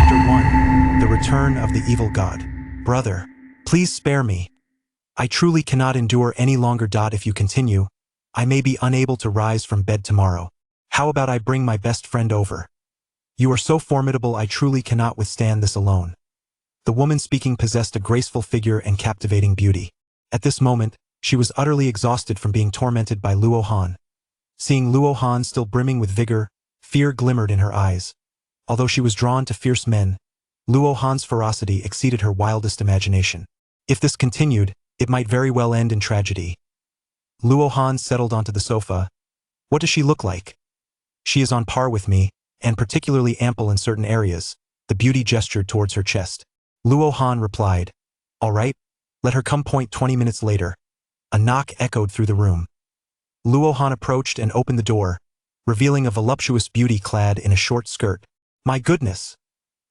Chapter 1. The Return of the Evil God. Brother, please spare me. I truly cannot endure any longer. If you continue, I may be unable to rise from bed tomorrow. How about I bring my best friend over? You are so formidable, I truly cannot withstand this alone. The woman speaking possessed a graceful figure and captivating beauty. At this moment, she was utterly exhausted from being tormented by Luo Han. Seeing Luo Han still brimming with vigor, fear glimmered in her eyes. Although she was drawn to fierce men, Luo Han's ferocity exceeded her wildest imagination. If this continued, it might very well end in tragedy. Luo Han settled onto the sofa. What does she look like? She is on par with me, and particularly ample in certain areas. The beauty gestured towards her chest. Luo Han replied, "All right, let her come." 20 minutes later, a knock echoed through the room. Luo Han approached and opened the door, revealing a voluptuous beauty clad in a short skirt. My goodness!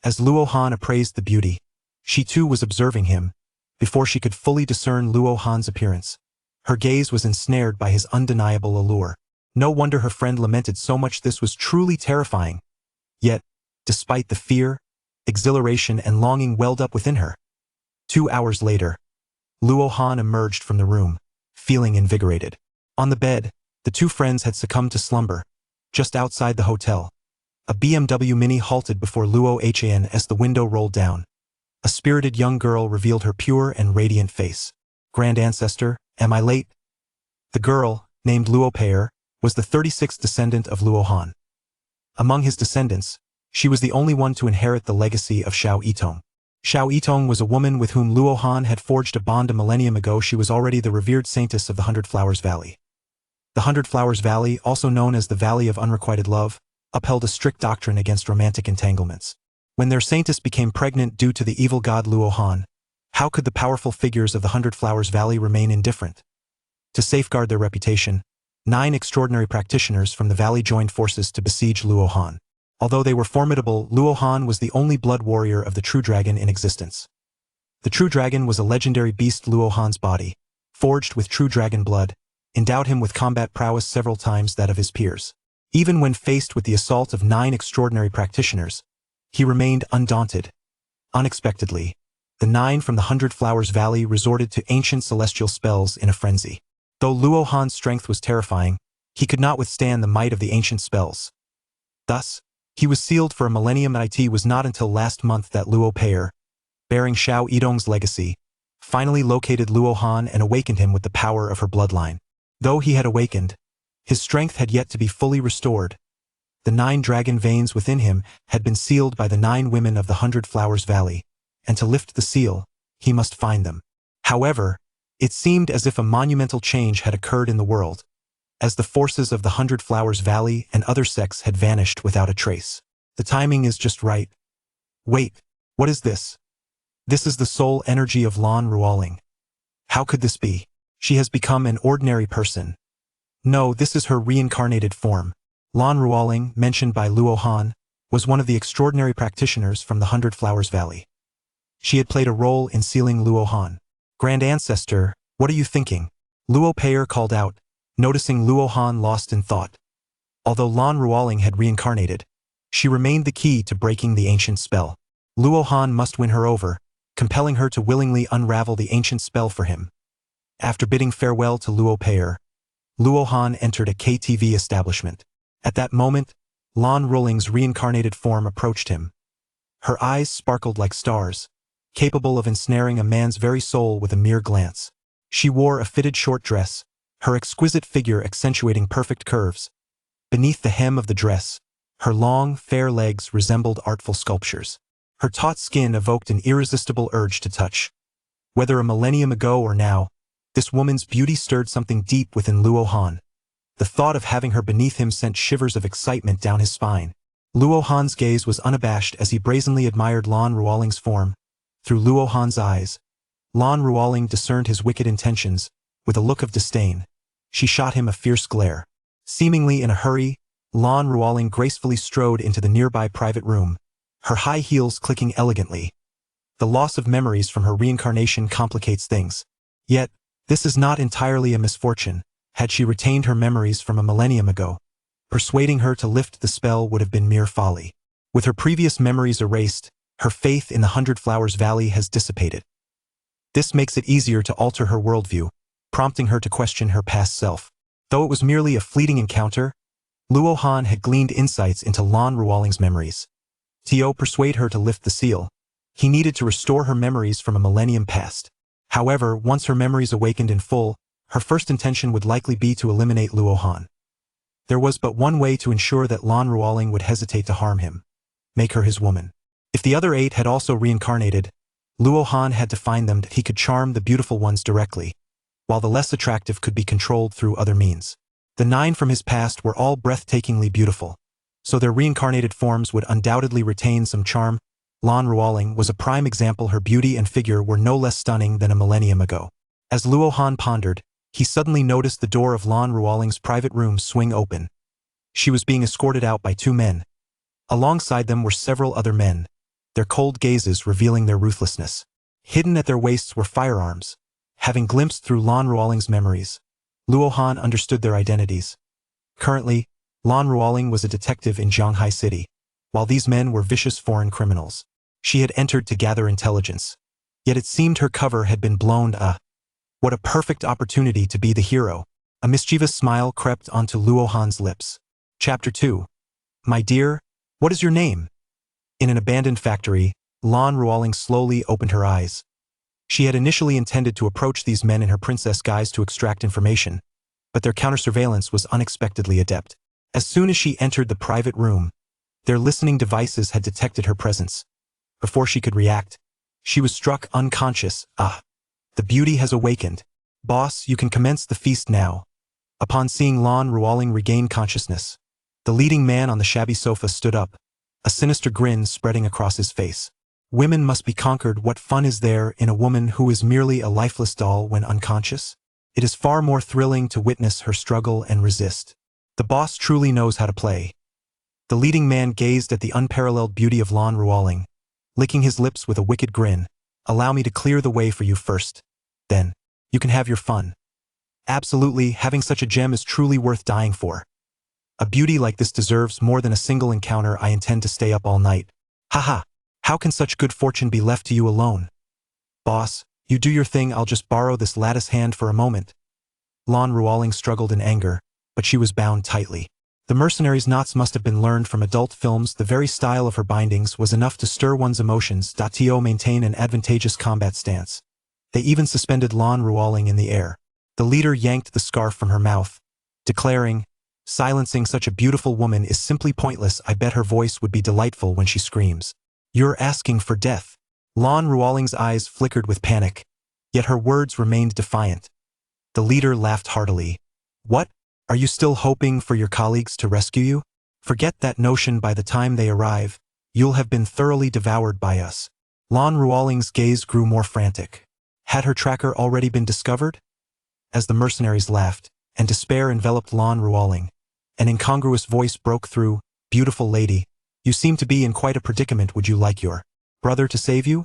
As Luo Han appraised the beauty, she too was observing him. Before she could fully discern Luo Han's appearance, her gaze was ensnared by his undeniable allure. No wonder her friend lamented so much. This was truly terrifying. Yet, despite the fear, exhilaration and longing welled up within her. 2 hours later, Luo Han emerged from the room, feeling invigorated. On the bed, the two friends had succumbed to slumber. Just outside the hotel, a BMW Mini halted before Luo Han as the window rolled down. A spirited young girl revealed her pure and radiant face. Grand Ancestor, am I late? The girl, named Luo Pei, was the 36th descendant of Luo Han. Among his descendants, she was the only one to inherit the legacy of Xiao Yitong. Xiao Yitong was a woman with whom Luo Han had forged a bond a millennium ago. She was already the revered saintess of the 100 Flowers Valley. The 100 Flowers Valley, also known as the Valley of Unrequited Love, upheld a strict doctrine against romantic entanglements. When their saintess became pregnant due to the evil god Luo Han, how could the powerful figures of the 100 Flowers Valley remain indifferent? To safeguard their reputation, 9 extraordinary practitioners from the valley joined forces to besiege Luo Han. Although they were formidable, Luo Han was the only blood warrior of the true dragon in existence. The true dragon was a legendary beast. Luo Han's body, forged with true dragon blood, endowed him with combat prowess several times that of his peers. Even when faced with the assault of 9 extraordinary practitioners, he remained undaunted. Unexpectedly, the 9 from the 100 Flowers Valley resorted to ancient celestial spells in a frenzy. Though Luo Han's strength was terrifying, he could not withstand the might of the ancient spells. Thus, he was sealed for a millennium. It was not until last month that Luo Pei, bearing Xiao Yitong's legacy, finally located Luo Han and awakened him with the power of her bloodline. Though he had awakened, his strength had yet to be fully restored. The 9 dragon veins within him had been sealed by the 9 women of the 100 Flowers Valley, and to lift the seal, he must find them. However, it seemed as if a monumental change had occurred in the world, as the forces of the 100 Flowers Valley and other sects had vanished without a trace. The timing is just right. Wait, what is this? This is the soul energy of Lan Ruoling. How could this be? She has become an ordinary person. No, this is her reincarnated form. Lan Ruoling, mentioned by Luo Han, was one of the extraordinary practitioners from the 100 Flowers Valley. She had played a role in sealing Luo Han. Grand Ancestor, what are you thinking? Luo Pei called out, noticing Luo Han lost in thought. Although Lan Ruoling had reincarnated, she remained the key to breaking the ancient spell. Luo Han must win her over, compelling her to willingly unravel the ancient spell for him. After bidding farewell to Luo Pei, Luo Han entered a KTV establishment. At that moment, Lan Ruoling's reincarnated form approached him. Her eyes sparkled like stars, capable of ensnaring a man's very soul with a mere glance. She wore a fitted short dress, her exquisite figure accentuating perfect curves. Beneath the hem of the dress, her long, fair legs resembled artful sculptures. Her taut skin evoked an irresistible urge to touch. Whether a millennium ago or now, this woman's beauty stirred something deep within Luo Han. The thought of having her beneath him sent shivers of excitement down his spine. Luo Han's gaze was unabashed as he brazenly admired Lan Ruoling's form. Through Luo Han's eyes, Lan Ruoling discerned his wicked intentions. With a look of disdain, she shot him a fierce glare. Seemingly in a hurry, Lan Ruoling gracefully strode into the nearby private room, her high heels clicking elegantly. The loss of memories from her reincarnation complicates things. Yet, this is not entirely a misfortune. Had she retained her memories from a millennium ago, persuading her to lift the spell would have been mere folly. With her previous memories erased, Her faith in the 100 Flowers Valley has dissipated. This makes it easier to alter her worldview, prompting her to question her past self. Though it was merely a fleeting encounter, Luo Han had gleaned insights into Lan Ruoling's memories. To persuade her to lift the seal, he needed to restore her memories from a millennium past. However, once her memories awakened in full, her first intention would likely be to eliminate Luo Han. There was but one way to ensure that Lan Ruoling would hesitate to harm him: make her his woman. If the other 8 had also reincarnated, Luo Han had to find them that he could charm the beautiful ones directly, while the less attractive could be controlled through other means. The 9 from his past were all breathtakingly beautiful, so their reincarnated forms would undoubtedly retain some charm. Lan Ruoling was a prime example. Her beauty and figure were no less stunning than a millennium ago. As Luo Han pondered, he suddenly noticed the door of Lan Ruoling's private room swing open. She was being escorted out by 2 men. Alongside them were several other men, their cold gazes revealing their ruthlessness. Hidden at their waists were firearms. Having glimpsed through Lan Ruoling's memories, Luo Han understood their identities. Currently, Lan Ruoling was a detective in Zhanghai City, while these men were vicious foreign criminals. She had entered to gather intelligence, yet it seemed her cover had been blown. What a perfect opportunity to be the hero. A mischievous smile crept onto Luo Han's lips. Chapter 2. My dear, what is your name? In an abandoned factory, Lan Ruoling slowly opened her eyes. She had initially intended to approach these men in her princess guise to extract information, but their counter-surveillance was unexpectedly adept. As soon as she entered the private room, their listening devices had detected her presence. Before she could react, she was struck unconscious. The beauty has awakened. Boss, you can commence the feast now. Upon seeing Lan Ruoling regain consciousness, the leading man on the shabby sofa stood up, a sinister grin spreading across his face. Women must be conquered. What fun is there in a woman who is merely a lifeless doll when unconscious? It is far more thrilling to witness her struggle and resist. The boss truly knows how to play. The leading man gazed at the unparalleled beauty of Lan Ruoling, licking his lips with a wicked grin. Allow me to clear the way for you first. Then, you can have your fun. Absolutely, having such a gem is truly worth dying for. A beauty like this deserves more than a single encounter. I intend to stay up all night. Haha, how can such good fortune be left to you alone? Boss, you do your thing. I'll just borrow this lattice hand for a moment. Lan Ruoling struggled in anger, but she was bound tightly. The mercenary's knots must have been learned from adult films. The very style of her bindings was enough to stir one's emotions. To maintain an advantageous combat stance. They even suspended Lan Ruoling in the air. The leader yanked the scarf from her mouth, declaring, silencing such a beautiful woman is simply pointless. I bet her voice would be delightful when she screams. You're asking for death. Lan Ruoling's eyes flickered with panic, yet her words remained defiant. The leader laughed heartily. What? Are you still hoping for your colleagues to rescue you? Forget that notion. By the time they arrive, you'll have been thoroughly devoured by us. Lan Ruoling's gaze grew more frantic. Had her tracker already been discovered? As the mercenaries laughed, and despair enveloped Lan Ruoling, an incongruous voice broke through. Beautiful lady, you seem to be in quite a predicament. Would you like your brother to save you?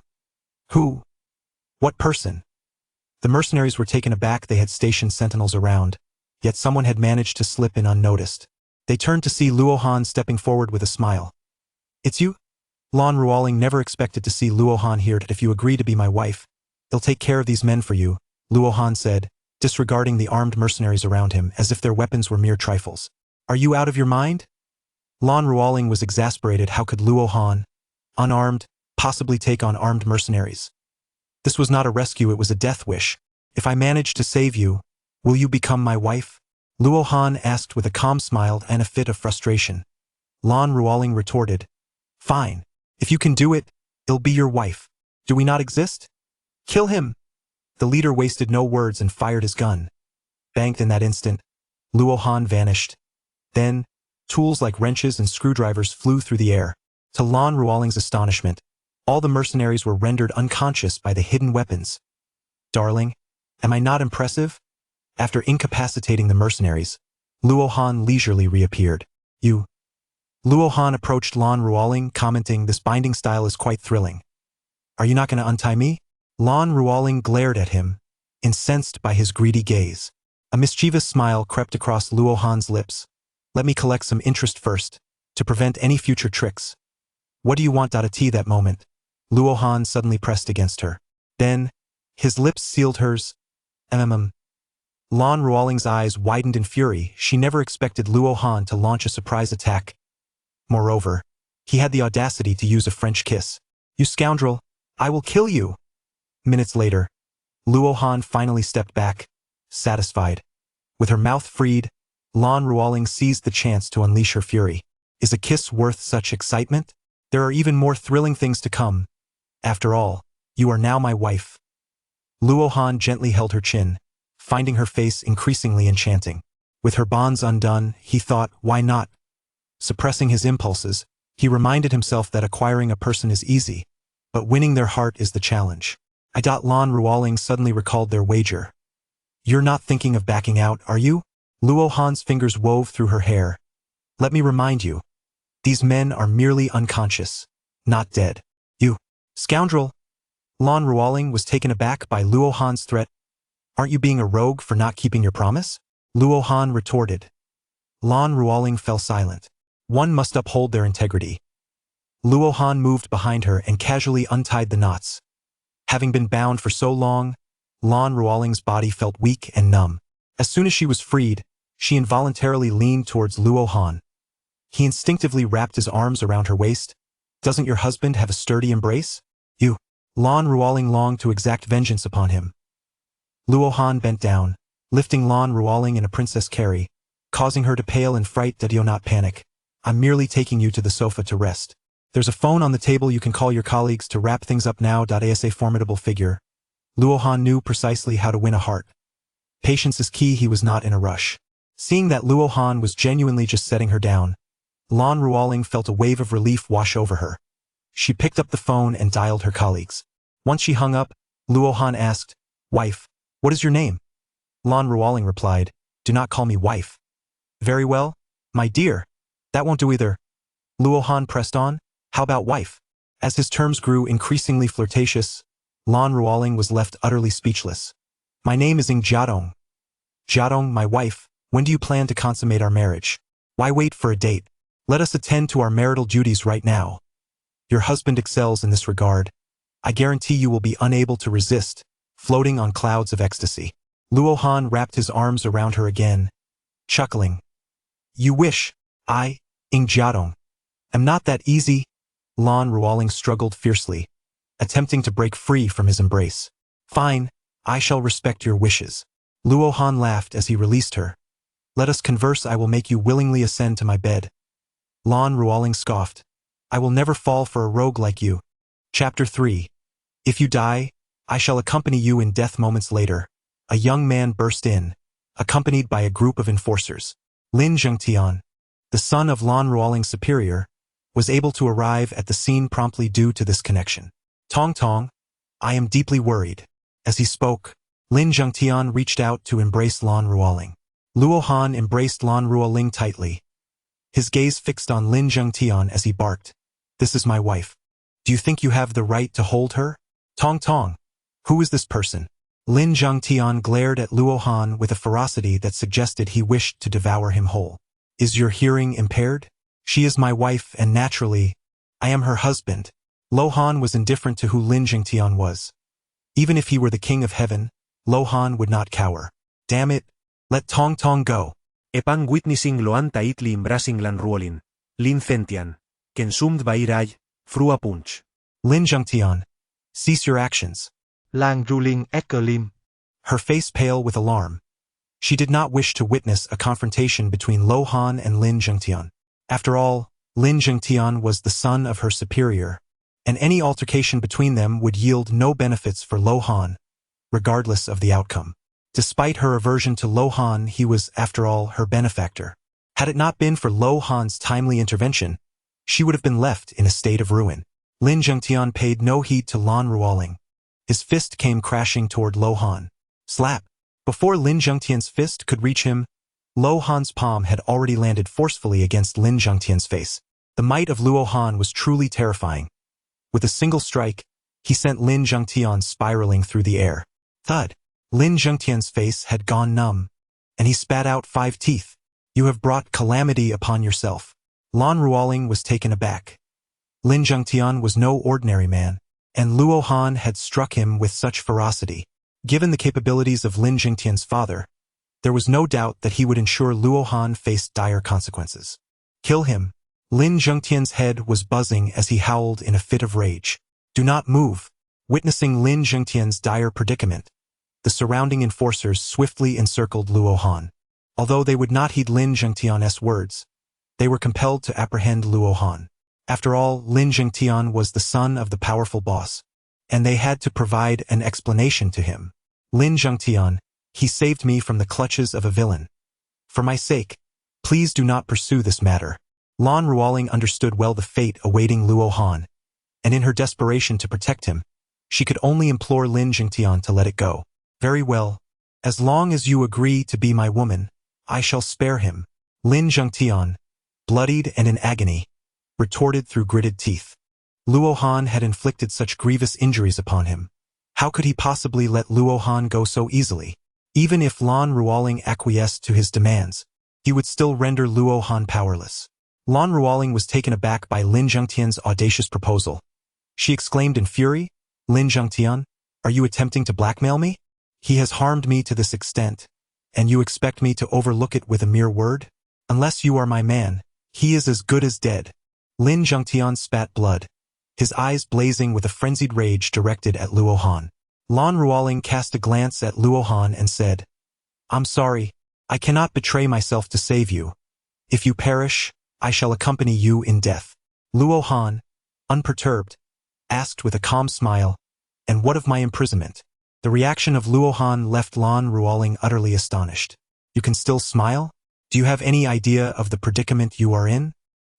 Who? What person? The mercenaries were taken aback. They had stationed sentinels around, yet someone had managed to slip in unnoticed. They turned to see Luo Han stepping forward with a smile. It's you? Lan Ruoling never expected to see Luo Han here. If you agree to be my wife, I'll take care of these men for you, Luo Han said, disregarding the armed mercenaries around him as if their weapons were mere trifles. Are you out of your mind? Lan Ruoling was exasperated. How could Luo Han, unarmed, possibly take on armed mercenaries? This was not a rescue, it was a death wish. If I manage to save you, will you become my wife? Luo Han asked with a calm smile and a fit of frustration. Lan Ruoling retorted, fine. If you can do it, I'll be your wife. Do we not exist? Kill him! The leader wasted no words and fired his gun. Banged in that instant, Luo Han vanished. Then, tools like wrenches and screwdrivers flew through the air. To Lan Ruoling's astonishment, all the mercenaries were rendered unconscious by the hidden weapons. Darling, am I not impressive? After incapacitating the mercenaries, Luo Han leisurely reappeared. You. Luo Han approached Lan Ruoling, commenting, this binding style is quite thrilling. Are you not going to untie me? Lan Ruoling glared at him, incensed by his greedy gaze. A mischievous smile crept across Luo Han's lips. Let me collect some interest first, to prevent any future tricks. What do you want? That moment, Luo Han suddenly pressed against her. Then, his lips sealed hers. Lan Ruoling's eyes widened in fury. She never expected Luo Han to launch a surprise attack. Moreover, he had the audacity to use a French kiss. "You scoundrel, I will kill you!" Minutes later, Luo Han finally stepped back, satisfied. With her mouth freed, Lan Ruoling seized the chance to unleash her fury. Is a kiss worth such excitement? There are even more thrilling things to come. After all, you are now my wife. Luo Han gently held her chin, finding her face increasingly enchanting. With her bonds undone, he thought, why not? Suppressing his impulses, he reminded himself that acquiring a person is easy, but winning their heart is the challenge. Lan Ruoling suddenly recalled their wager. "You're not thinking of backing out, are you?" Luo Han's fingers wove through her hair. "Let me remind you, these men are merely unconscious, not dead. You scoundrel!" Lan Ruoling was taken aback by Luo Han's threat. "Aren't you being a rogue for not keeping your promise?" Luo Han retorted. Lan Ruoling fell silent. One must uphold their integrity. Luo Han moved behind her and casually untied the knots. Having been bound for so long, Lan Ruoling's body felt weak and numb. As soon as she was freed, she involuntarily leaned towards Luo Han. He instinctively wrapped his arms around her waist. "Doesn't your husband have a sturdy embrace?" "You." Lan Ruoling longed to exact vengeance upon him. Luo Han bent down, lifting Lan Ruoling in a princess carry, causing her to pale in fright. "Do not panic. I'm merely taking you to the sofa to rest. There's a phone on the table, you can call your colleagues to wrap things up now." As a formidable figure, Luo Han knew precisely how to win a heart. Patience is key. He was not in a rush. Seeing that Luo Han was genuinely just setting her down, Lan Ruoling felt a wave of relief wash over her. She picked up the phone and dialed her colleagues. Once she hung up, Luo Han asked, "Wife, what is your name?" Lan Ruoling replied, "Do not call me wife." "Very well, my dear. That won't do either." Luo Han pressed on, "How about wife?" As his terms grew increasingly flirtatious, Lan Ruoling was left utterly speechless. "My name is Ng Jiadong." "Jiadong, my wife, when do you plan to consummate our marriage? Why wait for a date? Let us attend to our marital duties right now. Your husband excels in this regard. I guarantee you will be unable to resist, floating on clouds of ecstasy." Luo Han wrapped his arms around her again, chuckling. "You wish I, Ng Jiadong, am not that easy?" Lan Ruoling struggled fiercely, attempting to break free from his embrace. "Fine, I shall respect your wishes." Luo Han laughed as he released her. "Let us converse. I will make you willingly ascend to my bed." Lan Ruoling scoffed. "I will never fall for a rogue like you." Chapter 3. If you die, I shall accompany you in death. Moments later, a young man burst in, accompanied by a group of enforcers. Lin Zhengtian, the son of Lan Ruoling's superior, was able to arrive at the scene promptly due to this connection. "Tong Tong, I am deeply worried." As he spoke, Lin Zhengtian reached out to embrace Lan Ruoling. Luo Han embraced Lan Ruoling tightly, his gaze fixed on Lin Zhengtian as he barked, "This is my wife. Do you think you have the right to hold her?" "Tong Tong, who is this person?" Lin Zhengtian glared at Luo Han with a ferocity that suggested he wished to devour him whole. "Is your hearing impaired? She is my wife and naturally, I am her husband." Luo Han was indifferent to who Lin Zhengtian was. Even if he were the king of heaven, Luo Han would not cower. "Damn it, let Tong Tong go." Upon witnessing Loan tightly embracing Lan Ruolin, Lin Zhengtian, consumed by rage, threw a punch. "Lin Zhengtian, cease your actions." Lang Ruling Ekalim. Her face pale with alarm. She did not wish to witness a confrontation between Luo Han and Lin Zhengtian. After all, Lin Zhengtian was the son of her superior, and any altercation between them would yield no benefits for Luo Han, regardless of the outcome. Despite her aversion to Luo Han, he was, after all, her benefactor. Had it not been for Luo Han's timely intervention, she would have been left in a state of ruin. Lin Zhengtian paid no heed to Lan Ruoling. His fist came crashing toward Luo Han. Slap! Before Lin Zhengtian's fist could reach him, Luo Han's palm had already landed forcefully against Lin Zhengtian's face. The might of Luo Han was truly terrifying. With a single strike, he sent Lin Zhengtian spiraling through the air. Thud! Lin Zhengtian's face had gone numb, and he spat out 5 teeth. "You have brought calamity upon yourself." Lan Ruoling was taken aback. Lin Zhengtian was no ordinary man. and Luo Han had struck him with such ferocity. Given the capabilities of Lin Jingtian's father, there was no doubt that he would ensure Luo Han faced dire consequences. Kill him. Lin Jingtian's head was buzzing as he howled in a fit of rage. Do not move. Witnessing Lin Jingtian's dire predicament, the surrounding enforcers swiftly encircled Luo Han. Although they would not heed Lin Jingtian's words, they were compelled to apprehend Luo Han. After all, Lin Jingtian was the son of the powerful boss, and they had to provide an explanation to him. Lin Jingtian, he saved me from the clutches of a villain. For my sake, please do not pursue this matter. Lan Ruoling understood well the fate awaiting Luo Han, and in her desperation to protect him, she could only implore Lin Jingtian to let it go. Very well. As long as you agree to be my woman, I shall spare him. Lin Jingtian, bloodied and in agony, retorted through gritted teeth. Luo Han had inflicted such grievous injuries upon him. How could he possibly let Luo Han go so easily? Even if Lan Ruoling acquiesced to his demands, he would still render Luo Han powerless. Lan Ruoling was taken aback by Lin Jingtian's audacious proposal. She exclaimed in fury, Lin Jingtian, are you attempting to blackmail me? He has harmed me to this extent, and you expect me to overlook it with a mere word? Unless you are my man, he is as good as dead. Lin Jingtian spat blood, his eyes blazing with a frenzied rage directed at Luo Han. Lan Ruoling cast a glance at Luo Han and said, I'm sorry, I cannot betray myself to save you. If you perish, I shall accompany you in death. Luo Han, unperturbed, asked with a calm smile, and what of my imprisonment? The reaction of Luo Han left Lan Ruoling utterly astonished. You can still smile? Do you have any idea of the predicament you are in?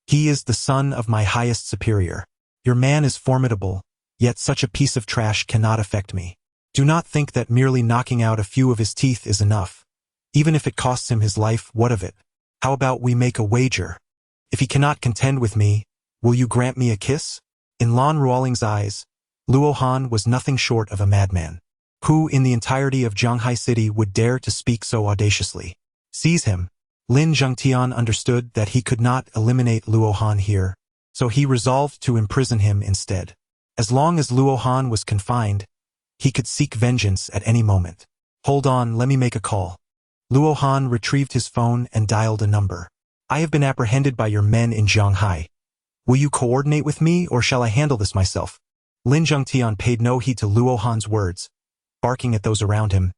He is the son of my highest superior. Your man is formidable, yet such a piece of trash cannot affect me. Do not think that merely knocking out a few of his teeth is enough. Even if it costs him his life, what of it? How about we make a wager? If he cannot contend with me, will you grant me a kiss? In Lan Ruoling's eyes, Luo Han was nothing short of a madman. Who in the entirety of Zhanghai City would dare to speak so audaciously? Seize him. Lin Jingtian understood that he could not eliminate Luo Han here, so he resolved to imprison him instead. As long as Luo Han was confined, he could seek vengeance at any moment. Hold on, let me make a call. Luo Han retrieved his phone and dialed a number. I have been apprehended by your men in Zhanghai. Will you coordinate with me, or shall I handle this myself? Lin Jingtian paid no heed to Luo Han's words, barking at those around him.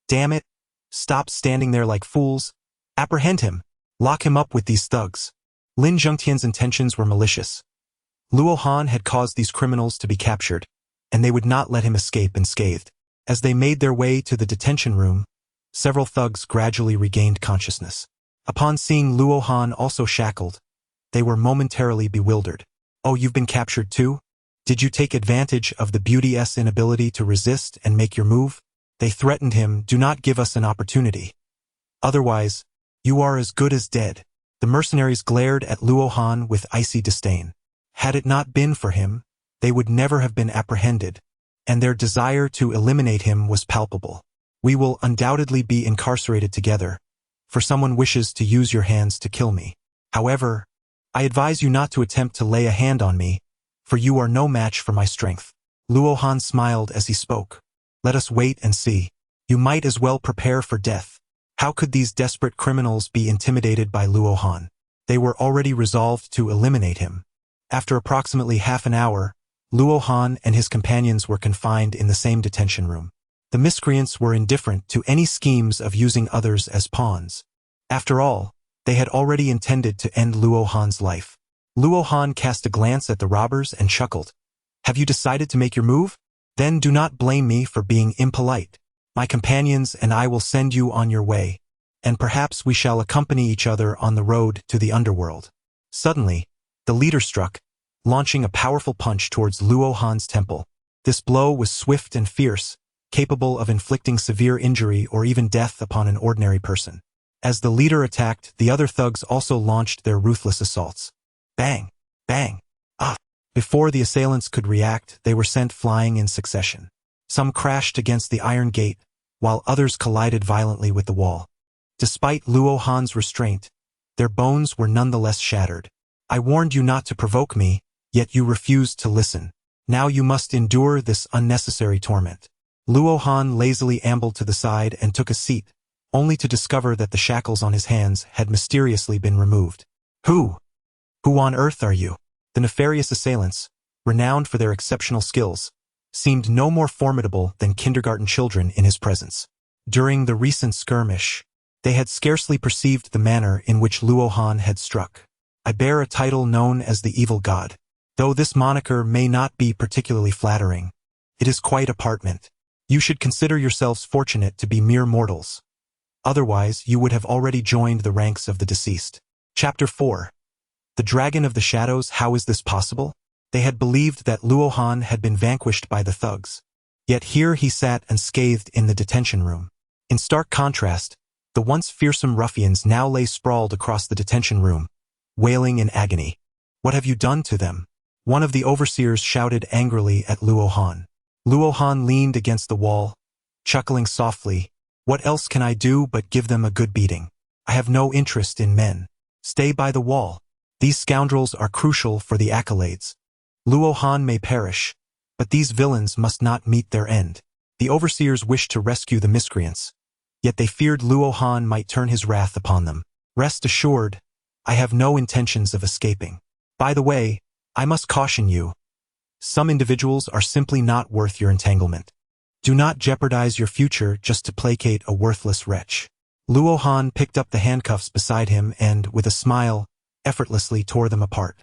Damn it! Stop standing there like fools. Apprehend him. Lock him up with these thugs. Lin Jingtian's intentions were malicious. Luo Han had caused these criminals to be captured, and they would not let him escape unscathed. As they made their way to the detention room, several thugs gradually regained consciousness. Upon seeing Luo Han also shackled, they were momentarily bewildered. Oh, you've been captured too? Did you take advantage of the beauty's inability to resist and make your move? They threatened him, do not give us an opportunity. Otherwise, you are as good as dead. The mercenaries glared at Luo Han with icy disdain. Had it not been for him, they would never have been apprehended, and their desire to eliminate him was palpable. We will undoubtedly be incarcerated together, for someone wishes to use your hands to kill me. However, I advise you not to attempt to lay a hand on me, for you are no match for my strength. Luo Han smiled as he spoke. Let us wait and see. You might as well prepare for death. How could these desperate criminals be intimidated by Luo Han? They were already resolved to eliminate him. After approximately half an hour, Luo Han and his companions were confined in the same detention room. The miscreants were indifferent to any schemes of using others as pawns. After all, they had already intended to end Luo Han's life. Luo Han cast a glance at the robbers and chuckled. Have you decided to make your move? Then do not blame me for being impolite. My companions and I will send you on your way, and perhaps we shall accompany each other on the road to the underworld. Suddenly, the leader struck, launching a powerful punch towards Luo Han's temple. This blow was swift and fierce, capable of inflicting severe injury or even death upon an ordinary person. As the leader attacked, the other thugs also launched their ruthless assaults. Bang! Bang! Ah! Before the assailants could react, they were sent flying in succession. Some crashed against the iron gate, while others collided violently with the wall. Despite Luo Han's restraint, their bones were nonetheless shattered. I warned you not to provoke me, yet you refused to listen. Now you must endure this unnecessary torment. Luo Han lazily ambled to the side and took a seat, only to discover that the shackles on his hands had mysteriously been removed. Who on earth are you? The nefarious assailants, renowned for their exceptional skills, seemed no more formidable than kindergarten children in his presence. During the recent skirmish, they had scarcely perceived the manner in which Luo Han had struck. I bear a title known as the Evil God. Though this moniker may not be particularly flattering, it is quite a apartment. You should consider yourselves fortunate to be mere mortals. Otherwise, you would have already joined the ranks of the deceased. Chapter 4. The Dragon of the Shadows. How is this possible? They had believed that Luo Han had been vanquished by the thugs. Yet here he sat unscathed in the detention room. In stark contrast, the once fearsome ruffians now lay sprawled across the detention room, wailing in agony. What have you done to them? One of the overseers shouted angrily at Luo Han. Luo Han leaned against the wall, chuckling softly. What else can I do but give them a good beating? I have no interest in men. Stay by the wall. These scoundrels are crucial for the accolades. Luo Han may perish, but these villains must not meet their end. The overseers wished to rescue the miscreants, yet they feared Luo Han might turn his wrath upon them. Rest assured, I have no intentions of escaping. By the way, I must caution you. Some individuals are simply not worth your entanglement. Do not jeopardize your future just to placate a worthless wretch. Luo Han picked up the handcuffs beside him and, with a smile, effortlessly tore them apart.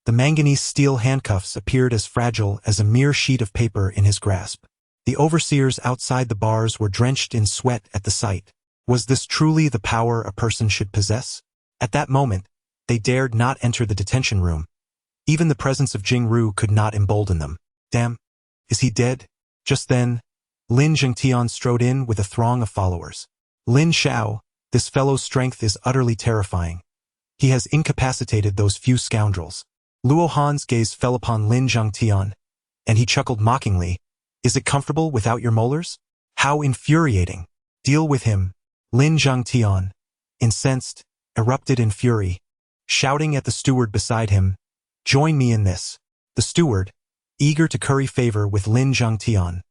The manganese steel handcuffs appeared as fragile as a mere sheet of paper in his grasp. The overseers outside the bars were drenched in sweat at the sight. Was this truly the power a person should possess? At that moment, they dared not enter the detention room. Even the presence of Jing Ru could not embolden them. Damn, is he dead? Just then, Lin Zhengtian strode in with a throng of followers. Lin Xiao, this fellow's strength is utterly terrifying. He has incapacitated those few scoundrels. Luo Han's gaze fell upon Lin Zhengtian, and he chuckled mockingly. Is it comfortable without your molars? How infuriating. Deal with him. Lin Zhengtian, incensed, erupted in fury, shouting at the steward beside him, join me in this. The steward, eager to curry favor with Lin Zhengtian,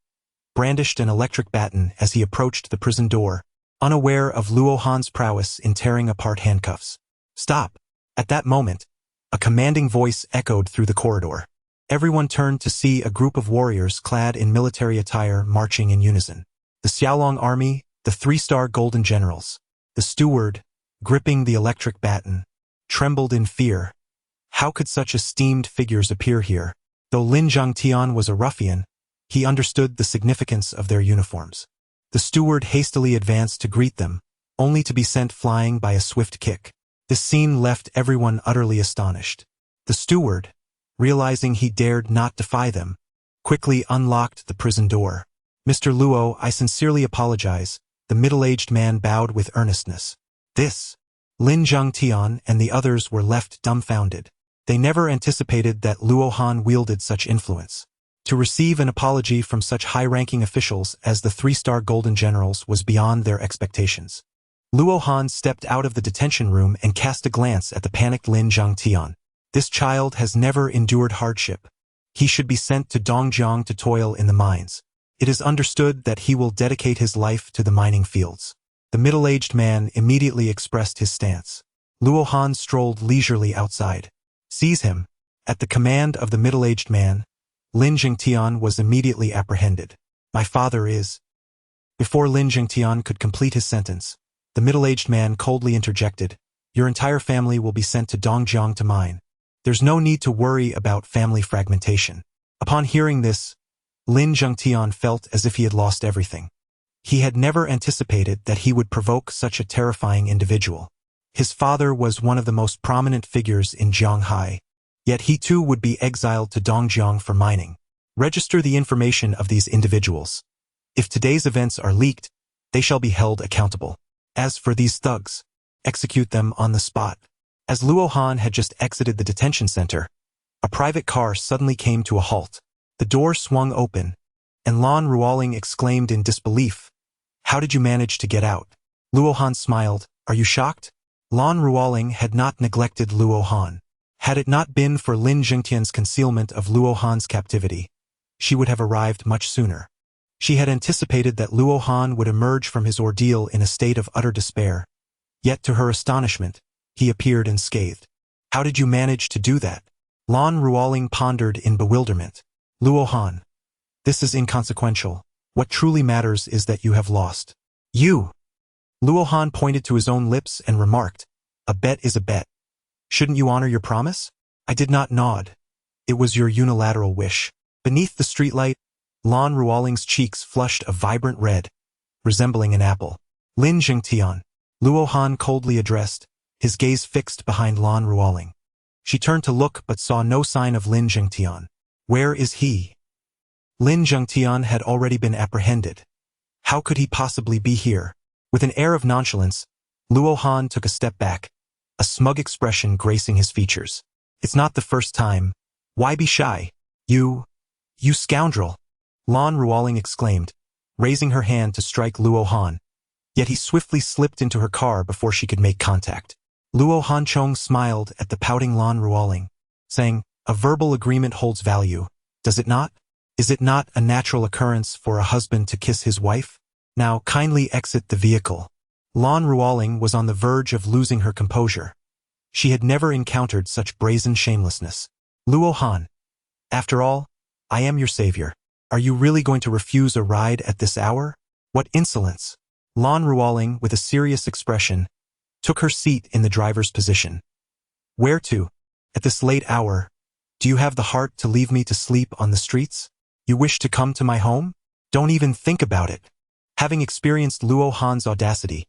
brandished an electric baton as he approached the prison door, unaware of Luo Han's prowess in tearing apart handcuffs. Stop! At that moment, a commanding voice echoed through the corridor. Everyone turned to see a group of warriors clad in military attire marching in unison. The Xiaolong army, the 3-star golden generals. The steward, gripping the electric baton, trembled in fear. How could such esteemed figures appear here? Though Lin Zhengtian was a ruffian, he understood the significance of their uniforms. The steward hastily advanced to greet them, only to be sent flying by a swift kick. This scene left everyone utterly astonished. The steward, realizing he dared not defy them, quickly unlocked the prison door. Mr. Luo, I sincerely apologize. The middle-aged man bowed with earnestness. This. Lin Zhengtian and the others were left dumbfounded. They never anticipated that Luo Han wielded such influence. To receive an apology from such high-ranking officials as the 3-star golden generals was beyond their expectations. Luo Han stepped out of the detention room and cast a glance at the panicked Lin Zhengtian. This child has never endured hardship. He should be sent to Dongjiang to toil in the mines. It is understood that he will dedicate his life to the mining fields. The middle-aged man immediately expressed his stance. Luo Han strolled leisurely outside. Seize him. At the command of the middle-aged man, Lin Zhengtian was immediately apprehended. My father is... Before Lin Zhengtian could complete his sentence, the middle-aged man coldly interjected, your entire family will be sent to Dongjiang to mine. There's no need to worry about family fragmentation. Upon hearing this, Lin Zhengtian felt as if he had lost everything. He had never anticipated that he would provoke such a terrifying individual. His father was one of the most prominent figures in Jianghai, yet he too would be exiled to Dongjiang for mining. Register the information of these individuals. If today's events are leaked, they shall be held accountable. As for these thugs, execute them on the spot. As Luo Han had just exited the detention center, a private car suddenly came to a halt. The door swung open, and Lan Ruoling exclaimed in disbelief, how did you manage to get out? Luo Han smiled, are you shocked? Lan Ruoling had not neglected Luo Han. Had it not been for Lin Zhengtian's concealment of Luo Han's captivity, she would have arrived much sooner. She had anticipated that Luo Han would emerge from his ordeal in a state of utter despair. Yet to her astonishment, he appeared unscathed. How did you manage to do that? Lan Ruoling pondered in bewilderment. Luo Han. This is inconsequential. What truly matters is that you have lost. You! Luo Han pointed to his own lips and remarked, a bet is a bet. Shouldn't you honor your promise? I did not nod. It was your unilateral wish. Beneath the streetlight, Lan Ruoling's cheeks flushed a vibrant red, resembling an apple. Lin Zhengtian, Luo Han coldly addressed, his gaze fixed behind Lan Ruoling. She turned to look but saw no sign of Lin Zhengtian. Where is he? Lin Zhengtian had already been apprehended. How could he possibly be here? With an air of nonchalance, Luo Han took a step back, a smug expression gracing his features. It's not the first time. Why be shy? You scoundrel! Lan Ruoling exclaimed, raising her hand to strike Luo Han. Yet he swiftly slipped into her car before she could make contact. Luo Hanchong smiled at the pouting Lan Ruoling, saying, a verbal agreement holds value, does it not? Is it not a natural occurrence for a husband to kiss his wife? Now kindly exit the vehicle. Lan Ruoling was on the verge of losing her composure. She had never encountered such brazen shamelessness. Luo Han. After all, I am your savior. Are you really going to refuse a ride at this hour? What insolence! Lan Ruoling, with a serious expression, took her seat in the driver's position. Where to? At this late hour? Do you have the heart to leave me to sleep on the streets? You wish to come to my home? Don't even think about it. Having experienced Luo Han's audacity,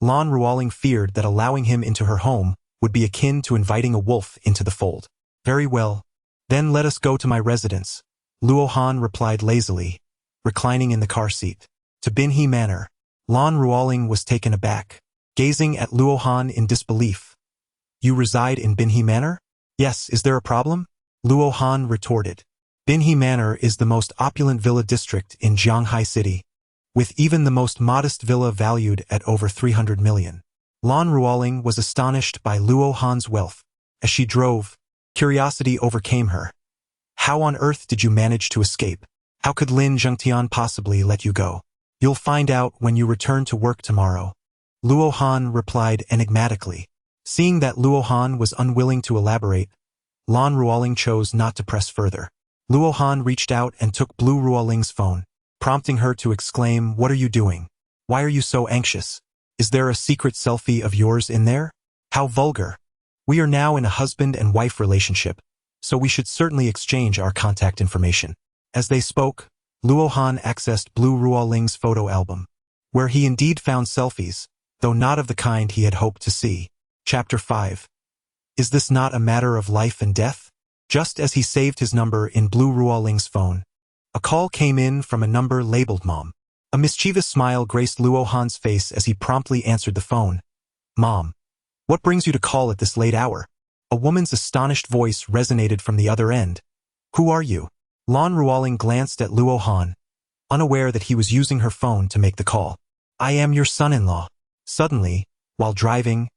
Lan Ruoling feared that allowing him into her home would be akin to inviting a wolf into the fold. Very well. Then let us go to my residence, Luo Han replied lazily, reclining in the car seat. To Binhe Manor. Lan Ruoling was taken aback, gazing at Luo Han in disbelief. You reside in Binhe Manor? Yes, is there a problem? Luo Han retorted. Binhe Manor is the most opulent villa district in Jianghai City, with even the most modest villa valued at over 300 million. Lan Ruoling was astonished by Luo Han's wealth. As she drove, curiosity overcame her. How on earth did you manage to escape? How could Lin Zhengtian possibly let you go? You'll find out when you return to work tomorrow, Luo Han replied enigmatically. Seeing that Luo Han was unwilling to elaborate, Lan Ruoling chose not to press further. Luo Han reached out and took Blue Ruoling's phone, prompting her to exclaim, "What are you doing? Why are you so anxious? Is there a secret selfie of yours in there? How vulgar. We are now in a husband and wife relationship, so we should certainly exchange our contact information." As they spoke, Luo Han accessed Blue Ruoling's photo album, where he indeed found selfies, though not of the kind he had hoped to see. Chapter 5. Is this not a matter of life and death? Just as he saved his number in Blue Ruoling's phone, a call came in from a number labeled Mom. A mischievous smile graced Luo Han's face as he promptly answered the phone. Mom, what brings you to call at this late hour? A woman's astonished voice resonated from the other end. Who are you? Lan Ruoling glanced at Luo Han, unaware that he was using her phone to make the call. I am your son-in-law. Suddenly, while driving,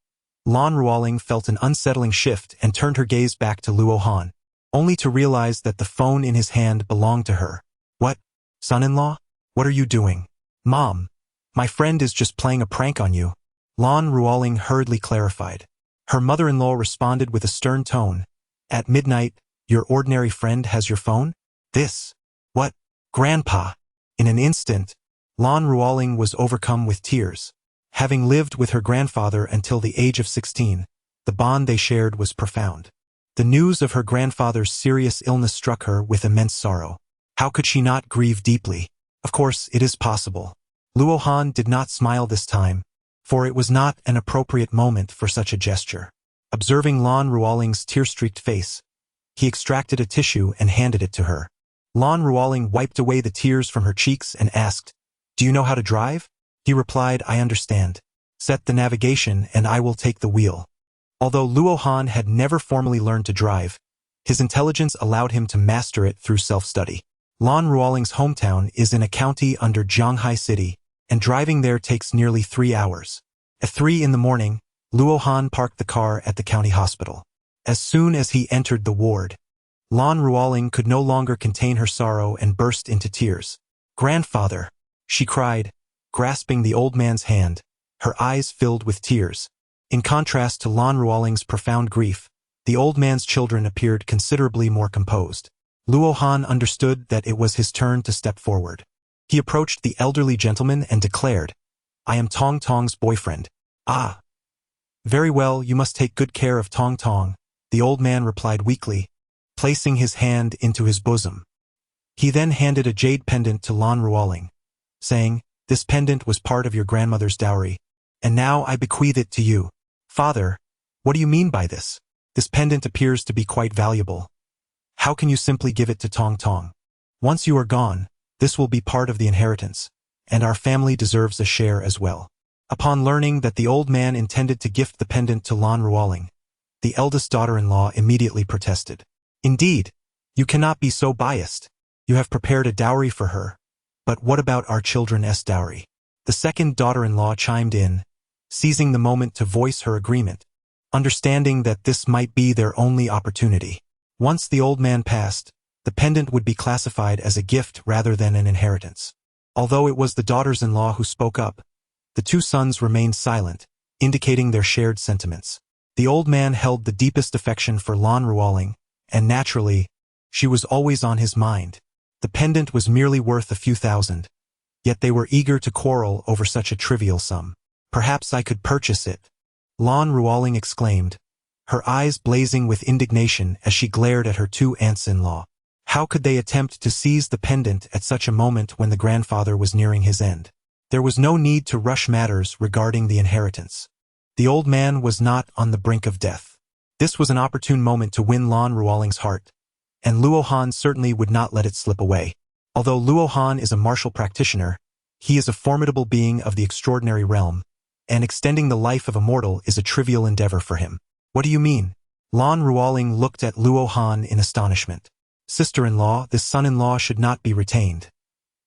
Lan Ruoling felt an unsettling shift and turned her gaze back to Luo Han, only to realize that the phone in his hand belonged to her. What? Son-in-law? What are you doing? Mom, my friend is just playing a prank on you, Lan Ruoling hurriedly clarified. Her mother-in-law responded with a stern tone. At midnight, your ordinary friend has your phone? This? What? Grandpa! In an instant, Lan Ruoling was overcome with tears. Having lived with her grandfather until the age of 16, the bond they shared was profound. The news of her grandfather's serious illness struck her with immense sorrow. How could she not grieve deeply? Of course, it is possible. Luo Han did not smile this time, for it was not an appropriate moment for such a gesture. Observing Lan Ruoling's tear-streaked face, he extracted a tissue and handed it to her. Lan Ruoling wiped away the tears from her cheeks and asked, Do you know how to drive? He replied, I understand. Set the navigation and I will take the wheel. Although Luo Han had never formally learned to drive, his intelligence allowed him to master it through self-study. Lan Ruoling's hometown is in a county under Jianghai City, and driving there takes nearly 3 hours. At 3 in the morning, Luo Han parked the car at the county hospital. As soon as he entered the ward, Lan Ruoling could no longer contain her sorrow and burst into tears. "Grandfather," she cried, grasping the old man's hand, her eyes filled with tears. In contrast to Lan Ruoling's profound grief, the old man's children appeared considerably more composed. Luo Han understood that it was his turn to step forward. He approached the elderly gentleman and declared, "I am Tong Tong's boyfriend." "Ah. Very well, you must take good care of Tong Tong," the old man replied weakly, placing his hand into his bosom. He then handed a jade pendant to Lan Ruoling, saying, "This pendant was part of your grandmother's dowry, and now I bequeath it to you." "Father, what do you mean by this? This pendant appears to be quite valuable. How can you simply give it to Tong Tong? Once you are gone, this will be part of the inheritance, and our family deserves a share as well." Upon learning that the old man intended to gift the pendant to Lan Ruoling, the eldest daughter-in-law immediately protested. "Indeed, you cannot be so biased. You have prepared a dowry for her, but what about our children's dowry?" The second daughter-in-law chimed in, seizing the moment to voice her agreement, understanding that this might be their only opportunity. Once the old man passed, the pendant would be classified as a gift rather than an inheritance. Although it was the daughters-in-law who spoke up, the two sons remained silent, indicating their shared sentiments. The old man held the deepest affection for Lan Ruoling, and naturally, she was always on his mind. The pendant was merely worth a few thousand, yet they were eager to quarrel over such a trivial sum. "Perhaps I could purchase it," Lan Ruoling exclaimed, her eyes blazing with indignation as she glared at her two aunts-in-law. How could they attempt to seize the pendant at such a moment when the grandfather was nearing his end? There was no need to rush matters regarding the inheritance. The old man was not on the brink of death. This was an opportune moment to win Lan Ruoling's heart, and Luo Han certainly would not let it slip away. Although Luo Han is a martial practitioner, he is a formidable being of the extraordinary realm, and extending the life of a mortal is a trivial endeavor for him. "What do you mean?" Lan Ruoling looked at Luo Han in astonishment. "Sister-in-law, this son-in-law should not be retained.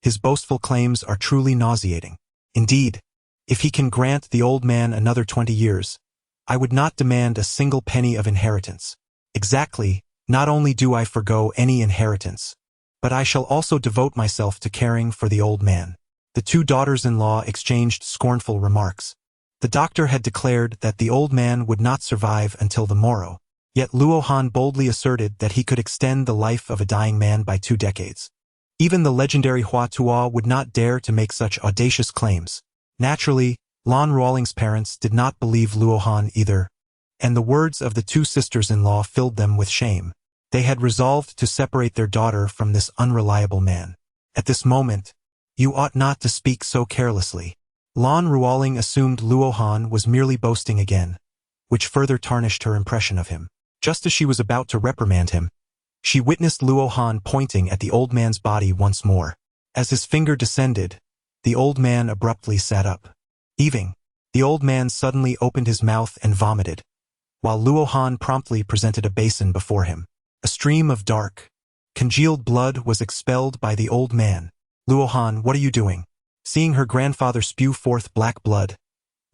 His boastful claims are truly nauseating. Indeed, if he can grant the old man another 20 years, I would not demand a single penny of inheritance. Exactly, not only do I forgo any inheritance, but I shall also devote myself to caring for the old man." The two daughters-in-law exchanged scornful remarks. The doctor had declared that the old man would not survive until the morrow, yet Luo Han boldly asserted that he could extend the life of a dying man by 2 decades. Even the legendary Hua Tuo would not dare to make such audacious claims. Naturally, Lan Ruoling's parents did not believe Luo Han either, and the words of the two sisters-in-law filled them with shame. They had resolved to separate their daughter from this unreliable man. At this moment, "You ought not to speak so carelessly." Lan Ruoling assumed Luo Han was merely boasting again, which further tarnished her impression of him. Just as she was about to reprimand him, she witnessed Luo Han pointing at the old man's body once more. As his finger descended, the old man abruptly sat up. Heaving, the old man suddenly opened his mouth and vomited, while Luo Han promptly presented a basin before him. A stream of dark, congealed blood was expelled by the old man. "Luo Han, what are you doing?" Seeing her grandfather spew forth black blood,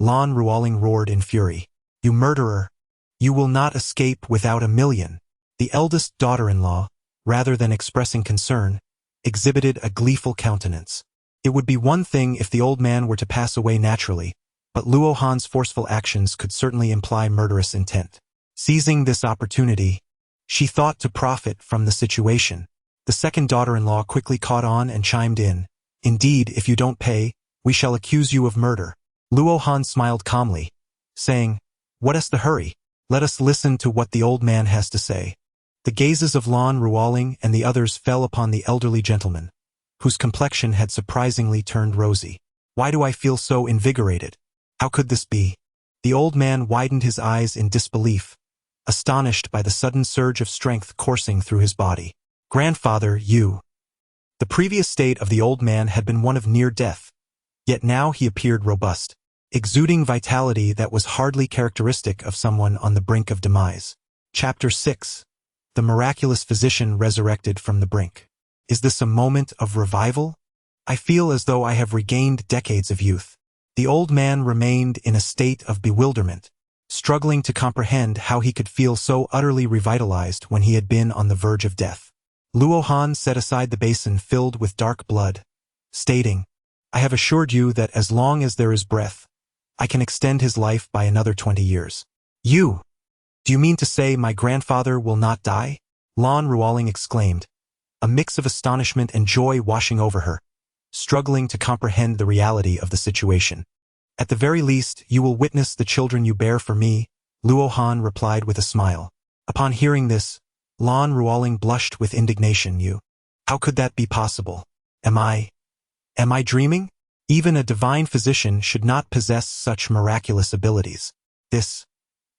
Lan Ruoling roared in fury. "You murderer! You will not escape without 1,000,000. The eldest daughter-in-law, rather than expressing concern, exhibited a gleeful countenance. It would be one thing if the old man were to pass away naturally, but Luo Han's forceful actions could certainly imply murderous intent. Seizing this opportunity, she thought to profit from the situation. The second daughter-in-law quickly caught on and chimed in. "Indeed, if you don't pay, we shall accuse you of murder." Luo Han smiled calmly, saying, "What is the hurry? Let us listen to what the old man has to say." The gazes of Lan Ruoling and the others fell upon the elderly gentleman, whose complexion had surprisingly turned rosy. "Why do I feel so invigorated? How could this be?" The old man widened his eyes in disbelief, astonished by the sudden surge of strength coursing through his body. "Grandfather, you..." The previous state of the old man had been one of near death, yet now he appeared robust, exuding vitality that was hardly characteristic of someone on the brink of demise. Chapter 6. The miraculous physician resurrected from the brink. Is this a moment of revival? I feel as though I have regained decades of youth. The old man remained in a state of bewilderment, struggling to comprehend how he could feel so utterly revitalized when he had been on the verge of death. Luo Han set aside the basin filled with dark blood, stating, "I have assured you that as long as there is breath, I can extend his life by another 20 years. Do you mean to say my grandfather will not die?" Lan Ruoling exclaimed, a mix of astonishment and joy washing over her, struggling to comprehend the reality of the situation. "At the very least, you will witness the children you bear for me," Luo Han replied with a smile. Upon hearing this, Lan Ruoling blushed with indignation. How could that be possible? Am I dreaming? Even a divine physician should not possess such miraculous abilities. This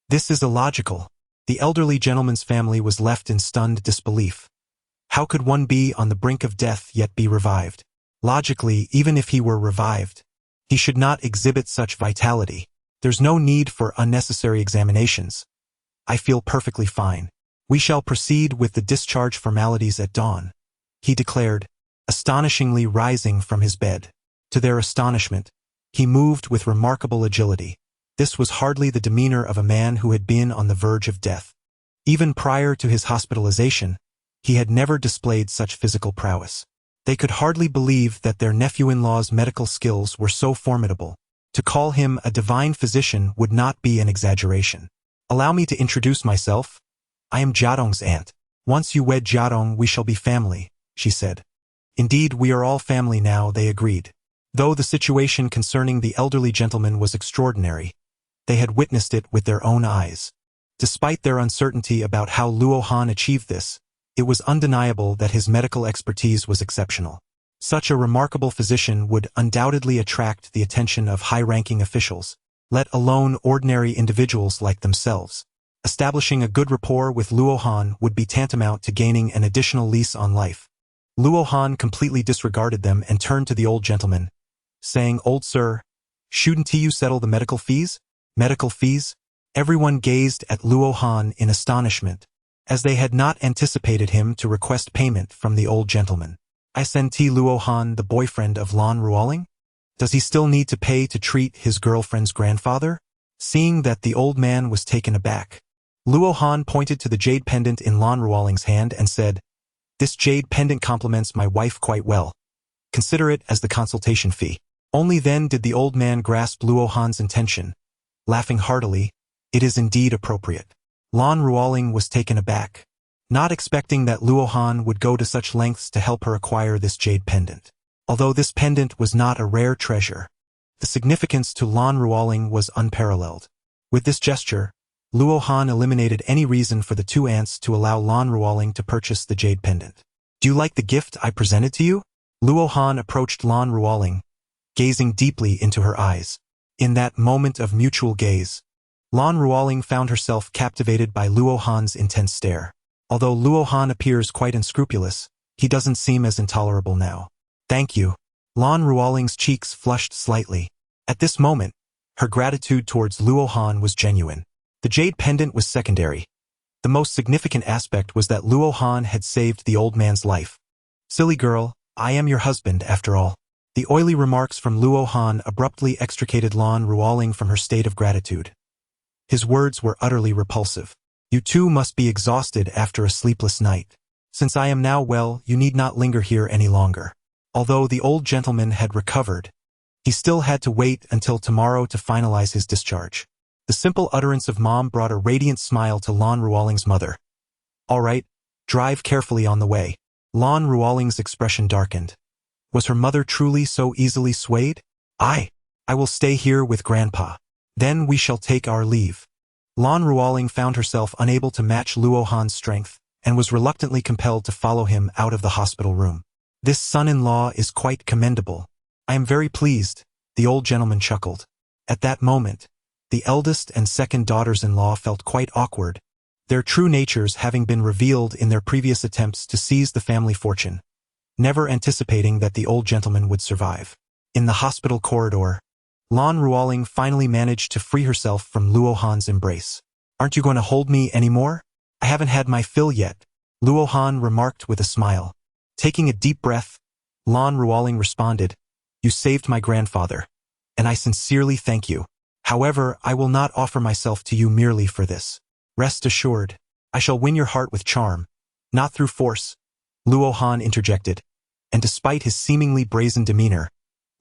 is illogical. The elderly gentleman's family was left in stunned disbelief. How could one be on the brink of death yet be revived? Logically, even if he were revived, he should not exhibit such vitality. There's no need for unnecessary examinations. I feel perfectly fine. We shall proceed with the discharge formalities at dawn, he declared, astonishingly rising from his bed. To their astonishment, he moved with remarkable agility. This was hardly the demeanor of a man who had been on the verge of death. Even prior to his hospitalization, he had never displayed such physical prowess. They could hardly believe that their nephew-in-law's medical skills were so formidable. To call him a divine physician would not be an exaggeration. "Allow me to introduce myself. I am Jiadong's aunt. Once you wed Jiadong, we shall be family," she said. "Indeed, we are all family now," they agreed. Though the situation concerning the elderly gentleman was extraordinary, they had witnessed it with their own eyes. Despite their uncertainty about how Luo Han achieved this, it was undeniable that his medical expertise was exceptional. Such a remarkable physician would undoubtedly attract the attention of high-ranking officials, let alone ordinary individuals like themselves. Establishing a good rapport with Luo Han would be tantamount to gaining an additional lease on life. Luo Han completely disregarded them and turned to the old gentleman, saying, "Old sir, shouldn't you settle the medical fees?" Medical fees? Everyone gazed at Luo Han in astonishment, as they had not anticipated him to request payment from the old gentleman. "Isn't Luo Han the boyfriend of Lan Ruoling? Does he still need to pay to treat his girlfriend's grandfather?" Seeing that the old man was taken aback, Luo Han pointed to the jade pendant in Lan Ruoling's hand and said, "This jade pendant compliments my wife quite well. Consider it as the consultation fee." Only then did the old man grasp Luo Han's intention, laughing heartily, "It is indeed appropriate." Lan Ruoling was taken aback, not expecting that Luo Han would go to such lengths to help her acquire this jade pendant. Although this pendant was not a rare treasure, the significance to Lan Ruoling was unparalleled. With this gesture, Luo Han eliminated any reason for the two aunts to allow Lan Ruoling to purchase the jade pendant. "Do you like the gift I presented to you?" Luo Han approached Lan Ruoling, gazing deeply into her eyes. In that moment of mutual gaze, Lan Ruoling found herself captivated by Luo Han's intense stare. Although Luo Han appears quite unscrupulous, he doesn't seem as intolerable now. "Thank you." Lan Ruoling's cheeks flushed slightly. At this moment, her gratitude towards Luo Han was genuine. The jade pendant was secondary. The most significant aspect was that Luo Han had saved the old man's life. "Silly girl, I am your husband after all." The oily remarks from Luo Han abruptly extricated Lan Ruoling from her state of gratitude. His words were utterly repulsive. "You too must be exhausted after a sleepless night. Since I am now well, you need not linger here any longer." Although the old gentleman had recovered, he still had to wait until tomorrow to finalize his discharge. The simple utterance of Mom brought a radiant smile to Lan Ruoling's mother. "All right, drive carefully on the way." Lan Ruoling's expression darkened. Was her mother truly so easily swayed? I will stay here with Grandpa. Then we shall take our leave." Lan Ruoling found herself unable to match Luo Han's strength, and was reluctantly compelled to follow him out of the hospital room. "This son-in-law is quite commendable. I am very pleased," the old gentleman chuckled. At that moment, the eldest and second daughters-in-law felt quite awkward, their true natures having been revealed in their previous attempts to seize the family fortune, never anticipating that the old gentleman would survive. In the hospital corridor, Lan Ruoling finally managed to free herself from Luo Han's embrace. "Aren't you going to hold me anymore? I haven't had my fill yet," Luo Han remarked with a smile. Taking a deep breath, Lan Ruoling responded, "You saved my grandfather, and I sincerely thank you. However, I will not offer myself to you merely for this. Rest assured, I shall win your heart with charm, not through force, Luo Han interjected, and despite his seemingly brazen demeanor,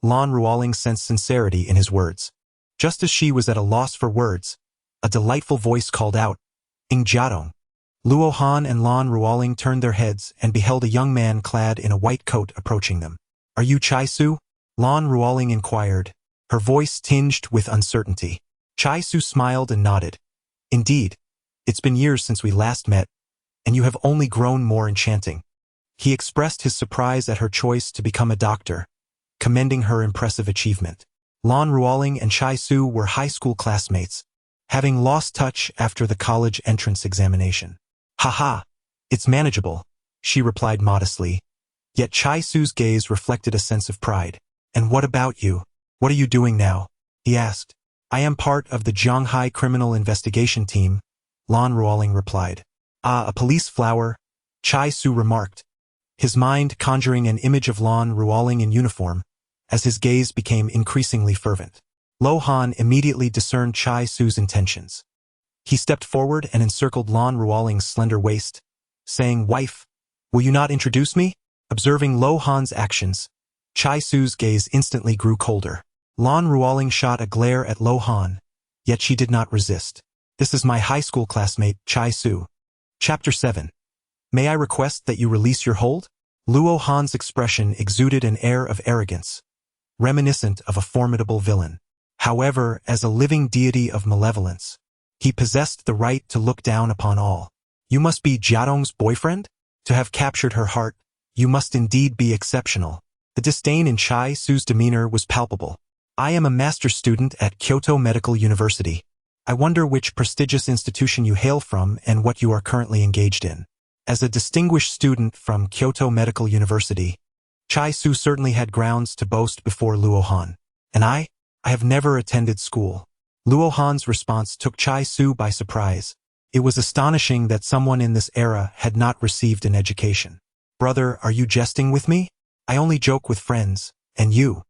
Lan Ruoling sensed sincerity in his words. Just as she was at a loss for words, a delightful voice called out, "Ing Jiadong." Luo Han and Lan Ruoling turned their heads and beheld a young man clad in a white coat approaching them. "Are you Chai Su?" Lan Ruoling inquired, her voice tinged with uncertainty. Chai Su smiled and nodded. "Indeed, it's been years since we last met, and you have only grown more enchanting." He expressed his surprise at her choice to become a doctor, commending her impressive achievement. Lan Ruoling and Chai Su were high school classmates, having lost touch after the college entrance examination. "Haha, it's manageable," she replied modestly, yet Chai Su's gaze reflected a sense of pride. "And what about you? What are you doing now?" he asked. "I am part of the Zhanghai Criminal Investigation Team," Lan Ruoling replied. "Ah, a police flower," Chai Su remarked, his mind conjuring an image of Lan Ruoling in uniform, as his gaze became increasingly fervent. Lo Han immediately discerned Chai Su's intentions. He stepped forward and encircled Lan Ruoling's slender waist, saying, "Wife, will you not introduce me?" Observing Lo Han's actions, Chai Su's gaze instantly grew colder. Lan Ruoling shot a glare at Lo Han, yet she did not resist. "This is my high school classmate, Chai Su." Chapter 7. "May I request that you release your hold?" Luo Han's expression exuded an air of arrogance, reminiscent of a formidable villain. However, as a living deity of malevolence, he possessed the right to look down upon all. "You must be Jiadong's boyfriend? To have captured her heart, you must indeed be exceptional." The disdain in Chai Su's demeanor was palpable. "I am a master's student at Kyoto Medical University. I wonder which prestigious institution you hail from and what you are currently engaged in." As a distinguished student from Kyoto Medical University, Chai Su certainly had grounds to boast before Luo Han. "And I have never attended school." Luo Han's response took Chai Su by surprise. It was astonishing that someone in this era had not received an education. "Brother, are you jesting with me? I only joke with friends, and you."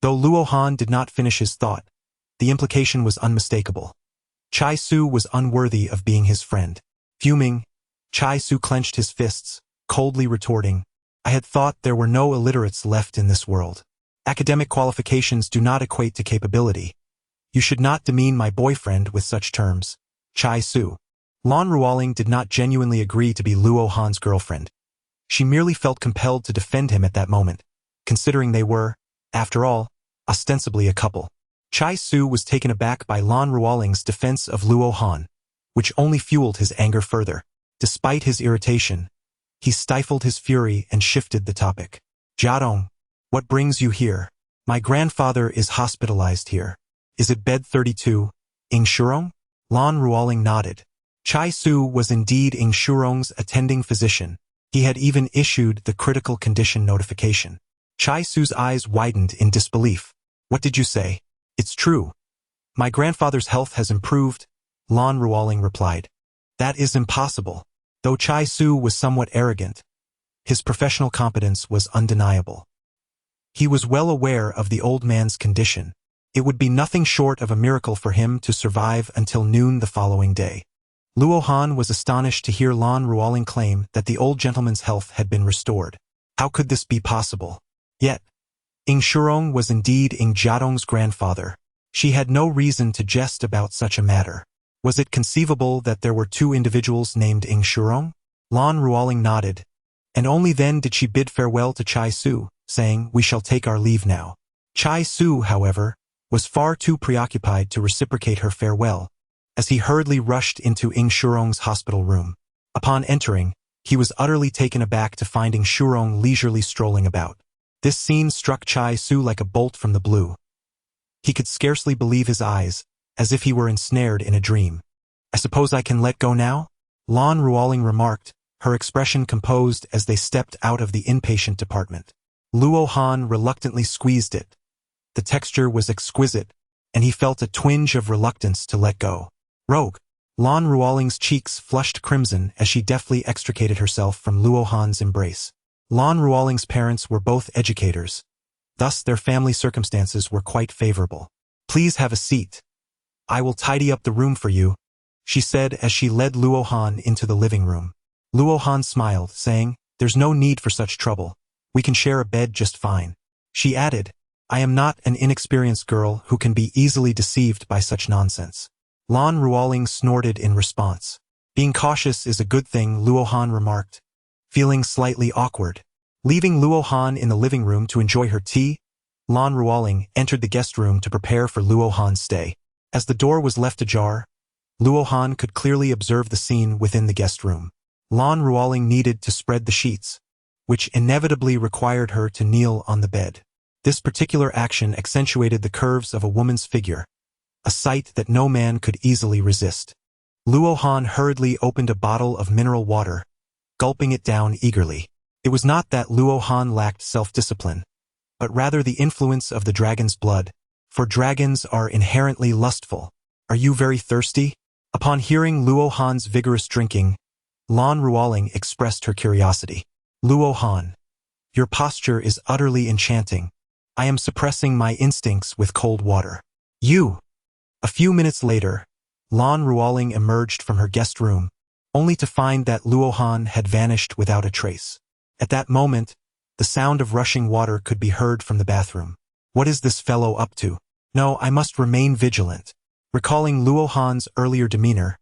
Though Luo Han did not finish his thought, the implication was unmistakable. Chai Su was unworthy of being his friend. Fuming, Chai Su clenched his fists, coldly retorting, "I had thought there were no illiterates left in this world. Academic qualifications do not equate to capability. You should not demean my boyfriend with such terms, Chai Su." Lan Ruoling did not genuinely agree to be Luo Han's girlfriend. She merely felt compelled to defend him at that moment, considering they were, after all, ostensibly a couple. Chai Su was taken aback by Lan Ruoling's defense of Luo Han, which only fueled his anger further. Despite his irritation, he stifled his fury and shifted the topic. "Jiadong, what brings you here? My grandfather is hospitalized here. Is it bed 32, Ing Shurong?" Lan Ruoling nodded. Chai Su was indeed Ing Shurong's attending physician. He had even issued the critical condition notification. Chai Su's eyes widened in disbelief. "What did you say?" "It's true. My grandfather's health has improved," Lan Ruoling replied. "That is impossible." Though Chai Su was somewhat arrogant, his professional competence was undeniable. He was well aware of the old man's condition. It would be nothing short of a miracle for him to survive until noon the following day. Luo Han was astonished to hear Lan Ruoling claim that the old gentleman's health had been restored. How could this be possible? Yet, Ing Shurong was indeed Ing Jiadong's grandfather. She had no reason to jest about such a matter. Was it conceivable that there were two individuals named Ing Shurong? Lan Ruoling nodded, and only then did she bid farewell to Chai Su, saying, "We shall take our leave now." Chai Su, however, was far too preoccupied to reciprocate her farewell, as he hurriedly rushed into Ing Shurong's hospital room. Upon entering, he was utterly taken aback to find Ing Shurong leisurely strolling about. This scene struck Chai Su like a bolt from the blue. He could scarcely believe his eyes, as if he were ensnared in a dream. "I suppose I can let go now?" Lan Ruoling remarked, her expression composed as they stepped out of the inpatient department. Luo Han reluctantly squeezed it. The texture was exquisite, and he felt a twinge of reluctance to let go. "Rogue!" Lan Ruoling's cheeks flushed crimson as she deftly extricated herself from Luo Han's embrace. Lan Ruoling's parents were both educators. Thus their family circumstances were quite favorable. "Please have a seat," I will tidy up the room for you, she said as she led Luo Han into the living room. Luo Han smiled, saying, there's no need for such trouble. We can share a bed just fine. She added, I am not an inexperienced girl who can be easily deceived by such nonsense. Lan Ruoling snorted in response. Being cautious is a good thing, Luo Han remarked, feeling slightly awkward. Leaving Luo Han in the living room to enjoy her tea, Lan Ruoling entered the guest room to prepare for Luo Han's stay. As the door was left ajar, Luo Han could clearly observe the scene within the guest room. Lan Ruoling needed to spread the sheets, which inevitably required her to kneel on the bed. This particular action accentuated the curves of a woman's figure, a sight that no man could easily resist. Luo Han hurriedly opened a bottle of mineral water, gulping it down eagerly. It was not that Luo Han lacked self-discipline, but rather the influence of the dragon's blood, for dragons are inherently lustful. Are you very thirsty? Upon hearing Luo Han's vigorous drinking, Lan Ruoling expressed her curiosity. Luo Han, your posture is utterly enchanting. I am suppressing my instincts with cold water. You! A few minutes later, Lan Ruoling emerged from her guest room, only to find that Luo Han had vanished without a trace. At that moment, the sound of rushing water could be heard from the bathroom. What is this fellow up to? No, I must remain vigilant. Recalling Luo Han's earlier demeanor,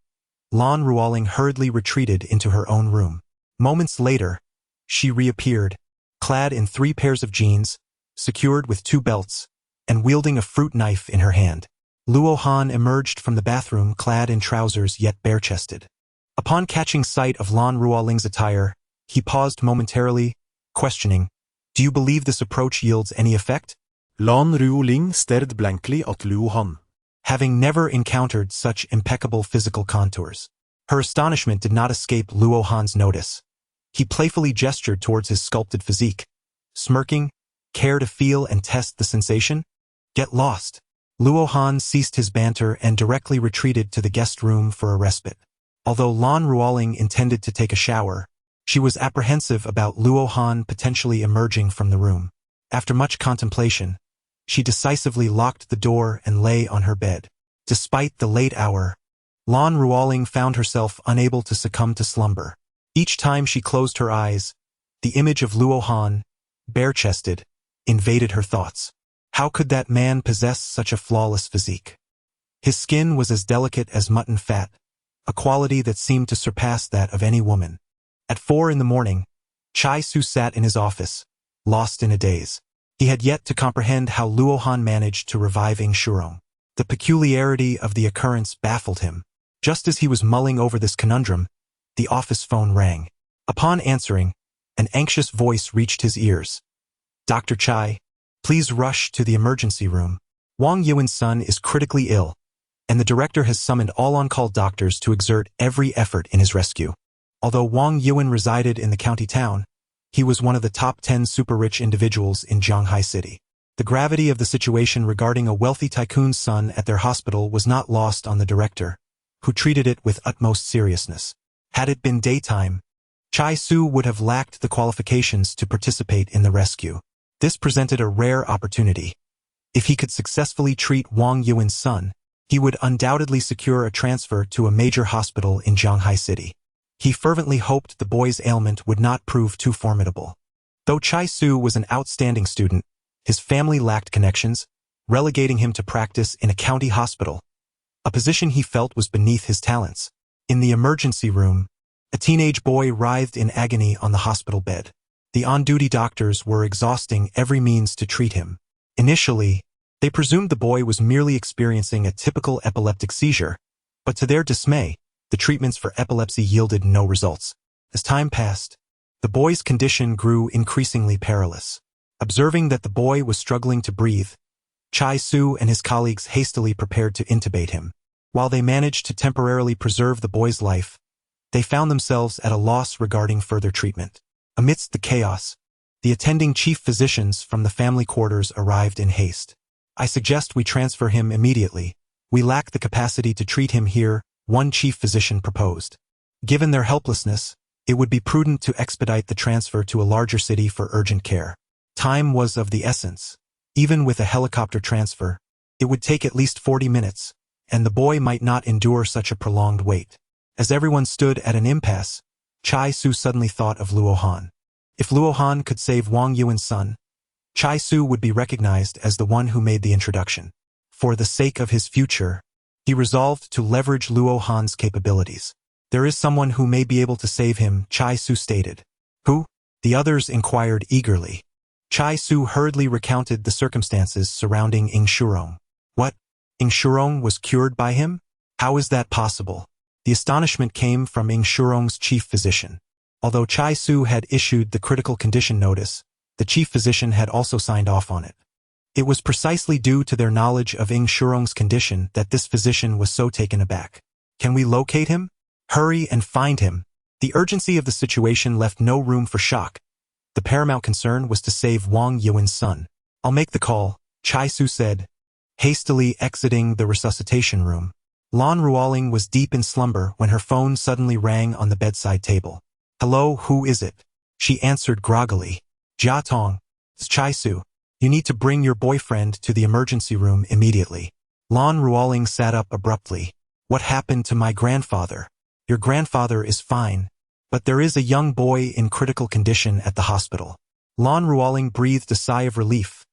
Lan Ruoling hurriedly retreated into her own room. Moments later, she reappeared, clad in 3 pairs of jeans, secured with 2 belts, and wielding a fruit knife in her hand. Luo Han emerged from the bathroom clad in trousers yet bare-chested. Upon catching sight of Lan Ruoling's attire, he paused momentarily, questioning, do you believe this approach yields any effect? Lan Ruoling stared blankly at Luo Han. Having never encountered such impeccable physical contours, her astonishment did not escape Luo Han's notice. He playfully gestured towards his sculpted physique, smirking, care to feel and test the sensation? Get lost. Luo Han ceased his banter and directly retreated to the guest room for a respite. Although Lan Ruoling intended to take a shower, she was apprehensive about Luo Han potentially emerging from the room. After much contemplation, she decisively locked the door and lay on her bed. Despite the late hour, Lan Ruoling found herself unable to succumb to slumber. Each time she closed her eyes, the image of Luo Han, bare-chested, invaded her thoughts. How could that man possess such a flawless physique? His skin was as delicate as mutton fat, a quality that seemed to surpass that of any woman. At 4 in the morning, Chai Su sat in his office, lost in a daze. He had yet to comprehend how Luo Han managed to revive Ing Shurong. The peculiarity of the occurrence baffled him. Just as he was mulling over this conundrum, the office phone rang. Upon answering, an anxious voice reached his ears. Dr. Chai, please rush to the emergency room. Wang Yuan's son is critically ill, and the director has summoned all on-call doctors to exert every effort in his rescue. Although Wang Yuan resided in the county town, he was one of the top 10 super-rich individuals in Zhanghai City. The gravity of the situation regarding a wealthy tycoon's son at their hospital was not lost on the director, who treated it with utmost seriousness. Had it been daytime, Chai Su would have lacked the qualifications to participate in the rescue. This presented a rare opportunity. If he could successfully treat Wang Yuan's son, he would undoubtedly secure a transfer to a major hospital in Zhanghai City. He fervently hoped the boy's ailment would not prove too formidable. Though Chai Su was an outstanding student, his family lacked connections, relegating him to practice in a county hospital, a position he felt was beneath his talents. In the emergency room, a teenage boy writhed in agony on the hospital bed. The on-duty doctors were exhausting every means to treat him. Initially, they presumed the boy was merely experiencing a typical epileptic seizure, but to their dismay, the treatments for epilepsy yielded no results. As time passed, the boy's condition grew increasingly perilous. Observing that the boy was struggling to breathe, Chai Su and his colleagues hastily prepared to intubate him. While they managed to temporarily preserve the boy's life, they found themselves at a loss regarding further treatment. Amidst the chaos, the attending chief physicians from the family quarters arrived in haste. I suggest we transfer him immediately. We lack the capacity to treat him here, one chief physician proposed. Given their helplessness, it would be prudent to expedite the transfer to a larger city for urgent care. Time was of the essence. Even with a helicopter transfer, it would take at least 40 minutes, and the boy might not endure such a prolonged wait. As everyone stood at an impasse, Chai Su suddenly thought of Luo Han. If Luo Han could save Wang Yuan's son, Chai Su would be recognized as the one who made the introduction. For the sake of his future, he resolved to leverage Luo Han's capabilities. There is someone who may be able to save him, Chai Su stated. Who? The others inquired eagerly. Chai Su hurriedly recounted the circumstances surrounding Ing Shurong. What? Ing Shurong was cured by him? How is that possible? The astonishment came from Ing Shurong's chief physician. Although Chai Su had issued the critical condition notice, the chief physician had also signed off on it. It was precisely due to their knowledge of Ing Shurong's condition that this physician was so taken aback. Can we locate him? Hurry and find him. The urgency of the situation left no room for shock. The paramount concern was to save Wang Yuan's son. I'll make the call, Chai Su said, hastily exiting the resuscitation room. Lan Ruoling was deep in slumber when her phone suddenly rang on the bedside table. Hello, who is it? She answered groggily. Jia Tong, it's Chai Su. You need to bring your boyfriend to the emergency room immediately. Lan Ruoling sat up abruptly. What happened to my grandfather? Your grandfather is fine, but there is a young boy in critical condition at the hospital. Lan Ruoling breathed a sigh of relief,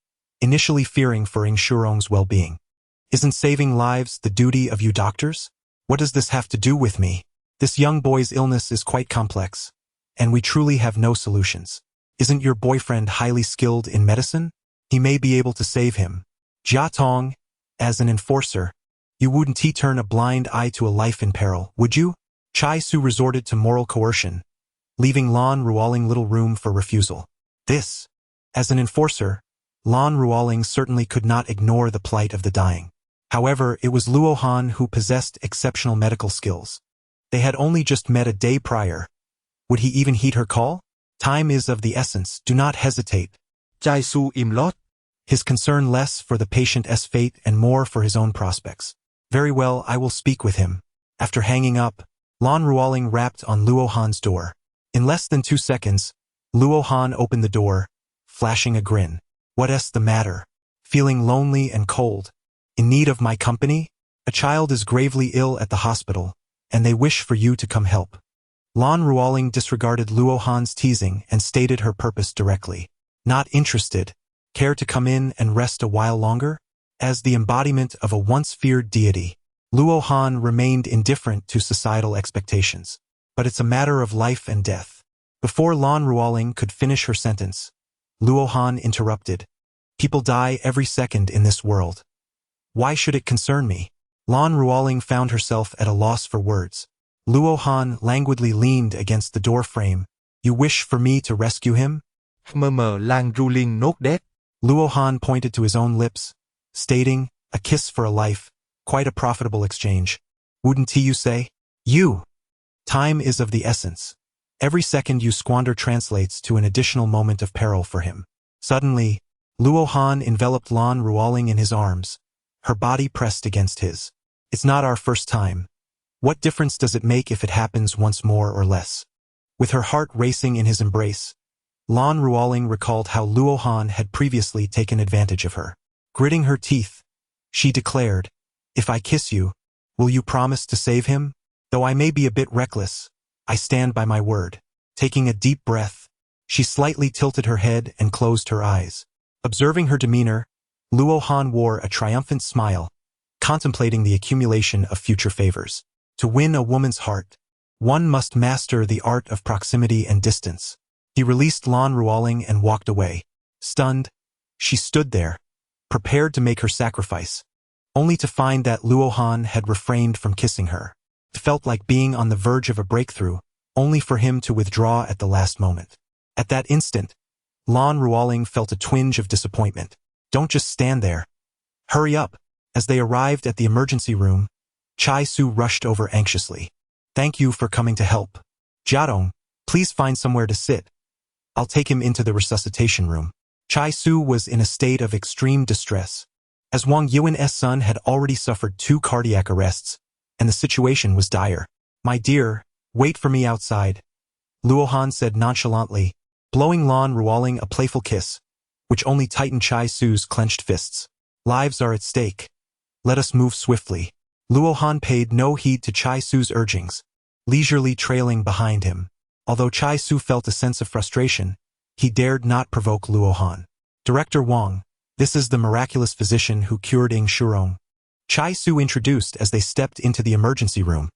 initially fearing for Ing Shurong's well-being. Isn't saving lives the duty of you doctors? What does this have to do with me? This young boy's illness is quite complex, and we truly have no solutions. Isn't your boyfriend highly skilled in medicine? He may be able to save him. Jia Tong, as an enforcer, you wouldn't turn a blind eye to a life in peril, would you? Chai Su resorted to moral coercion, leaving Lan Ruoling little room for refusal. This, as an enforcer, Lan Ruoling certainly could not ignore the plight of the dying. However, it was Luo Han who possessed exceptional medical skills. They had only just met a day prior. Would he even heed her call? Time is of the essence, do not hesitate. Chai Su im lót. His concern less for the patient's fate and more for his own prospects. Very well, I will speak with him. After hanging up, Lan Ruoling rapped on Luo Han's door. In less than 2 seconds, Luo Han opened the door, flashing a grin. What's the matter? Feeling lonely and cold? In need of my company? A child is gravely ill at the hospital, and they wish for you to come help. Lan Ruoling disregarded Luo Han's teasing and stated her purpose directly. Not interested. Care to come in and rest a while longer? As the embodiment of a once-feared deity, Luo Han remained indifferent to societal expectations. But it's a matter of life and death. Before Lan Ruoling could finish her sentence, Luo Han interrupted. People die every second in this world. Why should it concern me? Lan Ruoling found herself at a loss for words. Luo Han languidly leaned against the door frame. You wish for me to rescue him? Lang Ruling nốt đét. Luo Han pointed to his own lips, stating, a kiss for a life, quite a profitable exchange. Wouldn't you say? You! Time is of the essence. Every second you squander translates to an additional moment of peril for him. Suddenly, Luo Han enveloped Lan Ruoling in his arms, her body pressed against his. It's not our first time. What difference does it make if it happens once more or less? With her heart racing in his embrace, Lan Ruoling recalled how Luo Han had previously taken advantage of her. Gritting her teeth, she declared, if I kiss you, will you promise to save him? Though I may be a bit reckless, I stand by my word. Taking a deep breath, she slightly tilted her head and closed her eyes. Observing her demeanor, Luo Han wore a triumphant smile, contemplating the accumulation of future favors. To win a woman's heart, one must master the art of proximity and distance. He released Lan Ruoling and walked away. Stunned, she stood there, prepared to make her sacrifice, only to find that Luo Han had refrained from kissing her. It felt like being on the verge of a breakthrough, only for him to withdraw at the last moment. At that instant, Lan Ruoling felt a twinge of disappointment. Don't just stand there. Hurry up. As they arrived at the emergency room, Chai Su rushed over anxiously. Thank you for coming to help. Jiadong, please find somewhere to sit. I'll take him into the resuscitation room. Chai Su was in a state of extreme distress, as Wang Yuan's son had already suffered 2 cardiac arrests, and the situation was dire. My dear, wait for me outside, Luo Han said nonchalantly, blowing Lan Ruoling a playful kiss, which only tightened Chai Su's clenched fists. Lives are at stake. Let us move swiftly. Luo Han paid no heed to Chai Su's urgings, leisurely trailing behind him. Although Chai Su felt a sense of frustration, he dared not provoke Luo Han. Director Wang, this is the miraculous physician who cured Ing Shurong. Chai Su introduced as they stepped into the emergency room,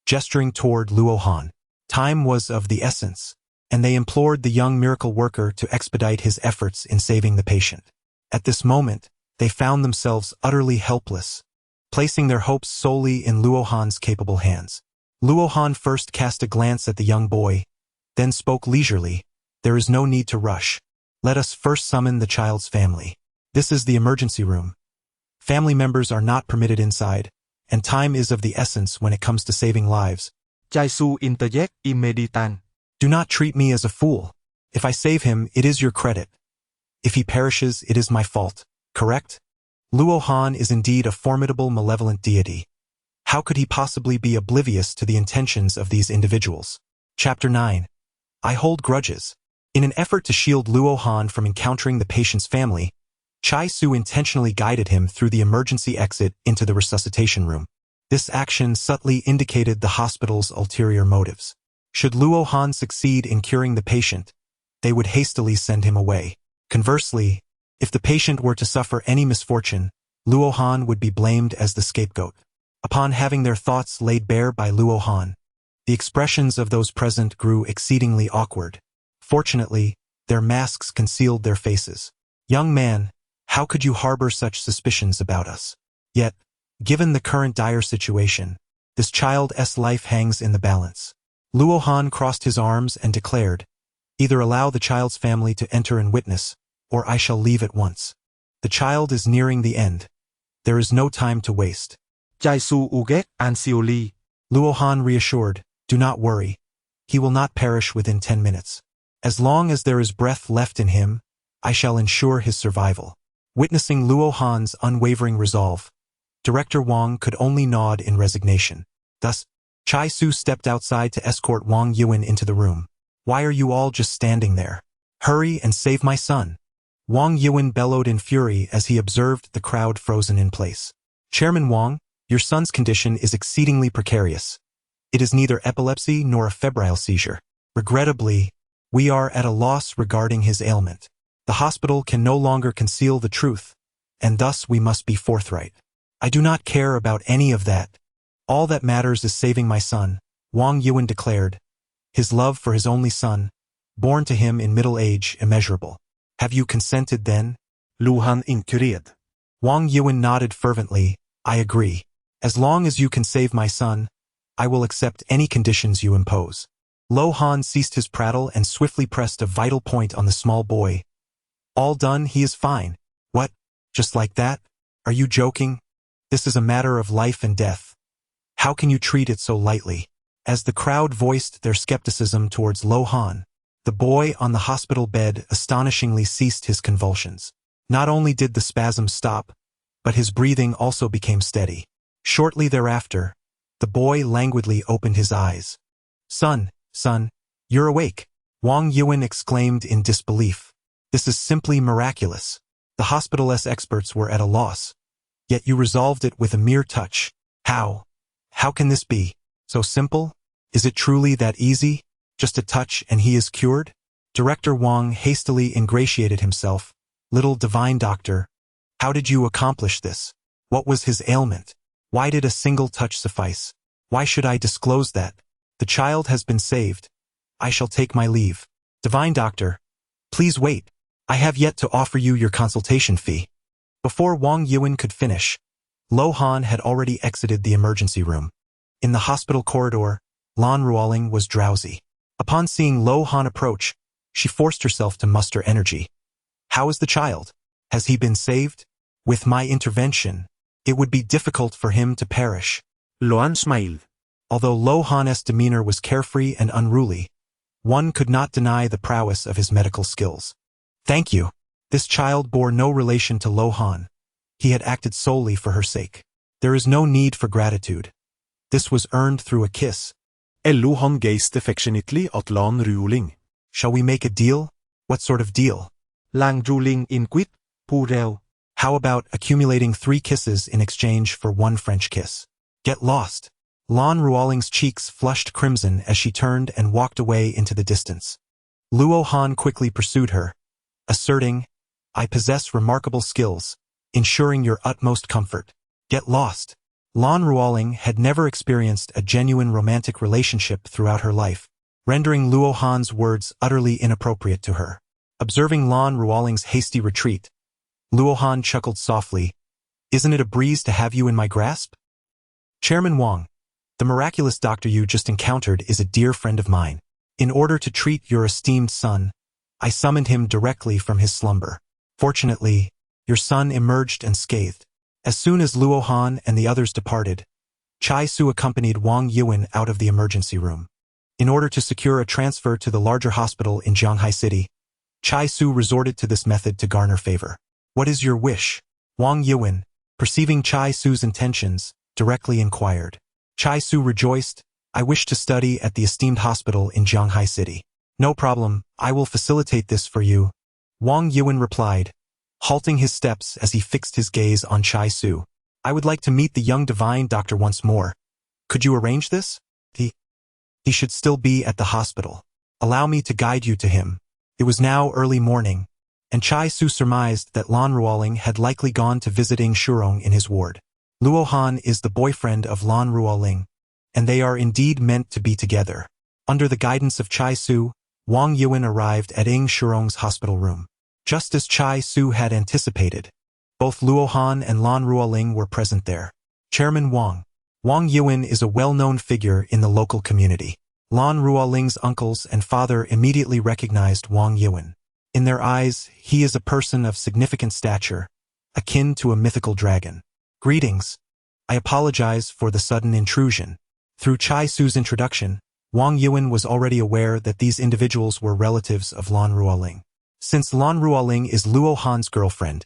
gesturing toward Luo Han. Time was of the essence, and they implored the young miracle worker to expedite his efforts in saving the patient. At this moment, they found themselves utterly helpless, placing their hopes solely in Luo Han's capable hands. Luo Han first cast a glance at the young boy, then spoke leisurely, "There is no need to rush. Let us first summon the child's family. This is the emergency room. Family members are not permitted inside, and time is of the essence when it comes to saving lives." Chai Su interject immediately. Do not treat me as a fool. If I save him, it is your credit. If he perishes, it is my fault. Correct? Luo Han is indeed a formidable malevolent deity. How could he possibly be oblivious to the intentions of these individuals? Chapter 9. I hold grudges. In an effort to shield Luo Han from encountering the patient's family, Chai Su intentionally guided him through the emergency exit into the resuscitation room. This action subtly indicated the hospital's ulterior motives. Should Luo Han succeed in curing the patient, they would hastily send him away. Conversely, if the patient were to suffer any misfortune, Luo Han would be blamed as the scapegoat. Upon having their thoughts laid bare by Luo Han, the expressions of those present grew exceedingly awkward. Fortunately, their masks concealed their faces. Young man, how could you harbor such suspicions about us? Yet, given the current dire situation, this child's life hangs in the balance. Luo Han crossed his arms and declared, "Either allow the child's family to enter and witness, or I shall leave at once. The child is nearing the end. There is no time to waste." Chai Su uget anxiously. Luo Han reassured, "Do not worry. He will not perish within 10 minutes. As long as there is breath left in him, I shall ensure his survival." Witnessing Luo Han's unwavering resolve, Director Wang could only nod in resignation. Thus, Chai Su stepped outside to escort Wang Yuan into the room. "Why are you all just standing there? Hurry and save my son." Wang Yuan bellowed in fury as he observed the crowd frozen in place. "Chairman Wang, your son's condition is exceedingly precarious. It is neither epilepsy nor a febrile seizure. Regrettably, we are at a loss regarding his ailment. The hospital can no longer conceal the truth, and thus we must be forthright." "I do not care about any of that. All that matters is saving my son," Wang Yuan declared, his love for his only son, born to him in middle age, immeasurable. "Have you consented then?" Luo Han inquired. Wang Yuan nodded fervently, "I agree. As long as you can save my son, I will accept any conditions you impose." Luo Han ceased his prattle and swiftly pressed a vital point on the small boy. "All done, he is fine." "What? Just like that? Are you joking? This is a matter of life and death. How can you treat it so lightly?" As the crowd voiced their skepticism towards Luo Han, the boy on the hospital bed astonishingly ceased his convulsions. Not only did the spasms stop, but his breathing also became steady. Shortly thereafter, the boy languidly opened his eyes. Son, you're awake," Wang Yuan exclaimed in disbelief. "This is simply miraculous. The hospital's experts were at a loss, yet you resolved it with a mere touch. How? How can this be? So simple? Is it truly that easy? Just a touch and he is cured?" Director Wang hastily ingratiated himself. "Little divine doctor, how did you accomplish this? What was his ailment? Why did a single touch suffice? Why should I disclose that? The child has been saved. I shall take my leave. Divine doctor, please wait. I have yet to offer you your consultation fee." Before Wang Yuan could finish, Luo Han had already exited the emergency room. In the hospital corridor, Lan Ruoling was drowsy. Upon seeing Luo Han approach, she forced herself to muster energy. "How is the child? Has he been saved? With my intervention, it would be difficult for him to perish." Luo Han smiled. Although Luo Han's demeanor was carefree and unruly, one could not deny the prowess of his medical skills. "Thank you." This child bore no relation to Luo Han. He had acted solely for her sake. There is no need for gratitude. This was earned through a kiss. Luo Han gazed affectionately at Lan Ruoling. "Shall we make a deal? What sort of deal?" Lang Ruling inquired, Purel. "How about accumulating 3 kisses in exchange for 1 French kiss?" Get lost. Lan Ruoling's cheeks flushed crimson as she turned and walked away into the distance. Luo Han quickly pursued her, asserting, I possess remarkable skills, ensuring your utmost comfort. Get lost. Lan Ruoling had never experienced a genuine romantic relationship throughout her life, rendering Luo Han's words utterly inappropriate to her. Observing Lan Ruoling's hasty retreat, Luo Han chuckled softly, Isn't it a breeze to have you in my grasp? Chairman Wang, the miraculous doctor you just encountered is a dear friend of mine. In order to treat your esteemed son, I summoned him directly from his slumber. Fortunately, your son emerged unscathed. As soon as Luo Han and the others departed, Chai Su accompanied Wang Yuan out of the emergency room. In order to secure a transfer to the larger hospital in Jianghai City, Chai Su resorted to this method to garner favor. What is your wish? Wang Yuan, perceiving Chai Su's intentions, directly inquired. Chai Su rejoiced, I wish to study at the esteemed hospital in Jianghai City. No problem, I will facilitate this for you. Wang Yuan replied, halting his steps as he fixed his gaze on Chai Su. I would like to meet the young divine doctor once more. Could you arrange this? He should still be at the hospital. Allow me to guide you to him. It was now early morning, and Chai Su surmised that Lan Ruoling had likely gone to visiting Shurong in his ward. Luo Han is the boyfriend of Lan Ruoling, and they are indeed meant to be together. Under the guidance of Chai Su, Wang Yuan arrived at Ing Shurong's hospital room. Just as Chai Su had anticipated, both Luo Han and Lan Ruoling were present there. Chairman Wang Yuan is a well-known figure in the local community. Lan Ruoling's uncles and father immediately recognized Wang Yuan. In their eyes, he is a person of significant stature, akin to a mythical dragon. Greetings. I apologize for the sudden intrusion. Through Chai Su's introduction, Wang Yuan was already aware that these individuals were relatives of Lan Ruoling. Since Lan Ruoling is Luo Han's girlfriend,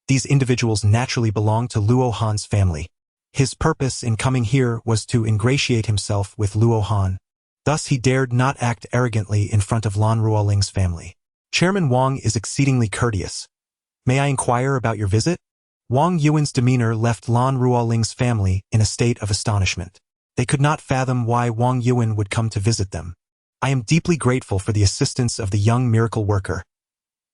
these individuals naturally belong to Luo Han's family. His purpose in coming here was to ingratiate himself with Luo Han. Thus he dared not act arrogantly in front of Lan Ruoling's family. Chairman Wang is exceedingly courteous. May I inquire about your visit? Wang Yuan's demeanor left Lan Ruoling's family in a state of astonishment. They could not fathom why Wang Yuan would come to visit them. I am deeply grateful for the assistance of the young miracle worker.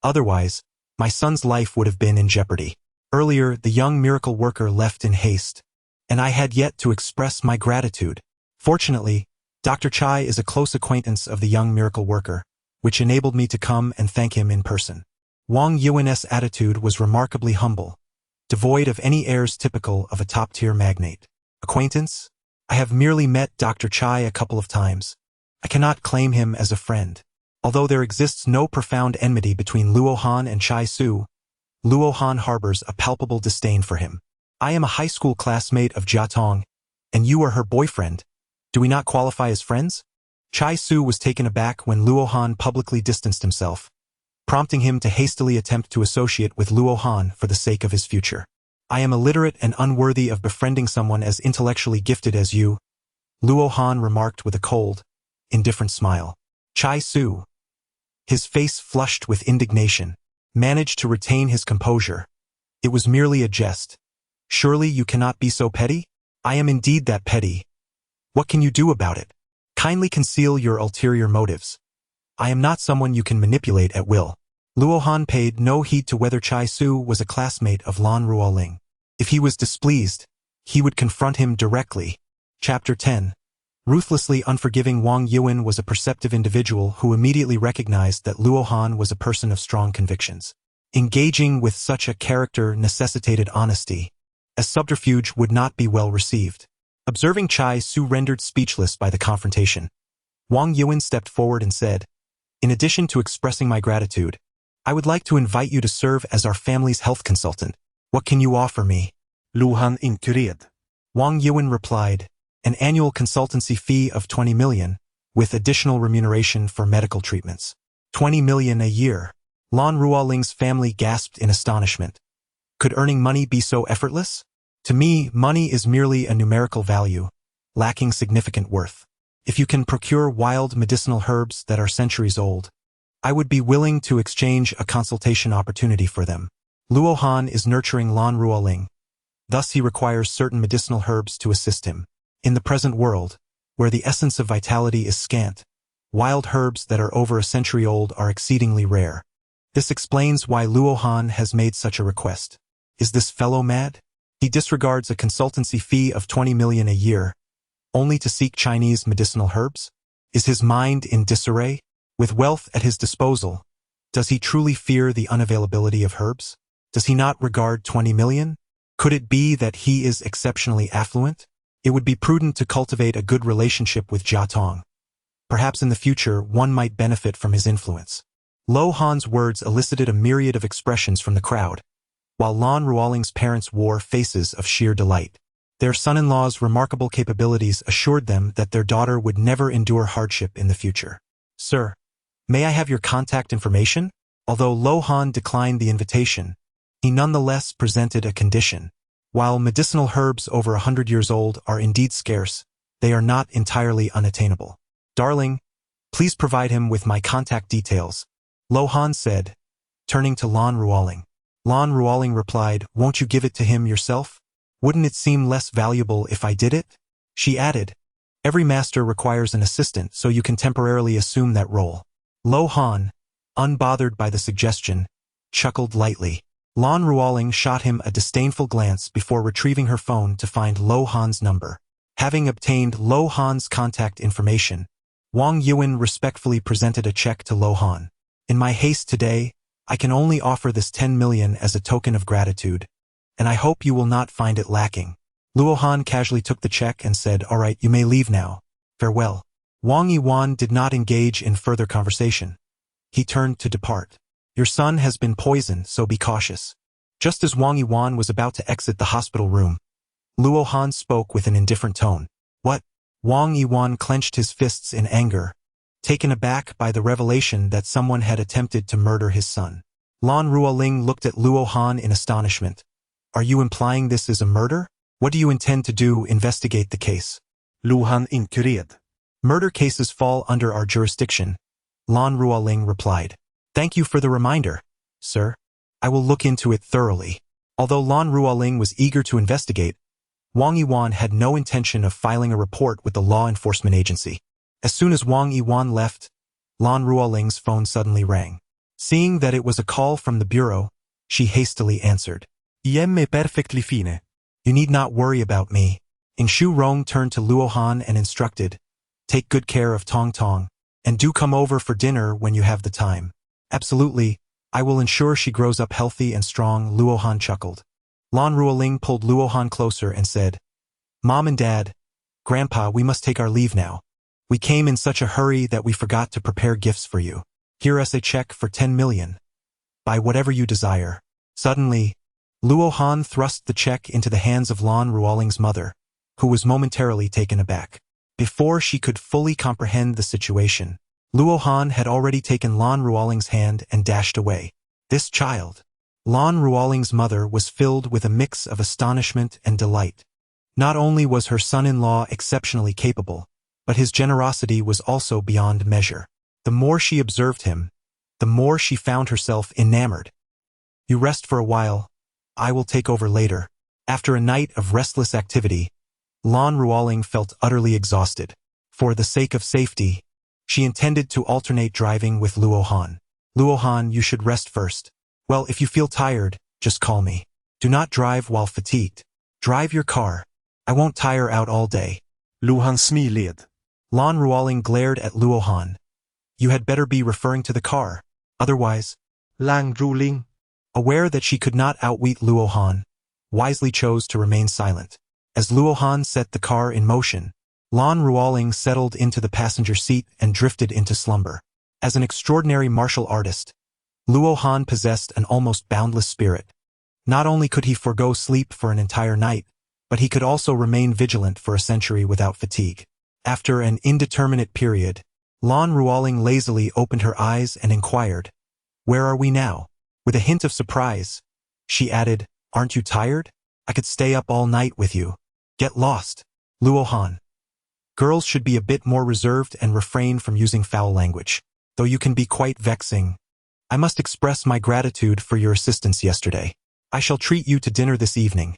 Otherwise, my son's life would have been in jeopardy. Earlier, the young miracle worker left in haste, and I had yet to express my gratitude. Fortunately, Dr. Chai is a close acquaintance of the young miracle worker, which enabled me to come and thank him in person. Wang Yuan's attitude was remarkably humble, devoid of any airs typical of a top-tier magnate. Acquaintance? I have merely met Dr. Chai a couple of times. I cannot claim him as a friend. Although there exists no profound enmity between Luo Han and Chai Su, Luo Han harbors a palpable disdain for him. I am a high school classmate of Jia Tong, and you are her boyfriend. Do we not qualify as friends? Chai Su was taken aback when Luo Han publicly distanced himself, prompting him to hastily attempt to associate with Luo Han for the sake of his future. I am illiterate and unworthy of befriending someone as intellectually gifted as you, Luo Han remarked with a cold, indifferent smile. Chai Su, his face flushed with indignation, managed to retain his composure. It was merely a jest. Surely you cannot be so petty? I am indeed that petty. What can you do about it? Kindly conceal your ulterior motives. I am not someone you can manipulate at will. Luo Han paid no heed to whether Chai Su was a classmate of Lan Ruoling. If he was displeased, he would confront him directly. Chapter 10. Ruthlessly unforgiving Wang Yuan was a perceptive individual who immediately recognized that Luo Han was a person of strong convictions. Engaging with such a character necessitated honesty. A subterfuge would not be well received. Observing Chai Su rendered speechless by the confrontation, Wang Yuan stepped forward and said, In addition to expressing my gratitude, I would like to invite you to serve as our family's health consultant. What can you offer me? Luo Han inquired. Wang Yuan replied, An annual consultancy fee of 20 million, with additional remuneration for medical treatments. 20 million a year. Lan Ruoling's family gasped in astonishment. Could earning money be so effortless? To me, money is merely a numerical value, lacking significant worth. If you can procure wild medicinal herbs that are centuries old, I would be willing to exchange a consultation opportunity for them. Luo Han is nurturing Lan Ruoling, Thus he requires certain medicinal herbs to assist him. In the present world, where the essence of vitality is scant, wild herbs that are over a century old are exceedingly rare. This explains why Luo Han has made such a request. Is this fellow mad? He disregards a consultancy fee of 20 million a year, only to seek Chinese medicinal herbs? Is his mind in disarray? With wealth at his disposal, does he truly fear the unavailability of herbs? Does he not regard 20 million? Could it be that he is exceptionally affluent? It would be prudent to cultivate a good relationship with Jia Tong. Perhaps in the future one might benefit from his influence. Lo Han's words elicited a myriad of expressions from the crowd, while Lan Ruoling's parents wore faces of sheer delight. Their son-in-law's remarkable capabilities assured them that their daughter would never endure hardship in the future. Sir, may I have your contact information? Although Lo Han declined the invitation, he nonetheless presented a condition. While medicinal herbs over 100 years old are indeed scarce, they are not entirely unattainable. Darling, please provide him with my contact details, Lo Han said, turning to Lan Ruoling. Lan Ruoling replied, won't you give it to him yourself? Wouldn't it seem less valuable if I did it? She added, every master requires an assistant, so you can temporarily assume that role. Lo Han, unbothered by the suggestion, chuckled lightly. Lan Ruoling shot him a disdainful glance before retrieving her phone to find Lo Han's number. Having obtained Lo Han's contact information, Wang Yuan respectfully presented a check to Lo Han. In my haste today, I can only offer this 10 million as a token of gratitude, and I hope you will not find it lacking. Luo Han casually took the check and said, all right, you may leave now. Farewell. Wang Yuan did not engage in further conversation. He turned to depart. Your son has been poisoned, so be cautious. Just as Wang Yuan was about to exit the hospital room, Luo Han spoke with an indifferent tone. What? Wang Yuan clenched his fists in anger, taken aback by the revelation that someone had attempted to murder his son. Lan Ruoling looked at Luo Han in astonishment. Are you implying this is a murder? What do you intend to do? Investigate the case? Lu Han inquired. Murder cases fall under our jurisdiction, Lan Ruoling replied. Thank you for the reminder, sir. I will look into it thoroughly. Although Lan Ruoling was eager to investigate, Wang Yuan had no intention of filing a report with the law enforcement agency. As soon as Wang Yuan left, Lan Ruoling's phone suddenly rang. Seeing that it was a call from the bureau, she hastily answered. IM perfectly fine. You need not worry about me. Ing Shu Rong turned to Luo Han and instructed, take good care of Tong Tong, and do come over for dinner when you have the time. Absolutely, I will ensure she grows up healthy and strong, Luo Han chuckled. Lan Ruoling pulled Luo Han closer and said, Mom and Dad, Grandpa, we must take our leave now. We came in such a hurry that we forgot to prepare gifts for you. Here is a check for 10 million. Buy whatever you desire. Suddenly, Luo Han thrust the check into the hands of Lan Ruoling's mother, who was momentarily taken aback. Before she could fully comprehend the situation, Luo Han had already taken Lan Ruoling's hand and dashed away. This child. Lan Ruoling's mother was filled with a mix of astonishment and delight. Not only was her son-in-law exceptionally capable, but his generosity was also beyond measure. The more she observed him, the more she found herself enamored. You rest for a while. I will take over later. After a night of restless activity, Lan Ruoling felt utterly exhausted. For the sake of safety, she intended to alternate driving with Luo Han. Luo Han, you should rest first. Well, if you feel tired, just call me. Do not drive while fatigued. Drive your car. I won't tire out all day. Lu Han smiled. Lan Ruoling glared at Luo Han. You had better be referring to the car. Otherwise, Lan Ruoling, aware that she could not outwit Luo Han, wisely chose to remain silent. As Luo Han set the car in motion, Lan Ruoling settled into the passenger seat and drifted into slumber. As an extraordinary martial artist, Luo Han possessed an almost boundless spirit. Not only could he forego sleep for an entire night, but he could also remain vigilant for a century without fatigue. After an indeterminate period, Lan Ruoling lazily opened her eyes and inquired, where are we now? With a hint of surprise, she added, aren't you tired? I could stay up all night with you. Get lost, Luo Han. Girls should be a bit more reserved and refrain from using foul language. Though you can be quite vexing, I must express my gratitude for your assistance yesterday. I shall treat you to dinner this evening.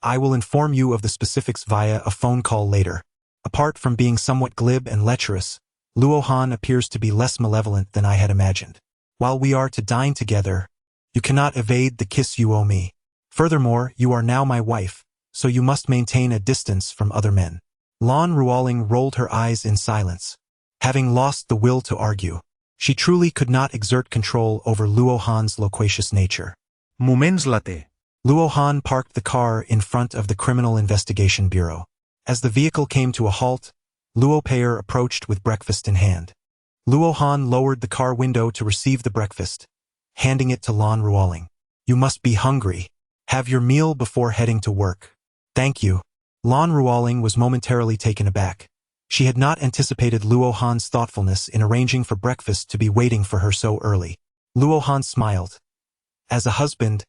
I will inform you of the specifics via a phone call later. Apart from being somewhat glib and lecherous, Luo Han appears to be less malevolent than I had imagined. While we are to dine together, you cannot evade the kiss you owe me. Furthermore, you are now my wife, so you must maintain a distance from other men. Lan Ruoling rolled her eyes in silence. Having lost the will to argue, she truly could not exert control over Luo Han's loquacious nature. Moments late. Luo Han parked the car in front of the Criminal Investigation Bureau. As the vehicle came to a halt, Luo Peier approached with breakfast in hand. Luo Han lowered the car window to receive the breakfast, handing it to Lan Ruoling. You must be hungry. Have your meal before heading to work. Thank you. Lan Ruoling was momentarily taken aback. She had not anticipated Luo Han's thoughtfulness in arranging for breakfast to be waiting for her so early. Luo Han smiled. As a husband,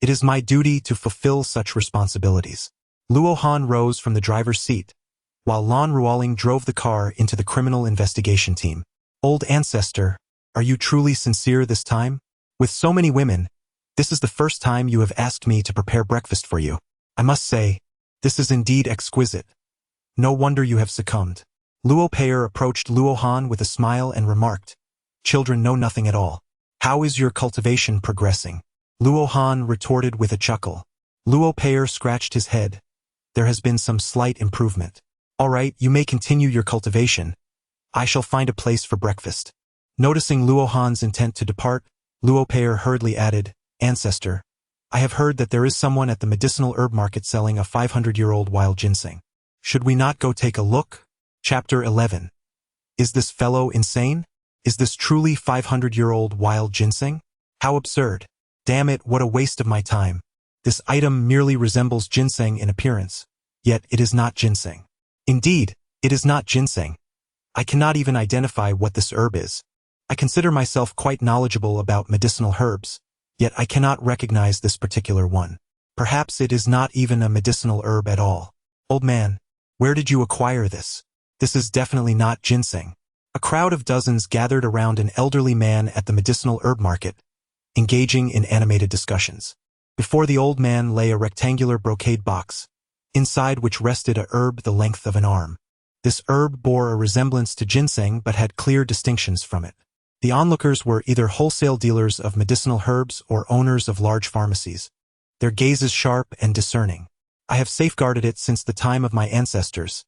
it is my duty to fulfill such responsibilities. Luo Han rose from the driver's seat, while Lan Ruoling drove the car into the criminal investigation team. Old ancestor, are you truly sincere this time? With so many women, this is the first time you have asked me to prepare breakfast for you. I must say, this is indeed exquisite. No wonder you have succumbed. Luo Peier approached Luo Han with a smile and remarked, children know nothing at all. How is your cultivation progressing? Luo Han retorted with a chuckle. Luo Peier scratched his head. There has been some slight improvement. All right, you may continue your cultivation. I shall find a place for breakfast. Noticing Luo Han's intent to depart, Luo Peier hurriedly added, Ancestor, I have heard that there is someone at the medicinal herb market selling a 500-year-old wild ginseng. Should we not go take a look? Chapter 11. Is this fellow insane? Is this truly 500-year-old wild ginseng? How absurd. Damn it, what a waste of my time. This item merely resembles ginseng in appearance, yet it is not ginseng. Indeed, it is not ginseng. I cannot even identify what this herb is. I consider myself quite knowledgeable about medicinal herbs, yet I cannot recognize this particular one. Perhaps it is not even a medicinal herb at all. Old man, where did you acquire this? This is definitely not ginseng. A crowd of dozens gathered around an elderly man at the medicinal herb market, engaging in animated discussions. Before the old man lay a rectangular brocade box, inside which rested a herb the length of an arm. This herb bore a resemblance to ginseng but had clear distinctions from it. The onlookers were either wholesale dealers of medicinal herbs or owners of large pharmacies, their gazes sharp and discerning. I have safeguarded it since the time of my ancestors.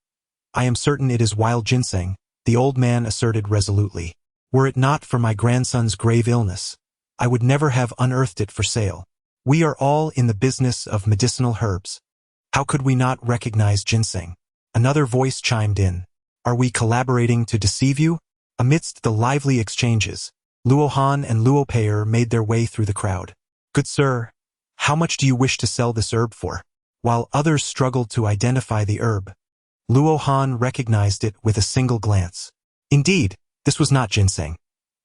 I am certain it is wild ginseng, the old man asserted resolutely. Were it not for my grandson's grave illness, I would never have unearthed it for sale. We are all in the business of medicinal herbs. How could we not recognize ginseng? Another voice chimed in. Are we collaborating to deceive you? Amidst the lively exchanges, Luo Han and Luo Peier made their way through the crowd. Good sir, how much do you wish to sell this herb for? While others struggled to identify the herb, Luo Han recognized it with a single glance. Indeed, this was not ginseng.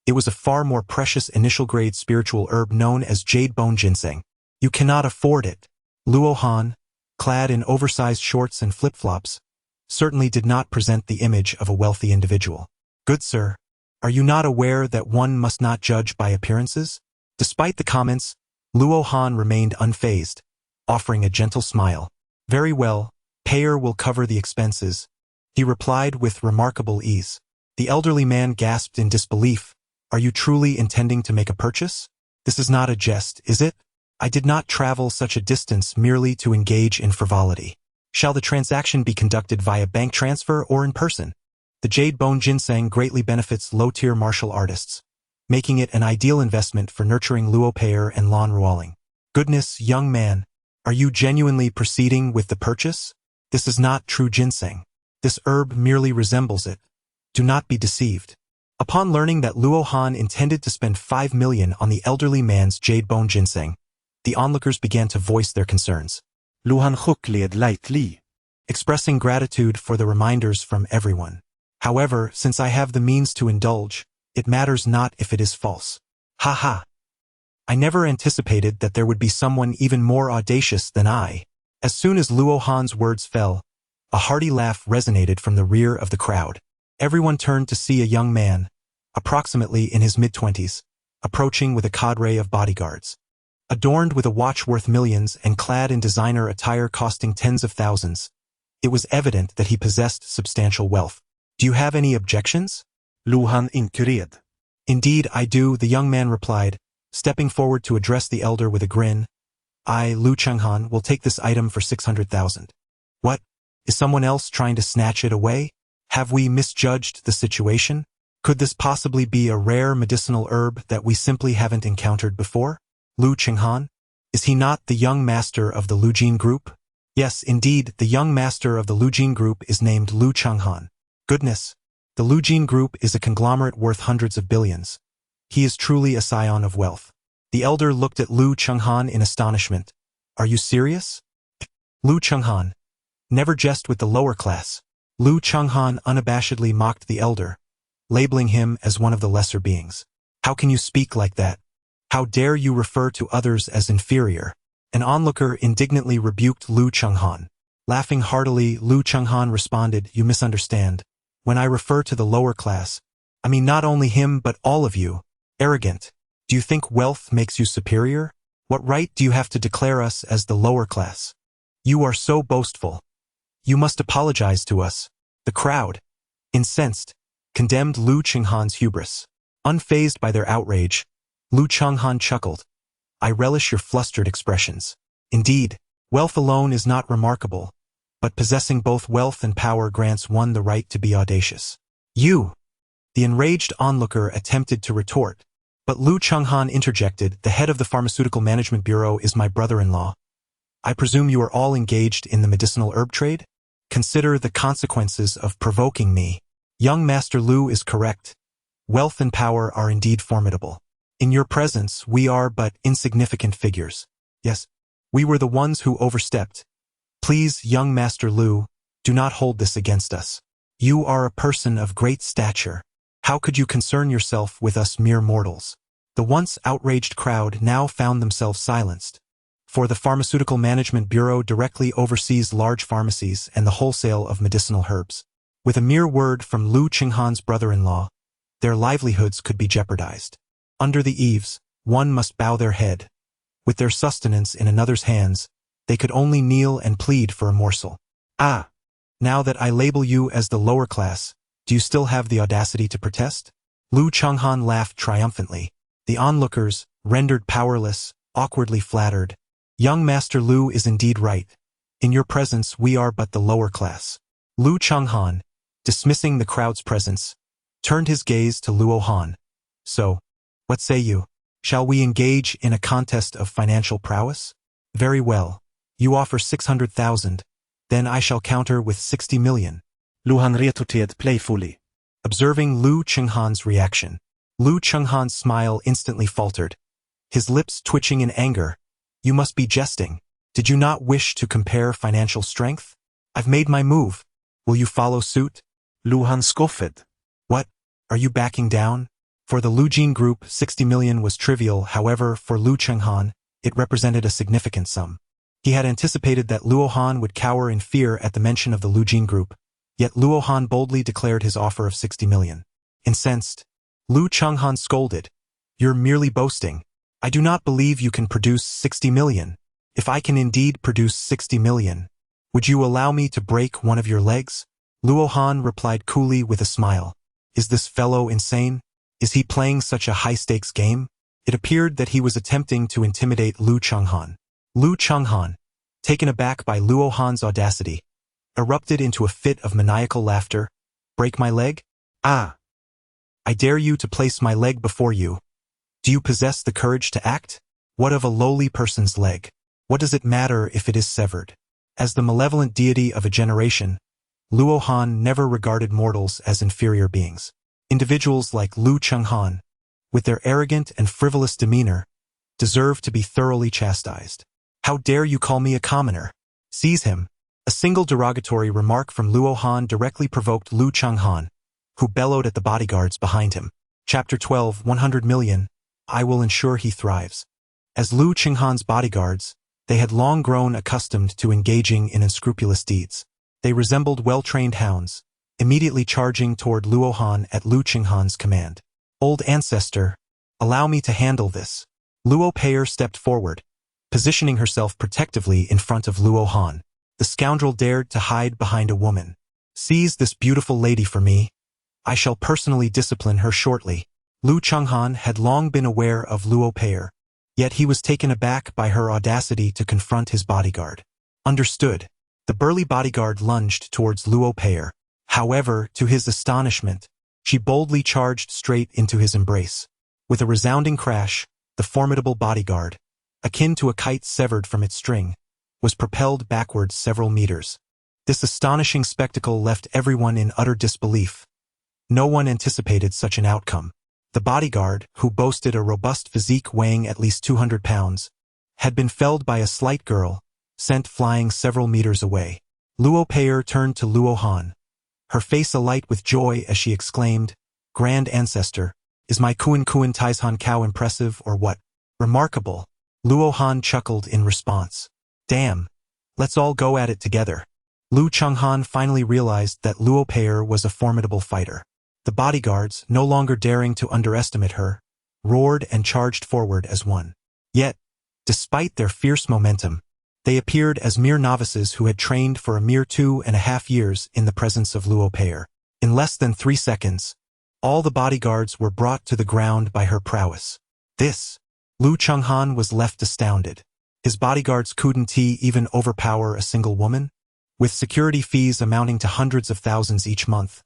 It was a far more precious initial-grade spiritual herb known as jade bone ginseng. You cannot afford it. Luo Han, clad in oversized shorts and flip-flops, certainly did not present the image of a wealthy individual. Good sir, are you not aware that one must not judge by appearances? Despite the comments, Luo Han remained unfazed, offering a gentle smile. Very well, Peier will cover the expenses, he replied with remarkable ease. The elderly man gasped in disbelief. Are you truly intending to make a purchase? This is not a jest, is it? I did not travel such a distance merely to engage in frivolity. Shall the transaction be conducted via bank transfer or in person? The jade bone ginseng greatly benefits low-tier martial artists, making it an ideal investment for nurturing Luo Peier and Lan Ruoling. Goodness, young man, are you genuinely proceeding with the purchase? This is not true ginseng. This herb merely resembles it. Do not be deceived. Upon learning that Luo Han intended to spend 5 million on the elderly man's jade bone ginseng, the onlookers began to voice their concerns. Luhan hukled lightly, expressing gratitude for the reminders from everyone. However, since I have the means to indulge, it matters not if it is false. Ha ha. I never anticipated that there would be someone even more audacious than I. As soon as Luo Han's words fell, a hearty laugh resonated from the rear of the crowd. Everyone turned to see a young man, approximately in his mid-20s, approaching with a cadre of bodyguards. adorned with a watch worth millions and clad in designer attire costing tens of thousands. It was evident that he possessed substantial wealth. Do you have any objections? Lu Han inquired. Indeed, I do, the young man replied, stepping forward to address the elder with a grin. I, Lu Chenghan, will take this item for 600,000. What? Is someone else trying to snatch it away? Have we misjudged the situation? Could this possibly be a rare medicinal herb that we simply haven't encountered before? Lu Chenghan? Is he not the young master of the Lu Jin group? Yes, indeed, the young master of the Lu Jin group is named Lu Chenghan. Goodness! The Lu Jin group is a conglomerate worth hundreds of billions. He is truly a scion of wealth. The elder looked at Lu Chenghan in astonishment. Are you serious? Lu Chenghan. Never jest with the lower class. Lu Chenghan unabashedly mocked the elder, labeling him as one of the lesser beings. How can you speak like that? How dare you refer to others as inferior? An onlooker indignantly rebuked Lu Chenghan. Laughing heartily, Lu Chenghan responded, You misunderstand. When I refer to the lower class, I mean not only him but all of you. Arrogant. Do you think wealth makes you superior? What right do you have to declare us as the lower class? You are so boastful. You must apologize to us. The crowd, incensed, condemned Lu Chenghan's hubris. Unfazed by their outrage, Lu Chenghan chuckled. I relish your flustered expressions. Indeed, wealth alone is not remarkable, but possessing both wealth and power grants one the right to be audacious. You! The enraged onlooker attempted to retort, but Lu Chenghan interjected, The head of the Pharmaceutical Management Bureau is my brother-in-law. I presume you are all engaged in the medicinal herb trade? Consider the consequences of provoking me. Young Master Lu is correct. Wealth and power are indeed formidable. In your presence, we are but insignificant figures. Yes, we were the ones who overstepped. Please, young Master Lu, do not hold this against us. You are a person of great stature. How could you concern yourself with us mere mortals? The once outraged crowd now found themselves silenced. For the Pharmaceutical Management Bureau directly oversees large pharmacies and the wholesale of medicinal herbs. With a mere word from Lu Chenghan's brother-in-law, their livelihoods could be jeopardized. Under the eaves, one must bow their head. With their sustenance in another's hands, they could only kneel and plead for a morsel. Ah! Now that I label you as the lower class, do you still have the audacity to protest? Lu Chenghan laughed triumphantly. The onlookers, rendered powerless, awkwardly flattered. Young Master Lu is indeed right. In your presence we are but the lower class. Lu Chenghan, dismissing the crowd's presence, turned his gaze to Luo Han. So, what say you? Shall we engage in a contest of financial prowess? Very well. You offer 600,000. Then I shall counter with 60 million. Lu Han retorted playfully. Observing Lu Chenghan's reaction, Lu Chenghan's smile instantly faltered, his lips twitching in anger. You must be jesting. Did you not wish to compare financial strength? I've made my move. Will you follow suit? Lu Han scoffed. What? Are you backing down? For the Lu Jin group, 60 million was trivial. However, for Lu Chenghan, it represented a significant sum. He had anticipated that Luo Han would cower in fear at the mention of the Lu Jin group, yet Luo Han boldly declared his offer of 60 million. Incensed, Lu Chenghan scolded. You're merely boasting. I do not believe you can produce 60 million. If I can indeed produce 60 million, would you allow me to break one of your legs? Luo Han replied coolly with a smile. Is this fellow insane? Is he playing such a high-stakes game? It appeared that he was attempting to intimidate Lu Chenghan. Lu Chenghan, taken aback by Luo Han's audacity, erupted into a fit of maniacal laughter. Break my leg? Ah! I dare you to place my leg before you. Do you possess the courage to act? What of a lowly person's leg? What does it matter if it is severed? As the malevolent deity of a generation, Luo Han never regarded mortals as inferior beings. Individuals like Lu Chenghan, with their arrogant and frivolous demeanor, deserve to be thoroughly chastised. How dare you call me a commoner? Seize him. A single derogatory remark from Luo Han directly provoked Lu Chenghan, who bellowed at the bodyguards behind him. Chapter 12, 100 million. I will ensure he thrives. As Lu Chenghan's bodyguards, they had long grown accustomed to engaging in unscrupulous deeds. They resembled well-trained hounds, immediately charging toward Luo Han at Lu Chenghan's command. Old ancestor, allow me to handle this. Luo Pei'er stepped forward, positioning herself protectively in front of Luo Han. The scoundrel dared to hide behind a woman. Seize this beautiful lady for me. I shall personally discipline her shortly. Lu Chenghan had long been aware of Luo Pei'er, yet he was taken aback by her audacity to confront his bodyguard. Understood. The burly bodyguard lunged towards Luo Pei'er. However, to his astonishment, she boldly charged straight into his embrace. With a resounding crash, the formidable bodyguard, akin to a kite severed from its string, was propelled backwards several meters. This astonishing spectacle left everyone in utter disbelief. No one anticipated such an outcome. The bodyguard, who boasted a robust physique weighing at least 200 pounds, had been felled by a slight girl, sent flying several meters away. Luo Pei'er turned to Luo Han, her face alight with joy as she exclaimed, "Grand Ancestor, is my Kuan Taishan cow impressive or what?" "Remarkable." Luo Han chuckled in response. "Damn. Let's all go at it together." Lu Chenghan finally realized that Luo Pei'er was a formidable fighter. The bodyguards, no longer daring to underestimate her, roared and charged forward as one. Yet, despite their fierce momentum, they appeared as mere novices who had trained for a mere 2.5 years in the presence of Luo Pei'er. In less than 3 seconds, all the bodyguards were brought to the ground by her prowess. Lu Chenghan was left astounded. His bodyguards couldn't even overpower a single woman? With security fees amounting to hundreds of thousands each month,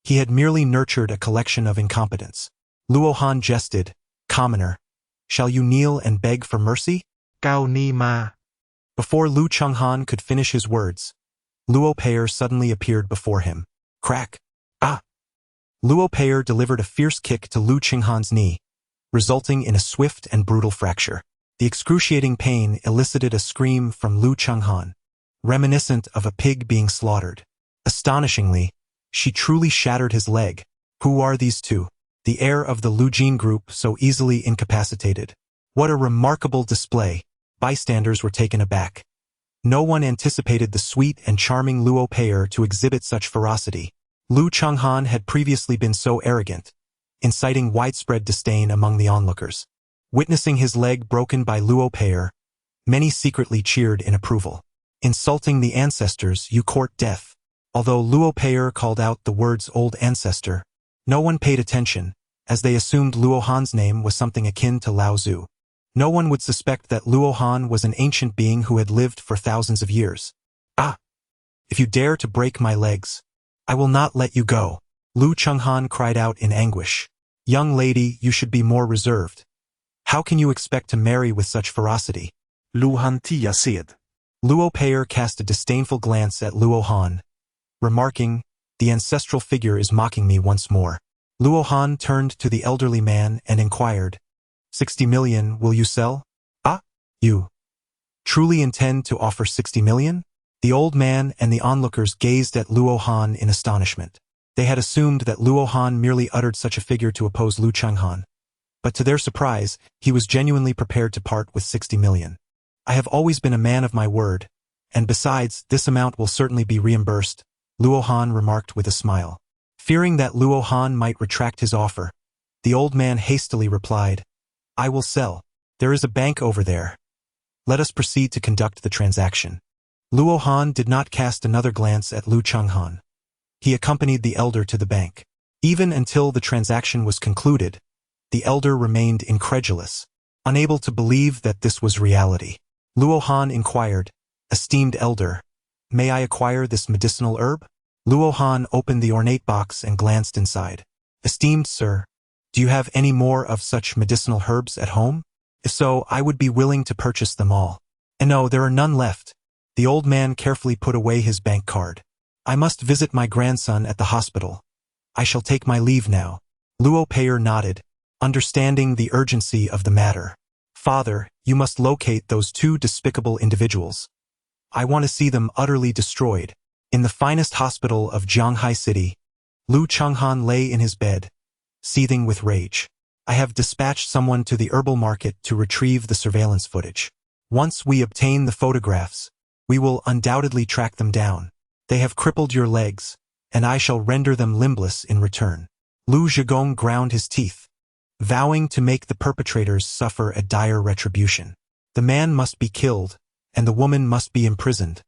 he had merely nurtured a collection of incompetence. Luo Han jested, "Commoner, shall you kneel and beg for mercy?" Cao Ni Ma. Before Lu Chenghan could finish his words, Luo Pei'er suddenly appeared before him. Crack! Ah! Luo Pei'er delivered a fierce kick to Lu Chenghan's knee, resulting in a swift and brutal fracture. The excruciating pain elicited a scream from Lu Chenghan, reminiscent of a pig being slaughtered. Astonishingly, she truly shattered his leg. Who are these two? The heir of the Lu Jin group so easily incapacitated. What a remarkable display! Bystanders were taken aback. No one anticipated the sweet and charming Luo Pei'er to exhibit such ferocity. Lu Chenghan had previously been so arrogant, inciting widespread disdain among the onlookers. Witnessing his leg broken by Luo Pei'er, many secretly cheered in approval. Insulting the ancestors, you court death. Although Luo Pei'er called out the words old ancestor, no one paid attention, as they assumed Luo Han's name was something akin to Lao Zu. No one would suspect that Luo Han was an ancient being who had lived for thousands of years. "Ah! If you dare to break my legs, I will not let you go." Lu Chenghan cried out in anguish. "Young lady, you should be more reserved. How can you expect to marry with such ferocity?" Lu Han Tia said. Luo Pei'er cast a disdainful glance at Luo Han, remarking, "The ancestral figure is mocking me once more." Luo Han turned to the elderly man and inquired, 60 million, will you sell?" "Ah, you truly intend to offer 60 million? The old man and the onlookers gazed at Luo Han in astonishment. They had assumed that Luo Han merely uttered such a figure to oppose Lu Chenghan. But to their surprise, he was genuinely prepared to part with 60 million. "I have always been a man of my word, and besides, this amount will certainly be reimbursed," Luo Han remarked with a smile. Fearing that Luo Han might retract his offer, the old man hastily replied, "I will sell. There is a bank over there. Let us proceed to conduct the transaction." Luo Han did not cast another glance at Lu Chenghan. He accompanied the elder to the bank. Even until the transaction was concluded, the elder remained incredulous, unable to believe that this was reality. Luo Han inquired, "Esteemed elder, may I acquire this medicinal herb?" Luo Han opened the ornate box and glanced inside. "Esteemed sir, do you have any more of such medicinal herbs at home? If so, I would be willing to purchase them all." "And no, there are none left." The old man carefully put away his bank card. "I must visit my grandson at the hospital. I shall take my leave now." Luo Pei'er nodded, understanding the urgency of the matter. "Father, you must locate those two despicable individuals. I want to see them utterly destroyed." In the finest hospital of Jianghai City, Lu Chenghan lay in his bed, seething with rage. "I have dispatched someone to the herbal market to retrieve the surveillance footage. Once we obtain the photographs, we will undoubtedly track them down. They have crippled your legs, and I shall render them limbless in return." Lu Zhigong ground his teeth. vowing to make the perpetrators suffer a dire retribution. The man must be killed, and the woman must be imprisoned.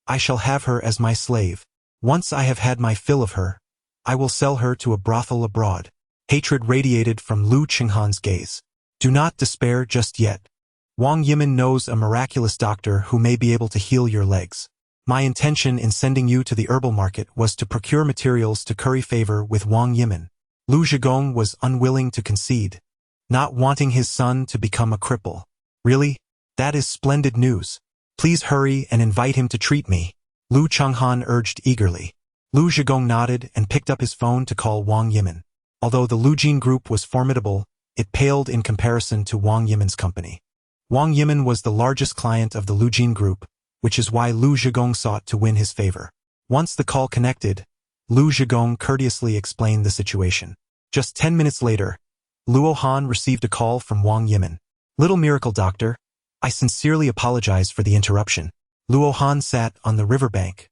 I shall have her as my slave. Once I have had my fill of her, I will sell her to a brothel abroad. Hatred radiated from Lu Qinghan's gaze. Do not despair just yet. Wang Yimin knows a miraculous doctor who may be able to heal your legs. My intention in sending you to the herbal market was to procure materials to curry favor with Wang Yimin. Lu Zhigong was unwilling to concede, not wanting his son to become a cripple. Really? That is splendid news. Please hurry and invite him to treat me, Lu Chenghan urged eagerly. Lu Zhigong nodded and picked up his phone to call Wang Yimin. Although the Lu Jin group was formidable, it paled in comparison to Wang Yimin's company. Wang Yimin was the largest client of the Lu Jin group, which is why Lu Zhigong sought to win his favor. Once the call connected, Lu Zhigong courteously explained the situation. Just 10 minutes later, Luo Han received a call from Wang Yimin. Little miracle doctor, I sincerely apologize for the interruption. Luo Han sat on the riverbank,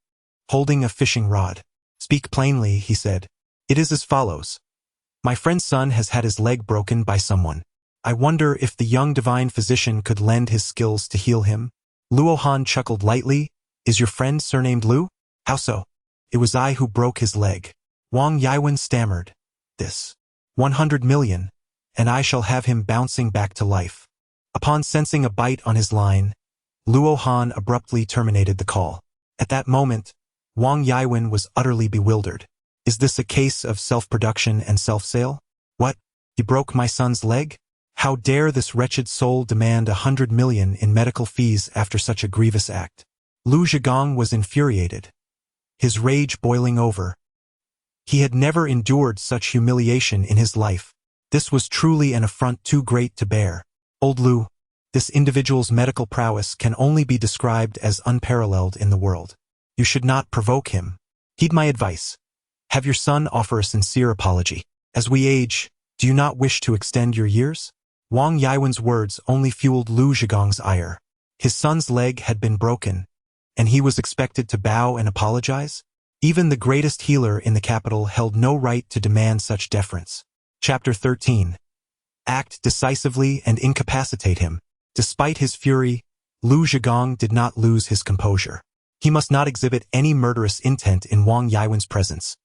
holding a fishing rod. Speak plainly, he said. It is as follows. My friend's son has had his leg broken by someone. I wonder if the young divine physician could lend his skills to heal him. Luo Han chuckled lightly. Is your friend surnamed Lu? How so? It was I who broke his leg. Wang Yiwen stammered. This 100 million, and I shall have him bouncing back to life. Upon sensing a bite on his line, Luo Han abruptly terminated the call. At that moment, Wang Yiwen was utterly bewildered. Is this a case of self-production and self-sale? What? He broke my son's leg? How dare this wretched soul demand 100 million in medical fees after such a grievous act? Lu Zhigong was infuriated, his rage boiling over. He had never endured such humiliation in his life. This was truly an affront too great to bear. Old Lu, this individual's medical prowess can only be described as unparalleled in the world. You should not provoke him. Heed my advice. Have your son offer a sincere apology. As we age, do you not wish to extend your years? Wang Yiwen's words only fueled Lu Zhigong's ire. His son's leg had been broken, and he was expected to bow and apologize? Even the greatest healer in the capital held no right to demand such deference. Chapter 13. Act decisively and incapacitate him. Despite his fury, Lu Zhigong did not lose his composure. He must not exhibit any murderous intent in Wang Yiwen's presence.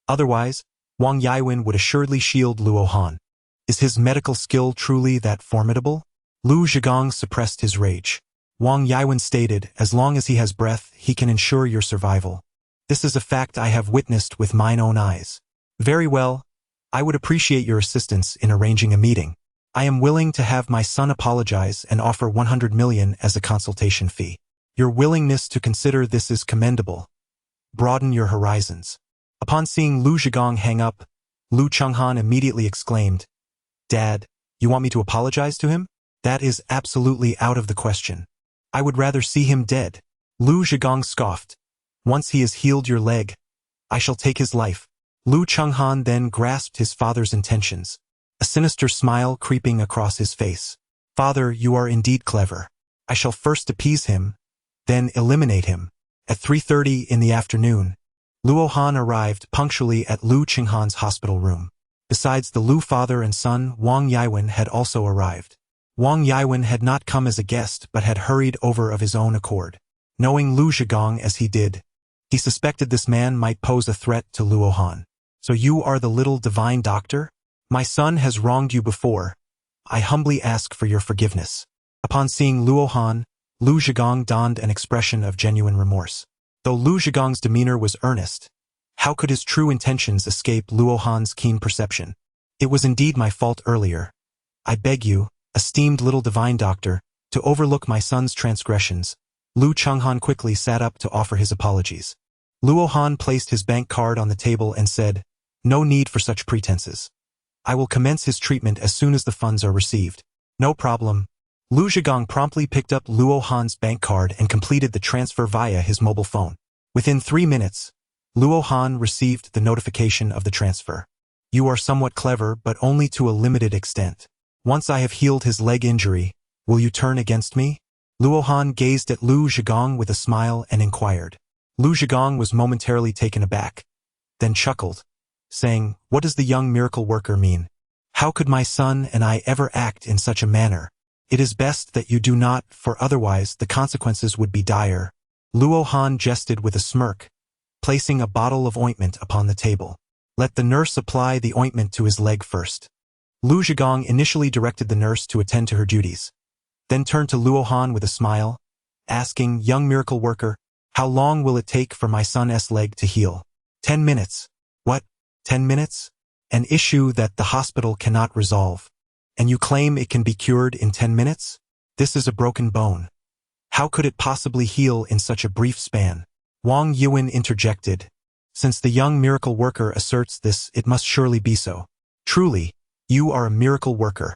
Otherwise, Wang Yiwen would assuredly shield Luo Han. Is his medical skill truly that formidable? Lu Zhigong suppressed his rage. Wang Yiwen stated, as long as he has breath, he can ensure your survival. This is a fact I have witnessed with mine own eyes. Very well. I would appreciate your assistance in arranging a meeting. I am willing to have my son apologize and offer 100 million as a consultation fee. Your willingness to consider this is commendable. Broaden your horizons. Upon seeing Lu Zhigong hang up, Lu Chenghan immediately exclaimed, Dad, you want me to apologize to him? That is absolutely out of the question. I would rather see him dead. Lu Zhigong scoffed. Once he has healed your leg, I shall take his life. Lu Chenghan then grasped his father's intentions, a sinister smile creeping across his face. Father, you are indeed clever. I shall first appease him, then eliminate him. At 3:30 in the afternoon, Luo Han arrived punctually at Lu Qinghan's hospital room. Besides the Lu father and son, Wang Yiwen had also arrived. Wang Yiwen had not come as a guest but had hurried over of his own accord. Knowing Lu Zhigong as he did, he suspected this man might pose a threat to Luo Han. So you are the little divine doctor? My son has wronged you before. I humbly ask for your forgiveness. Upon seeing Luo Han, Lu Zhigong donned an expression of genuine remorse. Though Lu Zhigong's demeanor was earnest, how could his true intentions escape Luo Han's keen perception? It was indeed my fault earlier. I beg you, esteemed little divine doctor, to overlook my son's transgressions. Lu Chenghan quickly sat up to offer his apologies. Luo Han placed his bank card on the table and said, No need for such pretenses. I will commence his treatment as soon as the funds are received. No problem. Lu Zhigong promptly picked up Luo Han's bank card and completed the transfer via his mobile phone. Within 3 minutes, Luo Han received the notification of the transfer. You are somewhat clever, but only to a limited extent. Once I have healed his leg injury, will you turn against me? Luo Han gazed at Lu Zhigong with a smile and inquired. Lu Zhigong was momentarily taken aback, then chuckled, saying, What does the young miracle worker mean? How could my son and I ever act in such a manner? It is best that you do not, for otherwise the consequences would be dire. Luo Han jested with a smirk, placing a bottle of ointment upon the table. Let the nurse apply the ointment to his leg first. Lu Zhigong initially directed the nurse to attend to her duties, then turned to Luo Han with a smile, asking, young miracle worker, how long will it take for my son's leg to heal? 10 minutes. What? 10 minutes? An issue that the hospital cannot resolve. And you claim it can be cured in 10 minutes? This is a broken bone. How could it possibly heal in such a brief span? Wang Yuan interjected. Since the young miracle worker asserts this, it must surely be so. Truly, you are a miracle worker.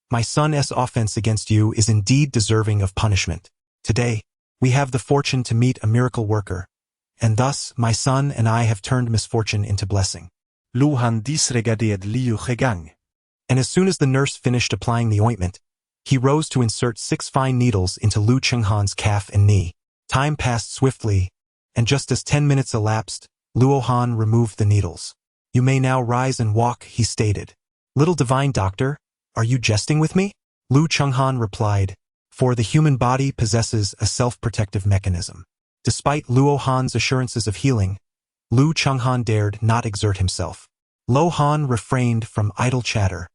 My son's offense against you is indeed deserving of punishment. Today, we have the fortune to meet a miracle worker, and thus my son and I have turned misfortune into blessing. Lu Han disregarded Liu Zhigang. And as soon as the nurse finished applying the ointment, he rose to insert 6 fine needles into Lu Chenghan's calf and knee. Time passed swiftly, and just as 10 minutes elapsed, Luo Han removed the needles. You may now rise and walk, he stated. Little divine doctor, are you jesting with me? Lu Chenghan replied, for the human body possesses a self-protective mechanism. Despite Luo Han's assurances of healing, Lu Chenghan dared not exert himself. Luo Han refrained from idle chatter.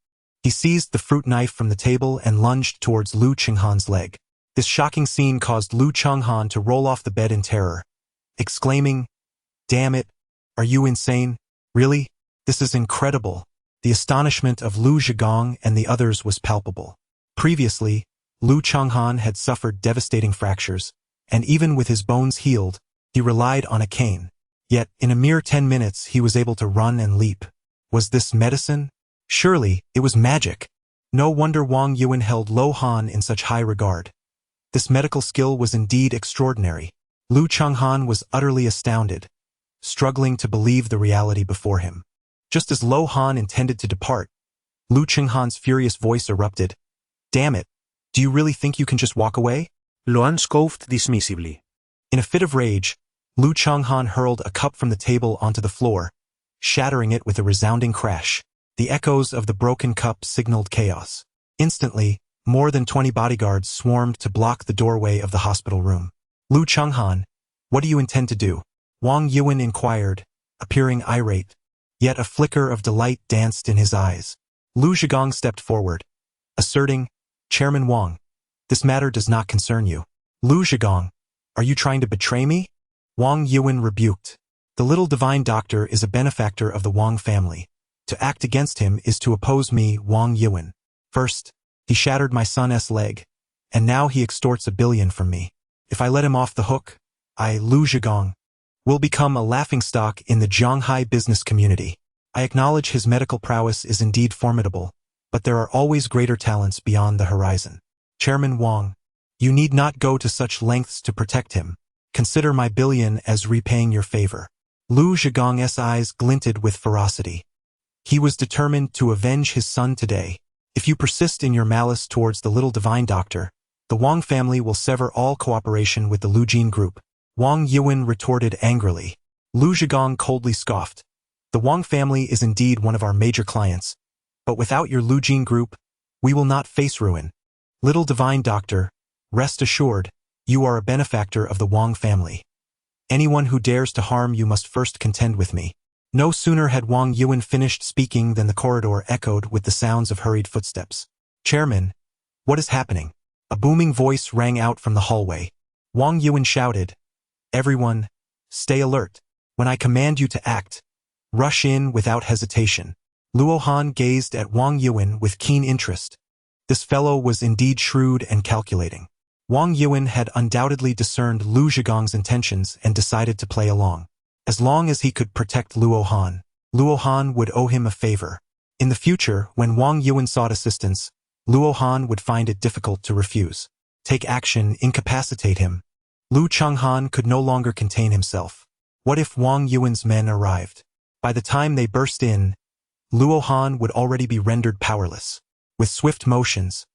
He seized the fruit knife from the table and lunged towards Lu Chenghan's leg. This shocking scene caused Lu Chenghan to roll off the bed in terror, exclaiming, damn it, are you insane? Really? This is incredible. The astonishment of Lu Zhigong and the others was palpable. Previously, Lu Chenghan had suffered devastating fractures, and even with his bones healed, he relied on a cane. Yet, in a mere 10 minutes he was able to run and leap. Was this medicine? Surely, it was magic. No wonder Wang Yuan held Luo Han in such high regard. This medical skill was indeed extraordinary. Lu Chenghan was utterly astounded, struggling to believe the reality before him. Just as Luo Han intended to depart, Lu Chenghan's furious voice erupted. Damn it, do you really think you can just walk away? Luan scoffed dismissively. In a fit of rage, Lu Chenghan hurled a cup from the table onto the floor, shattering it with a resounding crash. The echoes of the broken cup signaled chaos. Instantly, more than 20 bodyguards swarmed to block the doorway of the hospital room. Lu Chenghan, what do you intend to do? Wang Yuan inquired, appearing irate. Yet a flicker of delight danced in his eyes. Lu Zhigong stepped forward, asserting, Chairman Wang, this matter does not concern you. Lu Zhigong, are you trying to betray me? Wang Yuan rebuked. The little divine doctor is a benefactor of the Wang family. To act against him is to oppose me, Wang Yuan. First, he shattered my son's leg, and now he extorts $1 billion from me. If I let him off the hook, I, Lu Zhigong, will become a laughingstock in the Zhanghai business community. I acknowledge his medical prowess is indeed formidable, but there are always greater talents beyond the horizon. Chairman Wang, you need not go to such lengths to protect him. Consider my $1 billion as repaying your favor. Lu Zhigong's eyes glinted with ferocity. He was determined to avenge his son today. If you persist in your malice towards the little divine doctor, the Wang family will sever all cooperation with the Lu Jin group. Wang Yuan retorted angrily. Lu Zhigong coldly scoffed. The Wang family is indeed one of our major clients, but without your Lu Jin group, we will not face ruin. Little divine doctor, rest assured, you are a benefactor of the Wang family. Anyone who dares to harm you must first contend with me. No sooner had Wang Yuan finished speaking than the corridor echoed with the sounds of hurried footsteps. Chairman, what is happening? A booming voice rang out from the hallway. Wang Yuan shouted, everyone, stay alert. When I command you to act, rush in without hesitation. Luo Han gazed at Wang Yuan with keen interest. This fellow was indeed shrewd and calculating. Wang Yuan had undoubtedly discerned Lu Zhigong's intentions and decided to play along. As long as he could protect Luo Han would owe him a favor. In the future, when Wang Yuan sought assistance, Luo Han would find it difficult to refuse. Take action, incapacitate him. Lu Chenghan could no longer contain himself. What if Wang Yuan's men arrived? By the time they burst in, Luo Han would already be rendered powerless. With swift motions,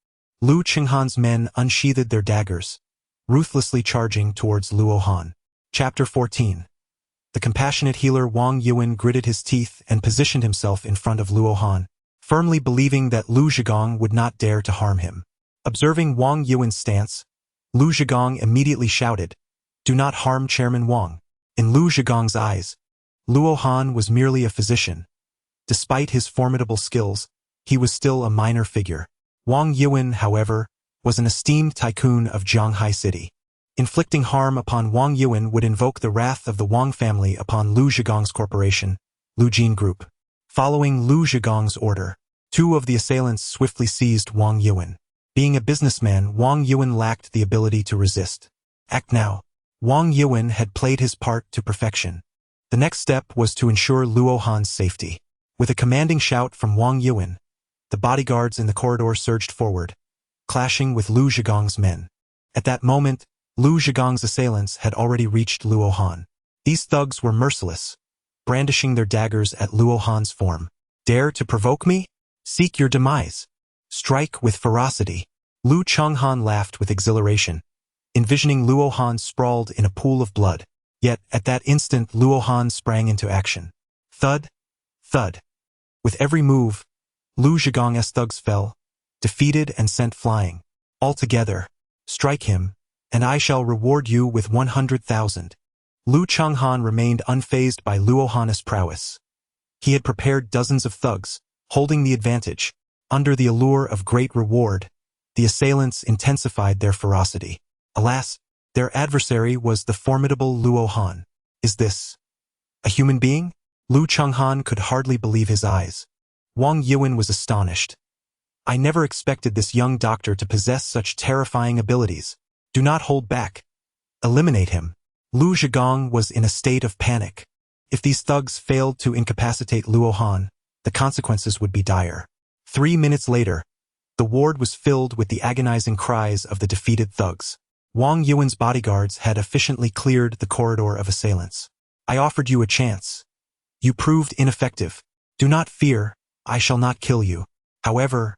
Lu Chenghan's men unsheathed their daggers, ruthlessly charging towards Luo Han. Chapter 14. The compassionate healer Wang Yuan gritted his teeth and positioned himself in front of Luo Han. firmly believing that Lu Zhigong would not dare to harm him. Observing Wang Yuan's stance, Lu Zhigong immediately shouted, "Do not harm Chairman Wang." In Lu Zhigong's eyes, Luo Han was merely a physician. Despite his formidable skills, he was still a minor figure. Wang Yuan, however, was an esteemed tycoon of Zhanghai City. Inflicting harm upon Wang Yuan would invoke the wrath of the Wang family upon Lu Zhigong's corporation, Lujin Group. Following Lu Zhigong's order, two of the assailants swiftly seized Wang Yuan. Being a businessman, Wang Yuan lacked the ability to resist. Act now. Wang Yuan had played his part to perfection. The next step was to ensure Luo Han's safety. With a commanding shout from Wang Yuan, the bodyguards in the corridor surged forward, clashing with Lu Zhigong's men. At that moment, Lu Zhigong's assailants had already reached Luo Han. These thugs were merciless, brandishing their daggers at Luo Han's form. "Dare to provoke me? Seek your demise. Strike with ferocity." Lu Chenghan laughed with exhilaration, envisioning Luo Han sprawled in a pool of blood. Yet, at that instant, Luo Han sprang into action. Thud, thud. With every move, Lu Zhigong's thugs fell, defeated and sent flying. "Altogether, strike him, and I shall reward you with 100,000. Lu Chenghan remained unfazed by Luo Han's prowess. He had prepared dozens of thugs, holding the advantage. Under the allure of great reward, the assailants intensified their ferocity. Alas, their adversary was the formidable Luo Han. Is this a human being? Lu Chenghan could hardly believe his eyes. Wang Yuan was astonished. "I never expected this young doctor to possess such terrifying abilities. Do not hold back. Eliminate him." Lu Zhigong was in a state of panic. If these thugs failed to incapacitate Luo Han, the consequences would be dire. 3 minutes later, the ward was filled with the agonizing cries of the defeated thugs. Wang Yuan's bodyguards had efficiently cleared the corridor of assailants. "I offered you a chance. You proved ineffective. Do not fear, I shall not kill you. However,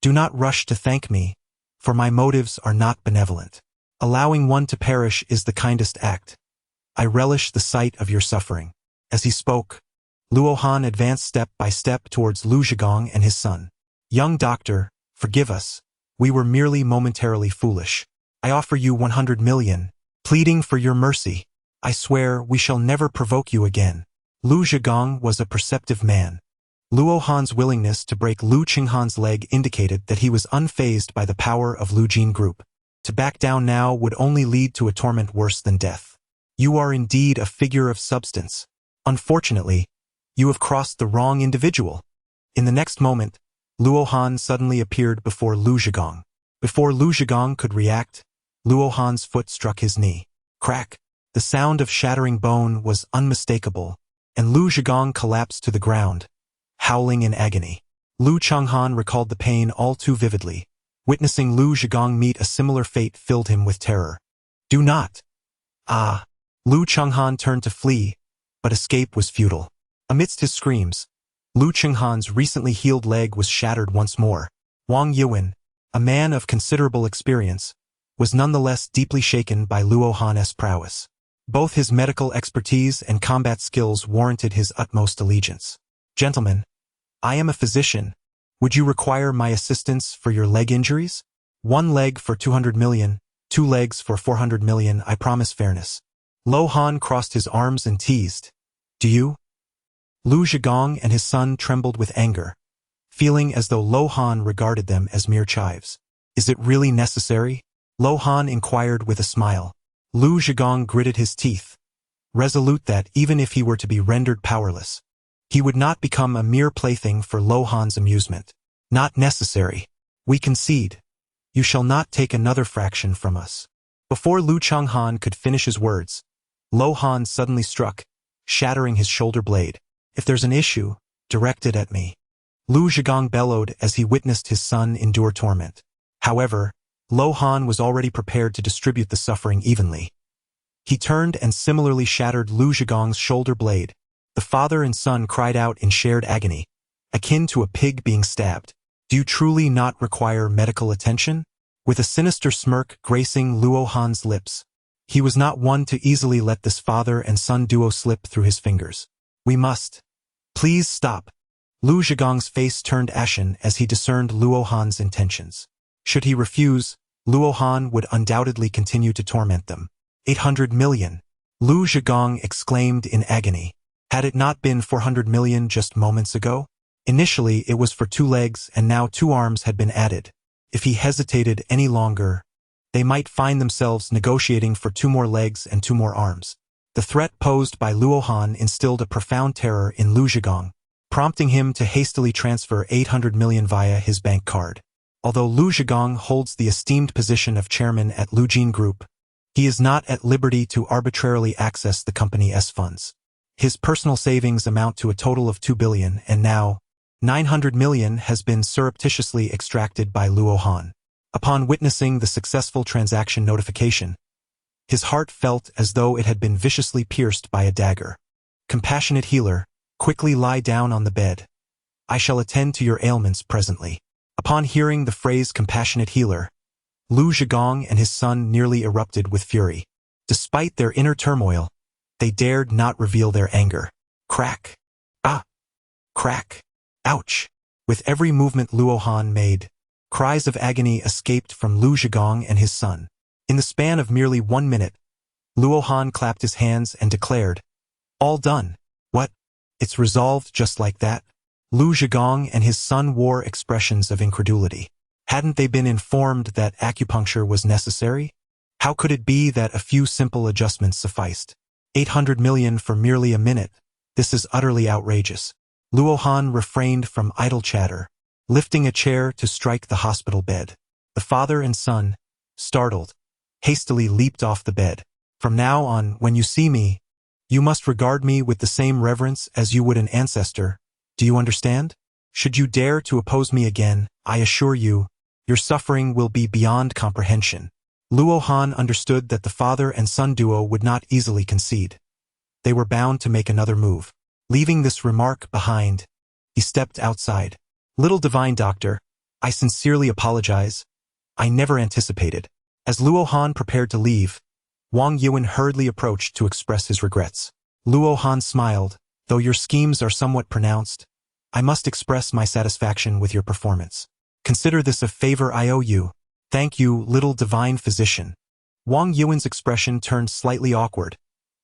do not rush to thank me, for my motives are not benevolent. Allowing one to perish is the kindest act. I relish the sight of your suffering." As he spoke, Luo Han advanced step by step towards Lu Zhigong and his son. "Young doctor, forgive us. We were merely momentarily foolish. I offer you 100 million, pleading for your mercy. I swear we shall never provoke you again." Lu Zhigong was a perceptive man. Luo Han's willingness to break Lu Chenghan's leg indicated that he was unfazed by the power of Lujin Group. To back down now would only lead to a torment worse than death. "You are indeed a figure of substance. Unfortunately, you have crossed the wrong individual." In the next moment, Luo Han suddenly appeared before Lu Zhigong. Before Lu Zhigong could react, Luo Han's foot struck his knee. Crack! The sound of shattering bone was unmistakable, and Lu Zhigong collapsed to the ground, howling in agony. Lu Chenghan recalled the pain all too vividly. Witnessing Lu Zhigong meet a similar fate filled him with terror. "Do not!" "Ah!" Lu Chenghan turned to flee, but escape was futile. Amidst his screams, Lu Chenghan's recently healed leg was shattered once more. Wang Yuan, a man of considerable experience, was nonetheless deeply shaken by Luo Han's prowess. Both his medical expertise and combat skills warranted his utmost allegiance. "Gentlemen, I am a physician. Would you require my assistance for your leg injuries? 1 leg for 200 million, 2 legs for 400 million, I promise fairness." Luo Han crossed his arms and teased, "Do you?" Lu Zhigong and his son trembled with anger, feeling as though Luo Han regarded them as mere chives. "Is it really necessary?" Luo Han inquired with a smile. Lu Zhigong gritted his teeth, resolute that even if he were to be rendered powerless, he would not become a mere plaything for Luo Han's amusement. "Not necessary. We concede. You shall not take another fraction from us." Before Lu Chenghan could finish his words, Luo Han suddenly struck, shattering his shoulder blade. "If there's an issue, direct it at me." Lu Zhigong bellowed as he witnessed his son endure torment. However, Luo Han was already prepared to distribute the suffering evenly. He turned and similarly shattered Lu Zhigong's shoulder blade. The father and son cried out in shared agony, akin to a pig being stabbed. "Do you truly not require medical attention?" With a sinister smirk gracing Luo Han's lips, he was not one to easily let this father and son duo slip through his fingers. "We must. Please stop." Lu Zhigong's face turned ashen as he discerned Luo Han's intentions. Should he refuse, Luo Han would undoubtedly continue to torment them. 800 million. Lu Zhigong exclaimed in agony. Had it not been 400 million just moments ago? Initially it was for 2 legs and now 2 arms had been added. If he hesitated any longer, they might find themselves negotiating for 2 more legs and 2 more arms. The threat posed by Luo Han instilled a profound terror in Lu Zhigong, prompting him to hastily transfer 800 million via his bank card. Although Lu Zhigong holds the esteemed position of chairman at Lu Jin Group, he is not at liberty to arbitrarily access the company's funds. His personal savings amount to a total of 2 billion and now, 900 million has been surreptitiously extracted by Luo Han. Upon witnessing the successful transaction notification, his heart felt as though it had been viciously pierced by a dagger. Compassionate healer, quickly lie down on the bed. I shall attend to your ailments presently. Upon hearing the phrase compassionate healer, Lu Zhigong and his son nearly erupted with fury. Despite their inner turmoil, they dared not reveal their anger. Crack. Ah. Crack. Ouch. With every movement Luo Han made, cries of agony escaped from Lu Zhigong and his son. In the span of merely 1 minute, Luo Han clapped his hands and declared, "All done." What? It's resolved just like that? Lu Zhigong and his son wore expressions of incredulity. Hadn't they been informed that acupuncture was necessary? How could it be that a few simple adjustments sufficed? 800 million for merely a minute. This is utterly outrageous. Luo Han refrained from idle chatter, lifting a chair to strike the hospital bed. The father and son, startled, hastily leaped off the bed. From now on, when you see me, you must regard me with the same reverence as you would an ancestor. Do you understand? Should you dare to oppose me again, I assure you, your suffering will be beyond comprehension. Luo Han understood that the father and son duo would not easily concede. They were bound to make another move. Leaving this remark behind, he stepped outside. Little divine doctor, I sincerely apologize. I never anticipated. As Luo Han prepared to leave, Wang Yuan hurriedly approached to express his regrets. Luo Han smiled. Though your schemes are somewhat pronounced, I must express my satisfaction with your performance. Consider this a favor I owe you. Thank you, little divine physician. Wang Yuan's expression turned slightly awkward,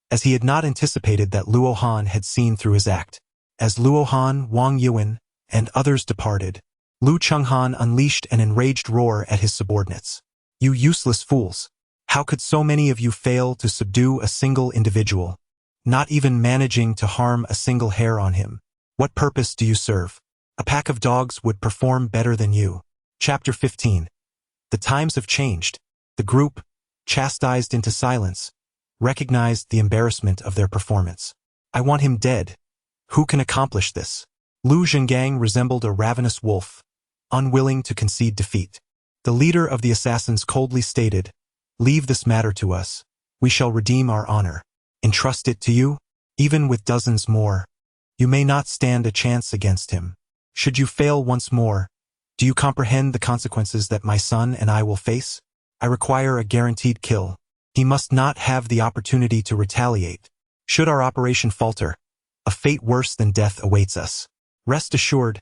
as he had not anticipated that Luo Han had seen through his act. As Luo Han, Wang Yuan, and others departed, Lu Chenghan unleashed an enraged roar at his subordinates. You useless fools! How could so many of you fail to subdue a single individual, not even managing to harm a single hair on him? What purpose do you serve? A pack of dogs would perform better than you. Chapter 15. The times have changed. The group, chastised into silence, recognized the embarrassment of their performance. I want him dead. Who can accomplish this? Lu Zhengang resembled a ravenous wolf, unwilling to concede defeat. The leader of the assassins coldly stated, "Leave this matter to us. We shall redeem our honor. Entrust it to you? Even with dozens more, you may not stand a chance against him. Should you fail once more, do you comprehend the consequences that my son and I will face? I require a guaranteed kill. He must not have the opportunity to retaliate. Should our operation falter, a fate worse than death awaits us. Rest assured,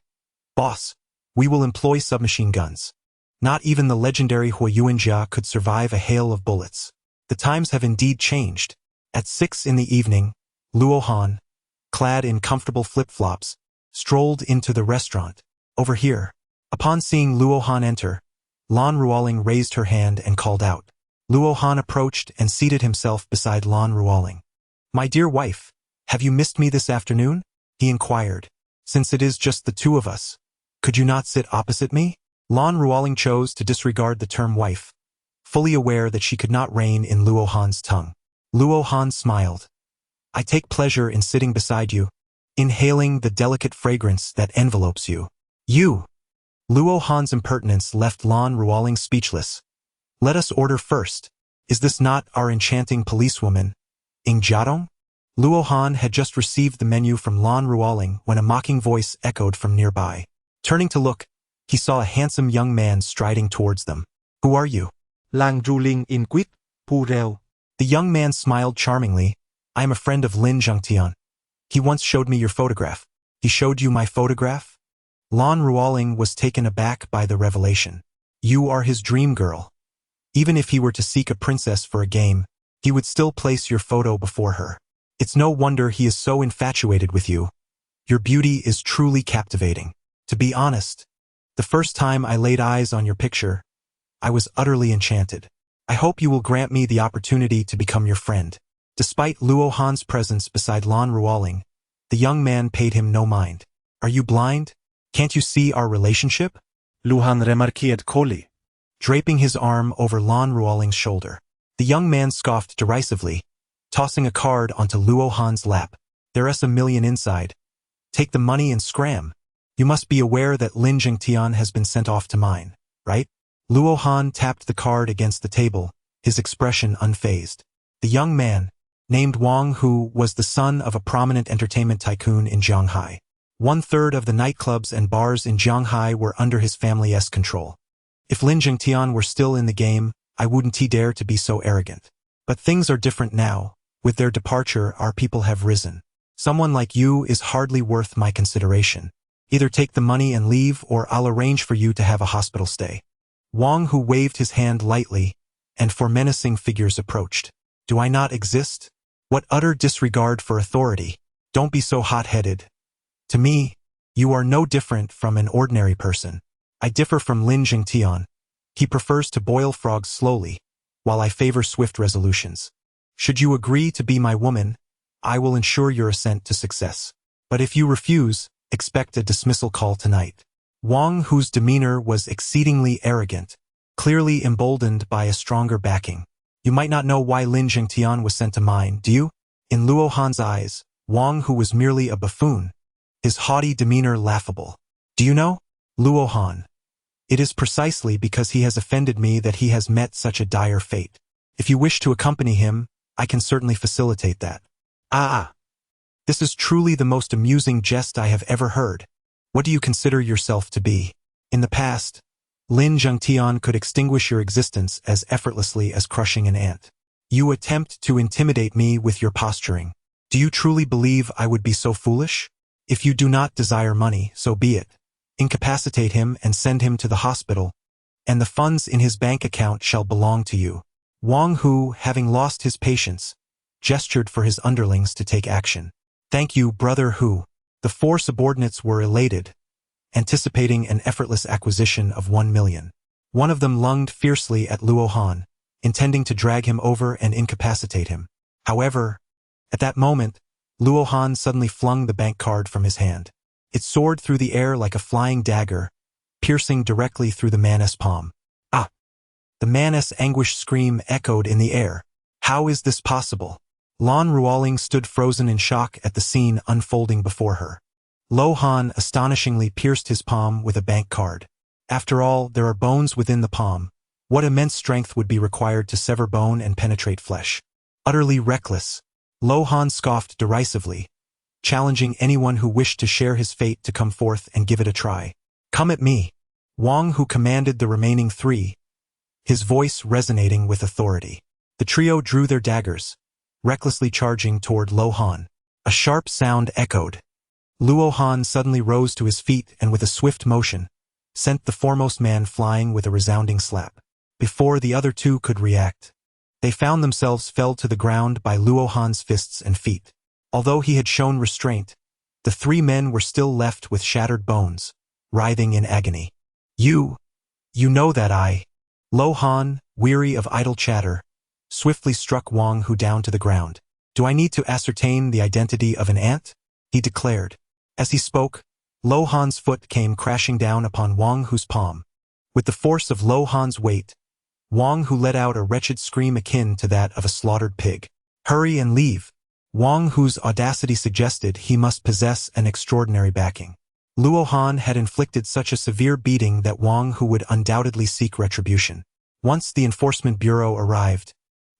boss, we will employ submachine guns. Not even the legendary Huayuanjia could survive a hail of bullets. The times have indeed changed." At 6 in the evening, Luo Han, clad in comfortable flip-flops, strolled into the restaurant. Over here. Upon seeing Luo Han enter, Lan Ruoling raised her hand and called out. Luo Han approached and seated himself beside Lan Ruoling. "My dear wife, have you missed me this afternoon?" he inquired. "Since it is just the two of us, could you not sit opposite me?" Lan Ruoling chose to disregard the term wife, fully aware that she could not reign in Luo Han's tongue. Luo Han smiled. "I take pleasure in sitting beside you, inhaling the delicate fragrance that envelopes you." "You!" Luo Han's impertinence left Lan Ruoling speechless. "Let us order first. Is this not our enchanting policewoman, Ing Jiadong?" Luo Han had just received the menu from Lan Ruoling when a mocking voice echoed from nearby. Turning to look, he saw a handsome young man striding towards them. "Who are you?" Lang Juling in Quýt, Pu Reo. The young man smiled charmingly. "I am a friend of Lin Zhengtian. He once showed me your photograph. He showed you my photograph? Lan Ruoling was taken aback by the revelation. You are his dream girl. Even if he were to seek a princess for a game, he would still place your photo before her. It's no wonder he is so infatuated with you. Your beauty is truly captivating. To be honest, the first time I laid eyes on your picture, I was utterly enchanted. I hope you will grant me the opportunity to become your friend. Despite Luo Han's presence beside Lan Ruoling, the young man paid him no mind. Are you blind? Can't you see our relationship? Luhan remarkiert Koli. Draping his arm over Lan Ruoling's shoulder, the young man scoffed derisively, tossing a card onto Luo Han's lap. There's $1 million inside. Take the money and scram. You must be aware that Lin Zhengtian has been sent off to mine, right? Luo Han tapped the card against the table, his expression unfazed. The young man, named Wang Hu, was the son of a prominent entertainment tycoon in Jianghai. 1/3 of the nightclubs and bars in Jianghai were under his family's control. If Lin Zhengtian were still in the game, I wouldn't dare to be so arrogant. But things are different now. With their departure, our people have risen. Someone like you is hardly worth my consideration. Either take the money and leave, or I'll arrange for you to have a hospital stay. Wang Hu waved his hand lightly, and four menacing figures approached. Do I not exist? What utter disregard for authority. Don't be so hot-headed. To me, you are no different from an ordinary person. I differ from Lin Zhengtian. He prefers to boil frogs slowly, while I favor swift resolutions. Should you agree to be my woman, I will ensure your ascent to success. But if you refuse, expect a dismissal call tonight. Wang Hu's demeanor was exceedingly arrogant, clearly emboldened by a stronger backing. You might not know why Lin Zhengtian was sent to mine, do you? In Luo Han's eyes, Wang Hu was merely a buffoon, his haughty demeanor laughable. Do you know, Luo Han? It is precisely because he has offended me that he has met such a dire fate. If you wish to accompany him, I can certainly facilitate that. This is truly the most amusing jest I have ever heard. What do you consider yourself to be? In the past, Lin Zhengtian could extinguish your existence as effortlessly as crushing an ant. You attempt to intimidate me with your posturing. Do you truly believe I would be so foolish? If you do not desire money, so be it. Incapacitate him and send him to the hospital, and the funds in his bank account shall belong to you. Wang Hu, having lost his patience, gestured for his underlings to take action. Thank you, Brother Hu. The four subordinates were elated, anticipating an effortless acquisition of 1 million. One of them lunged fiercely at Luo Han, intending to drag him over and incapacitate him. However, at that moment, Luo Han suddenly flung the bank card from his hand. It soared through the air like a flying dagger, piercing directly through the man's palm. Ah! The man's anguished scream echoed in the air. How is this possible? Lan Ruoling stood frozen in shock at the scene unfolding before her. Luo Han astonishingly pierced his palm with a bank card. After all, there are bones within the palm. What immense strength would be required to sever bone and penetrate flesh? Utterly reckless. Luo Han scoffed derisively, challenging anyone who wished to share his fate to come forth and give it a try. Come at me. Wang Hu commanded the remaining three, his voice resonating with authority. The trio drew their daggers, recklessly charging toward Luo Han. A sharp sound echoed. Luo Han suddenly rose to his feet and with a swift motion, sent the foremost man flying with a resounding slap. Before the other two could react, they found themselves felled to the ground by Luo Han's fists and feet. Although he had shown restraint, the three men were still left with shattered bones, writhing in agony. You know that Luo Han, weary of idle chatter, swiftly struck Wang Hu down to the ground. Do I need to ascertain the identity of an ant? He declared. As he spoke, Luo Han's foot came crashing down upon Wang Hu's palm. With the force of Luo Han's weight, Wang Hu let out a wretched scream akin to that of a slaughtered pig. Hurry and leave. Wang Hu's audacity suggested he must possess an extraordinary backing. Luo Han had inflicted such a severe beating that Wang Hu would undoubtedly seek retribution. Once the enforcement bureau arrived,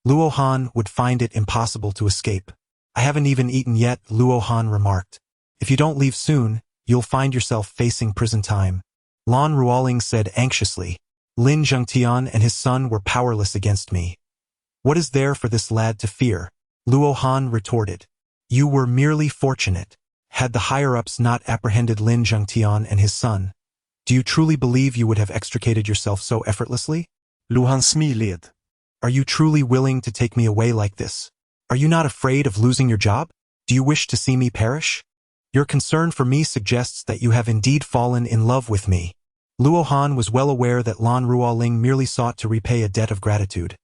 Luo Han would find it impossible to escape. I haven't even eaten yet, Luo Han remarked. If you don't leave soon, you'll find yourself facing prison time. Lan Ruoling said anxiously. Lin Zhengtian and his son were powerless against me. What is there for this lad to fear? Luo Han retorted. You were merely fortunate. Had the higher-ups not apprehended Lin Zhengtian and his son, do you truly believe you would have extricated yourself so effortlessly? Lu Han smiled. Are you truly willing to take me away like this? Are you not afraid of losing your job? Do you wish to see me perish? Your concern for me suggests that you have indeed fallen in love with me. Luo Han was well aware that Lan Ruoling merely sought to repay a debt of gratitude.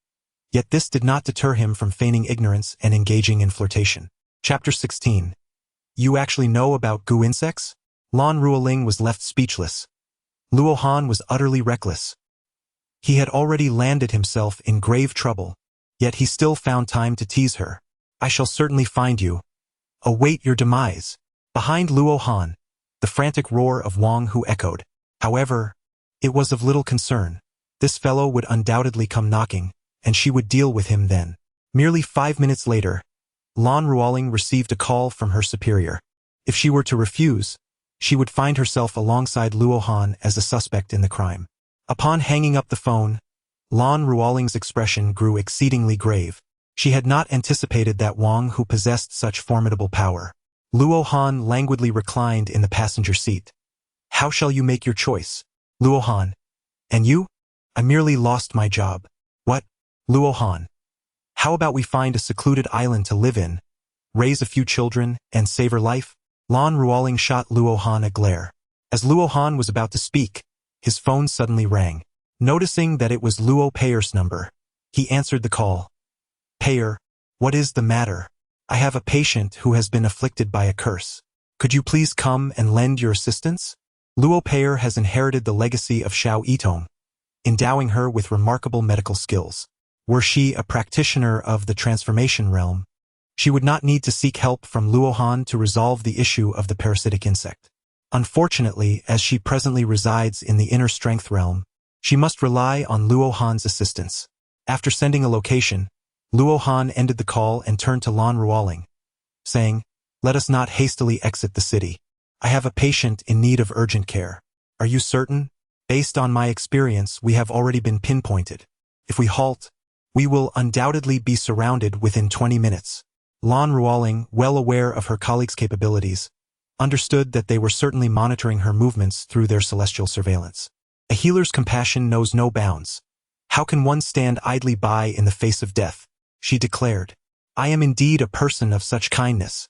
Yet this did not deter him from feigning ignorance and engaging in flirtation. Chapter 16. You actually know about goo insects? Lan Ruoling was left speechless. Luo Han was utterly reckless. He had already landed himself in grave trouble, yet he still found time to tease her. I shall certainly find you. Await your demise. Behind Luo Han, the frantic roar of Wang Hu echoed. However, it was of little concern. This fellow would undoubtedly come knocking, and she would deal with him then. Merely 5 minutes later, Lan Ruoling received a call from her superior. If she were to refuse, she would find herself alongside Luo Han as a suspect in the crime. Upon hanging up the phone, Lan Ruoling's expression grew exceedingly grave. She had not anticipated that Wang Hu possessed such formidable power. Luo Han languidly reclined in the passenger seat. How shall you make your choice? Luo Han. And you? I merely lost my job. What? Luo Han. How about we find a secluded island to live in, raise a few children, and save her life? Lan Ruoling shot Luo Han a glare. As Luo Han was about to speak, his phone suddenly rang. Noticing that it was Luo Peier's number, he answered the call. Peier, what is the matter? I have a patient who has been afflicted by a curse. Could you please come and lend your assistance? Luo Peier has inherited the legacy of Xiao Yitong, endowing her with remarkable medical skills. Were she a practitioner of the transformation realm, she would not need to seek help from Luo Han to resolve the issue of the parasitic insect. Unfortunately, as she presently resides in the inner strength realm, she must rely on Luo Han's assistance. After sending a location, Luo Han ended the call and turned to Lan Ruoling, saying, Let us not hastily exit the city. I have a patient in need of urgent care. Are you certain? Based on my experience, we have already been pinpointed. If we halt, we will undoubtedly be surrounded within 20 minutes. Lan Ruoling, well aware of her colleagues' capabilities, understood that they were certainly monitoring her movements through their celestial surveillance. A healer's compassion knows no bounds. How can one stand idly by in the face of death? She declared. I am indeed a person of such kindness.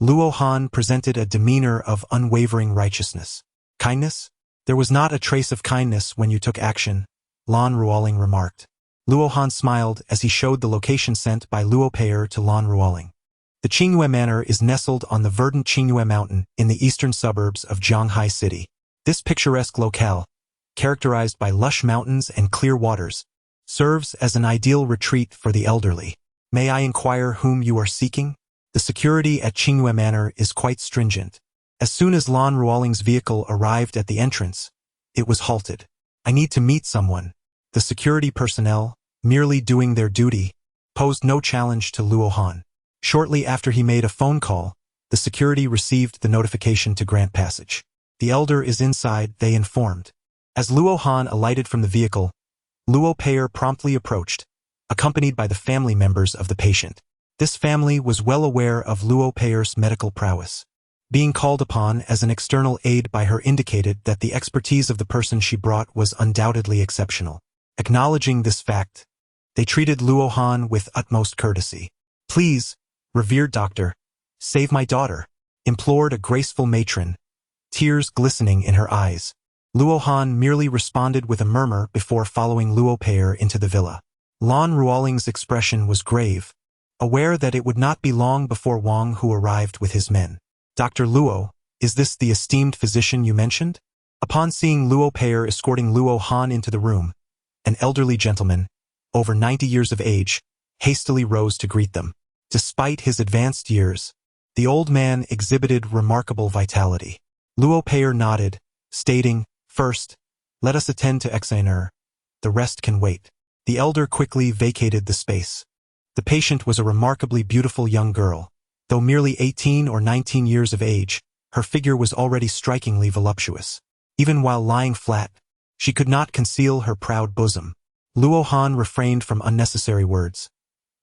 Luo Han presented a demeanor of unwavering righteousness. Kindness? There was not a trace of kindness when you took action, Lan Ruoling remarked. Luo Han smiled as he showed the location sent by Luo Peier to Lan Ruoling. The Qingyue Manor is nestled on the verdant Qingyue Mountain in the eastern suburbs of Zhanghai City. This picturesque locale, characterized by lush mountains and clear waters, serves as an ideal retreat for the elderly. May I inquire whom you are seeking? The security at Qingyue Manor is quite stringent. As soon as Lan Ruoling's vehicle arrived at the entrance, it was halted. I need to meet someone. The security personnel, merely doing their duty, posed no challenge to Luo Han. Shortly after he made a phone call, the security received the notification to grant passage. The elder is inside, they informed. As Luo Han alighted from the vehicle, Luo Peier promptly approached, accompanied by the family members of the patient. This family was well aware of Luo Peier's medical prowess. Being called upon as an external aid by her indicated that the expertise of the person she brought was undoubtedly exceptional. Acknowledging this fact, they treated Luo Han with utmost courtesy. Please, revered doctor, save my daughter, implored a graceful matron, tears glistening in her eyes. Luo Han merely responded with a murmur before following Luo Peier into the villa. Lan Ruoling's expression was grave, aware that it would not be long before Wang Hu arrived with his men. Dr. Luo, is this the esteemed physician you mentioned? Upon seeing Luo Peier escorting Luo Han into the room, an elderly gentleman, over 90 years of age, hastily rose to greet them. Despite his advanced years, the old man exhibited remarkable vitality. Luo Peier nodded, stating, First, let us attend to Exainer. The rest can wait. The elder quickly vacated the space. The patient was a remarkably beautiful young girl. Though merely 18 or 19 years of age, her figure was already strikingly voluptuous. Even while lying flat, she could not conceal her proud bosom. Luo Han refrained from unnecessary words.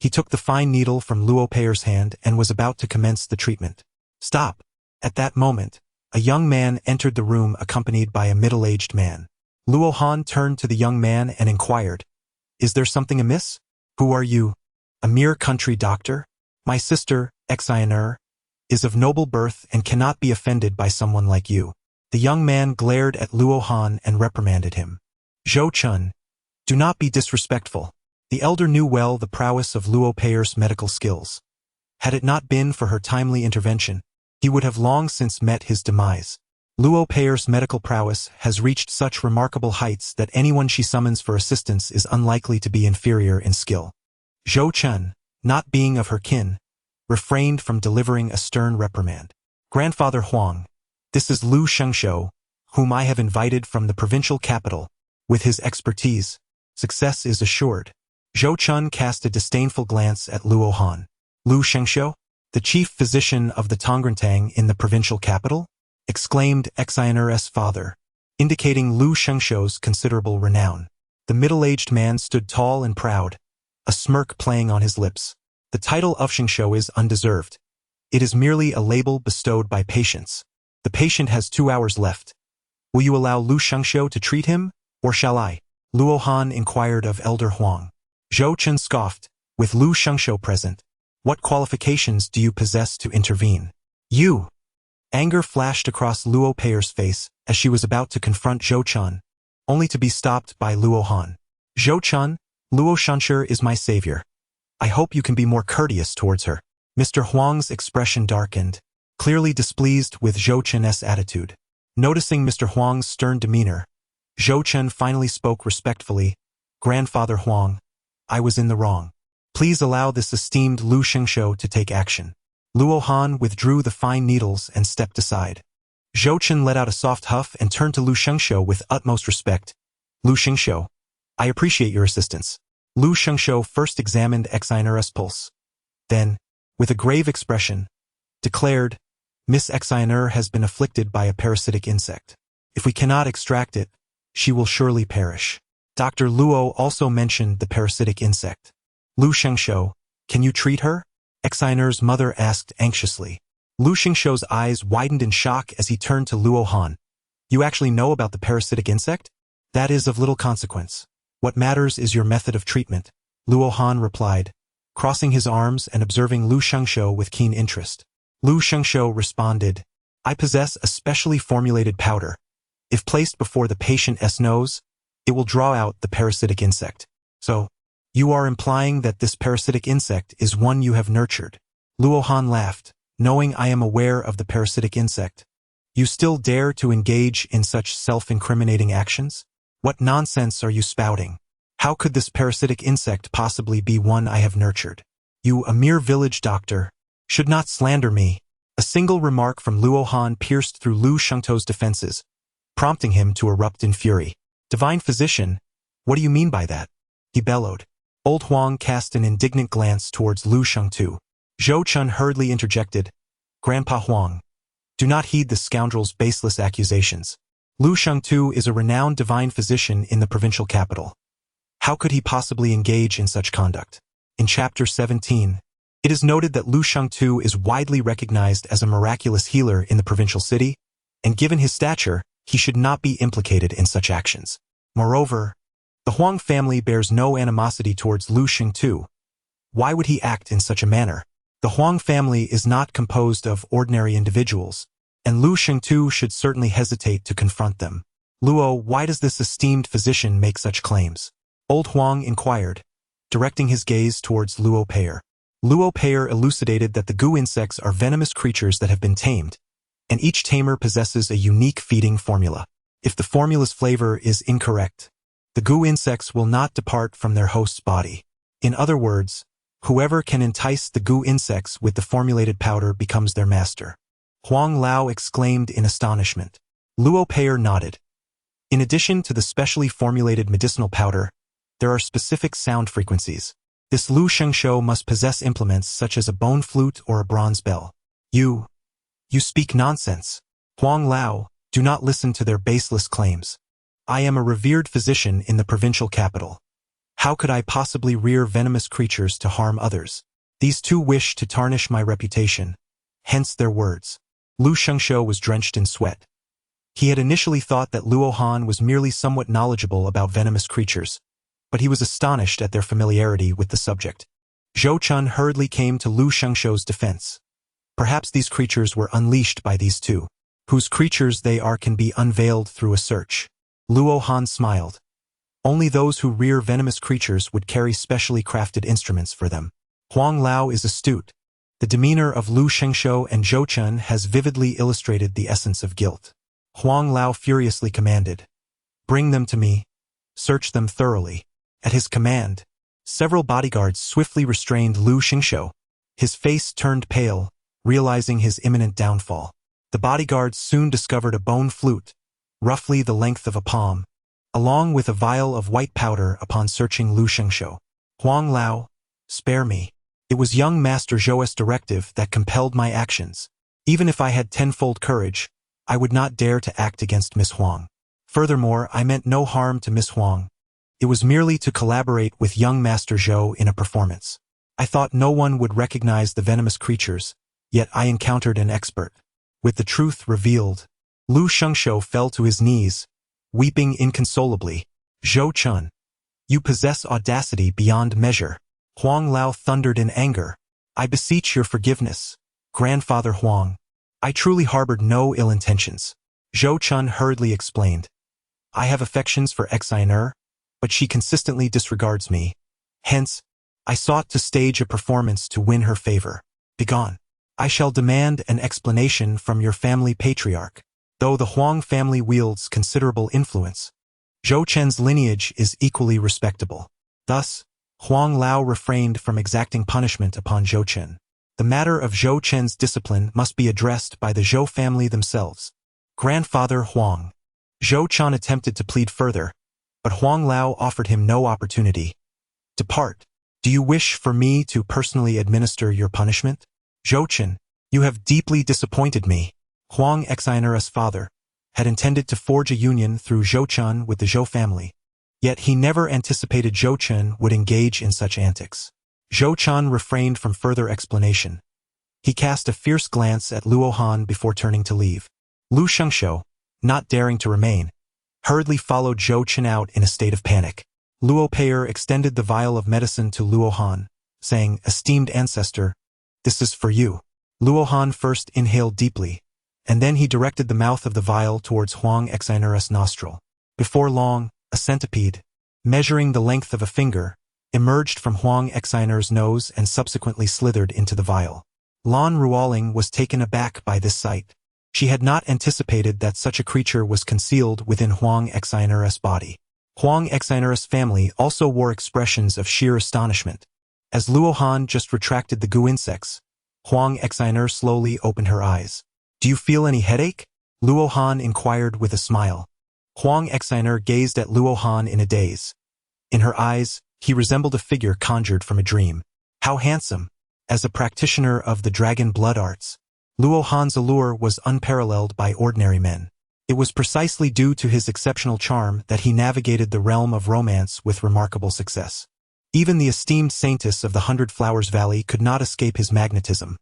He took the fine needle from Luo Peier's hand and was about to commence the treatment. Stop! At that moment, a young man entered the room accompanied by a middle-aged man. Luo Han turned to the young man and inquired, "Is there something amiss? Who are you? A mere country doctor? My sister, Xiner, is of noble birth and cannot be offended by someone like you." The young man glared at Luo Han and reprimanded him. "Zhou Chun, do not be disrespectful." The elder knew well the prowess of Luo Peier's medical skills. Had it not been for her timely intervention, he would have long since met his demise. Luo Peier's medical prowess has reached such remarkable heights that anyone she summons for assistance is unlikely to be inferior in skill. Zhou Chun, not being of her kin, refrained from delivering a stern reprimand. "Grandfather Huang, this is Lu Shengshou, whom I have invited from the provincial capital. With his expertise, success is assured." Zhou Chun cast a disdainful glance at Luo Han. "Lu Shengshou, the chief physician of the Tongrantang in the provincial capital?" exclaimed Xiner's father, indicating Lu Shengshou's considerable renown. The middle-aged man stood tall and proud, a smirk playing on his lips. "The title of Shengshou is undeserved. It is merely a label bestowed by patience. The patient has 2 hours left. Will you allow Lu Shengshou to treat him, or shall I?" Luo Han inquired of Elder Huang. Zhou Chun scoffed, "With Lu Shengshou present, what qualifications do you possess to intervene? You!" Anger flashed across Luo Peier's face as she was about to confront Zhou Chun, only to be stopped by Luo Han. "Zhou Chun, Luo Shengshou is my savior. I hope you can be more courteous towards her." Mr. Huang's expression darkened, clearly displeased with Zhou Chun's attitude. Noticing Mr. Huang's stern demeanor, Zhou Chun finally spoke respectfully, "Grandfather Huang, I was in the wrong. Please allow this esteemed Lu Shengshou to take action." Luo Han withdrew the fine needles and stepped aside. Zhou Chun let out a soft huff and turned to Lu Shengshou with utmost respect. "Lu Shengshou, I appreciate your assistance." Lu Shengshou first examined Xiner's pulse. Then, with a grave expression, declared, "Miss Xiner has been afflicted by a parasitic insect. If we cannot extract it, she will surely perish." Dr. Luo also mentioned the parasitic insect. "Lu Shengshou, can you treat her?" Xiner's mother asked anxiously. Lu Shengshou's eyes widened in shock as he turned to Luo Han. "You actually know about the parasitic insect? That is of little consequence. What matters is your method of treatment," Luo Han replied, crossing his arms and observing Lu Shengshou with keen interest. Lu Shengshou responded, "I possess a specially formulated powder. If placed before the patient's nose, it will draw out the parasitic insect." "So, you are implying that this parasitic insect is one you have nurtured?" Luo Han laughed, "Knowing I am aware of the parasitic insect, you still dare to engage in such self-incriminating actions? What nonsense are you spouting? How could this parasitic insect possibly be one I have nurtured? You, a mere village doctor, should not slander me." A single remark from Luo Han pierced through Lu Shengshou's defenses, prompting him to erupt in fury. "Divine physician, what do you mean by that?" he bellowed. Old Huang cast an indignant glance towards Lu Shengshou. Zhou Chun hurriedly interjected, "Grandpa Huang, do not heed the scoundrel's baseless accusations. Lu Shengshou is a renowned divine physician in the provincial capital. How could he possibly engage in such conduct?" In Chapter 17, it is noted that Lu Shengshou is widely recognized as a miraculous healer in the provincial city, and given his stature, he should not be implicated in such actions. Moreover, the Huang family bears no animosity towards Lu Shengshou. Why would he act in such a manner? The Huang family is not composed of ordinary individuals, and Lu Shengshou should certainly hesitate to confront them. "Luo, why does this esteemed physician make such claims?" Old Huang inquired, directing his gaze towards Luo Peier. Luo Peier elucidated that the gu insects are venomous creatures that have been tamed, and each tamer possesses a unique feeding formula. If the formula's flavor is incorrect, the gu insects will not depart from their host's body. In other words, whoever can entice the gu insects with the formulated powder becomes their master. Huang Lao exclaimed in astonishment. Luo Peier nodded. In addition to the specially formulated medicinal powder, there are specific sound frequencies. This Lu Shengshou must possess implements such as a bone flute or a bronze bell. You speak nonsense. Huang Lao, do not listen to their baseless claims. I am a revered physician in the provincial capital. How could I possibly rear venomous creatures to harm others? These two wish to tarnish my reputation, hence their words. Lu Shengshou was drenched in sweat. He had initially thought that Luo Han was merely somewhat knowledgeable about venomous creatures, but he was astonished at their familiarity with the subject. Zhou Chun hurriedly came to Lu Shengshou's defense. Perhaps these creatures were unleashed by these two. Whose creatures they are can be unveiled through a search. Luo Han smiled. Only those who rear venomous creatures would carry specially crafted instruments for them. Huang Lao is astute. The demeanor of Lu Shengshou and Zhou Chun has vividly illustrated the essence of guilt. Huang Lao furiously commanded, "Bring them to me. Search them thoroughly." At his command, several bodyguards swiftly restrained Lu Shengshou. His face turned pale, realizing his imminent downfall. The bodyguards soon discovered a bone flute, roughly the length of a palm, along with a vial of white powder upon searching Lu Shengshou. "Huang Lao, spare me. It was young Master Zhou's directive that compelled my actions. Even if I had tenfold courage, I would not dare to act against Miss Huang. Furthermore, I meant no harm to Miss Huang. It was merely to collaborate with young Master Zhou in a performance. I thought no one would recognize the venomous creatures, yet I encountered an expert." With the truth revealed, Lu Shengshou fell to his knees, weeping inconsolably. "Zhou Chun, you possess audacity beyond measure." Huang Lao thundered in anger. "I beseech your forgiveness, Grandfather Huang. I truly harbored no ill intentions." Zhou Chun hurriedly explained, "I have affections for Xiner, but she consistently disregards me. Hence, I sought to stage a performance to win her favor. Begone. I shall demand an explanation from your family patriarch." Though the Huang family wields considerable influence, Zhou Chen's lineage is equally respectable. Thus, Huang Lao refrained from exacting punishment upon Zhou Chen. The matter of Zhou Chen's discipline must be addressed by the Zhou family themselves. "Grandfather Huang." Zhou Chen attempted to plead further, but Huang Lao offered him no opportunity. "Depart. Do you wish for me to personally administer your punishment?" "Zhou Chen, you have deeply disappointed me." Huang Xiner's father had intended to forge a union through Zhou Chun with the Zhou family, yet he never anticipated Zhou Chun would engage in such antics. Zhou Chun refrained from further explanation. He cast a fierce glance at Luo Han before turning to leave. Lu Shengshou, not daring to remain, hurriedly followed Zhou Chun out in a state of panic. Luo Pei'er extended the vial of medicine to Luo Han, saying, "Esteemed ancestor, this is for you." Luo Han first inhaled deeply, and then he directed the mouth of the vial towards Huang Xiner's nostril. Before long, a centipede, measuring the length of a finger, emerged from Huang Xiner's nose and subsequently slithered into the vial. Lan Ruoling was taken aback by this sight. She had not anticipated that such a creature was concealed within Huang Xiner's body. Huang Xiner's family also wore expressions of sheer astonishment. As Luo Han just retracted the goo insects, Huang Xiner slowly opened her eyes. "Do you feel any headache?" Luo Han inquired with a smile. Huang Xiner gazed at Luo Han in a daze. In her eyes, he resembled a figure conjured from a dream. How handsome! As a practitioner of the dragon blood arts, Luo Han's allure was unparalleled by ordinary men. It was precisely due to his exceptional charm that he navigated the realm of romance with remarkable success. Even the esteemed saintess of the 100 Flowers Valley could not escape his magnetism,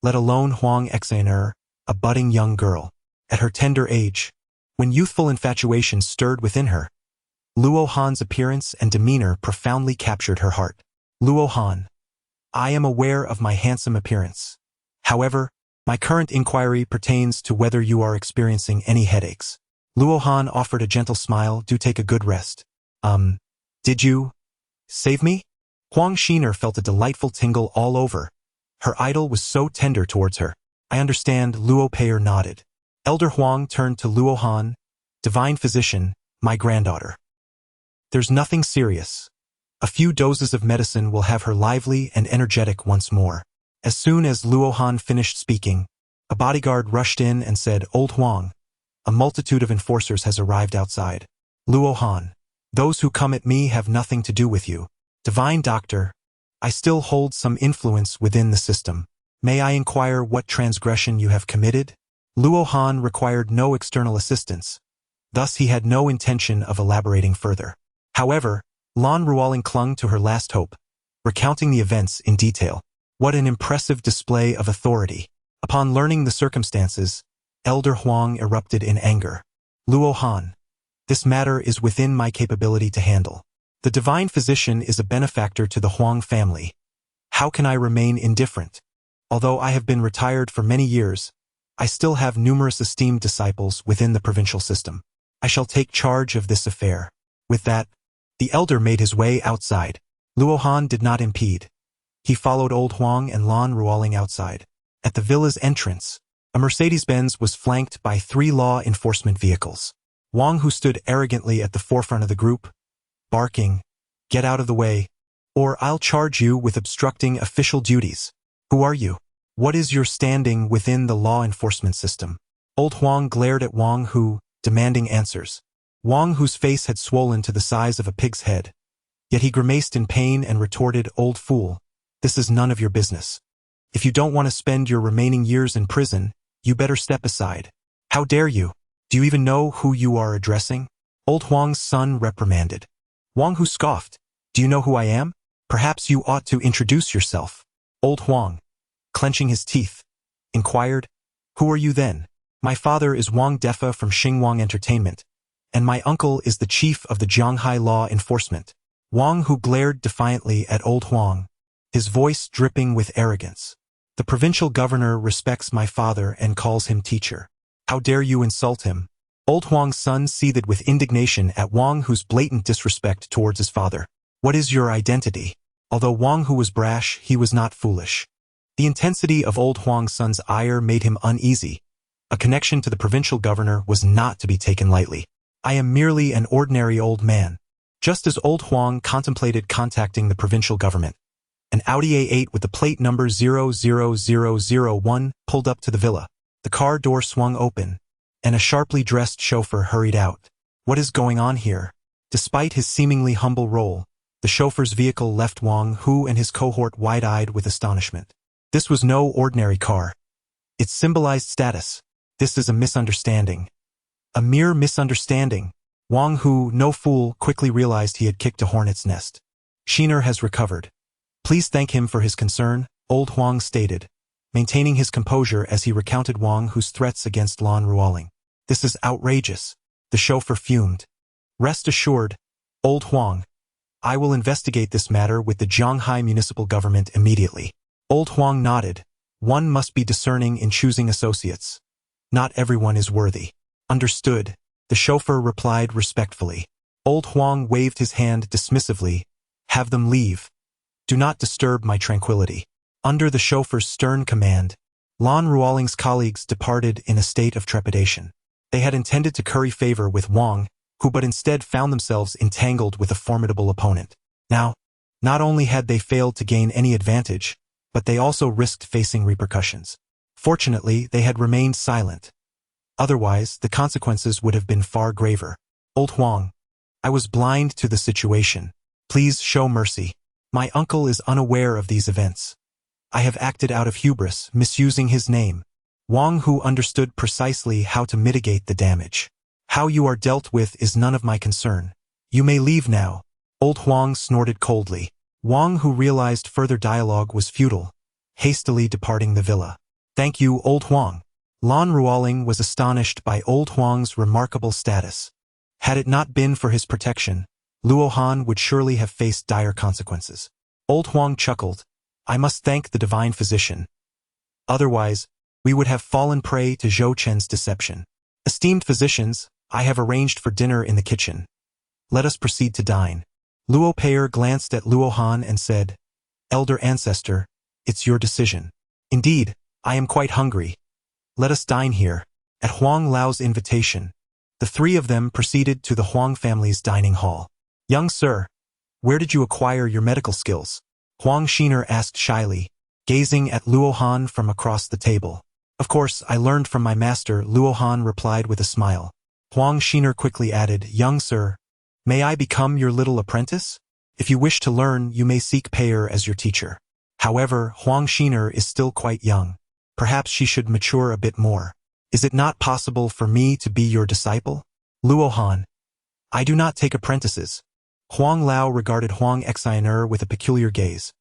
let alone Huang Xiner, a budding young girl. At her tender age, when youthful infatuation stirred within her, Luo Han's appearance and demeanor profoundly captured her heart. "Luo Han, I am aware of my handsome appearance. However, my current inquiry pertains to whether you are experiencing any headaches." Luo Han offered a gentle smile. "Do take a good rest." Did you save me?" Huang Xiner felt a delightful tingle all over. Her idol was so tender towards her. "I understand," Luo Pei'er nodded. Elder Huang turned to Luo Han, "Divine physician, my granddaughter. There's nothing serious. A few doses of medicine will have her lively and energetic once more." As soon as Luo Han finished speaking, a bodyguard rushed in and said, "Old Huang, a multitude of enforcers has arrived outside." "Luo Han, those who come at me have nothing to do with you. Divine doctor, I still hold some influence within the system. May I inquire what transgression you have committed?" Luo Han required no external assistance. Thus he had no intention of elaborating further. However, Lan Ruoling clung to her last hope, recounting the events in detail. What an impressive display of authority. Upon learning the circumstances, Elder Huang erupted in anger. Luo Han, this matter is within my capability to handle. The divine physician is a benefactor to the Huang family. How can I remain indifferent? Although I have been retired for many years, I still have numerous esteemed disciples within the provincial system. I shall take charge of this affair. With that, the elder made his way outside. Luo Han did not impede. He followed Old Huang and Lan Ruoling outside. At the villa's entrance, a Mercedes-Benz was flanked by 3 law enforcement vehicles. Wang, who stood arrogantly at the forefront of the group, barking, "Get out of the way, or I'll charge you with obstructing official duties." "Who are you? What is your standing within the law enforcement system?" Old Huang glared at Wang Hu, demanding answers. Wang Hu's face had swollen to the size of a pig's head, yet he grimaced in pain and retorted, "Old fool, this is none of your business. If you don't want to spend your remaining years in prison, you better step aside." "How dare you? Do you even know who you are addressing?" Old Huang's son reprimanded. Wang Hu scoffed. "Do you know who I am? Perhaps you ought to introduce yourself." Old Huang, clenching his teeth, inquired, "Who are you then?" "My father is Wang Defa from Xingwang Entertainment, and my uncle is the chief of the Jianghai Law Enforcement." Wang Hu glared defiantly at Old Huang, his voice dripping with arrogance. "The provincial governor respects my father and calls him teacher. How dare you insult him?" Old Huang's son seethed with indignation at Wang Hu's blatant disrespect towards his father. "What is your identity?" Although Wang Hu was brash, he was not foolish. The intensity of Old Huang's son's ire made him uneasy. A connection to the provincial governor was not to be taken lightly. "I am merely an ordinary old man." Just as Old Huang contemplated contacting the provincial government, an Audi A8 with the plate number 00001 pulled up to the villa. The car door swung open, and a sharply dressed chauffeur hurried out. What is going on here? Despite his seemingly humble role, the chauffeur's vehicle left Wang Hu and his cohort wide-eyed with astonishment. This was no ordinary car. It symbolized status. "This is a misunderstanding." A mere misunderstanding. Wang Hu, no fool, quickly realized he had kicked a hornet's nest. "Shiner has recovered. Please thank him for his concern," Old Huang stated, maintaining his composure as he recounted Wang Hu's threats against Lan Ruoling. "This is outrageous," the chauffeur fumed. "Rest assured, Old Huang, I will investigate this matter with the Jianghai municipal government immediately." Old Huang nodded. One must be discerning in choosing associates. Not everyone is worthy. "Understood," the chauffeur replied respectfully. Old Huang waved his hand dismissively. "Have them leave. Do not disturb my tranquility." Under the chauffeur's stern command, Lan Ruoling's colleagues departed in a state of trepidation. They had intended to curry favor with Wang, who but instead found themselves entangled with a formidable opponent. Now, not only had they failed to gain any advantage, but they also risked facing repercussions. Fortunately, they had remained silent. Otherwise, the consequences would have been far graver. "Old Huang, I was blind to the situation. Please show mercy. My uncle is unaware of these events. I have acted out of hubris, misusing his name." Wang Hu understood precisely how to mitigate the damage. "How you are dealt with is none of my concern. You may leave now." Old Huang snorted coldly. Wang Hu realized further dialogue was futile, hastily departing the villa. "Thank you, Old Huang." Lan Ruoling was astonished by Old Huang's remarkable status. Had it not been for his protection, Luo Han would surely have faced dire consequences. Old Huang chuckled. "I must thank the divine physician. Otherwise, we would have fallen prey to Zhou Chen's deception. Esteemed physicians, I have arranged for dinner in the kitchen. Let us proceed to dine." Luo Pei'er glanced at Luo Han and said, "Elder ancestor, it's your decision." "Indeed, I am quite hungry. Let us dine here." At Huang Lao's invitation, the 3 of them proceeded to the Huang family's dining hall. "Young sir, where did you acquire your medical skills?" Huang Shiner asked shyly, gazing at Luo Han from across the table. "Of course, I learned from my master," Luo Han replied with a smile. Huang Shiner quickly added, "Young sir, may I become your little apprentice? If you wish to learn, you may seek Pei'er as your teacher." However, Huang Shiner is still quite young. Perhaps she should mature a bit more. "Is it not possible for me to be your disciple?" "Luo Han, I do not take apprentices." Huang Lao regarded Huang Xiner with a peculiar gaze.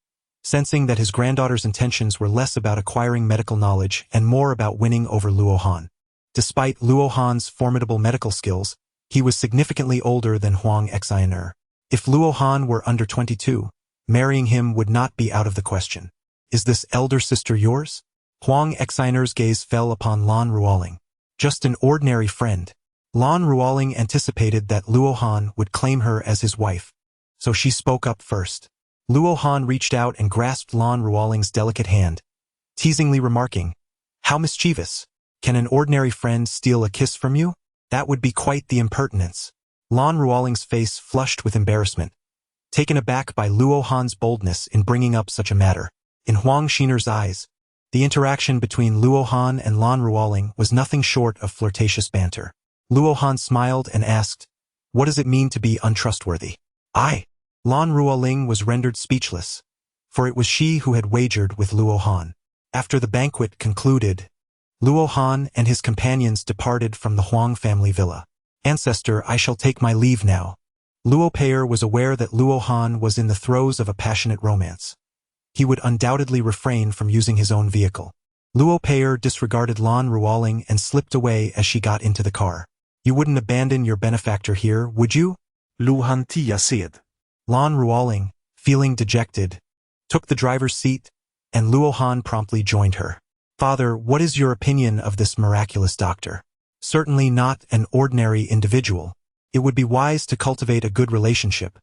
sensing that his granddaughter's intentions were less about acquiring medical knowledge and more about winning over Luo Han. Despite Luo Han's formidable medical skills, he was significantly older than Huang Xiner. If Luo Han were under 22, marrying him would not be out of the question. Is this elder sister yours? Huang Xiner's gaze fell upon Lan Ruoling. Just an ordinary friend. Lan Ruoling anticipated that Luo Han would claim her as his wife, so she spoke up first. Luo Han reached out and grasped Lan Ruoling's delicate hand, teasingly remarking, "How mischievous. Can an ordinary friend steal a kiss from you? That would be quite the impertinence." Lan Ruoling's face flushed with embarrassment, taken aback by Luo Han's boldness in bringing up such a matter. In Huang Xiner's eyes, the interaction between Luo Han and Lan Ruoling was nothing short of flirtatious banter. Luo Han smiled and asked, "What does it mean to be untrustworthy?" Lan Ruoling was rendered speechless, for it was she who had wagered with Luo Han. After the banquet concluded, Luo Han and his companions departed from the Huang family villa. "Ancestor, I shall take my leave now." Luo Pei'er was aware that Luo Han was in the throes of a passionate romance. He would undoubtedly refrain from using his own vehicle. Luo Pei'er disregarded Lan Ruoling and slipped away as she got into the car. "You wouldn't abandon your benefactor here, would you?" Lu Han Tia said. Lan Ruoling, feeling dejected, took the driver's seat, and Luo Han promptly joined her. "Father, what is your opinion of this miraculous doctor? Certainly not an ordinary individual. It would be wise to cultivate a good relationship."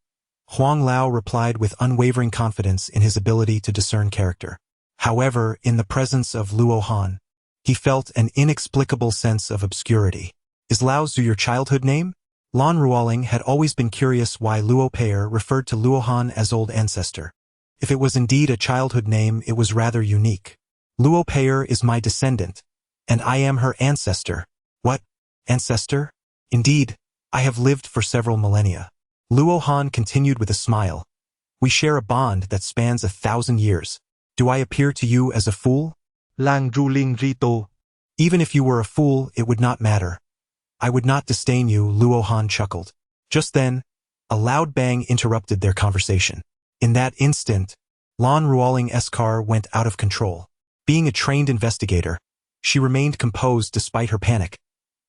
Huang Lao replied with unwavering confidence in his ability to discern character. However, in the presence of Luo Han, he felt an inexplicable sense of obscurity. "Is Lao Zhu your childhood name?" Lan Ruoling had always been curious why Luo Pei'er referred to Luo Han as old ancestor. If it was indeed a childhood name, it was rather unique. "Luo Pei'er is my descendant, and I am her ancestor." "What? Ancestor? Indeed, I have lived for several millennia." Luo Han continued with a smile. "We share a bond that spans 1,000 years. Do I appear to you as a fool?" Lang Ruling Rito. "Even if you were a fool, it would not matter. I would not disdain you," Luo Han chuckled. Just then, a loud bang interrupted their conversation. In that instant, Lan Ruoling's car went out of control. Being a trained investigator, she remained composed despite her panic,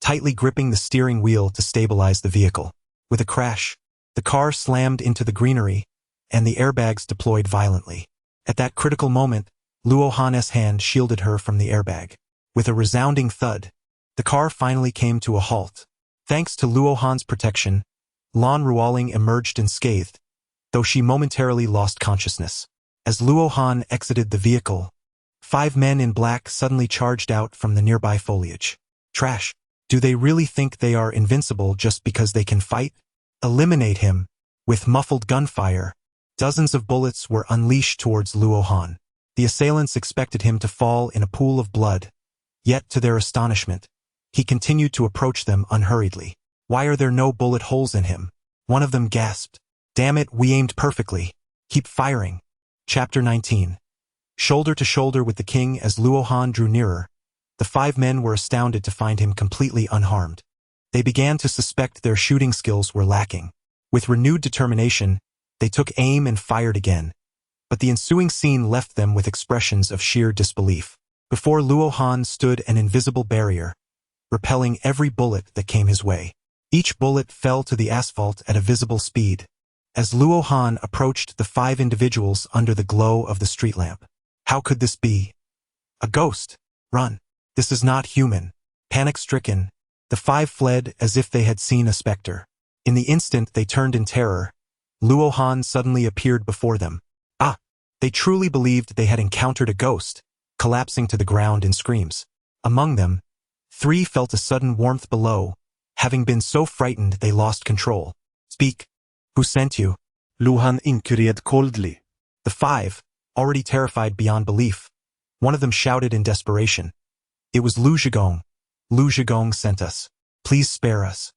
tightly gripping the steering wheel to stabilize the vehicle. With a crash, the car slammed into the greenery, and the airbags deployed violently. At that critical moment, Luo Han's hand shielded her from the airbag. With a resounding thud, the car finally came to a halt. Thanks to Luo Han's protection, Lan Ruoling emerged unscathed, though she momentarily lost consciousness. As Luo Han exited the vehicle, 5 men in black suddenly charged out from the nearby foliage. "Trash. Do they really think they are invincible just because they can fight? Eliminate him." With muffled gunfire, dozens of bullets were unleashed towards Luo Han. The assailants expected him to fall in a pool of blood, yet to their astonishment, he continued to approach them unhurriedly. "Why are there no bullet holes in him?" One of them gasped. "Damn it, we aimed perfectly. Keep firing." Chapter 19. Shoulder to shoulder with the king as Luo Han drew nearer, the 5 men were astounded to find him completely unharmed. They began to suspect their shooting skills were lacking. With renewed determination, they took aim and fired again, but the ensuing scene left them with expressions of sheer disbelief. Before Luo Han stood an invisible barrier, repelling every bullet that came his way. Each bullet fell to the asphalt at a visible speed, as Luo Han approached the 5 individuals under the glow of the street lamp. How could this be? A ghost! Run! This is not human. Panic-stricken, the 5 fled as if they had seen a specter. In the instant they turned in terror, Luo Han suddenly appeared before them. Ah! They truly believed they had encountered a ghost, collapsing to the ground in screams. Among them, 3 felt a sudden warmth below, having been so frightened they lost control. "Speak. Who sent you?" Lu Han inquired coldly. The 5, already terrified beyond belief, one of them shouted in desperation. "It was Lu Zhigong. Lu Zhigong sent us. Please spare us."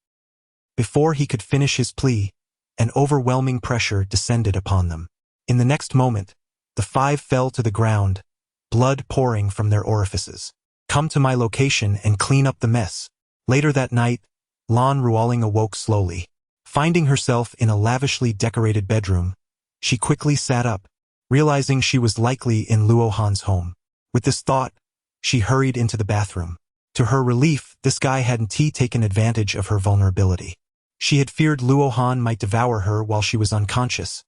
Before he could finish his plea, an overwhelming pressure descended upon them. In the next moment, the 5 fell to the ground, blood pouring from their orifices. "Come to my location and clean up the mess." Later that night, Lan Ruoling awoke slowly. Finding herself in a lavishly decorated bedroom, she quickly sat up, realizing she was likely in Luo Han's home. With this thought, she hurried into the bathroom. To her relief, this guy hadn't taken advantage of her vulnerability. She had feared Luo Han might devour her while she was unconscious,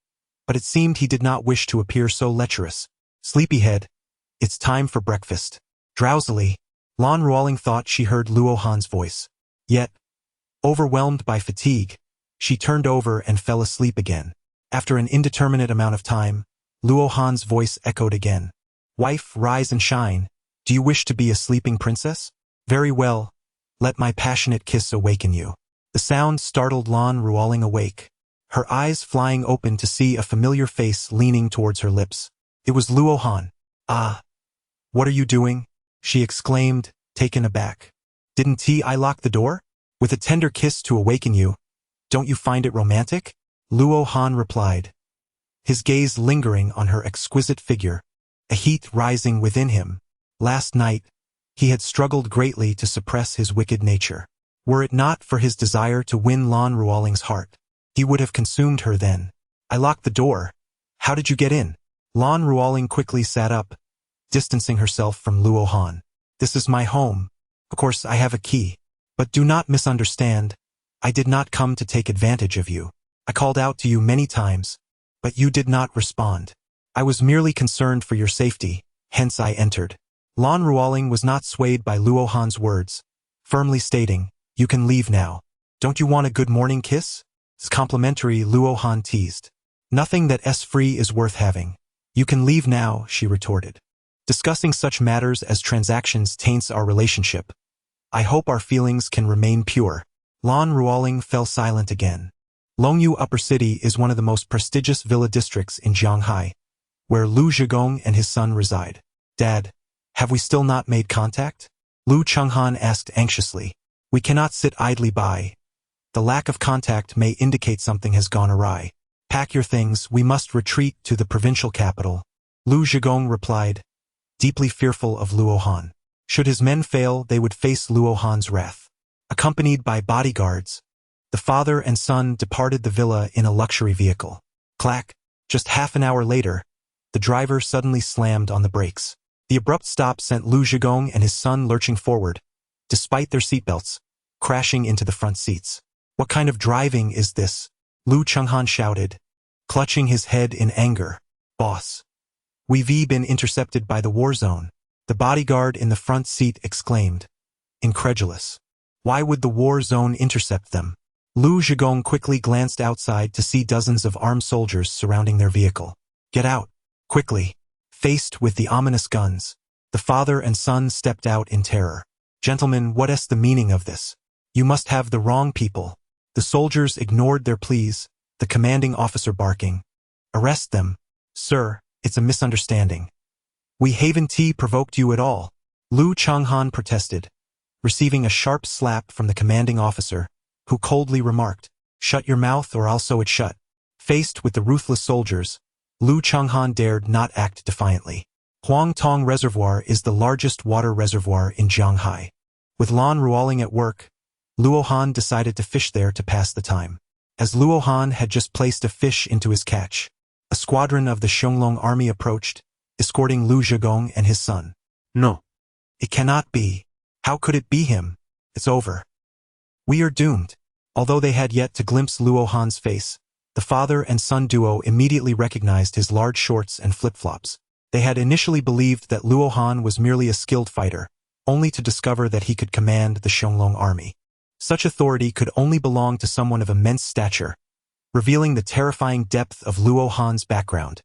but it seemed he did not wish to appear so lecherous. Sleepyhead, it's time for breakfast. Drowsily, Lan Ruoling thought she heard Luo Han's voice. Yet, overwhelmed by fatigue, she turned over and fell asleep again. After an indeterminate amount of time, Luo Han's voice echoed again. Wife, rise and shine. Do you wish to be a sleeping princess? Very well. Let my passionate kiss awaken you. The sound startled Lan Ruoling awake, her eyes flying open to see a familiar face leaning towards her lips. It was Luo Han. Ah. What are you doing? She exclaimed, taken aback. Didn't I lock the door? With a tender kiss to awaken you. Don't you find it romantic? Luo Han replied, his gaze lingering on her exquisite figure, a heat rising within him. Last night, he had struggled greatly to suppress his wicked nature. Were it not for his desire to win Lan Ruoling's heart, he would have consumed her then. I locked the door. How did you get in? Lan Ruoling quickly sat up, distancing herself from Luo Han. This is my home. Of course I have a key. But do not misunderstand. I did not come to take advantage of you. I called out to you many times, but you did not respond. I was merely concerned for your safety, hence I entered. Lan Ruoling was not swayed by Luo Han's words, firmly stating, you can leave now. Don't you want a good morning kiss? It's complimentary, Luo Han teased. Nothing that is free is worth having. You can leave now, she retorted. Discussing such matters as transactions taints our relationship. I hope our feelings can remain pure. Lan Ruoling fell silent again. Longyu Upper City is one of the most prestigious villa districts in Jianghai, where Lu Zhigong and his son reside. Dad, have we still not made contact? Lu Chenghan asked anxiously. We cannot sit idly by. The lack of contact may indicate something has gone awry. Pack your things, we must retreat to the provincial capital. Lu Zhigong replied, deeply fearful of Luo Han. Should his men fail, they would face Luo Han's wrath. Accompanied by bodyguards, the father and son departed the villa in a luxury vehicle. Clack! Just half an hour later, the driver suddenly slammed on the brakes. The abrupt stop sent Lu Zhigong and his son lurching forward, despite their seatbelts, crashing into the front seats. What kind of driving is this? Lu Chenghan shouted, clutching his head in anger. Boss. We've been intercepted by the war zone. The bodyguard in the front seat exclaimed, incredulous. Why would the war zone intercept them? Lu Zhigong quickly glanced outside to see dozens of armed soldiers surrounding their vehicle. Get out, quickly. Faced with the ominous guns, the father and son stepped out in terror. Gentlemen, what is the meaning of this? You must have the wrong people. The soldiers ignored their pleas, the commanding officer barking. Arrest them. Sir, it's a misunderstanding. We haven't provoked you at all. Lu Chenghan protested, receiving a sharp slap from the commanding officer, who coldly remarked, shut your mouth or I'll sew it shut. Faced with the ruthless soldiers, Lu Chenghan dared not act defiantly. Huangtong Reservoir is the largest water reservoir in Jianghai. With Lan Ruoling at work, Luo Han decided to fish there to pass the time. As Luo Han had just placed a fish into his catch, a squadron of the Xiongling army approached, escorting Lu Zhigong and his son. No. It cannot be. How could it be him? It's over. We are doomed. Although they had yet to glimpse Luo Han's face, the father and son duo immediately recognized his large shorts and flip-flops. They had initially believed that Luo Han was merely a skilled fighter, only to discover that he could command the Xiongling army. Such authority could only belong to someone of immense stature, revealing the terrifying depth of Luo Han's background.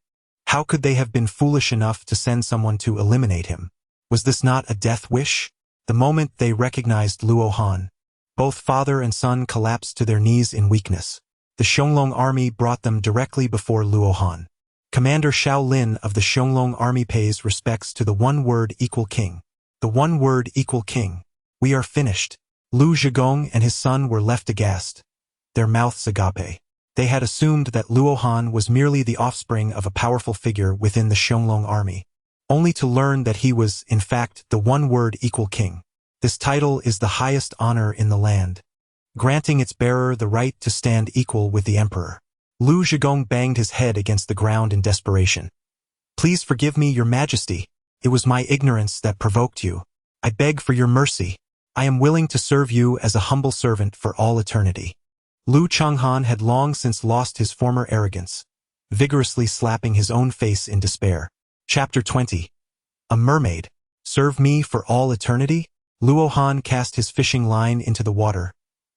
How could they have been foolish enough to send someone to eliminate him? Was this not a death wish? The moment they recognized Luo Han, both father and son collapsed to their knees in weakness. The Xiongling army brought them directly before Luo Han. Commander Xiao Lin of the Xiongling army pays respects to the one-word equal king. The one-word equal king. We are finished. Lu Zhigong and his son were left aghast, their mouths agape. They had assumed that Luo Han was merely the offspring of a powerful figure within the Xiongling army, only to learn that he was, in fact, the one-word equal king. This title is the highest honor in the land, granting its bearer the right to stand equal with the emperor. Lu Zhigong banged his head against the ground in desperation. Please forgive me, your majesty. It was my ignorance that provoked you. I beg for your mercy. I am willing to serve you as a humble servant for all eternity. Lu Changhan had long since lost his former arrogance, vigorously slapping his own face in despair. Chapter 20. A mermaid. Serve me for all eternity? Luo Han cast his fishing line into the water,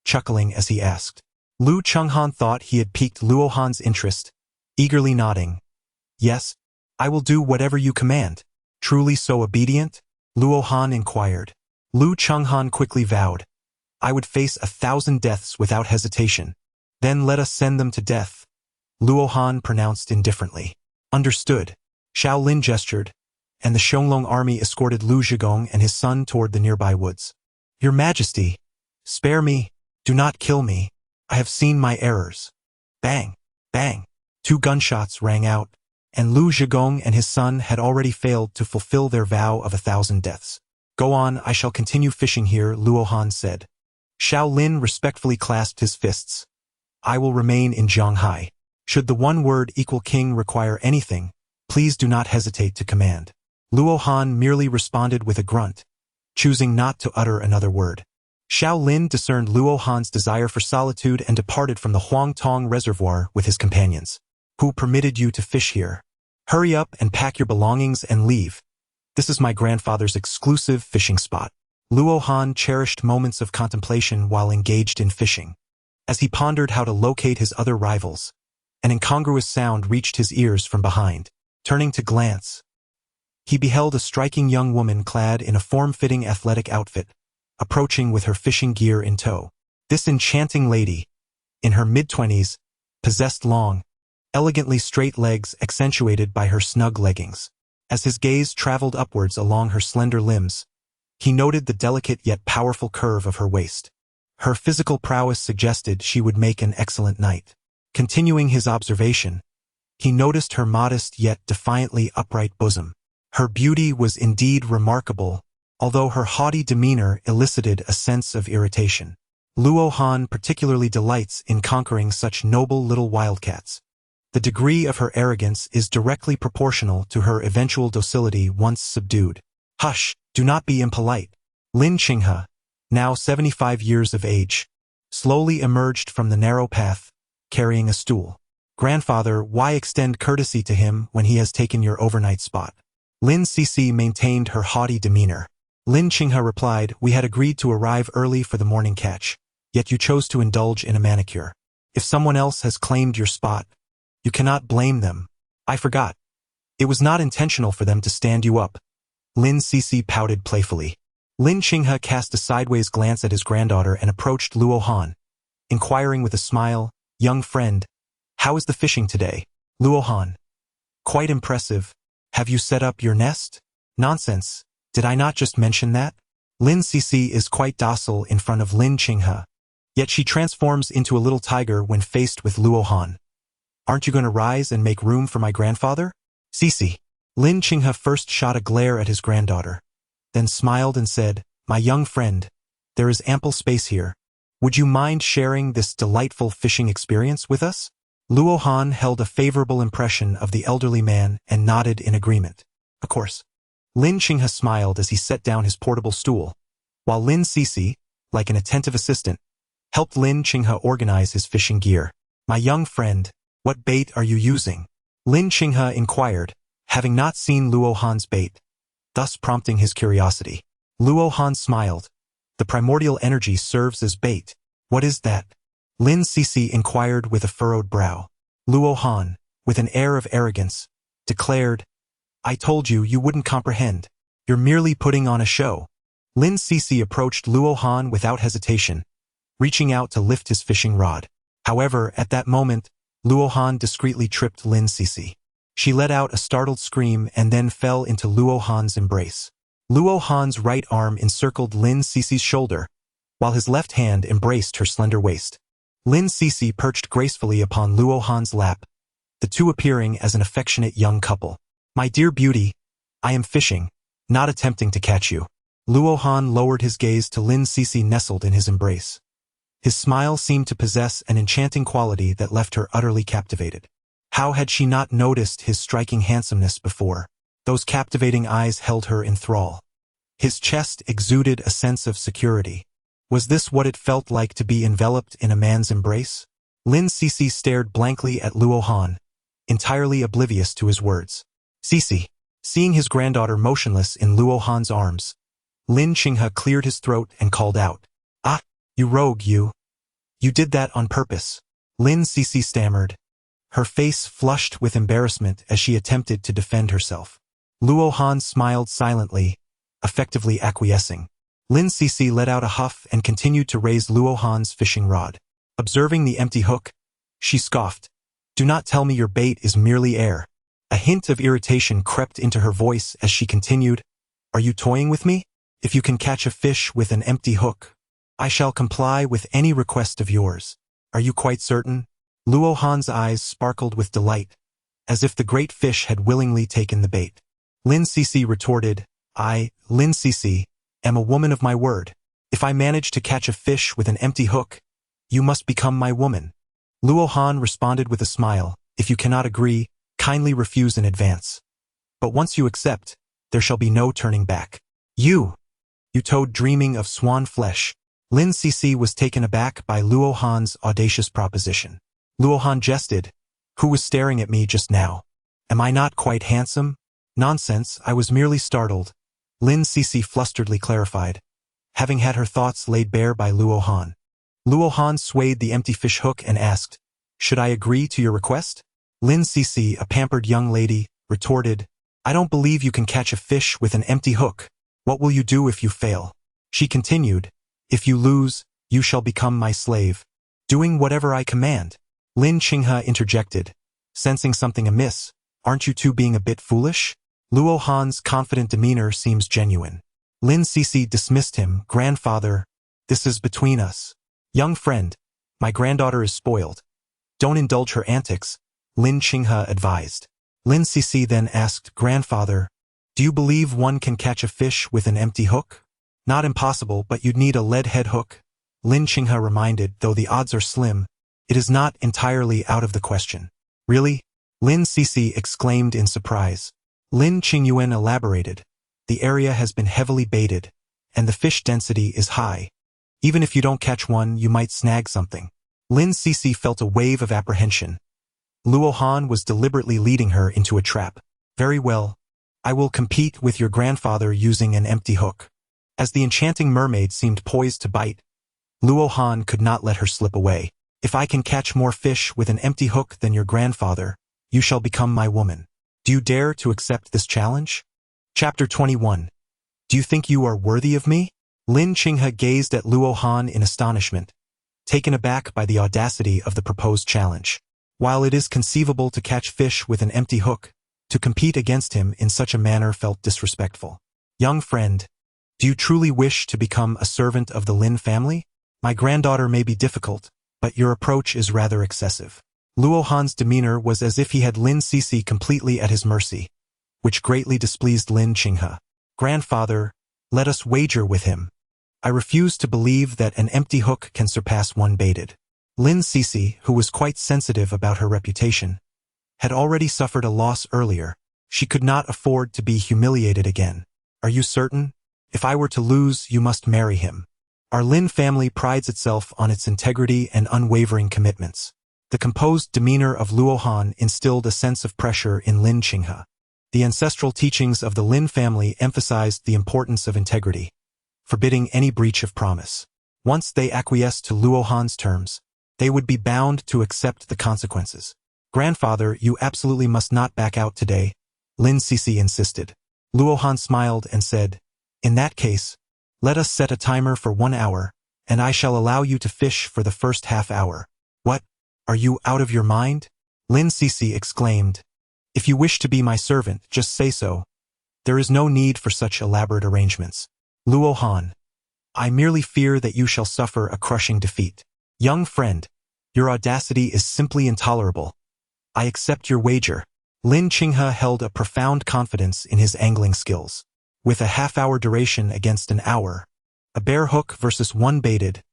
chuckling as he asked. Lu Changhan thought he had piqued Luo Han's interest, eagerly nodding. Yes, I will do whatever you command. Truly so obedient? Luo Han inquired. Lu Changhan quickly vowed, I would face 1,000 deaths without hesitation. Then let us send them to death. Luo Han pronounced indifferently. Understood. Xiao Lin gestured, and the Xiongling army escorted Lu Zhigong and his son toward the nearby woods. Your Majesty, spare me, do not kill me. I have seen my errors. Bang, bang. 2 gunshots rang out, and Lu Zhigong and his son had already failed to fulfill their vow of 1,000 deaths. Go on, I shall continue fishing here, Luo Han said. Xiao Lin respectfully clasped his fists. I will remain in Zhanghai. Should the one word equal king require anything, please do not hesitate to command. Luo Han merely responded with a grunt, choosing not to utter another word. Xiao Lin discerned Luo Han's desire for solitude and departed from the Huangtong Reservoir with his companions. Who permitted you to fish here? Hurry up and pack your belongings and leave. This is my grandfather's exclusive fishing spot. Luo Han cherished moments of contemplation while engaged in fishing. As he pondered how to locate his other rivals, an incongruous sound reached his ears from behind. Turning to glance, he beheld a striking young woman clad in a form-fitting athletic outfit, approaching with her fishing gear in tow. This enchanting lady, in her mid-20s, possessed long, elegantly straight legs accentuated by her snug leggings. As his gaze traveled upwards along her slender limbs, he noted the delicate yet powerful curve of her waist. Her physical prowess suggested she would make an excellent knight. Continuing his observation, he noticed her modest yet defiantly upright bosom. Her beauty was indeed remarkable, although her haughty demeanor elicited a sense of irritation. Luo Han particularly delights in conquering such noble little wildcats. The degree of her arrogance is directly proportional to her eventual docility once subdued. Hush, do not be impolite. Lin Qinghe, now 75 years of age, slowly emerged from the narrow path, carrying a stool. Grandfather, why extend courtesy to him when he has taken your overnight spot? Lin Cixi maintained her haughty demeanor. Lin Qinghe replied, we had agreed to arrive early for the morning catch, yet you chose to indulge in a manicure. If someone else has claimed your spot, you cannot blame them. I forgot. It was not intentional for them to stand you up. Lin Cixi pouted playfully. Lin Qinghe cast a sideways glance at his granddaughter and approached Luo Han, inquiring with a smile, young friend, how is the fishing today? Luo Han. Quite impressive. Have you set up your nest? Nonsense. Did I not just mention that? Lin Cixi is quite docile in front of Lin Qinghe, yet she transforms into a little tiger when faced with Luo Han. Aren't you going to rise and make room for my grandfather? Cixi. Lin Qinghe first shot a glare at his granddaughter, then smiled and said, my young friend, there is ample space here. Would you mind sharing this delightful fishing experience with us? Luo Han held a favorable impression of the elderly man and nodded in agreement. Of course. Lin Qinghe smiled as he set down his portable stool, while Lin Cixi, like an attentive assistant, helped Lin Qinghe organize his fishing gear. My young friend, what bait are you using? Lin Qinghe inquired, having not seen Luo Han's bait, thus prompting his curiosity. Luo Han smiled. The primordial energy serves as bait. What is that? Lin Cixi inquired with a furrowed brow. Luo Han, with an air of arrogance, declared, I told you you wouldn't comprehend. You're merely putting on a show. Lin Cixi approached Luo Han without hesitation, reaching out to lift his fishing rod. However, at that moment, Luo Han discreetly tripped Lin Cixi. She let out a startled scream and then fell into Luo Han's embrace. Luo Han's right arm encircled Lin Cixi's shoulder, while his left hand embraced her slender waist. Lin Cixi perched gracefully upon Luo Han's lap, the two appearing as an affectionate young couple. My dear beauty, I am fishing, not attempting to catch you. Luo Han lowered his gaze to Lin Cixi nestled in his embrace. His smile seemed to possess an enchanting quality that left her utterly captivated. How had she not noticed his striking handsomeness before? Those captivating eyes held her in thrall. His chest exuded a sense of security. Was this what it felt like to be enveloped in a man's embrace? Lin Cece stared blankly at Luo Han, entirely oblivious to his words. Cece. Seeing his granddaughter motionless in Luo Han's arms, Lin Qinghe cleared his throat and called out, "Ah, you rogue, you. You did that on purpose." Lin Cece stammered, her face flushed with embarrassment as she attempted to defend herself. Luo Han smiled silently, effectively acquiescing. Lin Cece let out a huff and continued to raise Luo Han's fishing rod. Observing the empty hook, she scoffed, "Do not tell me your bait is merely air." A hint of irritation crept into her voice as she continued, "Are you toying with me? If you can catch a fish with an empty hook, I shall comply with any request of yours. Are you quite certain?" Luo Han's eyes sparkled with delight, as if the great fish had willingly taken the bait. Lin Cece retorted, "I, Lin Cece, am a woman of my word. If I manage to catch a fish with an empty hook, you must become my woman." Luo Han responded with a smile, "If you cannot agree, kindly refuse in advance. But once you accept, there shall be no turning back." You toad dreaming of swan flesh." Lin Cece was taken aback by Luo Han's audacious proposition. Luo Han jested, "Who was staring at me just now? Am I not quite handsome?" "Nonsense, I was merely startled," Lin Cece flusteredly clarified, having had her thoughts laid bare by Luo Han. Luo Han swayed the empty fish hook and asked, "Should I agree to your request?" Lin Cece, a pampered young lady, retorted, "I don't believe you can catch a fish with an empty hook. What will you do if you fail?" She continued, "If you lose, you shall become my slave, doing whatever I command." Lin Qinghe interjected, sensing something amiss, "Aren't you two being a bit foolish?" Luo Han's confident demeanor seems genuine. Lin Cece dismissed him, "Grandfather, this is between us. Young friend, my granddaughter is spoiled. Don't indulge her antics," Lin Qinghe advised. Lin Cece then asked, "Grandfather, do you believe one can catch a fish with an empty hook?" "Not impossible, but you'd need a lead head hook," Lin Qinghe reminded, "though the odds are slim. It is not entirely out of the question." "Really?" Lin Cece exclaimed in surprise. Lin Qingyuan elaborated, "The area has been heavily baited, and the fish density is high. Even if you don't catch one, you might snag something." Lin Cece felt a wave of apprehension. Luo Han was deliberately leading her into a trap. "Very well. I will compete with your grandfather using an empty hook." As the enchanting mermaid seemed poised to bite, Luo Han could not let her slip away. "If I can catch more fish with an empty hook than your grandfather, you shall become my woman. Do you dare to accept this challenge?" Chapter 21. Do you think you are worthy of me? Lin Qinghe gazed at Luo Han in astonishment, taken aback by the audacity of the proposed challenge. While it is conceivable to catch fish with an empty hook, to compete against him in such a manner felt disrespectful. "Young friend, do you truly wish to become a servant of the Lin family? My granddaughter may be difficult, but your approach is rather excessive." Luo Han's demeanor was as if he had Lin Cece completely at his mercy, which greatly displeased Lin Qinghe. "Grandfather, let us wager with him. I refuse to believe that an empty hook can surpass one baited." Lin Cece, who was quite sensitive about her reputation, had already suffered a loss earlier. She could not afford to be humiliated again. "Are you certain? If I were to lose, you must marry him. Our Lin family prides itself on its integrity and unwavering commitments." The composed demeanor of Luo Han instilled a sense of pressure in Lin Qinghe. The ancestral teachings of the Lin family emphasized the importance of integrity, forbidding any breach of promise. Once they acquiesced to Luo Han's terms, they would be bound to accept the consequences. "Grandfather, you absolutely must not back out today," Lin Cece insisted. Luo Han smiled and said, "In that case, let us set a timer for 1 hour, and I shall allow you to fish for the first half hour." "What? Are you out of your mind?" Lin Cece exclaimed. "If you wish to be my servant, just say so. There is no need for such elaborate arrangements." Luo Han, "I merely fear that you shall suffer a crushing defeat. Young friend, your audacity is simply intolerable. I accept your wager." Lin Qinghe held a profound confidence in his angling skills. With a half-hour duration against an hour, a bare hook versus one baited,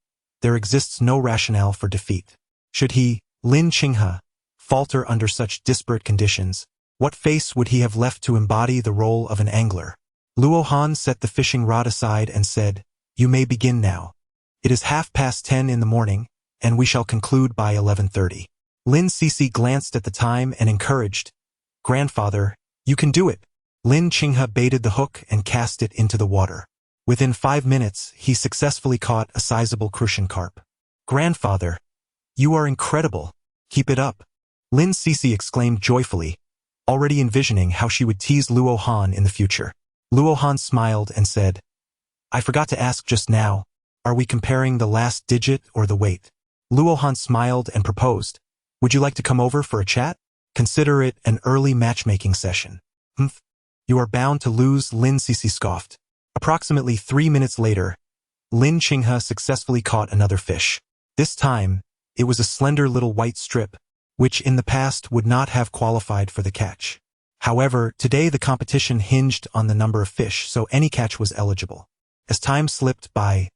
there exists no rationale for defeat. Should he, Lin Qinghe, falter under such disparate conditions? What face would he have left to embody the role of an angler? Luo Han set the fishing rod aside and said, "You may begin now. It is 10:30 in the morning, and we shall conclude by 11:30. Lin Sisi glanced at the time and encouraged, "Grandfather, you can do it." Lin Qinghe baited the hook and cast it into the water. Within 5 minutes, he successfully caught a sizable crucian carp. "Grandfather, you are incredible. Keep it up." Lin Sisi exclaimed joyfully, already envisioning how she would tease Luo Han in the future. Luo Han smiled and said, "I forgot to ask just now, are we comparing the last digit or the weight?" Luo Han smiled and proposed, "Would you like to come over for a chat? Consider it an early matchmaking session." "Humph. You are bound to lose," Lin Sisi scoffed. Approximately 3 minutes later, Lin Qinghe successfully caught another fish. This time, it was a slender little white strip, which in the past would not have qualified for the catch. However, today the competition hinged on the number of fish, so any catch was eligible. As time slipped by,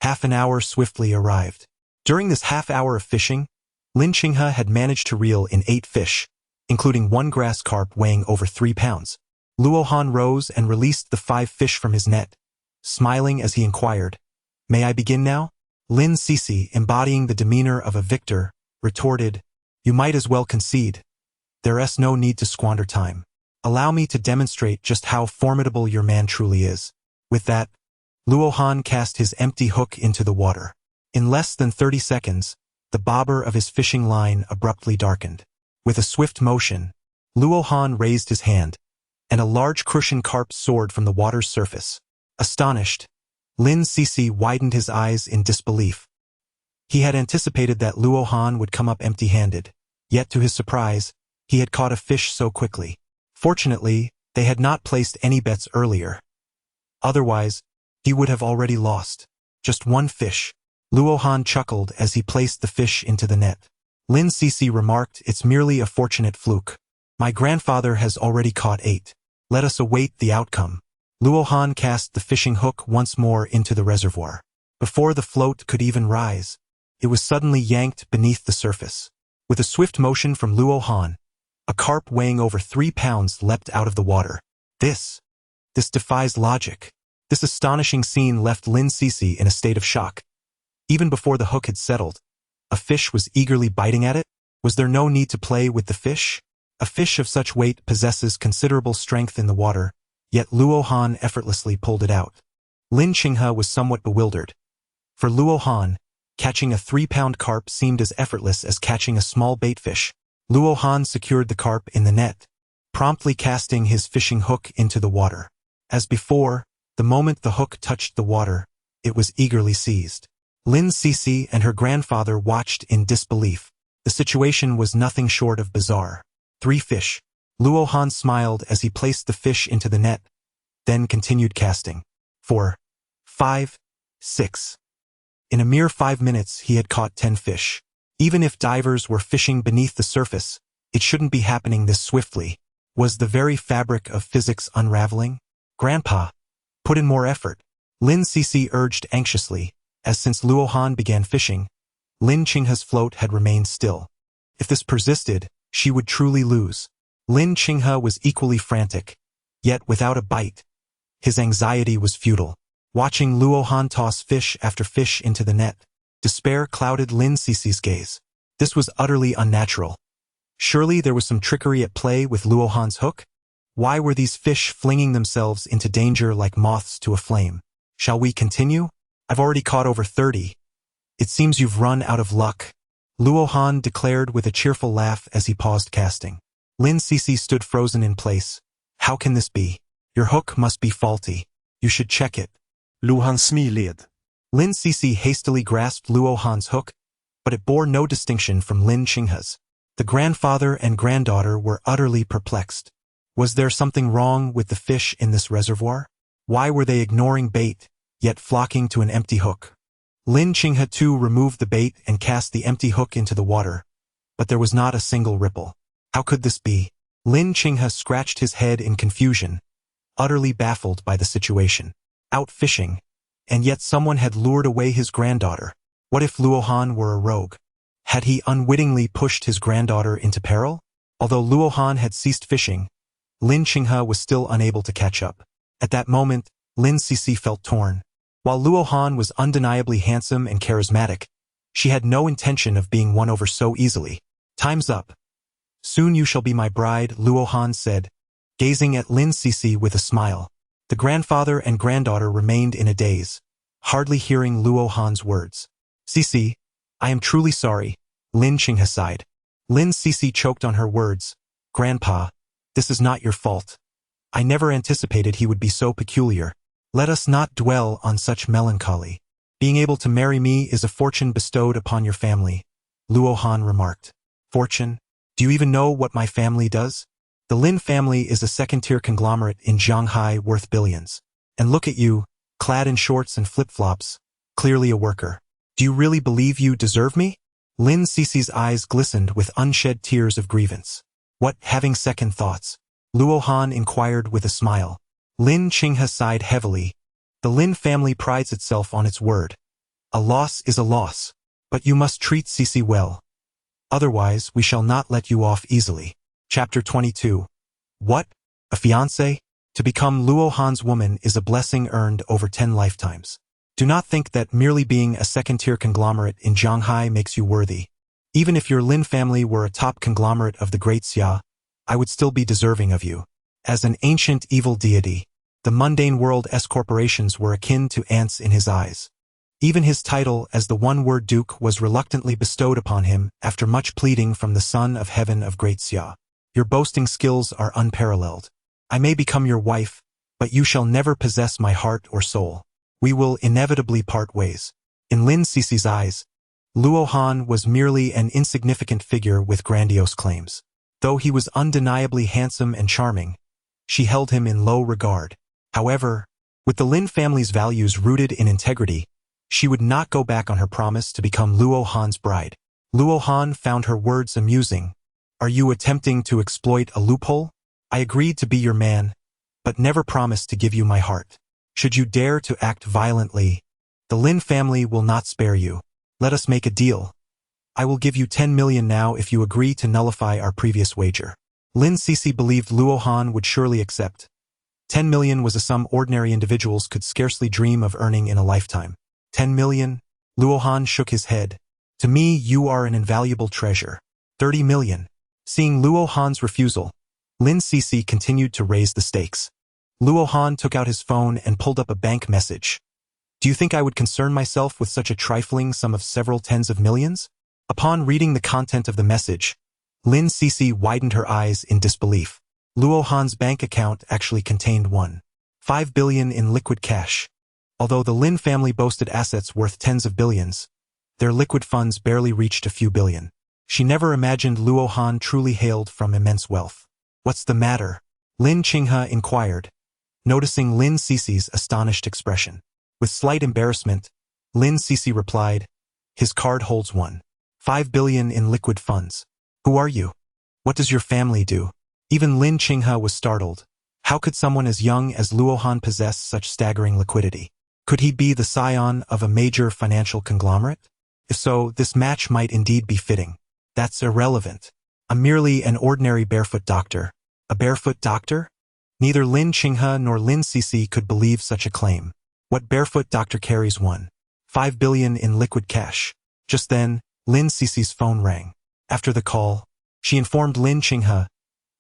half an hour swiftly arrived. During this half hour of fishing, Lin Qinghe had managed to reel in 8 fish, including 1 grass carp weighing over 3 pounds. Luo Han rose and released the 5 fish from his net, smiling as he inquired, "May I begin now?" Lin Sisi, embodying the demeanor of a victor, retorted, "You might as well concede. There's no need to squander time. Allow me to demonstrate just how formidable your man truly is." With that, Luo Han cast his empty hook into the water. In less than 30 seconds, the bobber of his fishing line abruptly darkened. With a swift motion, Luo Han raised his hand, and a large crucian carp soared from the water's surface. Astonished, Lin Sisi widened his eyes in disbelief. He had anticipated that Luo Han would come up empty-handed, yet to his surprise, he had caught a fish so quickly. Fortunately, they had not placed any bets earlier. Otherwise, he would have already lost. Just 1 fish. Luo Han chuckled as he placed the fish into the net. Lin Sisi remarked, "It's merely a fortunate fluke. My grandfather has already caught 8. Let us await the outcome." Luo Han cast the fishing hook once more into the reservoir. Before the float could even rise, it was suddenly yanked beneath the surface. With a swift motion from Luo Han, a carp weighing over 3 pounds leapt out of the water. This defies logic. This astonishing scene left Lin Sisi in a state of shock. Even before the hook had settled, a fish was eagerly biting at it. Was there no need to play with the fish? A fish of such weight possesses considerable strength in the water, yet Luo Han effortlessly pulled it out. Lin Qinghe was somewhat bewildered. For Luo Han, catching a 3-pound carp seemed as effortless as catching a small baitfish. Luo Han secured the carp in the net, promptly casting his fishing hook into the water. As before, the moment the hook touched the water, it was eagerly seized. Lin Sisi and her grandfather watched in disbelief. The situation was nothing short of bizarre. 3 fish. Luo Han smiled as he placed the fish into the net, then continued casting. 4, 5, 6. In a mere 5 minutes he had caught 10 fish. Even if divers were fishing beneath the surface, it shouldn't be happening this swiftly. Was the very fabric of physics unraveling? "Grandpa, put in more effort," Lin Sisi urged anxiously, as since Luo Han began fishing, Lin Qinghe's float had remained still. If this persisted, she would truly lose. Lin Qinghe was equally frantic, yet without a bite. His anxiety was futile. Watching Luo Han toss fish after fish into the net, despair clouded Lin Sisi's gaze. This was utterly unnatural. Surely there was some trickery at play with Luo Han's hook? Why were these fish flinging themselves into danger like moths to a flame? "Shall we continue? I've already caught over 30. It seems you've run out of luck," Luo Han declared with a cheerful laugh as he paused casting. Lin Sisi stood frozen in place. "How can this be? Your hook must be faulty. You should check it." Luo Han smiled. Lin Sisi hastily grasped Luo Han's hook, but it bore no distinction from Lin Qinghe's. The grandfather and granddaughter were utterly perplexed. Was there something wrong with the fish in this reservoir? Why were they ignoring bait, yet flocking to an empty hook? Lin Qinghe too removed the bait and cast the empty hook into the water, but there was not a single ripple. How could this be? Lin Qinghe scratched his head in confusion, utterly baffled by the situation. Out fishing, and yet someone had lured away his granddaughter. What if Luo Han were a rogue? Had he unwittingly pushed his granddaughter into peril? Although Luohan had ceased fishing, Lin Qinghe was still unable to catch up. At that moment, Lin Sisi felt torn. While Luohan was undeniably handsome and charismatic, she had no intention of being won over so easily. Time's up. Soon you shall be my bride, Luohan said, gazing at Lin Sisi with a smile. The grandfather and granddaughter remained in a daze, hardly hearing Luohan's words. Sisi, I am truly sorry, Lin Qinghe sighed. Lin Sisi choked on her words. Grandpa, this is not your fault. I never anticipated he would be so peculiar. Let us not dwell on such melancholy. Being able to marry me is a fortune bestowed upon your family, Luohan remarked. Fortune? Do you even know what my family does? The Lin family is a second-tier conglomerate in Shanghai worth billions. And look at you, clad in shorts and flip-flops, clearly a worker. Do you really believe you deserve me? Lin Sisi's eyes glistened with unshed tears of grievance. What, having second thoughts? Luohan inquired with a smile. Lin Qinghe sighed heavily. The Lin family prides itself on its word. A loss is a loss. But you must treat Sisi well. Otherwise, we shall not let you off easily. Chapter 22. What? A fiancé? To become Luohan's woman is a blessing earned over 10 lifetimes. Do not think that merely being a second-tier conglomerate in Shanghai makes you worthy. Even if your Lin family were a top conglomerate of the Great Xia, I would still be deserving of you. As an ancient evil deity, the mundane world S-corporations were akin to ants in his eyes. Even his title as the one-word duke was reluctantly bestowed upon him after much pleading from the Son of Heaven of Great Xia. Your boasting skills are unparalleled. I may become your wife, but you shall never possess my heart or soul. We will inevitably part ways. In Lin Sisi's eyes, Luohan was merely an insignificant figure with grandiose claims. Though he was undeniably handsome and charming, she held him in low regard. However, with the Lin family's values rooted in integrity, she would not go back on her promise to become Luohan's bride. Luohan found her words amusing. Are you attempting to exploit a loophole? I agreed to be your man, but never promised to give you my heart. Should you dare to act violently, the Lin family will not spare you. Let us make a deal. I will give you 10 million now if you agree to nullify our previous wager. Lin Sisi believed Luohan would surely accept. 10 million was a sum ordinary individuals could scarcely dream of earning in a lifetime. 10 million? Luohan shook his head. To me, you are an invaluable treasure. 30 million. Seeing Luohan's refusal, Lin Sisi continued to raise the stakes. Luohan took out his phone and pulled up a bank message. Do you think I would concern myself with such a trifling sum of several tens of millions? Upon reading the content of the message, Lin Sisi widened her eyes in disbelief. Luohan's bank account actually contained 1.5 billion in liquid cash. Although the Lin family boasted assets worth tens of billions, their liquid funds barely reached a few billion. She never imagined Luohan truly hailed from immense wealth. What's the matter? Lin Qinghe inquired, noticing Lin Sisi's astonished expression. With slight embarrassment, Lin Sisi replied, his card holds 1.5 billion in liquid funds. Who are you? What does your family do? Even Lin Qinghe was startled. How could someone as young as Luohan possess such staggering liquidity? Could he be the scion of a major financial conglomerate? If so, this match might indeed be fitting. That's irrelevant. I'm merely an ordinary barefoot doctor. A barefoot doctor? Neither Lin Qinghe nor Lin Sisi could believe such a claim. What barefoot doctor carries 1.5 billion in liquid cash? Just then, Lin Sisi's phone rang. After the call, she informed Lin Qinghe,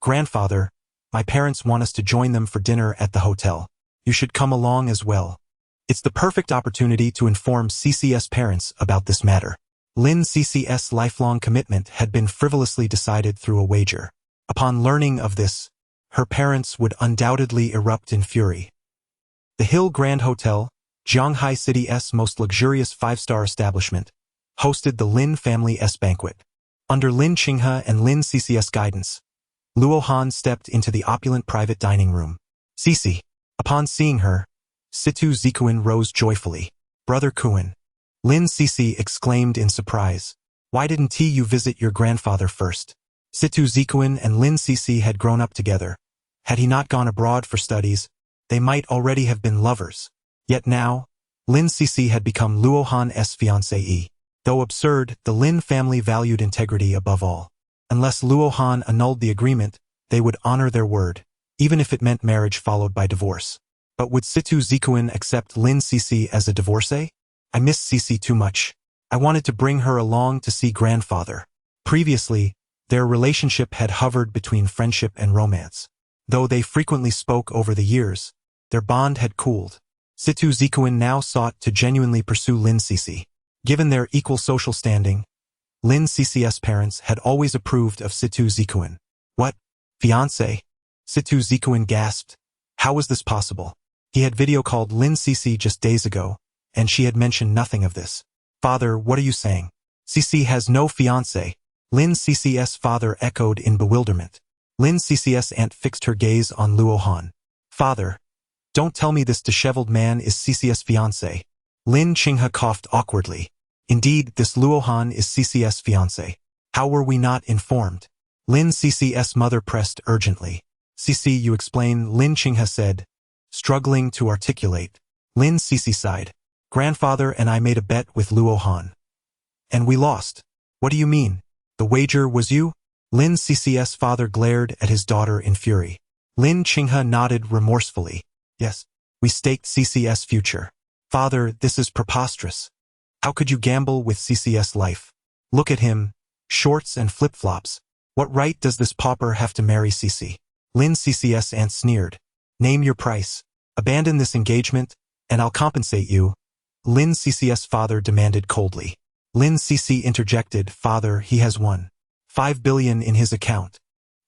Grandfather, my parents want us to join them for dinner at the hotel. You should come along as well. It's the perfect opportunity to inform Sisi's parents about this matter. Lin Sisi's lifelong commitment had been frivolously decided through a wager. Upon learning of this, her parents would undoubtedly erupt in fury. The Hill Grand Hotel, Shanghai City's most luxurious 5-star establishment, hosted the Lin family's banquet. Under Lin Qinghe and Lin Sisi's guidance, Luohan stepped into the opulent private dining room. Sisi. Upon seeing her, Situ Zikuan rose joyfully. Brother Kuan. Lin Sisi exclaimed in surprise. Why didn't you visit your grandfather first? Situ Zikuan and Lin Sisi had grown up together. Had he not gone abroad for studies, they might already have been lovers. Yet now, Lin Sisi had become Luohan's fiancée. Though absurd, the Lin family valued integrity above all. Unless Luo Han annulled the agreement, they would honor their word, even if it meant marriage followed by divorce. But would Situ Zikuan accept Lin Sisi as a divorcee? I missed Sisi too much. I wanted to bring her along to see grandfather. Previously, their relationship had hovered between friendship and romance. Though they frequently spoke over the years, their bond had cooled. Situ Zikuan now sought to genuinely pursue Lin Sisi. Given their equal social standing, Lin Sisi's parents had always approved of Situ Zikuan. What? Fiancé? Situ Zikuan gasped. How was this possible? He had video called Lin Sisi just days ago, and she had mentioned nothing of this. Father, what are you saying? Sisi has no fiancé. Lin Sisi's father echoed in bewilderment. Lin Sisi's aunt fixed her gaze on Luo Han. Father, don't tell me this disheveled man is Sisi's fiancé. Lin Qinghe coughed awkwardly. Indeed, this Luo Han is Sisi's fiancé. How were we not informed? Lin Sisi's mother pressed urgently. Sisi, you explain, Lin Qinghe said, struggling to articulate. Lin Sisi sighed. Grandfather and I made a bet with Luo Han. And we lost. What do you mean? The wager was you? Lin Sisi's father glared at his daughter in fury. Lin Qinghe nodded remorsefully. Yes, we staked Sisi's future. Father, this is preposterous. How could you gamble with Sisi's life? Look at him, shorts and flip-flops. What right does this pauper have to marry Sisi? Lin Sisi's aunt sneered. Name your price. Abandon this engagement, and I'll compensate you. Lin Sisi's father demanded coldly. Lin Sisi interjected, Father, he has won. 5 billion in his account.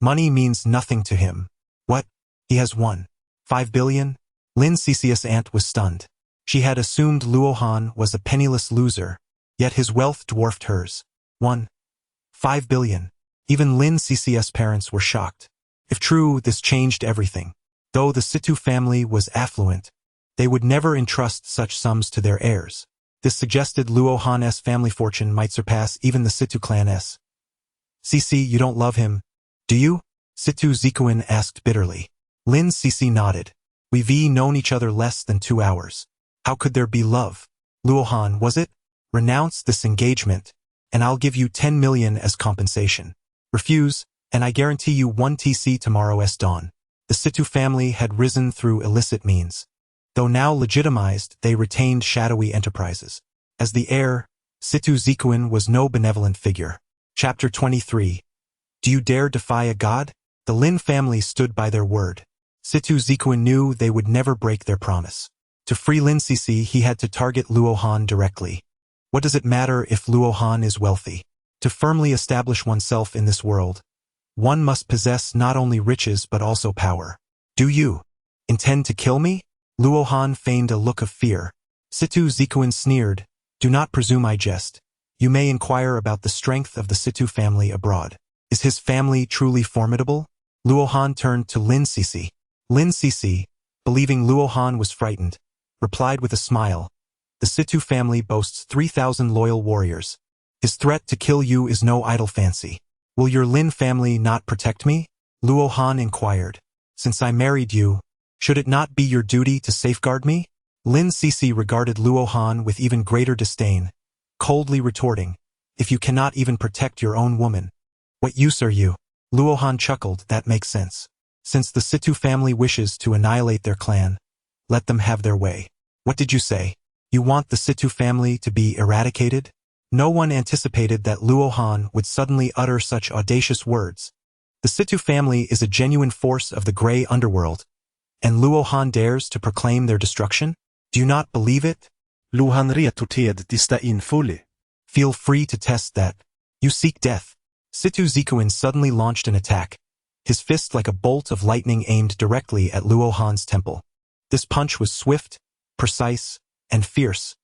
Money means nothing to him. What? He has won. 5 billion? Lin Sisi's aunt was stunned. She had assumed Luo Han was a penniless loser, yet his wealth dwarfed hers. 5 billion. Even Lin Sisi's parents were shocked. If true, this changed everything. Though the Situ family was affluent, they would never entrust such sums to their heirs. This suggested Luo Han's family fortune might surpass even the Situ clan's. Sisi, you don't love him, do you? Situ Zikuan asked bitterly. Lin Sisi nodded. We've known each other less than 2 hours. How could there be love? Luo Han, was it? Renounce this engagement, and I'll give you 10 million as compensation. Refuse, and I guarantee you 1 TC tomorrow's dawn. The Situ family had risen through illicit means. Though now legitimized, they retained shadowy enterprises. As the heir, Situ Zikuan was no benevolent figure. Chapter 23. Do you dare defy a god? The Lin family stood by their word. Situ Zikuan knew they would never break their promise. To free Lin Sisi, he had to target Luo Han directly. What does it matter if Luo Han is wealthy? To firmly establish oneself in this world, one must possess not only riches but also power. Do you intend to kill me? Luo Han feigned a look of fear. Situ Zikuan sneered. Do not presume I jest. You may inquire about the strength of the Situ family abroad. Is his family truly formidable? Luo Han turned to Lin Sisi. Lin Sisi, believing Luo Han was frightened, replied with a smile. The Situ family boasts 3,000 loyal warriors. His threat to kill you is no idle fancy. Will your Lin family not protect me? Luo Han inquired. Since I married you, should it not be your duty to safeguard me? Lin Sisi regarded Luo Han with even greater disdain, coldly retorting, if you cannot even protect your own woman, what use are you? Luo Han chuckled, that makes sense. Since the Situ family wishes to annihilate their clan, let them have their way. What did you say? You want the Situ family to be eradicated? No one anticipated that Luo Han would suddenly utter such audacious words. The Situ family is a genuine force of the gray underworld, and Luo Han dares to proclaim their destruction? Do you not believe it? Luhan reatuted dista in fully. Feel free to test that. You seek death. Situ Zikuan suddenly launched an attack, his fist like a bolt of lightning aimed directly at Luo Han's temple. This punch was swift, precise, and fierce,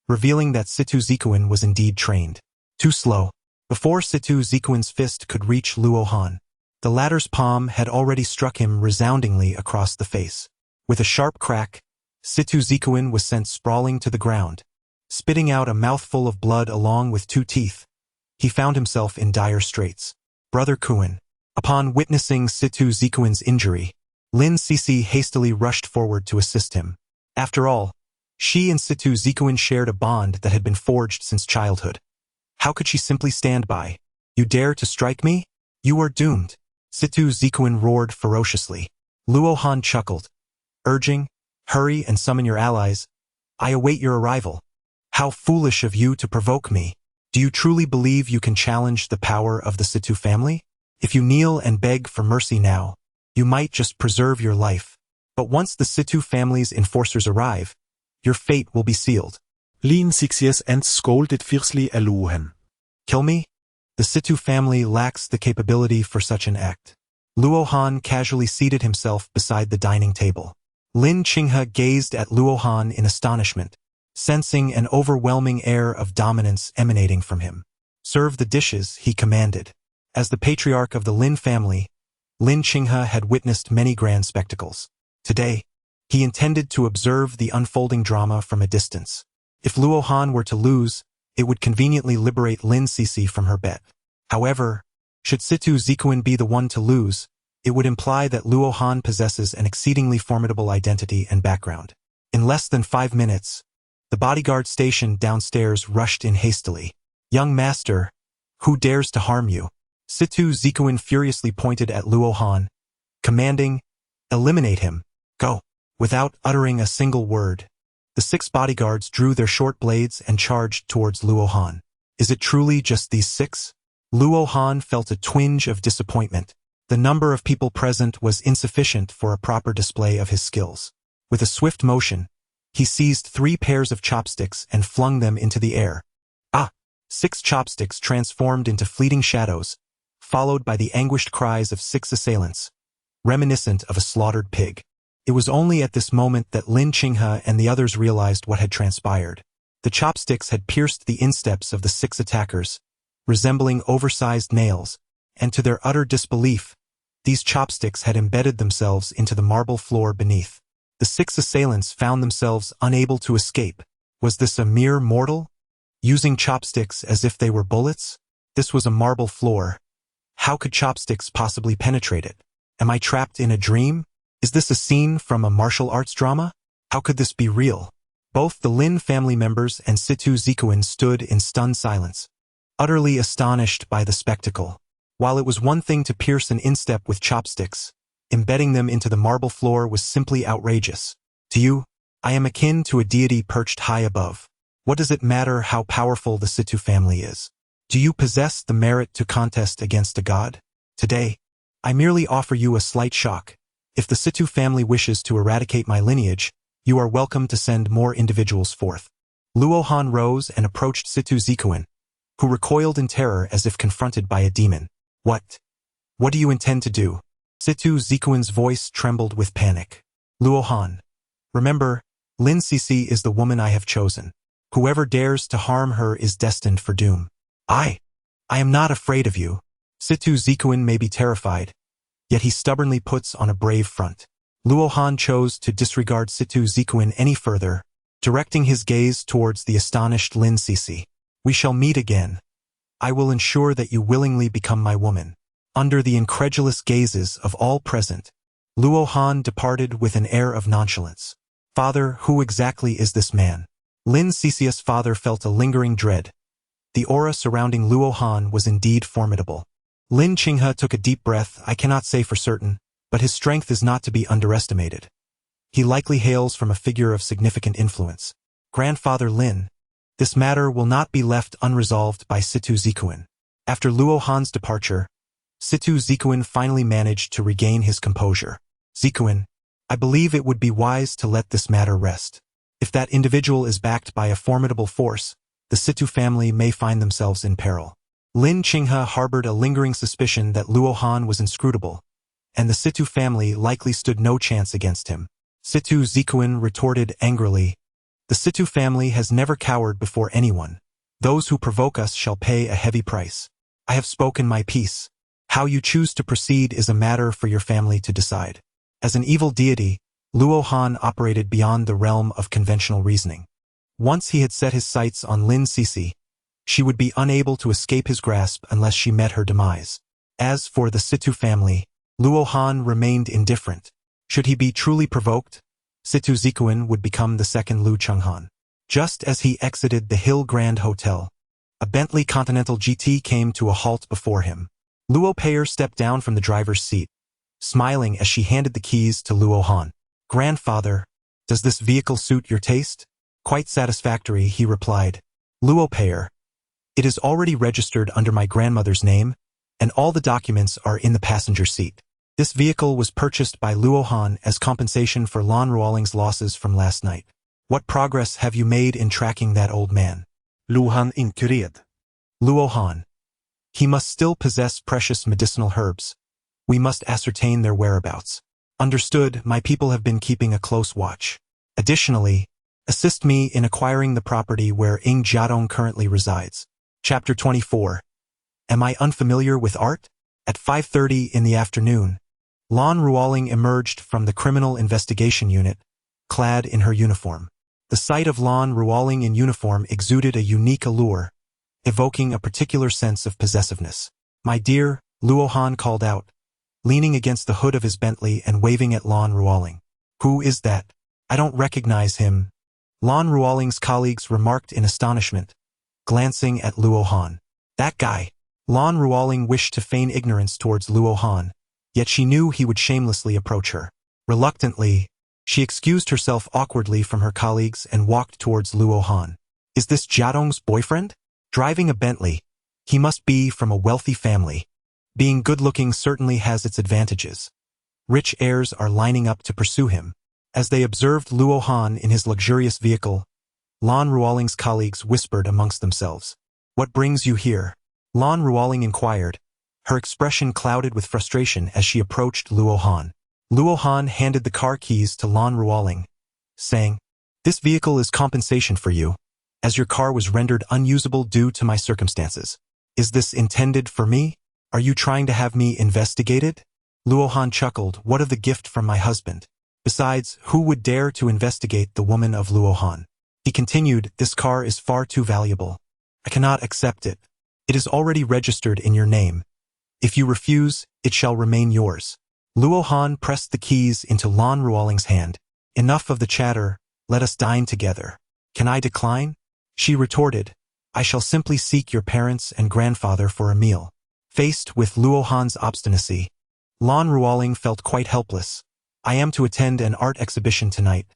revealing that Situ Zikuan was indeed trained. Too slow. Before Situ Zikuan's fist could reach Luo Han, the latter's palm had already struck him resoundingly across the face. With a sharp crack, Situ Zikuan was sent sprawling to the ground, spitting out a mouthful of blood along with 2 teeth. He found himself in dire straits. Brother Kuan. Upon witnessing Situ Zikuan's injury, Lin Sisi hastily rushed forward to assist him. After all, she and Situ Zikuan shared a bond that had been forged since childhood. How could she simply stand by? You dare to strike me? You are doomed. Situ Zikuin roared ferociously. Luo Han chuckled, urging, hurry and summon your allies. I await your arrival. How foolish of you to provoke me. Do you truly believe you can challenge the power of the Situ family? If you kneel and beg for mercy now, you might just preserve your life. But once the Situ family's enforcers arrive, your fate will be sealed. Lin Sixius and scolded fiercely at Luo Han. Kill me? The Situ family lacks the capability for such an act. Luo Han casually seated himself beside the dining table. Lin Qinghe gazed at Luo Han in astonishment, sensing an overwhelming air of dominance emanating from him. Serve the dishes, he commanded. As the patriarch of the Lin family, Lin Qinghe had witnessed many grand spectacles. Today, he intended to observe the unfolding drama from a distance. If Luo Han were to lose, it would conveniently liberate Lin Sisi from her bet. However, should Situ Zikuin be the one to lose, it would imply that Luo Han possesses an exceedingly formidable identity and background. In less than 5 minutes, the bodyguard stationed downstairs rushed in hastily. Young master, who dares to harm you? Situ Zikuin furiously pointed at Luo Han, commanding, eliminate him, go. Without uttering a single word, the 6 bodyguards drew their short blades and charged towards Luo Han. Is it truly just these 6? Luo Han felt a twinge of disappointment. The number of people present was insufficient for a proper display of his skills. With a swift motion, he seized 3 pairs of chopsticks and flung them into the air. 6 chopsticks transformed into fleeting shadows, followed by the anguished cries of 6 assailants, reminiscent of a slaughtered pig. It was only at this moment that Lin Qinghe and the others realized what had transpired. The chopsticks had pierced the insteps of the 6 attackers, resembling oversized nails, and to their utter disbelief, these chopsticks had embedded themselves into the marble floor beneath. The 6 assailants found themselves unable to escape. Was this a mere mortal, using chopsticks as if they were bullets? This was a marble floor. How could chopsticks possibly penetrate it? Am I trapped in a dream? Is this a scene from a martial arts drama? How could this be real? Both the Lin family members and Situ Zikuin stood in stunned silence, utterly astonished by the spectacle. While it was one thing to pierce an instep with chopsticks, embedding them into the marble floor was simply outrageous. To you, I am akin to a deity perched high above. What does it matter how powerful the Situ family is? Do you possess the merit to contest against a god? Today, I merely offer you a slight shock. If the Situ family wishes to eradicate my lineage, you are welcome to send more individuals forth. Luo Han rose and approached Situ Zikuin, who recoiled in terror as if confronted by a demon. What? What do you intend to do? Situ Zikuin's voice trembled with panic. Luo Han, remember, Lin Sisi is the woman I have chosen. Whoever dares to harm her is destined for doom. I am not afraid of you. Situ Zikuin may be terrified, yet he stubbornly puts on a brave front. Luo Han chose to disregard Situ Zikuin any further, directing his gaze towards the astonished Lin Sisi. We shall meet again. I will ensure that you willingly become my woman. Under the incredulous gazes of all present, Luo Han departed with an air of nonchalance. Father, who exactly is this man? Lin Sisi's father felt a lingering dread. The aura surrounding Luo Han was indeed formidable. Lin Qinghe took a deep breath. I cannot say for certain, but his strength is not to be underestimated. He likely hails from a figure of significant influence. Grandfather Lin, this matter will not be left unresolved by Situ Zikuin. After Luo Han's departure, Situ Zikuin finally managed to regain his composure. Zikuin, I believe it would be wise to let this matter rest. If that individual is backed by a formidable force, the Situ family may find themselves in peril. Lin Qinghe harbored a lingering suspicion that Luo Han was inscrutable, and the Situ family likely stood no chance against him. Situ Zikuin retorted angrily, the Situ family has never cowered before anyone. Those who provoke us shall pay a heavy price. I have spoken my piece. How you choose to proceed is a matter for your family to decide. As an evil deity, Luo Han operated beyond the realm of conventional reasoning. Once he had set his sights on Lin Sisi, she would be unable to escape his grasp unless she met her demise. As for the Situ family, Luo Han remained indifferent. Should he be truly provoked, Situ Zikuin would become the second Lu Chenghan. Just as he exited the Hill Grand Hotel, A Bentley Continental GT came to a halt before him. Luo Pei'er stepped down from the driver's seat, smiling as she handed the keys to Luo Han. "Grandfather, does this vehicle suit your taste?" "Quite satisfactory," he replied. "Luo Pei'er, it is already registered under my grandmother's name, and all the documents are in the passenger seat." This vehicle was purchased by Luo Han as compensation for Lan Ruoling's losses from last night. "What progress have you made in tracking that old man?" Lu Han inquired. Luo Han. "He must still possess precious medicinal herbs. We must ascertain their whereabouts." "Understood, my people have been keeping a close watch. Additionally, assist me in acquiring the property where Ing Jiadong currently resides." Chapter 24. Am I unfamiliar with art? At 5:30 in the afternoon, Lan Ruoling emerged from the Criminal Investigation Unit, clad in her uniform. The sight of Lan Ruoling in uniform exuded a unique allure, evoking a particular sense of possessiveness. "My dear," Luo Han called out, leaning against the hood of his Bentley and waving at Lan Ruoling. "Who is that? I don't recognize him," Lan Ruoling's colleagues remarked in astonishment, glancing at Luo Han. "That guy." Lan Ruoling wished to feign ignorance towards Luo Han, yet she knew he would shamelessly approach her. Reluctantly, she excused herself awkwardly from her colleagues and walked towards Luo Han. "Is this Jiadong's boyfriend? Driving a Bentley. He must be from a wealthy family. Being good-looking certainly has its advantages. Rich heirs are lining up to pursue him." As they observed Luo Han in his luxurious vehicle, Lan Ruoling's colleagues whispered amongst themselves. "What brings you here?" Lan Ruoling inquired, her expression clouded with frustration as she approached Luo Han. Luo Han handed the car keys to Lan Ruoling, saying, "This vehicle is compensation for you, as your car was rendered unusable due to my circumstances. Is this intended for me? Are you trying to have me investigated?" Luo Han chuckled. "What of the gift from my husband? Besides, who would dare to investigate the woman of Luo Han?" He continued, "This car is far too valuable. I cannot accept it. It is already registered in your name. If you refuse, it shall remain yours." Luo Han pressed the keys into Lan Ruoling's hand. "Enough of the chatter, let us dine together." "Can I decline?" She retorted, "I shall simply seek your parents and grandfather for a meal." Faced with Luo Han's obstinacy, Lan Ruoling felt quite helpless. "I am to attend an art exhibition tonight.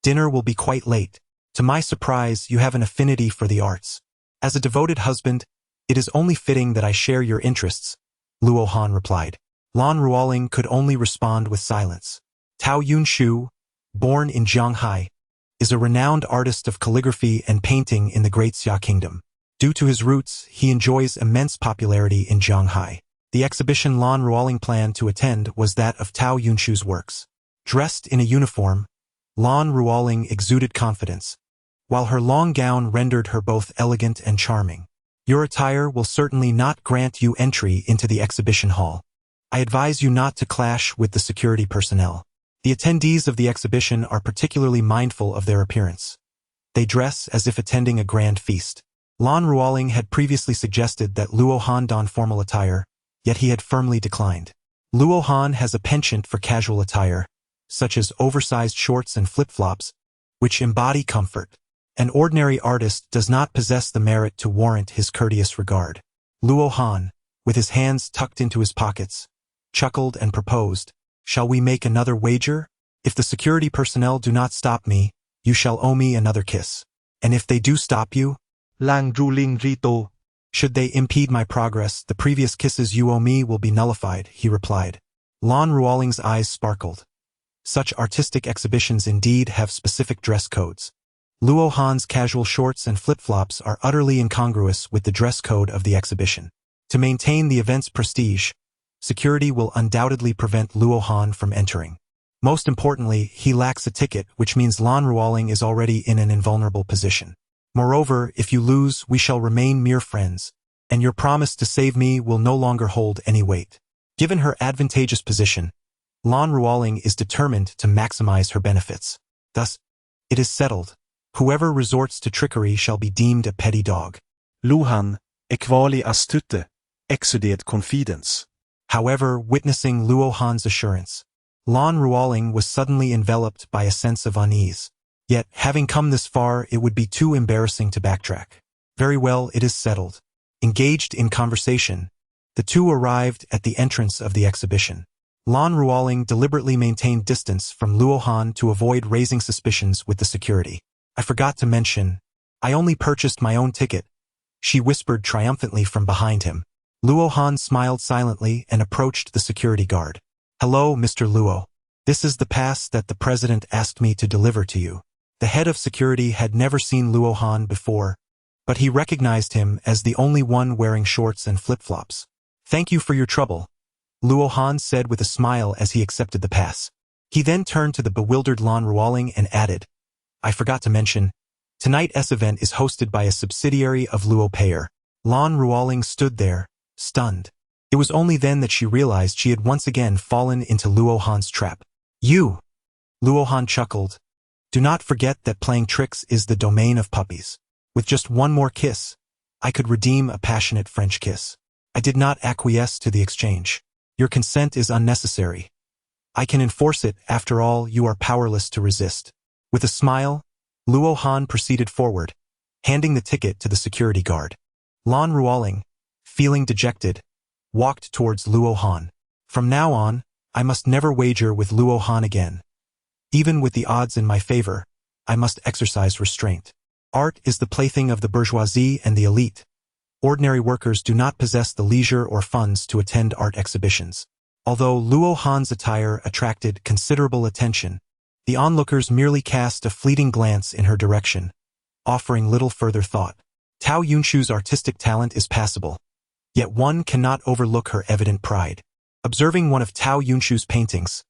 Dinner will be quite late. To my surprise, you have an affinity for the arts. As a devoted husband, it is only fitting that I share your interests," Luo Han replied. Lan Ruoling could only respond with silence. Tao Yunshu, born in Zhanghai, is a renowned artist of calligraphy and painting in the Great Xia Kingdom. Due to his roots, he enjoys immense popularity in Zhanghai. The exhibition Lan Ruoling planned to attend was that of Tao Yunshu's works. Dressed in a uniform, Lan Ruoling exuded confidence, while her long gown rendered her both elegant and charming. "Your attire will certainly not grant you entry into the exhibition hall. I advise you not to clash with the security personnel. The attendees of the exhibition are particularly mindful of their appearance. They dress as if attending a grand feast." Lan Ruoling had previously suggested that Luo Han don formal attire, yet he had firmly declined. Luo Han has a penchant for casual attire, such as oversized shorts and flip-flops, which embody comfort. An ordinary artist does not possess the merit to warrant his courteous regard. Luo Han, with his hands tucked into his pockets, chuckled and proposed, "Shall we make another wager? If the security personnel do not stop me, you shall owe me another kiss. And if they do stop you, Lang Ruling Rito. should they impede my progress, the previous kisses you owe me will be nullified," he replied. Lan Ruoling's eyes sparkled. Such artistic exhibitions indeed have specific dress codes. Luo Han's casual shorts and flip-flops are utterly incongruous with the dress code of the exhibition. To maintain the event's prestige, security will undoubtedly prevent Luo Han from entering. Most importantly, he lacks a ticket, which means Lan Ruoling is already in an invulnerable position. Moreover, if you lose, we shall remain mere friends, and your promise to save me will no longer hold any weight. Given her advantageous position, Lan Ruoling is determined to maximize her benefits. Thus, it is settled. Whoever resorts to trickery shall be deemed a petty dog. Lu Han, equali astute, exuded confidence. However, witnessing Luo Han's assurance, Lan Ruoling was suddenly enveloped by a sense of unease. Yet, having come this far, it would be too embarrassing to backtrack. Very well, it is settled. Engaged in conversation, the two arrived at the entrance of the exhibition. Lan Ruoling deliberately maintained distance from Luo Han to avoid raising suspicions with the security. I forgot to mention, I only purchased my own ticket, she whispered triumphantly from behind him. Luo Han smiled silently and approached the security guard. Hello, Mr. Luo. This is the pass that the president asked me to deliver to you. The head of security had never seen Luo Han before, but he recognized him as the only one wearing shorts and flip-flops. Thank you for your trouble, Luo Han said with a smile as he accepted the pass. He then turned to the bewildered Lan Ruoling and added, I forgot to mention, tonight's event is hosted by a subsidiary of Luo Payer. Lan Ruoling stood there, stunned. It was only then that she realized she had once again fallen into Luo Han's trap. You! Luo Han chuckled. Do not forget that playing tricks is the domain of puppies. With just one more kiss, I could redeem a passionate French kiss. I did not acquiesce to the exchange. Your consent is unnecessary. I can enforce it, after all, you are powerless to resist. With a smile, Luo Han proceeded forward, handing the ticket to the security guard. Lan Ruoling, feeling dejected, walked towards Luo Han. From now on, I must never wager with Luo Han again. Even with the odds in my favor, I must exercise restraint. Art is the plaything of the bourgeoisie and the elite. Ordinary workers do not possess the leisure or funds to attend art exhibitions. Although Luo Han's attire attracted considerable attention, the onlookers merely cast a fleeting glance in her direction, offering little further thought. Tao Yunshu's artistic talent is passable, yet one cannot overlook her evident pride. Observing one of Tao Yunshu's paintings,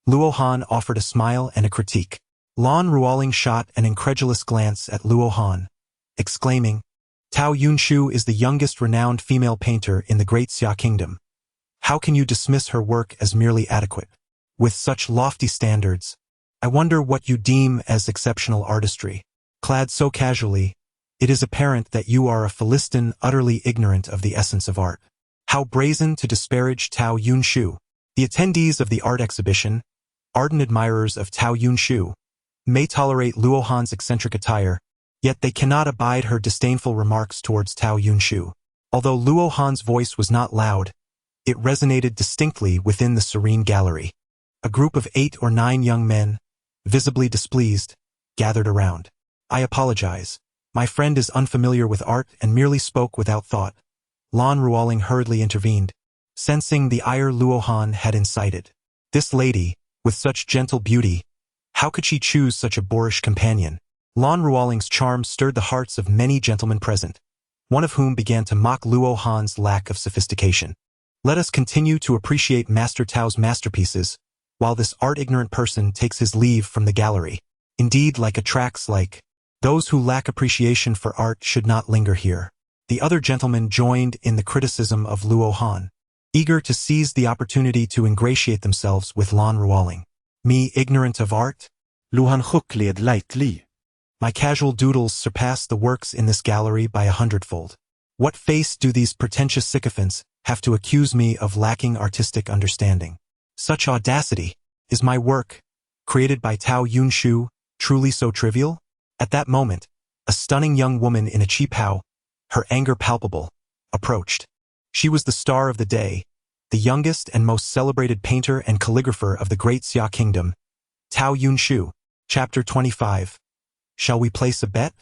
Luo Han offered a smile and a critique. Lan Ruoling shot an incredulous glance at Luo Han, exclaiming, Tao Yunshu is the youngest renowned female painter in the Great Xia Kingdom. How can you dismiss her work as merely adequate? With such lofty standards, I wonder what you deem as exceptional artistry. Clad so casually, it is apparent that you are a Philistine utterly ignorant of the essence of art. How brazen to disparage Tao Yunshu. The attendees of the art exhibition, ardent admirers of Tao Yunshu, may tolerate Luo Han's eccentric attire, yet they cannot abide her disdainful remarks towards Tao Yunshu. Although Luo Han's voice was not loud, it resonated distinctly within the serene gallery. A group of 8 or 9 young men, visibly displeased, gathered around. I apologize. My friend is unfamiliar with art and merely spoke without thought. Lan Ruoling hurriedly intervened, sensing the ire Luo Han had incited. This lady, with such gentle beauty, how could she choose such a boorish companion? Lan Ruoling's charm stirred the hearts of many gentlemen present, one of whom began to mock Luo Han's lack of sophistication. Let us continue to appreciate Master Tao's masterpieces, while this art-ignorant person takes his leave from the gallery. Indeed, like attracts like, those who lack appreciation for art should not linger here. The other gentlemen joined in the criticism of Luo Han, eager to seize the opportunity to ingratiate themselves with Lan Ruoling. Me ignorant of art? Luhan hukled lightly. My casual doodles surpass the works in this gallery by 100-fold. What face do these pretentious sycophants have to accuse me of lacking artistic understanding? Such audacity! Is my work, created by Tao Yunshu, truly so trivial? At that moment, a stunning young woman in a cheap hao, her anger palpable, approached. She was the star of the day, the youngest and most celebrated painter and calligrapher of the Great Xia Kingdom, Tao Yunshu. Chapter 25. Shall we place a bet?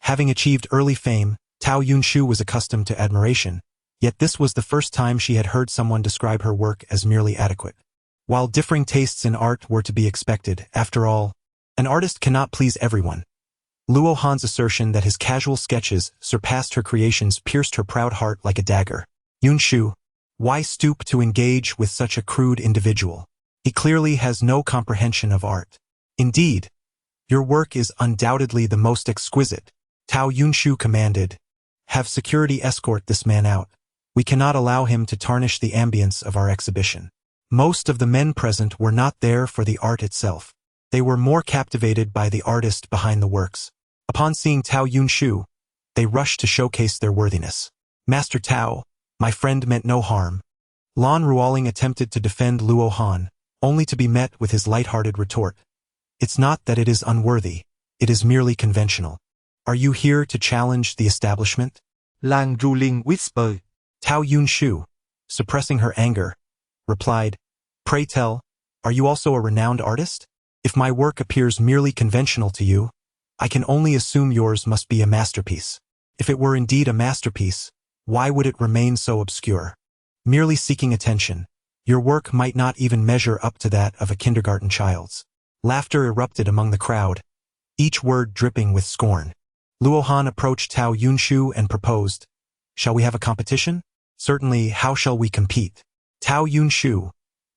Having achieved early fame, Tao Yunshu was accustomed to admiration, yet this was the first time she had heard someone describe her work as merely adequate. While differing tastes in art were to be expected, after all, an artist cannot please everyone. Luo Han's assertion that his casual sketches surpassed her creations pierced her proud heart like a dagger. Yunshu, why stoop to engage with such a crude individual? He clearly has no comprehension of art. Indeed, your work is undoubtedly the most exquisite. Tao Yunshu commanded, have security escort this man out. We cannot allow him to tarnish the ambience of our exhibition. Most of the men present were not there for the art itself. They were more captivated by the artist behind the works. Upon seeing Tao Yunshu, they rushed to showcase their worthiness. Master Tao, my friend meant no harm. Lan Ruoling attempted to defend Luo Han, only to be met with his light-hearted retort. It's not that it is unworthy, it is merely conventional. Are you here to challenge the establishment? Lang Ruling whispered. Tao Yunshu, suppressing her anger, replied, Pray tell, are you also a renowned artist? If my work appears merely conventional to you, I can only assume yours must be a masterpiece. If it were indeed a masterpiece, why would it remain so obscure? Merely seeking attention, your work might not even measure up to that of a kindergarten child's. Laughter erupted among the crowd, each word dripping with scorn. Luohan approached Tao Yunshu and proposed, Shall we have a competition? Certainly, how shall we compete? Tao Yunshu,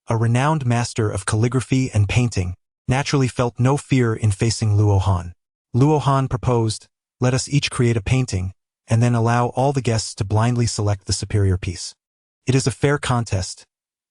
a renowned master of calligraphy and painting, naturally felt no fear in facing Luohan. Luohan proposed, Let us each create a painting, and then allow all the guests to blindly select the superior piece. It is a fair contest.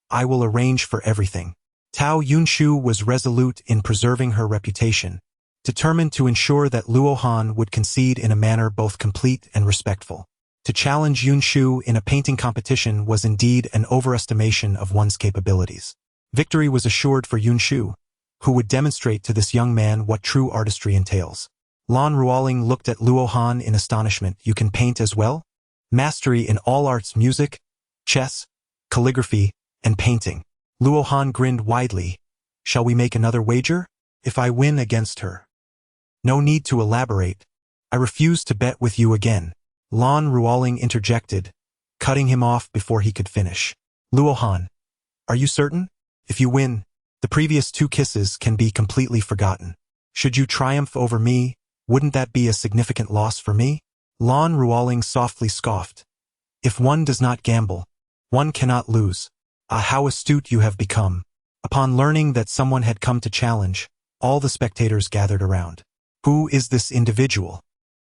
I will arrange for everything. Tao Yunshu was resolute in preserving her reputation, determined to ensure that Luohan would concede in a manner both complete and respectful. To challenge Yunshu in a painting competition was indeed an overestimation of one's capabilities. Victory was assured for Yunshu, who would demonstrate to this young man what true artistry entails. Lan Ruoling looked at Luohan in astonishment. You can paint as well? Mastery in all arts: music, chess, calligraphy, and painting. Luohan grinned widely. Shall we make another wager? If I win against her. No need to elaborate. I refuse to bet with you again. Lan Ruoling interjected, cutting him off before he could finish. Luohan, are you certain? If you win, the previous 2 kisses can be completely forgotten. Should you triumph over me, wouldn't that be a significant loss for me? Lan Ruoling softly scoffed. If one does not gamble, one cannot lose. Ah, how astute you have become. Upon learning that someone had come to challenge, all the spectators gathered around. Who is this individual?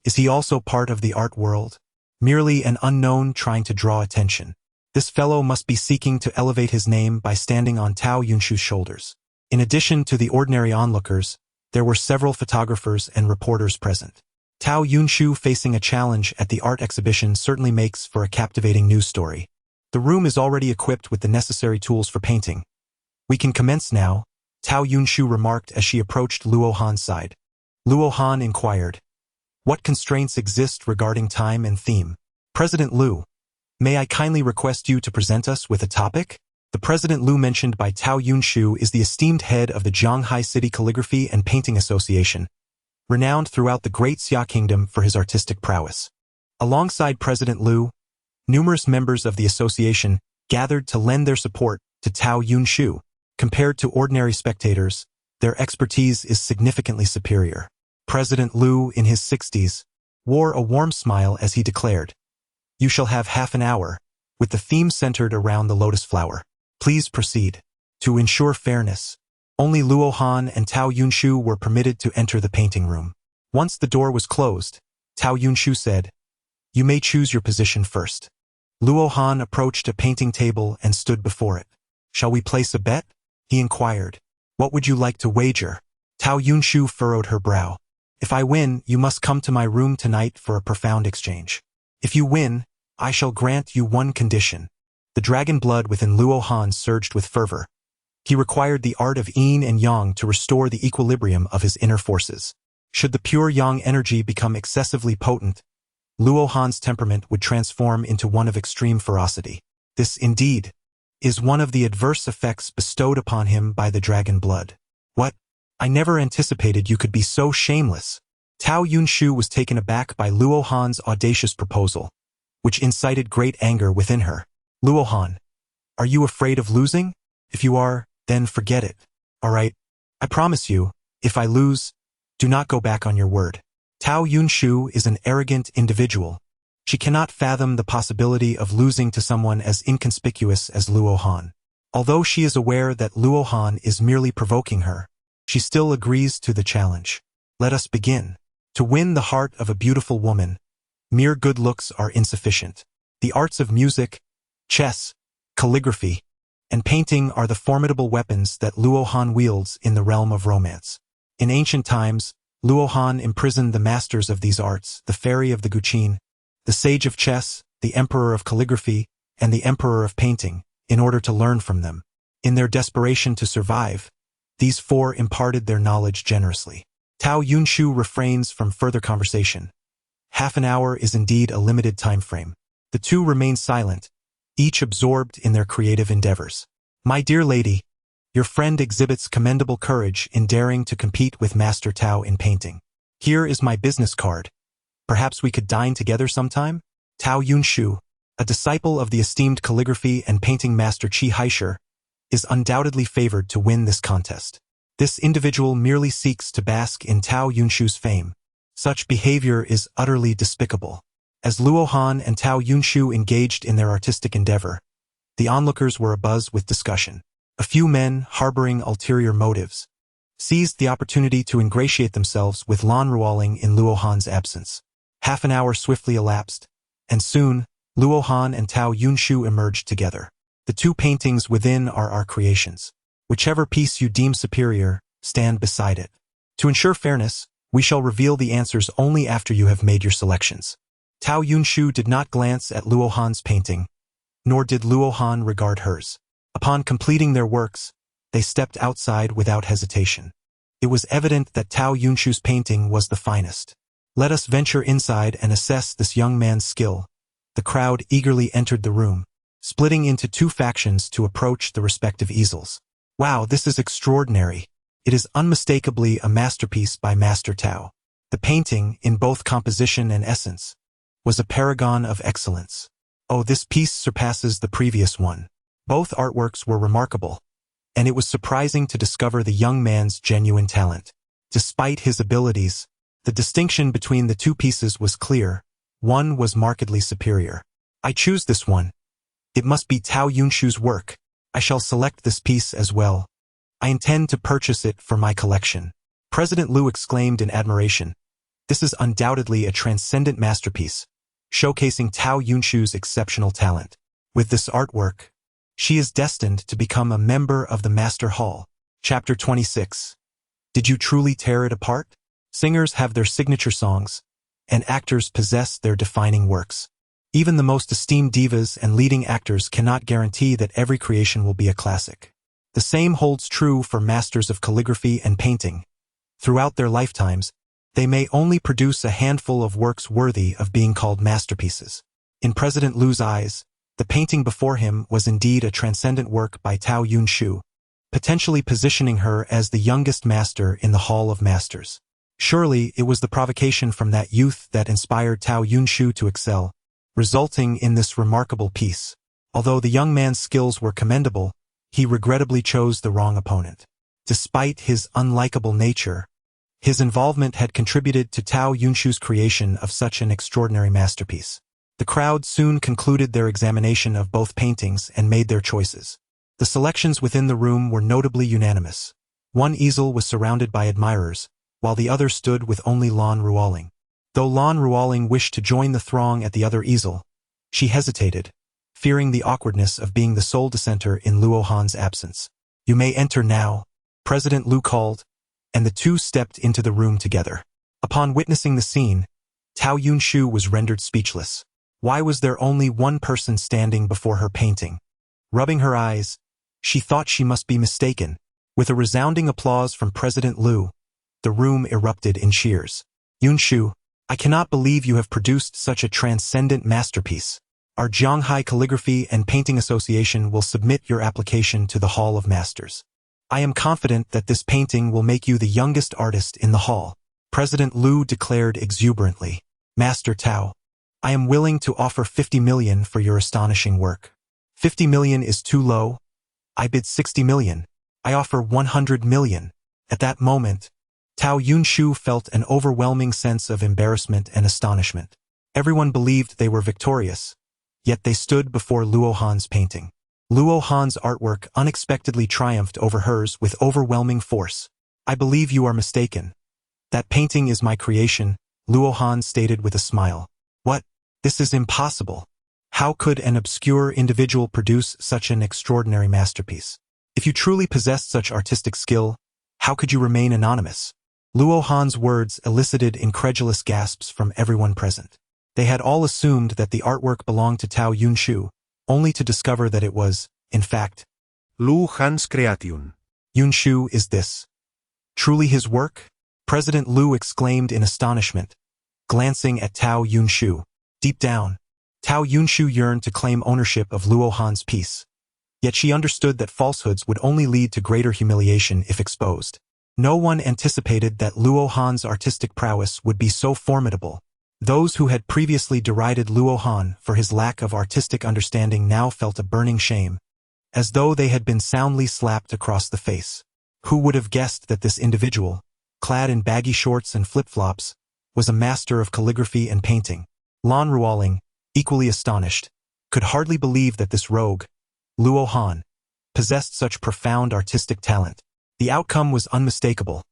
Is he also part of the art world? Merely an unknown trying to draw attention. This fellow must be seeking to elevate his name by standing on Tao Yunshu's shoulders. In addition to the ordinary onlookers, there were several photographers and reporters present. Tao Yunshu facing a challenge at the art exhibition certainly makes for a captivating news story. The room is already equipped with the necessary tools for painting. We can commence now, Tao Yunshu remarked as she approached Luohan's side. Luohan inquired, What constraints exist regarding time and theme? President Lu, may I kindly request you to present us with a topic? The President Lu mentioned by Tao Yunshu is the esteemed head of the Zhanghai City Calligraphy and Painting Association, renowned throughout the Great Xia Kingdom for his artistic prowess. Alongside President Lu, numerous members of the association gathered to lend their support to Tao Yunshu. Compared to ordinary spectators, their expertise is significantly superior. President Lu, in his 60s, wore a warm smile as he declared, You shall have half an hour, with the theme centered around the lotus flower. Please proceed. To ensure fairness, only Luohan and Tao Yunshu were permitted to enter the painting room. Once the door was closed, Tao Yunshu said, You may choose your position first. Luohan approached a painting table and stood before it. Shall we place a bet? He inquired. What would you like to wager? Tao Yunshu furrowed her brow. If I win, you must come to my room tonight for a profound exchange. If you win, I shall grant you one condition. The dragon blood within Luohan surged with fervor. He required the art of yin and yang to restore the equilibrium of his inner forces. Should the pure yang energy become excessively potent, Luohan's temperament would transform into one of extreme ferocity. This, indeed, is one of the adverse effects bestowed upon him by the dragon blood. What? I never anticipated you could be so shameless. Tao Yunshu was taken aback by Luohan's audacious proposal, which incited great anger within her. Luohan, are you afraid of losing? If you are, then forget it. All right, I promise you, if I lose, do not go back on your word. Tao Yunshu is an arrogant individual. She cannot fathom the possibility of losing to someone as inconspicuous as Luohan. Although she is aware that Luohan is merely provoking her, she still agrees to the challenge. Let us begin. To win the heart of a beautiful woman, mere good looks are insufficient. The arts of music, chess, calligraphy, and painting are the formidable weapons that Luohan wields in the realm of romance. In ancient times, Luohan imprisoned the masters of these arts, the fairy of the Guqin, the sage of chess, the emperor of calligraphy, and the emperor of painting, in order to learn from them. In their desperation to survive, these 4 imparted their knowledge generously. Tao Yunshu refrains from further conversation. Half an hour is indeed a limited time frame. The two remain silent, each absorbed in their creative endeavors. My dear lady, your friend exhibits commendable courage in daring to compete with Master Tao in painting. Here is my business card. Perhaps we could dine together sometime? Tao Yunshu, a disciple of the esteemed calligraphy and painting master Qi Haisher, is undoubtedly favored to win this contest. This individual merely seeks to bask in Tao Yunshu's fame. Such behavior is utterly despicable. As Luo Han and Tao Yunshu engaged in their artistic endeavor, the onlookers were abuzz with discussion. A few men, harboring ulterior motives, seized the opportunity to ingratiate themselves with Lan Ruoling in Luo Han's absence. Half an hour swiftly elapsed, and soon, Luo Han and Tao Yunshu emerged together. The two paintings within are our creations. Whichever piece you deem superior, stand beside it. To ensure fairness, we shall reveal the answers only after you have made your selections. Tao Yunshu did not glance at Luo Han's painting, nor did Luo Han regard hers. Upon completing their works, they stepped outside without hesitation. It was evident that Tao Yunshu's painting was the finest. Let us venture inside and assess this young man's skill. The crowd eagerly entered the room, splitting into two factions to approach the respective easels. Wow, this is extraordinary. It is unmistakably a masterpiece by Master Tao. The painting, in both composition and essence, was a paragon of excellence. Oh, this piece surpasses the previous one. Both artworks were remarkable, and it was surprising to discover the young man's genuine talent. Despite his abilities, the distinction between the two pieces was clear. One was markedly superior. I choose this one. It must be Tao Yunshu's work. I shall select this piece as well. I intend to purchase it for my collection. President Liu exclaimed in admiration. This is undoubtedly a transcendent masterpiece, showcasing Tao Yunshu's exceptional talent. With this artwork, she is destined to become a member of the Master Hall. Chapter 26. Did you truly tear it apart? Singers have their signature songs, and actors possess their defining works. Even the most esteemed divas and leading actors cannot guarantee that every creation will be a classic. The same holds true for masters of calligraphy and painting. Throughout their lifetimes, they may only produce a handful of works worthy of being called masterpieces. In President Liu's eyes, the painting before him was indeed a transcendent work by Tao Yunshu, potentially positioning her as the youngest master in the Hall of Masters. Surely it was the provocation from that youth that inspired Tao Yunshu to excel, resulting in this remarkable piece. Although the young man's skills were commendable, he regrettably chose the wrong opponent. Despite his unlikable nature, his involvement had contributed to Tao Yunshu's creation of such an extraordinary masterpiece. The crowd soon concluded their examination of both paintings and made their choices. The selections within the room were notably unanimous. One easel was surrounded by admirers, while the other stood with only Lan Ruoling. Though Lan Ruoling wished to join the throng at the other easel, she hesitated, fearing the awkwardness of being the sole dissenter in Luo Han's absence. You may enter now, President Liu called, and the two stepped into the room together. Upon witnessing the scene, Tao Yunshu was rendered speechless. Why was there only one person standing before her painting? Rubbing her eyes, she thought she must be mistaken. With a resounding applause from President Liu, the room erupted in cheers. Yunshu, I cannot believe you have produced such a transcendent masterpiece. Our Jianghai Calligraphy and Painting Association will submit your application to the Hall of Masters. I am confident that this painting will make you the youngest artist in the hall. President Liu declared exuberantly. Master Tao, I am willing to offer 50 million for your astonishing work. 50 million is too low. I bid 60 million. I offer 100 million. At that moment, Tao Yunshu felt an overwhelming sense of embarrassment and astonishment. Everyone believed they were victorious, yet they stood before Luo Han's painting. Luo Han's artwork unexpectedly triumphed over hers with overwhelming force. I believe you are mistaken. That painting is my creation, Luo Han stated with a smile. What? This is impossible. How could an obscure individual produce such an extraordinary masterpiece? If you truly possessed such artistic skill, how could you remain anonymous? Luo Han's words elicited incredulous gasps from everyone present. They had all assumed that the artwork belonged to Tao Yunshu, only to discover that it was, in fact, Luo Han's creation. Yunshu. Is this truly his work? President Liu exclaimed in astonishment. glancing at Tao Yunshu. Deep down, Tao Yunshu yearned to claim ownership of Luo Han's piece. Yet she understood that falsehoods would only lead to greater humiliation if exposed. No one anticipated that Luo Han's artistic prowess would be so formidable. Those who had previously derided Luo Han for his lack of artistic understanding now felt a burning shame, as though they had been soundly slapped across the face. Who would have guessed that this individual, clad in baggy shorts and flip-flops, was a master of calligraphy and painting? Lan Ruoling, equally astonished, could hardly believe that this rogue, Luo Han, possessed such profound artistic talent. The outcome was unmistakable.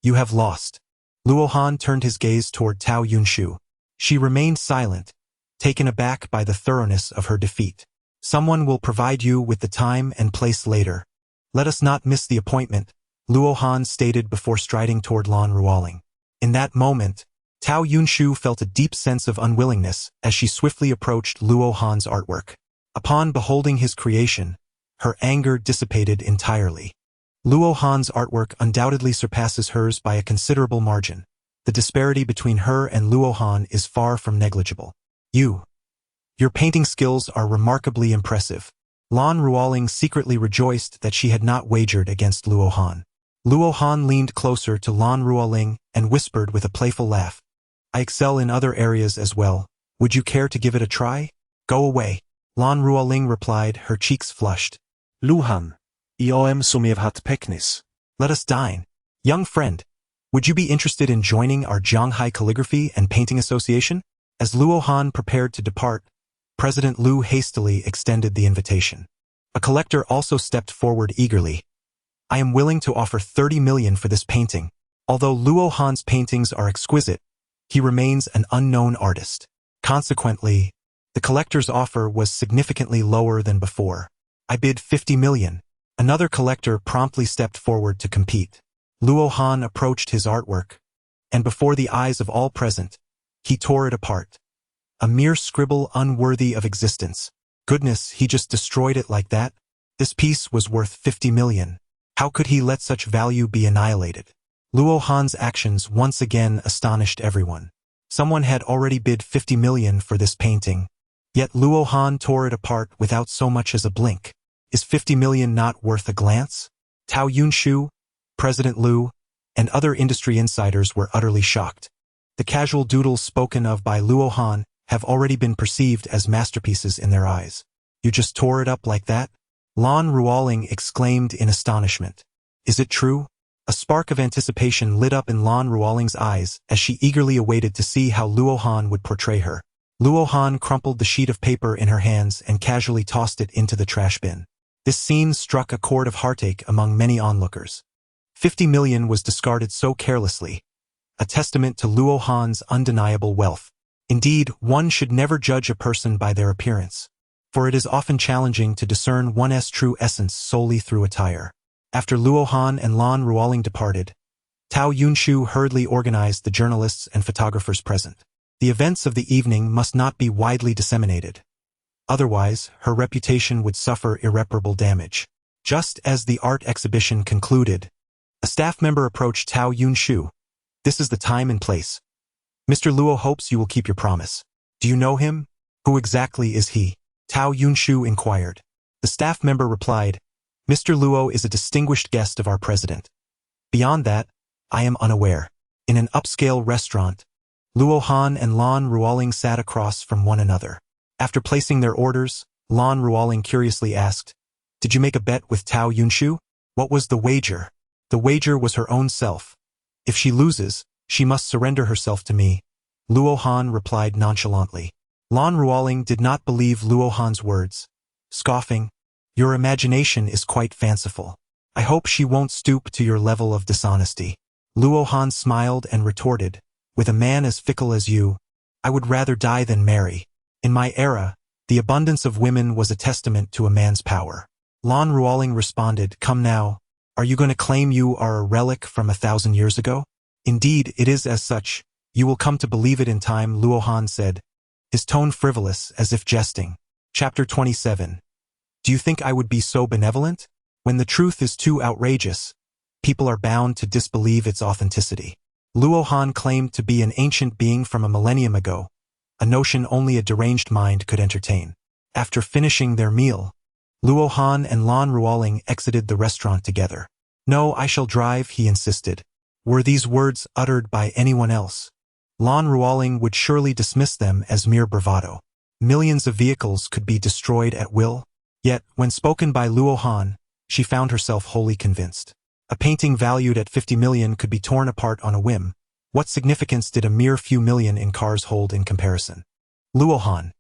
You have lost. Luo Han turned his gaze toward Tao Yunshu. She remained silent, taken aback by the thoroughness of her defeat. Someone will provide you with the time and place later. Let us not miss the appointment, Luo Han stated before striding toward Lan Ruoling. In that moment, Tao Yunshu felt a deep sense of unwillingness as she swiftly approached Luo Han's artwork. Upon beholding his creation, her anger dissipated entirely. Luo Han's artwork undoubtedly surpasses hers by a considerable margin. The disparity between her and Luo Han is far from negligible. Your painting skills are remarkably impressive. Lan Ruoling secretly rejoiced that she had not wagered against Luo Han. Luo Han leaned closer to Lan Ruoling and whispered with a playful laugh. I excel in other areas as well. Would you care to give it a try? Go away. Lan Ruoling replied, her cheeks flushed. Luhan, ioem sumevhat peknis. Let us dine. Young friend, would you be interested in joining our Zhanghai Calligraphy and Painting Association? As Luo Han prepared to depart, President Lu hastily extended the invitation. A collector also stepped forward eagerly. I am willing to offer 30 million for this painting. Although Luo Han's paintings are exquisite, he remains an unknown artist. Consequently, the collector's offer was significantly lower than before. I bid 50 million. Another collector promptly stepped forward to compete. Luo Han approached his artwork, and before the eyes of all present, he tore it apart. A mere scribble unworthy of existence. Goodness, he just destroyed it like that? This piece was worth 50 million. How could he let such value be annihilated? Luo Han's actions once again astonished everyone. Someone had already bid 50 million for this painting, yet Luo Han tore it apart without so much as a blink. Is 50 million not worth a glance? Tao Yunshu, President Lu, and other industry insiders were utterly shocked. The casual doodles spoken of by Luo Han have already been perceived as masterpieces in their eyes. You just tore it up like that? Lan Ruoling exclaimed in astonishment. Is it true? A spark of anticipation lit up in Lan Ruoling's eyes as she eagerly awaited to see how Luo Han would portray her. Luo Han crumpled the sheet of paper in her hands and casually tossed it into the trash bin. This scene struck a chord of heartache among many onlookers. 50 million was discarded so carelessly, a testament to Luo Han's undeniable wealth. Indeed, one should never judge a person by their appearance, for it is often challenging to discern one's true essence solely through attire. After Luo Han and Lan Ruoling departed, Tao Yunshu hurriedly organized the journalists and photographers present. The events of the evening must not be widely disseminated. Otherwise, her reputation would suffer irreparable damage. Just as the art exhibition concluded, a staff member approached Tao Yunshu. This is the time and place. Mr. Luo hopes you will keep your promise. Do you know him? Who exactly is he? Tao Yunshu inquired. The staff member replied, Mr. Luo is a distinguished guest of our president. Beyond that, I am unaware. In an upscale restaurant, Luo Han and Lan Ruoling sat across from one another. After placing their orders, Lan Ruoling curiously asked, Did you make a bet with Tao Yunshu? What was the wager? The wager was her own self. If she loses, she must surrender herself to me, Luo Han replied nonchalantly. Lan Ruoling did not believe Luo Han's words, scoffing, Your imagination is quite fanciful. I hope she won't stoop to your level of dishonesty. Luo Han smiled and retorted, With a man as fickle as you, I would rather die than marry. In my era, the abundance of women was a testament to a man's power. Lan Ruoling responded, Come now, are you going to claim you are a relic from 1,000 years ago? Indeed, it is as such. You will come to believe it in time, Luo Han said, his tone frivolous as if jesting. Chapter 27. Do you think I would be so benevolent? When the truth is too outrageous, people are bound to disbelieve its authenticity. Luo Han claimed to be an ancient being from a millennium ago, a notion only a deranged mind could entertain. After finishing their meal, Luo Han and Lan Ruoling exited the restaurant together. "No, I shall drive," he insisted. Were these words uttered by anyone else, Lan Ruoling would surely dismiss them as mere bravado. Millions of vehicles could be destroyed at will. Yet, when spoken by Luo Han, she found herself wholly convinced. A painting valued at 50 million could be torn apart on a whim. What significance did a mere few million in cars hold in comparison? "Luo Han,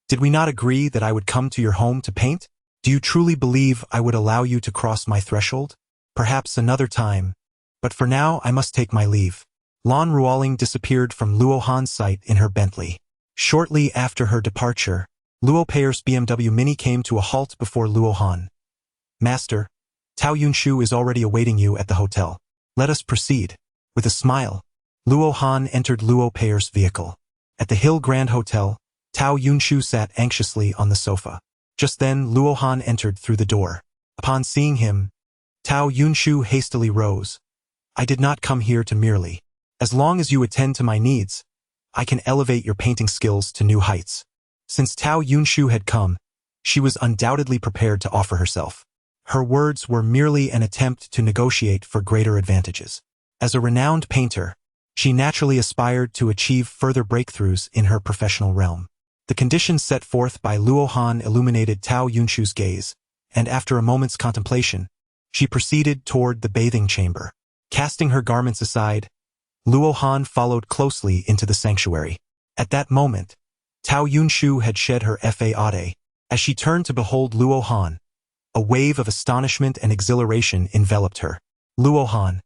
did we not agree that I would come to your home to paint? Do you truly believe I would allow you to cross my threshold? Perhaps another time, but for now I must take my leave." Lan Ruoling disappeared from Luo Han's sight in her Bentley. Shortly after her departure, Luo Peier's BMW Mini came to a halt before Luo Han. "Master, Tao Yunshu is already awaiting you at the hotel. Let us proceed." With a smile, Luo Han entered Luo Peier's vehicle. At the Hill Grand Hotel, Tao Yunshu sat anxiously on the sofa. Just then, Luo Han entered through the door. Upon seeing him, Tao Yunshu hastily rose. "I did not come here to merely. As long as you attend to my needs, I can elevate your painting skills to new heights." Since Tao Yunshu had come, she was undoubtedly prepared to offer herself. Her words were merely an attempt to negotiate for greater advantages. As a renowned painter, she naturally aspired to achieve further breakthroughs in her professional realm. The conditions set forth by Luo Han illuminated Tao Yunshu's gaze, and after a moment's contemplation, she proceeded toward the bathing chamber. Casting her garments aside, Luo Han followed closely into the sanctuary. At that moment, Tao Yunshu had shed her fade. As she turned to behold Luo Han, a wave of astonishment and exhilaration enveloped her. "Luo Han,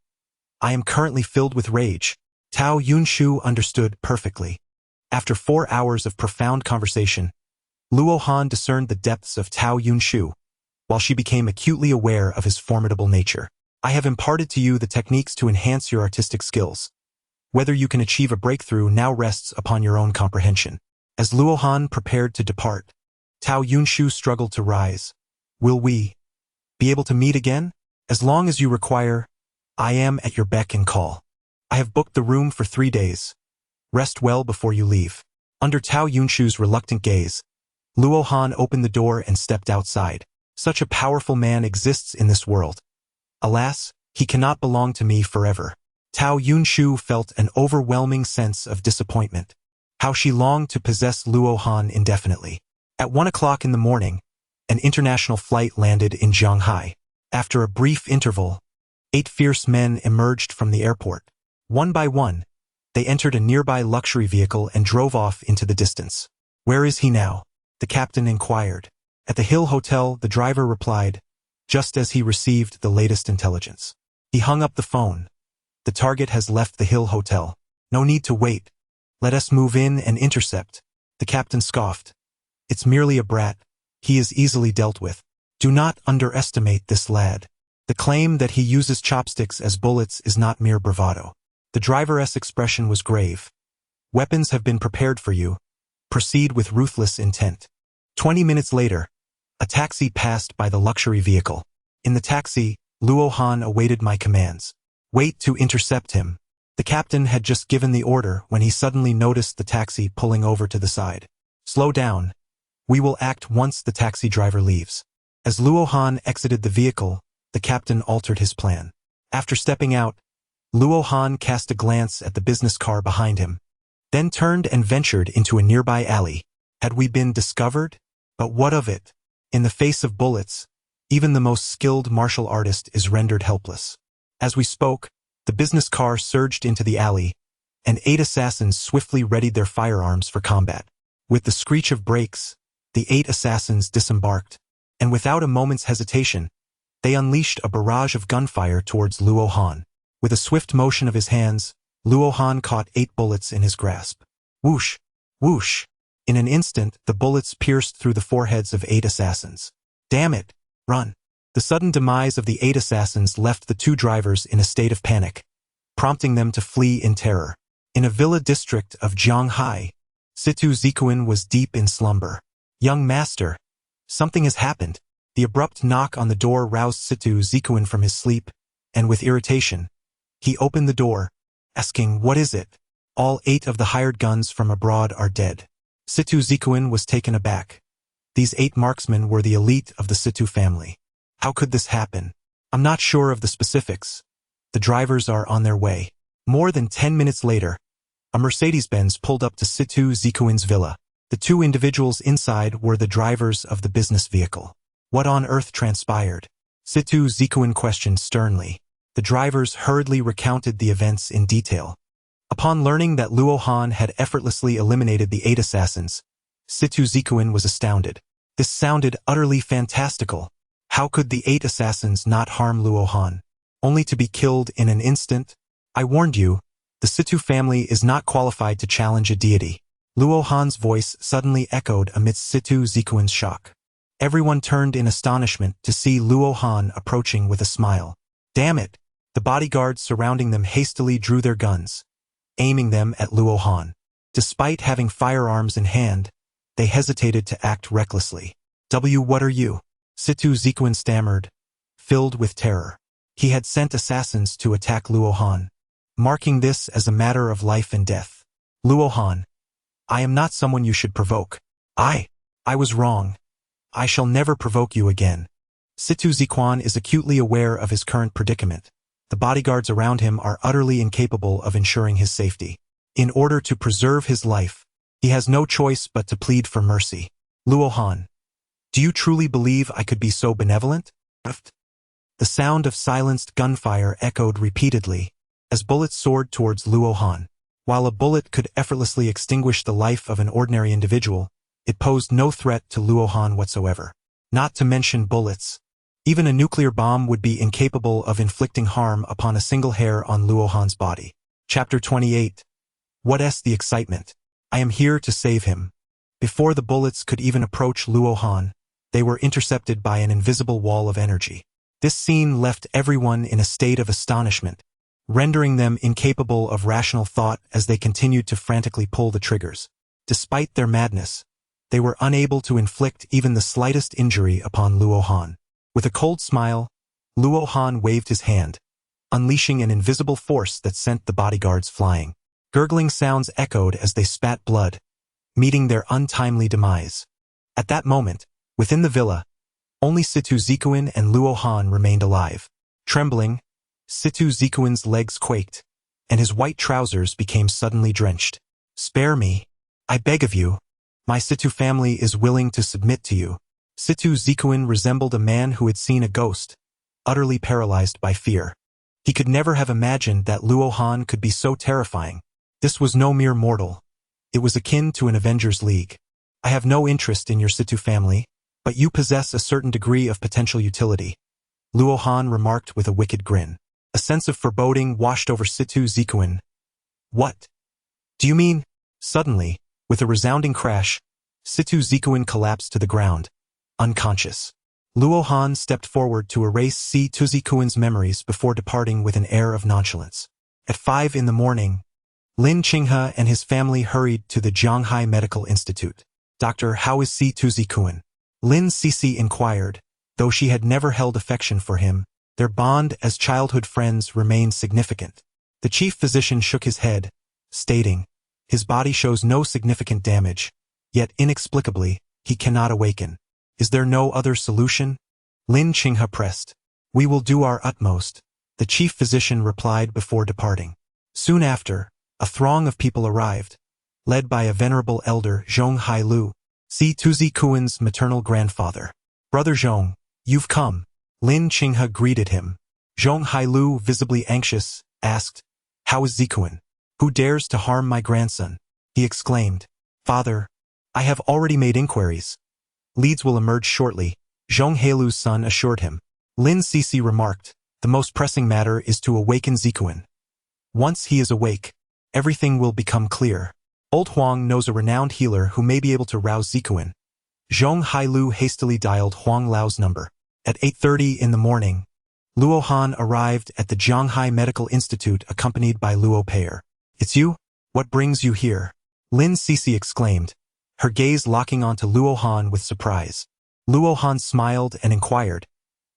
I am currently filled with rage." Tao Yunshu understood perfectly. After 4 hours of profound conversation, Luo Han discerned the depths of Tao Yunshu, while she became acutely aware of his formidable nature. "I have imparted to you the techniques to enhance your artistic skills. Whether you can achieve a breakthrough now rests upon your own comprehension." As Luo Han prepared to depart, Tao Yunshu struggled to rise. "Will we be able to meet again? As long as you require, I am at your beck and call. I have booked the room for 3 days. Rest well before you leave." Under Tao Yunshu's reluctant gaze, Luo Han opened the door and stepped outside. "Such a powerful man exists in this world. Alas, he cannot belong to me forever." Tao Yunshu felt an overwhelming sense of disappointment. How she longed to possess Luo Han indefinitely. At 1 o'clock in the morning, an international flight landed in Shanghai. After a brief interval, 8 fierce men emerged from the airport. One by one, they entered a nearby luxury vehicle and drove off into the distance. "Where is he now?" the captain inquired. "At the Hill Hotel," the driver replied, just as he received the latest intelligence. He hung up the phone. "The target has left the Hill Hotel. No need to wait. Let us move in and intercept." The captain scoffed. "It's merely a brat. He is easily dealt with. Do not underestimate this lad. The claim that he uses chopsticks as bullets is not mere bravado." The driver's expression was grave. "Weapons have been prepared for you. Proceed with ruthless intent." 20 minutes later, a taxi passed by the luxury vehicle. In the taxi, Luo Han awaited my commands. "Wait to intercept him." The captain had just given the order when he suddenly noticed the taxi pulling over to the side. "Slow down. We will act once the taxi driver leaves." As Luo Han exited the vehicle, the captain altered his plan. After stepping out, Luo Han cast a glance at the business car behind him, then turned and ventured into a nearby alley. Had we been discovered? But what of it? In the face of bullets, even the most skilled martial artist is rendered helpless. As we spoke, the business car surged into the alley, and 8 assassins swiftly readied their firearms for combat. With the screech of brakes, the 8 assassins disembarked, and without a moment's hesitation, they unleashed a barrage of gunfire towards Luo Han. With a swift motion of his hands, Luo Han caught 8 bullets in his grasp. Whoosh! Whoosh! In an instant, the bullets pierced through the foreheads of 8 assassins. "Damn it! Run!" The sudden demise of the 8 assassins left the 2 drivers in a state of panic, prompting them to flee in terror. In a villa district of Shanghai, Situ Zikuan was deep in slumber. "Young master, something has happened." The abrupt knock on the door roused Situ Zikuan from his sleep, and with irritation, he opened the door, asking, "What is it?" "All 8 of the hired guns from abroad are dead." Situ Zikuin was taken aback. These 8 marksmen were the elite of the Situ family. How could this happen? "I'm not sure of the specifics. The drivers are on their way." More than 10 minutes later, a Mercedes-Benz pulled up to Situ Zikuin's villa. The 2 individuals inside were the drivers of the business vehicle. What on earth transpired? Situ Zikuin questioned sternly. The drivers hurriedly recounted the events in detail. Upon learning that Luo Han had effortlessly eliminated the 8 assassins, Situ Zikuin was astounded. This sounded utterly fantastical. How could the 8 assassins not harm Luo Han, only to be killed in an instant? "I warned you, the Situ family is not qualified to challenge a deity." Luo Han's voice suddenly echoed amidst Situ Zikuin's shock. Everyone turned in astonishment to see Luo Han approaching with a smile. "Damn it!" The bodyguards surrounding them hastily drew their guns, aiming them at Luo Han. Despite having firearms in hand, they hesitated to act recklessly. What are you?" Situ Zikuin stammered, filled with terror. He had sent assassins to attack Luo Han, marking this as a matter of life and death. "Luo Han, I am not someone you should provoke. I was wrong. I shall never provoke you again." Situ Zikuan is acutely aware of his current predicament. The bodyguards around him are utterly incapable of ensuring his safety. In order to preserve his life, he has no choice but to plead for mercy. "Luo Han, do you truly believe I could be so benevolent?" The sound of silenced gunfire echoed repeatedly as bullets soared towards Luo Han. While a bullet could effortlessly extinguish the life of an ordinary individual, it posed no threat to Luo Han whatsoever. Not to mention bullets. Even a nuclear bomb would be incapable of inflicting harm upon a single hair on Luo Han's body. Chapter 28. What's the excitement? I am here to save him. Before the bullets could even approach Luo Han, they were intercepted by an invisible wall of energy. This scene left everyone in a state of astonishment, rendering them incapable of rational thought as they continued to frantically pull the triggers. Despite their madness, they were unable to inflict even the slightest injury upon Luo Han. With a cold smile, Luo Han waved his hand, unleashing an invisible force that sent the bodyguards flying. Gurgling sounds echoed as they spat blood, meeting their untimely demise. At that moment, within the villa, only Situ Zikuin and Luo Han remained alive. Trembling, Situ Zikuin's legs quaked, and his white trousers became suddenly drenched. "Spare me, I beg of you. My Situ family is willing to submit to you." Situ Zikuin resembled a man who had seen a ghost, utterly paralyzed by fear. He could never have imagined that Luo Han could be so terrifying. This was no mere mortal. It was akin to an Avengers League. "I have no interest in your Situ family, but you possess a certain degree of potential utility," Luo Han remarked with a wicked grin. A sense of foreboding washed over Situ Zikuin. "What do you mean?" Suddenly, with a resounding crash, Situ Zikuin collapsed to the ground, unconscious. Luo Han stepped forward to erase Situ Zikuin's memories before departing with an air of nonchalance. At 5 in the morning, Lin Qinghe and his family hurried to the Zhanghai Medical Institute. "Doctor, how is Situ Zikuin?" Lin Cixi inquired. Though she had never held affection for him, their bond as childhood friends remained significant. The chief physician shook his head, stating, "His body shows no significant damage, yet inexplicably, he cannot awaken. Is there no other solution?" Lin Qinghe pressed. "We will do our utmost," the chief physician replied before departing. Soon after, a throng of people arrived, led by a venerable elder, Zhong Hailu, Situ Zikuin's maternal grandfather. "Brother Zhong, you've come." Lin Qinghe greeted him. Zhong Hailu, visibly anxious, asked, "How is Zikuin? Who dares to harm my grandson?" He exclaimed, "Father, I have already made inquiries. Leads will emerge shortly," Zhong Hailu's son assured him. Lin Cixi remarked, "The most pressing matter is to awaken Zikuin. Once he is awake, everything will become clear. Old Huang knows a renowned healer who may be able to rouse Zikuin." Zhong Hailu hastily dialed Huang Lao's number. At 8:30 in the morning, Luo Han arrived at the Zhanghai Medical Institute accompanied by Luo Pei'er. "It's you? What brings you here?" Lin Cixi exclaimed, her gaze locking onto Luo Han with surprise. Luo Han smiled and inquired,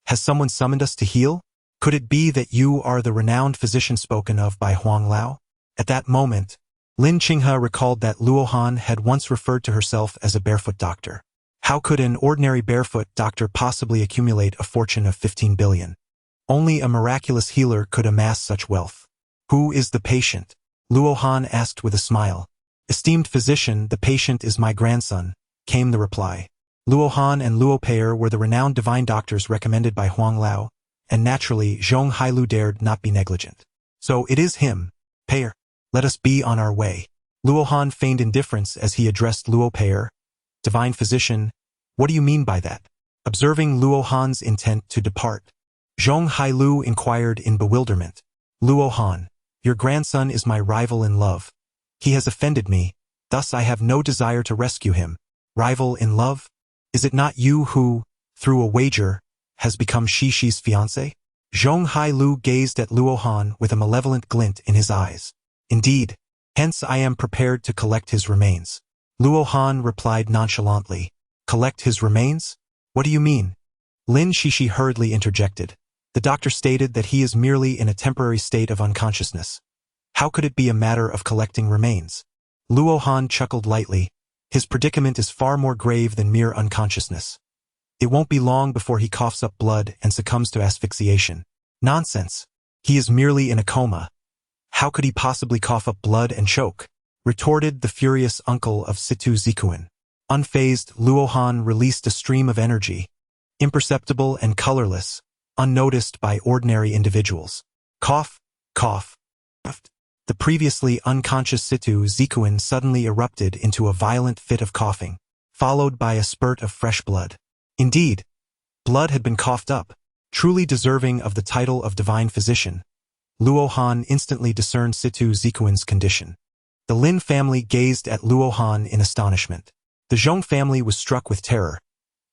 "Has someone summoned us to heal? Could it be that you are the renowned physician spoken of by Huang Lao?" At that moment, Lin Qinghe recalled that Luo Han had once referred to herself as a barefoot doctor. How could an ordinary barefoot doctor possibly accumulate a fortune of 15 billion? Only a miraculous healer could amass such wealth. Who is the patient? Luo Han asked with a smile. Esteemed physician, the patient is my grandson, came the reply. Luo Han and Luo Pei'er were the renowned divine doctors recommended by Huang Lao, and naturally Zhong Hailu dared not be negligent. So it is him, Pei'er. Let us be on our way. Luo Han feigned indifference as he addressed Luo Pei'er. Divine physician, what do you mean by that? Observing Luo Han's intent to depart, Zhong Hailu inquired in bewilderment. Luo Han, your grandson is my rival in love. He has offended me, thus I have no desire to rescue him. Rival in love? Is it not you who, through a wager, has become Shishi's fiancé? Zhong Hailu gazed at Luo Han with a malevolent glint in his eyes. Indeed, hence I am prepared to collect his remains. Luo Han replied nonchalantly. Collect his remains? What do you mean? Lin Shishi hurriedly interjected. The doctor stated that he is merely in a temporary state of unconsciousness. How could it be a matter of collecting remains? Luo Han chuckled lightly. His predicament is far more grave than mere unconsciousness. It won't be long before he coughs up blood and succumbs to asphyxiation. Nonsense. He is merely in a coma. How could he possibly cough up blood and choke? Retorted the furious uncle of Situ Zikuan. Unfazed, Luo Han released a stream of energy, imperceptible and colorless, unnoticed by ordinary individuals. Cough, cough. The previously unconscious Situ Zikuan suddenly erupted into a violent fit of coughing, followed by a spurt of fresh blood. Indeed, blood had been coughed up, truly deserving of the title of divine physician. Luo Han instantly discerned Situ Zikuan's condition. The Lin family gazed at Luo Han in astonishment. The Zhong family was struck with terror.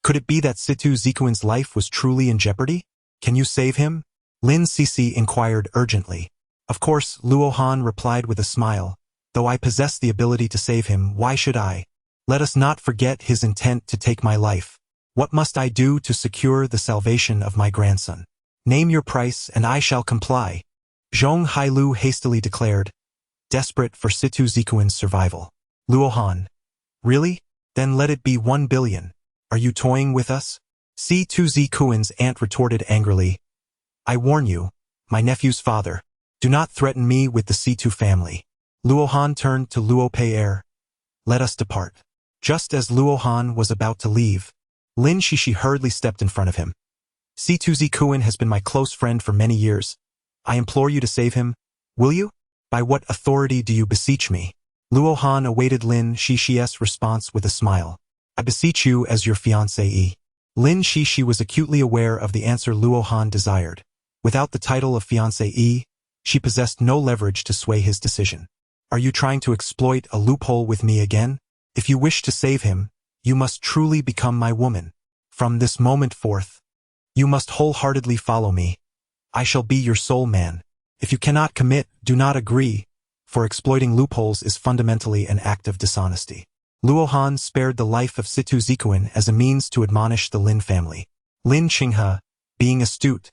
Could it be that Situ Zikuan's life was truly in jeopardy? Can you save him? Lin Sisi inquired urgently. Of course, Luo Han replied with a smile. Though I possess the ability to save him, why should I? Let us not forget his intent to take my life. What must I do to secure the salvation of my grandson? Name your price and I shall comply. Zhong Hailu hastily declared, desperate for Situ Zikuan's survival. Luo Han. Really? Then let it be 1 billion. Are you toying with us? Situ Zikuan's aunt retorted angrily. I warn you, my nephew's father. Do not threaten me with the Situ family. Luo Han turned to Luo Pei'er. Let us depart. Just as Luo Han was about to leave, Lin Shishi hurriedly stepped in front of him. Situ Zikuan has been my close friend for many years. I implore you to save him. Will you? By what authority do you beseech me? Luo Han awaited Lin Shishi's response with a smile. I beseech you as your fiancé. Lin Shishi was acutely aware of the answer Luo Han desired. Without the title of fiancé, she possessed no leverage to sway his decision. Are you trying to exploit a loophole with me again? If you wish to save him, you must truly become my woman. From this moment forth, you must wholeheartedly follow me. I shall be your sole man. If you cannot commit, do not agree, for exploiting loopholes is fundamentally an act of dishonesty. Luo Han spared the life of Situ Zikuan as a means to admonish the Lin family. Lin Qinghe, being astute,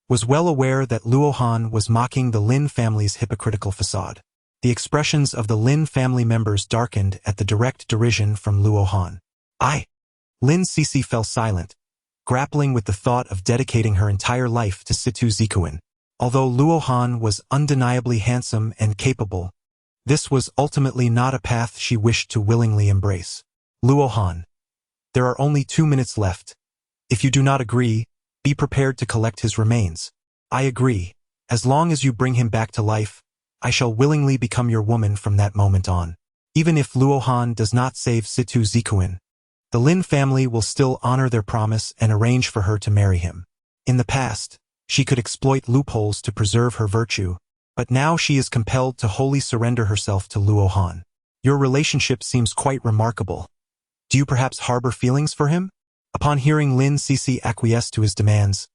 was well aware that Luo Han was mocking the Lin family's hypocritical facade. The expressions of the Lin family members darkened at the direct derision from Luo Han. Lin Sisi fell silent, grappling with the thought of dedicating her entire life to Situ Zikuan. Although Luo Han was undeniably handsome and capable, this was ultimately not a path she wished to willingly embrace. Luo Han. There are only 2 minutes left. If you do not agree, be prepared to collect his remains. I agree. As long as you bring him back to life, I shall willingly become your woman from that moment on. Even if Luo Han does not save Situ Zikuan, the Lin family will still honor their promise and arrange for her to marry him. In the past, she could exploit loopholes to preserve her virtue, but now she is compelled to wholly surrender herself to Luo Han. Your relationship seems quite remarkable. Do you perhaps harbor feelings for him? Upon hearing Lin Sisi acquiesce to his demands,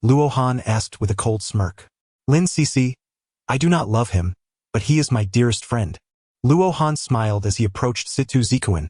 Luo Han asked with a cold smirk. Lin Sisi, I do not love him, but he is my dearest friend. Luo Han smiled as he approached Situ Zikuan,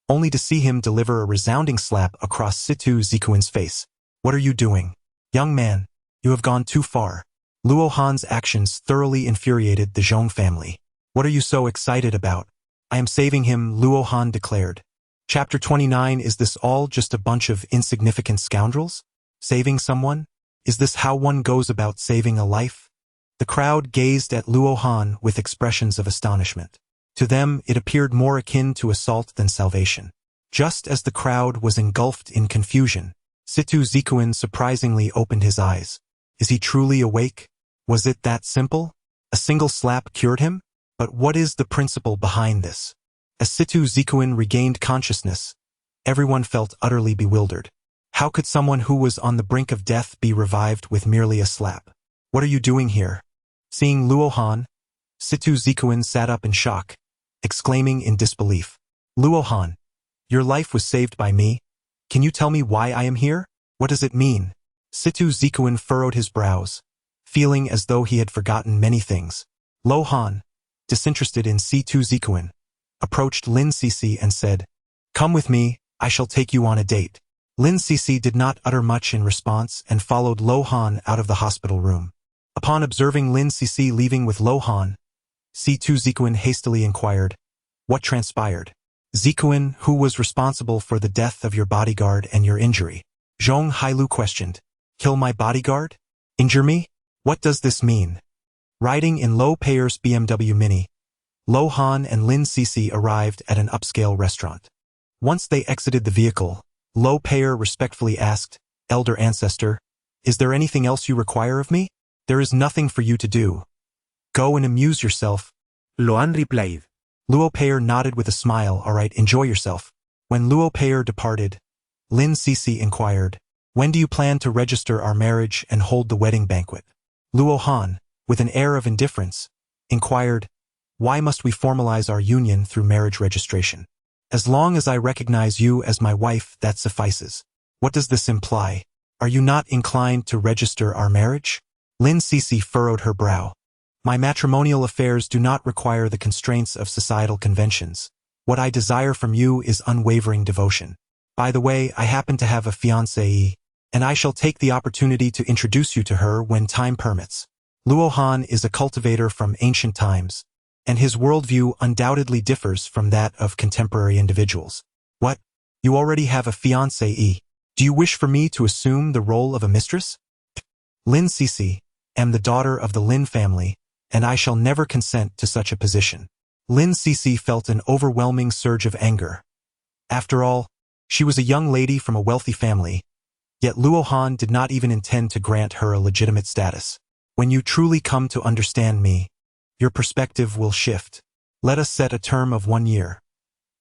only to see him deliver a resounding slap across Situ Zikuan's face. What are you doing? Young man, you have gone too far. Luo Han's actions thoroughly infuriated the Zhong family. What are you so excited about? I am saving him, Luo Han declared. Chapter 29. Is this all just a bunch of insignificant scoundrels? Saving someone? Is this how one goes about saving a life? The crowd gazed at Luo Han with expressions of astonishment. To them, it appeared more akin to assault than salvation. Just as the crowd was engulfed in confusion, Situ Zikuin surprisingly opened his eyes. Is he truly awake? Was it that simple? A single slap cured him? But what is the principle behind this? As Situ Zikuin regained consciousness, everyone felt utterly bewildered. How could someone who was on the brink of death be revived with merely a slap? What are you doing here? Seeing Luo Han, Situ Zikuin sat up in shock, exclaiming in disbelief. Luo Han, your life was saved by me. Can you tell me why I am here? What does it mean? Situ Zikuin furrowed his brows, feeling as though he had forgotten many things. Luo Han, disinterested in Situ Zikuin, approached Lin Cece and said, "Come with me, I shall take you on a date." Lin Cece did not utter much in response and followed Luo Han out of the hospital room. Upon observing Lin Cece leaving with Luo Han, Situ Zikuin hastily inquired, "What transpired?" "Zikuin, who was responsible for the death of your bodyguard and your injury?" Zhong Hailu questioned. "Kill my bodyguard? Injure me? What does this mean?" Riding in Lo Peier's BMW Mini, Luo Han and Lin Cece arrived at an upscale restaurant. Once they exited the vehicle, Lo Peier respectfully asked, "Elder ancestor, is there anything else you require of me?" "There is nothing for you to do. Go and amuse yourself," Luan replied. Luo Peier nodded with a smile. "All right, enjoy yourself." When Luo Peier departed, Lin Cece inquired, "When do you plan to register our marriage and hold the wedding banquet?" Luo Han, with an air of indifference, inquired, "Why must we formalize our union through marriage registration? As long as I recognize you as my wife, that suffices." "What does this imply? Are you not inclined to register our marriage?" Lin Cece furrowed her brow. "My matrimonial affairs do not require the constraints of societal conventions. What I desire from you is unwavering devotion. By the way, I happen to have a fiancée, and I shall take the opportunity to introduce you to her when time permits." Luo Han is a cultivator from ancient times, and his worldview undoubtedly differs from that of contemporary individuals. "What? You already have a fiancée? Do you wish for me to assume the role of a mistress?" "Lin Cece, am the daughter of the Lin family, and I shall never consent to such a position." Lin Cece felt an overwhelming surge of anger. After all, she was a young lady from a wealthy family, yet Luo Han did not even intend to grant her a legitimate status. "When you truly come to understand me, your perspective will shift. Let us set a term of 1 year.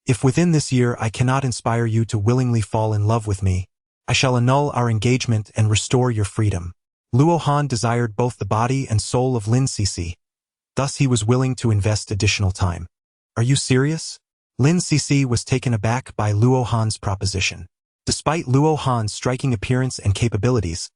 If within this year I cannot inspire you to willingly fall in love with me, I shall annul our engagement and restore your freedom." Luo Han desired both the body and soul of Lin Cece. Thus he was willing to invest additional time. "Are you serious?" Lin Cece was taken aback by Luo Han's proposition. Despite Luo Han's striking appearance and capabilities,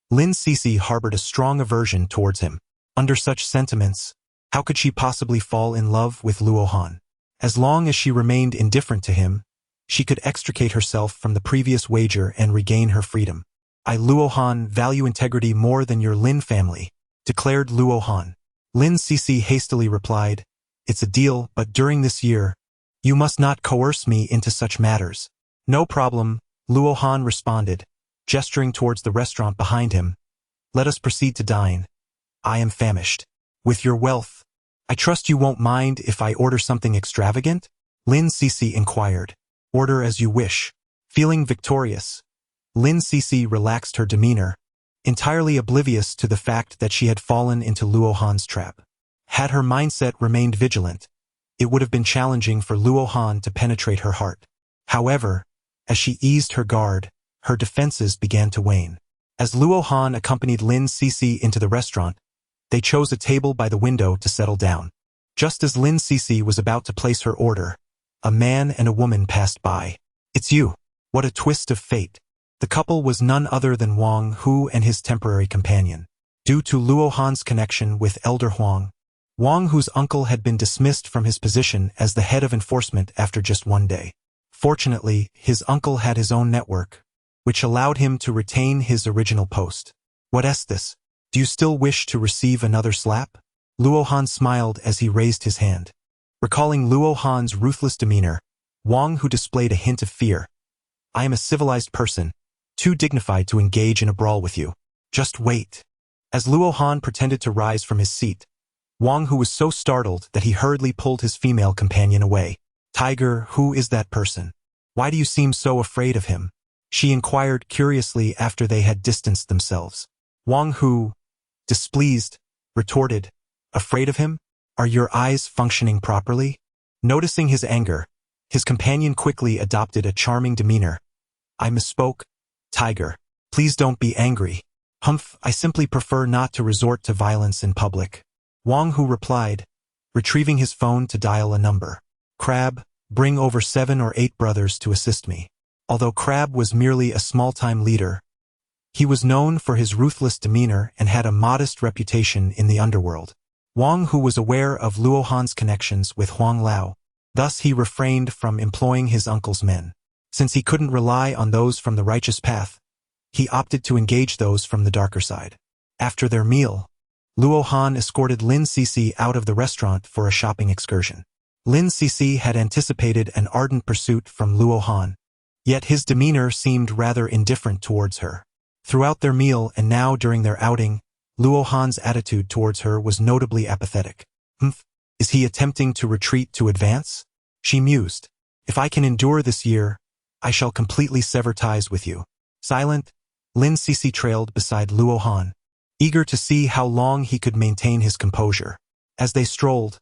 Lin Cece harbored a strong aversion towards him. Under such sentiments, how could she possibly fall in love with Luo Han? As long as she remained indifferent to him, she could extricate herself from the previous wager and regain her freedom. "I, Luo Han, value integrity more than your Lin family," declared Luo Han. Lin Cece hastily replied, "It's a deal, but during this year, you must not coerce me into such matters." "No problem," Luo Han responded, gesturing towards the restaurant behind him. "Let us proceed to dine. I am famished. With your wealth, I trust you won't mind if I order something extravagant?" Lin Cece inquired. "Order as you wish." Feeling victorious, Lin Cece relaxed her demeanor, entirely oblivious to the fact that she had fallen into Luo Han's trap. Had her mindset remained vigilant, it would have been challenging for Luo Han to penetrate her heart. However, as she eased her guard, her defenses began to wane. As Luo Han accompanied Lin Cece into the restaurant, they chose a table by the window to settle down. Just as Lin Cece was about to place her order, a man and a woman passed by. "It's you. What a twist of fate." The couple was none other than Wang Hu and his temporary companion. Due to Luo Han's connection with Elder Huang, Wang Hu's uncle had been dismissed from his position as the head of enforcement after just 1 day. Fortunately, his uncle had his own network, which allowed him to retain his original post. "What is this? Do you still wish to receive another slap?" Luo Han smiled as he raised his hand. Recalling Luo Han's ruthless demeanor, Wang Hu displayed a hint of fear. I am a civilized person, too dignified to engage in a brawl with you. Just wait. As Luo Han pretended to rise from his seat, Wang Hu was so startled that he hurriedly pulled his female companion away. Tiger, who is that person? Why do you seem so afraid of him? She inquired curiously after they had distanced themselves. Wang Hu, displeased, retorted, afraid of him? Are your eyes functioning properly? Noticing his anger, his companion quickly adopted a charming demeanor. I misspoke. Tiger, please don't be angry. Humph, I simply prefer not to resort to violence in public. Wang Hu replied, retrieving his phone to dial a number. Crab, bring over 7 or 8 brothers to assist me. Although Crab was merely a small-time leader, he was known for his ruthless demeanor and had a modest reputation in the underworld. Wang Hu was aware of Luo Han's connections with Huang Lao. Thus he refrained from employing his uncle's men. Since he couldn't rely on those from the righteous path, he opted to engage those from the darker side. After their meal, Luo Han escorted Lin Cixi out of the restaurant for a shopping excursion. Lin Cixi had anticipated an ardent pursuit from Luo Han, yet his demeanor seemed rather indifferent towards her. Throughout their meal and now during their outing, Luo Han's attitude towards her was notably apathetic. Is he attempting to retreat to advance? She mused. If I can endure this year, I shall completely sever ties with you. Silent, Lin Cixi trailed beside Luo Han, eager to see how long he could maintain his composure. As they strolled,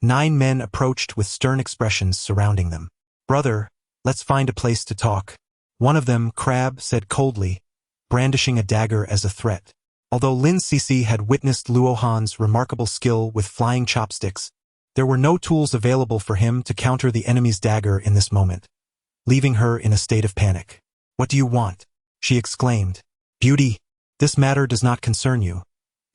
9 men approached with stern expressions surrounding them. Brother, let's find a place to talk. One of them, Crab, said coldly, brandishing a dagger as a threat. Although Lin Cixi had witnessed Luo Han's remarkable skill with flying chopsticks, there were no tools available for him to counter the enemy's dagger in this moment, leaving her in a state of panic. What do you want? She exclaimed. Beauty, this matter does not concern you.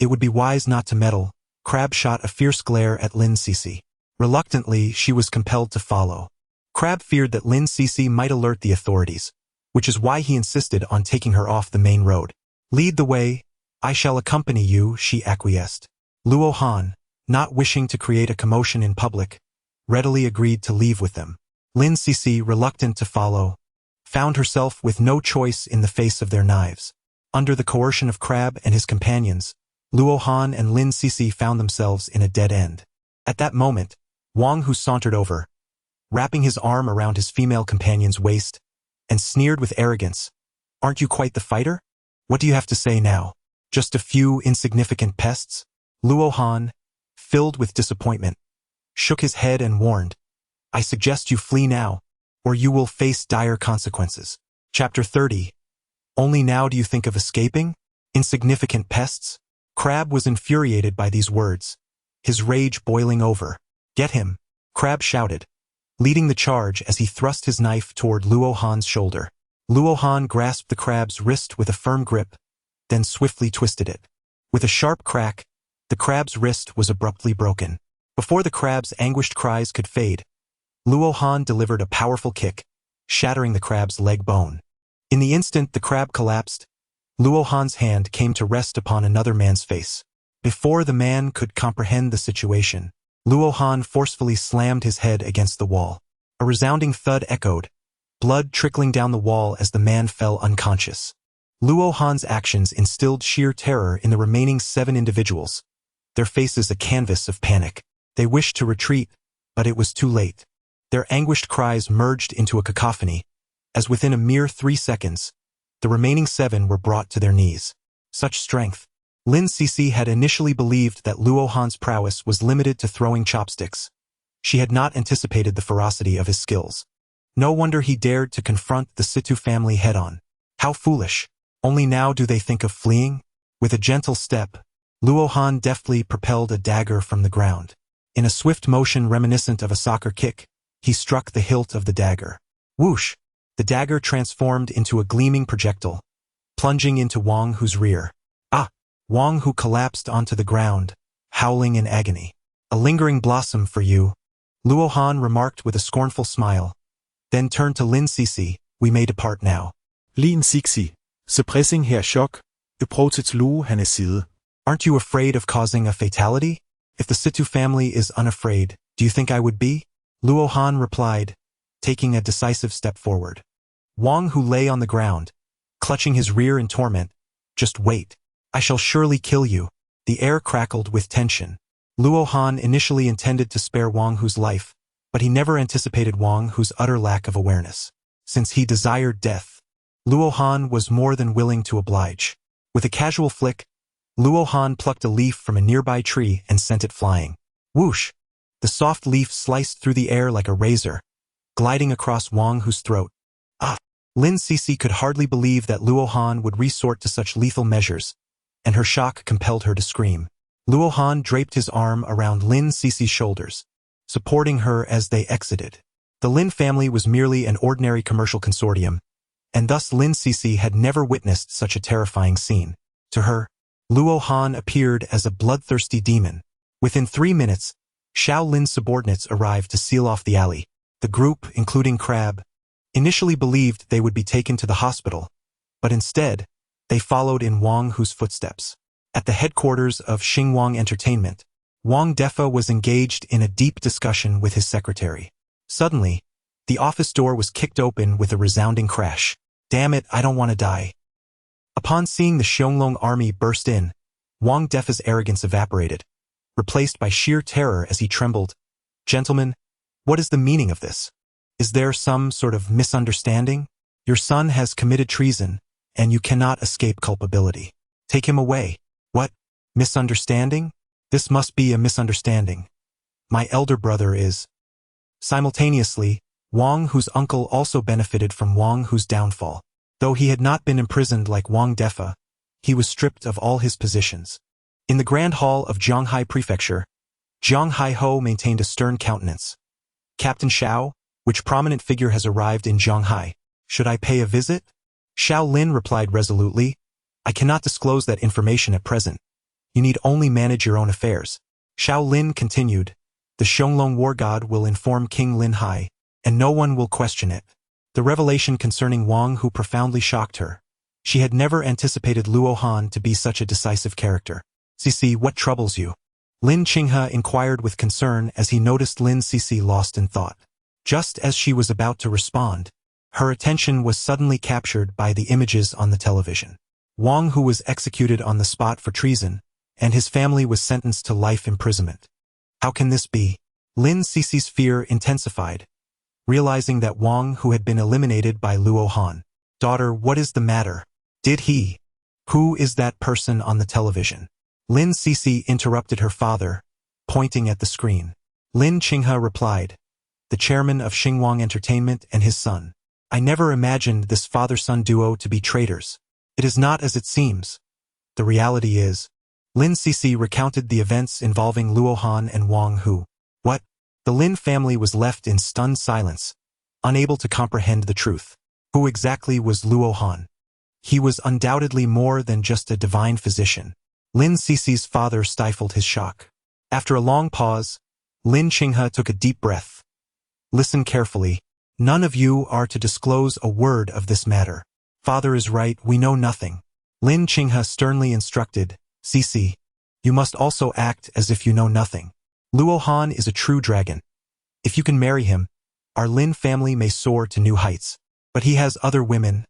It would be wise not to meddle. Crab shot a fierce glare at Lin Cixi. Reluctantly, she was compelled to follow. Crab feared that Lin Cixi might alert the authorities, which is why he insisted on taking her off the main road. Lead the way. I shall accompany you, she acquiesced. Luo Han, not wishing to create a commotion in public, readily agreed to leave with them. Lin Cixi, reluctant to follow, found herself with no choice in the face of their knives. Under the coercion of Crab and his companions, Luo Han and Lin Cixi found themselves in a dead end. At that moment, Wang Hu sauntered over, wrapping his arm around his female companion's waist, and sneered with arrogance. Aren't you quite the fighter? What do you have to say now? Just a few insignificant pests? Luo Han, filled with disappointment, shook his head and warned, I suggest you flee now, or you will face dire consequences. Chapter 30. Only now do you think of escaping? Insignificant pests? Crab was infuriated by these words, his rage boiling over. Get him, Crab shouted, leading the charge as he thrust his knife toward Luo Han's shoulder. Luo Han grasped the crab's wrist with a firm grip, then swiftly twisted it. With a sharp crack, the crab's wrist was abruptly broken. Before the crab's anguished cries could fade, Luo Han delivered a powerful kick, shattering the crab's leg bone. In the instant the crab collapsed, Luo Han's hand came to rest upon another man's face. Before the man could comprehend the situation, Luo Han forcefully slammed his head against the wall. A resounding thud echoed, blood trickling down the wall as the man fell unconscious. Luo Han's actions instilled sheer terror in the remaining 7 individuals, their faces a canvas of panic. They wished to retreat, but it was too late. Their anguished cries merged into a cacophony, as within a mere 3 seconds, the remaining 7 were brought to their knees. Such strength. Lin Cixi had initially believed that Luo Han's prowess was limited to throwing chopsticks. She had not anticipated the ferocity of his skills. No wonder he dared to confront the Situ family head-on. How foolish. Only now do they think of fleeing? With a gentle step, Luo Han deftly propelled a dagger from the ground. In a swift motion reminiscent of a soccer kick, he struck the hilt of the dagger. Whoosh! The dagger transformed into a gleaming projectile, plunging into Wang Hu's rear. Ah! Wang Hu collapsed onto the ground, howling in agony. A lingering blossom for you, Luo Han remarked with a scornful smile, then turned to Lin Cixi. We may depart now. Lin Cixi, suppressing her chok, approached Luo Han's side. Aren't you afraid of causing a fatality? If the Situ family is unafraid, do you think I would be? Luo Han replied, taking a decisive step forward. Wang Hu lay on the ground, clutching his rear in torment. Just wait. I shall surely kill you. The air crackled with tension. Luo Han initially intended to spare Wang Hu's life, but he never anticipated Wang Hu's utter lack of awareness. Since he desired death, Luo Han was more than willing to oblige. With a casual flick, Luo Han plucked a leaf from a nearby tree and sent it flying. Whoosh! The soft leaf sliced through the air like a razor, gliding across Wang Hu's throat. Ah! Lin Sisi could hardly believe that Luo Han would resort to such lethal measures, and her shock compelled her to scream. Luo Han draped his arm around Lin Sisi's shoulders, supporting her as they exited. The Lin family was merely an ordinary commercial consortium, and thus Lin Sisi had never witnessed such a terrifying scene. To her, Luo Han appeared as a bloodthirsty demon. Within 3 minutes, Xiao Lin's subordinates arrived to seal off the alley. The group, including Crab, initially believed they would be taken to the hospital, but instead, they followed in Wang Hu's footsteps. At the headquarters of Xingwang Entertainment, Wang Defa was engaged in a deep discussion with his secretary. Suddenly, the office door was kicked open with a resounding crash. Damn it, I don't want to die. Upon seeing the Xiongling army burst in, Wang Defa's arrogance evaporated, replaced by sheer terror as he trembled. Gentlemen, what is the meaning of this? Is there some sort of misunderstanding? Your son has committed treason, and you cannot escape culpability. Take him away. What? Misunderstanding? This must be a misunderstanding. My elder brother is... Simultaneously, Wang Hu's uncle also benefited from Wang Hu's downfall. Though he had not been imprisoned like Wang Defa, he was stripped of all his positions. In the Grand Hall of Zhonghai Prefecture, Zhang Haiho maintained a stern countenance. Captain Xiao, which prominent figure has arrived in Zhonghai? Should I pay a visit? Xiao Lin replied resolutely, I cannot disclose that information at present. You need only manage your own affairs. Xiao Lin continued, the Xiongling war god will inform King Lin Hai, and no one will question it. The revelation concerning Wang Hu profoundly shocked her. She had never anticipated Luo Han to be such a decisive character. Sisi, what troubles you? Lin Qinghe inquired with concern as he noticed Lin Sisi lost in thought. Just as she was about to respond, her attention was suddenly captured by the images on the television. Wang Hu was executed on the spot for treason, and his family was sentenced to life imprisonment. How can this be? Lin Sisi's fear intensified, realizing that Wang Hu had been eliminated by Luo Han. Daughter, what is the matter? Did he? Who is that person on the television? Lin Sisi interrupted her father, pointing at the screen. Lin Qinghe replied, the chairman of Xingwang Entertainment and his son. I never imagined this father-son duo to be traitors. It is not as it seems. The reality is, Lin Sisi recounted the events involving Luo Han and Wang Hu. What? The Lin family was left in stunned silence, unable to comprehend the truth. Who exactly was Luo Han? He was undoubtedly more than just a divine physician. Lin Sisi's father stifled his shock. After a long pause, Lin Qinghe took a deep breath. Listen carefully. None of you are to disclose a word of this matter. Father is right, we know nothing. Lin Qinghe sternly instructed, Sisi, you must also act as if you know nothing. Luo Han is a true dragon. If you can marry him, our Lin family may soar to new heights. But he has other women.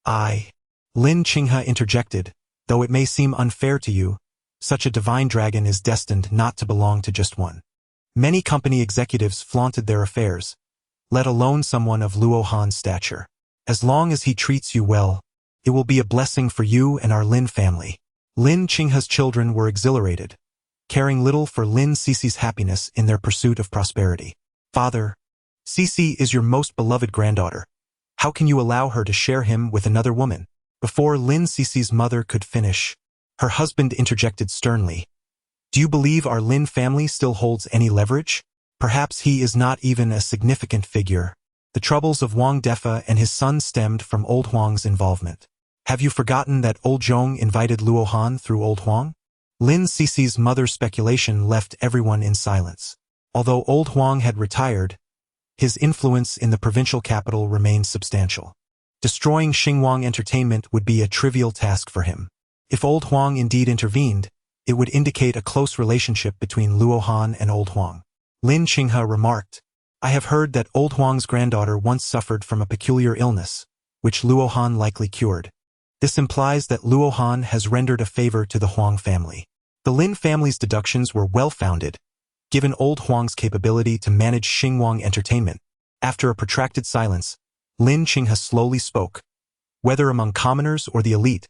Lin Qinghe interjected, though it may seem unfair to you, such a divine dragon is destined not to belong to just one. Many company executives flaunted their affairs, let alone someone of Luo Han's stature. As long as he treats you well, it will be a blessing for you and our Lin family. Lin Qinghe's children were exhilarated, caring little for Lin Sisi's happiness in their pursuit of prosperity. Father, Sisi is your most beloved granddaughter. How can you allow her to share him with another woman? Before Lin Sisi's mother could finish, her husband interjected sternly. Do you believe our Lin family still holds any leverage? Perhaps he is not even a significant figure. The troubles of Wang Defa and his son stemmed from Old Huang's involvement. Have you forgotten that Old Zhong invited Luo Han through Old Huang? Lin Sisi's mother's speculation left everyone in silence. Although Old Huang had retired, his influence in the provincial capital remained substantial. Destroying Xingwang Entertainment would be a trivial task for him. If Old Huang indeed intervened, it would indicate a close relationship between Luo Han and Old Huang. Lin Qinghe remarked, I have heard that Old Huang's granddaughter once suffered from a peculiar illness, which Luo Han likely cured. This implies that Luo Han has rendered a favor to the Huang family. The Lin family's deductions were well-founded, given Old Huang's capability to manage Xinguang entertainment. After a protracted silence, Lin Qinghe slowly spoke. Whether among commoners or the elite,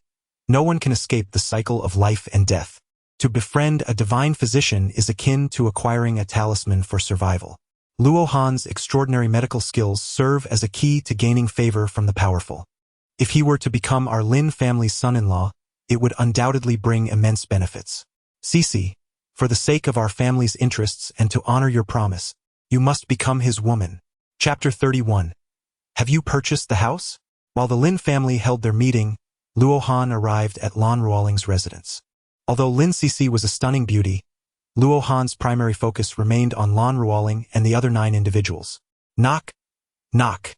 no one can escape the cycle of life and death. To befriend a divine physician is akin to acquiring a talisman for survival. Luo Han's extraordinary medical skills serve as a key to gaining favor from the powerful. If he were to become our Lin family's son-in-law, it would undoubtedly bring immense benefits. Cici, for the sake of our family's interests and to honor your promise, you must become his woman. Chapter 31. Have you purchased the house? While the Lin family held their meeting, Luo Han arrived at Lan Ruoling's residence. Although Lin Cici was a stunning beauty, Luo Han's primary focus remained on Lan Ruoling and the other 9 individuals. Knock. Knock.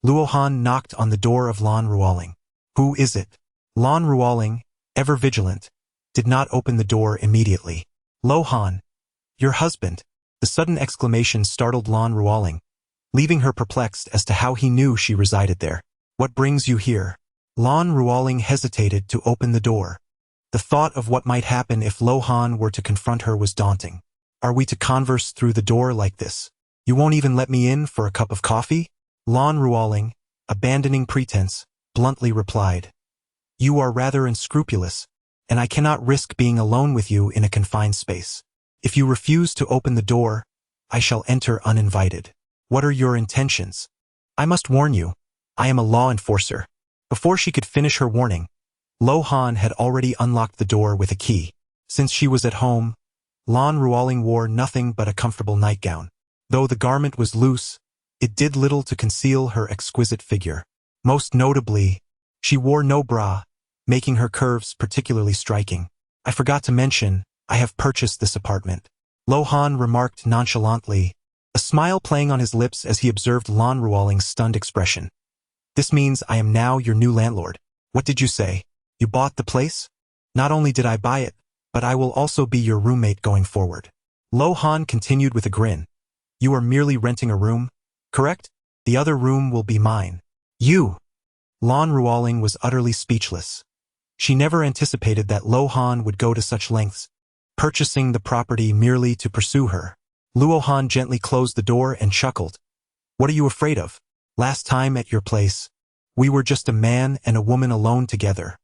Luo Han knocked on the door of Lan Ruoling. Who is it? Lan Ruoling, ever vigilant, did not open the door immediately. Luo Han, your husband. The sudden exclamation startled Lan Ruoling, leaving her perplexed as to how he knew she resided there. What brings you here? Lan Ruoling hesitated to open the door. The thought of what might happen if Luo Han were to confront her was daunting. Are we to converse through the door like this? You won't even let me in for a cup of coffee? Lan Ruoling, abandoning pretense, bluntly replied. You are rather unscrupulous, and I cannot risk being alone with you in a confined space. If you refuse to open the door, I shall enter uninvited. What are your intentions? I must warn you, I am a law enforcer. Before she could finish her warning, Luo Han had already unlocked the door with a key. Since she was at home, Lan Ruoling wore nothing but a comfortable nightgown. Though the garment was loose, it did little to conceal her exquisite figure. Most notably, she wore no bra, making her curves particularly striking. I forgot to mention, I have purchased this apartment. Luo Han remarked nonchalantly, a smile playing on his lips as he observed Lan Ruoling's stunned expression. This means I am now your new landlord. What did you say? You bought the place? Not only did I buy it, but I will also be your roommate going forward. Luo Han continued with a grin. You are merely renting a room, correct? The other room will be mine. You! Lan Ruoling was utterly speechless. She never anticipated that Luo Han would go to such lengths, purchasing the property merely to pursue her. Luo Han gently closed the door and chuckled. What are you afraid of? Last time at your place, we were just a man and a woman alone together.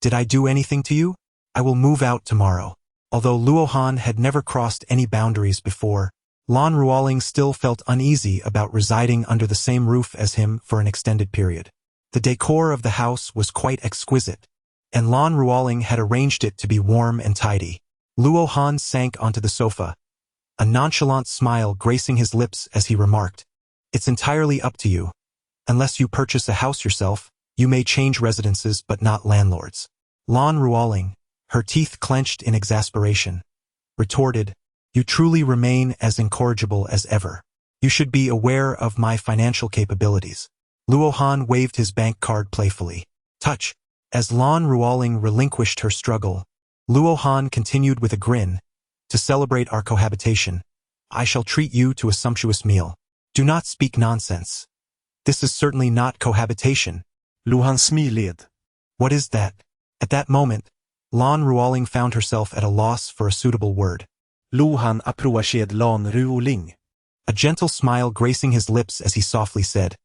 Did I do anything to you? I will move out tomorrow. Although Luo Han had never crossed any boundaries before, Lan Ruoling still felt uneasy about residing under the same roof as him for an extended period. The decor of the house was quite exquisite, and Lan Ruoling had arranged it to be warm and tidy. Luo Han sank onto the sofa, a nonchalant smile gracing his lips as he remarked, It's entirely up to you. Unless you purchase a house yourself, you may change residences but not landlords. Lan Ruoling, her teeth clenched in exasperation, retorted, You truly remain as incorrigible as ever. You should be aware of my financial capabilities. Luo Han waved his bank card playfully. Touch. As Lan Ruoling relinquished her struggle, Luo Han continued with a grin, To celebrate our cohabitation, I shall treat you to a sumptuous meal. Do not speak nonsense. This is certainly not cohabitation. Luo Han smiled. What is that? At that moment, Lan Ruoling found herself at a loss for a suitable word. Luo Han approached Lan Ruoling. A gentle smile gracing his lips as he softly said,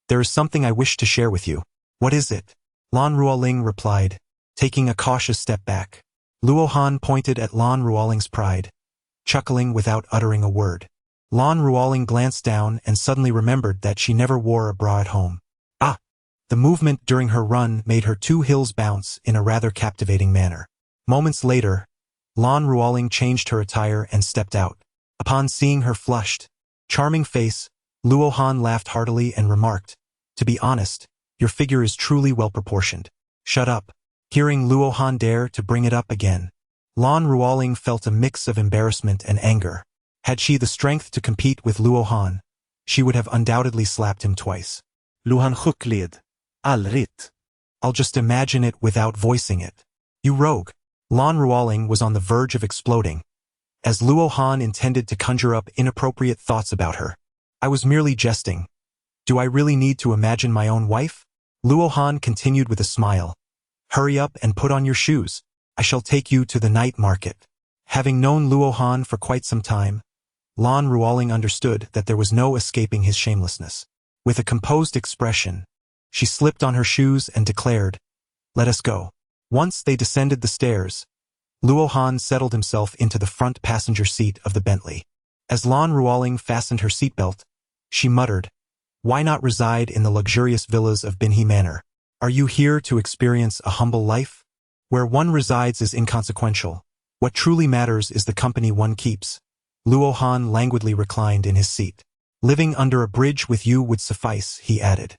There is something I wish to share with you. What is it? Lan Ruoling replied, taking a cautious step back. Luo Han pointed at Lan Ruoling's pride, chuckling without uttering a word. Lan Ruoling glanced down and suddenly remembered that she never wore a bra at home. Ah! The movement during her run made her 2 heels bounce in a rather captivating manner. Moments later, Lan Ruoling changed her attire and stepped out. Upon seeing her flushed, charming face, Luo Han laughed heartily and remarked, To be honest, your figure is truly well-proportioned. Shut up. Hearing Luo Han dare to bring it up again, Lan Ruoling felt a mix of embarrassment and anger. Had she the strength to compete with Luo Han, she would have undoubtedly slapped him twice. Luo Han chuckled. Aldrig. I'll just imagine it without voicing it. You rogue. Lan Ruoling was on the verge of exploding, as Luo Han intended to conjure up inappropriate thoughts about her. I was merely jesting. Do I really need to imagine my own wife? Luo Han continued with a smile. Hurry up and put on your shoes. I shall take you to the night market. Having known Luo Han for quite some time, Lan Ruoling understood that there was no escaping his shamelessness. With a composed expression, she slipped on her shoes and declared, "Let us go." Once they descended the stairs, Luo Han settled himself into the front passenger seat of the Bentley. As Lan Ruoling fastened her seatbelt, she muttered, "Why not reside in the luxurious villas of Binhe Manor? Are you here to experience a humble life? Where one resides is inconsequential. What truly matters is the company one keeps." Luo Han languidly reclined in his seat. "Living under a bridge with you would suffice," he added.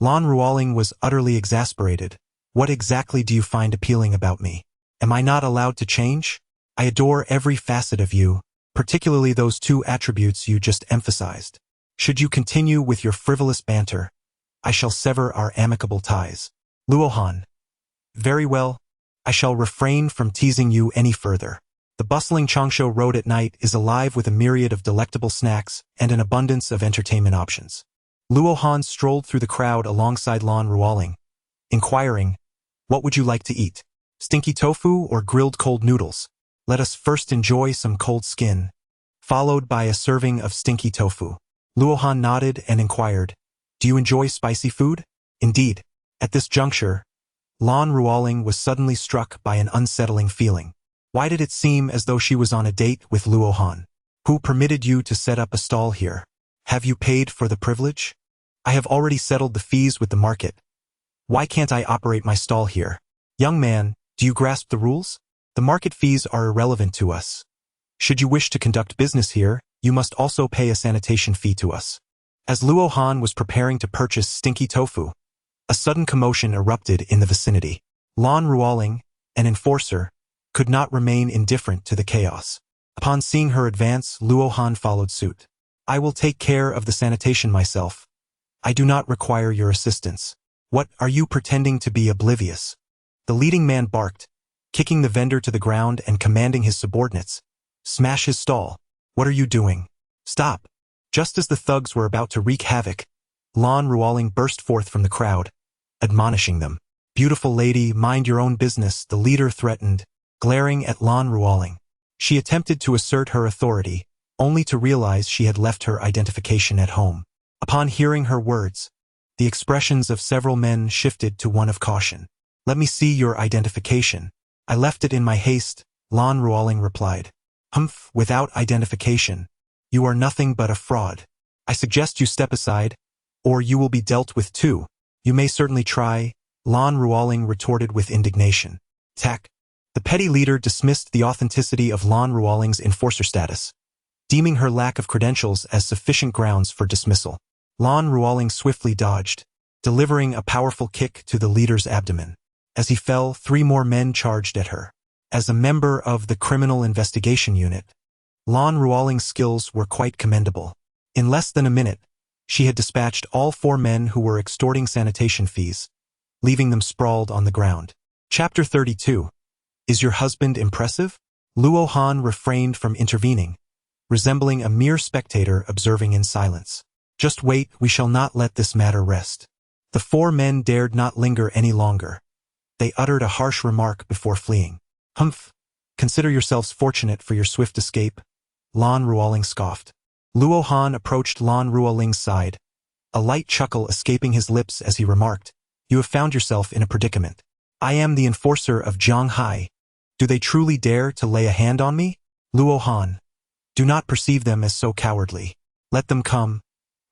Lan Ruoling was utterly exasperated. "What exactly do you find appealing about me? Am I not allowed to change? I adore every facet of you, particularly those two attributes you just emphasized. Should you continue with your frivolous banter, I shall sever our amicable ties." Luo Han: "Very well. I shall refrain from teasing you any further. The bustling Changsha Road at night is alive with a myriad of delectable snacks and an abundance of entertainment options." Luo Han strolled through the crowd alongside Lan Ruoling, inquiring, "What would you like to eat? Stinky tofu or grilled cold noodles? Let us first enjoy some cold skin," followed by a serving of stinky tofu. Luo Han nodded and inquired, "Do you enjoy spicy food?" Indeed, at this juncture, Lan Ruoling was suddenly struck by an unsettling feeling. Why did it seem as though she was on a date with Luo Han? "Who permitted you to set up a stall here? Have you paid for the privilege?" "I have already settled the fees with the market. Why can't I operate my stall here?" "Young man, do you grasp the rules? The market fees are irrelevant to us. Should you wish to conduct business here, you must also pay a sanitation fee to us." As Luo Han was preparing to purchase stinky tofu, a sudden commotion erupted in the vicinity. Lan Ruoling, an enforcer, could not remain indifferent to the chaos. Upon seeing her advance, Luo Han followed suit. "I will take care of the sanitation myself. I do not require your assistance." "What, are you pretending to be oblivious?" The leading man barked, kicking the vendor to the ground and commanding his subordinates, "Smash his stall. What are you doing? Stop." Just as the thugs were about to wreak havoc, Lan Ruoling burst forth from the crowd, admonishing them. "Beautiful lady, mind your own business," the leader threatened, glaring at Lan Ruoling. She attempted to assert her authority, only to realize she had left her identification at home. Upon hearing her words, the expressions of several men shifted to one of caution. "Let me see your identification." "I left it in my haste," Lan Ruoling replied. "Humph, without identification. You are nothing but a fraud. I suggest you step aside, or you will be dealt with too." "You may certainly try," Lan Ruoling retorted with indignation. "Tack." The petty leader dismissed the authenticity of Lan Ruoling's enforcer status, deeming her lack of credentials as sufficient grounds for dismissal. Lan Ruoling swiftly dodged, delivering a powerful kick to the leader's abdomen. As he fell, 3 more men charged at her. As a member of the Criminal Investigation Unit, Lan Ruoling's skills were quite commendable. In less than a minute, she had dispatched all 4 men who were extorting sanitation fees, leaving them sprawled on the ground. Chapter 32. Is your husband impressive? Luo Han refrained from intervening, resembling a mere spectator observing in silence. "Just wait, we shall not let this matter rest." The 4 men dared not linger any longer. They uttered a harsh remark before fleeing. "Humph, consider yourselves fortunate for your swift escape," Lan Ruoling scoffed. Luo Han approached Lan Ruoling's side, a light chuckle escaping his lips as he remarked, "You have found yourself in a predicament. I am the enforcer of Zhanghai. Do they truly dare to lay a hand on me? Luo Han, do not perceive them as so cowardly. Let them come.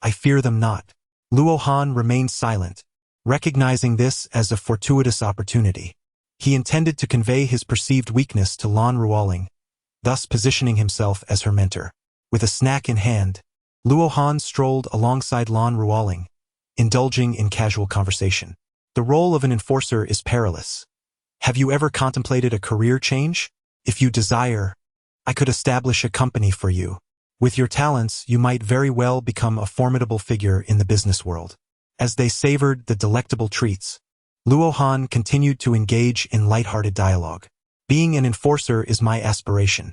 I fear them not." Luo Han remained silent, recognizing this as a fortuitous opportunity. He intended to convey his perceived weakness to Lan Ruoling, thus positioning himself as her mentor. With a snack in hand, Luo Han strolled alongside Lan Ruoling, indulging in casual conversation. The role of an enforcer is perilous. Have you ever contemplated a career change? If you desire, I could establish a company for you. With your talents, you might very well become a formidable figure in the business world. As they savored the delectable treats, Luo Han continued to engage in light-hearted dialogue. Being an enforcer is my aspiration.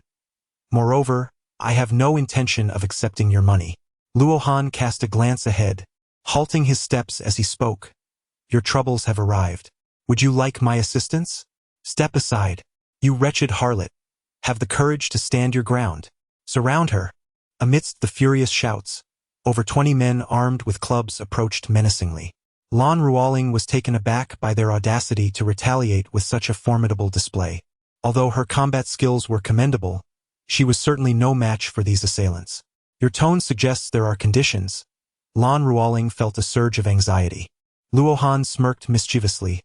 Moreover, I have no intention of accepting your money. Luo Han cast a glance ahead, halting his steps as he spoke. Your troubles have arrived. Would you like my assistance? Step aside. You wretched harlot. Have the courage to stand your ground. Surround her. Amidst the furious shouts, over 20 men armed with clubs approached menacingly. Lan Ruoling was taken aback by their audacity to retaliate with such a formidable display. Although her combat skills were commendable, she was certainly no match for these assailants. Your tone suggests there are conditions. Lan Ruoling felt a surge of anxiety. Luo Han smirked mischievously.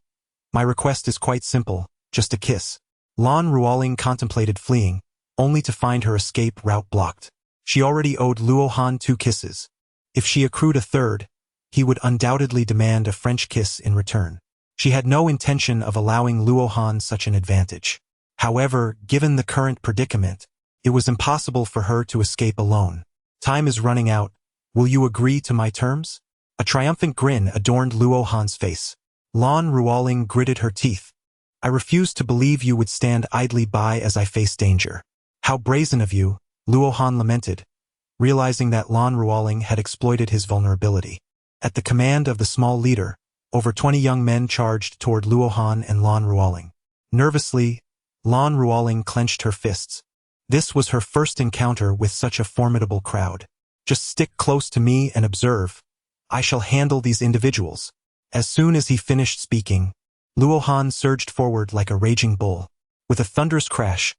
My request is quite simple, just a kiss. Lan Ruoling contemplated fleeing, only to find her escape route blocked. She already owed Luo Han 2 kisses. If she accrued a third, he would undoubtedly demand a French kiss in return. She had no intention of allowing Luo Han such an advantage. However, given the current predicament, it was impossible for her to escape alone. Time is running out. Will you agree to my terms? A triumphant grin adorned Luo Han's face. Lan Ruoling gritted her teeth. I refuse to believe you would stand idly by as I face danger. How brazen of you, Luo Han lamented, realizing that Lan Ruoling had exploited his vulnerability. At the command of the small leader, over 20 young men charged toward Luo Han and Lan Ruoling. Nervously, Lan Ruoling clenched her fists. This was her first encounter with such a formidable crowd. Just stick close to me and observe. I shall handle these individuals. As soon as he finished speaking, Luo Han surged forward like a raging bull. With a thunderous crash,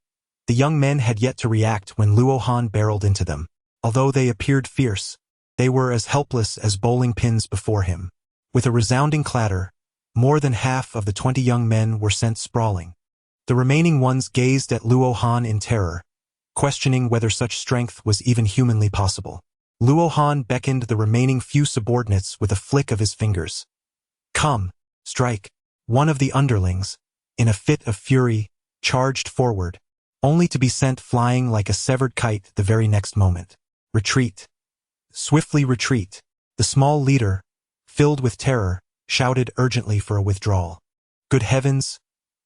the young men had yet to react when Luo Han barreled into them. Although they appeared fierce, they were as helpless as bowling pins before him. With a resounding clatter, more than half of the 20 young men were sent sprawling. The remaining ones gazed at Luo Han in terror, questioning whether such strength was even humanly possible. Luo Han beckoned the remaining few subordinates with a flick of his fingers. Come, strike. One of the underlings, in a fit of fury, charged forward, only to be sent flying like a severed kite the very next moment. Retreat. Swiftly retreat. The small leader, filled with terror, shouted urgently for a withdrawal. Good heavens!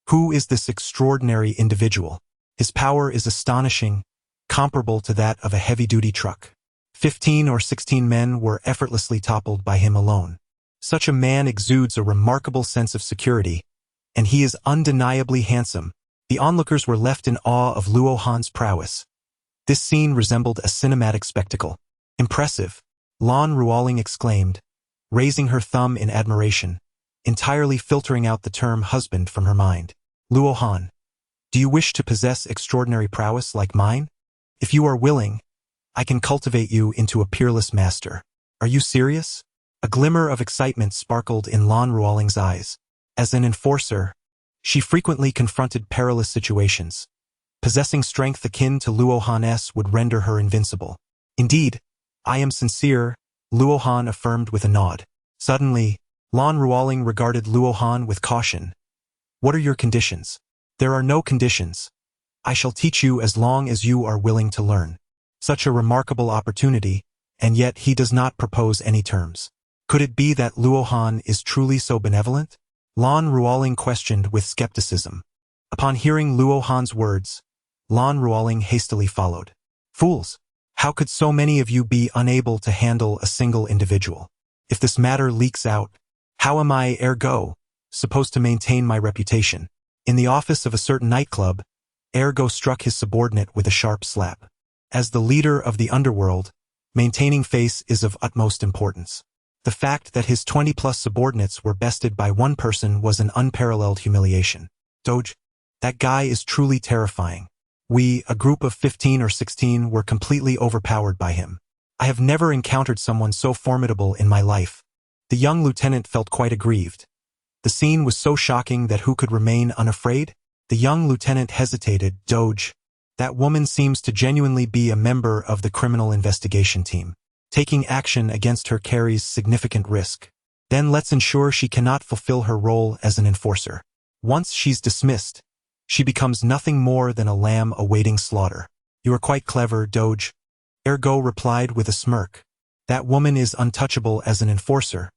Who is this extraordinary individual? His power is astonishing, comparable to that of a heavy-duty truck. 15 or 16 men were effortlessly toppled by him alone. Such a man exudes a remarkable sense of security, and he is undeniably handsome. The onlookers were left in awe of Luo Han's prowess. This scene resembled a cinematic spectacle. Impressive, Lan Ruoling exclaimed, raising her thumb in admiration, entirely filtering out the term husband from her mind. Luo Han, do you wish to possess extraordinary prowess like mine? If you are willing, I can cultivate you into a peerless master. Are you serious? A glimmer of excitement sparkled in Lan Ruoling's eyes. As an enforcer, she frequently confronted perilous situations. Possessing strength akin to Luo Han's would render her invincible. Indeed, I am sincere, Luo Han affirmed with a nod. Suddenly, Lan Ruoling regarded Luo Han with caution. What are your conditions? There are no conditions. I shall teach you as long as you are willing to learn. Such a remarkable opportunity, and yet he does not propose any terms. Could it be that Luo Han is truly so benevolent? Lan Ruoling questioned with skepticism. Upon hearing Luo Han's words, Lan Ruoling hastily followed. Fools! How could so many of you be unable to handle a single individual? If this matter leaks out, how am I, ergo, supposed to maintain my reputation? In the office of a certain nightclub, Ergo struck his subordinate with a sharp slap. As the leader of the underworld, maintaining face is of utmost importance. The fact that his 20-plus subordinates were bested by one person was an unparalleled humiliation. Doge, that guy is truly terrifying. We, a group of 15 or 16, were completely overpowered by him. I have never encountered someone so formidable in my life. The young lieutenant felt quite aggrieved. The scene was so shocking that who could remain unafraid? The young lieutenant hesitated. Doge, that woman seems to genuinely be a member of the criminal investigation team. Taking action against her carries significant risk. Then let's ensure she cannot fulfill her role as an enforcer. Once she's dismissed, she becomes nothing more than a lamb awaiting slaughter. You are quite clever, Doge. Ergo replied with a smirk. That woman is untouchable as an enforcer,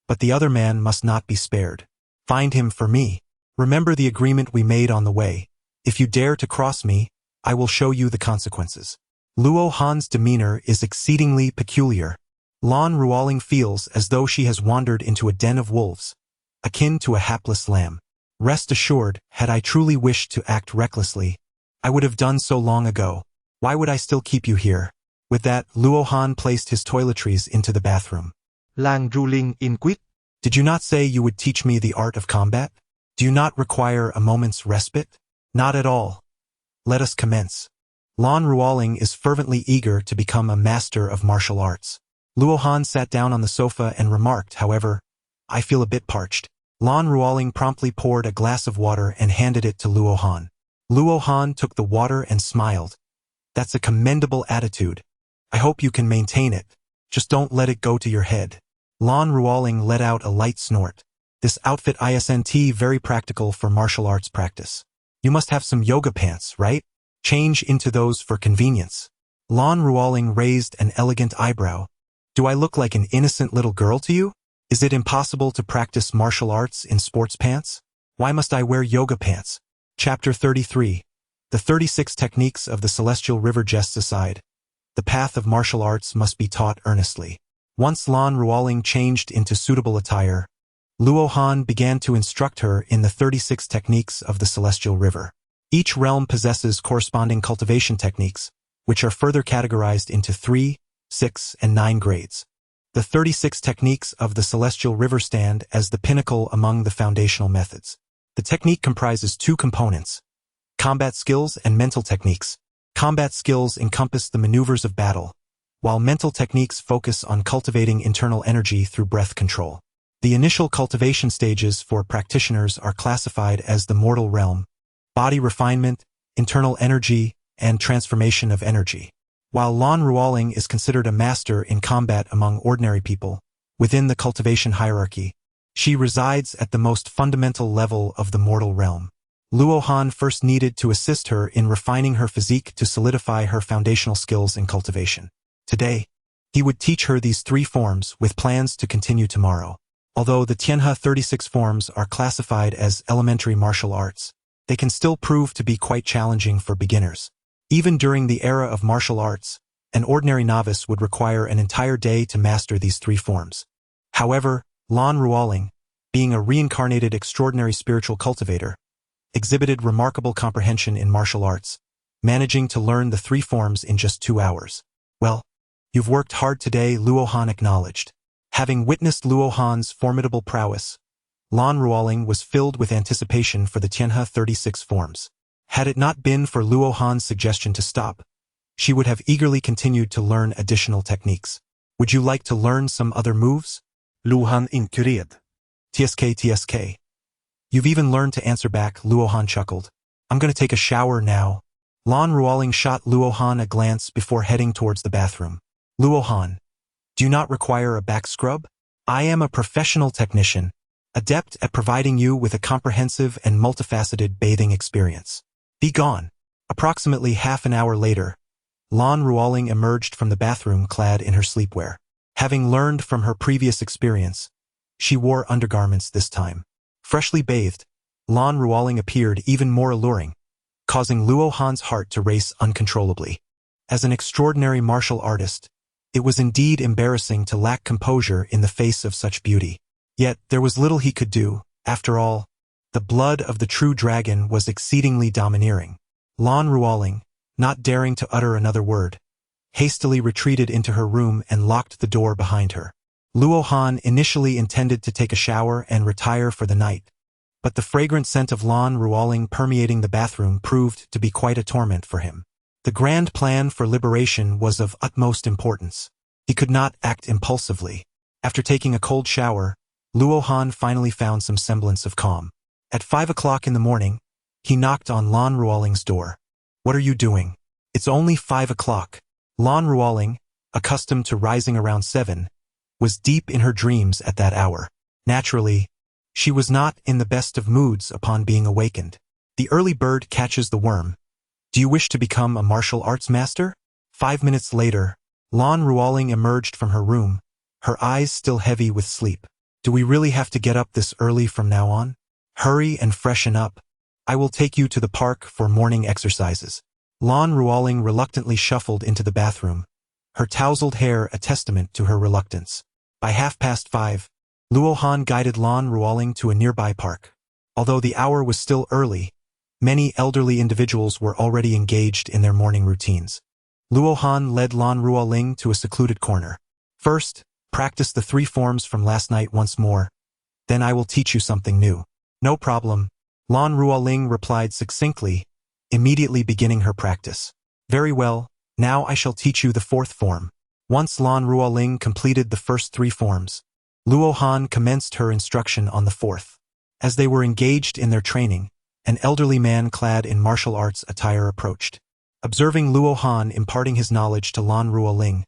but the other man must not be spared. Find him for me. Remember the agreement we made on the way. If you dare to cross me, I will show you the consequences. Luo Han's demeanor is exceedingly peculiar. Lan Ruoling feels as though she has wandered into a den of wolves, akin to a hapless lamb. Rest assured, had I truly wished to act recklessly, I would have done so long ago. Why would I still keep you here? With that, Luo Han placed his toiletries into the bathroom. Lang ruling in quit. Did you not say you would teach me the art of combat? Do you not require a moment's respite? Not at all. Let us commence. Lan Ruoling is fervently eager to become a master of martial arts. Luo Han sat down on the sofa and remarked, however, I feel a bit parched. Lan Ruoling promptly poured a glass of water and handed it to Luo Han. Luo Han took the water and smiled. That's a commendable attitude. I hope you can maintain it. Just don't let it go to your head. Lan Ruoling let out a light snort. This outfit isn't very practical for martial arts practice. You must have some yoga pants, right? Change into those for convenience. Lan Ruoling raised an elegant eyebrow. Do I look like an innocent little girl to you? Is it impossible to practice martial arts in sports pants? Why must I wear yoga pants? Chapter 33. The 36 Techniques of the Celestial River. Jests aside, the path of martial arts must be taught earnestly. Once Lan Ruoling changed into suitable attire, Luo Han began to instruct her in the 36 techniques of the Celestial River. Each realm possesses corresponding cultivation techniques, which are further categorized into 3, 6, and 9 grades. The 36 techniques of the Celestial River stand as the pinnacle among the foundational methods. The technique comprises 2 components: combat skills and mental techniques. Combat skills encompass the maneuvers of battle, while mental techniques focus on cultivating internal energy through breath control. The initial cultivation stages for practitioners are classified as the mortal realm, body refinement, internal energy, and transformation of energy. While Lan Ruoling is considered a master in combat among ordinary people, within the cultivation hierarchy, she resides at the most fundamental level of the mortal realm. Luo Han first needed to assist her in refining her physique to solidify her foundational skills in cultivation. Today, he would teach her these 3 forms with plans to continue tomorrow. Although the Tianhe 36 forms are classified as elementary martial arts, they can still prove to be quite challenging for beginners. Even during the era of martial arts, an ordinary novice would require an entire day to master these 3 forms. However, Lan Ruoling, being a reincarnated extraordinary spiritual cultivator, exhibited remarkable comprehension in martial arts, managing to learn the 3 forms in just 2 hours. Well, you've worked hard today, Luo Han acknowledged. Having witnessed Luo Han's formidable prowess, Lan Ruoling was filled with anticipation for the Tianhe 36 forms. Had it not been for Luo Han's suggestion to stop, she would have eagerly continued to learn additional techniques. Would you like to learn some other moves? Luo Han inquired. TSK. You've even learned to answer back, Luo Han chuckled. I'm going to take a shower now. Lan Ruoling shot Luo Han a glance before heading towards the bathroom. Luo Han, do you not require a back scrub? I am a professional technician, adept at providing you with a comprehensive and multifaceted bathing experience. Be gone. Approximately half an hour later, Lan Ruoling emerged from the bathroom clad in her sleepwear. Having learned from her previous experience, she wore undergarments this time. Freshly bathed, Lan Ruoling appeared even more alluring, causing Luo Han's heart to race uncontrollably. As an extraordinary martial artist, it was indeed embarrassing to lack composure in the face of such beauty. Yet there was little he could do. After all, the blood of the true dragon was exceedingly domineering. Lan Ruoling, not daring to utter another word, hastily retreated into her room and locked the door behind her. Luo Han initially intended to take a shower and retire for the night, but the fragrant scent of Lan Ruoling permeating the bathroom proved to be quite a torment for him. The grand plan for liberation was of utmost importance. He could not act impulsively. After taking a cold shower, Luo Han finally found some semblance of calm. At 5 o'clock in the morning, he knocked on Lan Ruoling's door. What are you doing? It's only 5 o'clock. Lan Ruoling, accustomed to rising around 7, was deep in her dreams at that hour. Naturally, she was not in the best of moods upon being awakened. The early bird catches the worm. Do you wish to become a martial arts master? 5 minutes later, Lan Ruoling emerged from her room, her eyes still heavy with sleep. Do we really have to get up this early from now on? Hurry and freshen up. I will take you to the park for morning exercises. Lan Ruoling reluctantly shuffled into the bathroom, her tousled hair a testament to her reluctance. By 5:30, Luo Han guided Lan Ruoling to a nearby park. Although the hour was still early, many elderly individuals were already engaged in their morning routines. Luo Han led Lan Ruoling to a secluded corner. First, practice the 3 forms from last night once more. Then I will teach you something new. No problem, Lan Ruoling replied succinctly, immediately beginning her practice. Very well, now I shall teach you the 4th form. Once Lan Ruoling completed the first 3 forms, Luo Han commenced her instruction on the 4th. As they were engaged in their training, an elderly man clad in martial arts attire approached. Observing Luo Han imparting his knowledge to Lan Ruoling,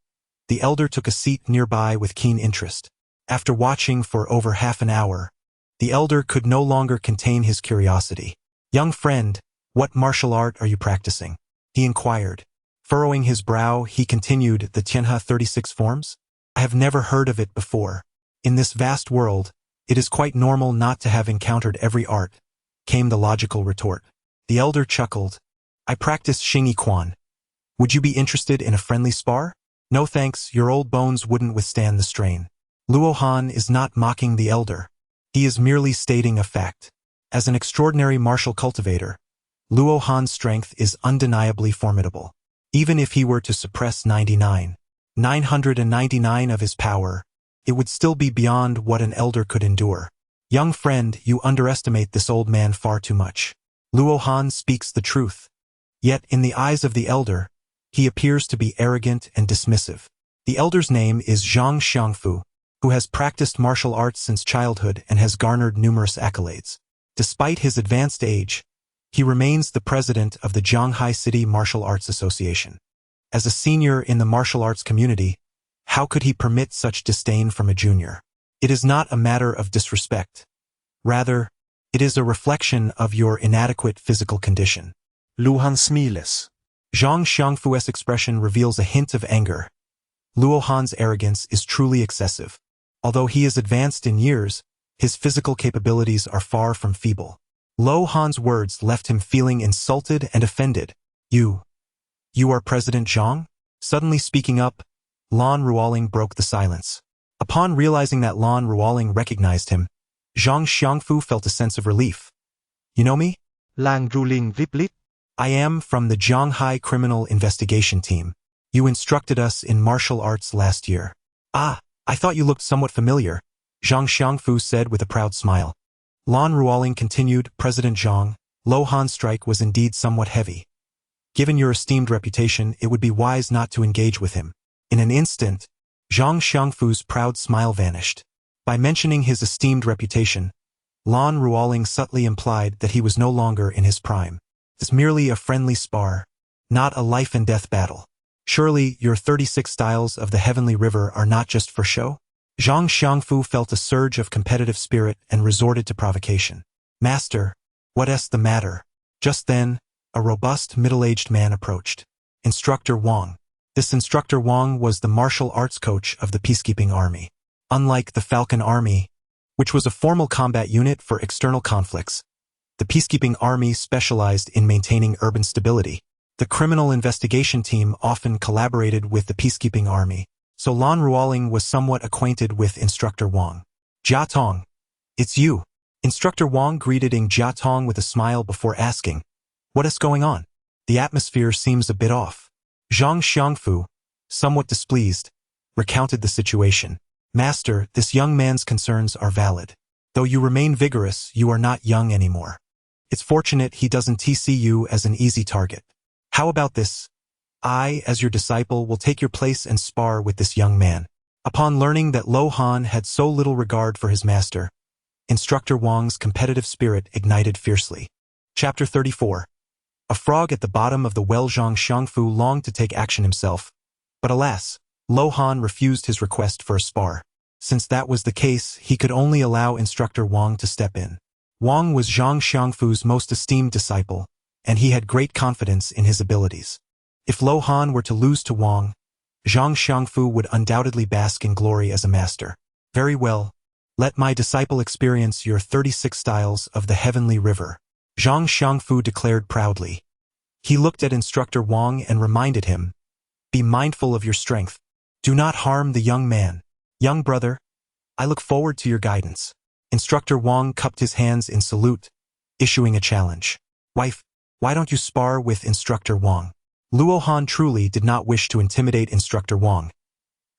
the elder took a seat nearby with keen interest. After watching for over half an hour, the elder could no longer contain his curiosity. Young friend, what martial art are you practicing? He inquired. Furrowing his brow, he continued, the Tianhe 36 forms? I have never heard of it before. In this vast world, it is quite normal not to have encountered every art, came the logical retort. The elder chuckled. I practice Xingyi Quan. Would you be interested in a friendly spar? No thanks, your old bones wouldn't withstand the strain. Luo Han is not mocking the elder. He is merely stating a fact. As an extraordinary martial cultivator, Luo Han's strength is undeniably formidable. Even if he were to suppress 999 of his power, it would still be beyond what an elder could endure. Young friend, you underestimate this old man far too much. Luo Han speaks the truth. Yet, in the eyes of the elder, he appears to be arrogant and dismissive. The elder's name is Zhang Xiangfu, who has practiced martial arts since childhood and has garnered numerous accolades. Despite his advanced age, he remains the president of the Zhanghai City Martial Arts Association. As a senior in the martial arts community, how could he permit such disdain from a junior? It is not a matter of disrespect. Rather, it is a reflection of your inadequate physical condition. Lu Han smiles. Zhang Xiangfu's expression reveals a hint of anger. Luo Han's arrogance is truly excessive. Although he is advanced in years, his physical capabilities are far from feeble. Luo Han's words left him feeling insulted and offended. You are President Zhang? Suddenly speaking up, Lan Ruoling broke the silence. Upon realizing that Lan Ruoling recognized him, Zhang Xiangfu felt a sense of relief. You know me? Lang Ruling replied. I am from the Zhanghai Criminal Investigation Team. You instructed us in martial arts last year. Ah, I thought you looked somewhat familiar, Zhang Xiangfu said with a proud smile. Lan Ruoling continued, President Zhang, Luo Han's strike was indeed somewhat heavy. Given your esteemed reputation, it would be wise not to engage with him. In an instant, Zhang Xiangfu's proud smile vanished. By mentioning his esteemed reputation, Lan Ruoling subtly implied that he was no longer in his prime. It's merely a friendly spar, not a life-and-death battle. Surely, your 36 styles of the Heavenly River are not just for show? Zhang Xiangfu felt a surge of competitive spirit and resorted to provocation. Master, what's the matter? Just then, a robust, middle-aged man approached. Instructor Wang. This Instructor Wang was the martial arts coach of the peacekeeping army. Unlike the Falcon Army, which was a formal combat unit for external conflicts, the peacekeeping army specialized in maintaining urban stability. The criminal investigation team often collaborated with the peacekeeping army, so Lan Ruoling was somewhat acquainted with Instructor Wang. Jia Tong, it's you. Instructor Wang greeted Jia Tong with a smile before asking, what is going on? The atmosphere seems a bit off. Zhang Xiangfu, somewhat displeased, recounted the situation. Master, this young man's concerns are valid. Though you remain vigorous, you are not young anymore. It's fortunate he doesn't see you as an easy target. How about this? I, as your disciple, will take your place and spar with this young man. Upon learning that Luo Han had so little regard for his master, Instructor Wang's competitive spirit ignited fiercely. Chapter 34. A frog at the bottom of the well. Zhang Xiangfu longed to take action himself, but alas, Luo Han refused his request for a spar. Since that was the case, he could only allow Instructor Wang to step in. Wang was Zhang Xiangfu's most esteemed disciple, and he had great confidence in his abilities. If Luo Han were to lose to Wang, Zhang Xiangfu would undoubtedly bask in glory as a master. Very well, let my disciple experience your 36 styles of the Heavenly River. Zhang Xiangfu declared proudly. He looked at Instructor Wang and reminded him, "Be mindful of your strength. Do not harm the young man. Young brother, I look forward to your guidance." Instructor Wang cupped his hands in salute, issuing a challenge. "Wife, why don't you spar with Instructor Wang?" Luo Han truly did not wish to intimidate Instructor Wang.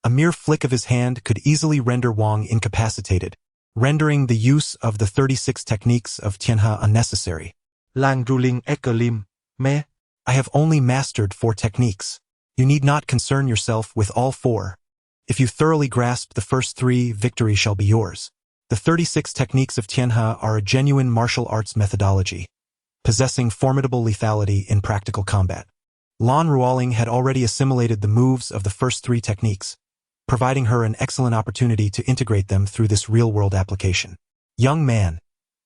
A mere flick of his hand could easily render Wang incapacitated, rendering the use of the 36 techniques of Tianhe unnecessary. Lang ruling Ekalim, me. "I have only mastered 4 techniques. You need not concern yourself with all 4. If you thoroughly grasp the first 3, victory shall be yours." The 36 techniques of Tianhe are a genuine martial arts methodology, possessing formidable lethality in practical combat. Lan Ruoling had already assimilated the moves of the first 3 techniques, providing her an excellent opportunity to integrate them through this real-world application. "Young man,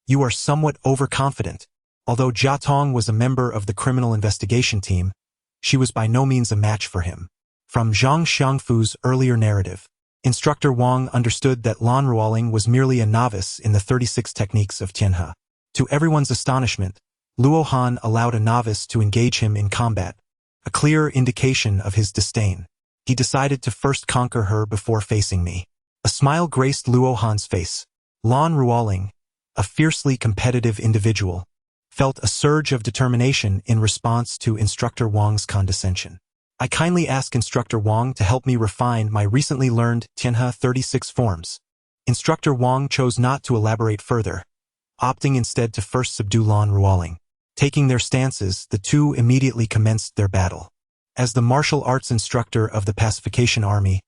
you are somewhat overconfident." Although Jia Tong was a member of the criminal investigation team, she was by no means a match for him. From Zhang Xiangfu's earlier narrative, Instructor Wang understood that Lan Ruoling was merely a novice in the 36 techniques of Tianhe. To everyone's astonishment, Luo Han allowed a novice to engage him in combat, a clear indication of his disdain. He decided to first conquer her before facing me. A smile graced Luo Han's face. Lan Ruoling, a fiercely competitive individual, felt a surge of determination in response to Instructor Wang's condescension. "I kindly ask Instructor Wang to help me refine my recently learned Tianhe 36 forms." Instructor Wang chose not to elaborate further, opting instead to first subdue Lan Ruoling. Taking their stances, the two immediately commenced their battle. As the martial arts instructor of the pacification army,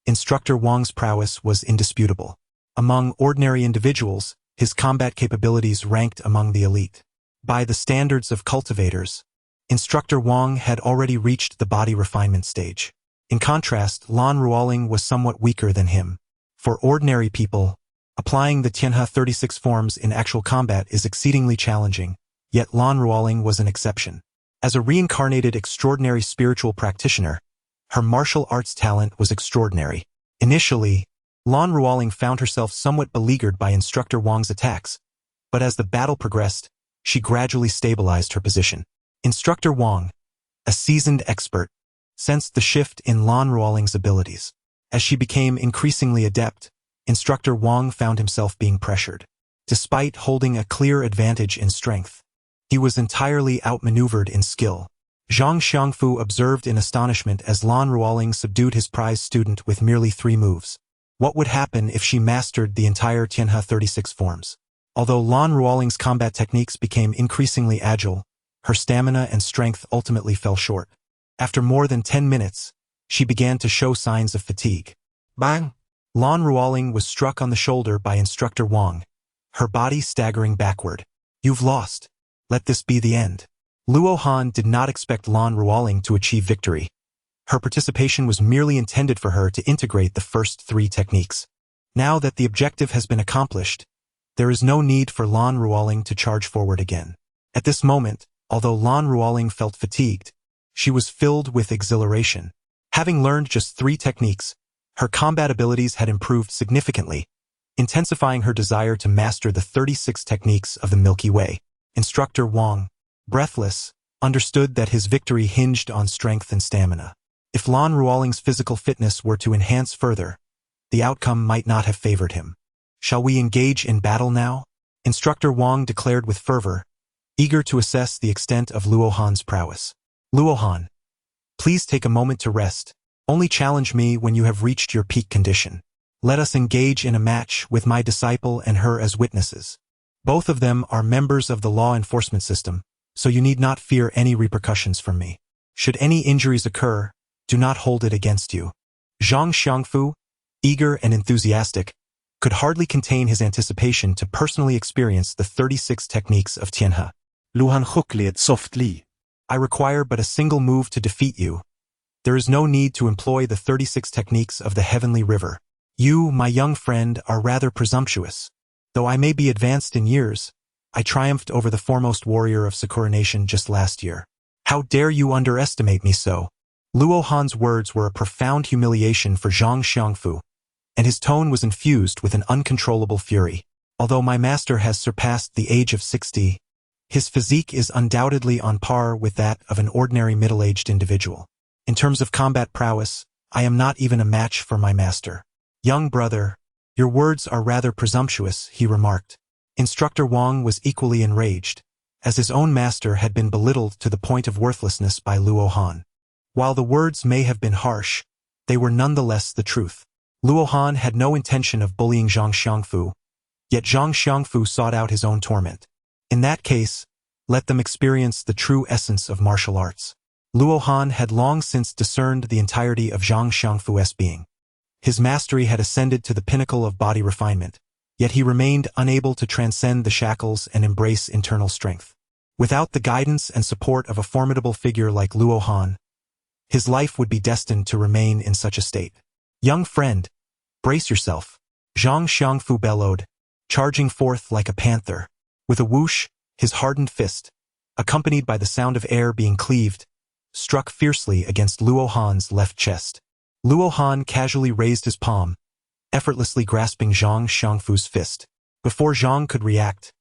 Instructor Wang's prowess was indisputable. Among ordinary individuals, his combat capabilities ranked among the elite. By the standards of cultivators, Instructor Wang had already reached the body refinement stage. In contrast, Lan Ruoling was somewhat weaker than him. For ordinary people, applying the Tianhe 36 forms in actual combat is exceedingly challenging, yet Lan Ruoling was an exception. As a reincarnated extraordinary spiritual practitioner, her martial arts talent was extraordinary. Initially, Lan Ruoling found herself somewhat beleaguered by Instructor Wang's attacks, but as the battle progressed, she gradually stabilized her position. Instructor Wang, a seasoned expert, sensed the shift in Lan Ruoling's abilities. As she became increasingly adept, Instructor Wang found himself being pressured. Despite holding a clear advantage in strength, he was entirely outmaneuvered in skill. Zhang Xiangfu observed in astonishment as Lan Ruoling subdued his prize student with merely 3 moves. What would happen if she mastered the entire Tianhe 36 forms? Although Lan Ruoling's combat techniques became increasingly agile, her stamina and strength ultimately fell short. After more than 10 minutes, she began to show signs of fatigue. Bang! Lan Ruoling was struck on the shoulder by Instructor Wang, her body staggering backward. "You've lost. Let this be the end." Luo Han did not expect Lan Ruoling to achieve victory. Her participation was merely intended for her to integrate the first 3 techniques. Now that the objective has been accomplished, there is no need for Lan Ruoling to charge forward again. At this moment, although Lan Ruoling felt fatigued, she was filled with exhilaration. Having learned just 3 techniques, her combat abilities had improved significantly, intensifying her desire to master the 36 techniques of the Milky Way. Instructor Wang, breathless, understood that his victory hinged on strength and stamina. If Lan Ruoling's physical fitness were to enhance further, the outcome might not have favored him. "Shall we engage in battle now?" Instructor Wang declared with fervor, eager to assess the extent of Luo Han's prowess. "Luo Han, please take a moment to rest. Only challenge me when you have reached your peak condition. Let us engage in a match with my disciple and her as witnesses. Both of them are members of the law enforcement system, so you need not fear any repercussions from me. Should any injuries occur, do not hold it against you." Zhang Xiangfu, eager and enthusiastic, could hardly contain his anticipation to personally experience the 36 techniques of Tianhe. Luhan Hukliet softly. "I require but a single move to defeat you. There is no need to employ the 36 techniques of the Heavenly River. You, my young friend, are rather presumptuous. Though I may be advanced in years, I triumphed over the foremost warrior of Sakura Nation just last year. How dare you underestimate me so?" Luo Han's words were a profound humiliation for Zhang Xiangfu, and his tone was infused with an uncontrollable fury. "Although my master has surpassed the age of 60, His physique is undoubtedly on par with that of an ordinary middle-aged individual. In terms of combat prowess, I am not even a match for my master. Young brother, your words are rather presumptuous, he remarked. Instructor Wang was equally enraged, as his own master had been belittled to the point of worthlessness by Luo Han. While the words may have been harsh, they were nonetheless the truth. Luo Han had no intention of bullying Zhang Xiangfu, yet Zhang Xiangfu sought out his own torment. In that case, let them experience the true essence of martial arts. Luo Han had long since discerned the entirety of Zhang Xiangfu's being. His mastery had ascended to the pinnacle of body refinement, yet he remained unable to transcend the shackles and embrace internal strength. Without the guidance and support of a formidable figure like Luo Han, his life would be destined to remain in such a state. Young friend, brace yourself, Zhang Xiangfu bellowed, charging forth like a panther. With a whoosh, his hardened fist, accompanied by the sound of air being cleaved, struck fiercely against Luo Han's left chest. Luo Han casually raised his palm, effortlessly grasping Zhang Xiangfu's fist. Before Zhang could react,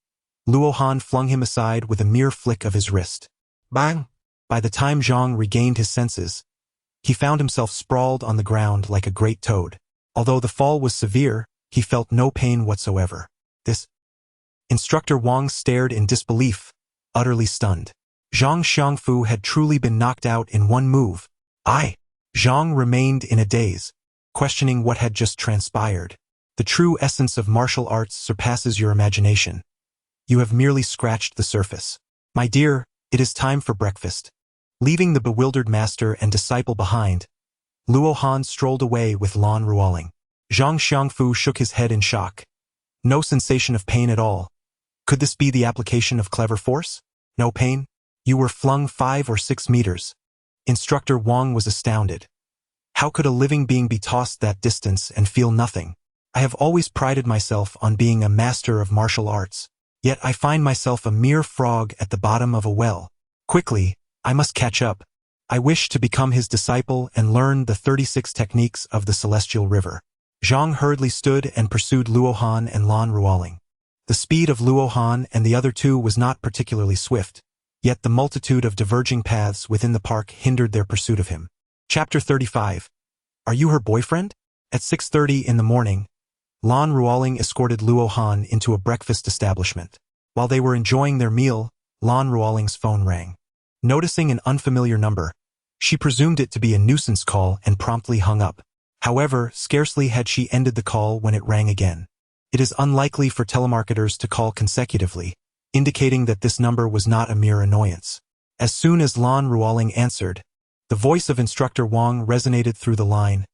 Luo Han flung him aside with a mere flick of his wrist. Bang! By the time Zhang regained his senses, he found himself sprawled on the ground like a great toad. Although the fall was severe, he felt no pain whatsoever. This Instructor Wang stared in disbelief, utterly stunned. Zhang Xiangfu had truly been knocked out in one move. Zhang remained in a daze, questioning what had just transpired. The true essence of martial arts surpasses your imagination. You have merely scratched the surface. My dear, it is time for breakfast. Leaving the bewildered master and disciple behind, Luo Han strolled away with Lan Ruoling. Zhang Xiangfu shook his head in shock. No sensation of pain at all. Could this be the application of clever force? No pain? You were flung 5 or 6 meters. Instructor Wang was astounded. How could a living being be tossed that distance and feel nothing? I have always prided myself on being a master of martial arts, yet I find myself a mere frog at the bottom of a well. Quickly, I must catch up. I wish to become his disciple and learn the 36 techniques of the Celestial River. Zhang hurriedly stood and pursued Luo Han and Lan Ruoling. The speed of Luo Han and the other two was not particularly swift, yet the multitude of diverging paths within the park hindered their pursuit of him. Chapter 35. Are you her boyfriend? At 6:30 in the morning, Lan Ruoling escorted Luo Han into a breakfast establishment. While they were enjoying their meal, Lan Ruoling's phone rang. Noticing an unfamiliar number, she presumed it to be a nuisance call and promptly hung up. However, scarcely had she ended the call when it rang again. It is unlikely for telemarketers to call consecutively, indicating that this number was not a mere annoyance. As soon as Lan Ruoling answered, the voice of Instructor Wang resonated through the line.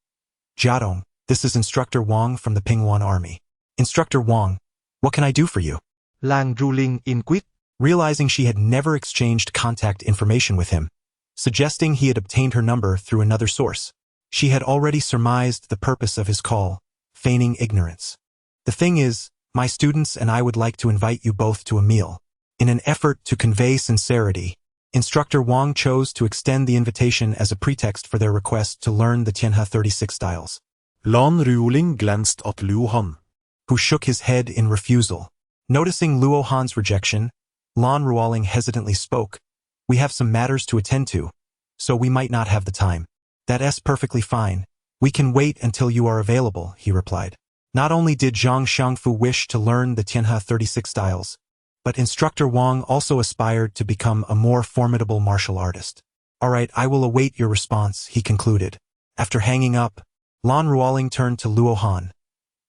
Jiadong, this is Instructor Wang from the Pingwan Army. Instructor Wang, what can I do for you? Lan Ruling inquired. Realizing she had never exchanged contact information with him, suggesting he had obtained her number through another source. She had already surmised the purpose of his call, feigning ignorance. The thing is, my students and I would like to invite you both to a meal. In an effort to convey sincerity, Instructor Wang chose to extend the invitation as a pretext for their request to learn the Tianhe 36 styles. Lan Ruoling glanced at Luo Han, who shook his head in refusal. Noticing Luo Han's rejection, Lan Ruoling hesitantly spoke. We have some matters to attend to, so we might not have the time. That's perfectly fine. We can wait until you are available, he replied. Not only did Zhang Xiangfu wish to learn the Tianhe 36 styles, but Instructor Wang also aspired to become a more formidable martial artist. All right, I will await your response, he concluded. After hanging up, Lan Ruoling turned to Luo Han.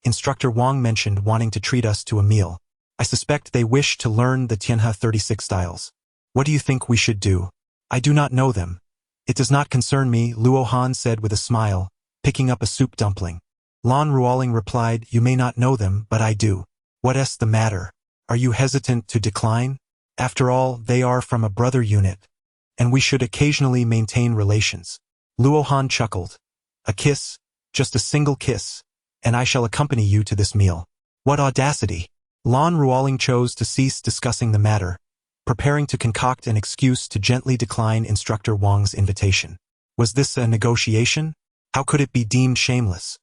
Instructor Wang mentioned wanting to treat us to a meal. I suspect they wish to learn the Tianhe 36 styles. What do you think we should do? I do not know them. It does not concern me, Luo Han said with a smile, picking up a soup dumpling. Lan Ruoling replied, you may not know them, but I do. What's the matter? Are you hesitant to decline? After all, they are from a brother unit, and we should occasionally maintain relations. Luo Han chuckled. A kiss, just a single kiss, and I shall accompany you to this meal. What audacity! Lan Ruoling chose to cease discussing the matter, preparing to concoct an excuse to gently decline Instructor Wang's invitation. Was this a negotiation? How could it be deemed shameless?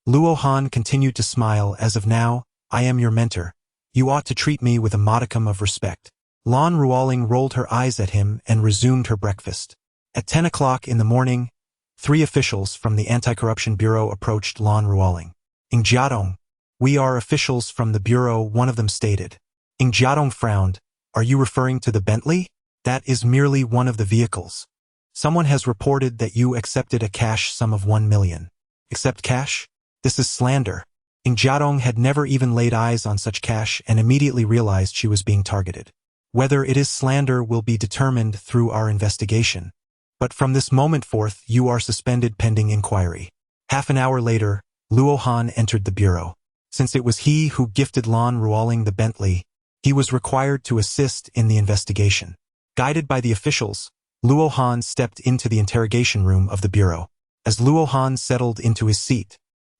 Luo Han continued to smile. As of now, I am your mentor. You ought to treat me with a modicum of respect. Lan Ruoling rolled her eyes at him and resumed her breakfast. At 10 o'clock in the morning, 3 officials from the Anti-Corruption Bureau approached Lan Ruoling. "Ing Jiadong, we are officials from the Bureau," one of them stated. Ing Jiadong frowned. "Are you referring to the Bentley? That is merely one of the vehicles. Someone has reported that you accepted a cash sum of 1 million. Accept cash? This is slander." Ing Jiadong had never even laid eyes on such cash and immediately realized she was being targeted. "Whether it is slander will be determined through our investigation. But from this moment forth, you are suspended pending inquiry." Half an hour later, Luo Han entered the bureau. Since it was he who gifted Lan Ruoling the Bentley, he was required to assist in the investigation. Guided by the officials, Luo Han stepped into the interrogation room of the bureau. As Luo Han settled into his seat,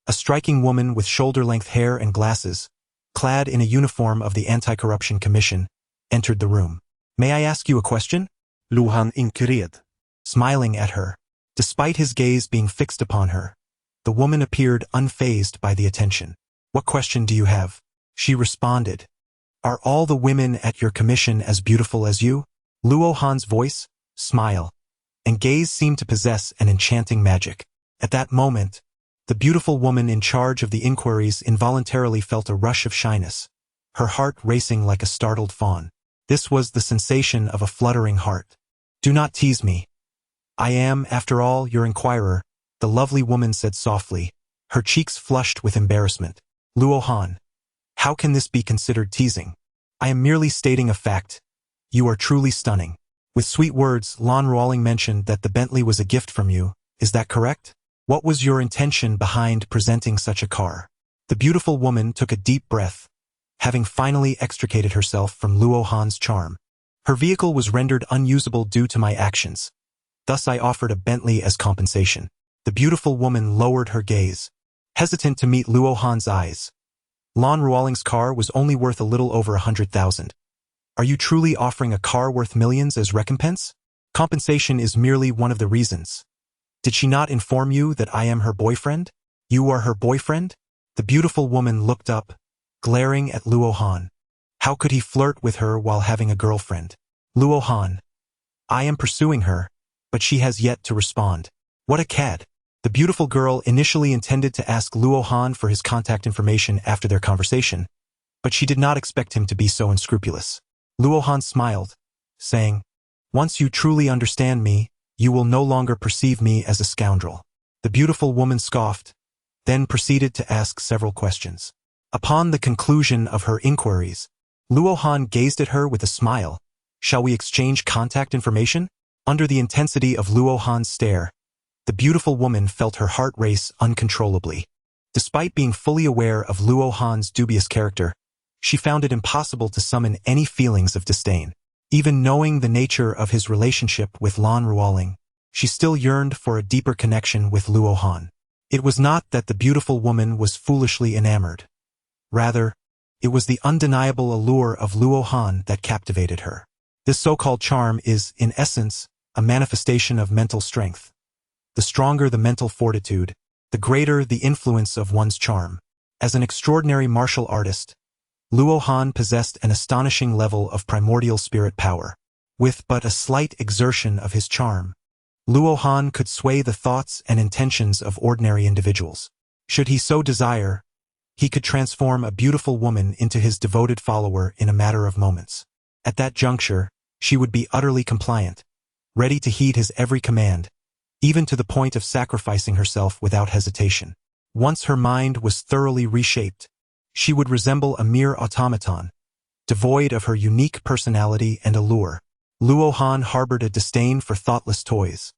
a striking woman with shoulder-length hair and glasses, clad in a uniform of the Anti-Corruption Commission, entered the room. "May I ask you a question?" Luo Han inquired. Smiling at her, despite his gaze being fixed upon her, the woman appeared unfazed by the attention. "What question do you have?" She responded. "Are all the women at your commission as beautiful as you?" Luo Han's voice, smile, and gaze seemed to possess an enchanting magic. At that moment, the beautiful woman in charge of the inquiries involuntarily felt a rush of shyness, her heart racing like a startled fawn. This was the sensation of a fluttering heart. "Do not tease me. I am, after all, your inquirer," the lovely woman said softly, her cheeks flushed with embarrassment. "Luo Han, how can this be considered teasing? I am merely stating a fact. You are truly stunning." With sweet words, Lan Ruoling mentioned that the Bentley was a gift from you. "Is that correct? What was your intention behind presenting such a car?" The beautiful woman took a deep breath, having finally extricated herself from Luo Han's charm. "Her vehicle was rendered unusable due to my actions. Thus I offered a Bentley as compensation." The beautiful woman lowered her gaze, hesitant to meet Luo Han's eyes. Lan Ruoling's car was only worth a little over 100,000. "Are you truly offering a car worth millions as recompense? Compensation is merely one of the reasons. Did she not inform you that I am her boyfriend? You are her boyfriend?" The beautiful woman looked up, glaring at Luo Han. How could he flirt with her while having a girlfriend? "Luo Han, I am pursuing her, but she has yet to respond." "What a cad." The beautiful girl initially intended to ask Luo Han for his contact information after their conversation, but she did not expect him to be so unscrupulous. Luo Han smiled, saying, "Once you truly understand me, you will no longer perceive me as a scoundrel." The beautiful woman scoffed, then proceeded to ask several questions. Upon the conclusion of her inquiries, Luo Han gazed at her with a smile. "Shall we exchange contact information?" Under the intensity of Luo Han's stare, the beautiful woman felt her heart race uncontrollably. Despite being fully aware of Luo Han's dubious character, she found it impossible to summon any feelings of disdain. Even knowing the nature of his relationship with Lan Ruoling, she still yearned for a deeper connection with Luo Han. It was not that the beautiful woman was foolishly enamored. Rather, it was the undeniable allure of Luo Han that captivated her. This so-called charm is, in essence, a manifestation of mental strength. The stronger the mental fortitude, the greater the influence of one's charm. As an extraordinary martial artist, Luo Han possessed an astonishing level of primordial spirit power. With but a slight exertion of his charm, Luo Han could sway the thoughts and intentions of ordinary individuals. Should he so desire, he could transform a beautiful woman into his devoted follower in a matter of moments. At that juncture, she would be utterly compliant, ready to heed his every command, even to the point of sacrificing herself without hesitation. Once her mind was thoroughly reshaped, she would resemble a mere automaton, devoid of her unique personality and allure. Luo Han harbored a disdain for thoughtless toys.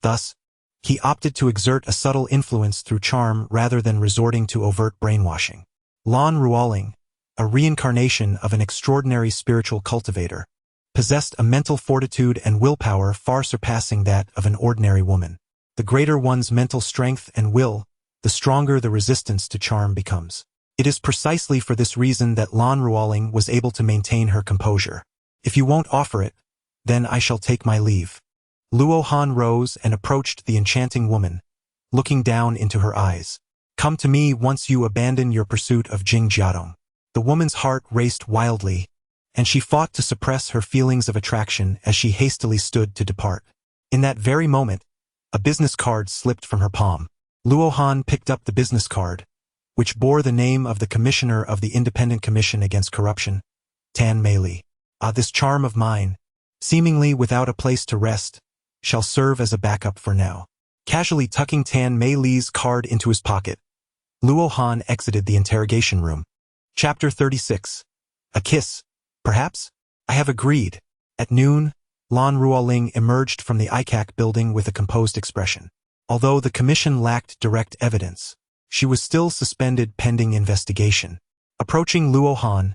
Thus, he opted to exert a subtle influence through charm rather than resorting to overt brainwashing. Lan Ruoling, a reincarnation of an extraordinary spiritual cultivator, possessed a mental fortitude and willpower far surpassing that of an ordinary woman. The greater one's mental strength and will, the stronger the resistance to charm becomes. It is precisely for this reason that Lan Ruoling was able to maintain her composure. "If you won't offer it, then I shall take my leave." Luo Han rose and approached the enchanting woman, looking down into her eyes. "Come to me once you abandon your pursuit of Jing Jiadong." The woman's heart raced wildly, and she fought to suppress her feelings of attraction as she hastily stood to depart. In that very moment, a business card slipped from her palm. Luo Han picked up the business card, which bore the name of the Commissioner of the Independent Commission Against Corruption, Tan Mei. This charm of mine, seemingly without a place to rest, shall serve as a backup for now. Casually tucking Tan Mei's card into his pocket, Luo Han exited the interrogation room. Chapter 36. A kiss, perhaps? I have agreed. At noon, Lan Ruoling emerged from the ICAC building with a composed expression. Although the commission lacked direct evidence, she was still suspended pending investigation. Approaching Luo Han,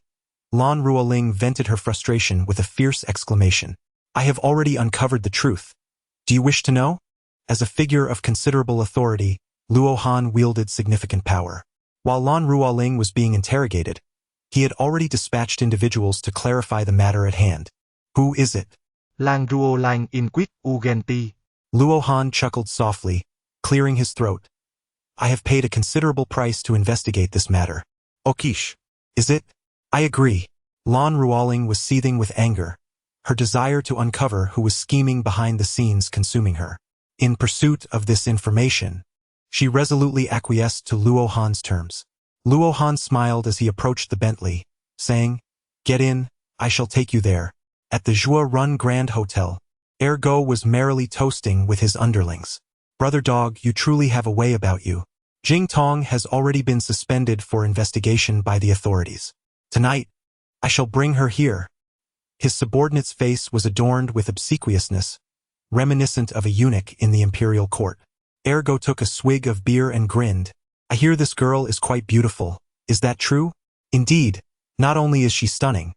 Lan Ruoling vented her frustration with a fierce exclamation. I have already uncovered the truth. Do you wish to know? As a figure of considerable authority, Luo Han wielded significant power. While Lan Ruoling was being interrogated, he had already dispatched individuals to clarify the matter at hand. Who is it? Lang Ruolang in quit Ugenti. Luo Han chuckled softly, clearing his throat. I have paid a considerable price to investigate this matter. Okish. Is it? I agree. Lan Ruoling was seething with anger, her desire to uncover who was scheming behind the scenes consuming her. In pursuit of this information, she resolutely acquiesced to Luo Han's terms. Luo Han smiled as he approached the Bentley, saying, Get in, I shall take you there. At the Jua Run Grand Hotel, Ergo was merrily toasting with his underlings. Brother Dog, you truly have a way about you. Jing Tong has already been suspended for investigation by the authorities. Tonight, I shall bring her here. His subordinate's face was adorned with obsequiousness, reminiscent of a eunuch in the imperial court. Ergo took a swig of beer and grinned. I hear this girl is quite beautiful. Is that true? Indeed, not only is she stunning,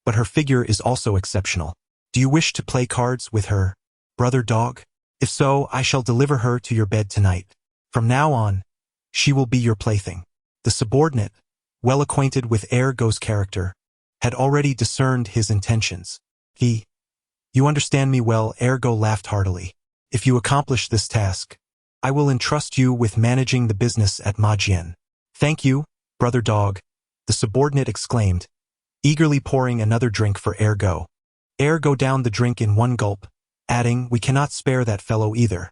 but her figure is also exceptional. Do you wish to play cards with her, Brother Dog? If so, I shall deliver her to your bed tonight. From now on, she will be your plaything. The subordinate, well acquainted with Ergo's character, had already discerned his intentions. You understand me well, Ergo laughed heartily. If you accomplish this task, I will entrust you with managing the business at Majian. Thank you, Brother Dog, the subordinate exclaimed, eagerly pouring another drink for Ergo. Ergo downed the drink in one gulp, adding, We cannot spare that fellow either.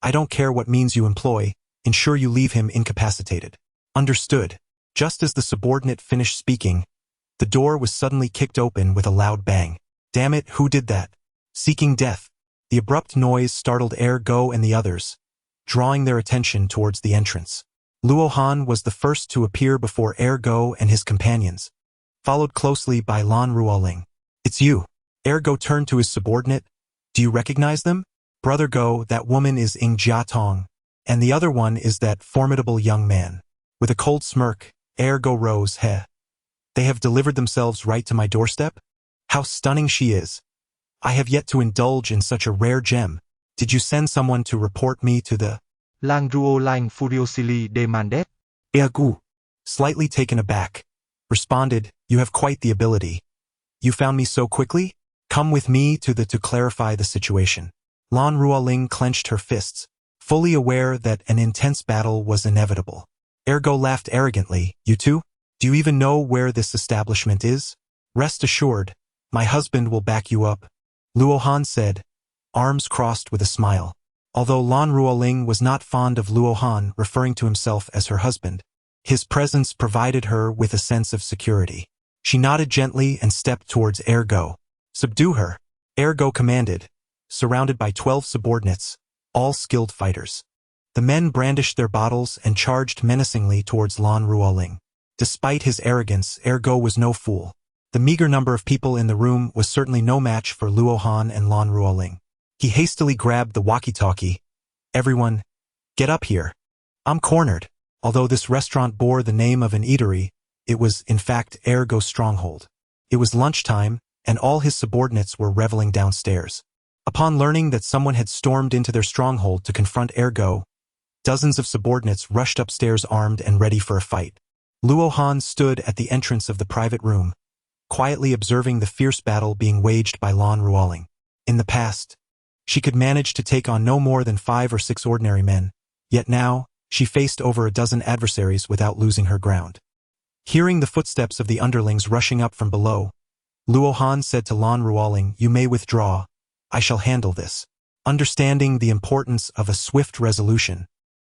I don't care what means you employ, ensure you leave him incapacitated. Understood. Just as the subordinate finished speaking, the door was suddenly kicked open with a loud bang. Damn it, who did that? Seeking death. The abrupt noise startled Ergo and the others, drawing their attention towards the entrance. Luo Han was the first to appear before Ergo and his companions, followed closely by Lan Ruoling. It's you. Ergo turned to his subordinate. Do you recognize them? Brother Go, that woman is Ing Jia Tong, and the other one is that formidable young man. With a cold smirk, Ergo rose. They have delivered themselves right to my doorstep? How stunning she is. I have yet to indulge in such a rare gem. Did you send someone to report me to the... Lang Ruolang furiously demanded. Ergo, slightly taken aback, responded, You have quite the ability. You found me so quickly? Come with me to clarify the situation. Lan Ruoling clenched her fists, fully aware that an intense battle was inevitable. Ergo laughed arrogantly. You too? Do you even know where this establishment is? Rest assured, my husband will back you up, Luo Han said, arms crossed with a smile. Although Lan Ruoling was not fond of Luo Han referring to himself as her husband, his presence provided her with a sense of security. She nodded gently and stepped towards Ergo. Subdue her, Ergo commanded, surrounded by 12 subordinates, all skilled fighters. The men brandished their bottles and charged menacingly towards Lan Ruoling. Despite his arrogance, Ergo was no fool. The meager number of people in the room was certainly no match for Luo Han and Lan Ruoling. He hastily grabbed the walkie-talkie. Everyone, get up here. I'm cornered. Although this restaurant bore the name of an eatery, it was, in fact, Ergo's stronghold. It was lunchtime, and all his subordinates were reveling downstairs. Upon learning that someone had stormed into their stronghold to confront Ergo, dozens of subordinates rushed upstairs armed and ready for a fight. Luo Han stood at the entrance of the private room, quietly observing the fierce battle being waged by Lan Ruoling. In the past, she could manage to take on no more than 5 or 6 ordinary men, yet now, she faced over a dozen adversaries without losing her ground. Hearing the footsteps of the underlings rushing up from below, Luo Han said to Lan Ruoling, "You may withdraw. I shall handle this." Understanding the importance of a swift resolution,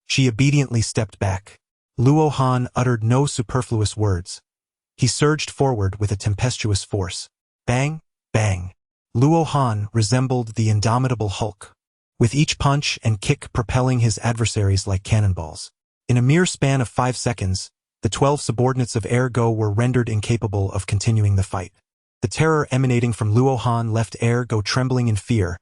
she obediently stepped back. Luo Han uttered no superfluous words. He surged forward with a tempestuous force. Bang, bang. Luo Han resembled the indomitable Hulk, with each punch and kick propelling his adversaries like cannonballs. In a mere span of 5 seconds, the 12 subordinates of Ergo were rendered incapable of continuing the fight. The terror emanating from Luo Han left Ergo trembling in fear,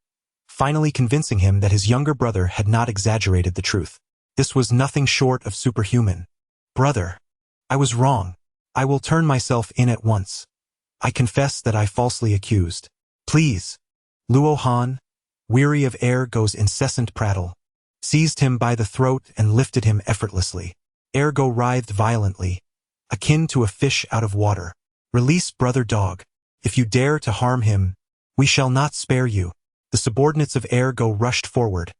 finally convincing him that his younger brother had not exaggerated the truth. This was nothing short of superhuman. "Brother, I was wrong. I will turn myself in at once. I confess that I falsely accused. Please." Luo Han, weary of Ergo's incessant prattle, seized him by the throat and lifted him effortlessly. Ergo writhed violently, akin to a fish out of water. "Release brother dog. If you dare to harm him, we shall not spare you." The subordinates of Ergo rushed forward,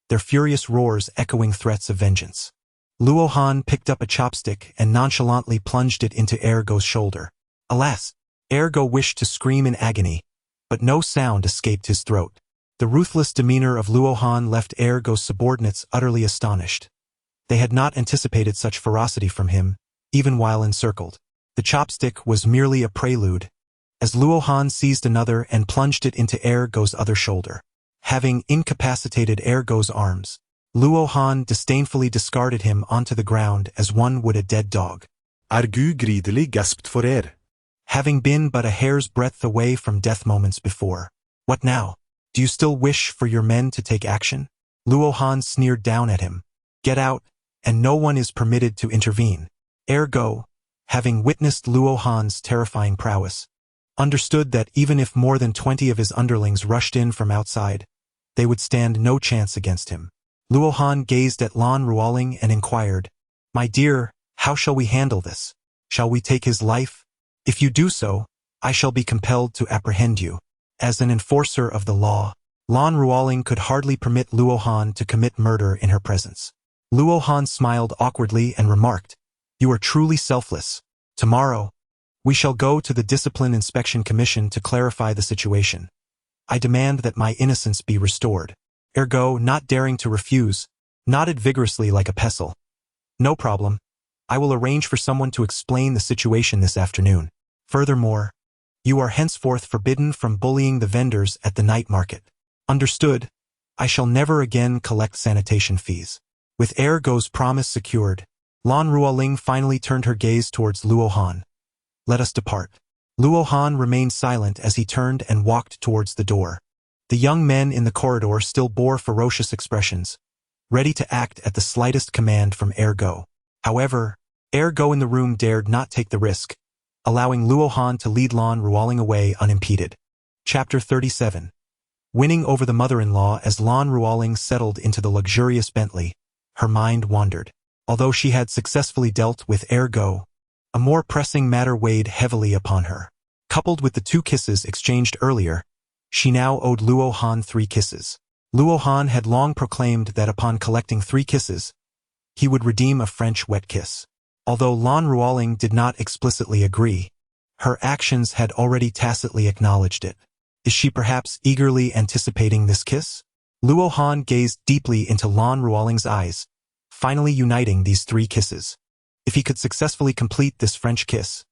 their furious roars echoing threats of vengeance. Luo Han picked up a chopstick and nonchalantly plunged it into Ergo's shoulder. Alas, Ergo wished to scream in agony, but no sound escaped his throat. The ruthless demeanor of Luo Han left Ergo's subordinates utterly astonished. They had not anticipated such ferocity from him, even while encircled. The chopstick was merely a prelude, as Luo Han seized another and plunged it into Ergo's other shoulder. Having incapacitated Ergo's arms, Luo Han disdainfully discarded him onto the ground as one would a dead dog. Ergo gridelig gasped for air. Having been but a hair's breadth away from death moments before. "What now? Do you still wish for your men to take action?" Luo Han sneered down at him. "Get out, and no one is permitted to intervene." Ergo, having witnessed Luo Han's terrifying prowess, understood that even if more than 20 of his underlings rushed in from outside, they would stand no chance against him. Luo Han gazed at Lan Ruoling and inquired, "My dear, how shall we handle this? Shall we take his life? If you do so, I shall be compelled to apprehend you." As an enforcer of the law, Lan Ruoling could hardly permit Luo Han to commit murder in her presence. Luo Han smiled awkwardly and remarked, "You are truly selfless. Tomorrow, we shall go to the Discipline Inspection Commission to clarify the situation. I demand that my innocence be restored." Ergo, not daring to refuse, nodded vigorously like a pestle. "No problem. I will arrange for someone to explain the situation this afternoon. Furthermore, you are henceforth forbidden from bullying the vendors at the night market. Understood? I shall never again collect sanitation fees." With Ergo's promise secured, Lan Ruoling finally turned her gaze towards Luo Han. "Let us depart." Luo Han remained silent as he turned and walked towards the door. The young men in the corridor still bore ferocious expressions, ready to act at the slightest command from Ergo. However, Ergo in the room dared not take the risk, allowing Luo Han to lead Lan Ruoling away unimpeded. Chapter 37. Winning over the mother-in-law. As Lan Ruoling settled into the luxurious Bentley, her mind wandered. Although she had successfully dealt with Ergo, a more pressing matter weighed heavily upon her. Coupled with the 2 kisses exchanged earlier, she now owed Luo Han 3 kisses. Luo Han had long proclaimed that upon collecting 3 kisses, he would redeem a French wet kiss. Although Lan Ruoling did not explicitly agree, her actions had already tacitly acknowledged it. Is she perhaps eagerly anticipating this kiss? Luo Han gazed deeply into Lan Ruoling's eyes, finally uniting these 3 kisses. If he could successfully complete this French kiss,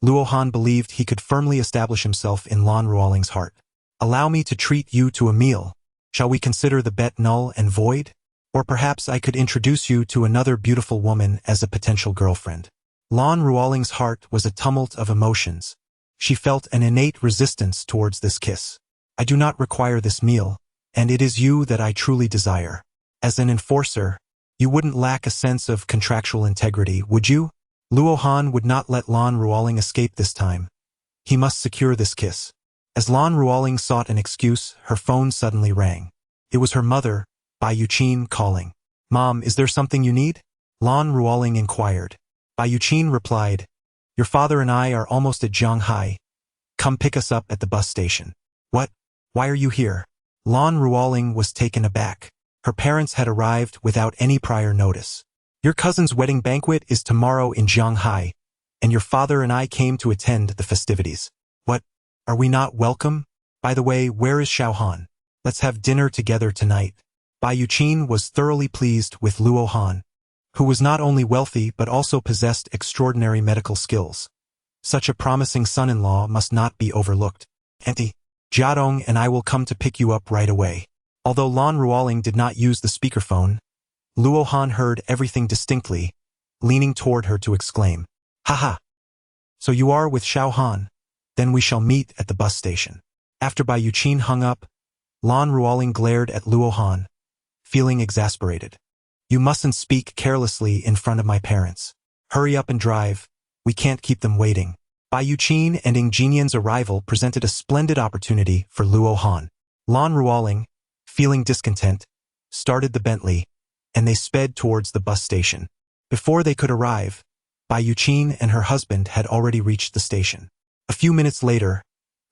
Luo Han believed he could firmly establish himself in Lan Ruoling's heart. "Allow me to treat you to a meal. Shall we consider the bet null and void? Or perhaps I could introduce you to another beautiful woman as a potential girlfriend." Lan Ruoling's heart was a tumult of emotions. She felt an innate resistance towards this kiss. "I do not require this meal, and it is you that I truly desire. As an enforcer, you wouldn't lack a sense of contractual integrity, would you?" Luo Han would not let Lan Ruoling escape this time. He must secure this kiss. As Lan Ruoling sought an excuse, her phone suddenly rang. It was her mother, Bai Yuqin, calling. "Mom, is there something you need?" Lan Ruoling inquired. Bai Yuqin replied, "Your father and I are almost at Zhanghai. Come pick us up at the bus station." "What? Why are you here?" Lan Ruoling was taken aback. Her parents had arrived without any prior notice. "Your cousin's wedding banquet is tomorrow in Zhanghai, and your father and I came to attend the festivities." Are we not welcome? By the way, where is Xiao Han? Let's have dinner together tonight. Bai Yuqin was thoroughly pleased with Luo Han, who was not only wealthy but also possessed extraordinary medical skills. Such a promising son-in-law must not be overlooked. Auntie, Jiadong and I will come to pick you up right away. Although Lan Ruoling did not use the speakerphone, Luo Han heard everything distinctly, leaning toward her to exclaim, "Haha! So you are with Xiao Han? Then we shall meet at the bus station." After Bai Yuqin hung up, Lan Ruoling glared at Luo Han, feeling exasperated. "You mustn't speak carelessly in front of my parents. Hurry up and drive, we can't keep them waiting." Bai Yuqin and Ing Jinian's arrival presented a splendid opportunity for Luo Han. Lan Ruoling, feeling discontent, started the Bentley, and they sped towards the bus station. Before they could arrive, Bai Yuqin and her husband had already reached the station. A few minutes later,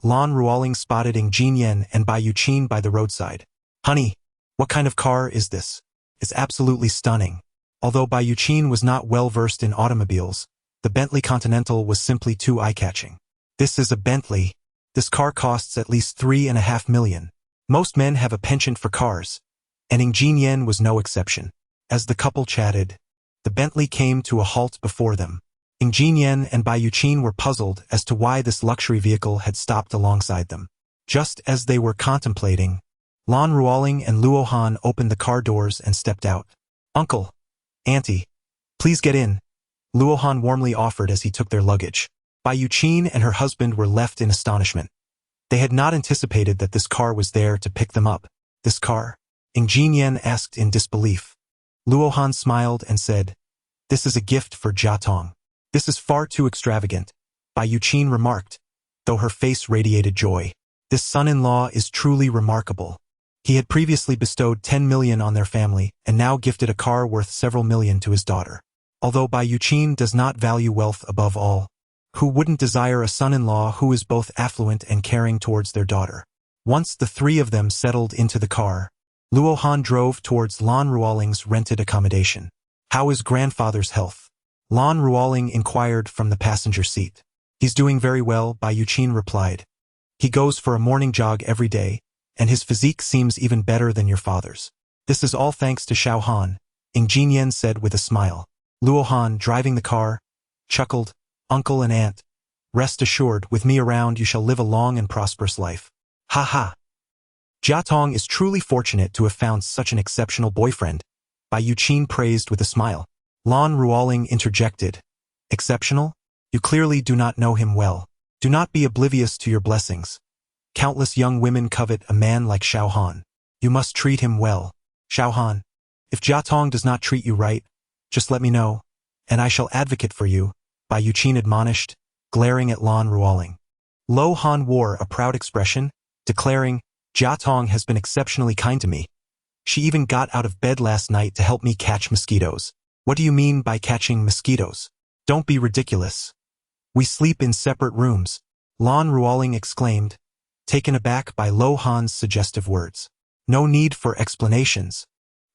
Lan Ruoling spotted Ing Jinian and Bai Yuqin by the roadside. "Honey, what kind of car is this? It's absolutely stunning." Although Bai Yuqin was not well versed in automobiles, the Bentley Continental was simply too eye-catching. "This is a Bentley. This car costs at least 3.5 million. Most men have a penchant for cars, and Ing Jinian was no exception." As the couple chatted, the Bentley came to a halt before them. Ing Jinian and Bai Yuqin were puzzled as to why this luxury vehicle had stopped alongside them. Just as they were contemplating, Lan Ruoling and Luo Han opened the car doors and stepped out. "Uncle, Auntie, please get in," Luo Han warmly offered as he took their luggage. Bai Yuqin and her husband were left in astonishment. They had not anticipated that this car was there to pick them up. "This car?" Ing Jinian asked in disbelief. Luo Han smiled and said, "This is a gift for Jiatong." "This is far too extravagant," Bai Yuqin remarked, though her face radiated joy. "This son-in-law is truly remarkable." He had previously bestowed 10 million on their family and now gifted a car worth several million to his daughter. Although Bai Yuqin does not value wealth above all, who wouldn't desire a son-in-law who is both affluent and caring towards their daughter? Once the three of them settled into the car, Luo Han drove towards Lan Ruoling's rented accommodation. "How is grandfather's health?" Lan Ruoling inquired from the passenger seat. "He's doing very well," Bai Yuqin replied. "He goes for a morning jog every day, and his physique seems even better than your father's." "This is all thanks to Xiao Han," Ing Jinian said with a smile. Luo Han, driving the car, chuckled, "Uncle and Aunt, rest assured, with me around you shall live a long and prosperous life." "Ha ha! Jiatong is truly fortunate to have found such an exceptional boyfriend," Bai Yuqin praised with a smile. Lan Ruoling interjected, "Exceptional? You clearly do not know him well. Do not be oblivious to your blessings. Countless young women covet a man like Xiao Han. You must treat him well. Xiao Han, if Jiatong does not treat you right, just let me know, and I shall advocate for you," Bai Yuqin admonished, glaring at Lan Ruoling. Luo Han wore a proud expression, declaring, "Jiatong has been exceptionally kind to me. She even got out of bed last night to help me catch mosquitoes." "What do you mean by catching mosquitoes? Don't be ridiculous. We sleep in separate rooms," Lan Ruoling exclaimed, taken aback by Luo Han's suggestive words. "No need for explanations.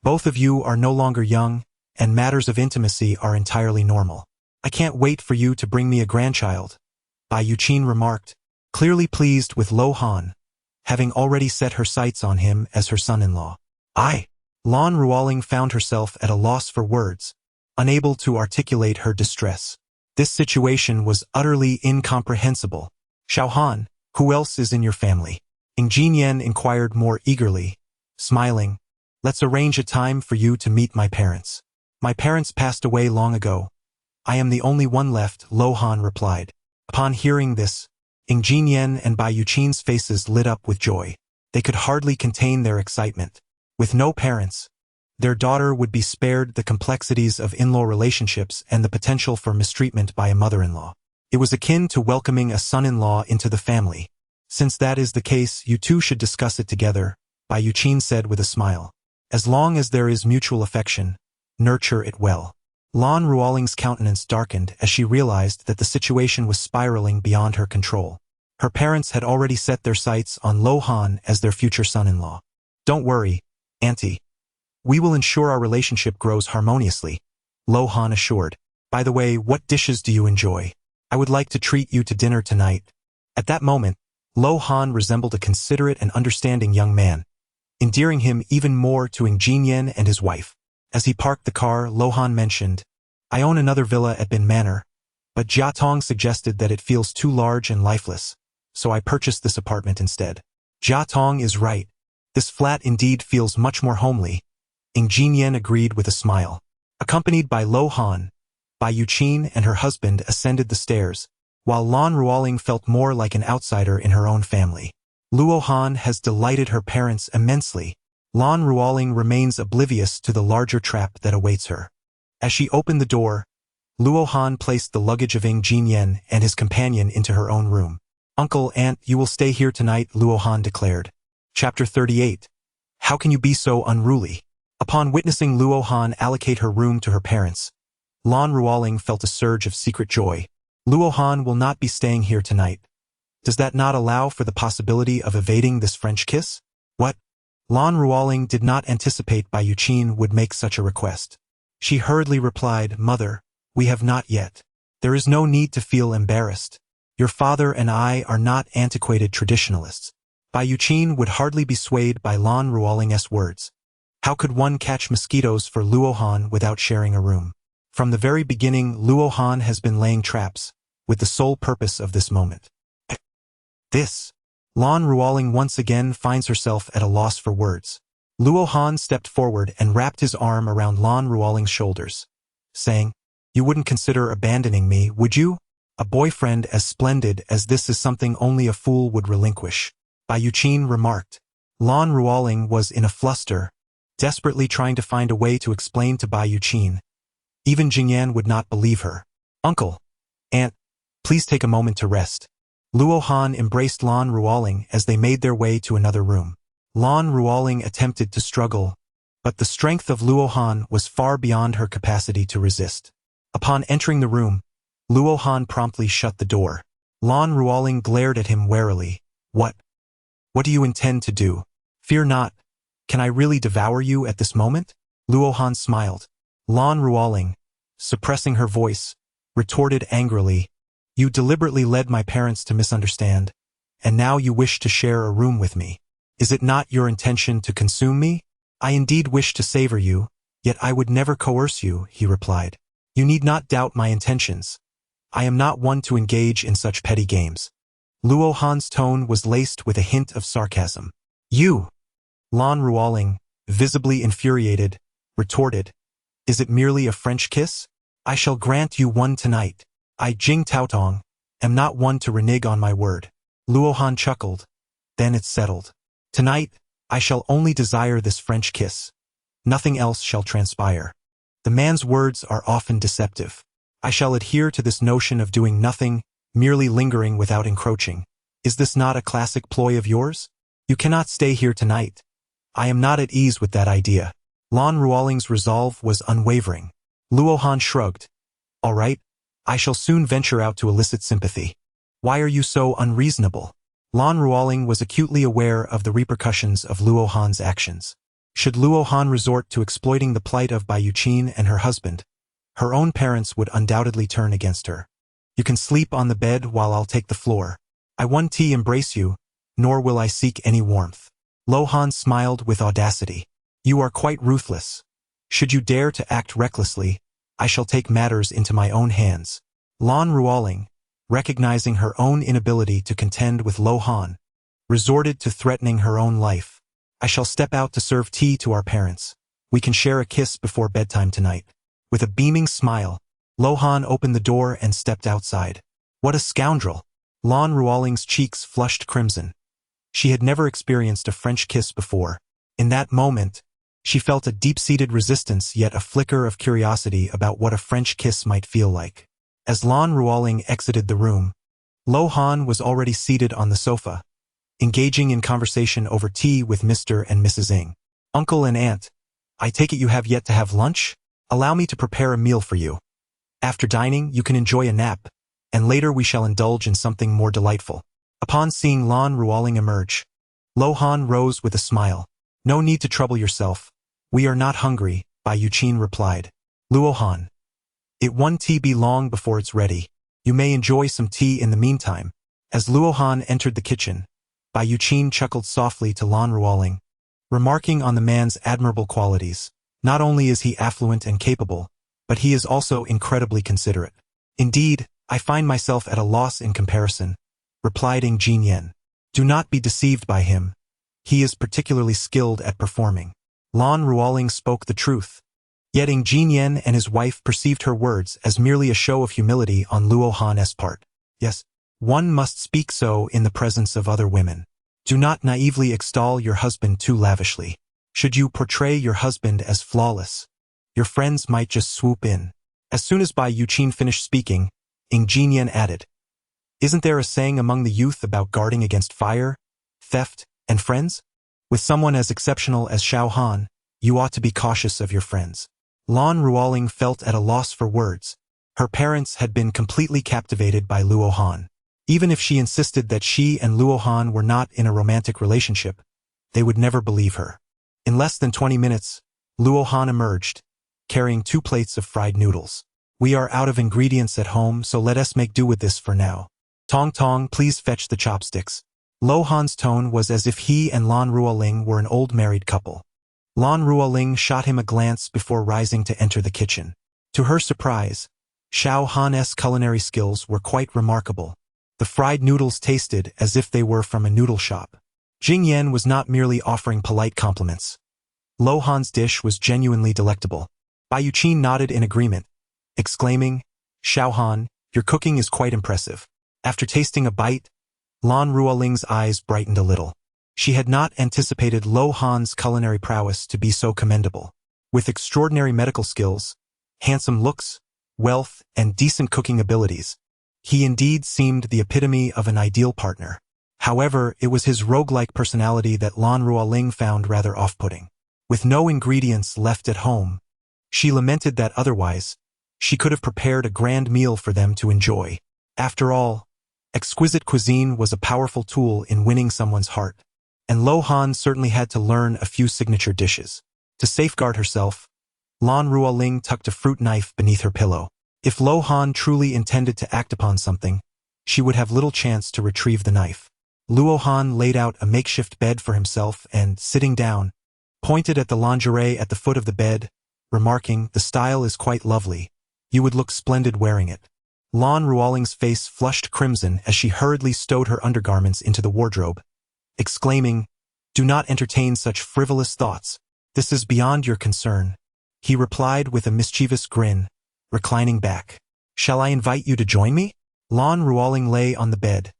Both of you are no longer young, and matters of intimacy are entirely normal. I can't wait for you to bring me a grandchild," Bai Yuqin remarked, clearly pleased with Luo Han, having already set her sights on him as her son-in-law. Lan Ruoling found herself at a loss for words, unable to articulate her distress. This situation was utterly incomprehensible. "Xiao Han, who else is in your family?" Ing Jinian inquired more eagerly, smiling. "Let's arrange a time for you to meet my parents." "My parents passed away long ago. I am the only one left," Luo Han replied. Upon hearing this, Ing Jinian and Bai Yuqin's faces lit up with joy. They could hardly contain their excitement. With no parents, their daughter would be spared the complexities of in-law relationships and the potential for mistreatment by a mother-in-law. It was akin to welcoming a son-in-law into the family. "Since that is the case, you two should discuss it together," Bai Yuqin said with a smile. "As long as there is mutual affection, nurture it well." Lan Ruoling's countenance darkened as she realized that the situation was spiraling beyond her control. Her parents had already set their sights on Luo Han as their future son-in-law. "Don't worry, Auntie. We will ensure our relationship grows harmoniously," Luo Han assured. "By the way, what dishes do you enjoy? I would like to treat you to dinner tonight." At that moment, Lo Han resembled a considerate and understanding young man, endearing him even more to Ng Jinyen and his wife. As he parked the car, Lo Han mentioned, "I own another villa at Bin Manor, but Jia Tong suggested that it feels too large and lifeless, so I purchased this apartment instead." Jia Tong is right. This flat indeed feels much more homely. Ng Jinyen agreed with a smile. Accompanied by Lo Han, Bai Yuqin and her husband ascended the stairs, while Lan Ruoling felt more like an outsider in her own family. Luo Han has delighted her parents immensely. Lan Ruoling remains oblivious to the larger trap that awaits her. As she opened the door, Luo Han placed the luggage of Ng Jinyen and his companion into her own room. "Uncle, Aunt, you will stay here tonight," Luo Han declared. Chapter 38. How can you be so unruly? Upon witnessing Luo Han allocate her room to her parents, Lan Ruoling felt a surge of secret joy. Luo Han will not be staying here tonight. Does that not allow for the possibility of evading this French kiss? What? Lan Ruoling did not anticipate Bai Yuqin would make such a request. She hurriedly replied, "Mother, we have not yet. There is no need to feel embarrassed. Your father and I are not antiquated traditionalists." Bai Yuqin would hardly be swayed by Lan Ruoling's words. How could one catch mosquitoes for Luo Han without sharing a room? From the very beginning, Luo Han has been laying traps, with the sole purpose of this moment. This. Lan Ruoling once again finds herself at a loss for words. Luo Han stepped forward and wrapped his arm around Lan Ruoling's shoulders, saying, "You wouldn't consider abandoning me, would you? A boyfriend as splendid as this is something only a fool would relinquish." Bai Yuqin remarked. Lan Ruoling was in a fluster, desperately trying to find a way to explain to Bai Yuqin. Even Jingyan would not believe her. "Uncle, Aunt, please take a moment to rest." Luo Han embraced Lan Ruoling as they made their way to another room. Lan Ruoling attempted to struggle, but the strength of Luo Han was far beyond her capacity to resist. Upon entering the room, Luo Han promptly shut the door. Lan Ruoling glared at him warily. What do you intend to do? Fear not. Can I really devour you at this moment?" Luo Han smiled. Lan Ruoling, suppressing her voice, retorted angrily, "You deliberately led my parents to misunderstand, and now you wish to share a room with me. Is it not your intention to consume me?" "I indeed wish to savor you, yet I would never coerce you," he replied. "You need not doubt my intentions. I am not one to engage in such petty games." Luo Han's tone was laced with a hint of sarcasm. "You!" Lan Ruoling, visibly infuriated, retorted, "Is it merely a French kiss? I shall grant you one tonight. I, Jing Taotong, am not one to renege on my word." Luo Han chuckled. "Then it's settled. Tonight, I shall only desire this French kiss. Nothing else shall transpire." The man's words are often deceptive. I shall adhere to this notion of doing nothing, merely lingering without encroaching. Is this not a classic ploy of yours? You cannot stay here tonight. I am not at ease with that idea. Lan Ruoling's resolve was unwavering. Luo Han shrugged. "All right, I shall soon venture out to elicit sympathy." "Why are you so unreasonable?" Lan Ruoling was acutely aware of the repercussions of Luo Han's actions. Should Luo Han resort to exploiting the plight of Bai Yuqin and her husband, her own parents would undoubtedly turn against her. "You can sleep on the bed while I'll take the floor. I won't embrace you, nor will I seek any warmth." Lo Han smiled with audacity. "You are quite ruthless. Should you dare to act recklessly, I shall take matters into my own hands." Lan Ruoling, recognizing her own inability to contend with Lo Han, resorted to threatening her own life. "I shall step out to serve tea to our parents. We can share a kiss before bedtime tonight." With a beaming smile, Lo Han opened the door and stepped outside. What a scoundrel! Lan Ruoling's cheeks flushed crimson. She had never experienced a French kiss before. In that moment, she felt a deep-seated resistance yet a flicker of curiosity about what a French kiss might feel like. As Lan Ruoling exited the room, Lo Han was already seated on the sofa, engaging in conversation over tea with Mr. and Mrs. Ng. "Uncle and Aunt, I take it you have yet to have lunch? Allow me to prepare a meal for you. After dining, you can enjoy a nap, and later we shall indulge in something more delightful." Upon seeing Lan Ruoling emerge, Lo Han rose with a smile. "No need to trouble yourself. We are not hungry," Bai Yuqin replied. "Luo Han, it won't be long before it's ready. You may enjoy some tea in the meantime." As Luo Han entered the kitchen, Bai Yuqin chuckled softly to Lan Ruoling, remarking on the man's admirable qualities. Not only is he affluent and capable, but he is also incredibly considerate. Indeed, I find myself at a loss in comparison, replied Ng Jinyan. Do not be deceived by him. He is particularly skilled at performing. Lan Ruoling spoke the truth. Yet Ng Jinyan and his wife perceived her words as merely a show of humility on Luo Han's part. Yes, one must speak so in the presence of other women. Do not naively extol your husband too lavishly. Should you portray your husband as flawless, your friends might just swoop in. As soon as Bai Yuqin finished speaking, Ng Jinyan added, Isn't there a saying among the youth about guarding against fire, theft, and friends? With someone as exceptional as Xiao Han, you ought to be cautious of your friends. Lan Ruoling felt at a loss for words. Her parents had been completely captivated by Luo Han. Even if she insisted that she and Luo Han were not in a romantic relationship, they would never believe her. In less than 20 minutes, Luo Han emerged, carrying 2 plates of fried noodles. We are out of ingredients at home, so let us make do with this for now. Tong Tong, please fetch the chopsticks. Luo Han's tone was as if he and Lan Ruoling were an old married couple. Lan Ruoling shot him a glance before rising to enter the kitchen. To her surprise, Xiao Han's culinary skills were quite remarkable. The fried noodles tasted as if they were from a noodle shop. Jing Yan was not merely offering polite compliments. Luo Han's dish was genuinely delectable. Bai Yuqin nodded in agreement, exclaiming, Xiao Han, your cooking is quite impressive. After tasting a bite, Lan Ruoling's eyes brightened a little. She had not anticipated Luo Han's culinary prowess to be so commendable. With extraordinary medical skills, handsome looks, wealth, and decent cooking abilities, he indeed seemed the epitome of an ideal partner. However, it was his roguelike personality that Lan Ruoling found rather off-putting. With no ingredients left at home, she lamented that otherwise, she could have prepared a grand meal for them to enjoy. After all, exquisite cuisine was a powerful tool in winning someone's heart, and Luo Han certainly had to learn a few signature dishes. To safeguard herself, Lan Ruoling tucked a fruit knife beneath her pillow. If Luo Han truly intended to act upon something, she would have little chance to retrieve the knife. Luo Han laid out a makeshift bed for himself and, sitting down, pointed at the lingerie at the foot of the bed, remarking, The style is quite lovely. You would look splendid wearing it. Lan Ruoling's face flushed crimson as she hurriedly stowed her undergarments into the wardrobe, exclaiming, Do not entertain such frivolous thoughts. This is beyond your concern. He replied with a mischievous grin, reclining back. Shall I invite you to join me? Lan Ruoling lay on the bed,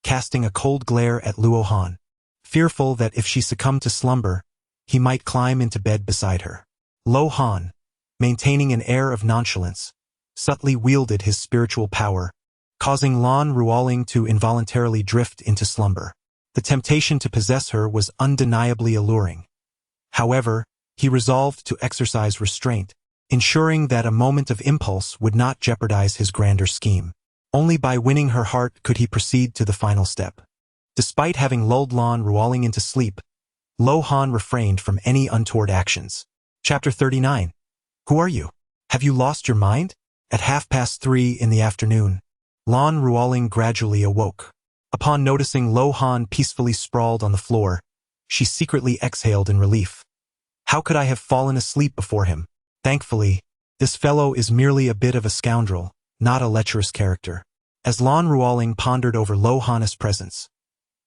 casting a cold glare at Luo Han, fearful that if she succumbed to slumber, he might climb into bed beside her. Luo Han, maintaining an air of nonchalance, subtly wielded his spiritual power, causing Lan Ruoling to involuntarily drift into slumber. The temptation to possess her was undeniably alluring. However, he resolved to exercise restraint, ensuring that a moment of impulse would not jeopardize his grander scheme. Only by winning her heart could he proceed to the final step. Despite having lulled Lan Ruoling into sleep, Luo Han refrained from any untoward actions. Chapter 39. Who are you? Have you lost your mind? At 3:30 in the afternoon, Lan Ruoling gradually awoke. Upon noticing Luo Han peacefully sprawled on the floor, she secretly exhaled in relief. How could I have fallen asleep before him? Thankfully, this fellow is merely a bit of a scoundrel, not a lecherous character. As Lan Ruoling pondered over Luo Han's presence,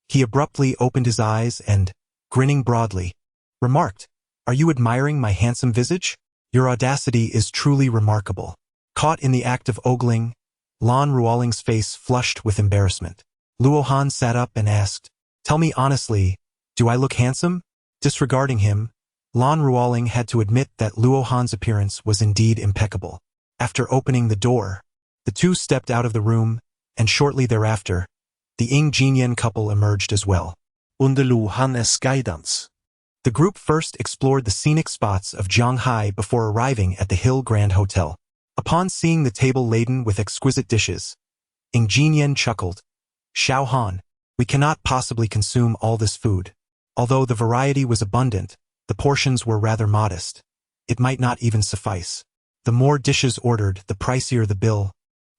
he abruptly opened his eyes and, grinning broadly, remarked, Are you admiring my handsome visage? Your audacity is truly remarkable. Caught in the act of ogling, Lan Ruoling's face flushed with embarrassment. Luo Han sat up and asked, Tell me honestly, do I look handsome? Disregarding him, Lan Ruoling had to admit that Luo Han's appearance was indeed impeccable. After opening the door, the two stepped out of the room, and shortly thereafter, the Ng Jinyan couple emerged as well. Under Luo Han's guidance, the group first explored the scenic spots of Zhanghai before arriving at the Hill Grand Hotel. Upon seeing the table laden with exquisite dishes, Ng Jinyan chuckled, Xiao Han, we cannot possibly consume all this food. Although the variety was abundant, the portions were rather modest. It might not even suffice. The more dishes ordered, the pricier the bill,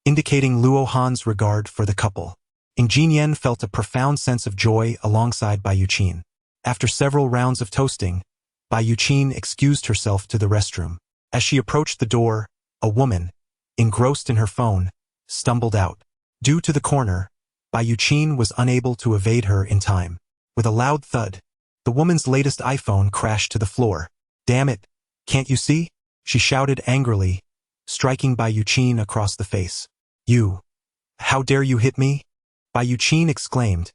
indicating Luo Han's regard for the couple. Ing Jinyan felt a profound sense of joy alongside Bai Yuqin. After several rounds of toasting, Bai Yuqin excused herself to the restroom. As she approached the door, a woman, engrossed in her phone, stumbled out. Due to the corner, Bai Yuqin was unable to evade her in time. With a loud thud, the woman's latest iPhone crashed to the floor. "Damn it, can't you see?" she shouted angrily, striking Bai Yuqin across the face. "You! How dare you hit me?" Bai Yuqin exclaimed,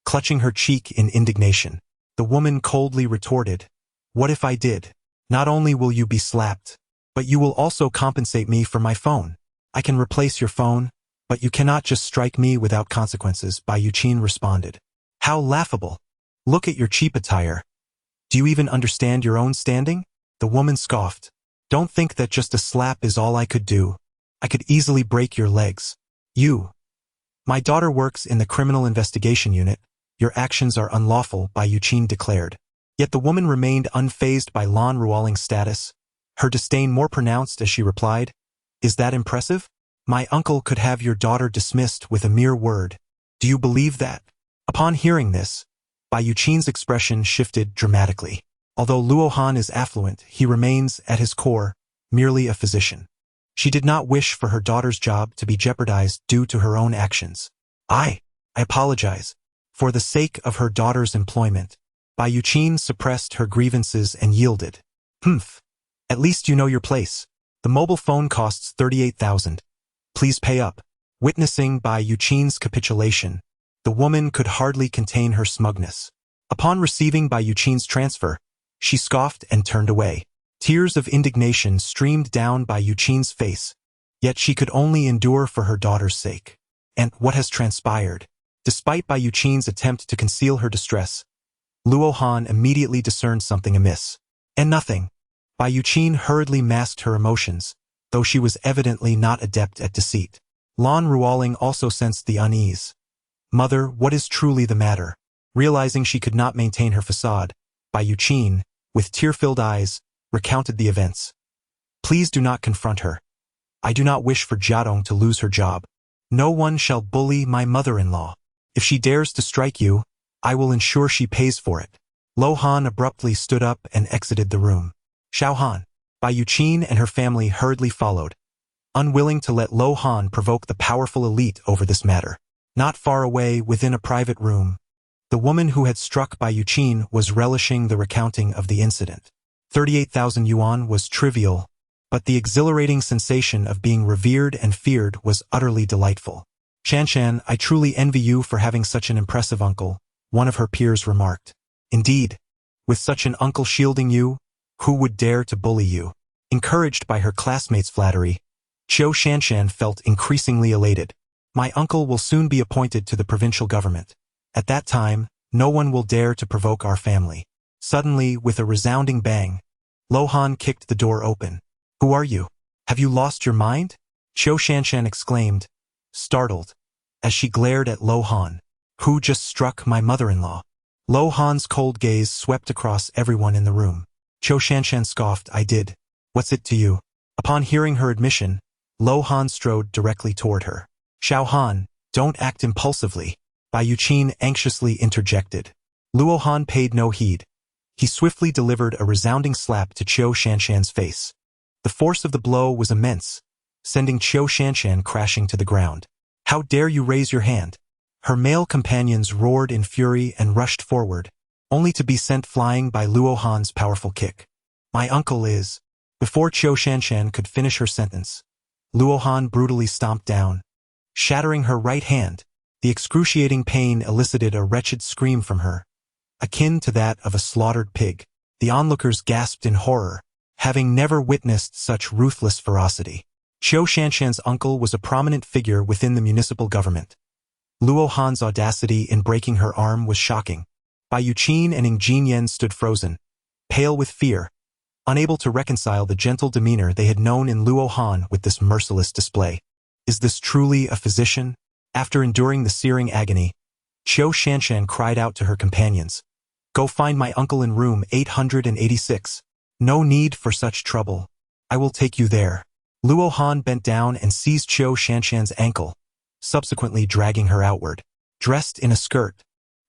clutching her cheek in indignation. The woman coldly retorted, "What if I did? Not only will you be slapped, but you will also compensate me for my phone. I can replace your phone, but you cannot just strike me without consequences," Bai Yuqin responded. "How laughable! Look at your cheap attire. Do you even understand your own standing?" The woman scoffed. "Don't think that just a slap is all I could do. I could easily break your legs. You. My daughter works in the criminal investigation unit. Your actions are unlawful," Bai Yuqin declared. Yet the woman remained unfazed by Lan Ruoling's status, her disdain more pronounced as she replied, "Is that impressive? My uncle could have your daughter dismissed with a mere word. Do you believe that?" Upon hearing this, Bai Yuqin's expression shifted dramatically. Although Luo Han is affluent, he remains, at his core, merely a physician. She did not wish for her daughter's job to be jeopardized due to her own actions. I apologize. For the sake of her daughter's employment." Bai Yuqin suppressed her grievances and yielded. "Humph. At least you know your place. The mobile phone costs 38,000. Please pay up." Witnessing Bai Yuqin's capitulation, the woman could hardly contain her smugness. Upon receiving Bai Yuqin's transfer, she scoffed and turned away. Tears of indignation streamed down Bai Yuqin's face, yet she could only endure for her daughter's sake. And what has transpired? Despite Bai Yuqin's attempt to conceal her distress, Luo Han immediately discerned something amiss. And nothing. Bai Yuqin hurriedly masked her emotions, though she was evidently not adept at deceit. Lan Ruoling also sensed the unease. "Mother, what is truly the matter?" Realizing she could not maintain her facade, Bai Yuqin, with tear-filled eyes, recounted the events. "Please do not confront her. I do not wish for Jiadong to lose her job. No one shall bully my mother-in-law. If she dares to strike you, I will ensure she pays for it." Lo Han abruptly stood up and exited the room. Xiao Han, Bai Yuqin and her family hurriedly followed, unwilling to let Lo Han provoke the powerful elite over this matter. Not far away, within a private room, the woman who had struck Bai Yuqin was relishing the recounting of the incident. 38,000 yuan was trivial, but the exhilarating sensation of being revered and feared was utterly delightful. "Shanshan, I truly envy you for having such an impressive uncle," one of her peers remarked. "Indeed, with such an uncle shielding you, who would dare to bully you?" Encouraged by her classmates' flattery, Qiu Shanshan felt increasingly elated. "My uncle will soon be appointed to the provincial government. At that time, no one will dare to provoke our family." Suddenly, with a resounding bang, Lo Han kicked the door open. "Who are you? Have you lost your mind?" Qiu Shanshan exclaimed, startled, as she glared at Lo Han. "Who just struck my mother-in-law?" Lo Han's cold gaze swept across everyone in the room. Qiu Shanshan scoffed, "I did. What's it to you?" Upon hearing her admission, Lo Han strode directly toward her. "Xiao Han, don't act impulsively," Bai Yuqin anxiously interjected. Luo Han paid no heed. He swiftly delivered a resounding slap to Qiu Shanshan's face. The force of the blow was immense, sending Qiu Shanshan crashing to the ground. "How dare you raise your hand?" Her male companions roared in fury and rushed forward, only to be sent flying by Luo Han's powerful kick. "My uncle is..." Before Qiu Shanshan could finish her sentence, Luo Han brutally stomped down, shattering her right hand. The excruciating pain elicited a wretched scream from her, akin to that of a slaughtered pig. The onlookers gasped in horror, having never witnessed such ruthless ferocity. Qiu Shanshan's uncle was a prominent figure within the municipal government. Luo Han's audacity in breaking her arm was shocking. Bai Yuqin and Ing Jinyan stood frozen, pale with fear, unable to reconcile the gentle demeanor they had known in Luo Han with this merciless display. Is this truly a physician? After enduring the searing agony, Qiu Shanshan cried out to her companions, "Go find my uncle in room 886. No need for such trouble. I will take you there." Luo Han bent down and seized Qiu Shanshan's ankle, subsequently dragging her outward. dressed in a skirt.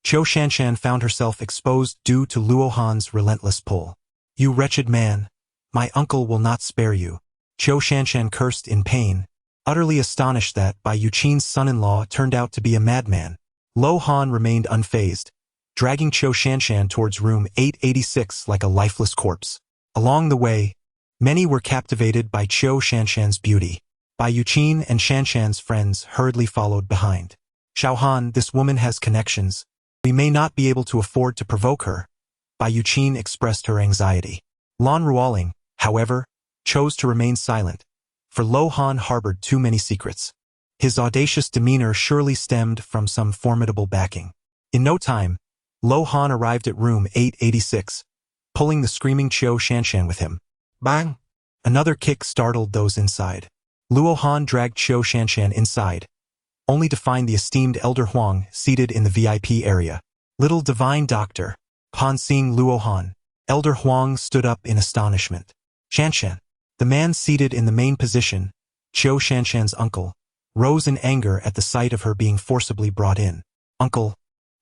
Qiu Shanshan found herself exposed due to Luo Han's relentless pull. "You wretched man! My uncle will not spare you." Qiu Shanshan cursed in pain, utterly astonished that Bai Yuqin's son-in-law turned out to be a madman. Luo Han remained unfazed, dragging Qiu Shanshan towards room 886 like a lifeless corpse. Along the way, many were captivated by Qiu Shanshan's beauty. Bai Yuqin and Shanshan's friends hurriedly followed behind. "Xiao Han, this woman has connections. We may not be able to afford to provoke her." Bai Yuqin expressed her anxiety. Lan Ruoling, however, chose to remain silent, for Luo Han harbored too many secrets. His audacious demeanor surely stemmed from some formidable backing. In no time, Luo Han arrived at room 886, pulling the screaming Qiu Shanshan with him. Bang! Another kick startled those inside. Luo Han dragged Qiu Shanshan inside, only to find the esteemed Elder Huang seated in the VIP area. "Little divine doctor." Upon seeing Luo Han, Elder Huang stood up in astonishment. "Shanshan." The man seated in the main position, Qiu Shanshan's uncle, rose in anger at the sight of her being forcibly brought in. "Uncle,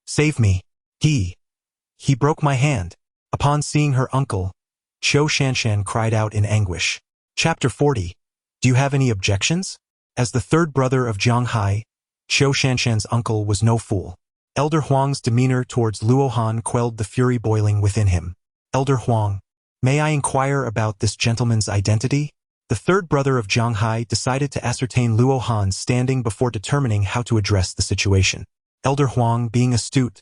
save me. He broke my hand." Upon seeing her uncle, Qiu Shanshan cried out in anguish. Chapter 40. Do you have any objections? As the third brother of Jiang Hai, Qiu Shanshan's uncle was no fool. Elder Huang's demeanor towards Luo Han quelled the fury boiling within him. "Elder Huang, may I inquire about this gentleman's identity?" The third brother of Jiang Hai decided to ascertain Luo Han's standing before determining how to address the situation. Elder Huang, being astute,